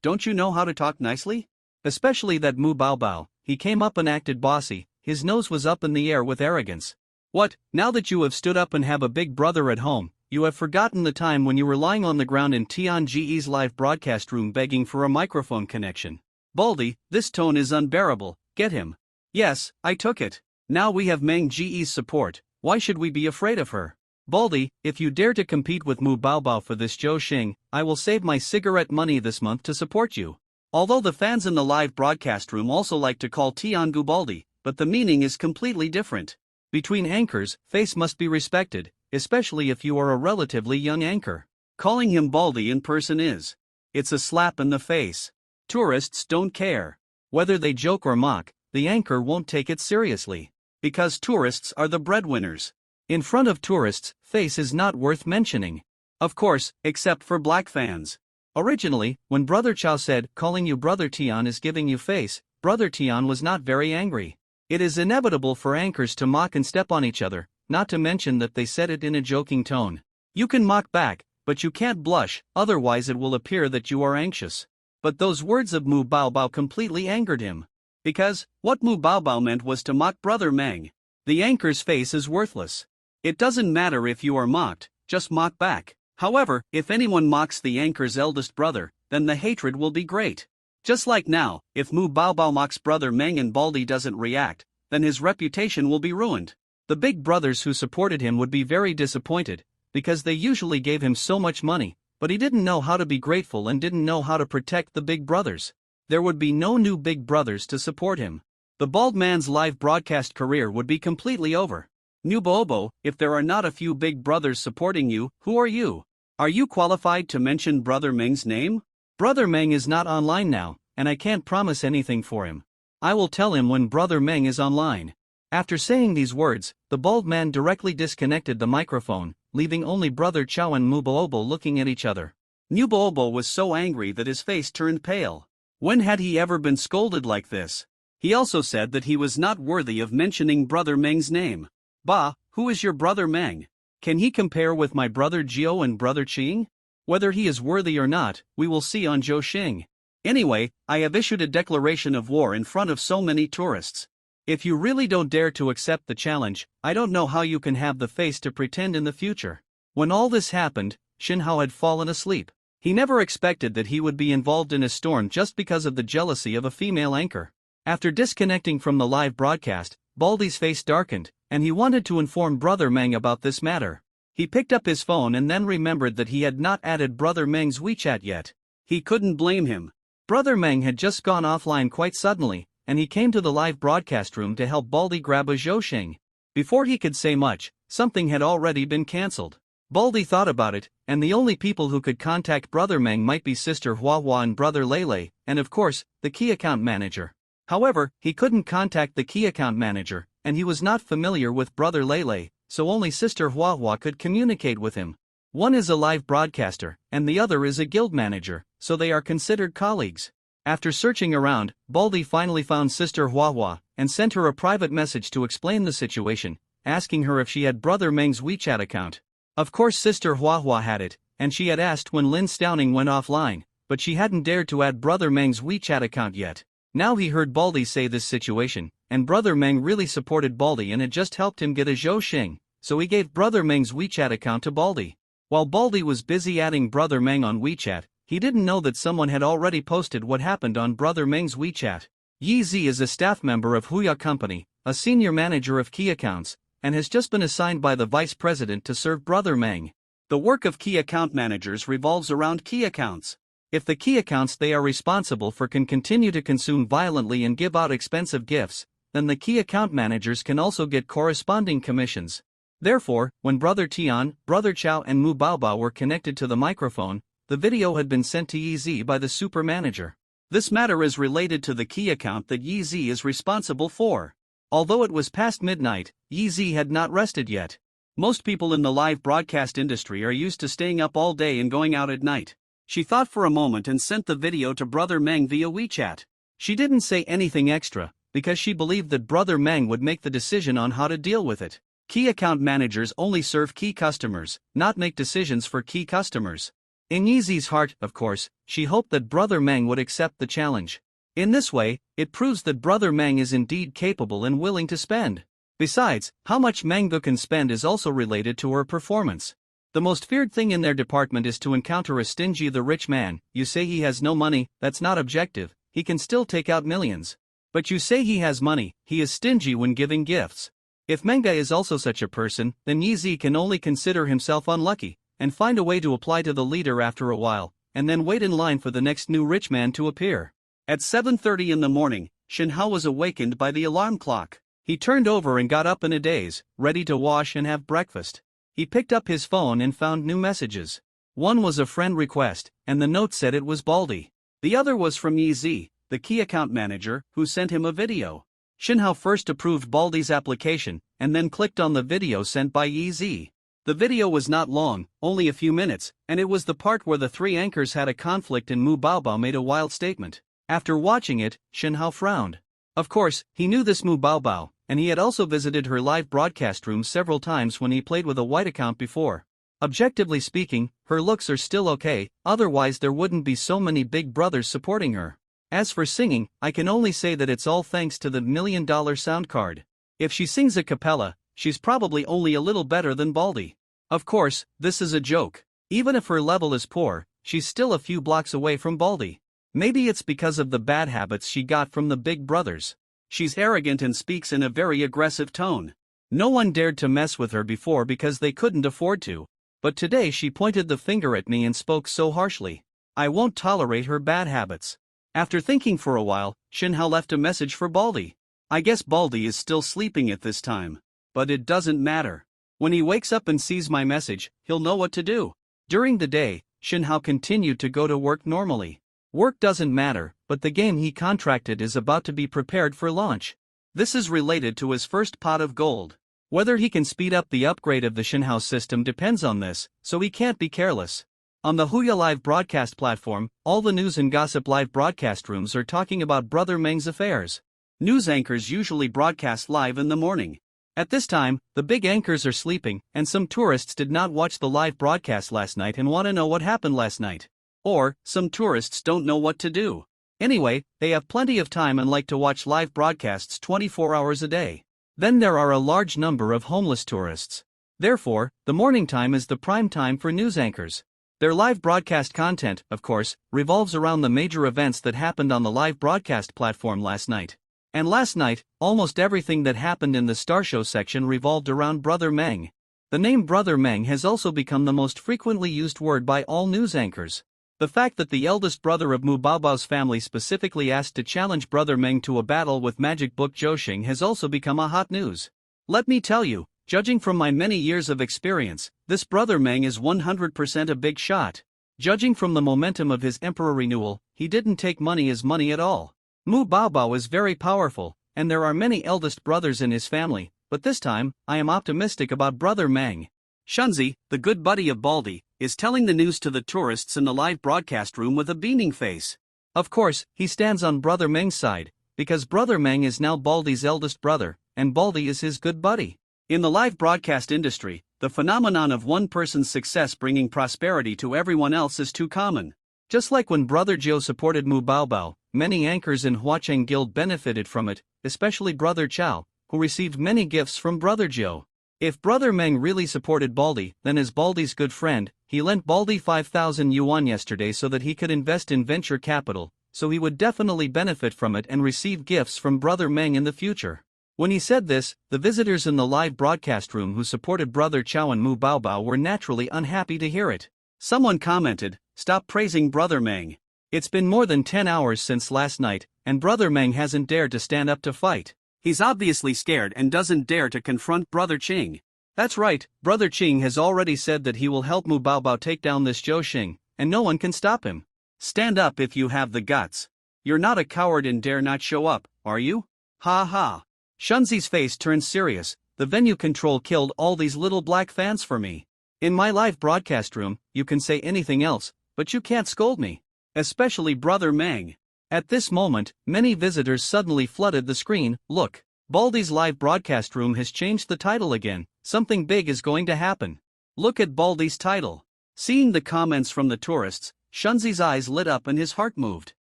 don't you know how to talk nicely? Especially that Mu Baobao, he came up and acted bossy, his nose was up in the air with arrogance. What, now that you have stood up and have a big brother at home, you have forgotten the time when you were lying on the ground in Tianji's live broadcast room begging for a microphone connection. Baldy, this tone is unbearable, get him. Yes, I took it. Now we have Meng Ge's support, why should we be afraid of her? Baldy, if you dare to compete with Mu Baobao for this Zhou Xing, I will save my cigarette money this month to support you. Although the fans in the live broadcast room also like to call Tiangu Baldy, but the meaning is completely different. Between anchors, face must be respected, especially if you are a relatively young anchor. Calling him Baldy in person it's a slap in the face. Tourists don't care. Whether they joke or mock, the anchor won't take it seriously. Because tourists are the breadwinners. In front of tourists, face is not worth mentioning. Of course, except for black fans. Originally, when Brother Chao said, calling you Brother Tian is giving you face, Brother Tian was not very angry. It is inevitable for anchors to mock and step on each other, not to mention that they said it in a joking tone. You can mock back, but you can't blush, otherwise it will appear that you are anxious. But those words of Mu Baobao completely angered him. Because, what Mu Baobao meant was to mock Brother Meng. The anchor's face is worthless. It doesn't matter if you are mocked, just mock back. However, if anyone mocks the anchor's eldest brother, then the hatred will be great. Just like now, if Mu Baobao mocks Brother Meng and Baldy doesn't react, then his reputation will be ruined. The big brothers who supported him would be very disappointed, because they usually gave him so much money, but he didn't know how to be grateful and didn't know how to protect the big brothers. There would be no new big brothers to support him. The bald man's live broadcast career would be completely over. New Bobo, if there are not a few big brothers supporting you, who are you? Are you qualified to mention Brother Meng's name? Brother Meng is not online now, and I can't promise anything for him. I will tell him when Brother Meng is online. After saying these words, the bald man directly disconnected the microphone, leaving only Brother Chao and Mu Bobo looking at each other. Mu Bobo was so angry that his face turned pale. When had he ever been scolded like this? He also said that he was not worthy of mentioning Brother Meng's name. Bah, who is your Brother Meng? Can he compare with my brother Gio and brother Qing? Whether he is worthy or not, we will see on Zhou Xing. Anyway, I have issued a declaration of war in front of so many tourists. If you really don't dare to accept the challenge, I don't know how you can have the face to pretend in the future. When all this happened, Xinhao had fallen asleep. He never expected that he would be involved in a storm just because of the jealousy of a female anchor. After disconnecting from the live broadcast, Baldy's face darkened, and he wanted to inform Brother Meng about this matter. He picked up his phone and then remembered that he had not added Brother Meng's WeChat yet. He couldn't blame him. Brother Meng had just gone offline quite suddenly, and he came to the live broadcast room to help Baldy grab a Zhou. Before he could say much, something had already been cancelled. Baldy thought about it, and the only people who could contact Brother Meng might be Sister Hua and Brother Lele, and of course, the key account manager. However, he couldn't contact the key account manager, and he was not familiar with Brother Lele, so only Sister Hua could communicate with him. One is a live broadcaster, and the other is a guild manager, so they are considered colleagues. After searching around, Baldy finally found Sister Hua and sent her a private message to explain the situation, asking her if she had Brother Meng's WeChat account. Of course Sister Hua had it, and she had asked when Lin Stowning went offline, but she hadn't dared to add Brother Meng's WeChat account yet. Now he heard Baldy say this situation, and Brother Meng really supported Baldy and had just helped him get a Zhou, so he gave Brother Meng's WeChat account to Baldy. While Baldy was busy adding Brother Meng on WeChat, he didn't know that someone had already posted what happened on Brother Meng's WeChat. Yi Zi is a staff member of Huya Company, a senior manager of key accounts, and has just been assigned by the vice president to serve Brother Meng. The work of key account managers revolves around key accounts. If the key accounts they are responsible for can continue to consume violently and give out expensive gifts, then the key account managers can also get corresponding commissions. Therefore, when Brother Tian, Brother Chao and Mu Baobao were connected to the microphone, the video had been sent to Yi Zi by the super manager. This matter is related to the key account that Yi Zi is responsible for. Although it was past midnight, Yi Zi had not rested yet. Most people in the live broadcast industry are used to staying up all day and going out at night. She thought for a moment and sent the video to Brother Meng via WeChat. She didn't say anything extra, because she believed that Brother Meng would make the decision on how to deal with it. Key account managers only serve key customers, not make decisions for key customers. In Yi Zi's heart, of course, she hoped that Brother Meng would accept the challenge. In this way, it proves that Brother Meng is indeed capable and willing to spend. Besides, how much Manga can spend is also related to her performance. The most feared thing in their department is to encounter a stingy the rich man. You say he has no money, that's not objective, he can still take out millions. But you say he has money, he is stingy when giving gifts. If Manga is also such a person, then Yi Zi can only consider himself unlucky, and find a way to apply to the leader after a while, and then wait in line for the next new rich man to appear. At 7:30 in the morning, Xinhao was awakened by the alarm clock. He turned over and got up in a daze, ready to wash and have breakfast. He picked up his phone and found new messages. One was a friend request, and the note said it was Baldy. The other was from Yi Zi, the key account manager, who sent him a video. Xinhao first approved Baldy's application, and then clicked on the video sent by Yi Zi. The video was not long, only a few minutes, and it was the part where the three anchors had a conflict and Mu Baobao made a wild statement. After watching it, Xinhao frowned. Of course, he knew this Mu Baobao, and he had also visited her live broadcast room several times when he played with a white account before. Objectively speaking, her looks are still okay, otherwise there wouldn't be so many big brothers supporting her. As for singing, I can only say that it's all thanks to the $1 million sound card. If she sings a cappella, she's probably only a little better than Baldy. Of course, this is a joke. Even if her level is poor, she's still a few blocks away from Baldy. Maybe it's because of the bad habits she got from the big brothers. She's arrogant and speaks in a very aggressive tone. No one dared to mess with her before because they couldn't afford to. But today she pointed the finger at me and spoke so harshly. I won't tolerate her bad habits. After thinking for a while, Xinhao left a message for Baldy. I guess Baldy is still sleeping at this time. But it doesn't matter. When he wakes up and sees my message, he'll know what to do. During the day, Xinhao continued to go to work normally. Work doesn't matter, but the game he contracted is about to be prepared for launch. This is related to his first pot of gold. Whether he can speed up the upgrade of the Xinhao system depends on this, so he can't be careless. On the Huya Live broadcast platform, all the news and gossip live broadcast rooms are talking about Brother Meng's affairs. News anchors usually broadcast live in the morning. At this time, the big anchors are sleeping, and some tourists did not watch the live broadcast last night and want to know what happened last night. Or, some tourists don't know what to do. Anyway, they have plenty of time and like to watch live broadcasts 24 hours a day. Then there are a large number of homeless tourists. Therefore, the morning time is the prime time for news anchors. Their live broadcast content, of course, revolves around the major events that happened on the live broadcast platform last night. And last night, almost everything that happened in the Star Show section revolved around Brother Meng. The name Brother Meng has also become the most frequently used word by all news anchors. The fact that the eldest brother of Mu Baobao's family specifically asked to challenge Brother Meng to a battle with magic book Zhou has also become a hot news. Let me tell you, judging from my many years of experience, this Brother Meng is 100% a big shot. Judging from the momentum of his emperor renewal, he didn't take money as money at all. Mu Baobao is very powerful, and there are many eldest brothers in his family, but this time, I am optimistic about Brother Meng. Shunzi, the good buddy of Baldy, is telling the news to the tourists in the live broadcast room with a beaming face. Of course, he stands on Brother Meng's side, because Brother Meng is now Baldy's eldest brother, and Baldy is his good buddy. In the live broadcast industry, the phenomenon of one person's success bringing prosperity to everyone else is too common. Just like when Brother Jiu supported Mu Baobao, many anchors in Huacheng Guild benefited from it, especially Brother Chao, who received many gifts from Brother Jiu. If Brother Meng really supported Baldy, then as Baldy's good friend, he lent Baldy 5,000 yuan yesterday so that he could invest in venture capital, so he would definitely benefit from it and receive gifts from Brother Meng in the future. When he said this, the visitors in the live broadcast room who supported Brother Chao and Mu Baobao were naturally unhappy to hear it. Someone commented, "Stop praising Brother Meng. It's been more than 10 hours since last night, and Brother Meng hasn't dared to stand up to fight. He's obviously scared and doesn't dare to confront Brother Qing." That's right, Brother Qing has already said that he will help Mu Baobao take down this Zhou, and no one can stop him. Stand up if you have the guts. You're not a coward and dare not show up, are you? Ha ha. Shunzi's face turned serious. The venue control killed all these little black fans for me. In my live broadcast room, you can say anything else, but you can't scold me. Especially Brother Meng. At this moment, many visitors suddenly flooded the screen. Look, Baldy's live broadcast room has changed the title again. Something big is going to happen. Look at Baldy's title. Seeing the comments from the tourists, Shunzi's eyes lit up and his heart moved.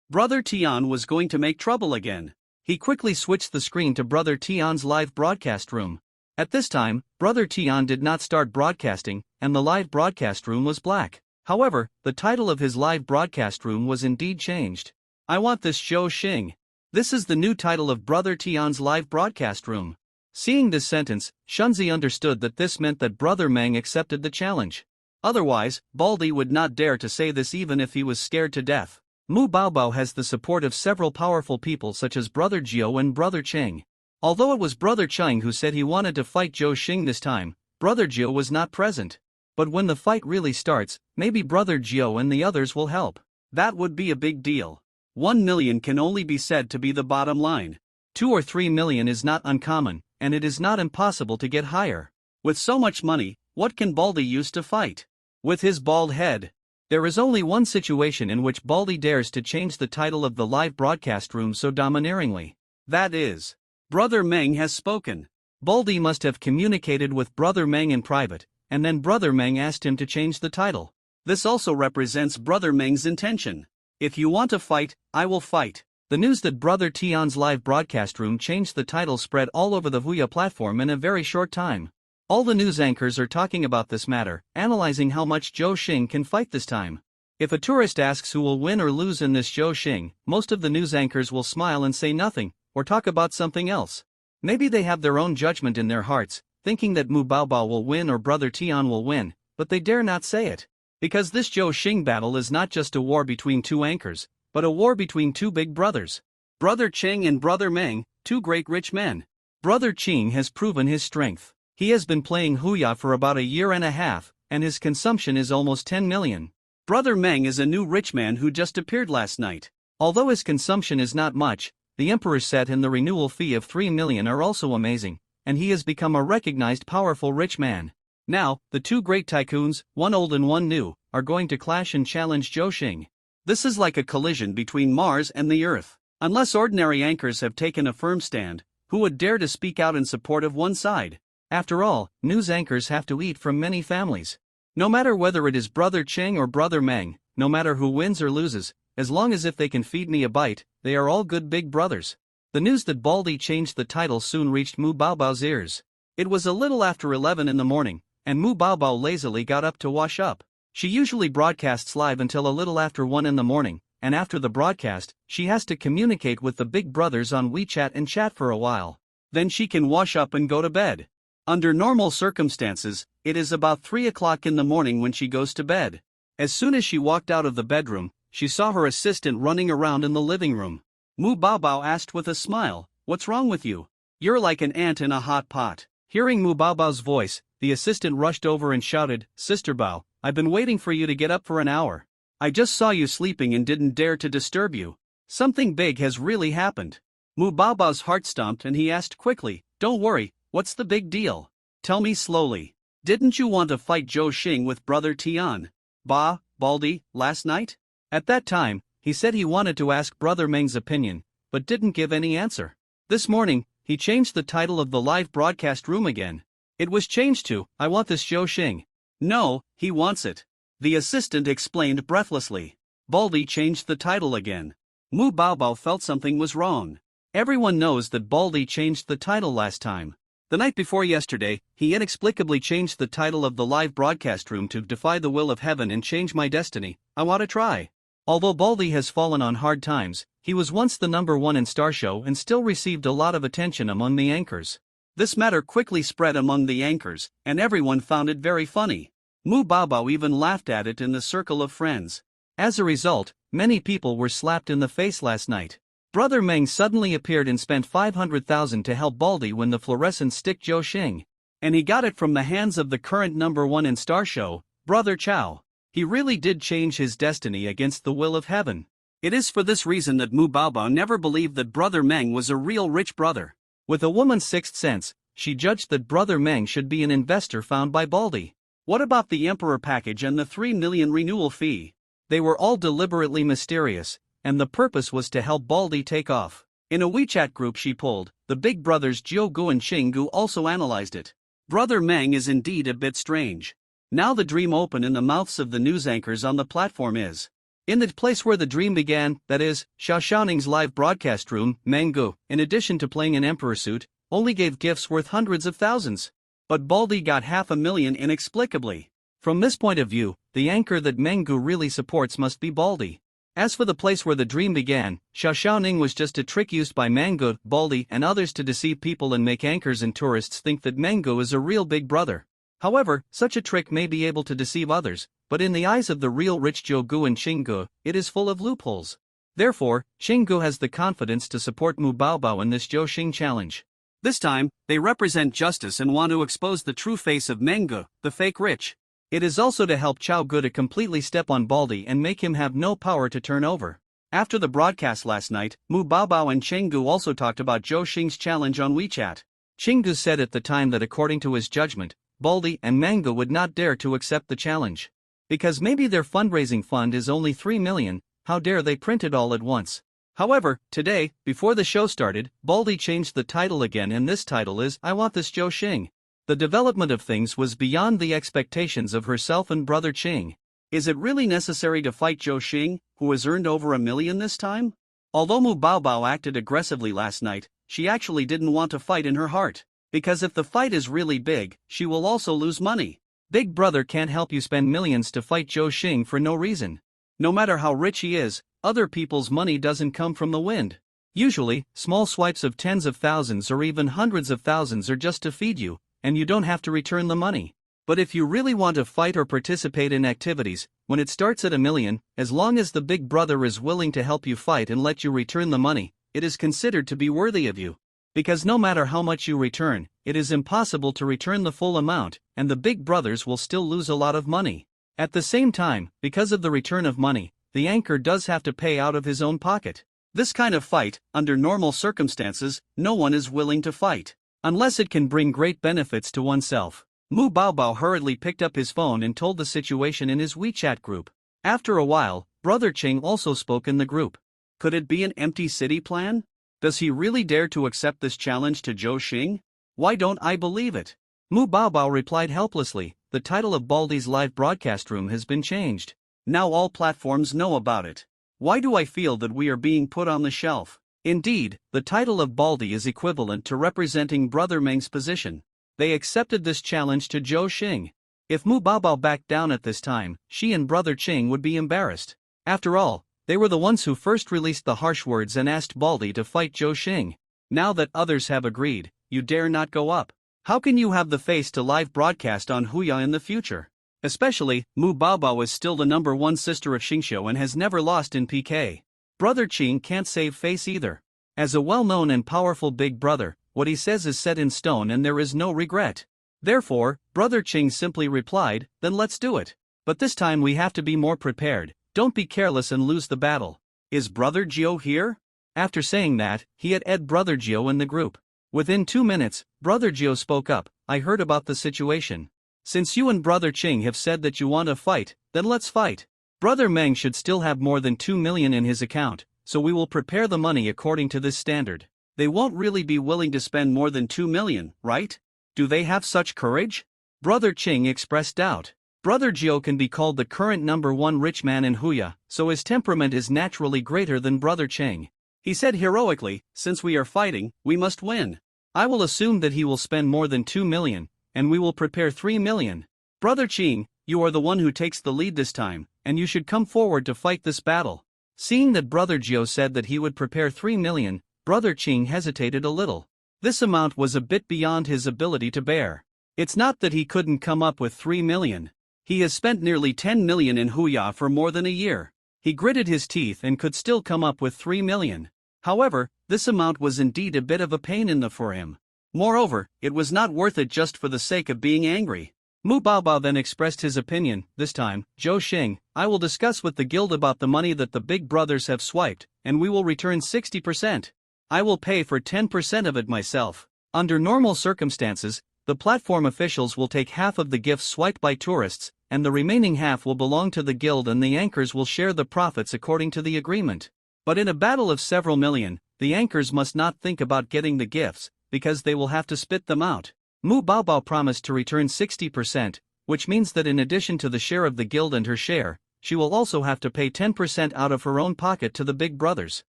Brother Tian was going to make trouble again. He quickly switched the screen to Brother Tian's live broadcast room. At this time, Brother Tian did not start broadcasting, and the live broadcast room was black. However, the title of his live broadcast room was indeed changed. I want this Zhou Xing. This is the new title of Brother Tian's live broadcast room. Seeing this sentence, Shunzi understood that this meant that Brother Meng accepted the challenge. Otherwise, Baldy would not dare to say this even if he was scared to death. Mu Baobao has the support of several powerful people such as Brother Jiu and Brother Qing. Although it was Brother Qing who said he wanted to fight Zhou Xing this time, Brother Jiu was not present. But when the fight really starts, maybe Brother Jiu and the others will help. That would be a big deal. 1 million can only be said to be the bottom line. 2 or 3 million is not uncommon, and it is not impossible to get higher. With so much money, what can Baldy use to fight? With his bald head. There is only one situation in which Baldy dares to change the title of the live broadcast room so domineeringly. That is, Brother Meng has spoken. Baldy must have communicated with Brother Meng in private, and then Brother Meng asked him to change the title. This also represents Brother Meng's intention. If you want to fight, I will fight. The news that Brother Tian's live broadcast room changed the title spread all over the Huya platform in a very short time. All the news anchors are talking about this matter, analyzing how much Zhou Xing can fight this time. If a tourist asks who will win or lose in this Zhou Xing, most of the news anchors will smile and say nothing, or talk about something else. Maybe they have their own judgment in their hearts, thinking that Mu Baobao will win or Brother Tian will win, but they dare not say it. Because this Zhou Xing battle is not just a war between two anchors, but a war between two big brothers. Brother Qing and Brother Meng, two great rich men. Brother Qing has proven his strength. He has been playing Huya for about a year and a half, and his consumption is almost 10 million. Brother Meng is a new rich man who just appeared last night. Although his consumption is not much, the emperor's set and the renewal fee of 3 million are also amazing, and he has become a recognized powerful rich man. Now, the two great tycoons, one old and one new, are going to clash and challenge Zhou Xing. This is like a collision between Mars and the Earth. Unless ordinary anchors have taken a firm stand, Who would dare to speak out in support of one side? After all, news anchors have to eat from many families. No matter whether it is Brother Ching or Brother Meng, no matter who wins or loses, as long as if they can feed me a bite, they are all good big brothers. The news that Baldy changed the title soon reached Mu Baobao's ears. It was a little after 11 in the morning, and Mu Baobao lazily got up to wash up. She usually broadcasts live until a little after 1 in the morning, and after the broadcast, she has to communicate with the big brothers on WeChat and chat for a while. Then she can wash up and go to bed. Under normal circumstances, it is about 3 o'clock in the morning when she goes to bed. As soon as she walked out of the bedroom, she saw her assistant running around in the living room. Mu Baobao asked with a smile, "What's wrong with you? You're like an ant in a hot pot." Hearing Mu Baobao's voice, the assistant rushed over and shouted, "Sister Bao, I've been waiting for you to get up for an hour. I just saw you sleeping and didn't dare to disturb you. Something big has really happened." Mu Baobao's heart stomped and he asked quickly, "Don't worry, what's the big deal? Tell me slowly. Didn't you want to fight Zhou Xing with Brother Tian, Baldy, last night?" At that time, he said he wanted to ask Brother Meng's opinion, but didn't give any answer. This morning, he changed the title of the live broadcast room again. It was changed to, "I want this Zhou Xing." "No, he wants it," the assistant explained breathlessly. Baldy changed the title again. Mu Baobao felt something was wrong. Everyone knows that Baldy changed the title last time. The night before yesterday, he inexplicably changed the title of the live broadcast room to "Defy the Will of Heaven and Change My Destiny, I Want to Try." Although Baldy has fallen on hard times, he was once the #1 in Star Show and still received a lot of attention among the anchors. This matter quickly spread among the anchors, and everyone found it very funny. Mu Baobao even laughed at it in the circle of friends. As a result, many people were slapped in the face last night. Brother Meng suddenly appeared and spent 500,000 to help Baldy win the fluorescent stick Zhou Xing. And he got it from the hands of the current #1 in Star Show, Brother Chow. He really did change his destiny against the will of heaven. It is for this reason that Mu Baobao never believed that Brother Meng was a real rich brother. With a woman's sixth sense, she judged that Brother Meng should be an investor found by Baldy. What about the Emperor package and the 3 million renewal fee? They were all deliberately mysterious, and the purpose was to help Baldy take off. In a WeChat group she pulled, the big brothers Jiugu and Xinggu also analyzed it. Brother Meng is indeed a bit strange. Now the dream open in the mouths of the news anchors on the platform is. In the place where the dream began, that is, Xiaoning's live broadcast room, Menggu, in addition to playing an emperor suit, only gave gifts worth hundreds of thousands. But Baldy got 500,000 inexplicably. From this point of view, the anchor that Menggu really supports must be Baldy. As for the place where the dream began, Xiaoning was just a trick used by Menggu, Baldy, and others to deceive people and make anchors and tourists think that Menggu is a real big brother. However, such a trick may be able to deceive others, but in the eyes of the real rich Jiugu and Xinggu, it is full of loopholes. Therefore, Xinggu has the confidence to support Mu Baobao in this Zhou Xing challenge. This time, they represent justice and want to expose the true face of Menggu, the fake rich. It is also to help Chao Gu to completely step on Baldy and make him have no power to turn over. After the broadcast last night, Mu Baobao and Xinggu also talked about Zhou Xing's challenge on WeChat. Xinggu said at the time that according to his judgment, Baldy and Manga would not dare to accept the challenge. Because maybe their fundraising fund is only 3 million, how dare they print it all at once. However, today, before the show started, Baldy changed the title again and this title is, "I Want This Zhou Xing." The development of things was beyond the expectations of herself and Brother Ching. Is it really necessary to fight Zhou Xing, who has earned over 1 million this time? Although Mu Baobao acted aggressively last night, she actually didn't want to fight in her heart. Because if the fight is really big, she will also lose money. Big Brother can't help you spend millions to fight Zhou Xing for no reason. No matter how rich he is, other people's money doesn't come from the wind. Usually, small swipes of tens of thousands or even hundreds of thousands are just to feed you, and you don't have to return the money. But if you really want to fight or participate in activities, when it starts at 1 million, as long as the Big Brother is willing to help you fight and let you return the money, it is considered to be worthy of you. Because no matter how much you return, it is impossible to return the full amount, and the Big Brothers will still lose a lot of money. At the same time, because of the return of money, the anchor does have to pay out of his own pocket. This kind of fight, under normal circumstances, no one is willing to fight. Unless it can bring great benefits to oneself. Mu Baobao hurriedly picked up his phone and told the situation in his WeChat group. After a while, Brother Ching also spoke in the group. Could it be an empty city plan? Does he really dare to accept this challenge to Zhou Xing? Why don't I believe it? Mu Baobao replied helplessly, the title of Baldy's live broadcast room has been changed. Now all platforms know about it. Why do I feel that we are being put on the shelf? Indeed, the title of Baldy is equivalent to representing Brother Meng's position. They accepted this challenge to Zhou Xing. If Mu Baobao backed down at this time, she and Brother Qing would be embarrassed. After all, they were the ones who first released the harsh words and asked Baldy to fight Zhou Xing. Now that others have agreed, you dare not go up. How can you have the face to live broadcast on Huya in the future? Especially, Mu Baobao is still the #1 sister of Xingqiu and has never lost in PK. Brother Qing can't save face either. As a well-known and powerful big brother, what he says is set in stone and there is no regret. Therefore, Brother Qing simply replied, then let's do it. But this time we have to be more prepared, don't be careless and lose the battle. Is Brother Jiu here? After saying that, he had added Brother Jiu in the group. Within 2 minutes, Brother Jiu spoke up, I heard about the situation. Since you and Brother Qing have said that you want to fight, then let's fight. Brother Meng should still have more than 2 million in his account, so we will prepare the money according to this standard. They won't really be willing to spend more than 2 million, right? Do they have such courage? Brother Qing expressed doubt. Brother Jiu can be called the current #1 rich man in Huya, so his temperament is naturally greater than Brother Qing. He said heroically, since we are fighting, we must win. I will assume that he will spend more than 2 million, and we will prepare 3 million. Brother Qing, you are the one who takes the lead this time, and you should come forward to fight this battle. Seeing that Brother Jiu said that he would prepare 3 million, Brother Qing hesitated a little. This amount was a bit beyond his ability to bear. It's not that he couldn't come up with 3 million. He has spent nearly 10 million in Huya for more than a year. He gritted his teeth and could still come up with 3 million. However, this amount was indeed a bit of a pain in the for him. Moreover, it was not worth it just for the sake of being angry. Mu Baobao then expressed his opinion, this time, Zhou Xing, I will discuss with the guild about the money that the big brothers have swiped, and we will return 60%. I will pay for 10% of it myself. Under normal circumstances, the platform officials will take half of the gifts swiped by tourists, and the remaining half will belong to the guild and the anchors will share the profits according to the agreement. But in a battle of several million, the anchors must not think about getting the gifts, because they will have to spit them out. Mu Baobao promised to return 60%, which means that in addition to the share of the guild and her share, she will also have to pay 10% out of her own pocket to the big brothers.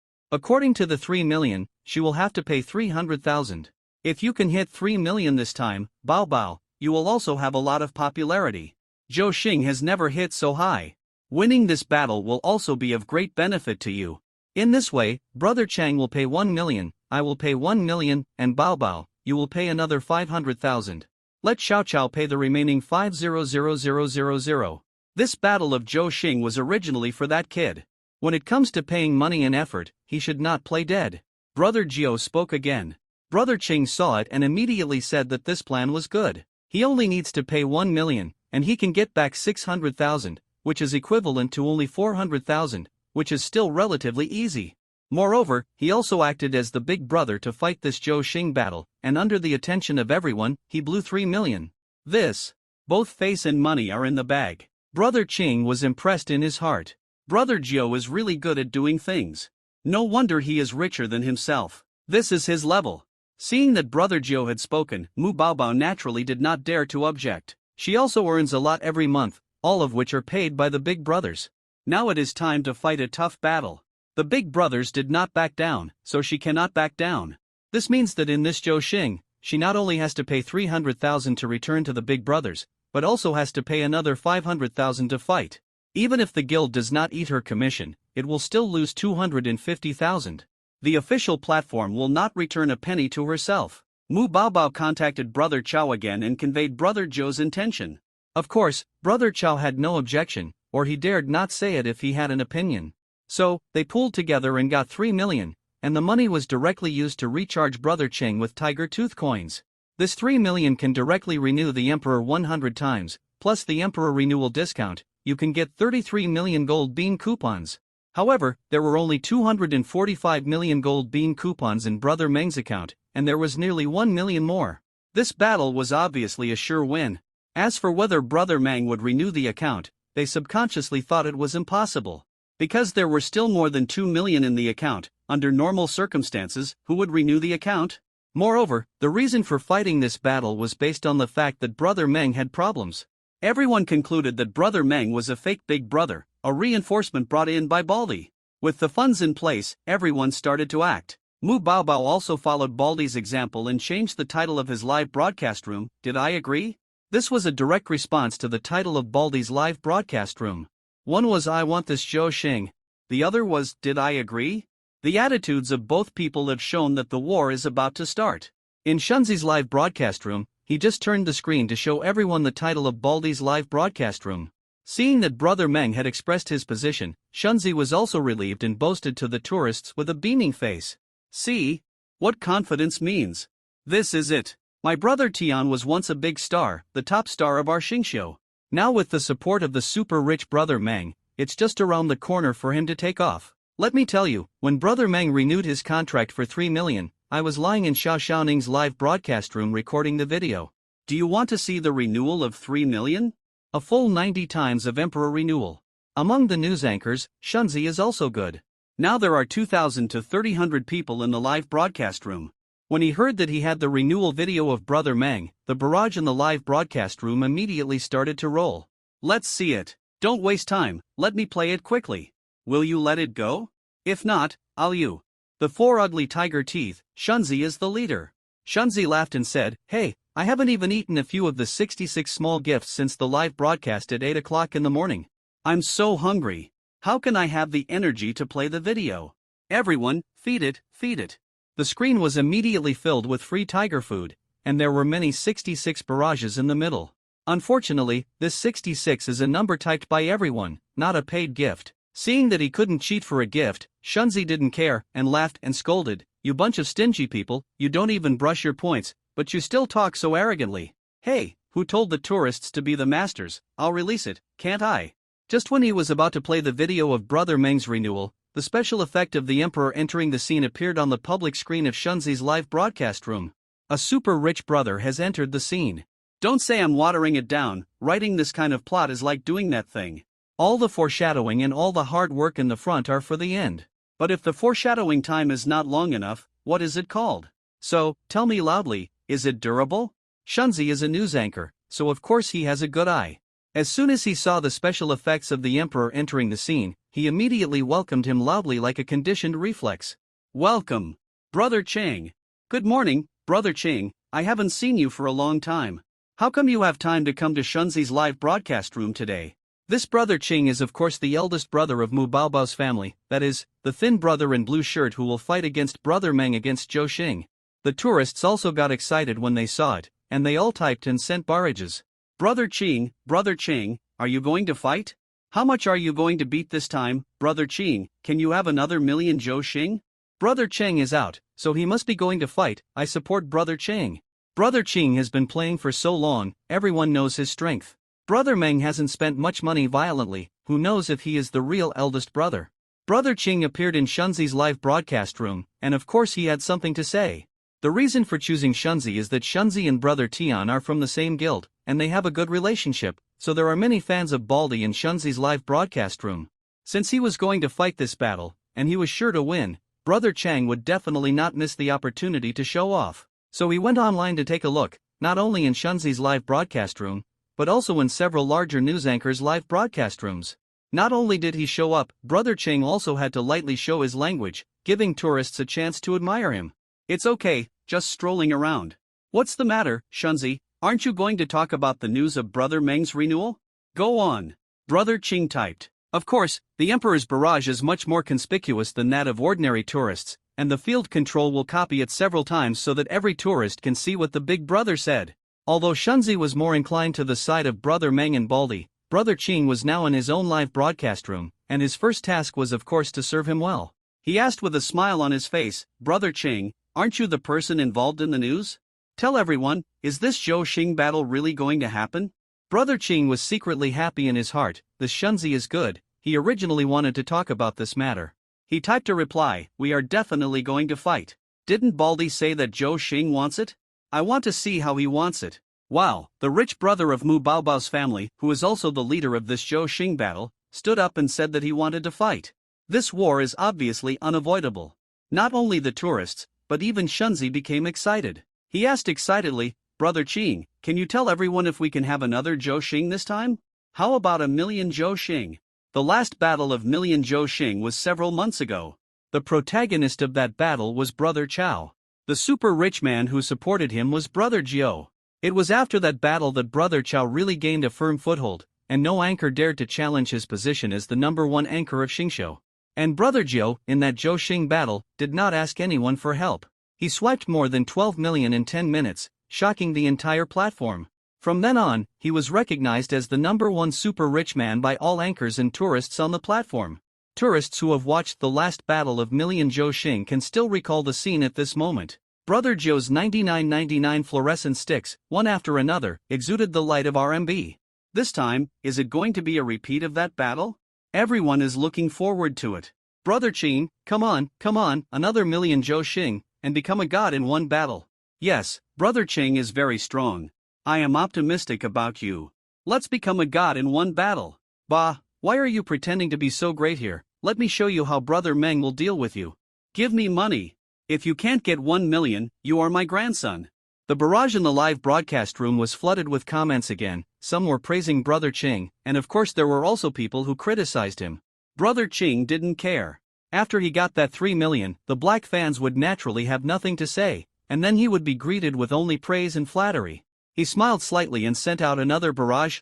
According to the 3 million, she will have to pay 300,000. If you can hit 3 million this time, Baobao, you will also have a lot of popularity. Zhou Xing has never hit so high. Winning this battle will also be of great benefit to you. In this way, Brother Chang will pay 1 million, I will pay 1 million, and Baobao, you will pay another 500,000. Let Xiao Xiao pay the remaining 500,000. This battle of Zhou Xing was originally for that kid. When it comes to paying money and effort, he should not play dead. Brother Jiu spoke again. Brother Qing saw it and immediately said that this plan was good. He only needs to pay 1 million, and he can get back 600,000, which is equivalent to only 400,000, which is still relatively easy. Moreover, he also acted as the big brother to fight this Zhou Xing battle, and under the attention of everyone, he blew 3 million. Both face and money are in the bag. Brother Qing was impressed in his heart. Brother Jiu is really good at doing things. No wonder he is richer than himself. This is his level. Seeing that Brother Jiu had spoken, Mu Baobao naturally did not dare to object. She also earns a lot every month, all of which are paid by the big brothers. Now it is time to fight a tough battle. The big brothers did not back down, so she cannot back down. This means that in this Zhou Xing, she not only has to pay 300,000 to return to the big brothers, but also has to pay another 500,000 to fight. Even if the guild does not eat her commission, it will still lose 250,000. The official platform will not return a penny to herself. Mu Baobao contacted Brother Chao again and conveyed Brother Zhou's intention. Of course, Brother Chao had no objection, or he dared not say it if he had an opinion. So, they pooled together and got 3 million, and the money was directly used to recharge Brother Qing with tiger tooth coins. This 3 million can directly renew the Emperor 100 times, plus the Emperor renewal discount. You can get 33 million gold bean coupons. However, there were only 245 million gold bean coupons in Brother Meng's account, and there was nearly 1 million more. This battle was obviously a sure win. As for whether Brother Meng would renew the account, they subconsciously thought it was impossible. Because there were still more than 2 million in the account. Under normal circumstances, who would renew the account? Moreover, the reason for fighting this battle was based on the fact that Brother Meng had problems. Everyone concluded that Brother Meng was a fake big brother, a reinforcement brought in by Baldi. With the funds in place, everyone started to act. Mu Baobao also followed Baldi's example and changed the title of his live broadcast room. Did I agree? This was a direct response to the title of Baldi's live broadcast room. One was I want this Zhou Xing. The other was Did I agree? The attitudes of both people have shown that the war is about to start. In Shunzi's live broadcast room, he just turned the screen to show everyone the title of Baldi's live broadcast room. Seeing that Brother Meng had expressed his position, Shunzi was also relieved and boasted to the tourists with a beaming face. See? What confidence means. This is it. My brother Tian was once a big star, the top star of our Xingqiu. Now with the support of the super rich Brother Meng, it's just around the corner for him to take off. Let me tell you, when Brother Meng renewed his contract for 3 million, I was lying in Xiao Xiaoning's live broadcast room recording the video. Do you want to see the renewal of 3 million? A full 90 times of Emperor renewal. Among the news anchors, Shunzi is also good. Now there are 2,000 to 3,000 people in the live broadcast room. When he heard that he had the renewal video of Brother Meng, the barrage in the live broadcast room immediately started to roll. Let's see it. Don't waste time, let me play it quickly. Will you let it go? If not, I'll you. The 4 ugly tiger teeth, Shunzi is the leader. Shunzi laughed and said, Hey, I haven't even eaten a few of the 66 small gifts since the live broadcast at 8 o'clock in the morning. I'm so hungry. How can I have the energy to play the video? Everyone, feed it, feed it. The screen was immediately filled with free tiger food, and there were many 66 barrages in the middle. Unfortunately, this 66 is a number typed by everyone, not a paid gift. Seeing that he couldn't cheat for a gift, Shunzi didn't care and laughed and scolded, You bunch of stingy people, you don't even brush your points, but you still talk so arrogantly. Hey, who told the tourists to be the masters? I'll release it, can't I? Just when he was about to play the video of Brother Meng's renewal, the special effect of the Emperor entering the scene appeared on the public screen of Shunzi's live broadcast room. A super rich brother has entered the scene. Don't say I'm watering it down, writing this kind of plot is like doing that thing. All the foreshadowing and all the hard work in the front are for the end. But if the foreshadowing time is not long enough, what is it called? So, tell me loudly, is it durable? Shunzi is a news anchor, so of course he has a good eye. As soon as he saw the special effects of the Emperor entering the scene, he immediately welcomed him loudly like a conditioned reflex. Welcome, Brother Chang. Good morning, Brother Chang, I haven't seen you for a long time. How come you have time to come to Shunzi's live broadcast room today? This Brother Ching is of course the eldest brother of Mu Baobao's family, that is, the thin brother in blue shirt who will fight against Brother Meng against Zhou Xing. The tourists also got excited when they saw it, and they all typed and sent barrages. Brother Ching, are you going to fight? How much are you going to beat this time, Brother Ching? Can you have another million Zhou Xing? Brother Cheng is out, so he must be going to fight. I support Brother Cheng. Brother Ching has been playing for so long, everyone knows his strength. Brother Meng hasn't spent much money violently, who knows if he is the real eldest brother. Brother Ching appeared in Shunzi's live broadcast room, and of course he had something to say. The reason for choosing Shunzi is that Shunzi and Brother Tian are from the same guild, and they have a good relationship, so there are many fans of Baldi in Shunzi's live broadcast room. Since he was going to fight this battle, and he was sure to win, Brother Chang would definitely not miss the opportunity to show off. So he went online to take a look, not only in Shunzi's live broadcast room, but also in several larger news anchors' live broadcast rooms. Not only did he show up, Brother Chang also had to lightly show his language, giving tourists a chance to admire him. It's okay, just strolling around. What's the matter, Shunzi? Aren't you going to talk about the news of Brother Meng's renewal? Go on. Brother Ching typed. Of course, the Emperor's barrage is much more conspicuous than that of ordinary tourists, and the field control will copy it several times so that every tourist can see what the big brother said. Although Shunzi was more inclined to the side of Brother Meng and Baldi, Brother Ching was now in his own live broadcast room, and his first task was of course to serve him well. He asked with a smile on his face, Brother Ching, aren't you the person involved in the news? Tell everyone, is this Zhou Xing battle really going to happen? Brother Ching was secretly happy in his heart. This Shunzi is good. He originally wanted to talk about this matter. He typed a reply, we are definitely going to fight. Didn't Baldi say that Zhou Xing wants it? I want to see how he wants it. Wow, the rich brother of Mu Baobao's family, who is also the leader of this Zhou Xing battle, stood up and said that he wanted to fight. This war is obviously unavoidable. Not only the tourists, but even Shunzi became excited. He asked excitedly, "Brother Qing, can you tell everyone if we can have another Zhou Xing this time? How about a million Zhou Xing?" The last battle of million Zhou Xing was several months ago. The protagonist of that battle was Brother Chao. The super rich man who supported him was Brother Jiao. It was after that battle that Brother Chao really gained a firm foothold, and no anchor dared to challenge his position as the #1 anchor of Xingqiu. And Brother Jiao, in that Zhou Xing battle, did not ask anyone for help. He swiped more than 12 million in 10 minutes, shocking the entire platform. From then on, he was recognized as the #1 super rich man by all anchors and tourists on the platform. Tourists who have watched the last battle of million Zhou Xing can still recall the scene at this moment. Brother Jiao's 9999 fluorescent sticks, one after another, exuded the light of RMB. This time, is it going to be a repeat of that battle? Everyone is looking forward to it. Brother Qing, come on, another million Zhou Xing, and become a god in one battle. Yes, Brother Qing is very strong. I am optimistic about you. Let's become a god in one battle. Bah, why are you pretending to be so great here? Let me show you how Brother Meng will deal with you. Give me money. If you can't get 1 million, you are my grandson. The barrage in the live broadcast room was flooded with comments again. Some were praising Brother Qing, and of course there were also people who criticized him. Brother Qing didn't care. After he got that 3 million, the black fans would naturally have nothing to say, and then he would be greeted with only praise and flattery. He smiled slightly and sent out another barrage.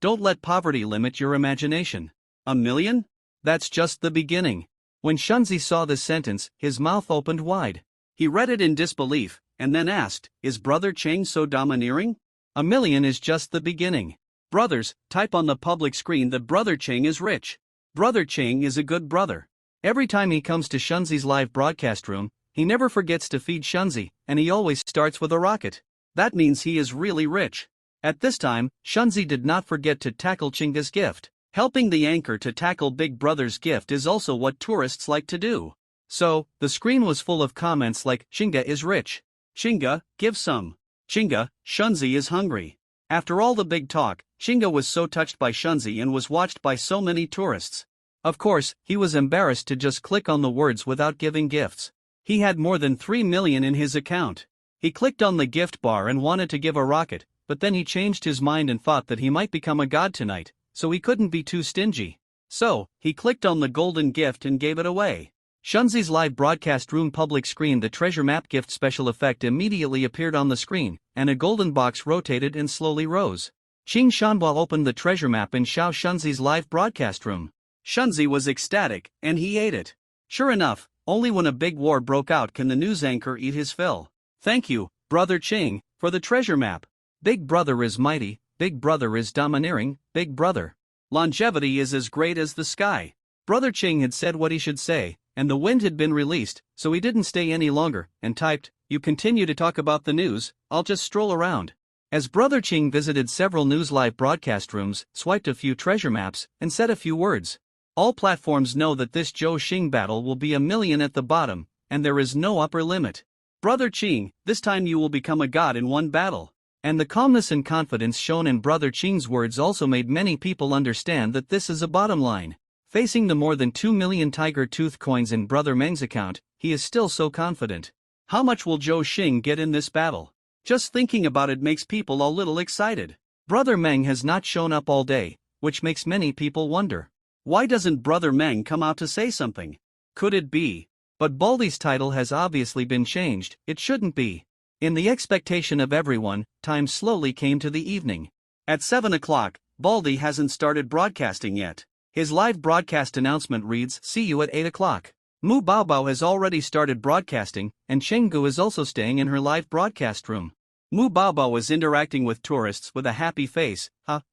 Don't let poverty limit your imagination. 1 million? That's just the beginning. When Shunzi saw this sentence, his mouth opened wide. He read it in disbelief, and then asked, "Is Brother Qing so domineering? 1 million is just the beginning. Brothers, type on the public screen that Brother Qing is rich. Brother Qing is a good brother. Every time he comes to Shunzi's live broadcast room, he never forgets to feed Shunzi, and he always starts with a rocket. That means he is really rich." At this time, Shunzi did not forget to tackle Chinga's gift. Helping the anchor to tackle Big Brother's gift is also what tourists like to do. So, the screen was full of comments like, "Chinga is rich. Chinga, give some. Chinga, Shunzi is hungry." After all the big talk, Chinga was so touched by Shunzi and was watched by so many tourists. Of course, he was embarrassed to just click on the words without giving gifts. He had more than 3 million in his account. He clicked on the gift bar and wanted to give a rocket, but then he changed his mind and thought that he might become a god tonight, so he couldn't be too stingy. So, he clicked on the golden gift and gave it away. Shunzi's live broadcast room public screen, the treasure map gift special effect immediately appeared on the screen, and a golden box rotated and slowly rose. Qing Shanhua opened the treasure map in Xiao Shunzi's live broadcast room. Shunzi was ecstatic, and he ate it. Sure enough, only when a big war broke out can the news anchor eat his fill. Thank you, Brother Qing, for the treasure map. Big Brother is mighty, Big Brother is domineering, Big Brother. Longevity is as great as the sky. Brother Qing had said what he should say, and the wind had been released, so he didn't stay any longer, and typed, "You continue to talk about the news, I'll just stroll around." As Brother Qing visited several news live broadcast rooms, swiped a few treasure maps, and said a few words. All platforms know that this Zhou Xing battle will be 1 million at the bottom, and there is no upper limit. Brother Qing, this time you will become a god in one battle. And the calmness and confidence shown in Brother Qing's words also made many people understand that this is a bottom line. Facing the more than 2 million tiger tooth coins in Brother Meng's account, he is still so confident. How much will Zhou Xing get in this battle? Just thinking about it makes people a little excited. Brother Meng has not shown up all day, which makes many people wonder. Why doesn't Brother Meng come out to say something? Could it be? But Baldi's title has obviously been changed, it shouldn't be. In the expectation of everyone, time slowly came to the evening. At 7 o'clock, Baldi hasn't started broadcasting yet. His live broadcast announcement reads, "See you at 8 o'clock. Mu Baobao has already started broadcasting, and Chenggu is also staying in her live broadcast room." Mu Baobao is interacting with tourists with a happy face.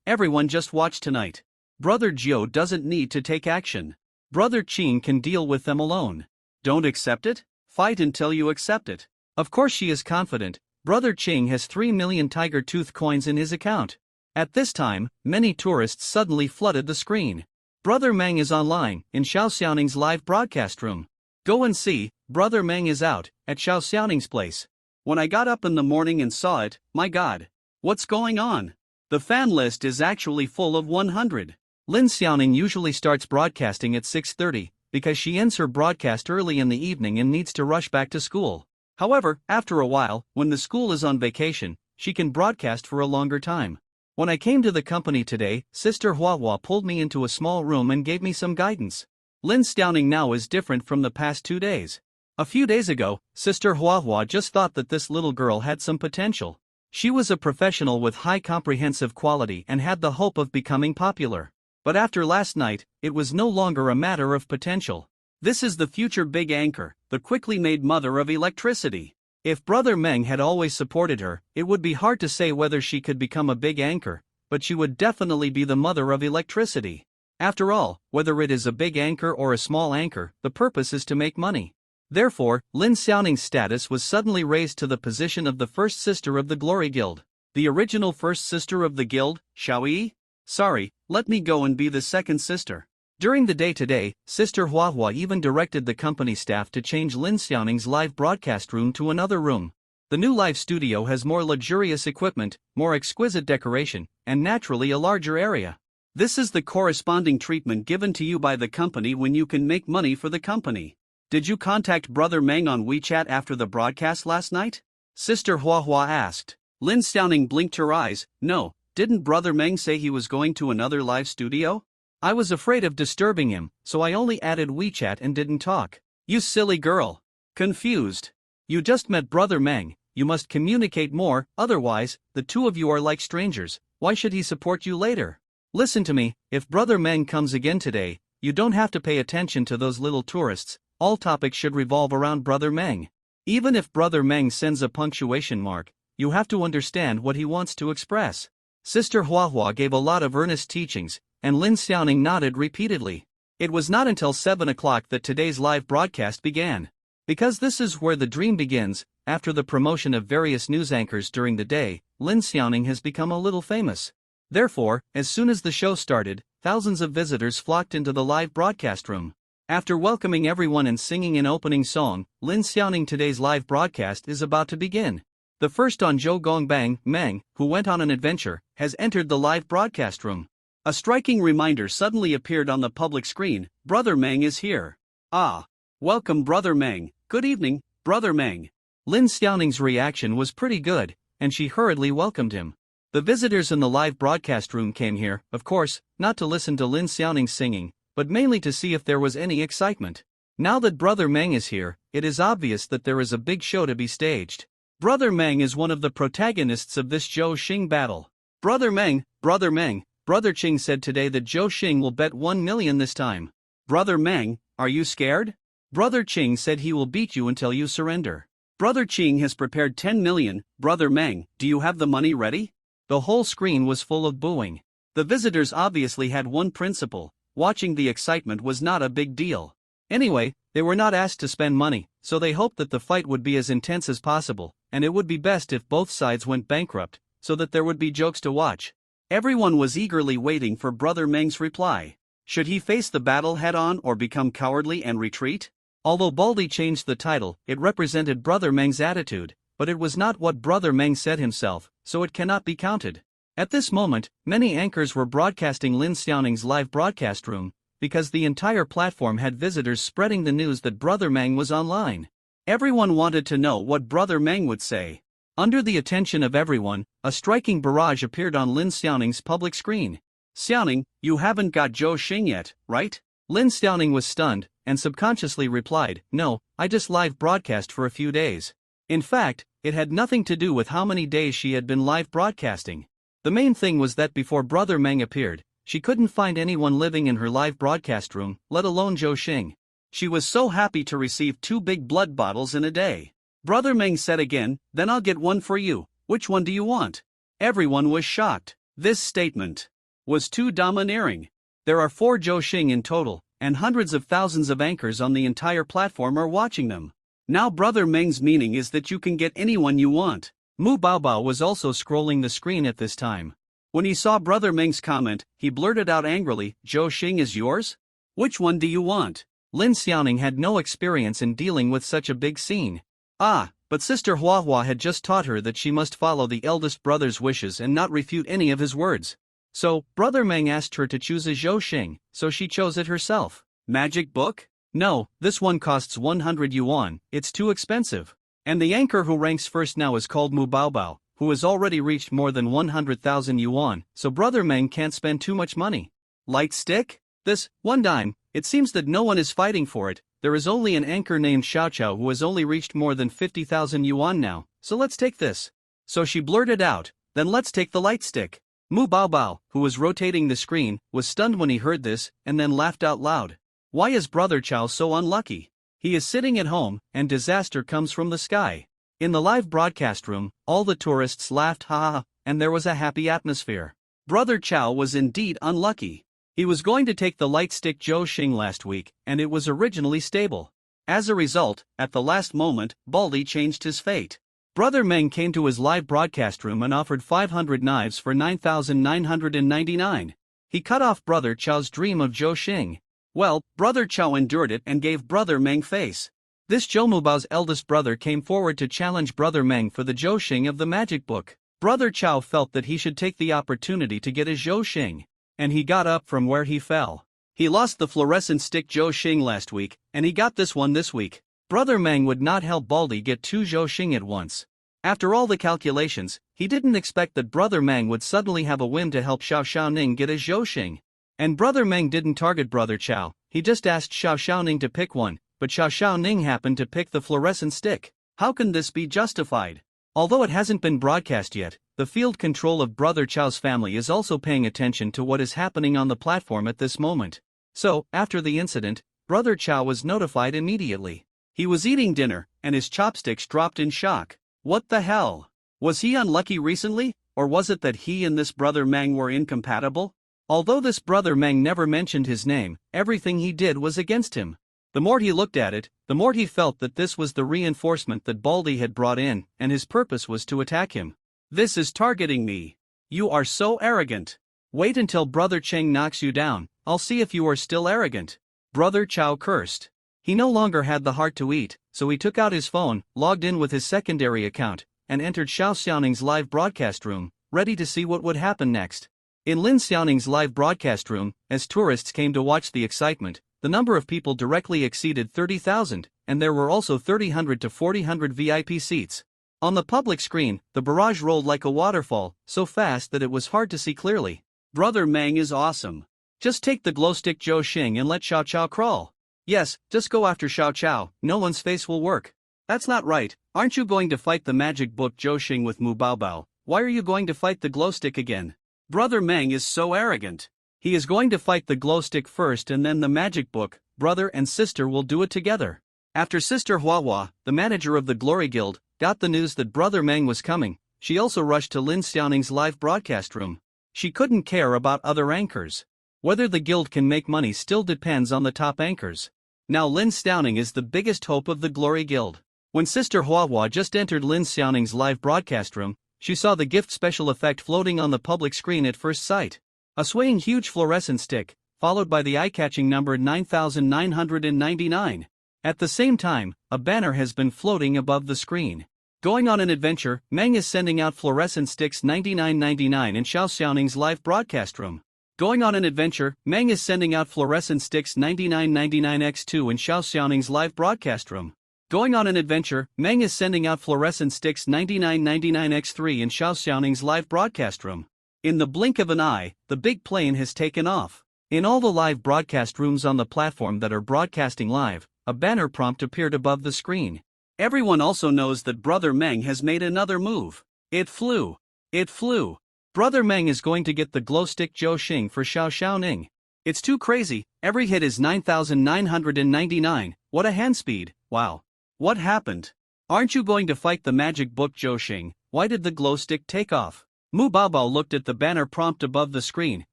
Everyone just watch tonight. Brother Jiao doesn't need to take action. Brother Qing can deal with them alone. Don't accept it? Fight until you accept it. Of course she is confident. Brother Qing has 3 million tiger tooth coins in his account. At this time, many tourists suddenly flooded the screen. Brother Meng is online, in Xiao Xiaoning's live broadcast room. Go and see, Brother Meng is out, at Xiao Xiaoning's place. When I got up in the morning and saw it, my God. What's going on? The fan list is actually full of 100. Lin Xiaoning usually starts broadcasting at 6:30, because she ends her broadcast early in the evening and needs to rush back to school. However, after a while, when the school is on vacation, she can broadcast for a longer time. When I came to the company today, Sister Huahua pulled me into a small room and gave me some guidance. Lin Xiaoning now is different from the past 2 days. A few days ago, Sister Huahua just thought that this little girl had some potential. She was a professional with high comprehensive quality and had the hope of becoming popular. But after last night, it was no longer a matter of potential. This is the future big anchor, the quickly made mother of electricity. If Brother Meng had always supported her, it would be hard to say whether she could become a big anchor, but she would definitely be the mother of electricity. After all, whether it is a big anchor or a small anchor, the purpose is to make money. Therefore, Lin Xiaoning's status was suddenly raised to the position of the first sister of the Glory Guild. The original first sister of the guild, Xiaoyi? Sorry, let me go and be the second sister. During the day today, Sister Huahua even directed the company staff to change Lin Xiaoning's live broadcast room to another room. The new live studio has more luxurious equipment, more exquisite decoration, and naturally a larger area. This is the corresponding treatment given to you by the company when you can make money for the company. Did you contact Brother Meng on WeChat after the broadcast last night? Sister Huahua asked. Lin Xiaoning blinked her eyes. No, didn't Brother Meng say he was going to another live studio? I was afraid of disturbing him, so I only added WeChat and didn't talk. You silly girl. Confused. You just met Brother Meng, you must communicate more, otherwise, the two of you are like strangers. Why should he support you later? Listen to me, if Brother Meng comes again today, you don't have to pay attention to those little tourists, all topics should revolve around Brother Meng. Even if Brother Meng sends a punctuation mark, you have to understand what he wants to express. Sister Huahua gave a lot of earnest teachings, and Lin Xiaoning nodded repeatedly. It was not until 7 o'clock that today's live broadcast began. Because this is where the dream begins, after the promotion of various news anchors during the day, Lin Xiaoning has become a little famous. Therefore, as soon as the show started, thousands of visitors flocked into the live broadcast room. After welcoming everyone and singing an opening song, Lin Xiaoning today's live broadcast is about to begin. The first on Zhou Gongbang, Meng, who went on an adventure, has entered the live broadcast room. A striking reminder suddenly appeared on the public screen. Brother Meng is here. Ah. Welcome Brother Meng. Good evening, Brother Meng. Lin Xiaoning's reaction was pretty good, and she hurriedly welcomed him. The visitors in the live broadcast room came here, of course, not to listen to Lin Xiaoning's singing, but mainly to see if there was any excitement. Now that Brother Meng is here, it is obvious that there is a big show to be staged. Brother Meng is one of the protagonists of this Zhou Xing battle. Brother Meng, Brother Qing said today that Zhou Xing will bet 1 million this time. Brother Meng, are you scared? Brother Qing said he will beat you until you surrender. Brother Qing has prepared 10 million. Brother Meng, do you have the money ready? The whole screen was full of booing. The visitors obviously had one principle: watching the excitement was not a big deal. Anyway, they were not asked to spend money, so they hoped that the fight would be as intense as possible, and it would be best if both sides went bankrupt, so that there would be jokes to watch. Everyone was eagerly waiting for Brother Meng's reply. Should he face the battle head-on or become cowardly and retreat? Although Baldy changed the title, it represented Brother Meng's attitude, but it was not what Brother Meng said himself, so it cannot be counted. At this moment, many anchors were broadcasting Lin Xiaoning's live broadcast room, because the entire platform had visitors spreading the news that Brother Meng was online. Everyone wanted to know what Brother Meng would say. Under the attention of everyone, a striking barrage appeared on Lin Xiaoning's public screen. Xiaoning, you haven't got Zhou Xing yet, right? Lin Xiaoning was stunned, and subconsciously replied, no, I just live broadcast for a few days. In fact, it had nothing to do with how many days she had been live broadcasting. The main thing was that before Brother Meng appeared, she couldn't find anyone living in her live broadcast room, let alone Zhou Xing. She was so happy to receive 2 big blood bottles in a day. Brother Meng said again, then I'll get one for you. Which one do you want? Everyone was shocked. This statement was too domineering. There are 4 Zhou Xing in total, and hundreds of thousands of anchors on the entire platform are watching them. Now Brother Meng's meaning is that you can get anyone you want. Mu Baobao was also scrolling the screen at this time. When he saw Brother Meng's comment, he blurted out angrily, Zhou Xing is yours? Which one do you want? Lin Xiaoning had no experience in dealing with such a big scene. But Sister Huahua had just taught her that she must follow the eldest brother's wishes and not refute any of his words. So, Brother Meng asked her to choose a Zhou Xing, so she chose it herself. Magic book? No, this one costs 100 yuan, it's too expensive. And the anchor who ranks first now is called Mu Baobao, who has already reached more than 100,000 yuan, so Brother Meng can't spend too much money. Light stick? This, 1 dime, it seems that no one is fighting for it. There is only an anchor named Xiao Chao who has only reached more than 50,000 yuan now, so let's take this. So she blurted out, then let's take the light stick. Mu Baobao, who was rotating the screen, was stunned when he heard this, and then laughed out loud. Why is Brother Chao so unlucky? He is sitting at home, and disaster comes from the sky. In the live broadcast room, all the tourists laughed ha ha, and there was a happy atmosphere. Brother Chao was indeed unlucky. He was going to take the light stick Zhou Xing last week, and it was originally stable. As a result, at the last moment, Baldy changed his fate. Brother Meng came to his live broadcast room and offered 500 knives for 9,999. He cut off Brother Chao's dream of Zhou Xing. Well, Brother Chao endured it and gave Brother Meng face. This Zhou Mubao's eldest brother came forward to challenge Brother Meng for the Zhou Xing of the magic book. Brother Chao felt that he should take the opportunity to get a Zhou Xing. And he got up from where he fell. He lost the fluorescent stick Zhou Xing last week, and he got this one this week. Brother Meng would not help Baldy get 2 Zhou Xing at once. After all the calculations, he didn't expect that Brother Meng would suddenly have a whim to help Xiao Xiaoning get a Zhou Xing. And Brother Meng didn't target Brother Chao, he just asked Xiao Xiaoning to pick one, but Xiao Xiaoning happened to pick the fluorescent stick. How can this be justified? Although it hasn't been broadcast yet, the field control of Brother Chao's family is also paying attention to what is happening on the platform at this moment. So, after the incident, Brother Chao was notified immediately. He was eating dinner, and his chopsticks dropped in shock. What the hell? Was he unlucky recently, or was it that he and this Brother Meng were incompatible? Although this Brother Meng never mentioned his name, everything he did was against him. The more he looked at it, the more he felt that this was the reinforcement that Baldy had brought in, and his purpose was to attack him. This is targeting me. You are so arrogant. Wait until Brother Cheng knocks you down, I'll see if you are still arrogant. Brother Chao cursed. He no longer had the heart to eat, so he took out his phone, logged in with his secondary account, and entered Xiao Xiaoning's live broadcast room, ready to see what would happen next. In Lin Xiaoning's live broadcast room, as tourists came to watch the excitement, the number of people directly exceeded 30,000, and there were also 300 to 400 VIP seats. On the public screen, the barrage rolled like a waterfall, so fast that it was hard to see clearly. Brother Meng is awesome. Just take the glowstick Zhou Xing and let Xiao Chao crawl. Yes, just go after Xiao Chao, no one's face will work. That's not right, aren't you going to fight the magic book Zhou Xing with Mu Baobao? Why are you going to fight the glowstick again? Brother Meng is so arrogant. He is going to fight the glowstick first and then the magic book. Brother and sister will do it together. After Sister Huahua, the manager of the Glory Guild, got the news that Brother Meng was coming, she also rushed to Lin Xiaoning's live broadcast room. She couldn't care about other anchors. Whether the guild can make money still depends on the top anchors. Now Lin Xiaoning is the biggest hope of the Glory Guild. When Sister Huahua just entered Lin Xiaoning's live broadcast room, she saw the gift special effect floating on the public screen at first sight. A swaying huge fluorescent stick, followed by the eye-catching number 9,999. At the same time, a banner has been floating above the screen. Going on an adventure, Meng is sending out fluorescent sticks 99.99 in Xiao Xiaoning's live broadcast room. Going on an adventure, Meng is sending out fluorescent sticks 99.99x2 in Xiao Xiaoning's live broadcast room. Going on an adventure, Meng is sending out fluorescent sticks 99.99x3 in Xiao Xiaoning's live broadcast room. In the blink of an eye, the big plane has taken off. In all the live broadcast rooms on the platform that are broadcasting live, a banner prompt appeared above the screen. Everyone also knows that Brother Meng has made another move. It flew. It flew. Brother Meng is going to get the glowstick Zhou Xing for Xiao Xiaoning. It's too crazy, every hit is 9,999, what a hand speed, wow. What happened? Aren't you going to fight the magic book Zhou Xing? Why did the glowstick take off? Mu Baobao looked at the banner prompt above the screen,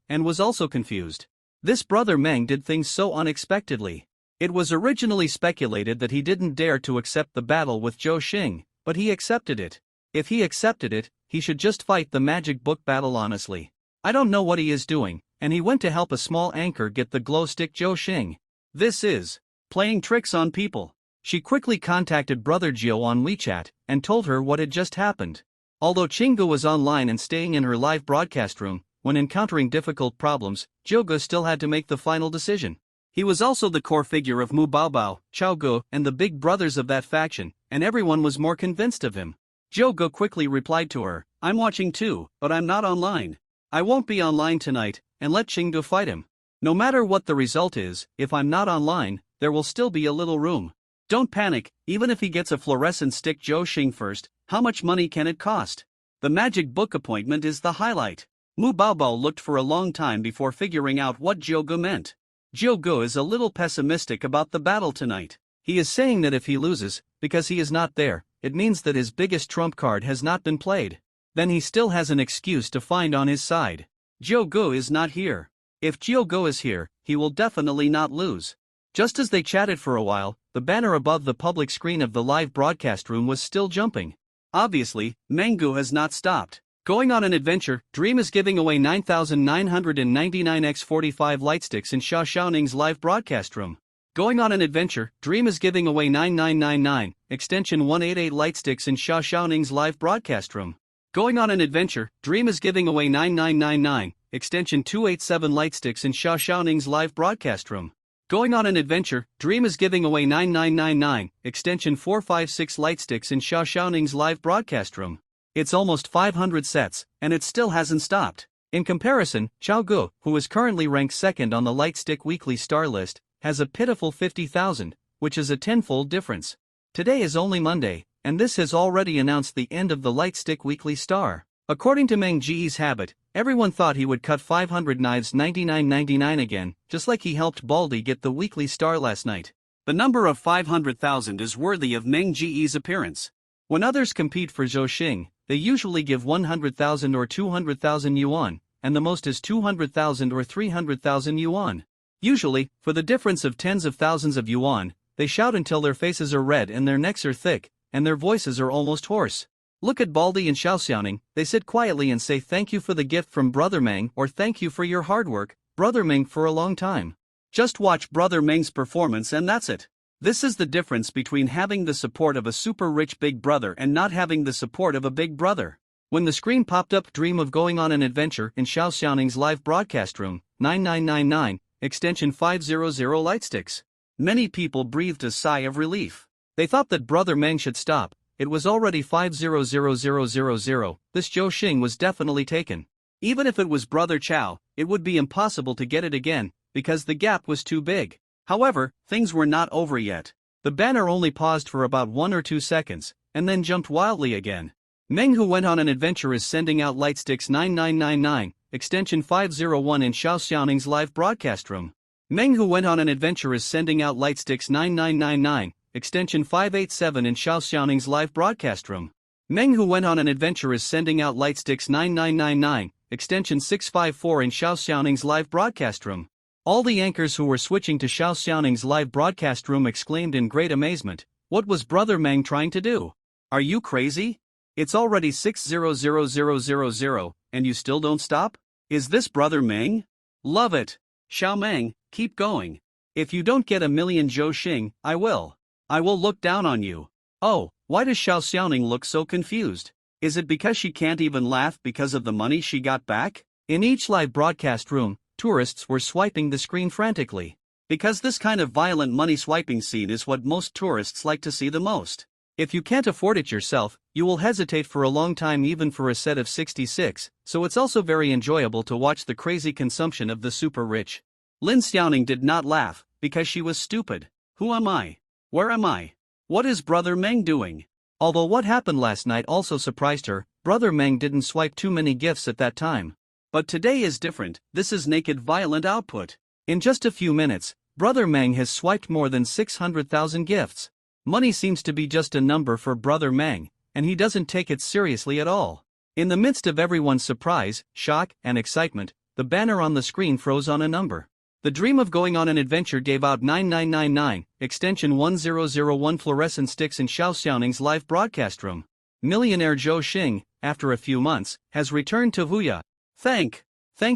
and was also confused. This Brother Meng did things so unexpectedly. It was originally speculated that he didn't dare to accept the battle with Zhou Xing, but he accepted it. If he accepted it, he should just fight the magic book battle honestly. I don't know what he is doing, and he went to help a small anchor get the glowstick Zhou Xing. This is playing tricks on people. She quickly contacted Brother Jiu on WeChat, and told her what had just happened. Although Chingu was online and staying in her live broadcast room, when encountering difficult problems, Jogo still had to make the final decision. He was also the core figure of Mu Baobao, Chaogu, and the big brothers of that faction, and everyone was more convinced of him. Jogo quickly replied to her, "I'm watching too, but I'm not online. I won't be online tonight, and let Qingdu fight him. No matter what the result is, if I'm not online, there will still be a little room. Don't panic, even if he gets a fluorescent stick Zhou Xing first, how much money can it cost? The magic book appointment is the highlight." Mu Baobao looked for a long time before figuring out what Jogo meant. Jogo is a little pessimistic about the battle tonight. He is saying that if he loses, because he is not there, it means that his biggest trump card has not been played. Then he still has an excuse to find on his side. Jogo is not here. If Jogo is here, he will definitely not lose. Just as they chatted for a while, the banner above the public screen of the live broadcast room was still jumping. Obviously, Manga has not stopped. Going on an adventure, Dream is giving away 9,999x45 lightsticks in Xia Xiaoning's live broadcast room. Going on an adventure, Dream is giving away 9999, extension 188 lightsticks in Xia Xiaoning's live broadcast room. Going on an adventure, Dream is giving away 9999, extension 287 lightsticks in Xia Xiaoning's live broadcast room. Going on an adventure, Dream is giving away 9999, extension 456 lightsticks in Xia Xiaoning's live broadcast room. It's almost 500 sets, and it still hasn't stopped. In comparison, Chaogu, who is currently ranked second on the Lightstick Weekly Star list, has a pitiful 50,000, which is a tenfold difference. Today is only Monday, and this has already announced the end of the Lightstick Weekly Star. According to Meng Ji's habit, everyone thought he would cut 500 knives 99.99 again, just like he helped Baldy get the Weekly Star last night. The number of 500,000 is worthy of Meng Ji's appearance. When others compete for Zhou Xing, they usually give 100,000 or 200,000 yuan, and the most is 200,000 or 300,000 yuan. Usually, for the difference of tens of thousands of yuan, they shout until their faces are red and their necks are thick, and their voices are almost hoarse. Look at Baldy and Xiao Xiaoning, they sit quietly and say thank you for the gift from Brother Meng or thank you for your hard work, Brother Meng, for a long time. Just watch Brother Meng's performance and that's it. This is the difference between having the support of a super rich big brother and not having the support of a big brother. When the screen popped up Dream of going on an adventure in Xiao Xiaoning's live broadcast room, 9999, extension 500 lightsticks. Many people breathed a sigh of relief. They thought that Brother Meng should stop. It was already 500000. This Zhou Xing was definitely taken. Even if it was Brother Chao, it would be impossible to get it again, because the gap was too big. However, things were not over yet. The banner only paused for about 1 or 2 seconds, and then jumped wildly again. Meng, who went on an adventure, is sending out lightsticks 9999, extension 501 in Xiao Xiaoning's live broadcast room. Meng, who went on an adventure, is sending out lightsticks 9999, extension 587 in Xiao Xiaoning's live broadcast room. Meng, who went on an adventure, is sending out lightsticks 9999, extension 654 in Xiao Xiaoning's live broadcast room. All the anchors who were switching to Xiao Xiaoning's live broadcast room exclaimed in great amazement, "What was Brother Meng trying to do? Are you crazy? It's already 600000, and you still don't stop? Is this Brother Meng? Love it. Xiao Meng, keep going. If you don't get a million Zhou Xing, I will. I will look down on you." Oh, why does Xiao Xiaoning look so confused? Is it because she can't even laugh because of the money she got back? In each live broadcast room, tourists were swiping the screen frantically. Because this kind of violent money swiping scene is what most tourists like to see the most. If you can't afford it yourself, you will hesitate for a long time even for a set of 66, so it's also very enjoyable to watch the crazy consumption of the super rich. Lin Xiaoning did not laugh, because she was stupid. Who am I? Where am I? What is Brother Meng doing? Although what happened last night also surprised her, Brother Meng didn't swipe too many gifts at that time. But today is different, this is naked violent output. In just a few minutes, Brother Meng has swiped more than 600,000 gifts. Money seems to be just a number for Brother Meng, and he doesn't take it seriously at all. In the midst of everyone's surprise, shock, and excitement, the banner on the screen froze on a number. The Dream of going on an adventure gave out 9999, extension 1001 fluorescent sticks in Xiao Xiaoning's live broadcast room. Millionaire Zhou Xing, after a few months, has returned to Huya. Thank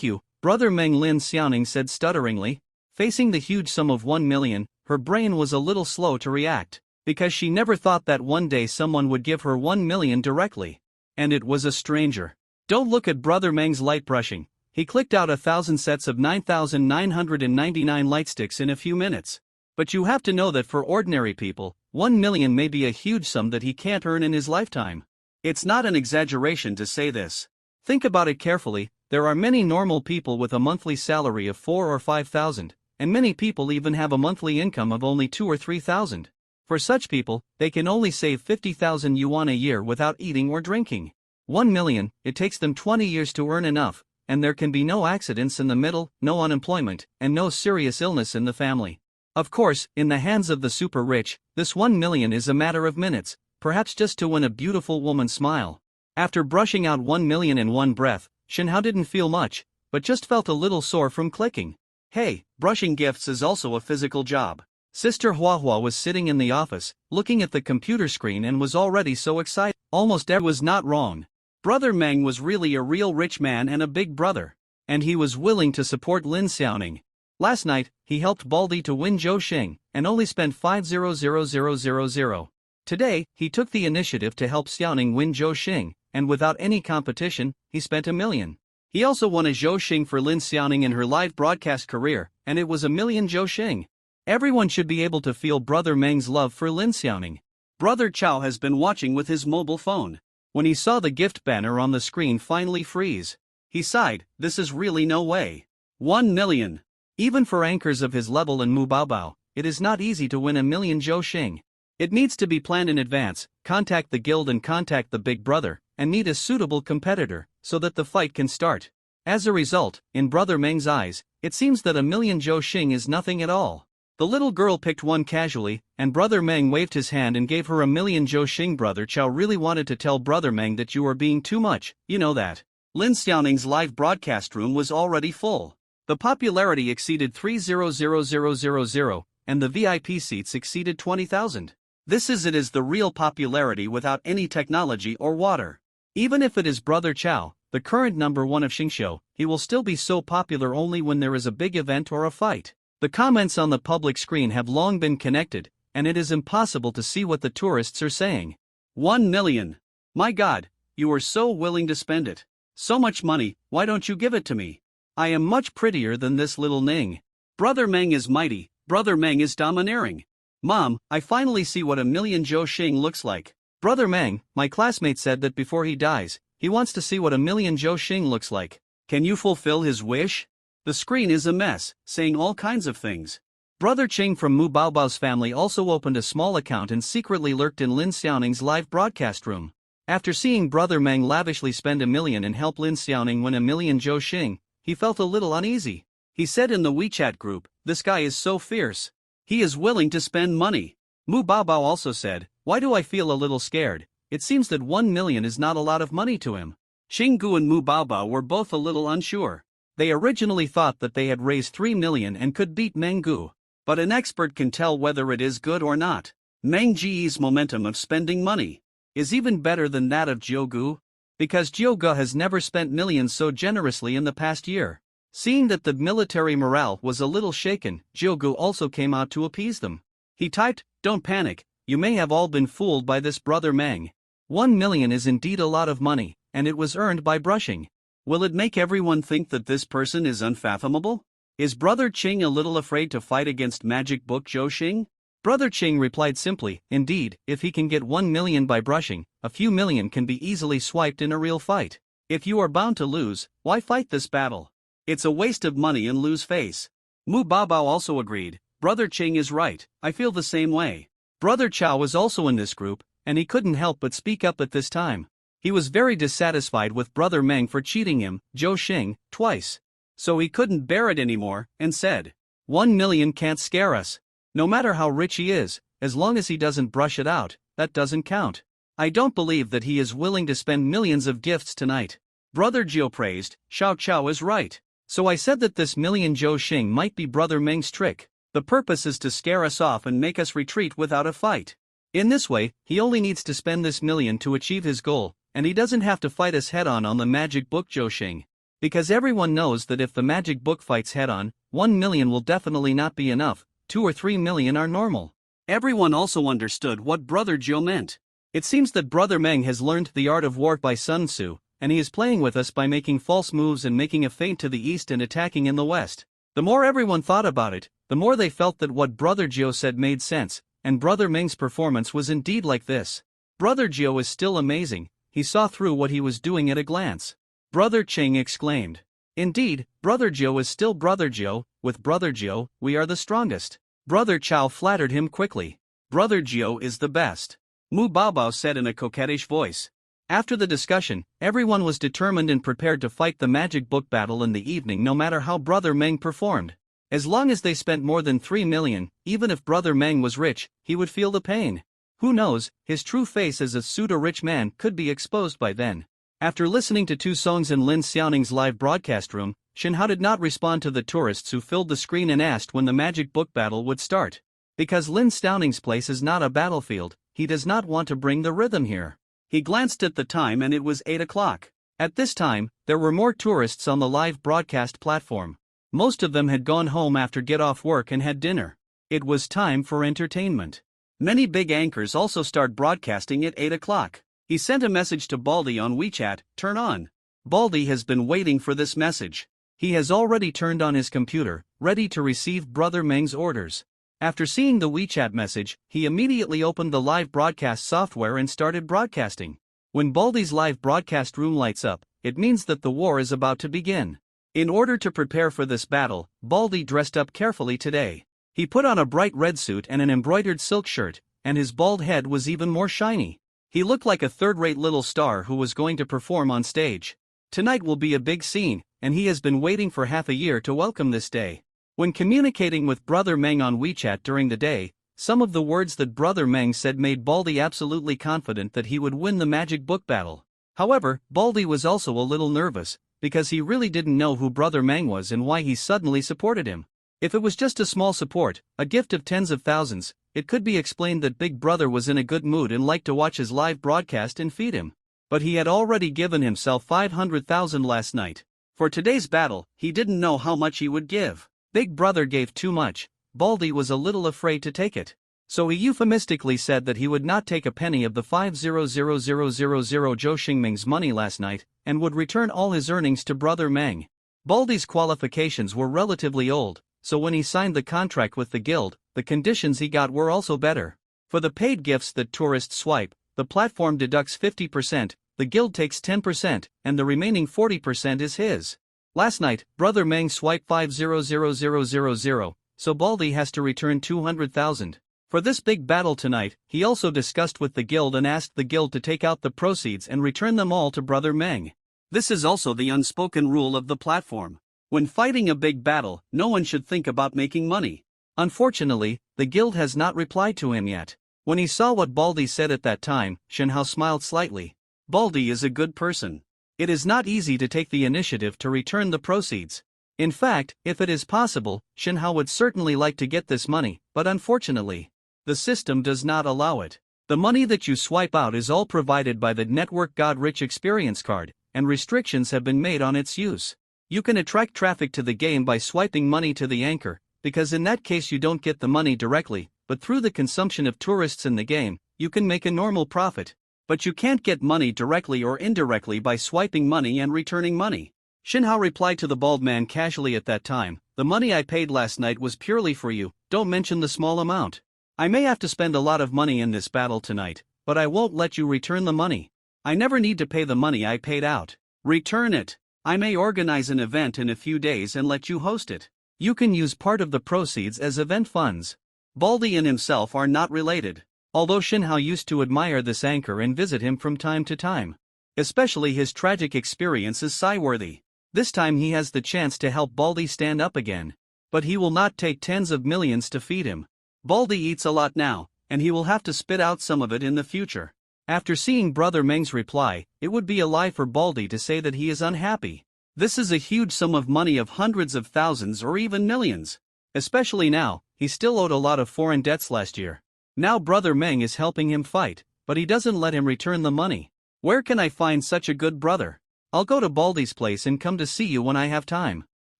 you, Brother Meng, Lin Xiaoning said stutteringly. Facing the huge sum of 1 million, her brain was a little slow to react, because she never thought that one day someone would give her 1 million directly. And it was a stranger. Don't look at Brother Meng's light brushing. He clicked out 1,000 sets of 9,999 lightsticks in a few minutes. But you have to know that for ordinary people, 1 million may be a huge sum that he can't earn in his lifetime. It's not an exaggeration to say this. Think about it carefully, there are many normal people with a monthly salary of 4 or 5,000, and many people even have a monthly income of only 2 or 3,000. For such people, they can only save 50,000 yuan a year without eating or drinking. 1 million, it takes them 20 years to earn enough, and there can be no accidents in the middle, no unemployment, and no serious illness in the family. Of course, in the hands of the super rich, this 1 million is a matter of minutes, perhaps just to win a beautiful woman's smile. After brushing out 1 million in one breath, Shinhao didn't feel much, but just felt a little sore from clicking. Hey, brushing gifts is also a physical job. Sister Huahua was sitting in the office, looking at the computer screen and was already so excited. Almost everything was not wrong. Brother Meng was really a real rich man and a big brother. And he was willing to support Lin Xiaoning. Last night, he helped Baldi to win Zhou Xing, and only spent 500,000. Today, he took the initiative to help Xiaoning win Zhou Xing, and without any competition, he spent 1 million. He also won a Zhou Xing for Lin Xiaoning in her live broadcast career, and it was 1 million Zhou Xing. Everyone should be able to feel Brother Meng's love for Lin Xiaoning. Brother Chao has been watching with his mobile phone. When he saw the gift banner on the screen finally freeze, he sighed, this is really no way. 1 million. Even for anchors of his level in Mu Baobao, it is not easy to win 1 million Zhou Xing. It needs to be planned in advance, contact the guild and contact the big brother, and meet a suitable competitor, so that the fight can start. As a result, in Brother Meng's eyes, it seems that 1 million Zhou Xing is nothing at all. The little girl picked one casually, and Brother Meng waved his hand and gave her 1 million Zhou Xing. Brother Chao really wanted to tell Brother Meng that you are being too much, you know that. Lin Xiaoning's live broadcast room was already full. The popularity exceeded 300,000, and the VIP seats exceeded 20,000. This is the real popularity without any technology or water. Even if it is Brother Chao, the current number 1 of Xingqiu, he will still be so popular only when there is a big event or a fight. The comments on the public screen have long been connected, and it is impossible to see what the tourists are saying. 1 million. My God, you are so willing to spend it. So much money, why don't you give it to me? I am much prettier than this little Ning. Brother Meng is mighty, Brother Meng is domineering. Mom, I finally see what 1 million Zhou Xing looks like. Brother Meng, my classmate said that before he dies, he wants to see what 1 million Zhou Xing looks like. Can you fulfill his wish? The screen is a mess, saying all kinds of things. Brother Qing from Mu Baobao's family also opened a small account and secretly lurked in Lin Xiaoning's live broadcast room. After seeing Brother Meng lavishly spend 1 million and help Lin Xiaoning win 1 million Zhou Xing, he felt a little uneasy. He said in the WeChat group, this guy is so fierce. He is willing to spend money. Mu Baobao also said, why do I feel a little scared? It seems that 1 million is not a lot of money to him. Xinggu and Mu Baobao were both a little unsure. They originally thought that they had raised 3 million and could beat Meng Gu. But an expert can tell whether it is good or not. Meng Ji's momentum of spending money is even better than that of Jiugu, because Jiugu has never spent millions so generously in the past year. Seeing that the military morale was a little shaken, Jiugu also came out to appease them. He typed, don't panic, you may have all been fooled by this Brother Meng. 1 million is indeed a lot of money, and it was earned by brushing. Will it make everyone think that this person is unfathomable? Is Brother Qing a little afraid to fight against Magic Book Zhou Xing? Brother Qing replied simply, indeed, if he can get 1 million by brushing, a few million can be easily swiped in a real fight. If you are bound to lose, why fight this battle? It's a waste of money and lose face. Mu Baobao also agreed, Brother Qing is right, I feel the same way. Brother Chao was also in this group, and he couldn't help but speak up at this time. He was very dissatisfied with Brother Meng for cheating him, Zhou Xing, twice. So he couldn't bear it anymore, and said, 1 million can't scare us. No matter how rich he is, as long as he doesn't brush it out, that doesn't count. I don't believe that he is willing to spend millions of gifts tonight. Brother Jiu praised, Xiao Chao is right. So I said that this million Zhou Xing might be Brother Meng's trick. The purpose is to scare us off and make us retreat without a fight. In this way, he only needs to spend this million to achieve his goal, and he doesn't have to fight us head-on on the magic book Zhou Xing. Because everyone knows that if the magic book fights head-on, 1 million will definitely not be enough, 2 or 3 million are normal. Everyone also understood what Brother Jiu meant. It seems that Brother Meng has learned the art of war by Sun Tzu, and he is playing with us by making false moves and making a feint to the east and attacking in the west. The more everyone thought about it, the more they felt that what Brother Gio said made sense, and Brother Meng's performance was indeed like this. Brother Gio is still amazing, he saw through what he was doing at a glance. Brother Cheng exclaimed. Indeed, Brother Gio is still Brother Gio, with Brother Gio, we are the strongest. Brother Chao flattered him quickly. Brother Gio is the best. Mu Baobao said in a coquettish voice. After the discussion, everyone was determined and prepared to fight the magic book battle in the evening no matter how Brother Meng performed. As long as they spent more than 3 million, even if Brother Meng was rich, he would feel the pain. Who knows, his true face as a pseudo-rich man could be exposed by then. After listening to two songs in Lin Xiaoning's live broadcast room, Shenhao did not respond to the tourists who filled the screen and asked when the magic book battle would start. Because Lin Xiaoning's place is not a battlefield, he does not want to bring the rhythm here. He glanced at the time and it was 8 o'clock. At this time, there were more tourists on the live broadcast platform. Most of them had gone home after get off work and had dinner. It was time for entertainment. Many big anchors also start broadcasting at 8 o'clock. He sent a message to Baldy on WeChat, turn on. Baldy has been waiting for this message. He has already turned on his computer, ready to receive Brother Meng's orders. After seeing the WeChat message, he immediately opened the live broadcast software and started broadcasting. When Baldy's live broadcast room lights up, it means that the war is about to begin. In order to prepare for this battle, Baldy dressed up carefully today. He put on a bright red suit and an embroidered silk shirt, and his bald head was even more shiny. He looked like a third-rate little star who was going to perform on stage. Tonight will be a big scene, and he has been waiting for half a year to welcome this day. When communicating with Brother Meng on WeChat during the day, some of the words that Brother Meng said made Baldy absolutely confident that he would win the magic book battle. However, Baldy was also a little nervous, because he really didn't know who Brother Meng was and why he suddenly supported him. If it was just a small support, a gift of tens of thousands, it could be explained that Big Brother was in a good mood and liked to watch his live broadcast and feed him. But he had already given himself 500,000 last night. For today's battle, he didn't know how much he would give. Big Brother gave too much. Baldy was a little afraid to take it. So he euphemistically said that he would not take a penny of the 500,000 Zhou Xingming's money last night, and would return all his earnings to Brother Meng. Baldy's qualifications were relatively old, so when he signed the contract with the guild, the conditions he got were also better. For the paid gifts that tourists swipe, the platform deducts 50%, the guild takes 10%, and the remaining 40% is his. Last night, Brother Meng swiped 500,000, so Baldy has to return 200,000. For this big battle tonight, he also discussed with the guild and asked the guild to take out the proceeds and return them all to Brother Meng. This is also the unspoken rule of the platform. When fighting a big battle, no one should think about making money. Unfortunately, the guild has not replied to him yet. When he saw what Baldy said at that time, Shenhao smiled slightly. Baldy is a good person. It is not easy to take the initiative to return the proceeds. In fact, if it is possible, Shenhao would certainly like to get this money, but unfortunately, the system does not allow it. The money that you swipe out is all provided by the Network God Rich Experience Card, and restrictions have been made on its use. You can attract traffic to the game by swiping money to the anchor, because in that case you don't get the money directly, but through the consumption of tourists in the game, you can make a normal profit. But you can't get money directly or indirectly by swiping money and returning money. Shenhao replied to the bald man casually at that time, the money I paid last night was purely for you, don't mention the small amount. I may have to spend a lot of money in this battle tonight, but I won't let you return the money. I never need to pay the money I paid out. Return it. I may organize an event in a few days and let you host it. You can use part of the proceeds as event funds. Baldy and himself are not related, although Shenhao used to admire this anchor and visit him from time to time. Especially his tragic experience is sigh-worthy. This time he has the chance to help Baldy stand up again. But he will not take tens of millions to feed him. Baldy eats a lot now, and he will have to spit out some of it in the future. After seeing Brother Meng's reply, it would be a lie for Baldy to say that he is unhappy. This is a huge sum of money of hundreds of thousands or even millions. Especially now, he still owed a lot of foreign debts last year. Now Brother Meng is helping him fight, but he doesn't let him return the money. Where can I find such a good brother? I'll go to Baldy's place and come to see you when I have time.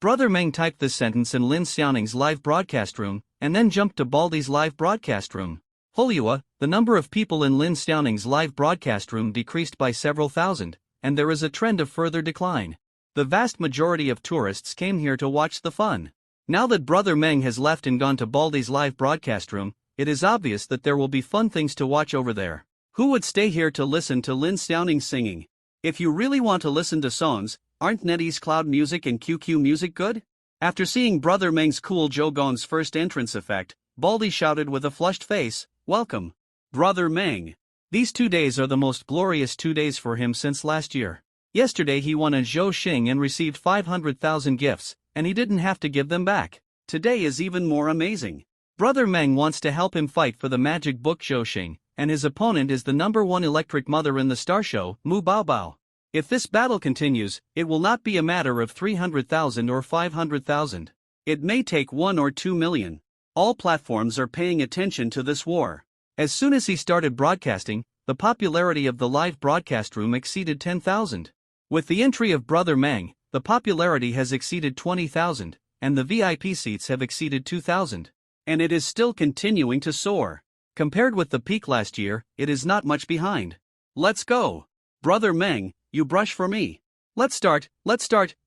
Brother Meng typed this sentence in Lin Xiaoning's live broadcast room, and then jumped to Baldy's live broadcast room. Holua, the number of people in Lin Xiaoning's live broadcast room decreased by several thousand, and there is a trend of further decline. The vast majority of tourists came here to watch the fun. Now that Brother Meng has left and gone to Baldy's live broadcast room, it is obvious that there will be fun things to watch over there. Who would stay here to listen to Lin Xiaoning singing? If you really want to listen to songs, aren't NetEase Cloud Music and QQ Music good? After seeing Brother Meng's cool Jogon's first entrance effect, Baldy shouted with a flushed face, "Welcome, Brother Meng." These 2 days are the most glorious 2 days for him since last year. Yesterday he won a Zhou Xing and received 500,000 gifts, and he didn't have to give them back. Today is even more amazing. Brother Meng wants to help him fight for the magic book Zhou Xing, and his opponent is the #1 electric mother in the star show, Mu Baobao. If this battle continues, it will not be a matter of 300,000 or 500,000. It may take 1 or 2 million. All platforms are paying attention to this war. As soon as he started broadcasting, the popularity of the live broadcast room exceeded 10,000. With the entry of Brother Meng, the popularity has exceeded 20,000, and the VIP seats have exceeded 2,000. And it is still continuing to soar. Compared with the peak last year, it is not much behind. Let's go! Brother Meng, you brush for me. Let's start,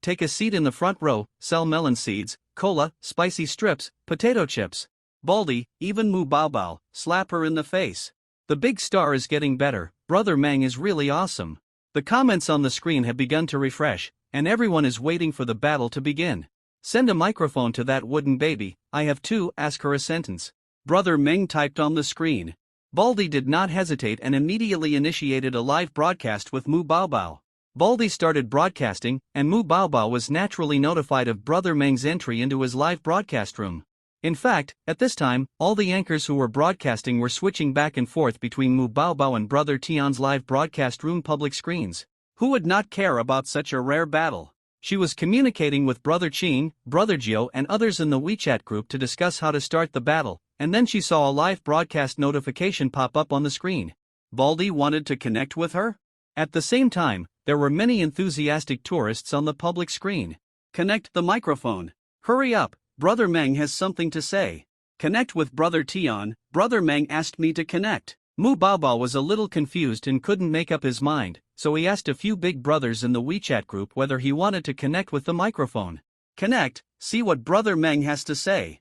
take a seat in the front row, sell melon seeds, cola, spicy strips, potato chips. Baldy, even Mu Baobao, slap her in the face. The big star is getting better, Brother Meng is really awesome. The comments on the screen have begun to refresh, and everyone is waiting for the battle to begin. Send a microphone to that wooden baby, I have to ask her a sentence. Brother Meng typed on the screen. Baldy did not hesitate and immediately initiated a live broadcast with Mu Baobao. Baldy started broadcasting, and Mu Baobao was naturally notified of Brother Meng's entry into his live broadcast room. In fact, at this time, all the anchors who were broadcasting were switching back and forth between Mu Baobao and Brother Tian's live broadcast room public screens. Who would not care about such a rare battle? She was communicating with Brother Qing, Brother Jiu and others in the WeChat group to discuss how to start the battle, and then she saw a live broadcast notification pop up on the screen. Baldy wanted to connect with her? At the same time, there were many enthusiastic tourists on the public screen. Connect the microphone. Hurry up, Brother Meng has something to say. Connect with Brother Tian, Brother Meng asked me to connect. Mu Baobao was a little confused and couldn't make up his mind, so he asked a few big brothers in the WeChat group whether he wanted to connect with the microphone. Connect, see what Brother Meng has to say.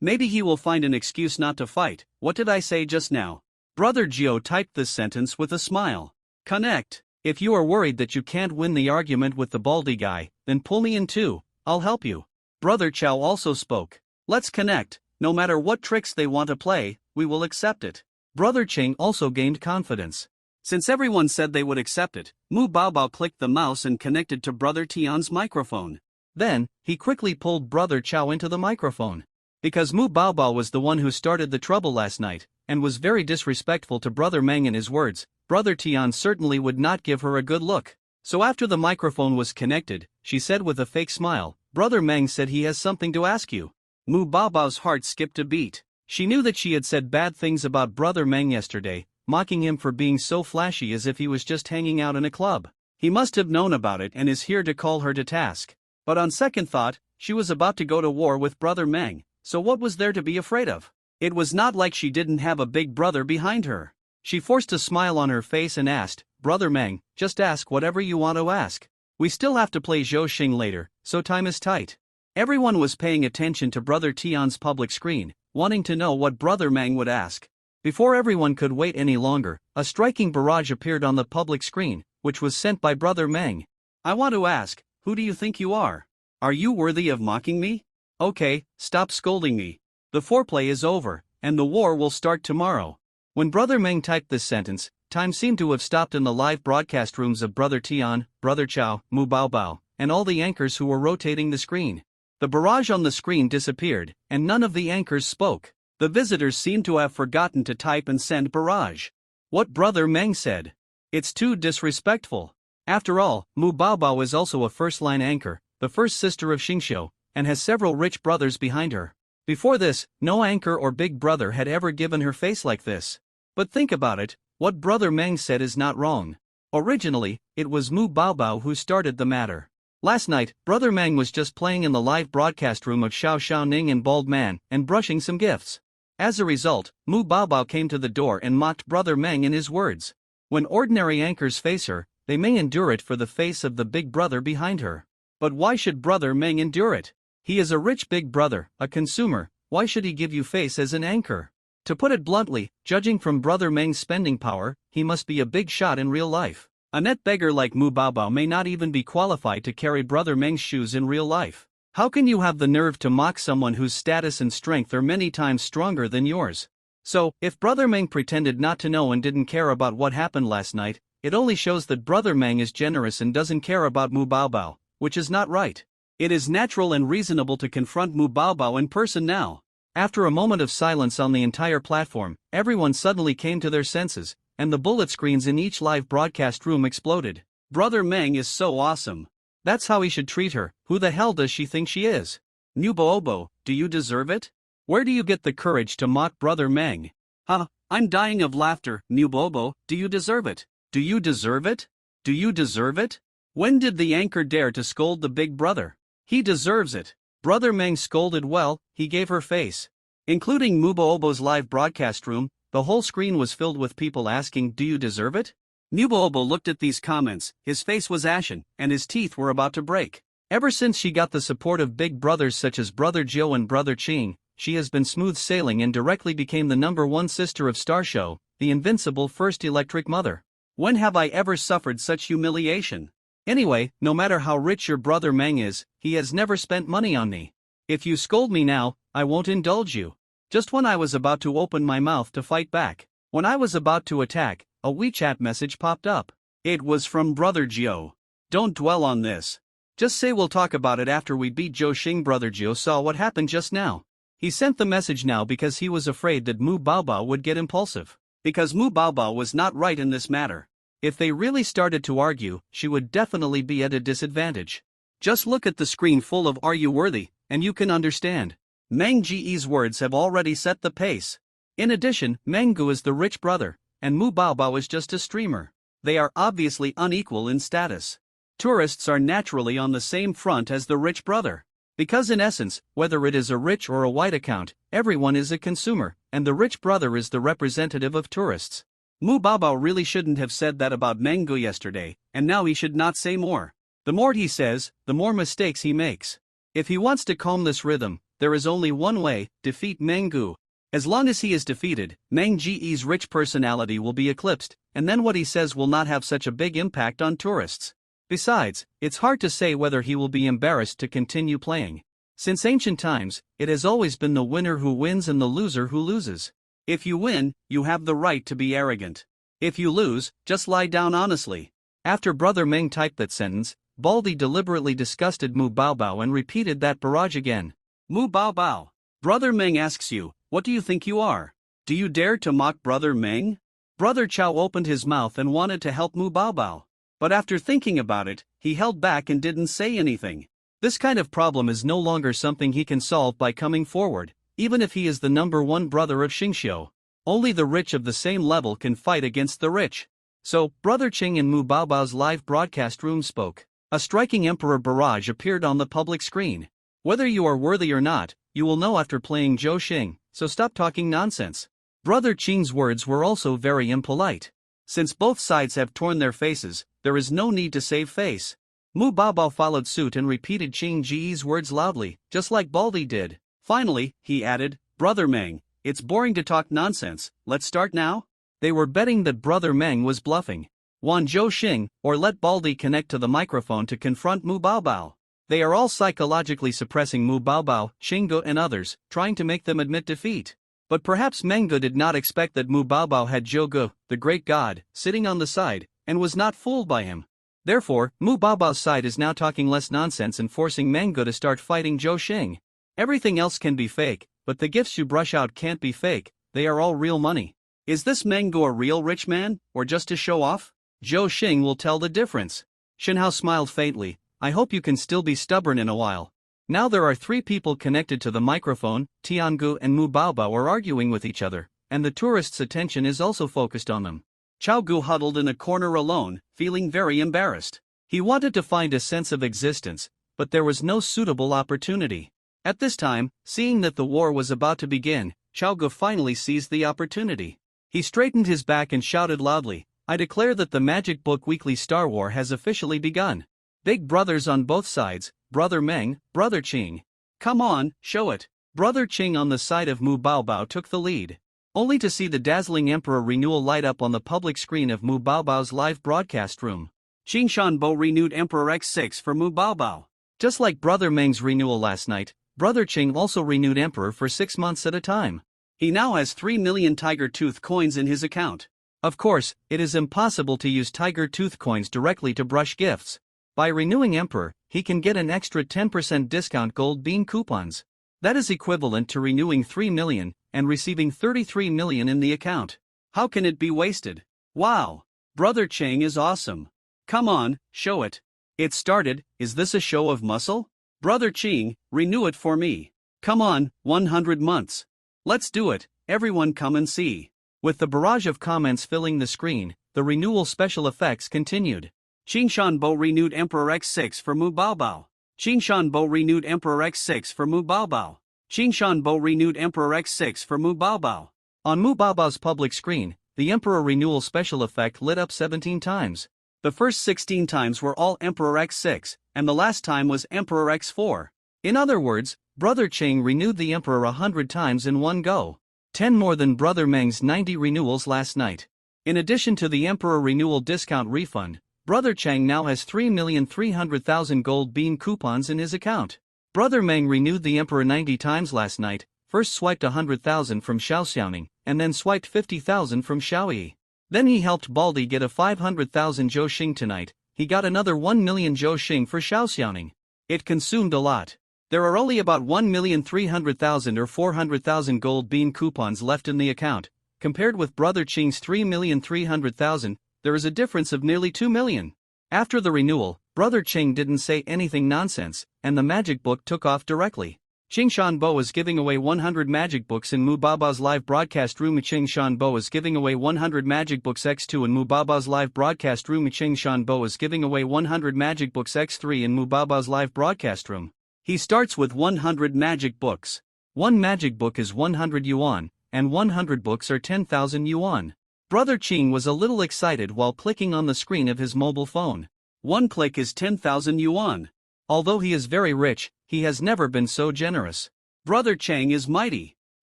Maybe he will find an excuse not to fight. What did I say just now? Brother Jiu typed this sentence with a smile. Connect. If you are worried that you can't win the argument with the Baldy guy, then pull me in too, I'll help you. Brother Chow also spoke. Let's connect, no matter what tricks they want to play, we will accept it. Brother Qing also gained confidence. Since everyone said they would accept it, Mu Baobao clicked the mouse and connected to Brother Tian's microphone. Then, he quickly pulled Brother Chow into the microphone. Because Mu Baobao was the one who started the trouble last night, and was very disrespectful to Brother Meng in his words, Brother Tian certainly would not give her a good look. So after the microphone was connected, she said with a fake smile, Brother Meng said he has something to ask you. Mu Baobao's heart skipped a beat. She knew that she had said bad things about Brother Meng yesterday, mocking him for being so flashy as if he was just hanging out in a club. He must have known about it and is here to call her to task. But on second thought, she was about to go to war with Brother Meng, so what was there to be afraid of? It was not like she didn't have a big brother behind her. She forced a smile on her face and asked, Brother Meng, just ask whatever you want to ask. We still have to play Zhou Xing later, so time is tight. Everyone was paying attention to Brother Tian's public screen, wanting to know what Brother Meng would ask. Before everyone could wait any longer, a striking barrage appeared on the public screen, which was sent by Brother Meng. I want to ask, who do you think you are? Are you worthy of mocking me? Okay, stop scolding me. The foreplay is over, and the war will start tomorrow. When Brother Meng typed this sentence, time seemed to have stopped in the live broadcast rooms of Brother Tian, Brother Chow, Mu Baobao, and all the anchors who were rotating the screen. The barrage on the screen disappeared, and none of the anchors spoke. The visitors seemed to have forgotten to type and send barrage. What Brother Meng said. It's too disrespectful. After all, Mu Baobao is also a first-line anchor, the first sister of Xingqiu, and has several rich brothers behind her. Before this, no anchor or big brother had ever given her face like this. But think about it, what Brother Meng said is not wrong. Originally, it was Mu Baobao who started the matter. Last night, Brother Meng was just playing in the live broadcast room of Xiao Xiaoning and Bald Man, and brushing some gifts. As a result, Mu Baobao came to the door and mocked Brother Meng in his words. When ordinary anchors face her, they may endure it for the face of the big brother behind her. But why should Brother Meng endure it? He is a rich big brother, a consumer, why should he give you face as an anchor? To put it bluntly, judging from Brother Meng's spending power, he must be a big shot in real life. A net beggar like Mu Baobao may not even be qualified to carry Brother Meng's shoes in real life. How can you have the nerve to mock someone whose status and strength are many times stronger than yours? So, if Brother Meng pretended not to know and didn't care about what happened last night, it only shows that Brother Meng is generous and doesn't care about Mu Baobao, which is not right. It is natural and reasonable to confront Mu Baobao in person now. After a moment of silence on the entire platform, everyone suddenly came to their senses, and the bullet screens in each live broadcast room exploded. Brother Meng is so awesome. That's how he should treat her. Who the hell does she think she is? Nubo-obo, do you deserve it? Where do you get the courage to mock Brother Meng? Huh, I'm dying of laughter. Nubo-obo, do you deserve it? Do you deserve it? Do you deserve it? When did the anchor dare to scold the big brother? He deserves it. Brother Meng scolded well, he gave her face. Including Mubo-obo's live broadcast room, the whole screen was filled with people asking, do you deserve it? Mubo-obo looked at these comments, his face was ashen, and his teeth were about to break. Ever since she got the support of big brothers such as Brother Joe and Brother Ching, she has been smooth sailing and directly became the #1 sister of Star Show, the invincible first electric mother. When have I ever suffered such humiliation? Anyway, no matter how rich your Brother Meng is, he has never spent money on me. If you scold me now, I won't indulge you. Just when I was about to open my mouth to fight back, when I was about to attack, a WeChat message popped up. It was from Brother Joe. Don't dwell on this. Just say we'll talk about it after we beat Joe Xing. Brother Joe saw what happened just now. He sent the message now because he was afraid that Mu Baobao would get impulsive. Because Mu Baobao was not right in this matter. If they really started to argue, she would definitely be at a disadvantage. Just look at the screen full of "Are you worthy?" and you can understand. Meng Ge's words have already set the pace. In addition, Meng Gu is the rich brother, and Mu Baobao is just a streamer. They are obviously unequal in status. Tourists are naturally on the same front as the rich brother. Because in essence, whether it is a rich or a white account, everyone is a consumer, and the rich brother is the representative of tourists. Mu Baobao really shouldn't have said that about Meng Gu yesterday, and now he should not say more. The more he says, the more mistakes he makes. If he wants to calm this rhythm, there is only one way: defeat Meng Gu. As long as he is defeated, Meng Ge's rich personality will be eclipsed, and then what he says will not have such a big impact on tourists. Besides, it's hard to say whether he will be embarrassed to continue playing. Since ancient times, it has always been the winner who wins and the loser who loses. If you win, you have the right to be arrogant. If you lose, just lie down honestly. After Brother Meng typed that sentence, Baldy deliberately disgusted Mu Baobao and repeated that barrage again. Mu Baobao. Brother Meng asks you, what do you think you are? Do you dare to mock Brother Meng? Brother Chow opened his mouth and wanted to help Mu Baobao. But after thinking about it, he held back and didn't say anything. This kind of problem is no longer something he can solve by coming forward, even if he is the #1 brother of Xingxiu. Only the rich of the same level can fight against the rich. So, Brother Ching in Mu Baobao's live broadcast room spoke. A striking emperor barrage appeared on the public screen. Whether you are worthy or not, you will know after playing Zhou Xing, so stop talking nonsense. Brother Qing's words were also very impolite. Since both sides have torn their faces, there is no need to save face. Mu Baobao followed suit and repeated Qing Ji's words loudly, just like Baldy did. Finally, he added, Brother Meng, it's boring to talk nonsense, let's start now? They were betting that Brother Meng was bluffing. Want Zhou Xing, or let Baldy connect to the microphone to confront Mu Baobao. They are all psychologically suppressing Mu Baobao, Xinggu and others, trying to make them admit defeat. But perhaps Menggu did not expect that Mu Baobao had Zhougu, the great god, sitting on the side, and was not fooled by him. Therefore, Mu Baobao's side is now talking less nonsense and forcing Menggu to start fighting Zhou Xing. Everything else can be fake, but the gifts you brush out can't be fake, they are all real money. Is this Menggu a real rich man, or just to show off? Zhou Xing will tell the difference. Shenhao smiled faintly, I hope you can still be stubborn in a while. Now there are 3 people connected to the microphone, Tiangu and Mu Baobao are arguing with each other, and the tourists' attention is also focused on them. Chao Gu huddled in a corner alone, feeling very embarrassed. He wanted to find a sense of existence, but there was no suitable opportunity. At this time, seeing that the war was about to begin, Chao Gu finally seized the opportunity. He straightened his back and shouted loudly, I declare that the Magic Book Weekly Star War has officially begun. Big brothers on both sides, Brother Meng, Brother Qing. Come on, show it. Brother Qing on the side of Mu Baobao took the lead. Only to see the dazzling Emperor renewal light up on the public screen of Mu Baobao's live broadcast room. Qing Shanbo renewed Emperor X6 for Mu Baobao. Just like Brother Meng's renewal last night, Brother Qing also renewed Emperor for 6 months at a time. He now has 3 million Tiger Tooth coins in his account. Of course, it is impossible to use Tiger Tooth coins directly to brush gifts. By renewing Emperor, he can get an extra 10% discount gold bean coupons. That is equivalent to renewing 3 million and receiving 33 million in the account. How can it be wasted? Wow! Brother Qing is awesome. Come on, show it. It started. Is this a show of muscle? Brother Qing, renew it for me. Come on, 100 months. Let's do it, everyone come and see. With the barrage of comments filling the screen, the renewal special effects continued. Qing Shanbo renewed Emperor X6 for Mu Baobao. Qing Shanbo renewed Emperor X6 for Mu Baobao. Qing Shanbo renewed Emperor X6 for Mu Baobao. On Mu Baobao's public screen, the Emperor renewal special effect lit up 17 times. The first 16 times were all Emperor X6, and the last time was Emperor X4. In other words, Brother Qing renewed the Emperor 100 times in one go. 10 more than Brother Meng's 90 renewals last night. In addition to the Emperor renewal discount refund, Brother Qing now has 3,300,000 gold bean coupons in his account. Brother Meng renewed the Emperor 90 times last night, first swiped 100,000 from Xiao Xiaoning, and then swiped 50,000 from Xiao Yi. Then he helped Baldi get a 500,000 Zhou Xing tonight. He got another 1 million Zhou Xing for Xiao Xiaoning. It consumed a lot. There are only about 1,300,000 or 400,000 gold bean coupons left in the account. Compared with Brother Qing's 3,300,000, there is a difference of nearly 2 million. After the renewal, Brother Qing didn't say anything nonsense, and the magic book took off directly. Qing Shanbo is giving away 100 magic books in Mu Baobao's live broadcast room. Qing Shanbo is giving away 100 magic books X2 in Mu Baobao's live broadcast room. Qing Shanbo is giving away 100 magic books X3 in Mu Baobao's live broadcast room. He starts with 100 magic books. One magic book is 100 yuan, and 100 books are 10,000 yuan. Brother Qing was a little excited while clicking on the screen of his mobile phone. One click is 10,000 yuan. Although he is very rich, he has never been so generous. Brother Qing is mighty.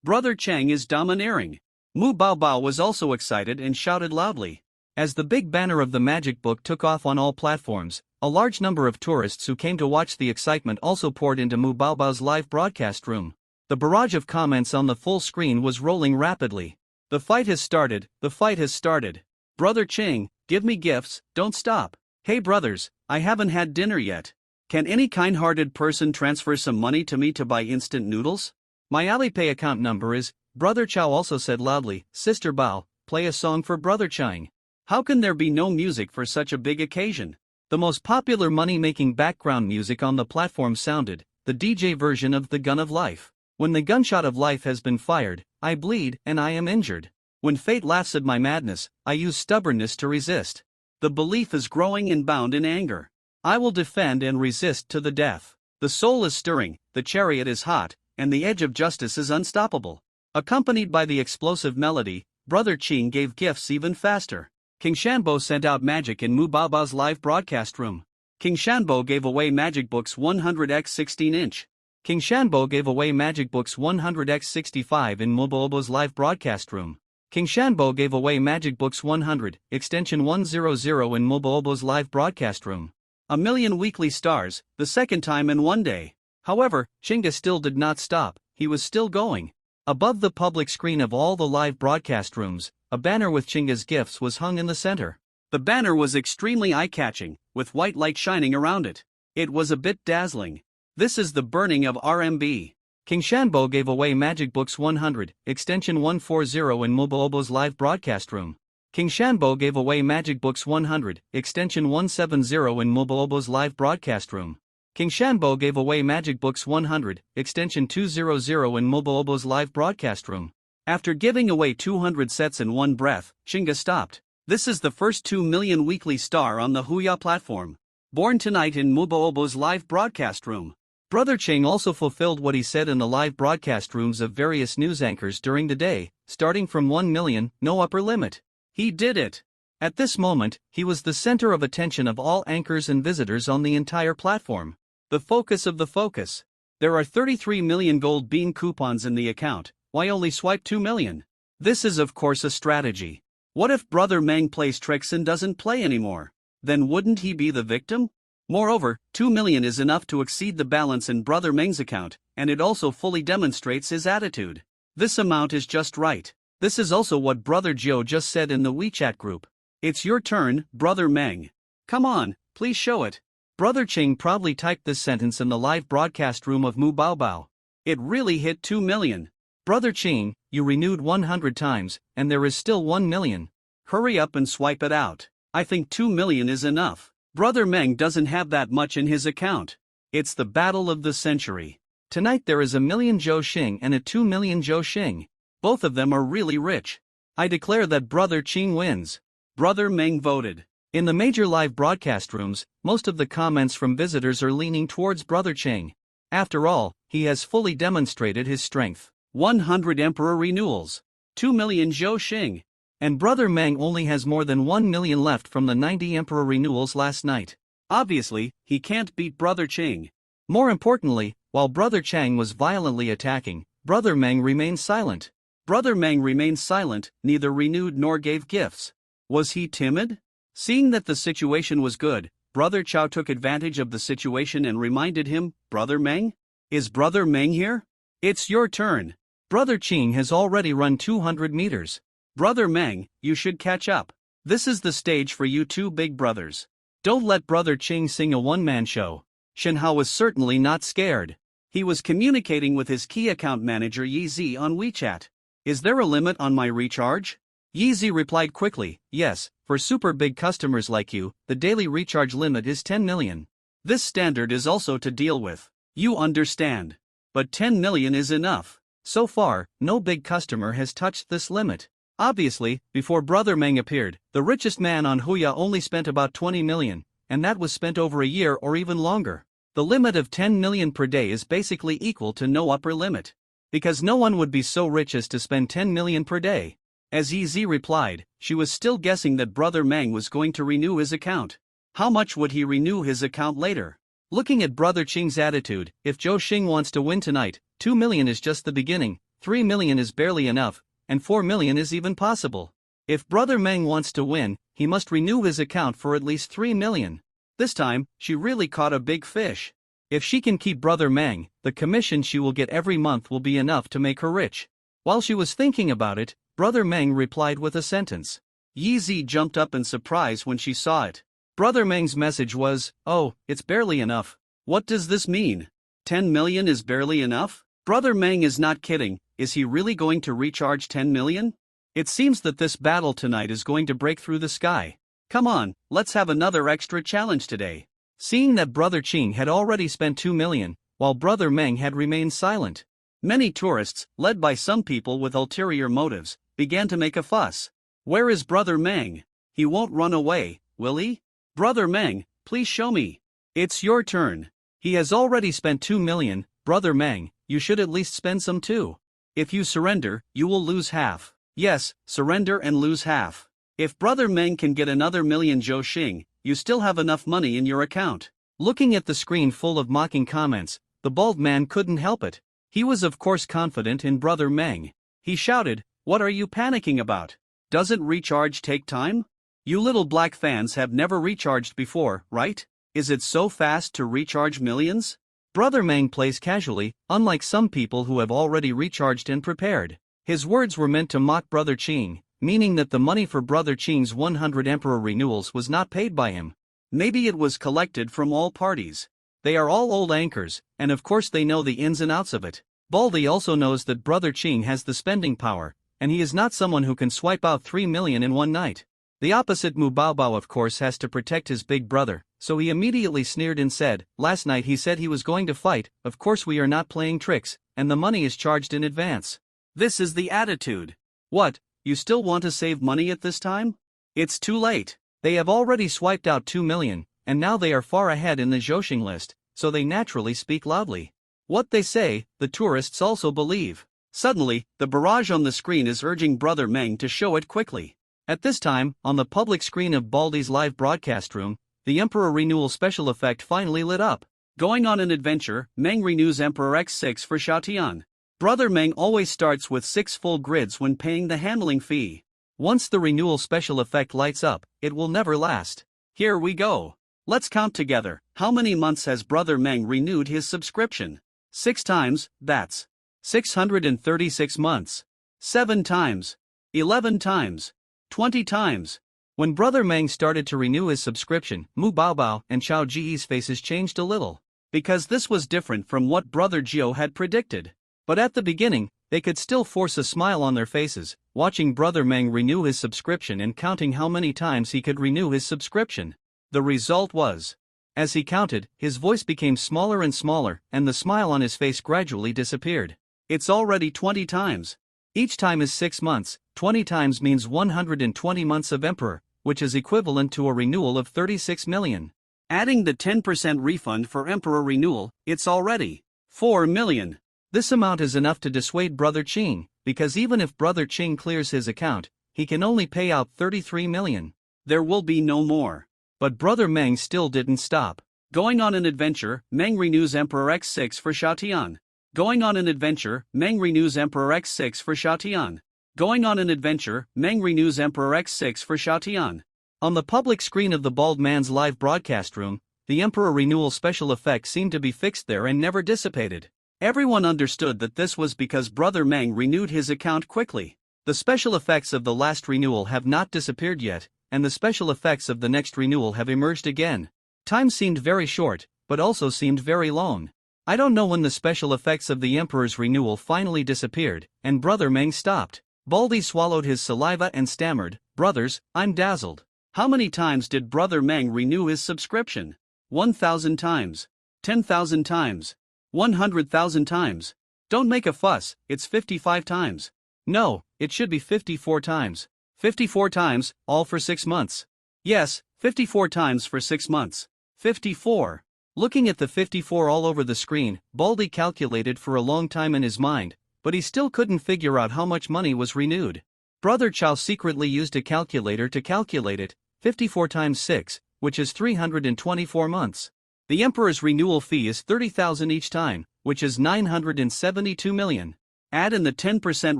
Brother Qing is domineering. Mu Baobao was also excited and shouted loudly. As the big banner of the magic book took off on all platforms, a large number of tourists who came to watch the excitement also poured into Mu Baobao's live broadcast room. The barrage of comments on the full screen was rolling rapidly. The fight has started, the fight has started. Brother Qing, give me gifts, don't stop. Hey brothers, I haven't had dinner yet. Can any kind-hearted person transfer some money to me to buy instant noodles? My Alipay account number is. Brother Chao also said loudly, Sister Bao, play a song for Brother Qing. How can there be no music for such a big occasion? The most popular money-making background music on the platform sounded, the DJ version of The Gun of Life. When the gunshot of life has been fired, I bleed and I am injured. When fate laughs at my madness, I use stubbornness to resist. The belief is growing and bound in anger. I will defend and resist to the death. The soul is stirring, the chariot is hot, and the edge of justice is unstoppable. Accompanied by the explosive melody, Brother Qing gave gifts even faster. King Shanbo sent out magic in Mu Baobao's live broadcast room. King Shanbo gave away magic books 100x 16-inch. King Shanbo gave away magic books 100x 65 in Mu Baobao's live broadcast room. King Shanbo gave away magic books 100, extension 100 in Mu Baobao's live broadcast room. A million weekly stars, the second time in one day. However, Chinga still did not stop, he was still going. Above the public screen of all the live broadcast rooms, a banner with Chinga's gifts was hung in the center. The banner was extremely eye-catching, with white light shining around it. It was a bit dazzling. This is the burning of RMB. King Shanbo gave away magic books 100, extension 140 in Mu Baobao's live broadcast room. King Shanbo gave away magic books 100, extension 170 in Mu Baobao's live broadcast room. King Shanbo gave away magic books 100, extension 200 in Mu Baobao's live broadcast room. After giving away 200 sets in one breath, Chinga stopped. This is the first 2 million weekly star on the Huya platform. Born tonight in Mu Baobao's live broadcast room. Brother Qing also fulfilled what he said in the live broadcast rooms of various news anchors during the day, starting from 1 million, no upper limit. He did it. At this moment, he was the center of attention of all anchors and visitors on the entire platform. The focus of the focus. There are 33 million gold bean coupons in the account, why only swipe 2 million? This is of course a strategy. What if Brother Mang plays tricks and doesn't play anymore? Then wouldn't he be the victim? Moreover, 2 million is enough to exceed the balance in Brother Meng's account, and it also fully demonstrates his attitude. This amount is just right. This is also what Brother Joe just said in the WeChat group. It's your turn, Brother Meng. Come on, please show it. Brother Ching proudly typed this sentence in the live broadcast room of Mu Baobao. It really hit 2 million. Brother Ching, you renewed 100 times, and there is still 1 million. Hurry up and swipe it out. I think 2 million is enough. Brother Meng doesn't have that much in his account. It's the battle of the century. Tonight there is a million Zhou Xing and a 2 million Zhou Xing. Both of them are really rich. I declare that Brother Ching wins. Brother Meng voted. In the major live broadcast rooms, most of the comments from visitors are leaning towards Brother Ching. After all, he has fully demonstrated his strength. 100 Emperor renewals. 2 million Zhou Xing. And Brother Meng only has more than 1 million left from the 90 Emperor renewals last night. Obviously, he can't beat Brother Ching. More importantly, while Brother Chang was violently attacking, Brother Meng remained silent. Brother Meng remained silent, neither renewed nor gave gifts. Was he timid? Seeing that the situation was good, Brother Chow took advantage of the situation and reminded him, Brother Meng? Is Brother Meng here? It's your turn. Brother Ching has already run 200 meters. Brother Meng, you should catch up. This is the stage for you two big brothers. Don't let Brother Ching sing a one-man show. Shenhao was certainly not scared. He was communicating with his key account manager Yi Zi on WeChat. Is there a limit on my recharge? Yi Zi replied quickly, yes, for super big customers like you, the daily recharge limit is 10 million. This standard is also to deal with. You understand. But 10 million is enough. So far, no big customer has touched this limit. Obviously, before Brother Meng appeared, the richest man on Huya only spent about 20 million, and that was spent over a year or even longer. The limit of 10 million per day is basically equal to no upper limit. Because no one would be so rich as to spend 10 million per day. As Yi Zi replied, she was still guessing that Brother Meng was going to renew his account. How much would he renew his account later? Looking at Brother Ching's attitude, if Zhou Xing wants to win tonight, 2 million is just the beginning, 3 million is barely enough, and 4 million is even possible. If Brother Meng wants to win, he must renew his account for at least 3 million. This time, she really caught a big fish. If she can keep Brother Meng, the commission she will get every month will be enough to make her rich. While she was thinking about it, Brother Meng replied with a sentence. Yi Zi jumped up in surprise when she saw it. Brother Meng's message was, oh, it's barely enough. What does this mean? 10 million is barely enough? Brother Meng is not kidding, is he really going to recharge 10 million? It seems that this battle tonight is going to break through the sky. Come on, let's have another extra challenge today. Seeing that Brother Ching had already spent 2 million, while Brother Meng had remained silent. Many tourists, led by some people with ulterior motives, began to make a fuss. Where is Brother Meng? He won't run away, will he? Brother Meng, please show me. It's your turn. He has already spent 2 million, Brother Meng, you should at least spend some too. If you surrender, you will lose half. Yes, surrender and lose half. If Brother Meng can get another million Zhou Xing, you still have enough money in your account. Looking at the screen full of mocking comments, the bald man couldn't help it. He was of course confident in Brother Meng. He shouted, what are you panicking about? Doesn't recharge take time? You little black fans have never recharged before, right? Is it so fast to recharge millions? Brother Meng plays casually, unlike some people who have already recharged and prepared. His words were meant to mock Brother Ching, meaning that the money for Brother Ching's 100 Emperor renewals was not paid by him. Maybe it was collected from all parties. They are all old anchors, and of course they know the ins and outs of it. Baldy also knows that Brother Ching has the spending power, and he is not someone who can swipe out 3 million in one night. The opposite Mu Baobao of course has to protect his big brother, so he immediately sneered and said, last night he said he was going to fight, of course we are not playing tricks, and the money is charged in advance. This is the attitude. What, you still want to save money at this time? It's too late. They have already swiped out 2 million, and now they are far ahead in the Zhouxing list, so they naturally speak loudly. What they say, the tourists also believe. Suddenly, the barrage on the screen is urging Brother Meng to show it quickly. At this time, on the public screen of Baldi's live broadcast room, the Emperor Renewal special effect finally lit up. Going on an adventure, Meng renews Emperor X6 for Xiaotian. Brother Meng always starts with 6 full grids when paying the handling fee. Once the renewal special effect lights up, it will never last. Here we go. Let's count together. How many months has Brother Meng renewed his subscription? 6 times, that's 636 months. 7 times. 11 times. 20 times. When Brother Meng started to renew his subscription, Mu Baobao and Xiao Ji's faces changed a little. Because this was different from what Brother Jiu had predicted. But at the beginning, they could still force a smile on their faces, watching Brother Meng renew his subscription and counting how many times he could renew his subscription. The result was, as he counted, his voice became smaller and smaller, and the smile on his face gradually disappeared. It's already 20 times. Each time is 6 months, 20 times means 120 months of Emperor, which is equivalent to a renewal of 36 million. Adding the 10% refund for Emperor renewal, it's already 4 million. This amount is enough to dissuade Brother Qing, because even if Brother Qing clears his account, he can only pay out 33 million. There will be no more. But Brother Meng still didn't stop. Going on an adventure, Meng renews Emperor X6 for Xiaotian. Going on an adventure, Meng renews Emperor X6 for Xiaotian. Going on an adventure, Meng renews Emperor X6 for Xiaotian. On the public screen of the bald man's live broadcast room, the Emperor renewal special effect seemed to be fixed there and never dissipated. Everyone understood that this was because Brother Meng renewed his account quickly. The special effects of the last renewal have not disappeared yet, and the special effects of the next renewal have emerged again. Time seemed very short, but also seemed very long. I don't know when the special effects of the Emperor's renewal finally disappeared, and Brother Meng stopped. Baldi swallowed his saliva and stammered, "Brothers, I'm dazzled." How many times did Brother Meng renew his subscription? 1,000 times. 10,000 times. 100,000 times. Don't make a fuss, it's 55 times. No, it should be 54 times. 54 times, all for 6 months. Yes, 54 times for 6 months. 54. Looking at the 54 all over the screen, Baldi calculated for a long time in his mind, but he still couldn't figure out how much money was renewed. Brother Chow secretly used a calculator to calculate it, 54 times 6, which is 324 months. The Emperor's renewal fee is 30,000 each time, which is 972 million. Add in the 10%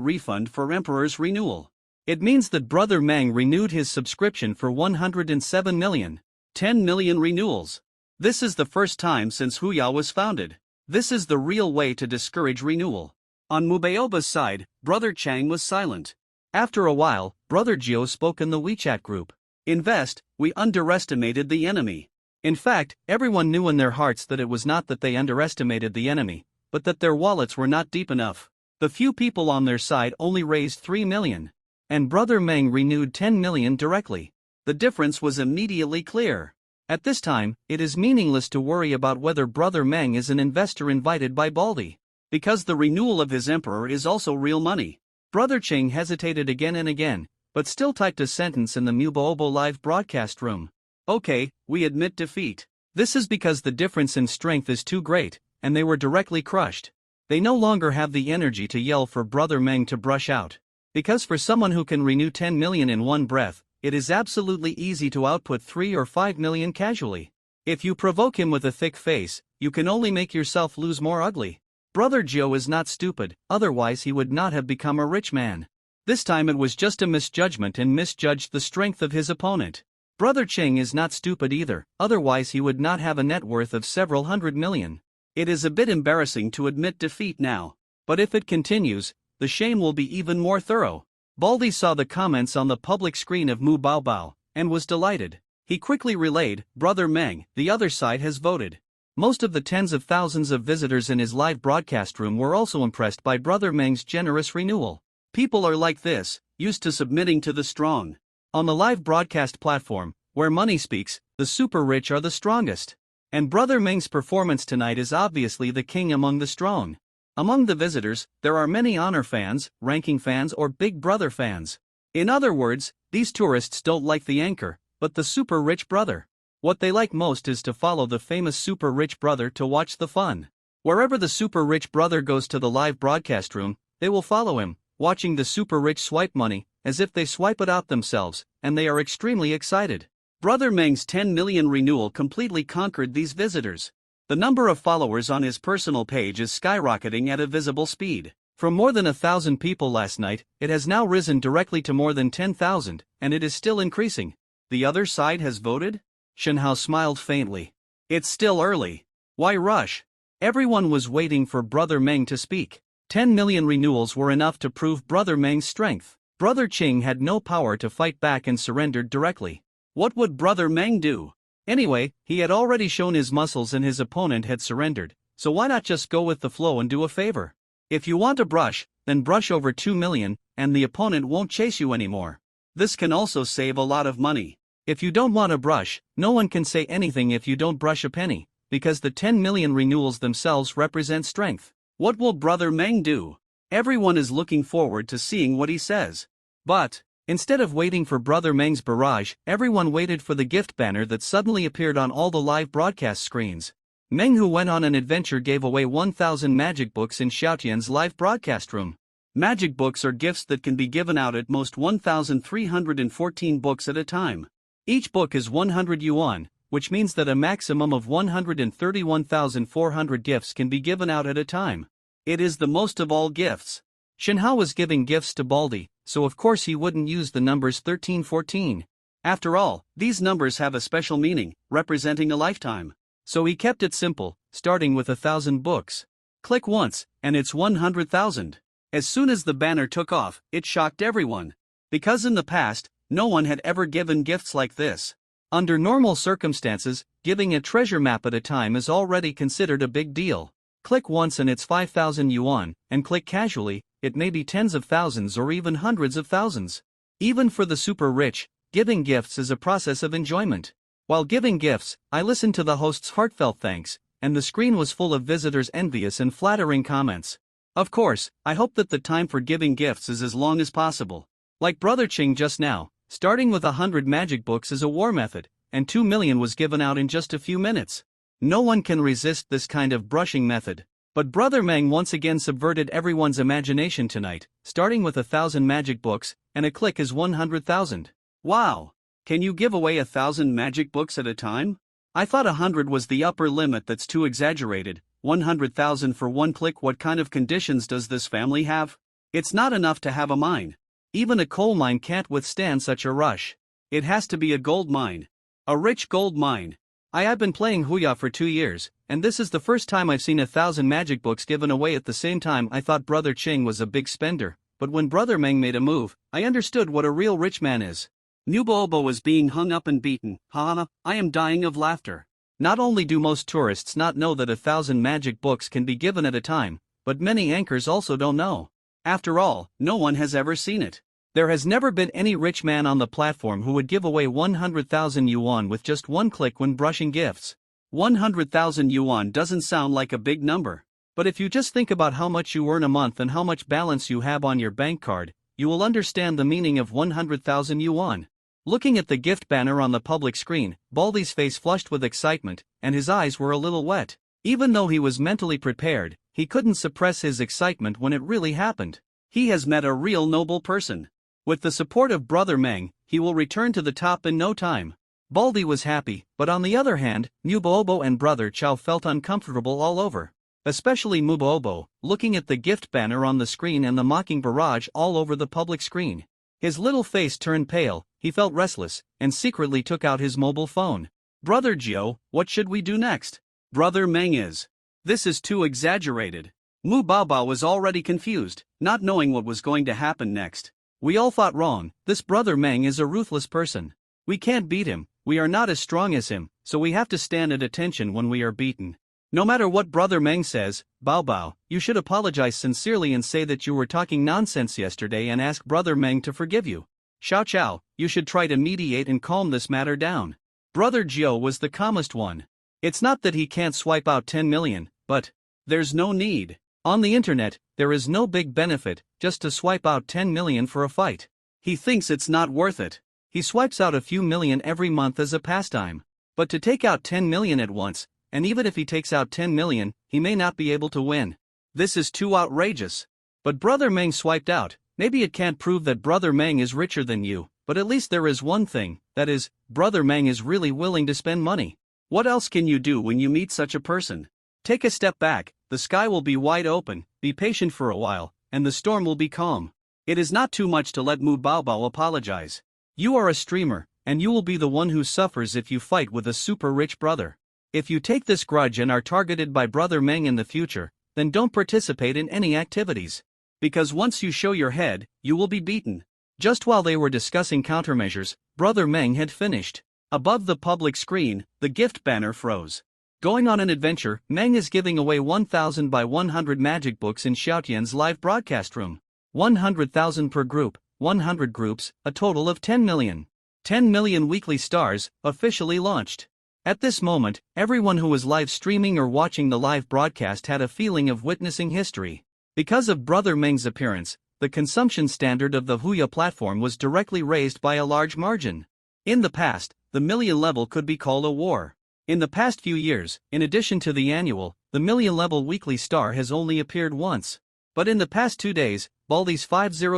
refund for Emperor's renewal. It means that Brother Meng renewed his subscription for 107 million. 10 million renewals. This is the first time since Huya was founded. This is the real way to discourage renewal. On Mubaoba's side, Brother Chang was silent. After a while, Brother Jiu spoke in the WeChat group. Invest, we underestimated the enemy. In fact, everyone knew in their hearts that it was not that they underestimated the enemy, but that their wallets were not deep enough. The few people on their side only raised 3 million. And Brother Meng renewed 10 million directly. The difference was immediately clear. At this time, it is meaningless to worry about whether Brother Meng is an investor invited by Baldi. Because the renewal of his Emperor is also real money. Brother Ching hesitated again and again, but still typed a sentence in the Mubaobo live broadcast room. Okay, we admit defeat. This is because the difference in strength is too great, and they were directly crushed. They no longer have the energy to yell for Brother Meng to brush out. Because for someone who can renew 10 million in one breath, it is absolutely easy to output 3 or 5 million casually. If you provoke him with a thick face, you can only make yourself lose more ugly. Brother Jiu is not stupid, otherwise he would not have become a rich man. This time it was just a misjudgment and misjudged the strength of his opponent. Brother Ching is not stupid either, otherwise he would not have a net worth of several hundred million. It is a bit embarrassing to admit defeat now. But if it continues, the shame will be even more thorough. Baldi saw the comments on the public screen of Mu Baobao, and was delighted. He quickly relayed, "Brother Meng, the other side has voted." Most of the tens of thousands of visitors in his live broadcast room were also impressed by Brother Meng's generous renewal. People are like this, used to submitting to the strong. On the live broadcast platform, where money speaks, the super rich are the strongest. And Brother Meng's performance tonight is obviously the king among the strong. Among the visitors, there are many honor fans, ranking fans or Big Brother fans. In other words, these tourists don't like the anchor, but the super rich brother. What they like most is to follow the famous super rich brother to watch the fun. Wherever the super rich brother goes to the live broadcast room, they will follow him, watching the super rich swipe money, as if they swipe it out themselves, and they are extremely excited. Brother Meng's 10 million renewal completely conquered these visitors. The number of followers on his personal page is skyrocketing at a visible speed. From more than 1,000 people last night, it has now risen directly to more than 10,000, and it is still increasing. The other side has voted? Shenhao smiled faintly. It's still early. Why rush? Everyone was waiting for Brother Meng to speak. 10 million renewals were enough to prove Brother Meng's strength. Brother Qing had no power to fight back and surrendered directly. What would Brother Meng do? Anyway, he had already shown his muscles and his opponent had surrendered, so why not just go with the flow and do a favor? If you want to brush, then brush over 2 million, and the opponent won't chase you anymore. This can also save a lot of money. If you don't want to brush, no one can say anything if you don't brush a penny, because the 10 million renewals themselves represent strength. What will Brother Meng do? Everyone is looking forward to seeing what he says. But, instead of waiting for Brother Meng's barrage, everyone waited for the gift banner that suddenly appeared on all the live broadcast screens. Meng, who went on an adventure, gave away 1,000 magic books in Xiaotian's live broadcast room. Magic books are gifts that can be given out at most 1,314 books at a time. Each book is 100 yuan, which means that a maximum of 131,400 gifts can be given out at a time. It is the most of all gifts. Shenhao was giving gifts to Baldi, so of course he wouldn't use the numbers 1314. After all, these numbers have a special meaning, representing a lifetime. So he kept it simple, starting with 1,000 books. Click once, and it's 100,000. As soon as the banner took off, it shocked everyone. Because in the past, no one had ever given gifts like this. Under normal circumstances, giving a treasure map at a time is already considered a big deal. Click once and it's 5,000 yuan, and click casually, it may be tens of thousands or even hundreds of thousands. Even for the super rich, giving gifts is a process of enjoyment. While giving gifts, I listened to the host's heartfelt thanks, and the screen was full of visitors' envious and flattering comments. Of course, I hope that the time for giving gifts is as long as possible. Like Brother Qing just now, starting with 100 magic books is a war method, and 2 million was given out in just a few minutes. No one can resist this kind of brushing method. But Brother Meng once again subverted everyone's imagination tonight, starting with 1,000 magic books, and a click is 100,000. Wow! Can you give away 1,000 magic books at a time? I thought 100 was the upper limit. That's too exaggerated. 100,000 for one click. What kind of conditions does this family have? It's not enough to have a mine. Even a coal mine can't withstand such a rush. It has to be a gold mine. A rich gold mine. I have been playing Huya for 2 years, and this is the first time I've seen 1,000 magic books given away at the same time. I thought Brother Qing was a big spender, but when Brother Meng made a move, I understood what a real rich man is. Nubobo was being hung up and beaten. Haha, I am dying of laughter. Not only do most tourists not know that 1,000 magic books can be given at a time, but many anchors also don't know. After all, no one has ever seen it. There has never been any rich man on the platform who would give away 100,000 yuan with just one click when brushing gifts. 100,000 yuan doesn't sound like a big number. But if you just think about how much you earn a month and how much balance you have on your bank card, you will understand the meaning of 100,000 yuan. Looking at the gift banner on the public screen, Baldi's face flushed with excitement, and his eyes were a little wet. Even though he was mentally prepared, he couldn't suppress his excitement when it really happened. He has met a real noble person. With the support of Brother Meng, he will return to the top in no time. Baldi was happy, but on the other hand, Mubobo and Brother Chow felt uncomfortable all over. Especially Mubobo, looking at the gift banner on the screen and the mocking barrage all over the public screen. His little face turned pale, he felt restless, and secretly took out his mobile phone. Brother Jiao, what should we do next? Brother Meng is. This is too exaggerated. Mu Baobao was already confused, not knowing what was going to happen next. We all thought wrong. This Brother Meng is a ruthless person. We can't beat him, we are not as strong as him, so we have to stand at attention when we are beaten. No matter what Brother Meng says, Baobao, you should apologize sincerely and say that you were talking nonsense yesterday and ask Brother Meng to forgive you. Xiao Chao, you should try to mediate and calm this matter down. Brother Jiao was the calmest one. It's not that he can't swipe out 10 million, but there's no need. On the internet, there is no big benefit just to swipe out 10 million for a fight. He thinks it's not worth it. He swipes out a few million every month as a pastime. But to take out 10 million at once, and even if he takes out 10 million, he may not be able to win. This is too outrageous. But Brother Meng swiped out, Maybe it can't prove that Brother Meng is richer than you, but at least there is one thing, that is, Brother Meng is really willing to spend money. What else can you do when you meet such a person? Take a step back, the sky will be wide open, be patient for a while, and the storm will be calm. It is not too much to let Mu Baobao apologize. You are a streamer, and you will be the one who suffers if you fight with a super rich brother. If you take this grudge and are targeted by Brother Meng in the future, then don't participate in any activities. Because once you show your head, you will be beaten. Just while they were discussing countermeasures, Brother Meng had finished. Above the public screen, the gift banner froze. Going on an adventure, Meng is giving away 1,000 by 100 magic books in Xiaotian's live broadcast room. 100,000 per group, 100 groups, a total of 10 million. 10 million weekly stars, officially launched. At this moment, everyone who was live streaming or watching the live broadcast had a feeling of witnessing history. Because of Brother Meng's appearance, the consumption standard of the Huya platform was directly raised by a large margin. In the past, the million level could be called a war. In the past few years, in addition to the annual, the million level weekly star has only appeared once. But in the past 2 days, Baldi's 500000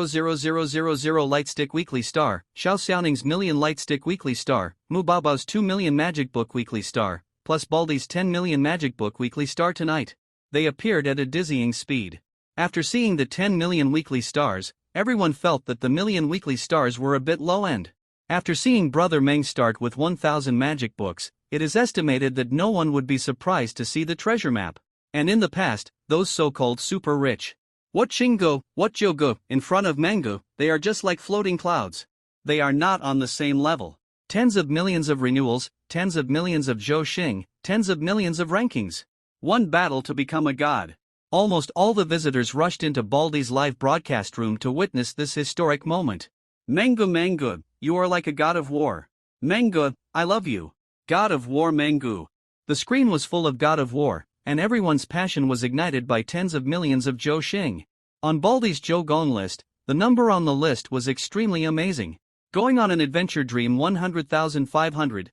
Lightstick Weekly Star, Xiao Xiaoning's Million Lightstick Weekly Star, Mu Baobao's 2 Million Magic Book Weekly Star, plus Baldi's 10 Million Magic Book Weekly Star tonight. They appeared at a dizzying speed. After seeing the 10 million weekly stars, everyone felt that the million weekly stars were a bit low-end. After seeing Brother Meng start with 1,000 magic books, it is estimated that no one would be surprised to see the treasure map. And in the past, those so-called super rich. What Xinggo, what Zhouge, in front of Manga, they are just like floating clouds. They are not on the same level. Tens of millions of renewals, tens of millions of Zhou Xing, tens of millions of rankings. One battle to become a god. Almost all the visitors rushed into Baldi's live broadcast room to witness this historic moment. Manga, you are like a god of war. Manga, I love you. God of War Mengu. The screen was full of God of War, and everyone's passion was ignited by tens of millions of Zhou Xing. On Baldi's Zhou Gong list, the number on the list was extremely amazing. Going on an adventure dream 100,500,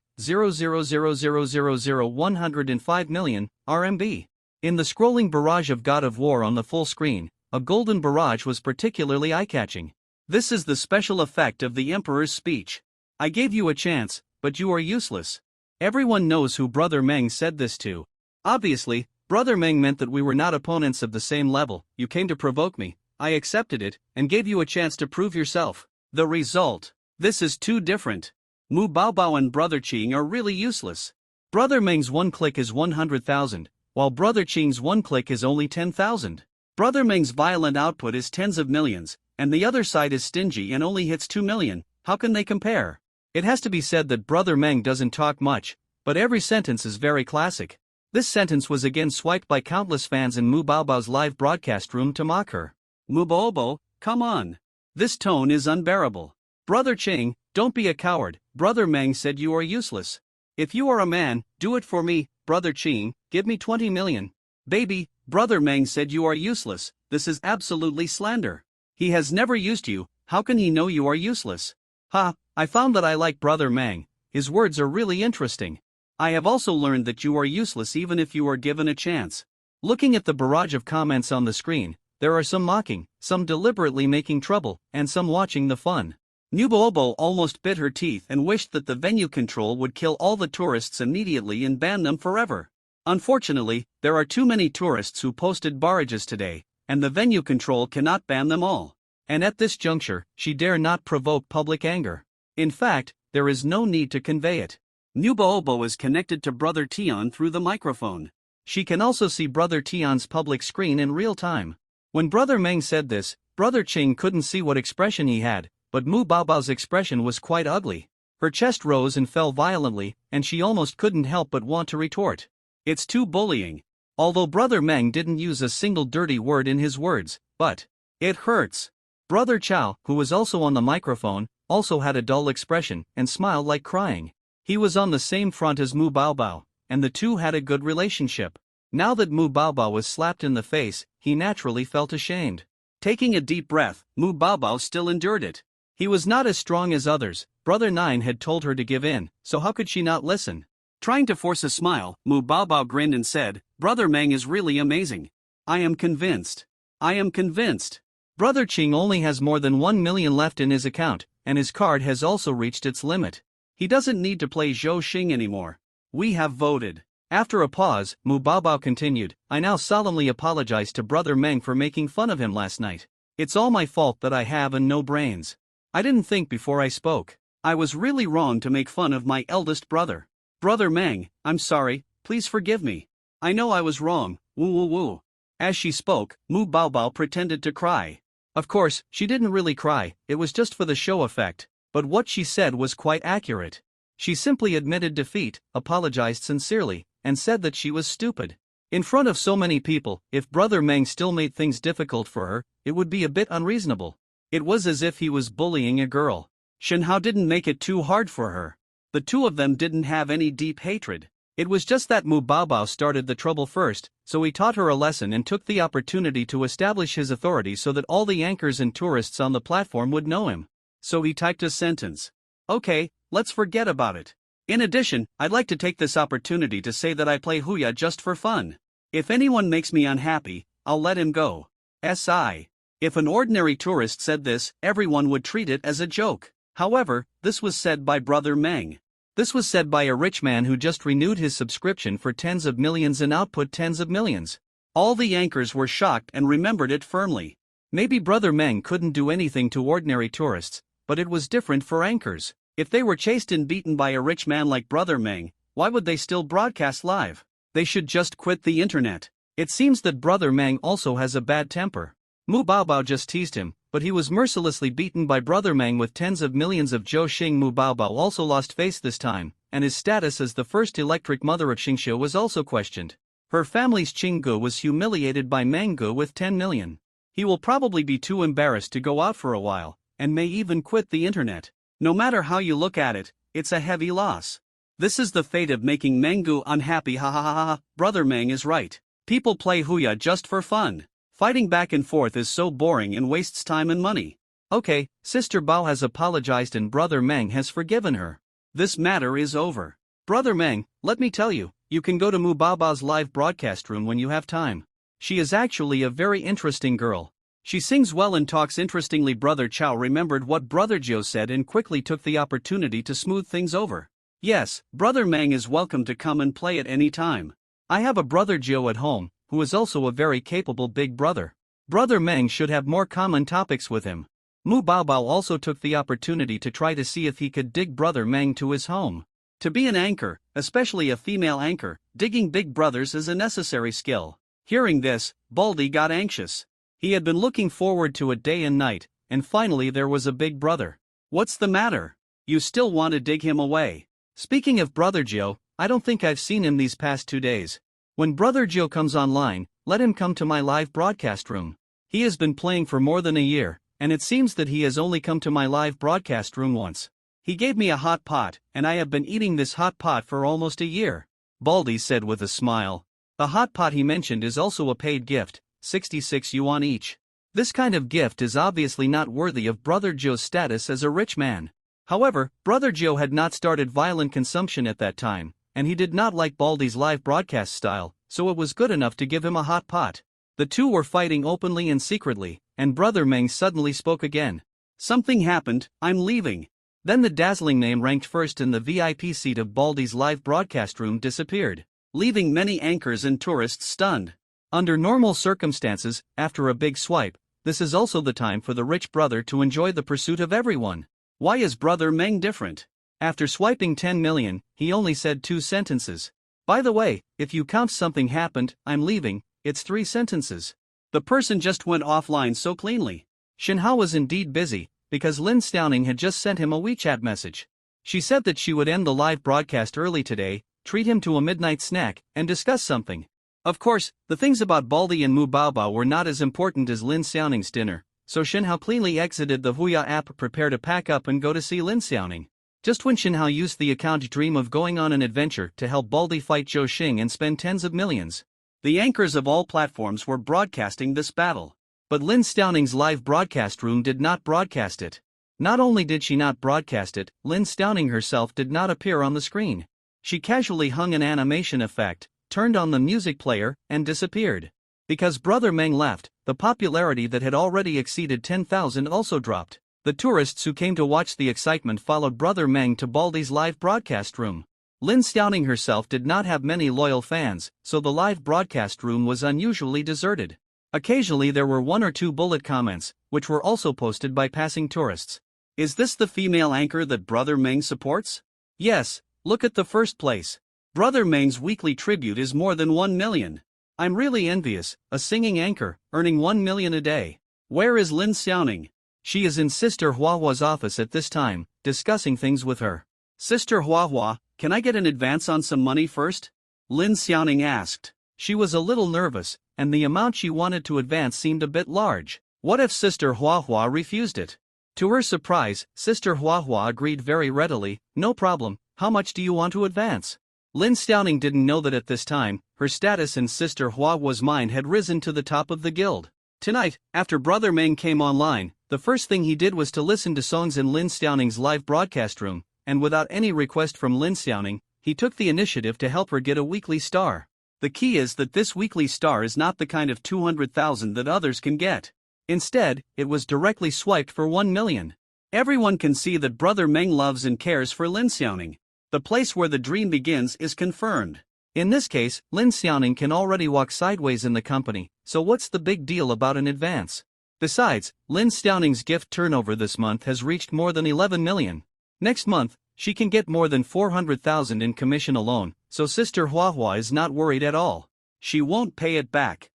105 million, RMB. In the scrolling barrage of God of War on the full screen, a golden barrage was particularly eye-catching. This is the special effect of the Emperor's speech. I gave you a chance, but you are useless. Everyone knows who Brother Meng said this to. Obviously, Brother Meng meant that we were not opponents of the same level. You came to provoke me, I accepted it, and gave you a chance to prove yourself. The result? This is too different. Mu Baobao and Brother Qing are really useless. Brother Meng's one click is 100,000, while Brother Qing's one click is only 10,000. Brother Meng's violent output is tens of millions, and the other side is stingy and only hits 2 million. How can they compare? It has to be said that Brother Meng doesn't talk much, but every sentence is very classic. This sentence was again swiped by countless fans in Mu Baobao's live broadcast room to mock her. Mu Baobao, come on. This tone is unbearable. Brother Qing, don't be a coward. Brother Meng said you are useless. If you are a man, do it for me. Brother Qing, give me 20 million. Baby, Brother Meng said you are useless. This is absolutely slander. He has never used you. How can he know you are useless? Ha, I found that I like Brother Meng. His words are really interesting. I have also learned that you are useless even if you are given a chance. Looking at the barrage of comments on the screen, there are some mocking, some deliberately making trouble, and some watching the fun. Nubobo almost bit her teeth and wished that the venue control would kill all the tourists immediately and ban them forever. Unfortunately, there are too many tourists who posted barrages today, and the venue control cannot ban them all. And at this juncture, she dare not provoke public anger. In fact, there is no need to convey it. Nubobo is connected to Brother Tian through the microphone. She can also see Brother Tian's public screen in real time. When Brother Meng said this, Brother Qing couldn't see what expression he had, but Mu Baobao's expression was quite ugly. Her chest rose and fell violently, and she almost couldn't help but want to retort. It's too bullying. Although Brother Meng didn't use a single dirty word in his words, but it hurts. Brother Chao, who was also on the microphone, also had a dull expression and smiled like crying. He was on the same front as Mu Baobao, and the two had a good relationship. Now that Mu Baobao was slapped in the face, he naturally felt ashamed. Taking a deep breath, Mu Baobao still endured it. He was not as strong as others. Brother Nine had told her to give in, so how could she not listen? Trying to force a smile, Mu Baobao grinned and said, Brother Meng is really amazing. I am convinced. I am convinced. Brother Ching only has more than 1 million left in his account, and his card has also reached its limit. He doesn't need to play Zhou Xing anymore. We have voted. After a pause, Mu Baobao continued, I now solemnly apologize to Brother Meng for making fun of him last night. It's all my fault that I have and no brains. I didn't think before I spoke. I was really wrong to make fun of my eldest brother. Brother Meng, I'm sorry, please forgive me. I know I was wrong, woo woo woo. As she spoke, Mu Baobao pretended to cry. Of course, she didn't really cry, it was just for the show effect, but what she said was quite accurate. She simply admitted defeat, apologized sincerely, and said that she was stupid. In front of so many people, if Brother Meng still made things difficult for her, it would be a bit unreasonable. It was as if he was bullying a girl. Shen Hao didn't make it too hard for her. The two of them didn't have any deep hatred. It was just that Mu Baobao started the trouble first, so he taught her a lesson and took the opportunity to establish his authority so that all the anchors and tourists on the platform would know him. So he typed a sentence. Okay, let's forget about it. In addition, I'd like to take this opportunity to say that I play Huya just for fun. If anyone makes me unhappy, I'll let him go. Si. If an ordinary tourist said this, everyone would treat it as a joke. However, this was said by Brother Meng. This was said by a rich man who just renewed his subscription for tens of millions and output tens of millions. All the anchors were shocked and remembered it firmly. Maybe Brother Meng couldn't do anything to ordinary tourists, but it was different for anchors. If they were chased and beaten by a rich man like Brother Meng, why would they still broadcast live? They should just quit the internet. It seems that Brother Meng also has a bad temper. Mu Baobao just teased him, but he was mercilessly beaten by Brother Meng with tens of millions of Zhou Xing. Mu Baobao also lost face this time, and his status as the first electric mother of Xingxia was also questioned. Her family's Qinggu was humiliated by Menggu with 10 million. He will probably be too embarrassed to go out for a while, and may even quit the internet. No matter how you look at it, it's a heavy loss. This is the fate of making Menggu unhappy. Ha ha ha ha. Brother Meng is right. People play Huya just for fun. Fighting back and forth is so boring and wastes time and money. Okay, Sister Bao has apologized and Brother Meng has forgiven her. This matter is over. Brother Meng, let me tell you, you can go to Mu Baobao's live broadcast room when you have time. She is actually a very interesting girl. She sings well and talks interestingly. Brother Chao remembered what Brother Jiu said and quickly took the opportunity to smooth things over. Yes, Brother Meng is welcome to come and play at any time. I have a Brother Jiu at home, who is also a very capable big brother. Brother Meng should have more common topics with him. Mu Baobao also took the opportunity to try to see if he could dig Brother Meng to his home. To be an anchor, especially a female anchor, digging big brothers is a necessary skill. Hearing this, Baldy got anxious. He had been looking forward to it day and night, and finally there was a big brother. What's the matter? You still want to dig him away? Speaking of Brother Jiu, I don't think I've seen him these past 2 days. When Brother Jiu comes online, let him come to my live broadcast room. He has been playing for more than a year, and it seems that he has only come to my live broadcast room once. He gave me a hot pot, and I have been eating this hot pot for almost a year. Baldy said with a smile. The hot pot he mentioned is also a paid gift, 66 yuan each. This kind of gift is obviously not worthy of Brother Jiu's status as a rich man. However, Brother Jiu had not started violent consumption at that time, and he did not like Baldy's live broadcast style, so it was good enough to give him a hot pot. The two were fighting openly and secretly, and Brother Meng suddenly spoke again. Something happened, I'm leaving. Then the dazzling name ranked first in the VIP seat of Baldy's live broadcast room disappeared, leaving many anchors and tourists stunned. Under normal circumstances, after a big swipe, this is also the time for the rich brother to enjoy the pursuit of everyone. Why is Brother Meng different? After swiping 10 million, he only said 2 sentences. By the way, if you count something happened, I'm leaving, it's 3 sentences. The person just went offline so cleanly. Shen Hao was indeed busy, because Lin Xiaoning had just sent him a WeChat message. She said that she would end the live broadcast early today, treat him to a midnight snack, and discuss something. Of course, the things about Baldy and Mu Baobao were not as important as Lin Xiaoning's dinner, so Shen Hao cleanly exited the Huya app, prepare to pack up and go to see Lin Xiaoning. Just when Shen Hao used the account dream of going on an adventure to help Baldy fight Zhou Xing and spend tens of millions. The anchors of all platforms were broadcasting this battle. But Lin Xiaoning's live broadcast room did not broadcast it. Not only did she not broadcast it, Lin Xiaoning herself did not appear on the screen. She casually hung an animation effect, turned on the music player, and disappeared. Because Brother Meng left, the popularity that had already exceeded 10,000 also dropped. The tourists who came to watch the excitement followed Brother Meng to Baldy's live broadcast room. Lin Xiaoning herself did not have many loyal fans, so the live broadcast room was unusually deserted. Occasionally there were one or two bullet comments, which were also posted by passing tourists. Is this the female anchor that Brother Meng supports? Yes, look at the first place. Brother Meng's weekly tribute is more than 1 million. I'm really envious, a singing anchor, earning 1 million a day. Where is Lin Xiaoning? She is in Sister Huahua's office at this time, discussing things with her. Sister Huahua, can I get an advance on some money first? Lin Xiaoning asked. She was a little nervous, and the amount she wanted to advance seemed a bit large. What if Sister Huahua refused it? To her surprise, Sister Huahua agreed very readily. No problem, how much do you want to advance? Lin Xiaoning didn't know that at this time, her status in Sister Huahua's mind had risen to the top of the guild. Tonight, after Brother Meng came online, the first thing he did was to listen to songs in Lin Xiaoning's live broadcast room, and without any request from Lin Xiaoning, he took the initiative to help her get a weekly star. The key is that this weekly star is not the kind of 200,000 that others can get. Instead, it was directly swiped for 1 million. Everyone can see that Brother Meng loves and cares for Lin Xiaoning. The place where the dream begins is confirmed. In this case, Lin Xiaoning can already walk sideways in the company, so what's the big deal about an advance? Besides, Lin Xiaoning's gift turnover this month has reached more than 11 million. Next month, she can get more than 400,000 in commission alone, so Sister Huahua is not worried at all. She won't pay it back.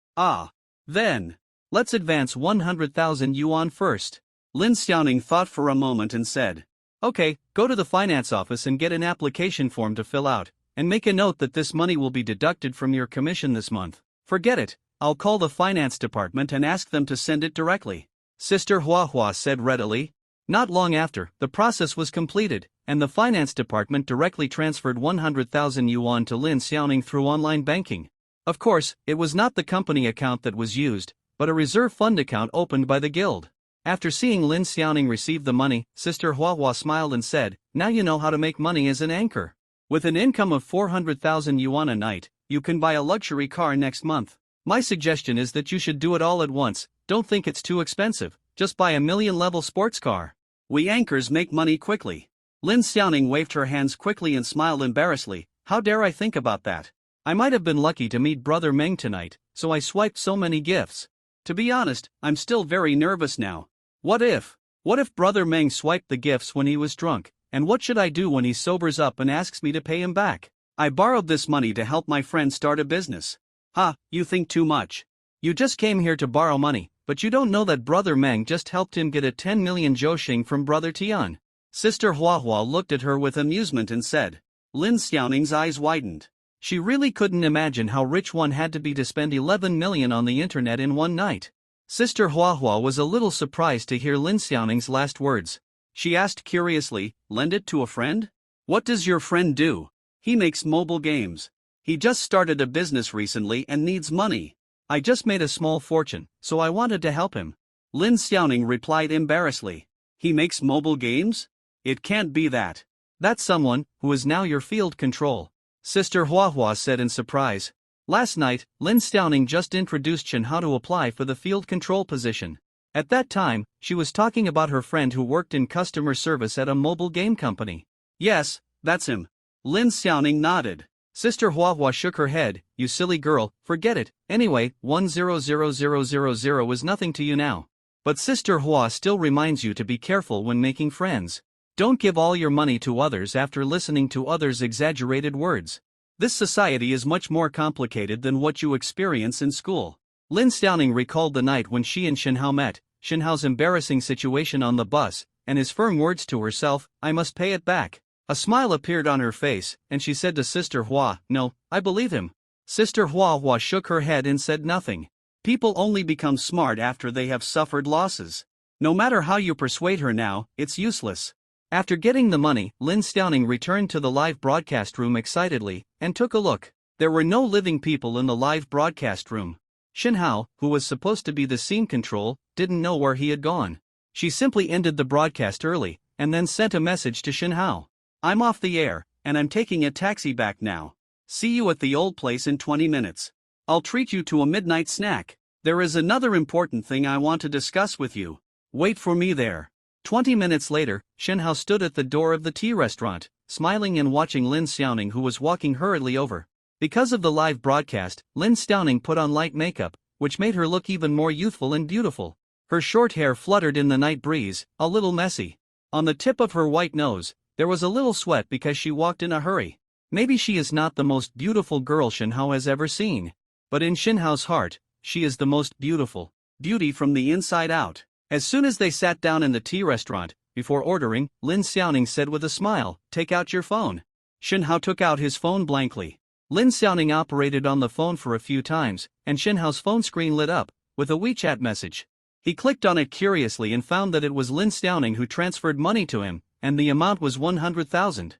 Then, let's advance 100,000 yuan first. Lin Xiaoning thought for a moment and said, okay, go to the finance office and get an application form to fill out, and make a note that this money will be deducted from your commission this month. Forget it, I'll call the finance department and ask them to send it directly. Sister Huahua said readily. Not long after, the process was completed, and the finance department directly transferred 100,000 yuan to Lin Xiaoning through online banking. Of course, it was not the company account that was used, but a reserve fund account opened by the guild. After seeing Lin Xiaoning receive the money, Sister Huahua smiled and said, now you know how to make money as an anchor. With an income of 400,000 yuan a night, you can buy a luxury car next month. My suggestion is that you should do it all at once. Don't think it's too expensive, just buy a million-level sports car. We anchors make money quickly. Lin Xiaoning waved her hands quickly and smiled embarrassedly. How dare I think about that? I might have been lucky to meet Brother Meng tonight, so I swiped so many gifts. To be honest, I'm still very nervous now. What if Brother Meng swiped the gifts when he was drunk, and what should I do when he sobers up and asks me to pay him back? I borrowed this money to help my friend start a business. You think too much. You just came here to borrow money, but you don't know that Brother Meng just helped him get a 10 million zhouxing from Brother Tian. Sister Huahua looked at her with amusement and said. Lin Xiaoning's eyes widened. She really couldn't imagine how rich one had to be to spend 11 million on the internet in one night. Sister Huahua was a little surprised to hear Lin Xiaoning's last words. She asked curiously, lend it to a friend? What does your friend do? He makes mobile games. He just started a business recently and needs money. I just made a small fortune, so I wanted to help him. Lin Xiaoning replied embarrassedly. He makes mobile games? It can't be that. That's someone who is now your field control. Sister Huahua said in surprise. Last night, Lin Xiaoning just introduced Shenhao to apply for the field control position. At that time, she was talking about her friend who worked in customer service at a mobile game company. Yes, that's him. Lin Xiaoning nodded. Sister Huahua shook her head. You silly girl, forget it. Anyway, 100000 is nothing to you now. But Sister Hua still reminds you to be careful when making friends. Don't give all your money to others after listening to others' exaggerated words. This society is much more complicated than what you experience in school. Lin Xiaoning recalled the night when she and Shenhao met, Shenhao's embarrassing situation on the bus, and his firm words to herself, I must pay it back. A smile appeared on her face, and she said to Sister Hua, no, I believe him. Sister Hua shook her head and said nothing. People only become smart after they have suffered losses. No matter how you persuade her now, it's useless. After getting the money, Lin Xiaoning returned to the live broadcast room excitedly, and took a look. There were no living people in the live broadcast room. Shenhao, who was supposed to be the scene control, didn't know where he had gone. She simply ended the broadcast early, and then sent a message to Shenhao. I'm off the air, and I'm taking a taxi back now. See you at the old place in 20 minutes. I'll treat you to a midnight snack. There is another important thing I want to discuss with you. Wait for me there. 20 minutes later, Shinhao stood at the door of the tea restaurant, smiling and watching Lin Xiaoning, who was walking hurriedly over. Because of the live broadcast, Lin Xiaoning put on light makeup, which made her look even more youthful and beautiful. Her short hair fluttered in the night breeze, a little messy. On the tip of her white nose, there was a little sweat because she walked in a hurry. Maybe she is not the most beautiful girl Shinhao has ever seen. But in Shinhao's heart, she is the most beautiful. Beauty from the inside out. As soon as they sat down in the tea restaurant, before ordering, Lin Xiaoning said with a smile, "Take out your phone." Shinhao took out his phone blankly. Lin Xiaoning operated on the phone for a few times, and Shinhao's phone screen lit up, with a WeChat message. He clicked on it curiously and found that it was Lin Xiaoning who transferred money to him, and the amount was 100,000.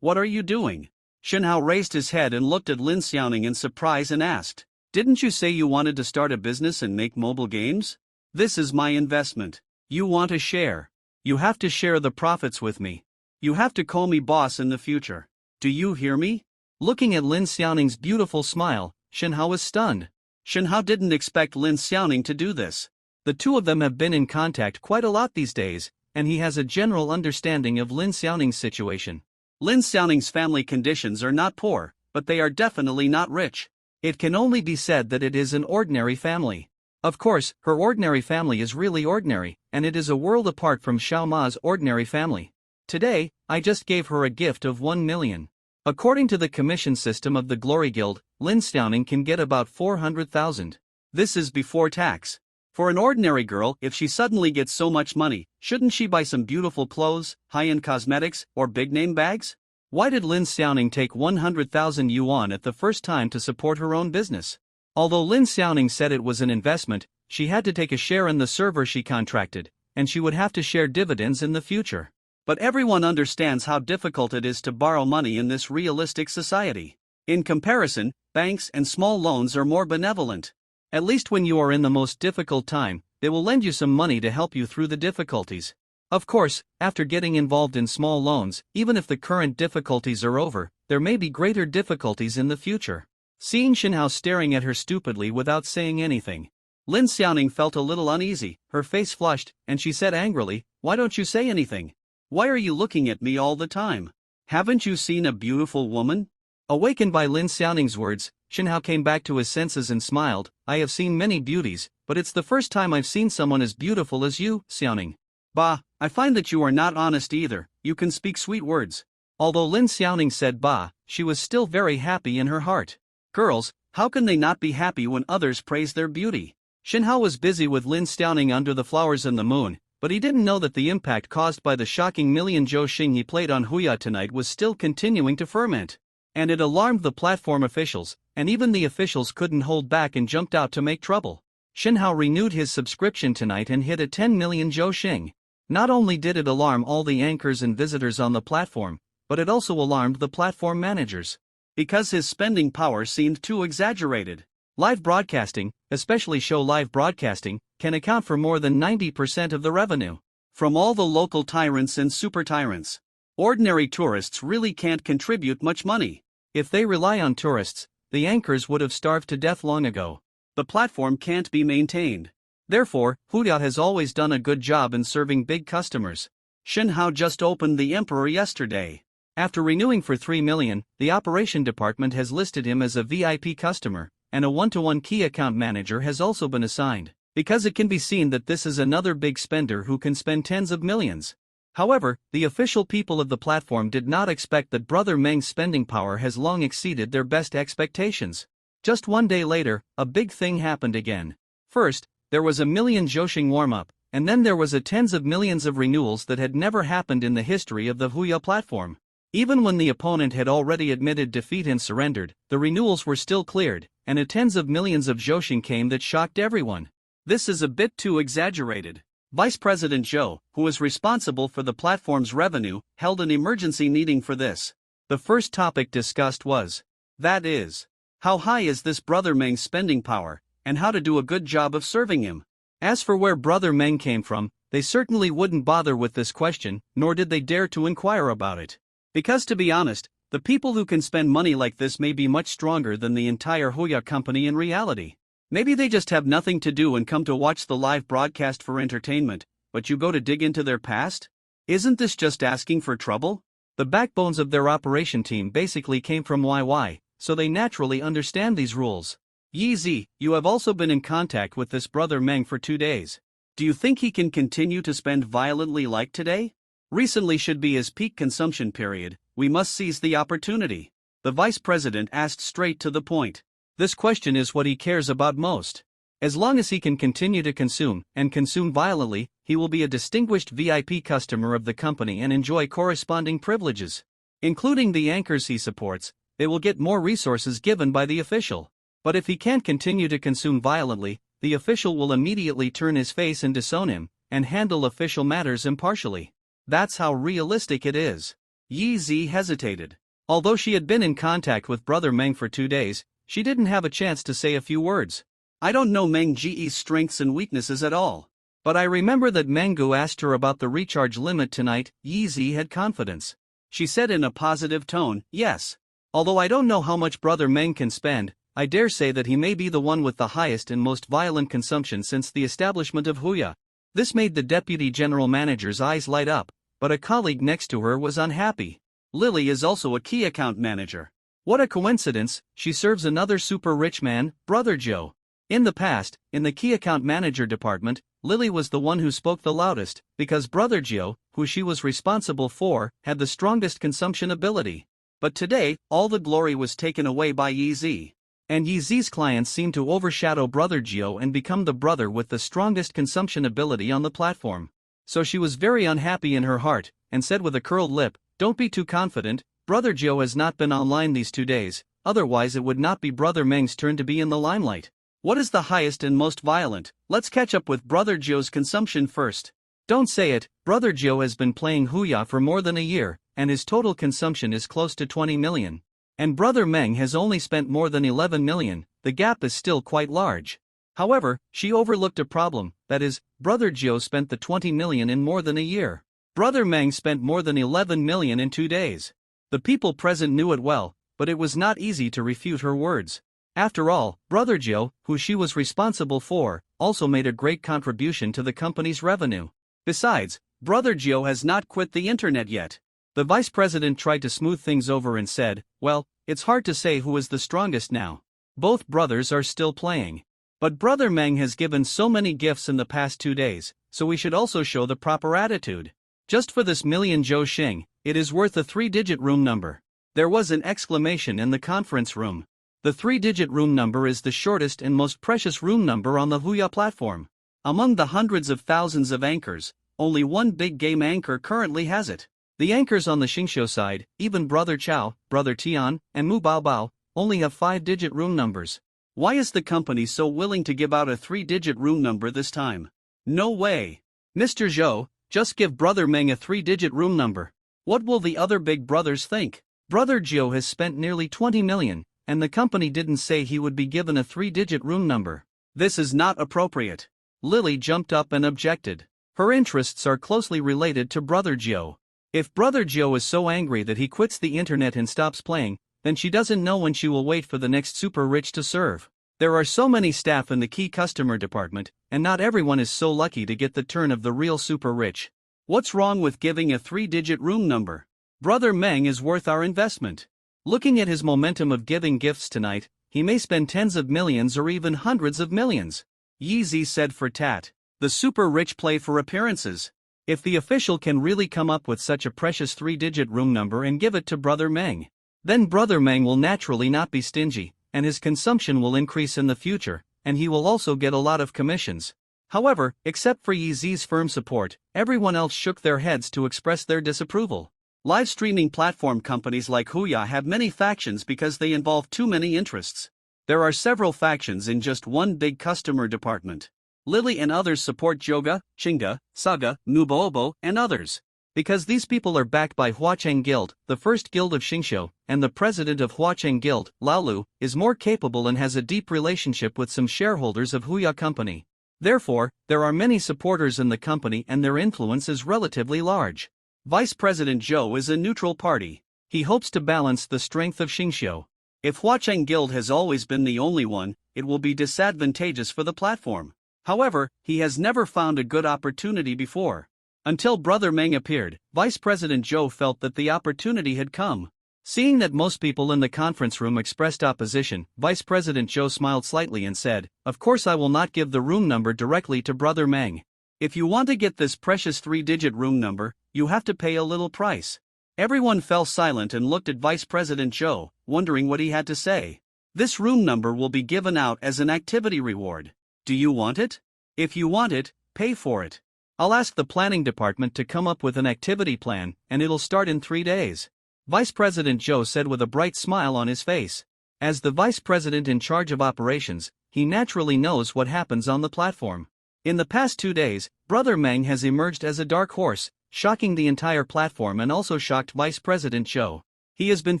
What are you doing? Shinhao raised his head and looked at Lin Xiaoning in surprise and asked, "Didn't you say you wanted to start a business and make mobile games? This is my investment. You want a share. You have to share the profits with me. You have to call me boss in the future. Do you hear me?" Looking at Lin Xiaoning's beautiful smile, Shinhao was stunned. Shinhao didn't expect Lin Xiaoning to do this. The two of them have been in contact quite a lot these days, and he has a general understanding of Lin Xiaoning's situation. Lin Xiaoning's family conditions are not poor, but they are definitely not rich. It can only be said that it is an ordinary family. Of course, her ordinary family is really ordinary, and it is a world apart from Xiao Ma's ordinary family. Today, I just gave her a gift of 1 million. According to the commission system of the Glory Guild, Lin Xiaoning can get about 400,000. This is before tax. For an ordinary girl, if she suddenly gets so much money, shouldn't she buy some beautiful clothes, high-end cosmetics, or big-name bags? Why did Lin Xiaoning take 100,000 yuan at the first time to support her own business? Although Lin Xiaoning said it was an investment, she had to take a share in the server she contracted, and she would have to share dividends in the future. But everyone understands how difficult it is to borrow money in this realistic society. In comparison, banks and small loans are more benevolent. At least when you are in the most difficult time, they will lend you some money to help you through the difficulties. Of course, after getting involved in small loans, even if the current difficulties are over, there may be greater difficulties in the future. Seeing Shinhao staring at her stupidly without saying anything, Lin Xiaoning felt a little uneasy, her face flushed, and she said angrily, "Why don't you say anything? Why are you looking at me all the time? Haven't you seen a beautiful woman?" Awakened by Lin Xiaoning's words, Shinhao came back to his senses and smiled, "I have seen many beauties, but it's the first time I've seen someone as beautiful as you, Xiaoning." "Bah, I find that you are not honest either, you can speak sweet words." Although Lin Xiaoning said bah, she was still very happy in her heart. Girls, how can they not be happy when others praise their beauty? Shinhao was busy with Lin Xiaoning under the flowers and the moon, but he didn't know that the impact caused by the shocking million Zhou Xing he played on Huya tonight was still continuing to ferment. And it alarmed the platform officials, and even the officials couldn't hold back and jumped out to make trouble. Shinhao renewed his subscription tonight and hit a 10 million Zhou Xing. Not only did it alarm all the anchors and visitors on the platform, but it also alarmed the platform managers. Because his spending power seemed too exaggerated. Live broadcasting, especially show live broadcasting, can account for more than 90% of the revenue. From all the local tyrants and super tyrants. Ordinary tourists really can't contribute much money. If they rely on tourists, the anchors would have starved to death long ago. The platform can't be maintained. Therefore, Huya has always done a good job in serving big customers. Shinhao just opened the Emperor yesterday. After renewing for 3 million, the operation department has listed him as a VIP customer, and a one-to-one key account manager has also been assigned, because it can be seen that this is another big spender who can spend tens of millions. However, the official people of the platform did not expect that Brother Meng's spending power has long exceeded their best expectations. Just one day later, a big thing happened again. First, there was a million Zhouxing warm-up, and then there was a tens of millions of renewals that had never happened in the history of the Huya platform. Even when the opponent had already admitted defeat and surrendered, the renewals were still cleared, and a tens of millions of Zhouxing came that shocked everyone. This is a bit too exaggerated. Vice President Zhou, who is responsible for the platform's revenue, held an emergency meeting for this. The first topic discussed was, that is, how high is this Brother Meng's spending power, and how to do a good job of serving him. As for where Brother Meng came from, they certainly wouldn't bother with this question, nor did they dare to inquire about it. Because to be honest, The people who can spend money like this may be much stronger than the entire Huya company in reality. Maybe they just have nothing to do and come to watch the live broadcast for entertainment, but you go to dig into their past? Isn't this just asking for trouble? The backbones of their operation team basically came from YY, so they naturally understand these rules. Yi, you have also been in contact with this brother Meng for 2 days. Do you think he can continue to spend violently like today? Recently should be his peak consumption period, we must seize the opportunity. The vice president asked straight to the point. This question is what he cares about most. As long as he can continue to consume, and consume violently, he will be a distinguished VIP customer of the company and enjoy corresponding privileges. Including the anchors he supports, they will get more resources given by the official. But if he can't continue to consume violently, the official will immediately turn his face and disown him, and handle official matters impartially. That's how realistic it is. Yi hesitated. Although she had been in contact with brother Meng for 2 days, she didn't have a chance to say a few words. I don't know Meng Ji's strengths and weaknesses at all. But I remember that Mangu asked her about the recharge limit tonight. Yi had confidence. She said in a positive tone, yes. Although I don't know how much brother Meng can spend, I dare say that he may be the one with the highest and most violent consumption since the establishment of Huya. This made the deputy general manager's eyes light up, but a colleague next to her was unhappy. Lily is also a key account manager. What a coincidence, she serves another super rich man, Brother Joe. In the past, in the key account manager department, Lily was the one who spoke the loudest, because Brother Joe, who she was responsible for, had the strongest consumption ability. But today, all the glory was taken away by Yi. And Yi's clients seemed to overshadow Brother Joe and become the brother with the strongest consumption ability on the platform. So she was very unhappy in her heart, and said with a curled lip, "Don't be too confident, Brother Joe has not been online these 2 days, otherwise it would not be Brother Meng's turn to be in the limelight. What is the highest and most violent? Let's catch up with Brother Joe's consumption first." Don't say it, Brother Joe has been playing Huya for more than a year, and his total consumption is close to 20 million. And Brother Meng has only spent more than 11 million, the gap is still quite large. However, she overlooked a problem, that is, Brother Joe spent the 20 million in more than a year. Brother Meng spent more than 11 million in 2 days. The people present knew it well, but it was not easy to refute her words. After all, Brother Joe, who she was responsible for, also made a great contribution to the company's revenue. Besides, Brother Joe has not quit the internet yet. The vice president tried to smooth things over and said, well, it's hard to say who is the strongest now. Both brothers are still playing. But Brother Meng has given so many gifts in the past 2 days, so we should also show the proper attitude. Just for this million Zhou Xing, it is worth a 3-digit room number. There was an exclamation in the conference room. The 3-digit room number is the shortest and most precious room number on the Huya platform. Among the hundreds of thousands of anchors, only one big game anchor currently has it. The anchors on the Xingqiu side, even Brother Chao, Brother Tian, and Mu Baobao, only have 5-digit room numbers. Why is the company so willing to give out a 3-digit room number this time? No way. Mr. Zhou, just give Brother Meng a 3-digit room number. What will the other big brothers think? Brother Joe has spent nearly 20 million, and the company didn't say he would be given a 3-digit room number. This is not appropriate. Lily jumped up and objected. Her interests are closely related to Brother Joe. If Brother Joe is so angry that he quits the internet and stops playing, then she doesn't know when she will wait for the next super rich to serve. There are so many staff in the key customer department, and not everyone is so lucky to get the turn of the real super rich. What's wrong with giving a 3-digit room number? Brother Meng is worth our investment. Looking at his momentum of giving gifts tonight, he may spend tens of millions or even hundreds of millions. Yi said for tat. The super rich play for appearances. If the official can really come up with such a precious 3-digit room number and give it to Brother Meng, then Brother Meng will naturally not be stingy, and his consumption will increase in the future, and he will also get a lot of commissions. However, except for Yi's firm support, everyone else shook their heads to express their disapproval. Live streaming platform companies like Huya have many factions because they involve too many interests. There are several factions in just one big customer department. Lily and others support Joga, Chinga, Saga, Nubobo, and others. Because these people are backed by Huacheng Guild, the first guild of Xingqiu, and the president of Huacheng Guild, Laolu, is more capable and has a deep relationship with some shareholders of Huya Company. Therefore, there are many supporters in the company and their influence is relatively large. Vice President Zhou is a neutral party. He hopes to balance the strength of Xingqiu. If Huacheng Guild has always been the only one, it will be disadvantageous for the platform. However, he has never found a good opportunity before. Until Brother Meng appeared, Vice President Zhou felt that the opportunity had come. Seeing that most people in the conference room expressed opposition, Vice President Zhou smiled slightly and said, "Of course I will not give the room number directly to Brother Meng. If you want to get this precious 3-digit room number, you have to pay a little price." Everyone fell silent and looked at Vice President Zhou, wondering what he had to say. "This room number will be given out as an activity reward. Do you want it? If you want it, pay for it. I'll ask the planning department to come up with an activity plan, and it'll start in 3 days." Vice President Zhou said with a bright smile on his face. As the vice president in charge of operations, he naturally knows what happens on the platform. In the past 2 days, Brother Meng has emerged as a dark horse, shocking the entire platform and also shocked Vice President Zhou. He has been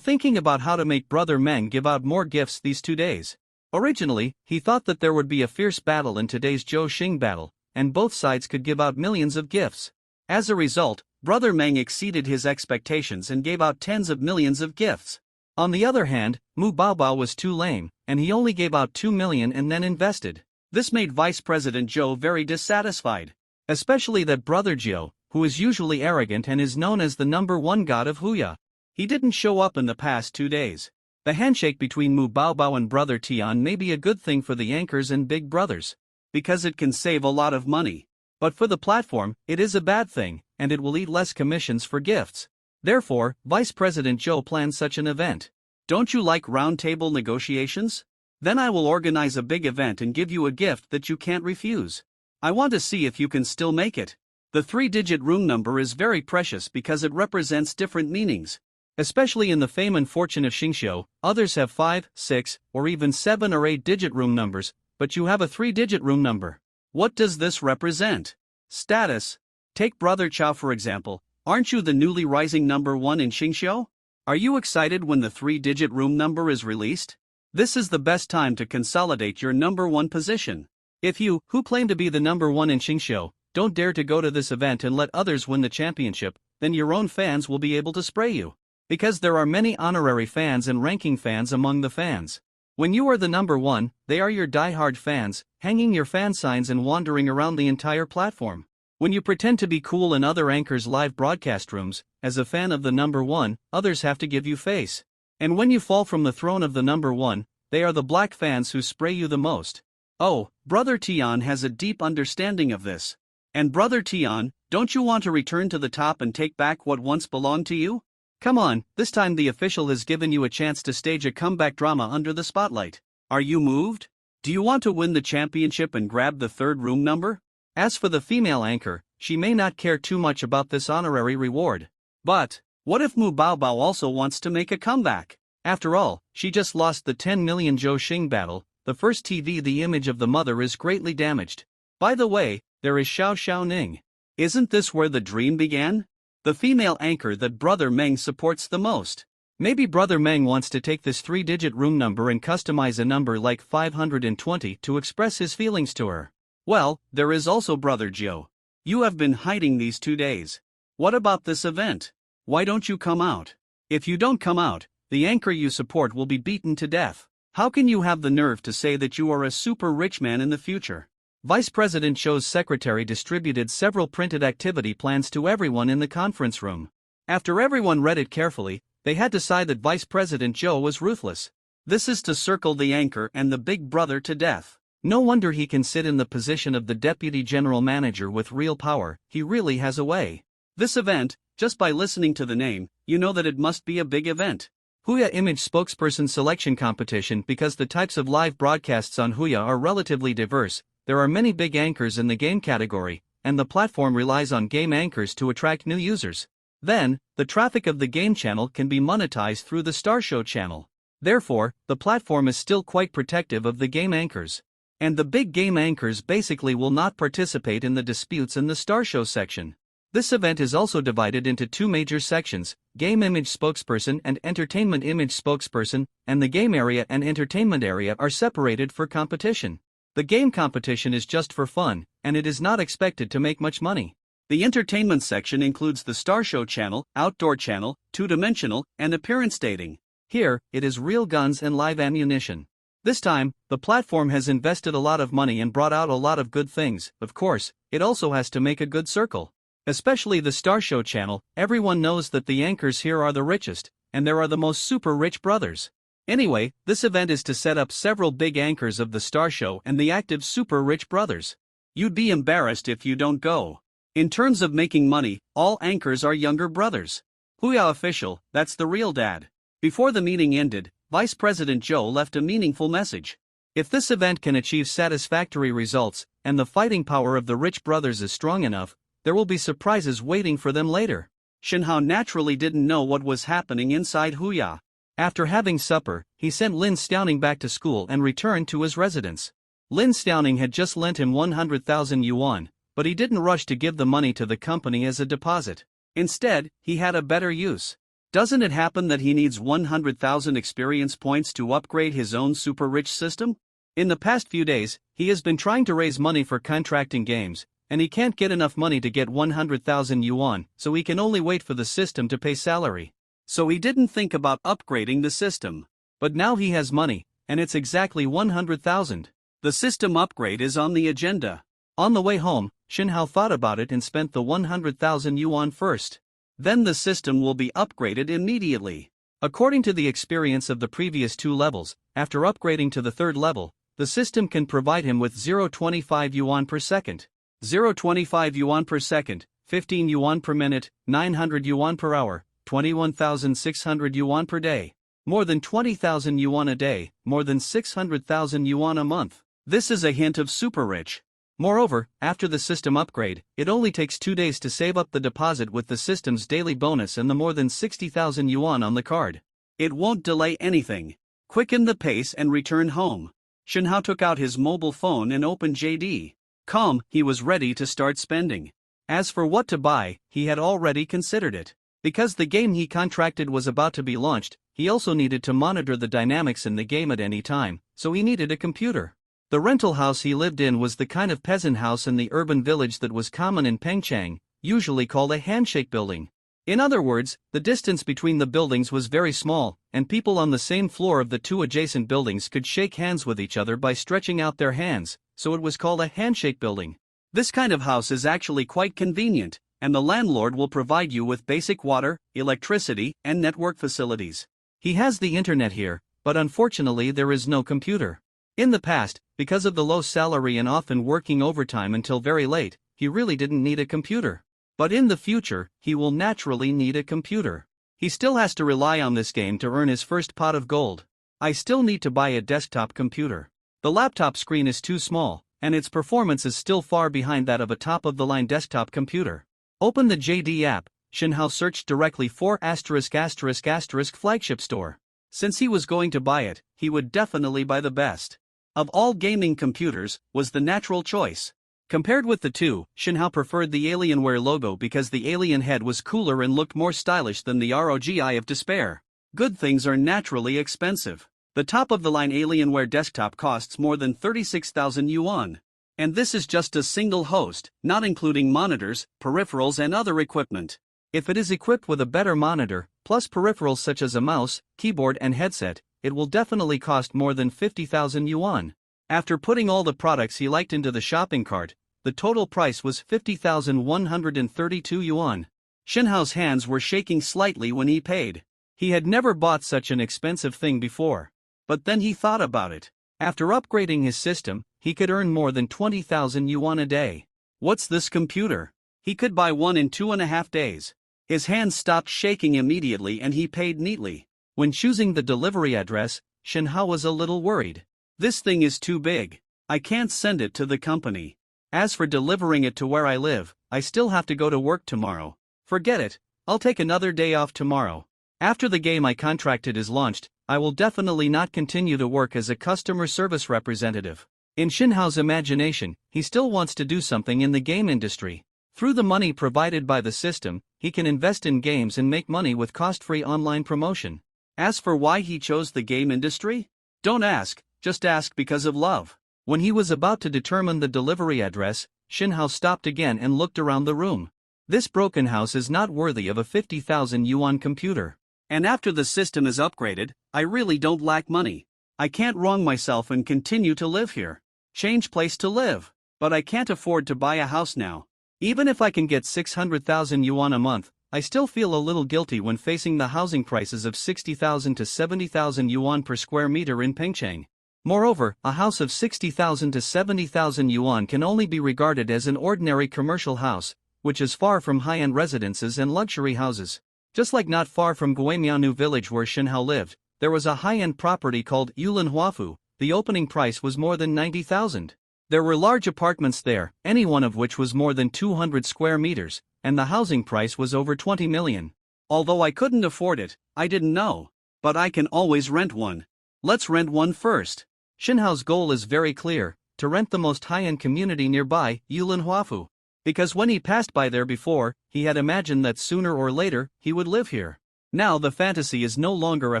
thinking about how to make Brother Meng give out more gifts these 2 days. Originally, he thought that there would be a fierce battle in today's Zhou Xing battle, and both sides could give out millions of gifts. As a result, Brother Meng exceeded his expectations and gave out tens of millions of gifts. On the other hand, Mu Baobao was too lame, and he only gave out 2 million and then invested. This made Vice President Zhou very dissatisfied. Especially that Brother Zhou, who is usually arrogant and is known as the #1 god of Huya. He didn't show up in the past 2 days. The handshake between Mu Baobao and Brother Tian may be a good thing for the anchors and big brothers, because it can save a lot of money. But for the platform, it is a bad thing, and it will eat less commissions for gifts. Therefore, Vice President Zhou plans such an event. Don't you like round-table negotiations? Then I will organize a big event and give you a gift that you can't refuse. I want to see if you can still make it. The 3-digit room number is very precious because it represents different meanings. Especially in the fame and fortune of Xingqiu, others have 5, 6, or even 7 or 8-digit room numbers, but you have a 3-digit room number. What does this represent? Status. Take Brother Chao for example. Aren't you the newly rising #1 in Xingqiu? Are you excited when the 3-digit room number is released? This is the best time to consolidate your #1 position. If you, who claim to be the #1 in Xingqiu, don't dare to go to this event and let others win the championship, then your own fans will be able to spray you. Because there are many honorary fans and ranking fans among the fans. When you are the #1, they are your die-hard fans, hanging your fan signs and wandering around the entire platform. When you pretend to be cool in other anchors' live broadcast rooms, as a fan of the #1, others have to give you face. And when you fall from the throne of the #1, they are the black fans who spray you the most. Oh, Brother Tian has a deep understanding of this. And Brother Tian, don't you want to return to the top and take back what once belonged to you? Come on, this time the official has given you a chance to stage a comeback drama under the spotlight. Are you moved? Do you want to win the championship and grab the 3rd room number? As for the female anchor, she may not care too much about this honorary reward. But, what if Mu Baobao also wants to make a comeback? After all, she just lost the 10 million Zhou Xing battle. The first TV, the image of the mother is greatly damaged. By the way, there is Xiao Ning. Isn't this where the dream began? The female anchor that Brother Meng supports the most. Maybe Brother Meng wants to take this 3-digit room number and customize a number like 520 to express his feelings to her. Well, there is also Brother Zhou. You have been hiding these 2 days. What about this event? Why don't you come out? If you don't come out, the anchor you support will be beaten to death. How can you have the nerve to say that you are a super rich man in the future? Vice President Zhou's secretary distributed several printed activity plans to everyone in the conference room. After everyone read it carefully, they had to decide that Vice President Zhou was ruthless. This is to circle the anchor and the big brother to death. No wonder he can sit in the position of the deputy general manager with real power. He really has a way. This event, just by listening to the name, you know that it must be a big event. Huya Image Spokesperson Selection Competition. Because the types of live broadcasts on Huya are relatively diverse, there are many big anchors in the game category, and the platform relies on game anchors to attract new users. Then, the traffic of the game channel can be monetized through the Star Show channel. Therefore, the platform is still quite protective of the game anchors. And the big game anchors basically will not participate in the disputes in the Star Show section. This event is also divided into 2 major sections, Game Image Spokesperson and Entertainment Image Spokesperson, and the game area and entertainment area are separated for competition. The game competition is just for fun, and it is not expected to make much money. The entertainment section includes the Star Show channel, Outdoor channel, Two-Dimensional, and Appearance Dating. Here, it is real guns and live ammunition. This time, the platform has invested a lot of money and brought out a lot of good things. Of course, it also has to make a good circle. Especially the Star Show channel, everyone knows that the anchors here are the richest, and there are the most super rich brothers. Anyway, this event is to set up several big anchors of the Star Show and the active super rich brothers. You'd be embarrassed if you don't go. In terms of making money, all anchors are younger brothers. Huya official, that's the real dad. Before the meeting ended, Vice President Joe left a meaningful message. If this event can achieve satisfactory results, and the fighting power of the rich brothers is strong enough, there will be surprises waiting for them later. Shinhao naturally didn't know what was happening inside Huya. After having supper, he sent Lin Stauning back to school and returned to his residence. Lin Stauning had just lent him 100,000 yuan, but he didn't rush to give the money to the company as a deposit. Instead, he had a better use. Doesn't it happen that he needs 100,000 experience points to upgrade his own super rich system? In the past few days, he has been trying to raise money for contracting games, and he can't get enough money to get 100,000 yuan, so he can only wait for the system to pay salary. So he didn't think about upgrading the system. But now he has money, and it's exactly 100,000. The system upgrade is on the agenda. On the way home, Shinhao thought about it and spent the 100,000 yuan first. Then the system will be upgraded immediately. According to the experience of the previous two levels, after upgrading to the third level, the system can provide him with 0.25 yuan per second. 0.25 yuan per second, 15 yuan per minute, 900 yuan per hour, 21,600 yuan per day. More than 20,000 yuan a day, more than 600,000 yuan a month. This is a hint of super rich. Moreover, after the system upgrade, it only takes 2 days to save up the deposit with the system's daily bonus and the more than 60,000 yuan on the card. It won't delay anything. Quicken the pace and return home. Shinhao took out his mobile phone and opened JD.com. He was ready to start spending. As for what to buy, he had already considered it. Because the game he contracted was about to be launched, he also needed to monitor the dynamics in the game at any time, so he needed a computer. The rental house he lived in was the kind of peasant house in the urban village that was common in Pengchang, usually called a handshake building. In other words, the distance between the buildings was very small, and people on the same floor of the two adjacent buildings could shake hands with each other by stretching out their hands, so it was called a handshake building. This kind of house is actually quite convenient, and the landlord will provide you with basic water, electricity, and network facilities. He has the internet here, but unfortunately there is no computer. In the past, because of the low salary and often working overtime until very late, he really didn't need a computer. But in the future, he will naturally need a computer. He still has to rely on this game to earn his first pot of gold. I still need to buy a desktop computer. The laptop screen is too small, and its performance is still far behind that of a top-of-the-line desktop computer. Open the JD app. Shinhao searched directly for **** flagship store. Since he was going to buy it, he would definitely buy the best. Of all gaming computers, was the natural choice. Compared with the two, Shinhao preferred the Alienware logo because the alien head was cooler and looked more stylish than the ROG Eye of Despair. Good things are naturally expensive. The top-of-the-line Alienware desktop costs more than 36,000 yuan. And this is just a single host, not including monitors, peripherals and other equipment. If it is equipped with a better monitor, plus peripherals such as a mouse, keyboard and headset, it will definitely cost more than 50,000 yuan. After putting all the products he liked into the shopping cart, the total price was 50,132 yuan. Shinhao's hands were shaking slightly when he paid. He had never bought such an expensive thing before. But then he thought about it. After upgrading his system, he could earn more than 20,000 yuan a day. What's this computer? He could buy one in 2.5 days. His hands stopped shaking immediately and he paid neatly. When choosing the delivery address, Shinhao was a little worried. This thing is too big. I can't send it to the company. As for delivering it to where I live, I still have to go to work tomorrow. Forget it, I'll take another day off tomorrow. After the game I contracted is launched, I will definitely not continue to work as a customer service representative. In Shinhao's imagination, he still wants to do something in the game industry. Through the money provided by the system, he can invest in games and make money with cost-free online promotion. As for why he chose the game industry? Don't ask, just ask because of love. When he was about to determine the delivery address, Shinhao stopped again and looked around the room. This broken house is not worthy of a 50,000 yuan computer. And after the system is upgraded, I really don't lack money. I can't wrong myself and continue to live here. Change place to live. But I can't afford to buy a house now. Even if I can get 600,000 yuan a month, I still feel a little guilty when facing the housing prices of 60,000 to 70,000 yuan per square meter in Pengcheng. Moreover, a house of 60,000 to 70,000 yuan can only be regarded as an ordinary commercial house, which is far from high-end residences and luxury houses. Just like not far from Guimianu village where Shenhao lived, there was a high-end property called Yulin Huafu. The opening price was more than 90,000. There were large apartments there, any one of which was more than 200 square meters, and the housing price was over 20 million. Although I couldn't afford it, I didn't know. But I can always rent one. Let's rent one first. Shenhao's goal is very clear, to rent the most high-end community nearby, Yulin Huafu. Because when he passed by there before, he had imagined that sooner or later, he would live here. Now the fantasy is no longer a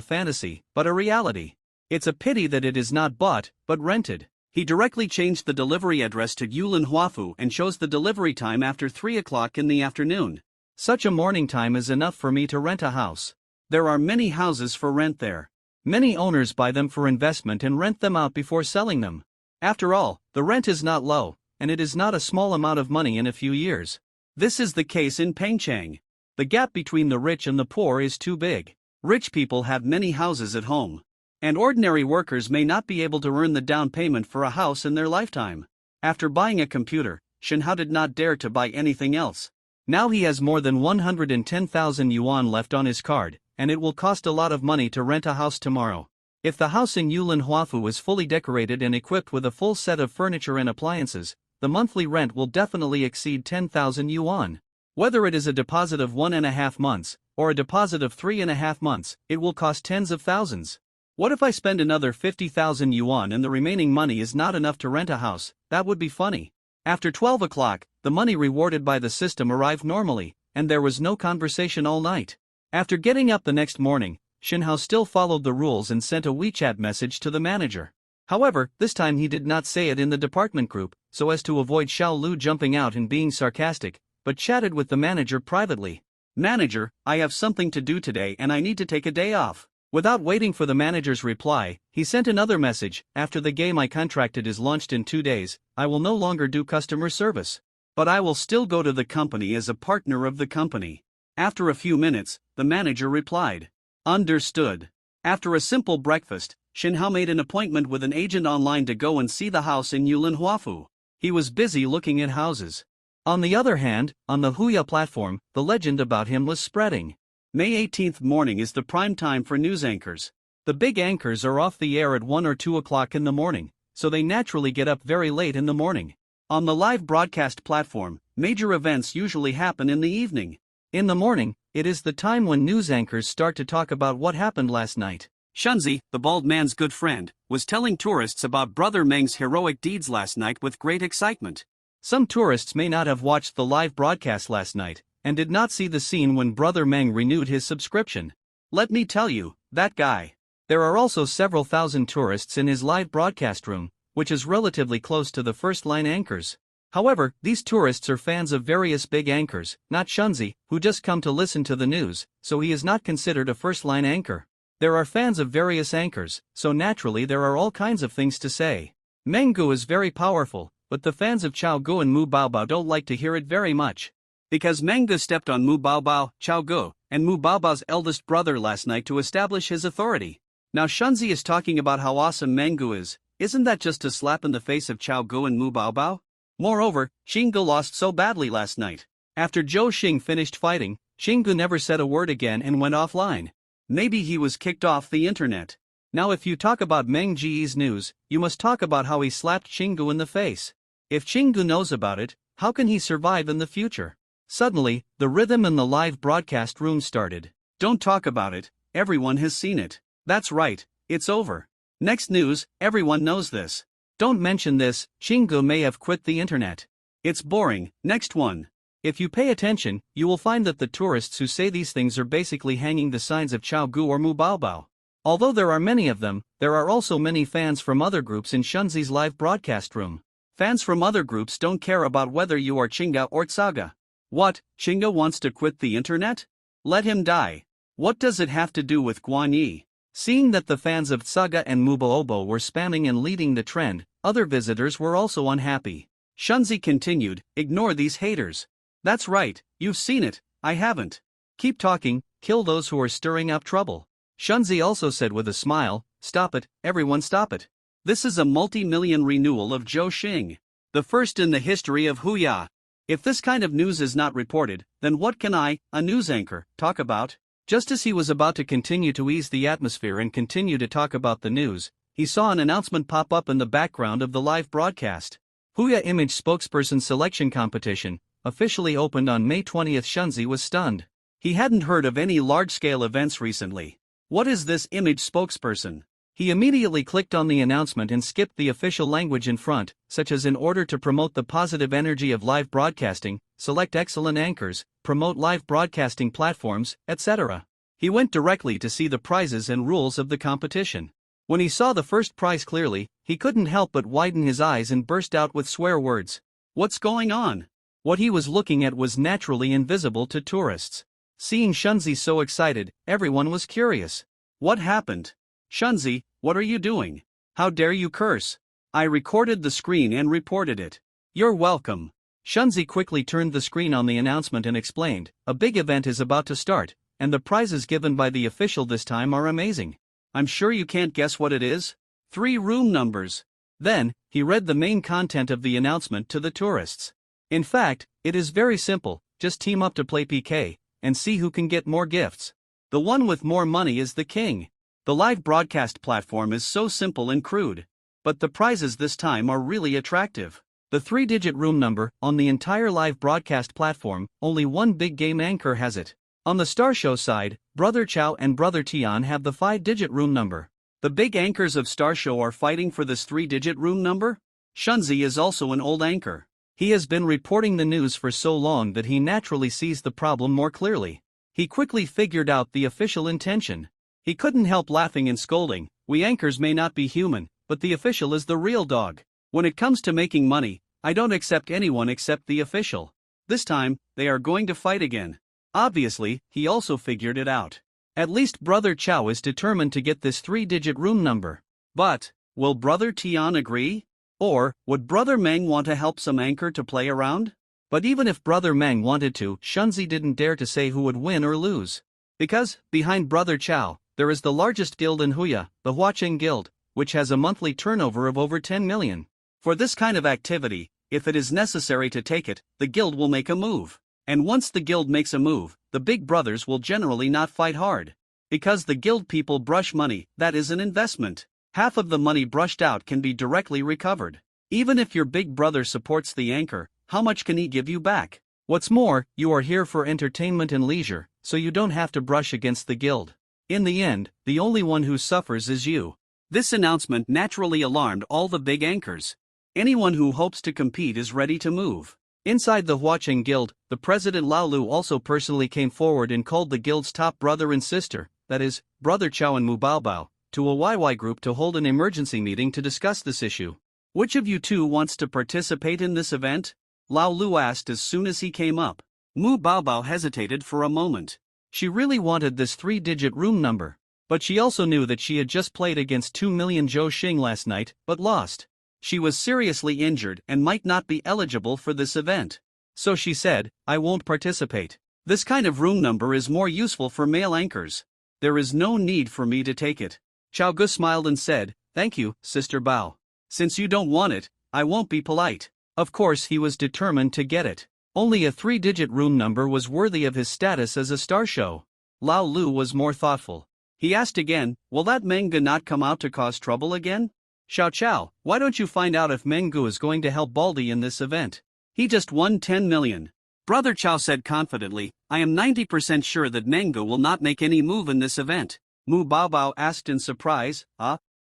fantasy, but a reality. It's a pity that it is not bought, but rented. He directly changed the delivery address to Yulin Huafu and chose the delivery time after 3 o'clock in the afternoon. Such a morning time is enough for me to rent a house. There are many houses for rent there. Many owners buy them for investment and rent them out before selling them. After all, the rent is not low, and it is not a small amount of money in a few years. This is the case in Pengcheng. The gap between the rich and the poor is too big. Rich people have many houses at home. And ordinary workers may not be able to earn the down payment for a house in their lifetime. After buying a computer, Shenhao did not dare to buy anything else. Now he has more than 110,000 yuan left on his card, and it will cost a lot of money to rent a house tomorrow. If the house in Yulin Huafu is fully decorated and equipped with a full set of furniture and appliances, the monthly rent will definitely exceed 10,000 yuan. Whether it is a deposit of 1.5 months, or a deposit of 3.5 months, it will cost tens of thousands. What if I spend another 50,000 yuan and the remaining money is not enough to rent a house? That would be funny. After 12 o'clock, the money rewarded by the system arrived normally, and there was no conversation all night. After getting up the next morning, Shenhao still followed the rules and sent a WeChat message to the manager. However, this time he did not say it in the department group, so as to avoid Xiao Lu jumping out and being sarcastic, but chatted with the manager privately. "Manager, I have something to do today and I need to take a day off." Without waiting for the manager's reply, he sent another message. "After the game I contracted is launched in 2 days, I will no longer do customer service. But I will still go to the company as a partner of the company." After a few minutes, the manager replied, "Understood." After a simple breakfast, Shenhao made an appointment with an agent online to go and see the house in Yulin Huafu. He was busy looking at houses. On the other hand, on the Huya platform, the legend about him was spreading. May 18th morning is the prime time for news anchors. The big anchors are off the air at 1 or 2 o'clock in the morning, so they naturally get up very late in the morning. On the live broadcast platform, major events usually happen in the evening. In the morning, it is the time when news anchors start to talk about what happened last night. Shunzi, the bald man's good friend, was telling tourists about Brother Meng's heroic deeds last night with great excitement. Some tourists may not have watched the live broadcast last night, and did not see the scene when Brother Meng renewed his subscription. Let me tell you, that guy. There are also several thousand tourists in his live broadcast room, which is relatively close to the first-line anchors. However, these tourists are fans of various big anchors, not Shunzi, who just come to listen to the news, so he is not considered a first-line anchor. There are fans of various anchors, so naturally there are all kinds of things to say. Meng Gu is very powerful, but the fans of Chao Gu and Mu Baobao don't like to hear it very much. Because Meng Gu stepped on Mu Baobao, Chao Gu, and Mu Baobao's eldest brother last night to establish his authority. Now Shunzi is talking about how awesome Meng Gu is. Isn't that just a slap in the face of Chao Gu and Mu Baobao? Moreover, Xinggu lost so badly last night. After Zhou Xing finished fighting, Xinggu never said a word again and went offline. Maybe he was kicked off the internet. Now if you talk about Meng Ji's news, you must talk about how he slapped Xinggu in the face. If Xinggu knows about it, how can he survive in the future? Suddenly, the rhythm in the live broadcast room started. Don't talk about it, everyone has seen it. That's right, it's over. Next news, everyone knows this. Don't mention this, Xinggu may have quit the internet. It's boring. Next one. If you pay attention, you will find that the tourists who say these things are basically hanging the signs of Chao Gu or Mu Baobao. Although there are many of them, there are also many fans from other groups in Shunzi's live broadcast room. Fans from other groups don't care about whether you are Chinga or Tsaga. What, Chinga wants to quit the internet? Let him die. What does it have to do with Guan Yi? Seeing that the fans of Tsuga and Muboobo were spamming and leading the trend, other visitors were also unhappy. Shunzi continued, ignore these haters. That's right, you've seen it, I haven't. Keep talking, kill those who are stirring up trouble. Shunzi also said with a smile, stop it, everyone stop it. This is a multi-million renewal of Zhou Xing. The first in the history of Huya. If this kind of news is not reported, then what can I, a news anchor, talk about? Just as he was about to continue to ease the atmosphere and continue to talk about the news, he saw an announcement pop up in the background of the live broadcast. Huya Image Spokesperson Selection Competition, officially opened on May 20th. Shunzi was stunned. He hadn't heard of any large-scale events recently. What is this image spokesperson? He immediately clicked on the announcement and skipped the official language in front, such as in order to promote the positive energy of live broadcasting, select excellent anchors, promote live broadcasting platforms, etc. He went directly to see the prizes and rules of the competition. When he saw the first prize clearly, he couldn't help but widen his eyes and burst out with swear words. What's going on? What he was looking at was naturally invisible to tourists. Seeing Shunzi so excited, everyone was curious. What happened? Shunzi, what are you doing? How dare you curse? I recorded the screen and reported it. You're welcome. Shunzi quickly turned the screen on the announcement and explained, a big event is about to start, and the prizes given by the official this time are amazing. I'm sure you can't guess what it is? 3 room numbers. Then, he read the main content of the announcement to the tourists. In fact, it is very simple, just team up to play PK, and see who can get more gifts. The one with more money is the king. The live broadcast platform is so simple and crude. But the prizes this time are really attractive. The 3-digit room number, on the entire live broadcast platform, only one big game anchor has it. On the Star Show side, Brother Chow and Brother Tian have the 5-digit room number. The big anchors of Star Show are fighting for this 3-digit room number? Shunzi is also an old anchor. He has been reporting the news for so long that he naturally sees the problem more clearly. He quickly figured out the official intention. He couldn't help laughing and scolding, we anchors may not be human, but the official is the real dog. When it comes to making money, I don't accept anyone except the official. This time, they are going to fight again. Obviously, he also figured it out. At least Brother Chow is determined to get this 3-digit room number. But, will Brother Tian agree? Or, would Brother Meng want to help some anchor to play around? But even if Brother Meng wanted to, Shunzi didn't dare to say who would win or lose. Because, behind Brother Chow, there is the largest guild in Huya, the Huaqing Guild, which has a monthly turnover of over 10 million. For this kind of activity, if it is necessary to take it, the guild will make a move. And once the guild makes a move, the big brothers will generally not fight hard. Because the guild people brush money, that is an investment. Half of the money brushed out can be directly recovered. Even if your big brother supports the anchor, how much can he give you back? What's more, you are here for entertainment and leisure, so you don't have to brush against the guild. In the end, the only one who suffers is you. This announcement naturally alarmed all the big anchors. Anyone who hopes to compete is ready to move. Inside the Huaqing Guild, the president Lao Lu also personally came forward and called the guild's top brother and sister, that is, Brother Chow and Mu Baobao, to a YY group to hold an emergency meeting to discuss this issue. Which of you two wants to participate in this event? Lao Lu asked as soon as he came up. Mu Baobao hesitated for a moment. She really wanted this 3-digit room number. But she also knew that she had just played against 2 million Zhou Xing last night, but lost. She was seriously injured and might not be eligible for this event. So she said, I won't participate. This kind of room number is more useful for male anchors. There is no need for me to take it. Chao Gu smiled and said, thank you, Sister Bao. Since you don't want it, I won't be polite. Of course he was determined to get it. Only a 3-digit room number was worthy of his status as a star show. Lao Lu was more thoughtful. He asked again, will that Manga not come out to cause trouble again? Xiao Chao, why don't you find out if Mengu is going to help Baldi in this event? He just won 10 million. Brother Chao said confidently, I am 90% sure that Mengu will not make any move in this event. Mu Baobao asked in surprise,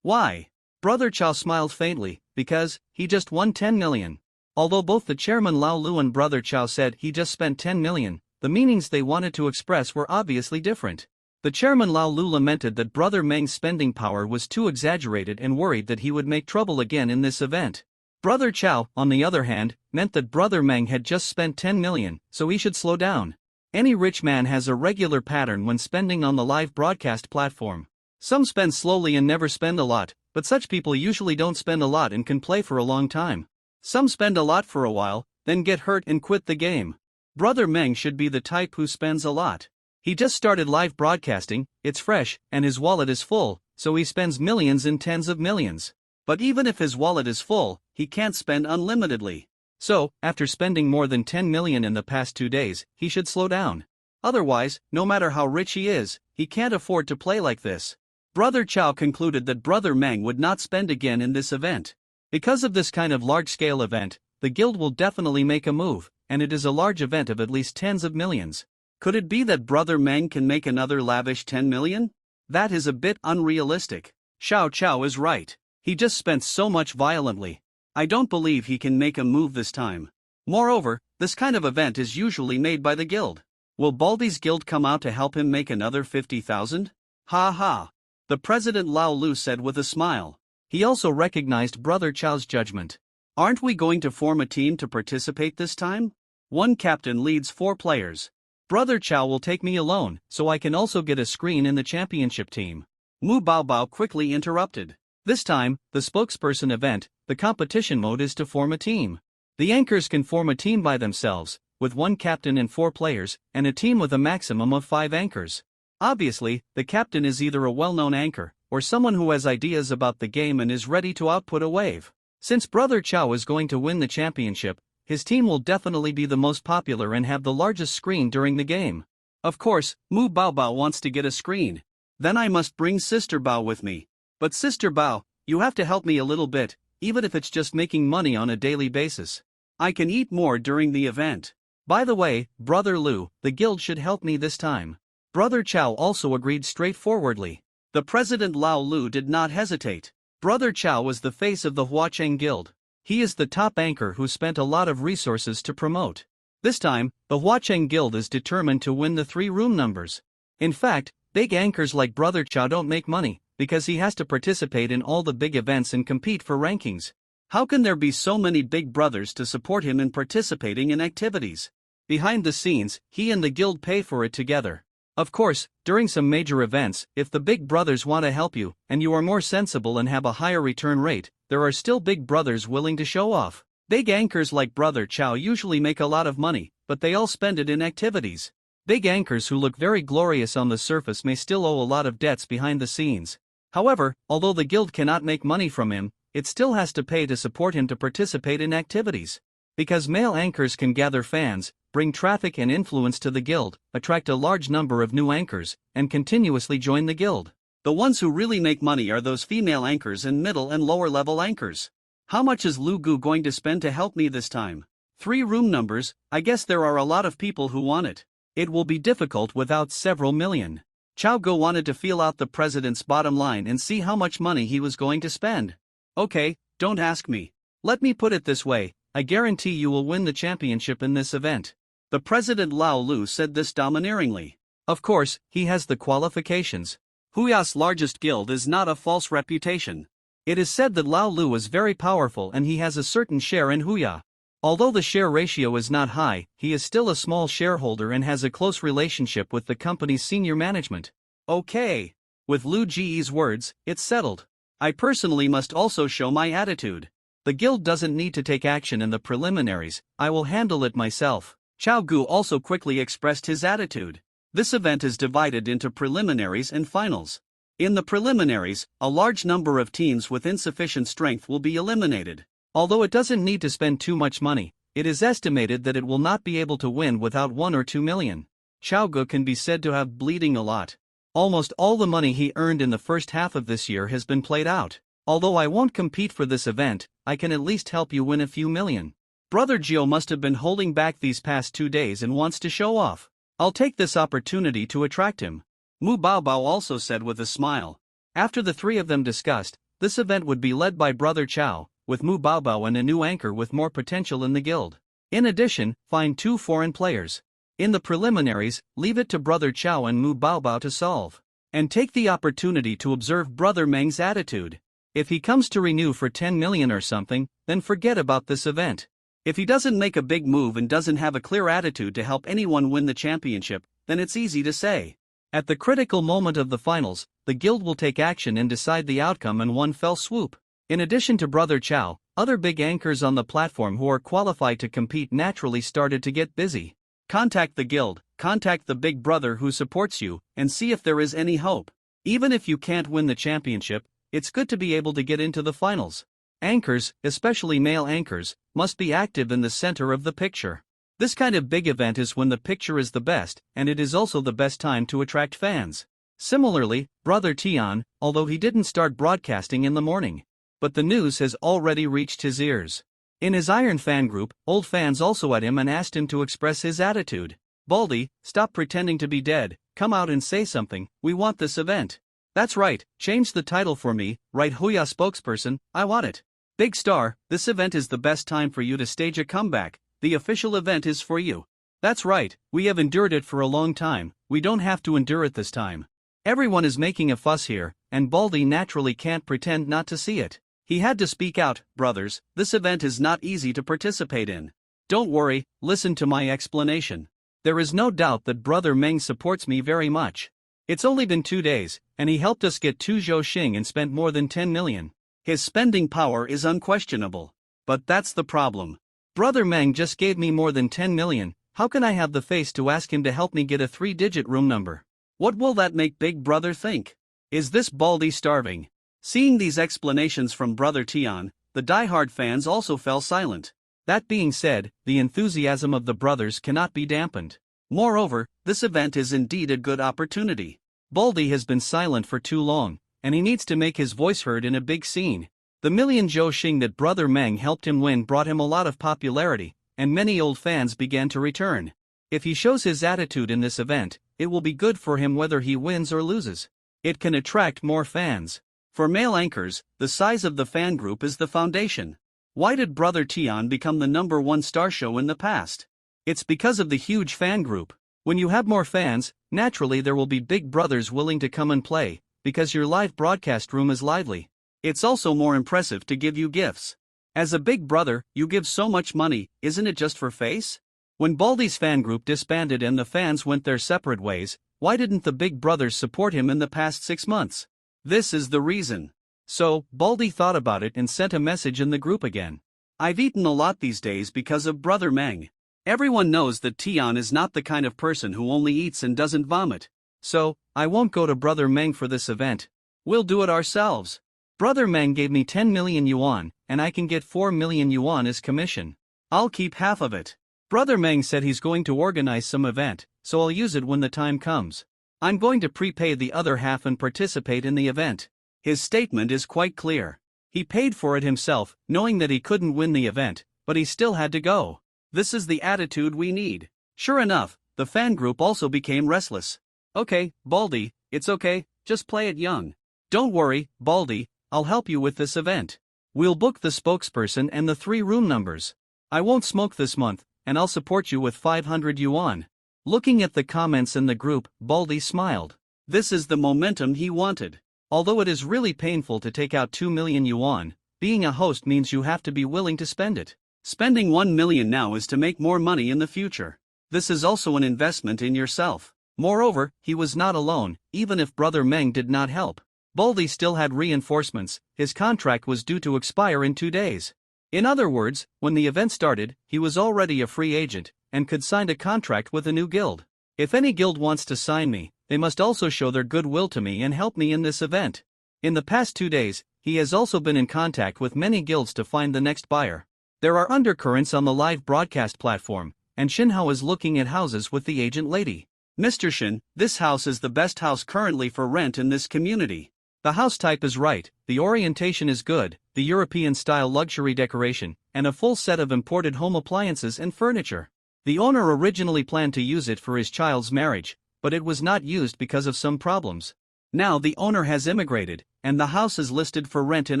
why? Brother Chao smiled faintly, because he just won 10 million. Although both the chairman Lao Lu and Brother Chao said he just spent 10 million, the meanings they wanted to express were obviously different. The chairman Lao Lu lamented that Brother Meng's spending power was too exaggerated and worried that he would make trouble again in this event. Brother Chao, on the other hand, meant that Brother Meng had just spent 10 million, so he should slow down. Any rich man has a regular pattern when spending on the live broadcast platform. Some spend slowly and never spend a lot, but such people usually don't spend a lot and can play for a long time. Some spend a lot for a while, then get hurt and quit the game. Brother Meng should be the type who spends a lot. He just started live broadcasting, it's fresh, and his wallet is full, so he spends millions and tens of millions. But even if his wallet is full, he can't spend unlimitedly. So, after spending more than 10 million in the past 2 days, he should slow down. Otherwise, no matter how rich he is, he can't afford to play like this. Brother Chow concluded that Brother Meng would not spend again in this event. Because of this kind of large-scale event, the guild will definitely make a move, and it is a large event of at least tens of millions. Could it be that Brother Meng can make another lavish 10 million? That is a bit unrealistic. Xiao Chow is right. He just spent so much violently. I don't believe he can make a move this time. Moreover, this kind of event is usually made by the guild. Will Baldy's guild come out to help him make another 50,000? Ha ha. The president Lao Lu said with a smile. He also recognized Brother Chow's judgment. Aren't we going to form a team to participate this time? One captain leads 4 players. Brother Chow will take me alone, so I can also get a screen in the championship team. Mu Baobao quickly interrupted. This time, the spokesperson event, the competition mode is to form a team. The anchors can form a team by themselves, with 1 captain and 4 players, and a team with a maximum of 5 anchors. Obviously, the captain is either a well-known anchor, or someone who has ideas about the game and is ready to output a wave. Since Brother Chow is going to win the championship, his team will definitely be the most popular and have the largest screen during the game. Of course, Mu Baobao wants to get a screen. Then I must bring Sister Bao with me. But Sister Bao, you have to help me a little bit, even if it's just making money on a daily basis. I can eat more during the event. By the way, Brother Lu, the guild should help me this time. Brother Chow also agreed straightforwardly. The president Lao Lu did not hesitate. Brother Chow was the face of the Huacheng Guild. He is the top anchor who spent a lot of resources to promote. This time, the Huacheng Guild is determined to win the 3 room numbers. In fact, big anchors like Brother Chow don't make money, because he has to participate in all the big events and compete for rankings. How can there be so many big brothers to support him in participating in activities? Behind the scenes, he and the guild pay for it together. Of course, during some major events, if the big brothers want to help you, and you are more sensible and have a higher return rate, there are still big brothers willing to show off. Big anchors like Brother Chow usually make a lot of money, but they all spend it in activities. Big anchors who look very glorious on the surface may still owe a lot of debts behind the scenes. However, although the guild cannot make money from him, it still has to pay to support him to participate in activities. Because male anchors can gather fans, bring traffic and influence to the guild, attract a large number of new anchors, and continuously join the guild. The ones who really make money are those female anchors and middle and lower level anchors. How much is Lu Gu going to spend to help me this time? 3 room numbers, I guess there are a lot of people who want it. It will be difficult without several million. Chao Gu wanted to feel out the president's bottom line and see how much money he was going to spend. Okay, don't ask me. Let me put it this way, I guarantee you will win the championship in this event. The president Lao Lu said this domineeringly. Of course, he has the qualifications. Huya's largest guild is not a false reputation. It is said that Lao Lu is very powerful and he has a certain share in Huya. Although the share ratio is not high, he is still a small shareholder and has a close relationship with the company's senior management. Okay. With Lu Ji's words, it's settled. I personally must also show my attitude. The guild doesn't need to take action in the preliminaries, I will handle it myself. Chao Gu also quickly expressed his attitude. This event is divided into preliminaries and finals. In the preliminaries, a large number of teams with insufficient strength will be eliminated. Although it doesn't need to spend too much money, it is estimated that it will not be able to win without 1 or 2 million. Chao Gu can be said to have bleeding a lot. Almost all the money he earned in the first half of this year has been played out. Although I won't compete for this event, I can at least help you win a few million. Brother Gio must have been holding back these past 2 days and wants to show off. I'll take this opportunity to attract him. Mu Baobao also said with a smile. After the 3 of them discussed, this event would be led by Brother Chow, with Mu Baobao and a new anchor with more potential in the guild. In addition, find 2 foreign players. In the preliminaries, leave it to Brother Chow and Mu Baobao to solve. And take the opportunity to observe Brother Meng's attitude. If he comes to renew for 10 million or something, then forget about this event. If he doesn't make a big move and doesn't have a clear attitude to help anyone win the championship, then it's easy to say. At the critical moment of the finals, the guild will take action and decide the outcome in one fell swoop. In addition to Brother Chow, other big anchors on the platform who are qualified to compete naturally started to get busy. Contact the guild, contact the big brother who supports you, and see if there is any hope. Even if you can't win the championship, it's good to be able to get into the finals. Anchors, especially male anchors, must be active in the center of the picture. This kind of big event is when the picture is the best, and it is also the best time to attract fans. Similarly, Brother Tian, although he didn't start broadcasting in the morning, but the news has already reached his ears. In his Iron fan group, old fans also at him and asked him to express his attitude. Baldy, stop pretending to be dead, come out and say something, we want this event. That's right, change the title for me, write Huya spokesperson, I want it. Big Star, this event is the best time for you to stage a comeback, the official event is for you. That's right, we have endured it for a long time, we don't have to endure it this time. Everyone is making a fuss here, and Baldy naturally can't pretend not to see it. He had to speak out, brothers, this event is not easy to participate in. Don't worry, listen to my explanation. There is no doubt that Brother Meng supports me very much. It's only been 2 days, and he helped us get 2 Zhou Xing and spent more than 10 million. His spending power is unquestionable. But that's the problem. Brother Meng just gave me more than 10 million, how can I have the face to ask him to help me get a 3-digit room number? What will that make Big Brother think? Is this Baldy starving? Seeing these explanations from Brother Tian, the diehard fans also fell silent. That being said, the enthusiasm of the brothers cannot be dampened. Moreover, this event is indeed a good opportunity. Baldy has been silent for too long, and he needs to make his voice heard in a big scene. The million Zhou Xing that Brother Meng helped him win brought him a lot of popularity, and many old fans began to return. If he shows his attitude in this event, it will be good for him whether he wins or loses. It can attract more fans. For male anchors, the size of the fan group is the foundation. Why did Brother Tian become the #1 star show in the past? It's because of the huge fan group. When you have more fans, naturally there will be big brothers willing to come and play, because your live broadcast room is lively. It's also more impressive to give you gifts. As a big brother, you give so much money, isn't it just for face? When Baldy's fan group disbanded and the fans went their separate ways, why didn't the big brothers support him in the past 6 months? This is the reason. So, Baldy thought about it and sent a message in the group again. I've eaten a lot these days because of Brother Meng. Everyone knows that Tian is not the kind of person who only eats and doesn't vomit. So, I won't go to Brother Meng for this event. We'll do it ourselves. Brother Meng gave me 10 million yuan, and I can get 4 million yuan as commission. I'll keep half of it. Brother Meng said he's going to organize some event, so I'll use it when the time comes. I'm going to prepay the other half and participate in the event. His statement is quite clear. He paid for it himself, knowing that he couldn't win the event, but he still had to go. This is the attitude we need. Sure enough, the fan group also became restless. Okay, Baldy, it's okay, just play it young. Don't worry, Baldy, I'll help you with this event. We'll book the spokesperson and the 3 room numbers. I won't smoke this month, and I'll support you with 500 yuan. Looking at the comments in the group, Baldy smiled. This is the momentum he wanted. Although it is really painful to take out 2 million yuan, being a host means you have to be willing to spend it. Spending 1 million now is to make more money in the future. This is also an investment in yourself. Moreover, he was not alone, even if Brother Meng did not help. Baldy still had reinforcements, his contract was due to expire in 2 days. In other words, when the event started, he was already a free agent, and could sign a contract with a new guild. If any guild wants to sign me, they must also show their goodwill to me and help me in this event. In the past 2 days, he has also been in contact with many guilds to find the next buyer. There are undercurrents on the live broadcast platform, and Shinhao is looking at houses with the agent lady. Mr. Shin, this house is the best house currently for rent in this community. The house type is right, the orientation is good, the European-style luxury decoration, and a full set of imported home appliances and furniture. The owner originally planned to use it for his child's marriage, but it was not used because of some problems. Now the owner has immigrated, and the house is listed for rent in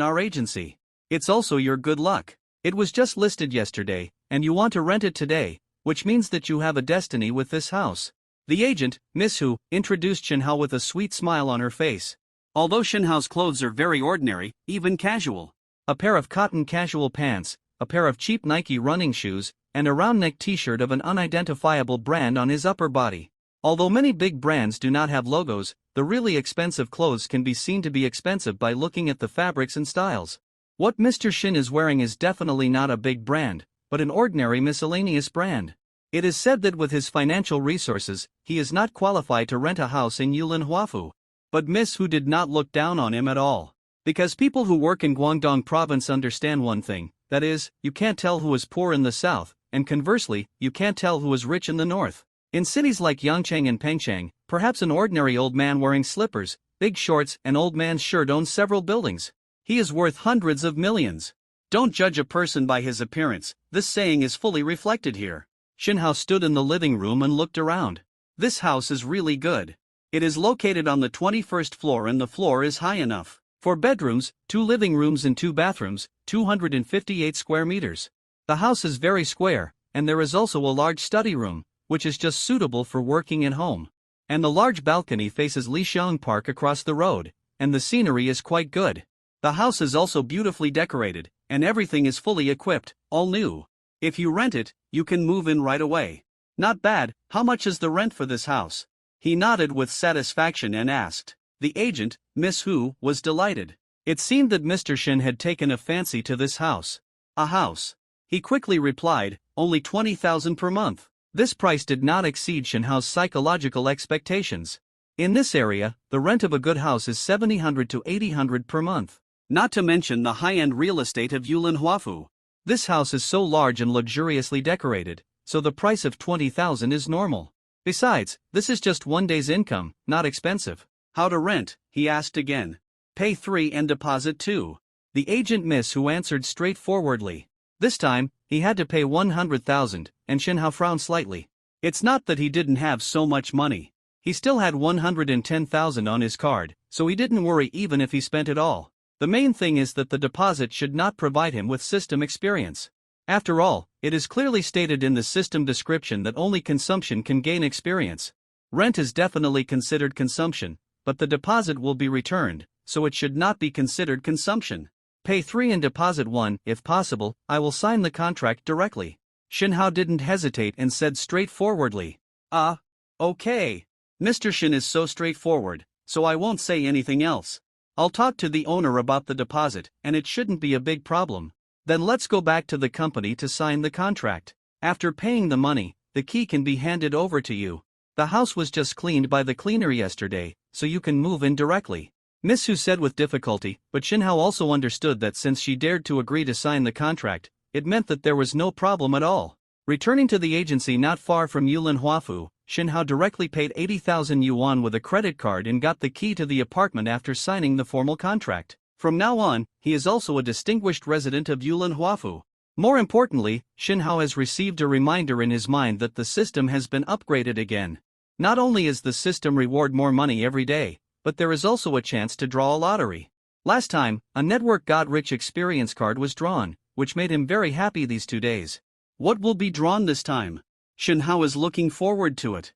our agency. It's also your good luck. It was just listed yesterday, and you want to rent it today, which means that you have a destiny with this house. The agent, Miss Hu, introduced Shinhao with a sweet smile on her face. Although Shinhao's clothes are very ordinary, even casual. A pair of cotton casual pants, a pair of cheap Nike running shoes, and a round-neck t-shirt of an unidentifiable brand on his upper body. Although many big brands do not have logos, the really expensive clothes can be seen to be expensive by looking at the fabrics and styles. What Mr. Shin is wearing is definitely not a big brand, but an ordinary miscellaneous brand. It is said that with his financial resources, he is not qualified to rent a house in Yulin Huafu. But Miss Hu did not look down on him at all. Because people who work in Guangdong province understand one thing, that is, you can't tell who is poor in the south, and conversely, you can't tell who is rich in the north. In cities like Yangchang and Pengchang, perhaps an ordinary old man wearing slippers, big shorts, and old man's shirt owns several buildings. He is worth hundreds of millions. Don't judge a person by his appearance, this saying is fully reflected here. Shinhao stood in the living room and looked around. This house is really good. It is located on the 21st floor and the floor is high enough. 4 bedrooms, 2 living rooms and 2 bathrooms, 258 square meters. The house is very square, and there is also a large study room, which is just suitable for working at home. And the large balcony faces Lixiang Park across the road, and the scenery is quite good. The house is also beautifully decorated, and everything is fully equipped, all new. If you rent it, you can move in right away. Not bad. How much is the rent for this house? He nodded with satisfaction and asked. The agent, Miss Hu, was delighted. It seemed that Mr. Shin had taken a fancy to this house. A house. He quickly replied, only 20,000 per month. This price did not exceed Shinhao's psychological expectations. In this area, the rent of a good house is 700 to 800 per month. Not to mention the high-end real estate of Yulin Huafu. This house is so large and luxuriously decorated, so the price of 20,000 is normal. Besides, this is just one day's income, not expensive. How to rent? He asked again. Pay 3 and deposit 2. The agent Miss Hu answered straightforwardly. This time, he had to pay 100,000, and Shinhao frowned slightly. It's not that he didn't have so much money. He still had 110,000 on his card, so he didn't worry even if he spent it all. The main thing is that the deposit should not provide him with system experience. After all, it is clearly stated in the system description that only consumption can gain experience. Rent is definitely considered consumption, but the deposit will be returned, so it should not be considered consumption. Pay 3 and deposit 1, if possible, I will sign the contract directly. Shinhao didn't hesitate and said straightforwardly. Okay. Mr. Shin is so straightforward, so I won't say anything else. I'll talk to the owner about the deposit, and it shouldn't be a big problem. Then let's go back to the company to sign the contract. After paying the money, the key can be handed over to you. The house was just cleaned by the cleaner yesterday, so you can move in directly. Miss Hu said with difficulty, but Shinhao also understood that since she dared to agree to sign the contract, it meant that there was no problem at all. Returning to the agency not far from Yulin Huafu, Shinhao directly paid 80,000 yuan with a credit card and got the key to the apartment after signing the formal contract. From now on, he is also a distinguished resident of Yulin Huafu. More importantly, Shinhao has received a reminder in his mind that the system has been upgraded again. Not only is the system reward more money every day, but there is also a chance to draw a lottery. Last time, a network got rich experience card was drawn, which made him very happy these 2 days. What will be drawn this time? Shinhao is looking forward to it.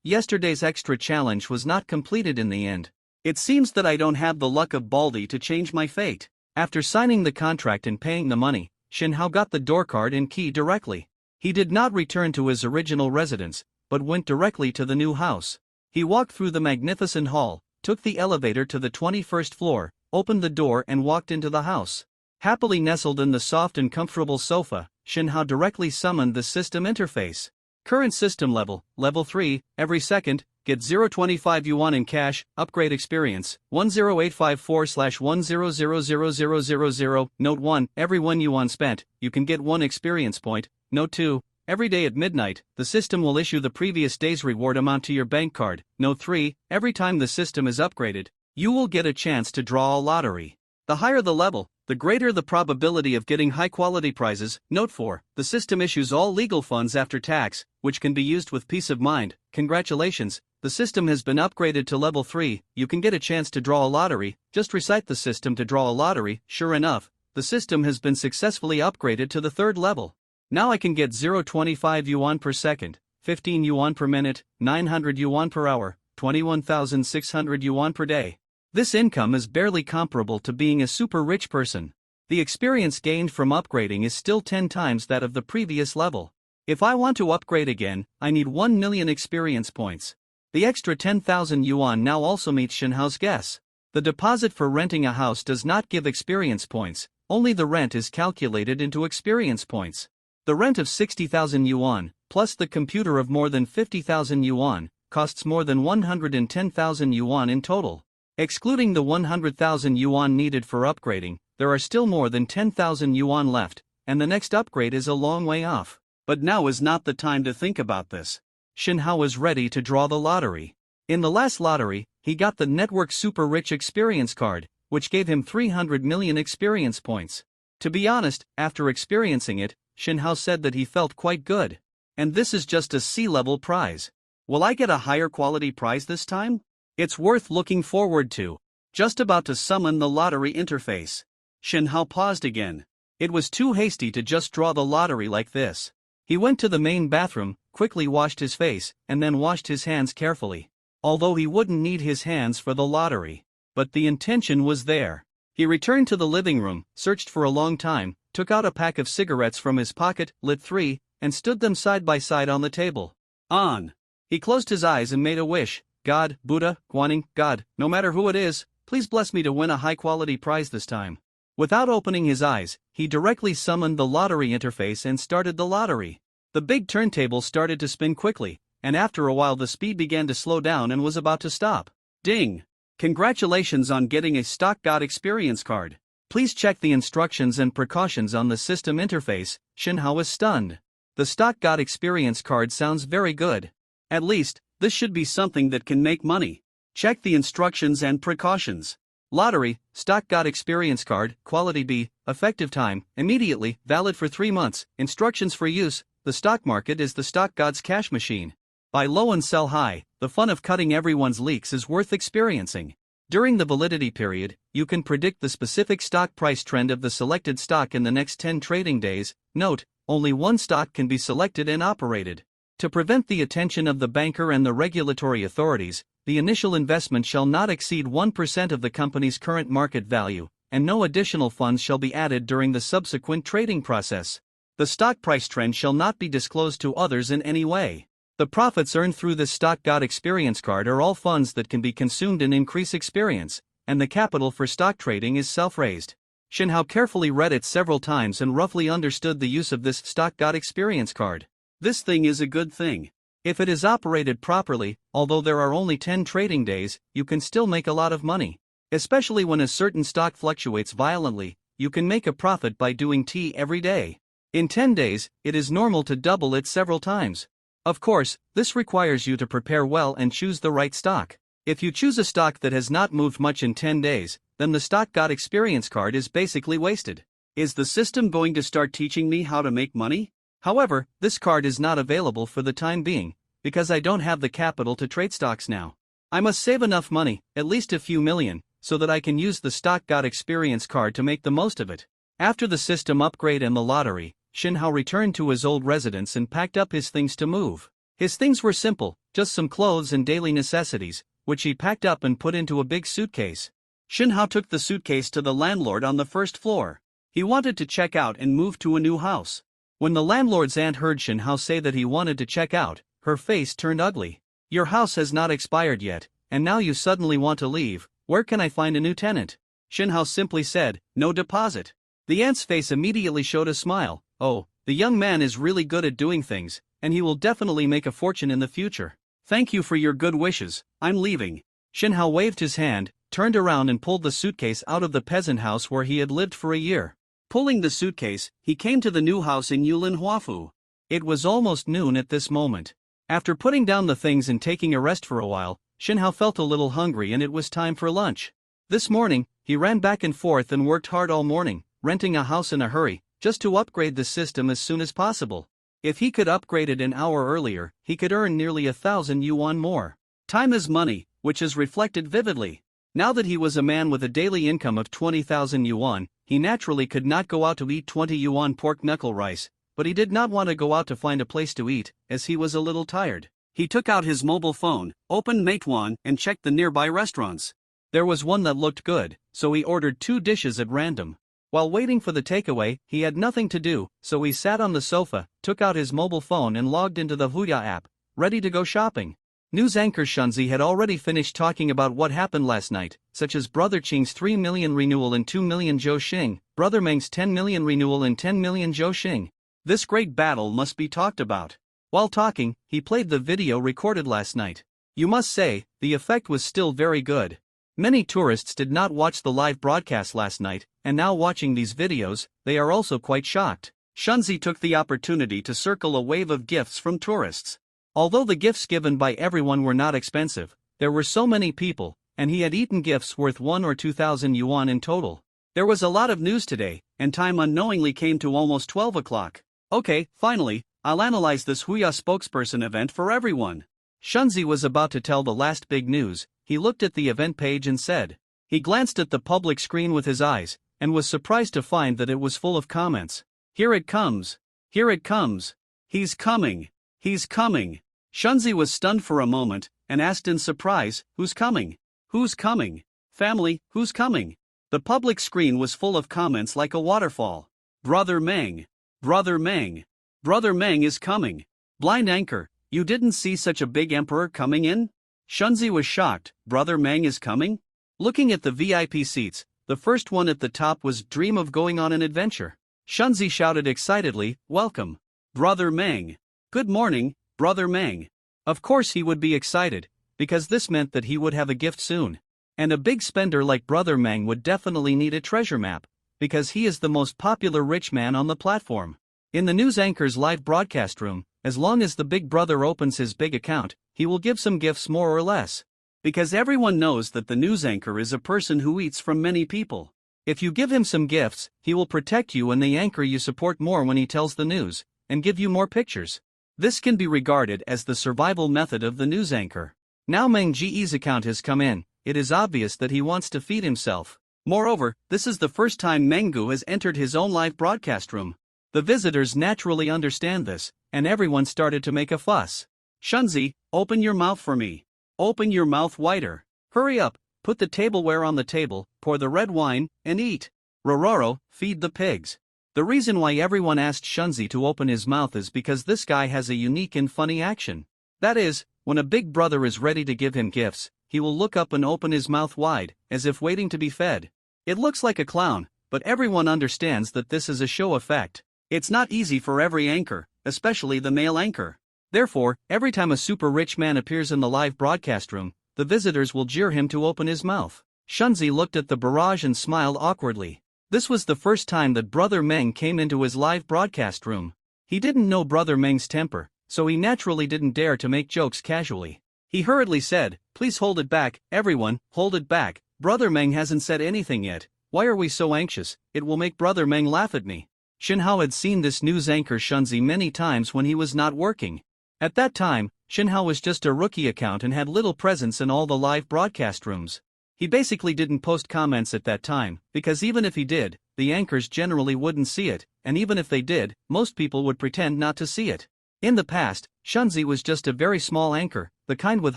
Yesterday's extra challenge was not completed in the end. It seems that I don't have the luck of Baldi to change my fate. After signing the contract and paying the money, Shinhao got the door card and key directly. He did not return to his original residence, but went directly to the new house. He walked through the magnificent hall, took the elevator to the 21st floor, opened the door and walked into the house. Happily nestled in the soft and comfortable sofa, Shinhao directly summoned the system interface. Current system level, level 3, every second, get 0.25 yuan in cash, upgrade experience, 10854/1000000. Note 1, every 1 yuan spent, you can get 1 experience point. Note 2, every day at midnight, the system will issue the previous day's reward amount to your bank card. Note 3, every time the system is upgraded, you will get a chance to draw a lottery. The higher the level, the greater the probability of getting high-quality prizes. Note 4, the system issues all legal funds after tax, which can be used with peace of mind. Congratulations, the system has been upgraded to level 3, you can get a chance to draw a lottery. Just recite the system to draw a lottery. Sure enough, the system has been successfully upgraded to the 3rd level. Now I can get 0.25 yuan per second, 15 yuan per minute, 900 yuan per hour, 21,600 yuan per day. This income is barely comparable to being a super rich person. The experience gained from upgrading is still 10 times that of the previous level. If I want to upgrade again, I need 1 million experience points. The extra 10,000 yuan now also meets Shinhao's guess. The deposit for renting a house does not give experience points, only the rent is calculated into experience points. The rent of 60,000 yuan, plus the computer of more than 50,000 yuan, costs more than 110,000 yuan in total. Excluding the 100,000 yuan needed for upgrading, there are still more than 10,000 yuan left, and the next upgrade is a long way off. But now is not the time to think about this. Shinhao was ready to draw the lottery. In the last lottery, he got the Network Super Rich Experience card, which gave him 300 million experience points. To be honest, after experiencing it, Shinhao said that he felt quite good. And this is just a C-level prize. Will I get a higher quality prize this time? It's worth looking forward to. Just about to summon the lottery interface. Shinhao paused again. It was too hasty to just draw the lottery like this. He went to the main bathroom, quickly washed his face, and then washed his hands carefully. Although he wouldn't need his hands for the lottery. But the intention was there. He returned to the living room, searched for a long time, took out a pack of cigarettes from his pocket, lit 3, and stood them side by side on the table. On. He closed his eyes and made a wish. God, Buddha, Guaning, God, no matter who it is, please bless me to win a high-quality prize this time. Without opening his eyes, he directly summoned the lottery interface and started the lottery. The big turntable started to spin quickly, and after a while the speed began to slow down and was about to stop. Ding! Congratulations on getting a Stock God Experience card. Please check the instructions and precautions on the system interface. Shinhao was stunned. The Stock God Experience card sounds very good. At least, this should be something that can make money. Check the instructions and precautions. Lottery, Stock God Experience card, quality B, effective time, immediately, valid for 3 months, instructions for use. The stock market is the stock god's cash machine. Buy low and sell high, the fun of cutting everyone's leaks is worth experiencing. During the validity period, you can predict the specific stock price trend of the selected stock in the next 10 trading days. Note, only one stock can be selected and operated. To prevent the attention of the banker and the regulatory authorities, the initial investment shall not exceed 1% of the company's current market value, and no additional funds shall be added during the subsequent trading process. The stock price trend shall not be disclosed to others in any way. The profits earned through this Stock God Experience card are all funds that can be consumed and increase experience, and the capital for stock trading is self-raised. Shinhao carefully read it several times and roughly understood the use of this Stock God Experience card. This thing is a good thing. If it is operated properly, although there are only 10 trading days, you can still make a lot of money. Especially when a certain stock fluctuates violently, you can make a profit by doing T every day. In 10 days, it is normal to double it several times. Of course, this requires you to prepare well and choose the right stock. If you choose a stock that has not moved much in 10 days, then the Stock God Experience card is basically wasted. Is the system going to start teaching me how to make money? However, this card is not available for the time being, because I don't have the capital to trade stocks now. I must save enough money, at least a few million, so that I can use the Stock God Experience card to make the most of it. After the system upgrade and the lottery, Shinhao returned to his old residence and packed up his things to move. His things were simple, just some clothes and daily necessities, which he packed up and put into a big suitcase. Shinhao took the suitcase to the landlord on the first floor. He wanted to check out and move to a new house. When the landlord's aunt heard Shinhao say that he wanted to check out, her face turned ugly. Your house has not expired yet, and now you suddenly want to leave. Where can I find a new tenant? Shinhao simply said, no deposit. The aunt's face immediately showed a smile. Oh, the young man is really good at doing things, and he will definitely make a fortune in the future. Thank you for your good wishes, I'm leaving. Shinhao waved his hand, turned around and pulled the suitcase out of the peasant house where he had lived for a year. Pulling the suitcase, he came to the new house in Yulin Huafu. It was almost noon at this moment. After putting down the things and taking a rest for a while, Shinhao felt a little hungry and it was time for lunch. This morning, he ran back and forth and worked hard all morning, renting a house in a hurry, just to upgrade the system as soon as possible. If he could upgrade it an hour earlier, he could earn nearly 1,000 yuan more. Time is money, which is reflected vividly. Now that he was a man with a daily income of 20,000 yuan, he naturally could not go out to eat 20 yuan pork knuckle rice, but he did not want to go out to find a place to eat, as he was a little tired. He took out his mobile phone, opened Meituan, and checked the nearby restaurants. There was one that looked good, so he ordered 2 dishes at random. While waiting for the takeaway, he had nothing to do, so he sat on the sofa, took out his mobile phone and logged into the Huya app, ready to go shopping. News anchor Shunzi had already finished talking about what happened last night, such as Brother Qing's 3 million renewal and 2 million Zhou Xing, Brother Meng's 10 million renewal and 10 million Zhou Xing. This great battle must be talked about. While talking, he played the video recorded last night. You must say, the effect was still very good. Many tourists did not watch the live broadcast last night, and now watching these videos, they are also quite shocked. Shunzi took the opportunity to circle a wave of gifts from tourists. Although the gifts given by everyone were not expensive, there were so many people, and he had eaten gifts worth 1 or 2,000 yuan in total. There was a lot of news today, and time unknowingly came to almost 12 o'clock. Okay, finally, I'll analyze this Huya spokesperson event for everyone. Shunzi was about to tell the last big news. He looked at the event page and said. He glanced at the public screen with his eyes, and was surprised to find that it was full of comments. Here it comes. Here it comes. He's coming. He's coming. Shunzi was stunned for a moment, and asked in surprise, who's coming? Who's coming? Family, who's coming? The public screen was full of comments like a waterfall. Brother Meng. Brother Meng. Brother Meng is coming. Blind anchor, you didn't see such a big emperor coming in? Shunzi was shocked. Brother Meng is coming? Looking at the VIP seats, the first one at the top was Dream of Going on an Adventure. Shunzi shouted excitedly, Welcome. Brother Meng. Good morning, Brother Meng. Of course he would be excited, because this meant that he would have a gift soon. And a big spender like Brother Meng would definitely need a treasure map, because he is the most popular rich man on the platform. In the news anchor's live broadcast room, as long as the big brother opens his big account, he will give some gifts more or less. Because everyone knows that the news anchor is a person who eats from many people. If you give him some gifts, he will protect you and the anchor you support more when he tells the news, and give you more pictures. This can be regarded as the survival method of the news anchor. Now Meng Ge's account has come in, it is obvious that he wants to feed himself. Moreover, this is the first time Menggu has entered his own live broadcast room. The visitors naturally understand this, and everyone started to make a fuss. Shunzi, open your mouth for me. Open your mouth wider. Hurry up, put the tableware on the table, pour the red wine, and eat. Rororo, feed the pigs. The reason why everyone asked Shunzi to open his mouth is because this guy has a unique and funny action. That is, when a big brother is ready to give him gifts, he will look up and open his mouth wide, as if waiting to be fed. It looks like a clown, but everyone understands that this is a show effect. It's not easy for every anchor, especially the male anchor. Therefore, every time a super rich man appears in the live broadcast room, the visitors will jeer him to open his mouth. Shunzi looked at the barrage and smiled awkwardly. This was the first time that Brother Meng came into his live broadcast room. He didn't know Brother Meng's temper, so he naturally didn't dare to make jokes casually. He hurriedly said, Please hold it back, everyone, hold it back. Brother Meng hasn't said anything yet. Why are we so anxious? It will make Brother Meng laugh at me. Shinhao had seen this news anchor Shunzi many times when he was not working. At that time, Shinhao was just a rookie account and had little presence in all the live broadcast rooms. He basically didn't post comments at that time, because even if he did, the anchors generally wouldn't see it, and even if they did, most people would pretend not to see it. In the past, Shunzi was just a very small anchor, the kind with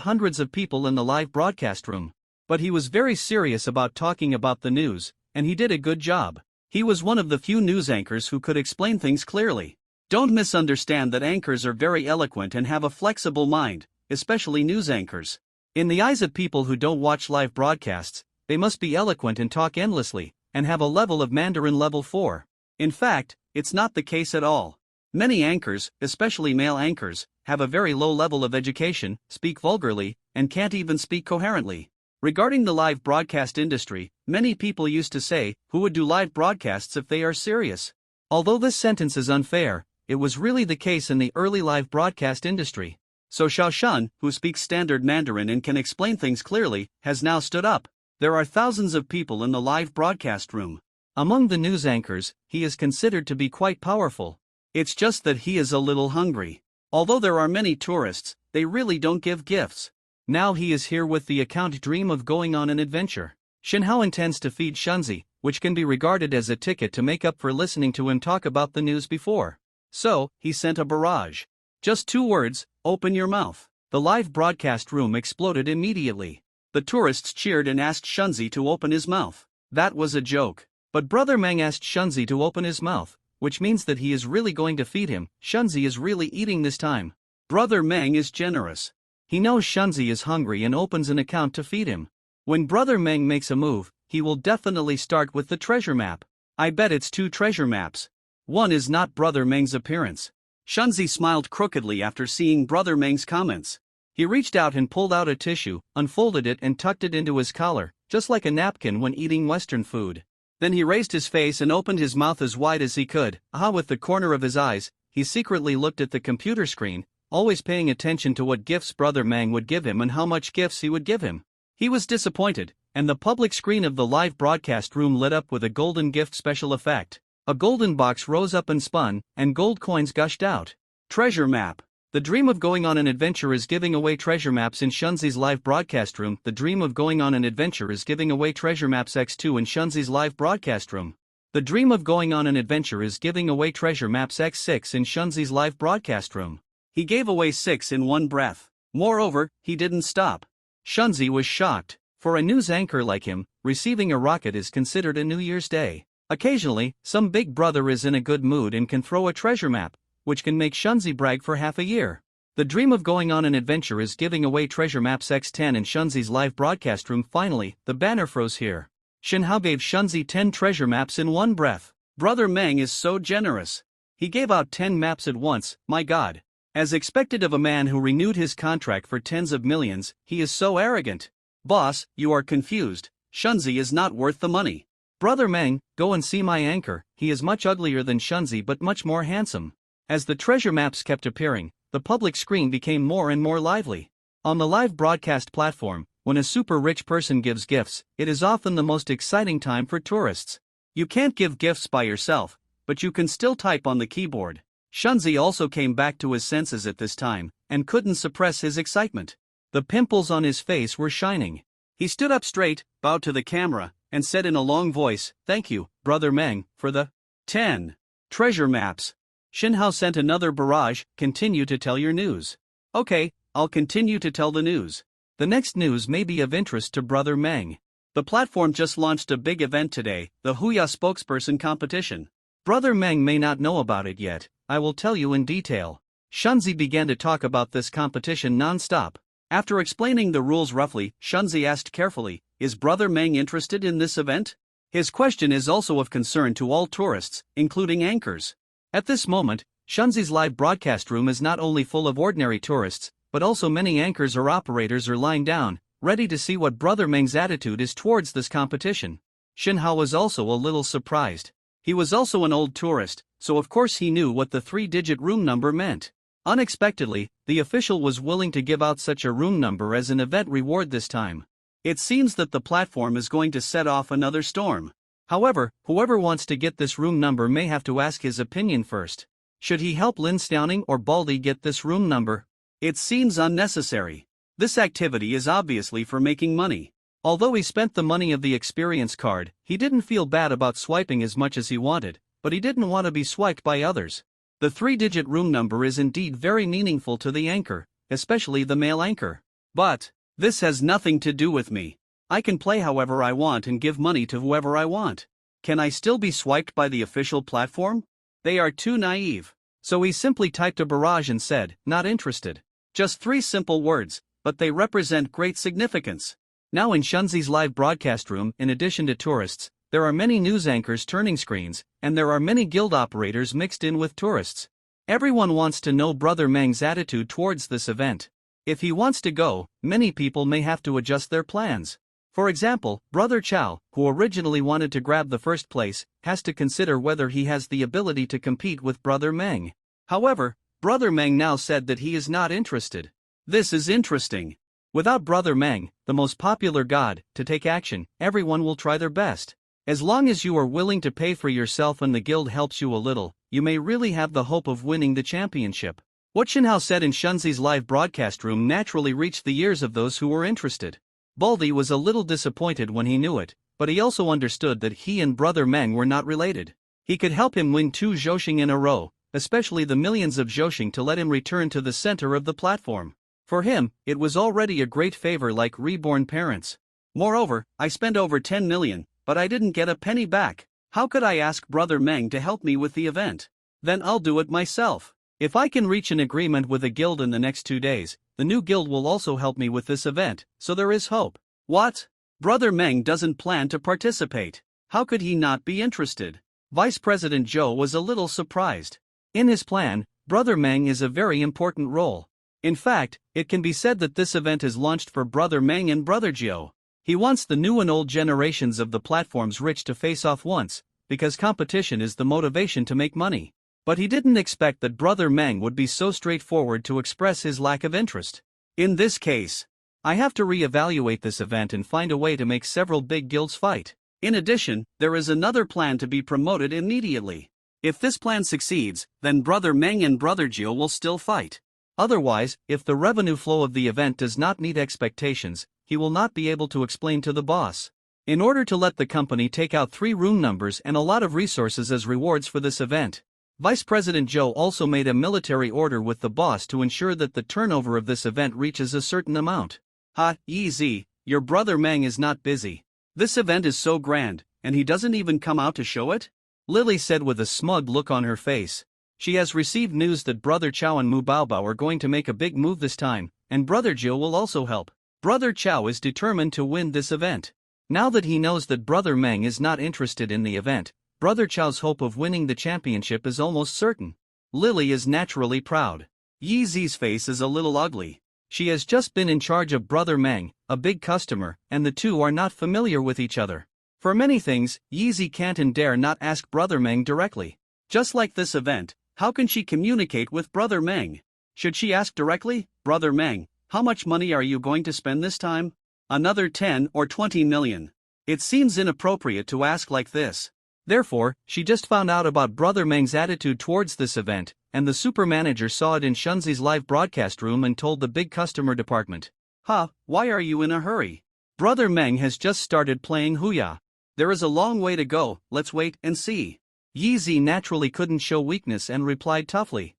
hundreds of people in the live broadcast room. But he was very serious about talking about the news, and he did a good job. He was one of the few news anchors who could explain things clearly. Don't misunderstand that anchors are very eloquent and have a flexible mind, especially news anchors. In the eyes of people who don't watch live broadcasts, they must be eloquent and talk endlessly, and have a level of Mandarin level 4. In fact, it's not the case at all. Many anchors, especially male anchors, have a very low level of education, speak vulgarly, and can't even speak coherently. Regarding the live broadcast industry, many people used to say, who would do live broadcasts if they are serious? Although this sentence is unfair, it was really the case in the early live broadcast industry. So Xiaoshan, who speaks standard Mandarin and can explain things clearly, has now stood up. There are thousands of people in the live broadcast room. Among the news anchors, he is considered to be quite powerful. It's just that he is a little hungry. Although there are many tourists, they really don't give gifts. Now he is here with the account Dream of Going on an Adventure. Shinhao intends to feed Shunzi, which can be regarded as a ticket to make up for listening to him talk about the news before. So, he sent a barrage. Just 2 words, open your mouth. The live broadcast room exploded immediately. The tourists cheered and asked Shunzi to open his mouth. That was a joke. But Brother Meng asked Shunzi to open his mouth, which means that he is really going to feed him. Shunzi is really eating this time. Brother Meng is generous. He knows Shunzi is hungry and opens an account to feed him. When Brother Meng makes a move, he will definitely start with the treasure map. I bet it's 2 treasure maps. One is not Brother Meng's appearance. Shunzi smiled crookedly after seeing Brother Meng's comments. He reached out and pulled out a tissue, unfolded it and tucked it into his collar, just like a napkin when eating Western food. Then he raised his face and opened his mouth as wide as he could. With the corner of his eyes, he secretly looked at the computer screen, always paying attention to what gifts Brother Meng would give him and how much gifts he would give him. He was disappointed, and the public screen of the live broadcast room lit up with a golden gift special effect. A golden box rose up and spun, and gold coins gushed out. Treasure map. The dream of going on an adventure is giving away treasure maps in Shunzi's live broadcast room. The dream of going on an adventure is giving away treasure maps X2 in Shunzi's live broadcast room. The dream of going on an adventure is giving away treasure maps X6 in Shunzi's live broadcast room. He gave away 6 in one breath. Moreover, he didn't stop. Shunzi was shocked. For a news anchor like him, receiving a rocket is considered a New Year's Day. Occasionally, some big brother is in a good mood and can throw a treasure map, which can make Shunzi brag for half a year. The dream of going on an adventure is giving away treasure maps X10 in Shunzi's live broadcast room. Finally, the banner froze here. Shinhao gave Shunzi 10 treasure maps in one breath. Brother Meng is so generous. He gave out 10 maps at once, my god. As expected of a man who renewed his contract for tens of millions, he is so arrogant. Boss, you are confused. Shunzi is not worth the money. Brother Meng, go and see my anchor. He is much uglier than Shunzi but much more handsome. As the treasure maps kept appearing, the public screen became more and more lively. On the live broadcast platform, when a super rich person gives gifts, it is often the most exciting time for tourists. You can't give gifts by yourself, but you can still type on the keyboard. Shunzi also came back to his senses at this time, and couldn't suppress his excitement. The pimples on his face were shining. He stood up straight, bowed to the camera, and said in a long voice, "Thank you, Brother Meng, for the 10 treasure maps." Shinhao sent another barrage. Continue to tell your news. Okay, I'll continue to tell the news. The next news may be of interest to Brother Meng. The platform just launched a big event today, the Huya spokesperson competition. Brother Meng may not know about it yet. I will tell you in detail. Shunzi began to talk about this competition non-stop. After explaining the rules roughly, Shunzi asked carefully, "Is Brother Meng interested in this event?" His question is also of concern to all tourists, including anchors. At this moment, Shunzi's live broadcast room is not only full of ordinary tourists, but also many anchors or operators are lying down, ready to see what Brother Meng's attitude is towards this competition. Shinhao was also a little surprised. He was also an old tourist, so of course he knew what the 3-digit room number meant. Unexpectedly, the official was willing to give out such a room number as an event reward this time. It seems that the platform is going to set off another storm. However, whoever wants to get this room number may have to ask his opinion first. Should he help Lin Stowning or Baldy get this room number? It seems unnecessary. This activity is obviously for making money. Although he spent the money of the experience card, he didn't feel bad about swiping as much as he wanted, but he didn't want to be swiped by others. The 3-digit room number is indeed very meaningful to the anchor, especially the male anchor. But this has nothing to do with me. I can play however I want and give money to whoever I want. Can I still be swiped by the official platform? They are too naive. So he simply typed a barrage and said, "Not interested." Just 3 simple words, but they represent great significance. Now in Shunzi's live broadcast room, in addition to tourists, there are many news anchors turning screens, and there are many guild operators mixed in with tourists. Everyone wants to know Brother Meng's attitude towards this event. If he wants to go, many people may have to adjust their plans. For example, Brother Chow, who originally wanted to grab the first place, has to consider whether he has the ability to compete with Brother Meng. However, Brother Meng now said that he is not interested. This is interesting. Without Brother Meng, the most popular god, to take action, everyone will try their best. As long as you are willing to pay for yourself and the guild helps you a little, you may really have the hope of winning the championship. What Shinhao said in Shunzi's live broadcast room naturally reached the ears of those who were interested. Baldy was a little disappointed when he knew it, but he also understood that he and Brother Meng were not related. He could help him win 2 Zhoshing in a row, especially the millions of Zhoshing to let him return to the center of the platform. For him, it was already a great favor like reborn parents. Moreover, I spent over 10 million, but I didn't get a penny back. How could I ask Brother Meng to help me with the event? Then I'll do it myself. If I can reach an agreement with a guild in the next 2 days, the new guild will also help me with this event, so there is hope. What? Brother Meng doesn't plan to participate. How could he not be interested? Vice President Zhou was a little surprised. In his plan, Brother Meng is a very important role. In fact, it can be said that this event is launched for Brother Meng and Brother Zhou. He wants the new and old generations of the platform's rich to face off once, because competition is the motivation to make money. But he didn't expect that Brother Meng would be so straightforward to express his lack of interest. In this case, I have to re-evaluate this event and find a way to make several big guilds fight. In addition, there is another plan to be promoted immediately. If this plan succeeds, then Brother Meng and Brother Zhou will still fight. Otherwise, if the revenue flow of the event does not meet expectations, he will not be able to explain to the boss. In order to let the company take out 3 room numbers and a lot of resources as rewards for this event, Vice President Zhou also made a military order with the boss to ensure that the turnover of this event reaches a certain amount. Ha, Yi, your Brother Meng is not busy. This event is so grand, and he doesn't even come out to show it? Lily said with a smug look on her face. She has received news that Brother Chao and Mu Baobao are going to make a big move this time, and Brother Zhou will also help. Brother Chao is determined to win this event. Now that he knows that Brother Meng is not interested in the event, Brother Chao's hope of winning the championship is almost certain. Lily is naturally proud. Yi Zi's face is a little ugly. She has just been in charge of Brother Meng, a big customer, and the two are not familiar with each other. For many things, Yi Zi can't and dare not ask Brother Meng directly. Just like this event, how can she communicate with Brother Meng? Should she ask directly, Brother Meng, how much money are you going to spend this time? Another 10 or 20 million. It seems inappropriate to ask like this. Therefore, she just found out about Brother Meng's attitude towards this event, and the super manager saw it in Shunzi's live broadcast room and told the big customer department. Why are you in a hurry? Brother Meng has just started playing Huya. There is a long way to go, let's wait and see. Yi Zi naturally couldn't show weakness and replied toughly.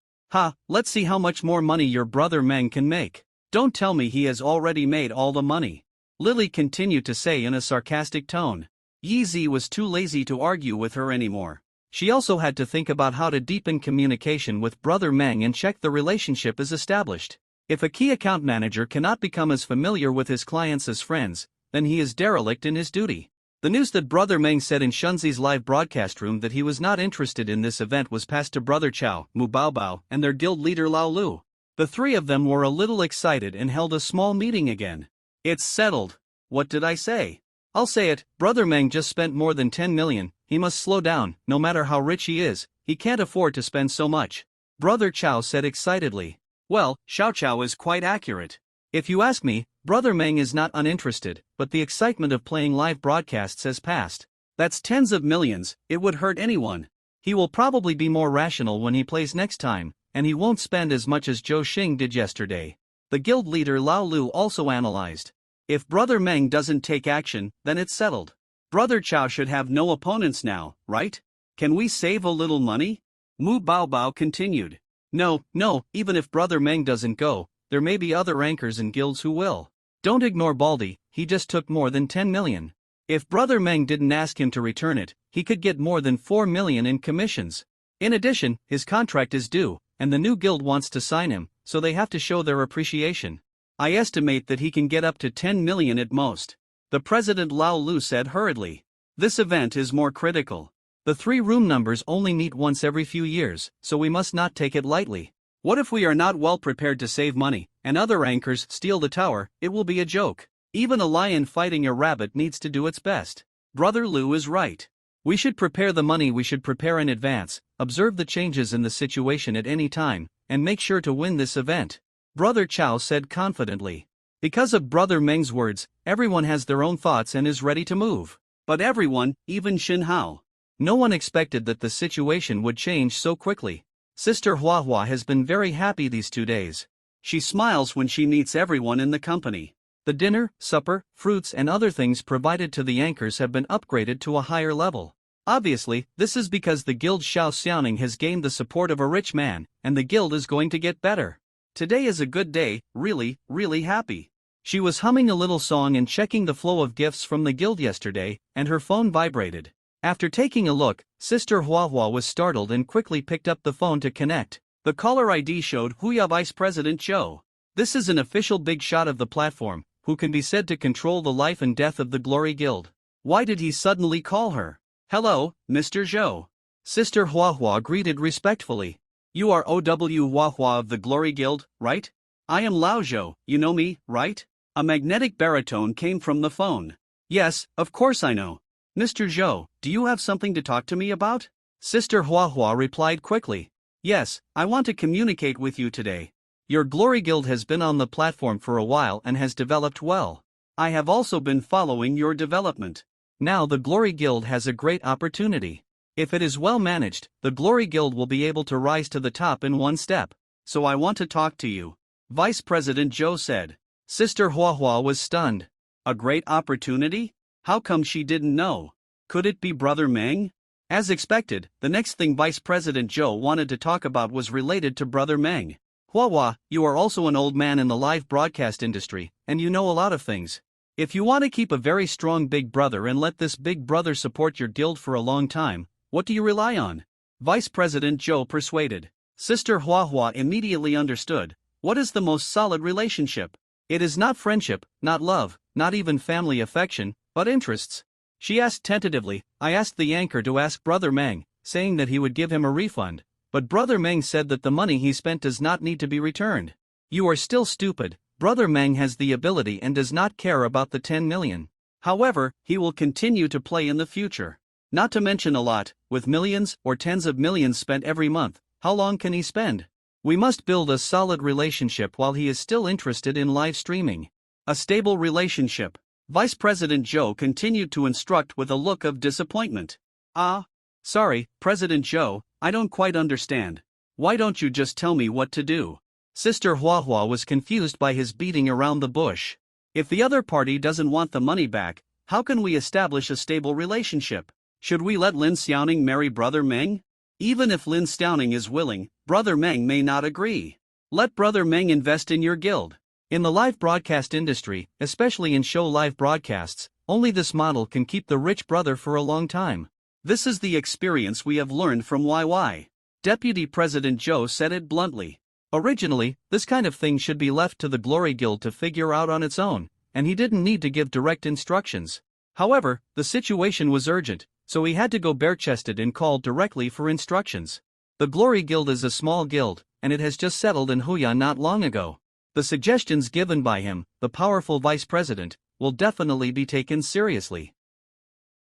Let's see how much more money your Brother Meng can make. Don't tell me he has already made all the money. Lily continued to say in a sarcastic tone. Yi Zi was too lazy to argue with her anymore. She also had to think about how to deepen communication with Brother Meng and check the relationship is established. If a key account manager cannot become as familiar with his clients as friends, then he is derelict in his duty. The news that Brother Meng said in Shunzi's live broadcast room that he was not interested in this event was passed to Brother Chao, Mu Baobao, and their guild leader Lao Lu. The 3 of them were a little excited and held a small meeting again. It's settled. What did I say? I'll say it, Brother Meng just spent more than 10 million, he must slow down, no matter how rich he is, he can't afford to spend so much. Brother Chao said excitedly. Well, Xiao Chao is quite accurate. If you ask me, Brother Meng is not uninterested, but the excitement of playing live broadcasts has passed. That's tens of millions, it would hurt anyone. He will probably be more rational when he plays next time, and he won't spend as much as Zhou Xing did yesterday. The guild leader Lao Lu also analyzed. If Brother Meng doesn't take action, then it's settled. Brother Chao should have no opponents now, right? Can we save a little money? Mu Baobao continued. No, even if Brother Meng doesn't go, there may be other anchors and guilds who will. Don't ignore Baldy, he just took more than 10 million. If Brother Meng didn't ask him to return it, he could get more than 4 million in commissions. In addition, his contract is due, and the new guild wants to sign him, so they have to show their appreciation. I estimate that he can get up to 10 million at most. The president Lao Lu said hurriedly. This event is more critical. The 3 room numbers only meet once every few years, so we must not take it lightly. What if we are not well prepared to save money, and other anchors steal the tower? It will be a joke. Even a lion fighting a rabbit needs to do its best. Brother Lu is right. We should prepare the money we should prepare in advance, observe the changes in the situation at any time, and make sure to win this event. Brother Chao said confidently. Because of Brother Meng's words, everyone has their own thoughts and is ready to move. But everyone, even Xin Hao. No one expected that the situation would change so quickly. Sister Hua Hua has been very happy these 2 days. She smiles when she meets everyone in the company. The dinner, supper, fruits and other things provided to the anchors have been upgraded to a higher level. Obviously, this is because the guild Xiao Xiaoning has gained the support of a rich man, and the guild is going to get better. Today is a good day, really happy. She was humming a little song and checking the flow of gifts from the guild yesterday, and her phone vibrated. After taking a look, Sister Hua was startled and quickly picked up the phone to connect. The caller ID showed Huya Vice President Zhou. This is an official big shot of the platform, who can be said to control the life and death of the Glory Guild. Why did he suddenly call her? Hello, Mr. Zhou. Sister Hua greeted respectfully. You are OW Hua of the Glory Guild, right? I am Lao Zhou, you know me, right? A magnetic baritone came from the phone. Yes, of course I know. Mr. Zhou, do you have something to talk to me about? Sister Hua replied quickly. Yes, I want to communicate with you today. Your Glory Guild has been on the platform for a while and has developed well. I have also been following your development. Now the Glory Guild has a great opportunity. If it is well managed, the Glory Guild will be able to rise to the top in one step. So I want to talk to you. Vice President Zhou said. Sister Hua was stunned. A great opportunity? How come she didn't know? Could it be Brother Meng? As expected, the next thing Vice President Zhou wanted to talk about was related to Brother Meng. Hua, you are also an old man in the live broadcast industry, and you know a lot of things. If you want to keep a very strong big brother and let this big brother support your guild for a long time, what do you rely on? Vice President Zhou persuaded. Sister Hua immediately understood. What is the most solid relationship? It is not friendship, not love, not even family affection, but interests. She asked tentatively. I asked the anchor to ask Brother Meng, saying that he would give him a refund, but Brother Meng said that the money he spent does not need to be returned. You are still stupid. Brother Meng has the ability and does not care about the 10 million. However, he will continue to play in the future. Not to mention a lot, with millions or tens of millions spent every month, how long can he spend? We must build a solid relationship while he is still interested in live streaming. A stable relationship. Vice President Zhou continued to instruct with a look of disappointment. Sorry, President Zhou, I don't quite understand. Why don't you just tell me what to do? Sister Hua was confused by his beating around the bush. If the other party doesn't want the money back, how can we establish a stable relationship? Should we let Lin Xiaoning marry Brother Meng? Even if Lin Xiaoning is willing, Brother Meng may not agree. Let Brother Meng invest in your guild. In the live broadcast industry, especially in show live broadcasts, only this model can keep the rich brother for a long time. This is the experience we have learned from YY. Deputy President Zhou said it bluntly. Originally, this kind of thing should be left to the Glory Guild to figure out on its own, and he didn't need to give direct instructions. However, the situation was urgent, so he had to go bare-chested and call directly for instructions. The Glory Guild is a small guild, and it has just settled in Huya not long ago. The suggestions given by him, the powerful vice president, will definitely be taken seriously.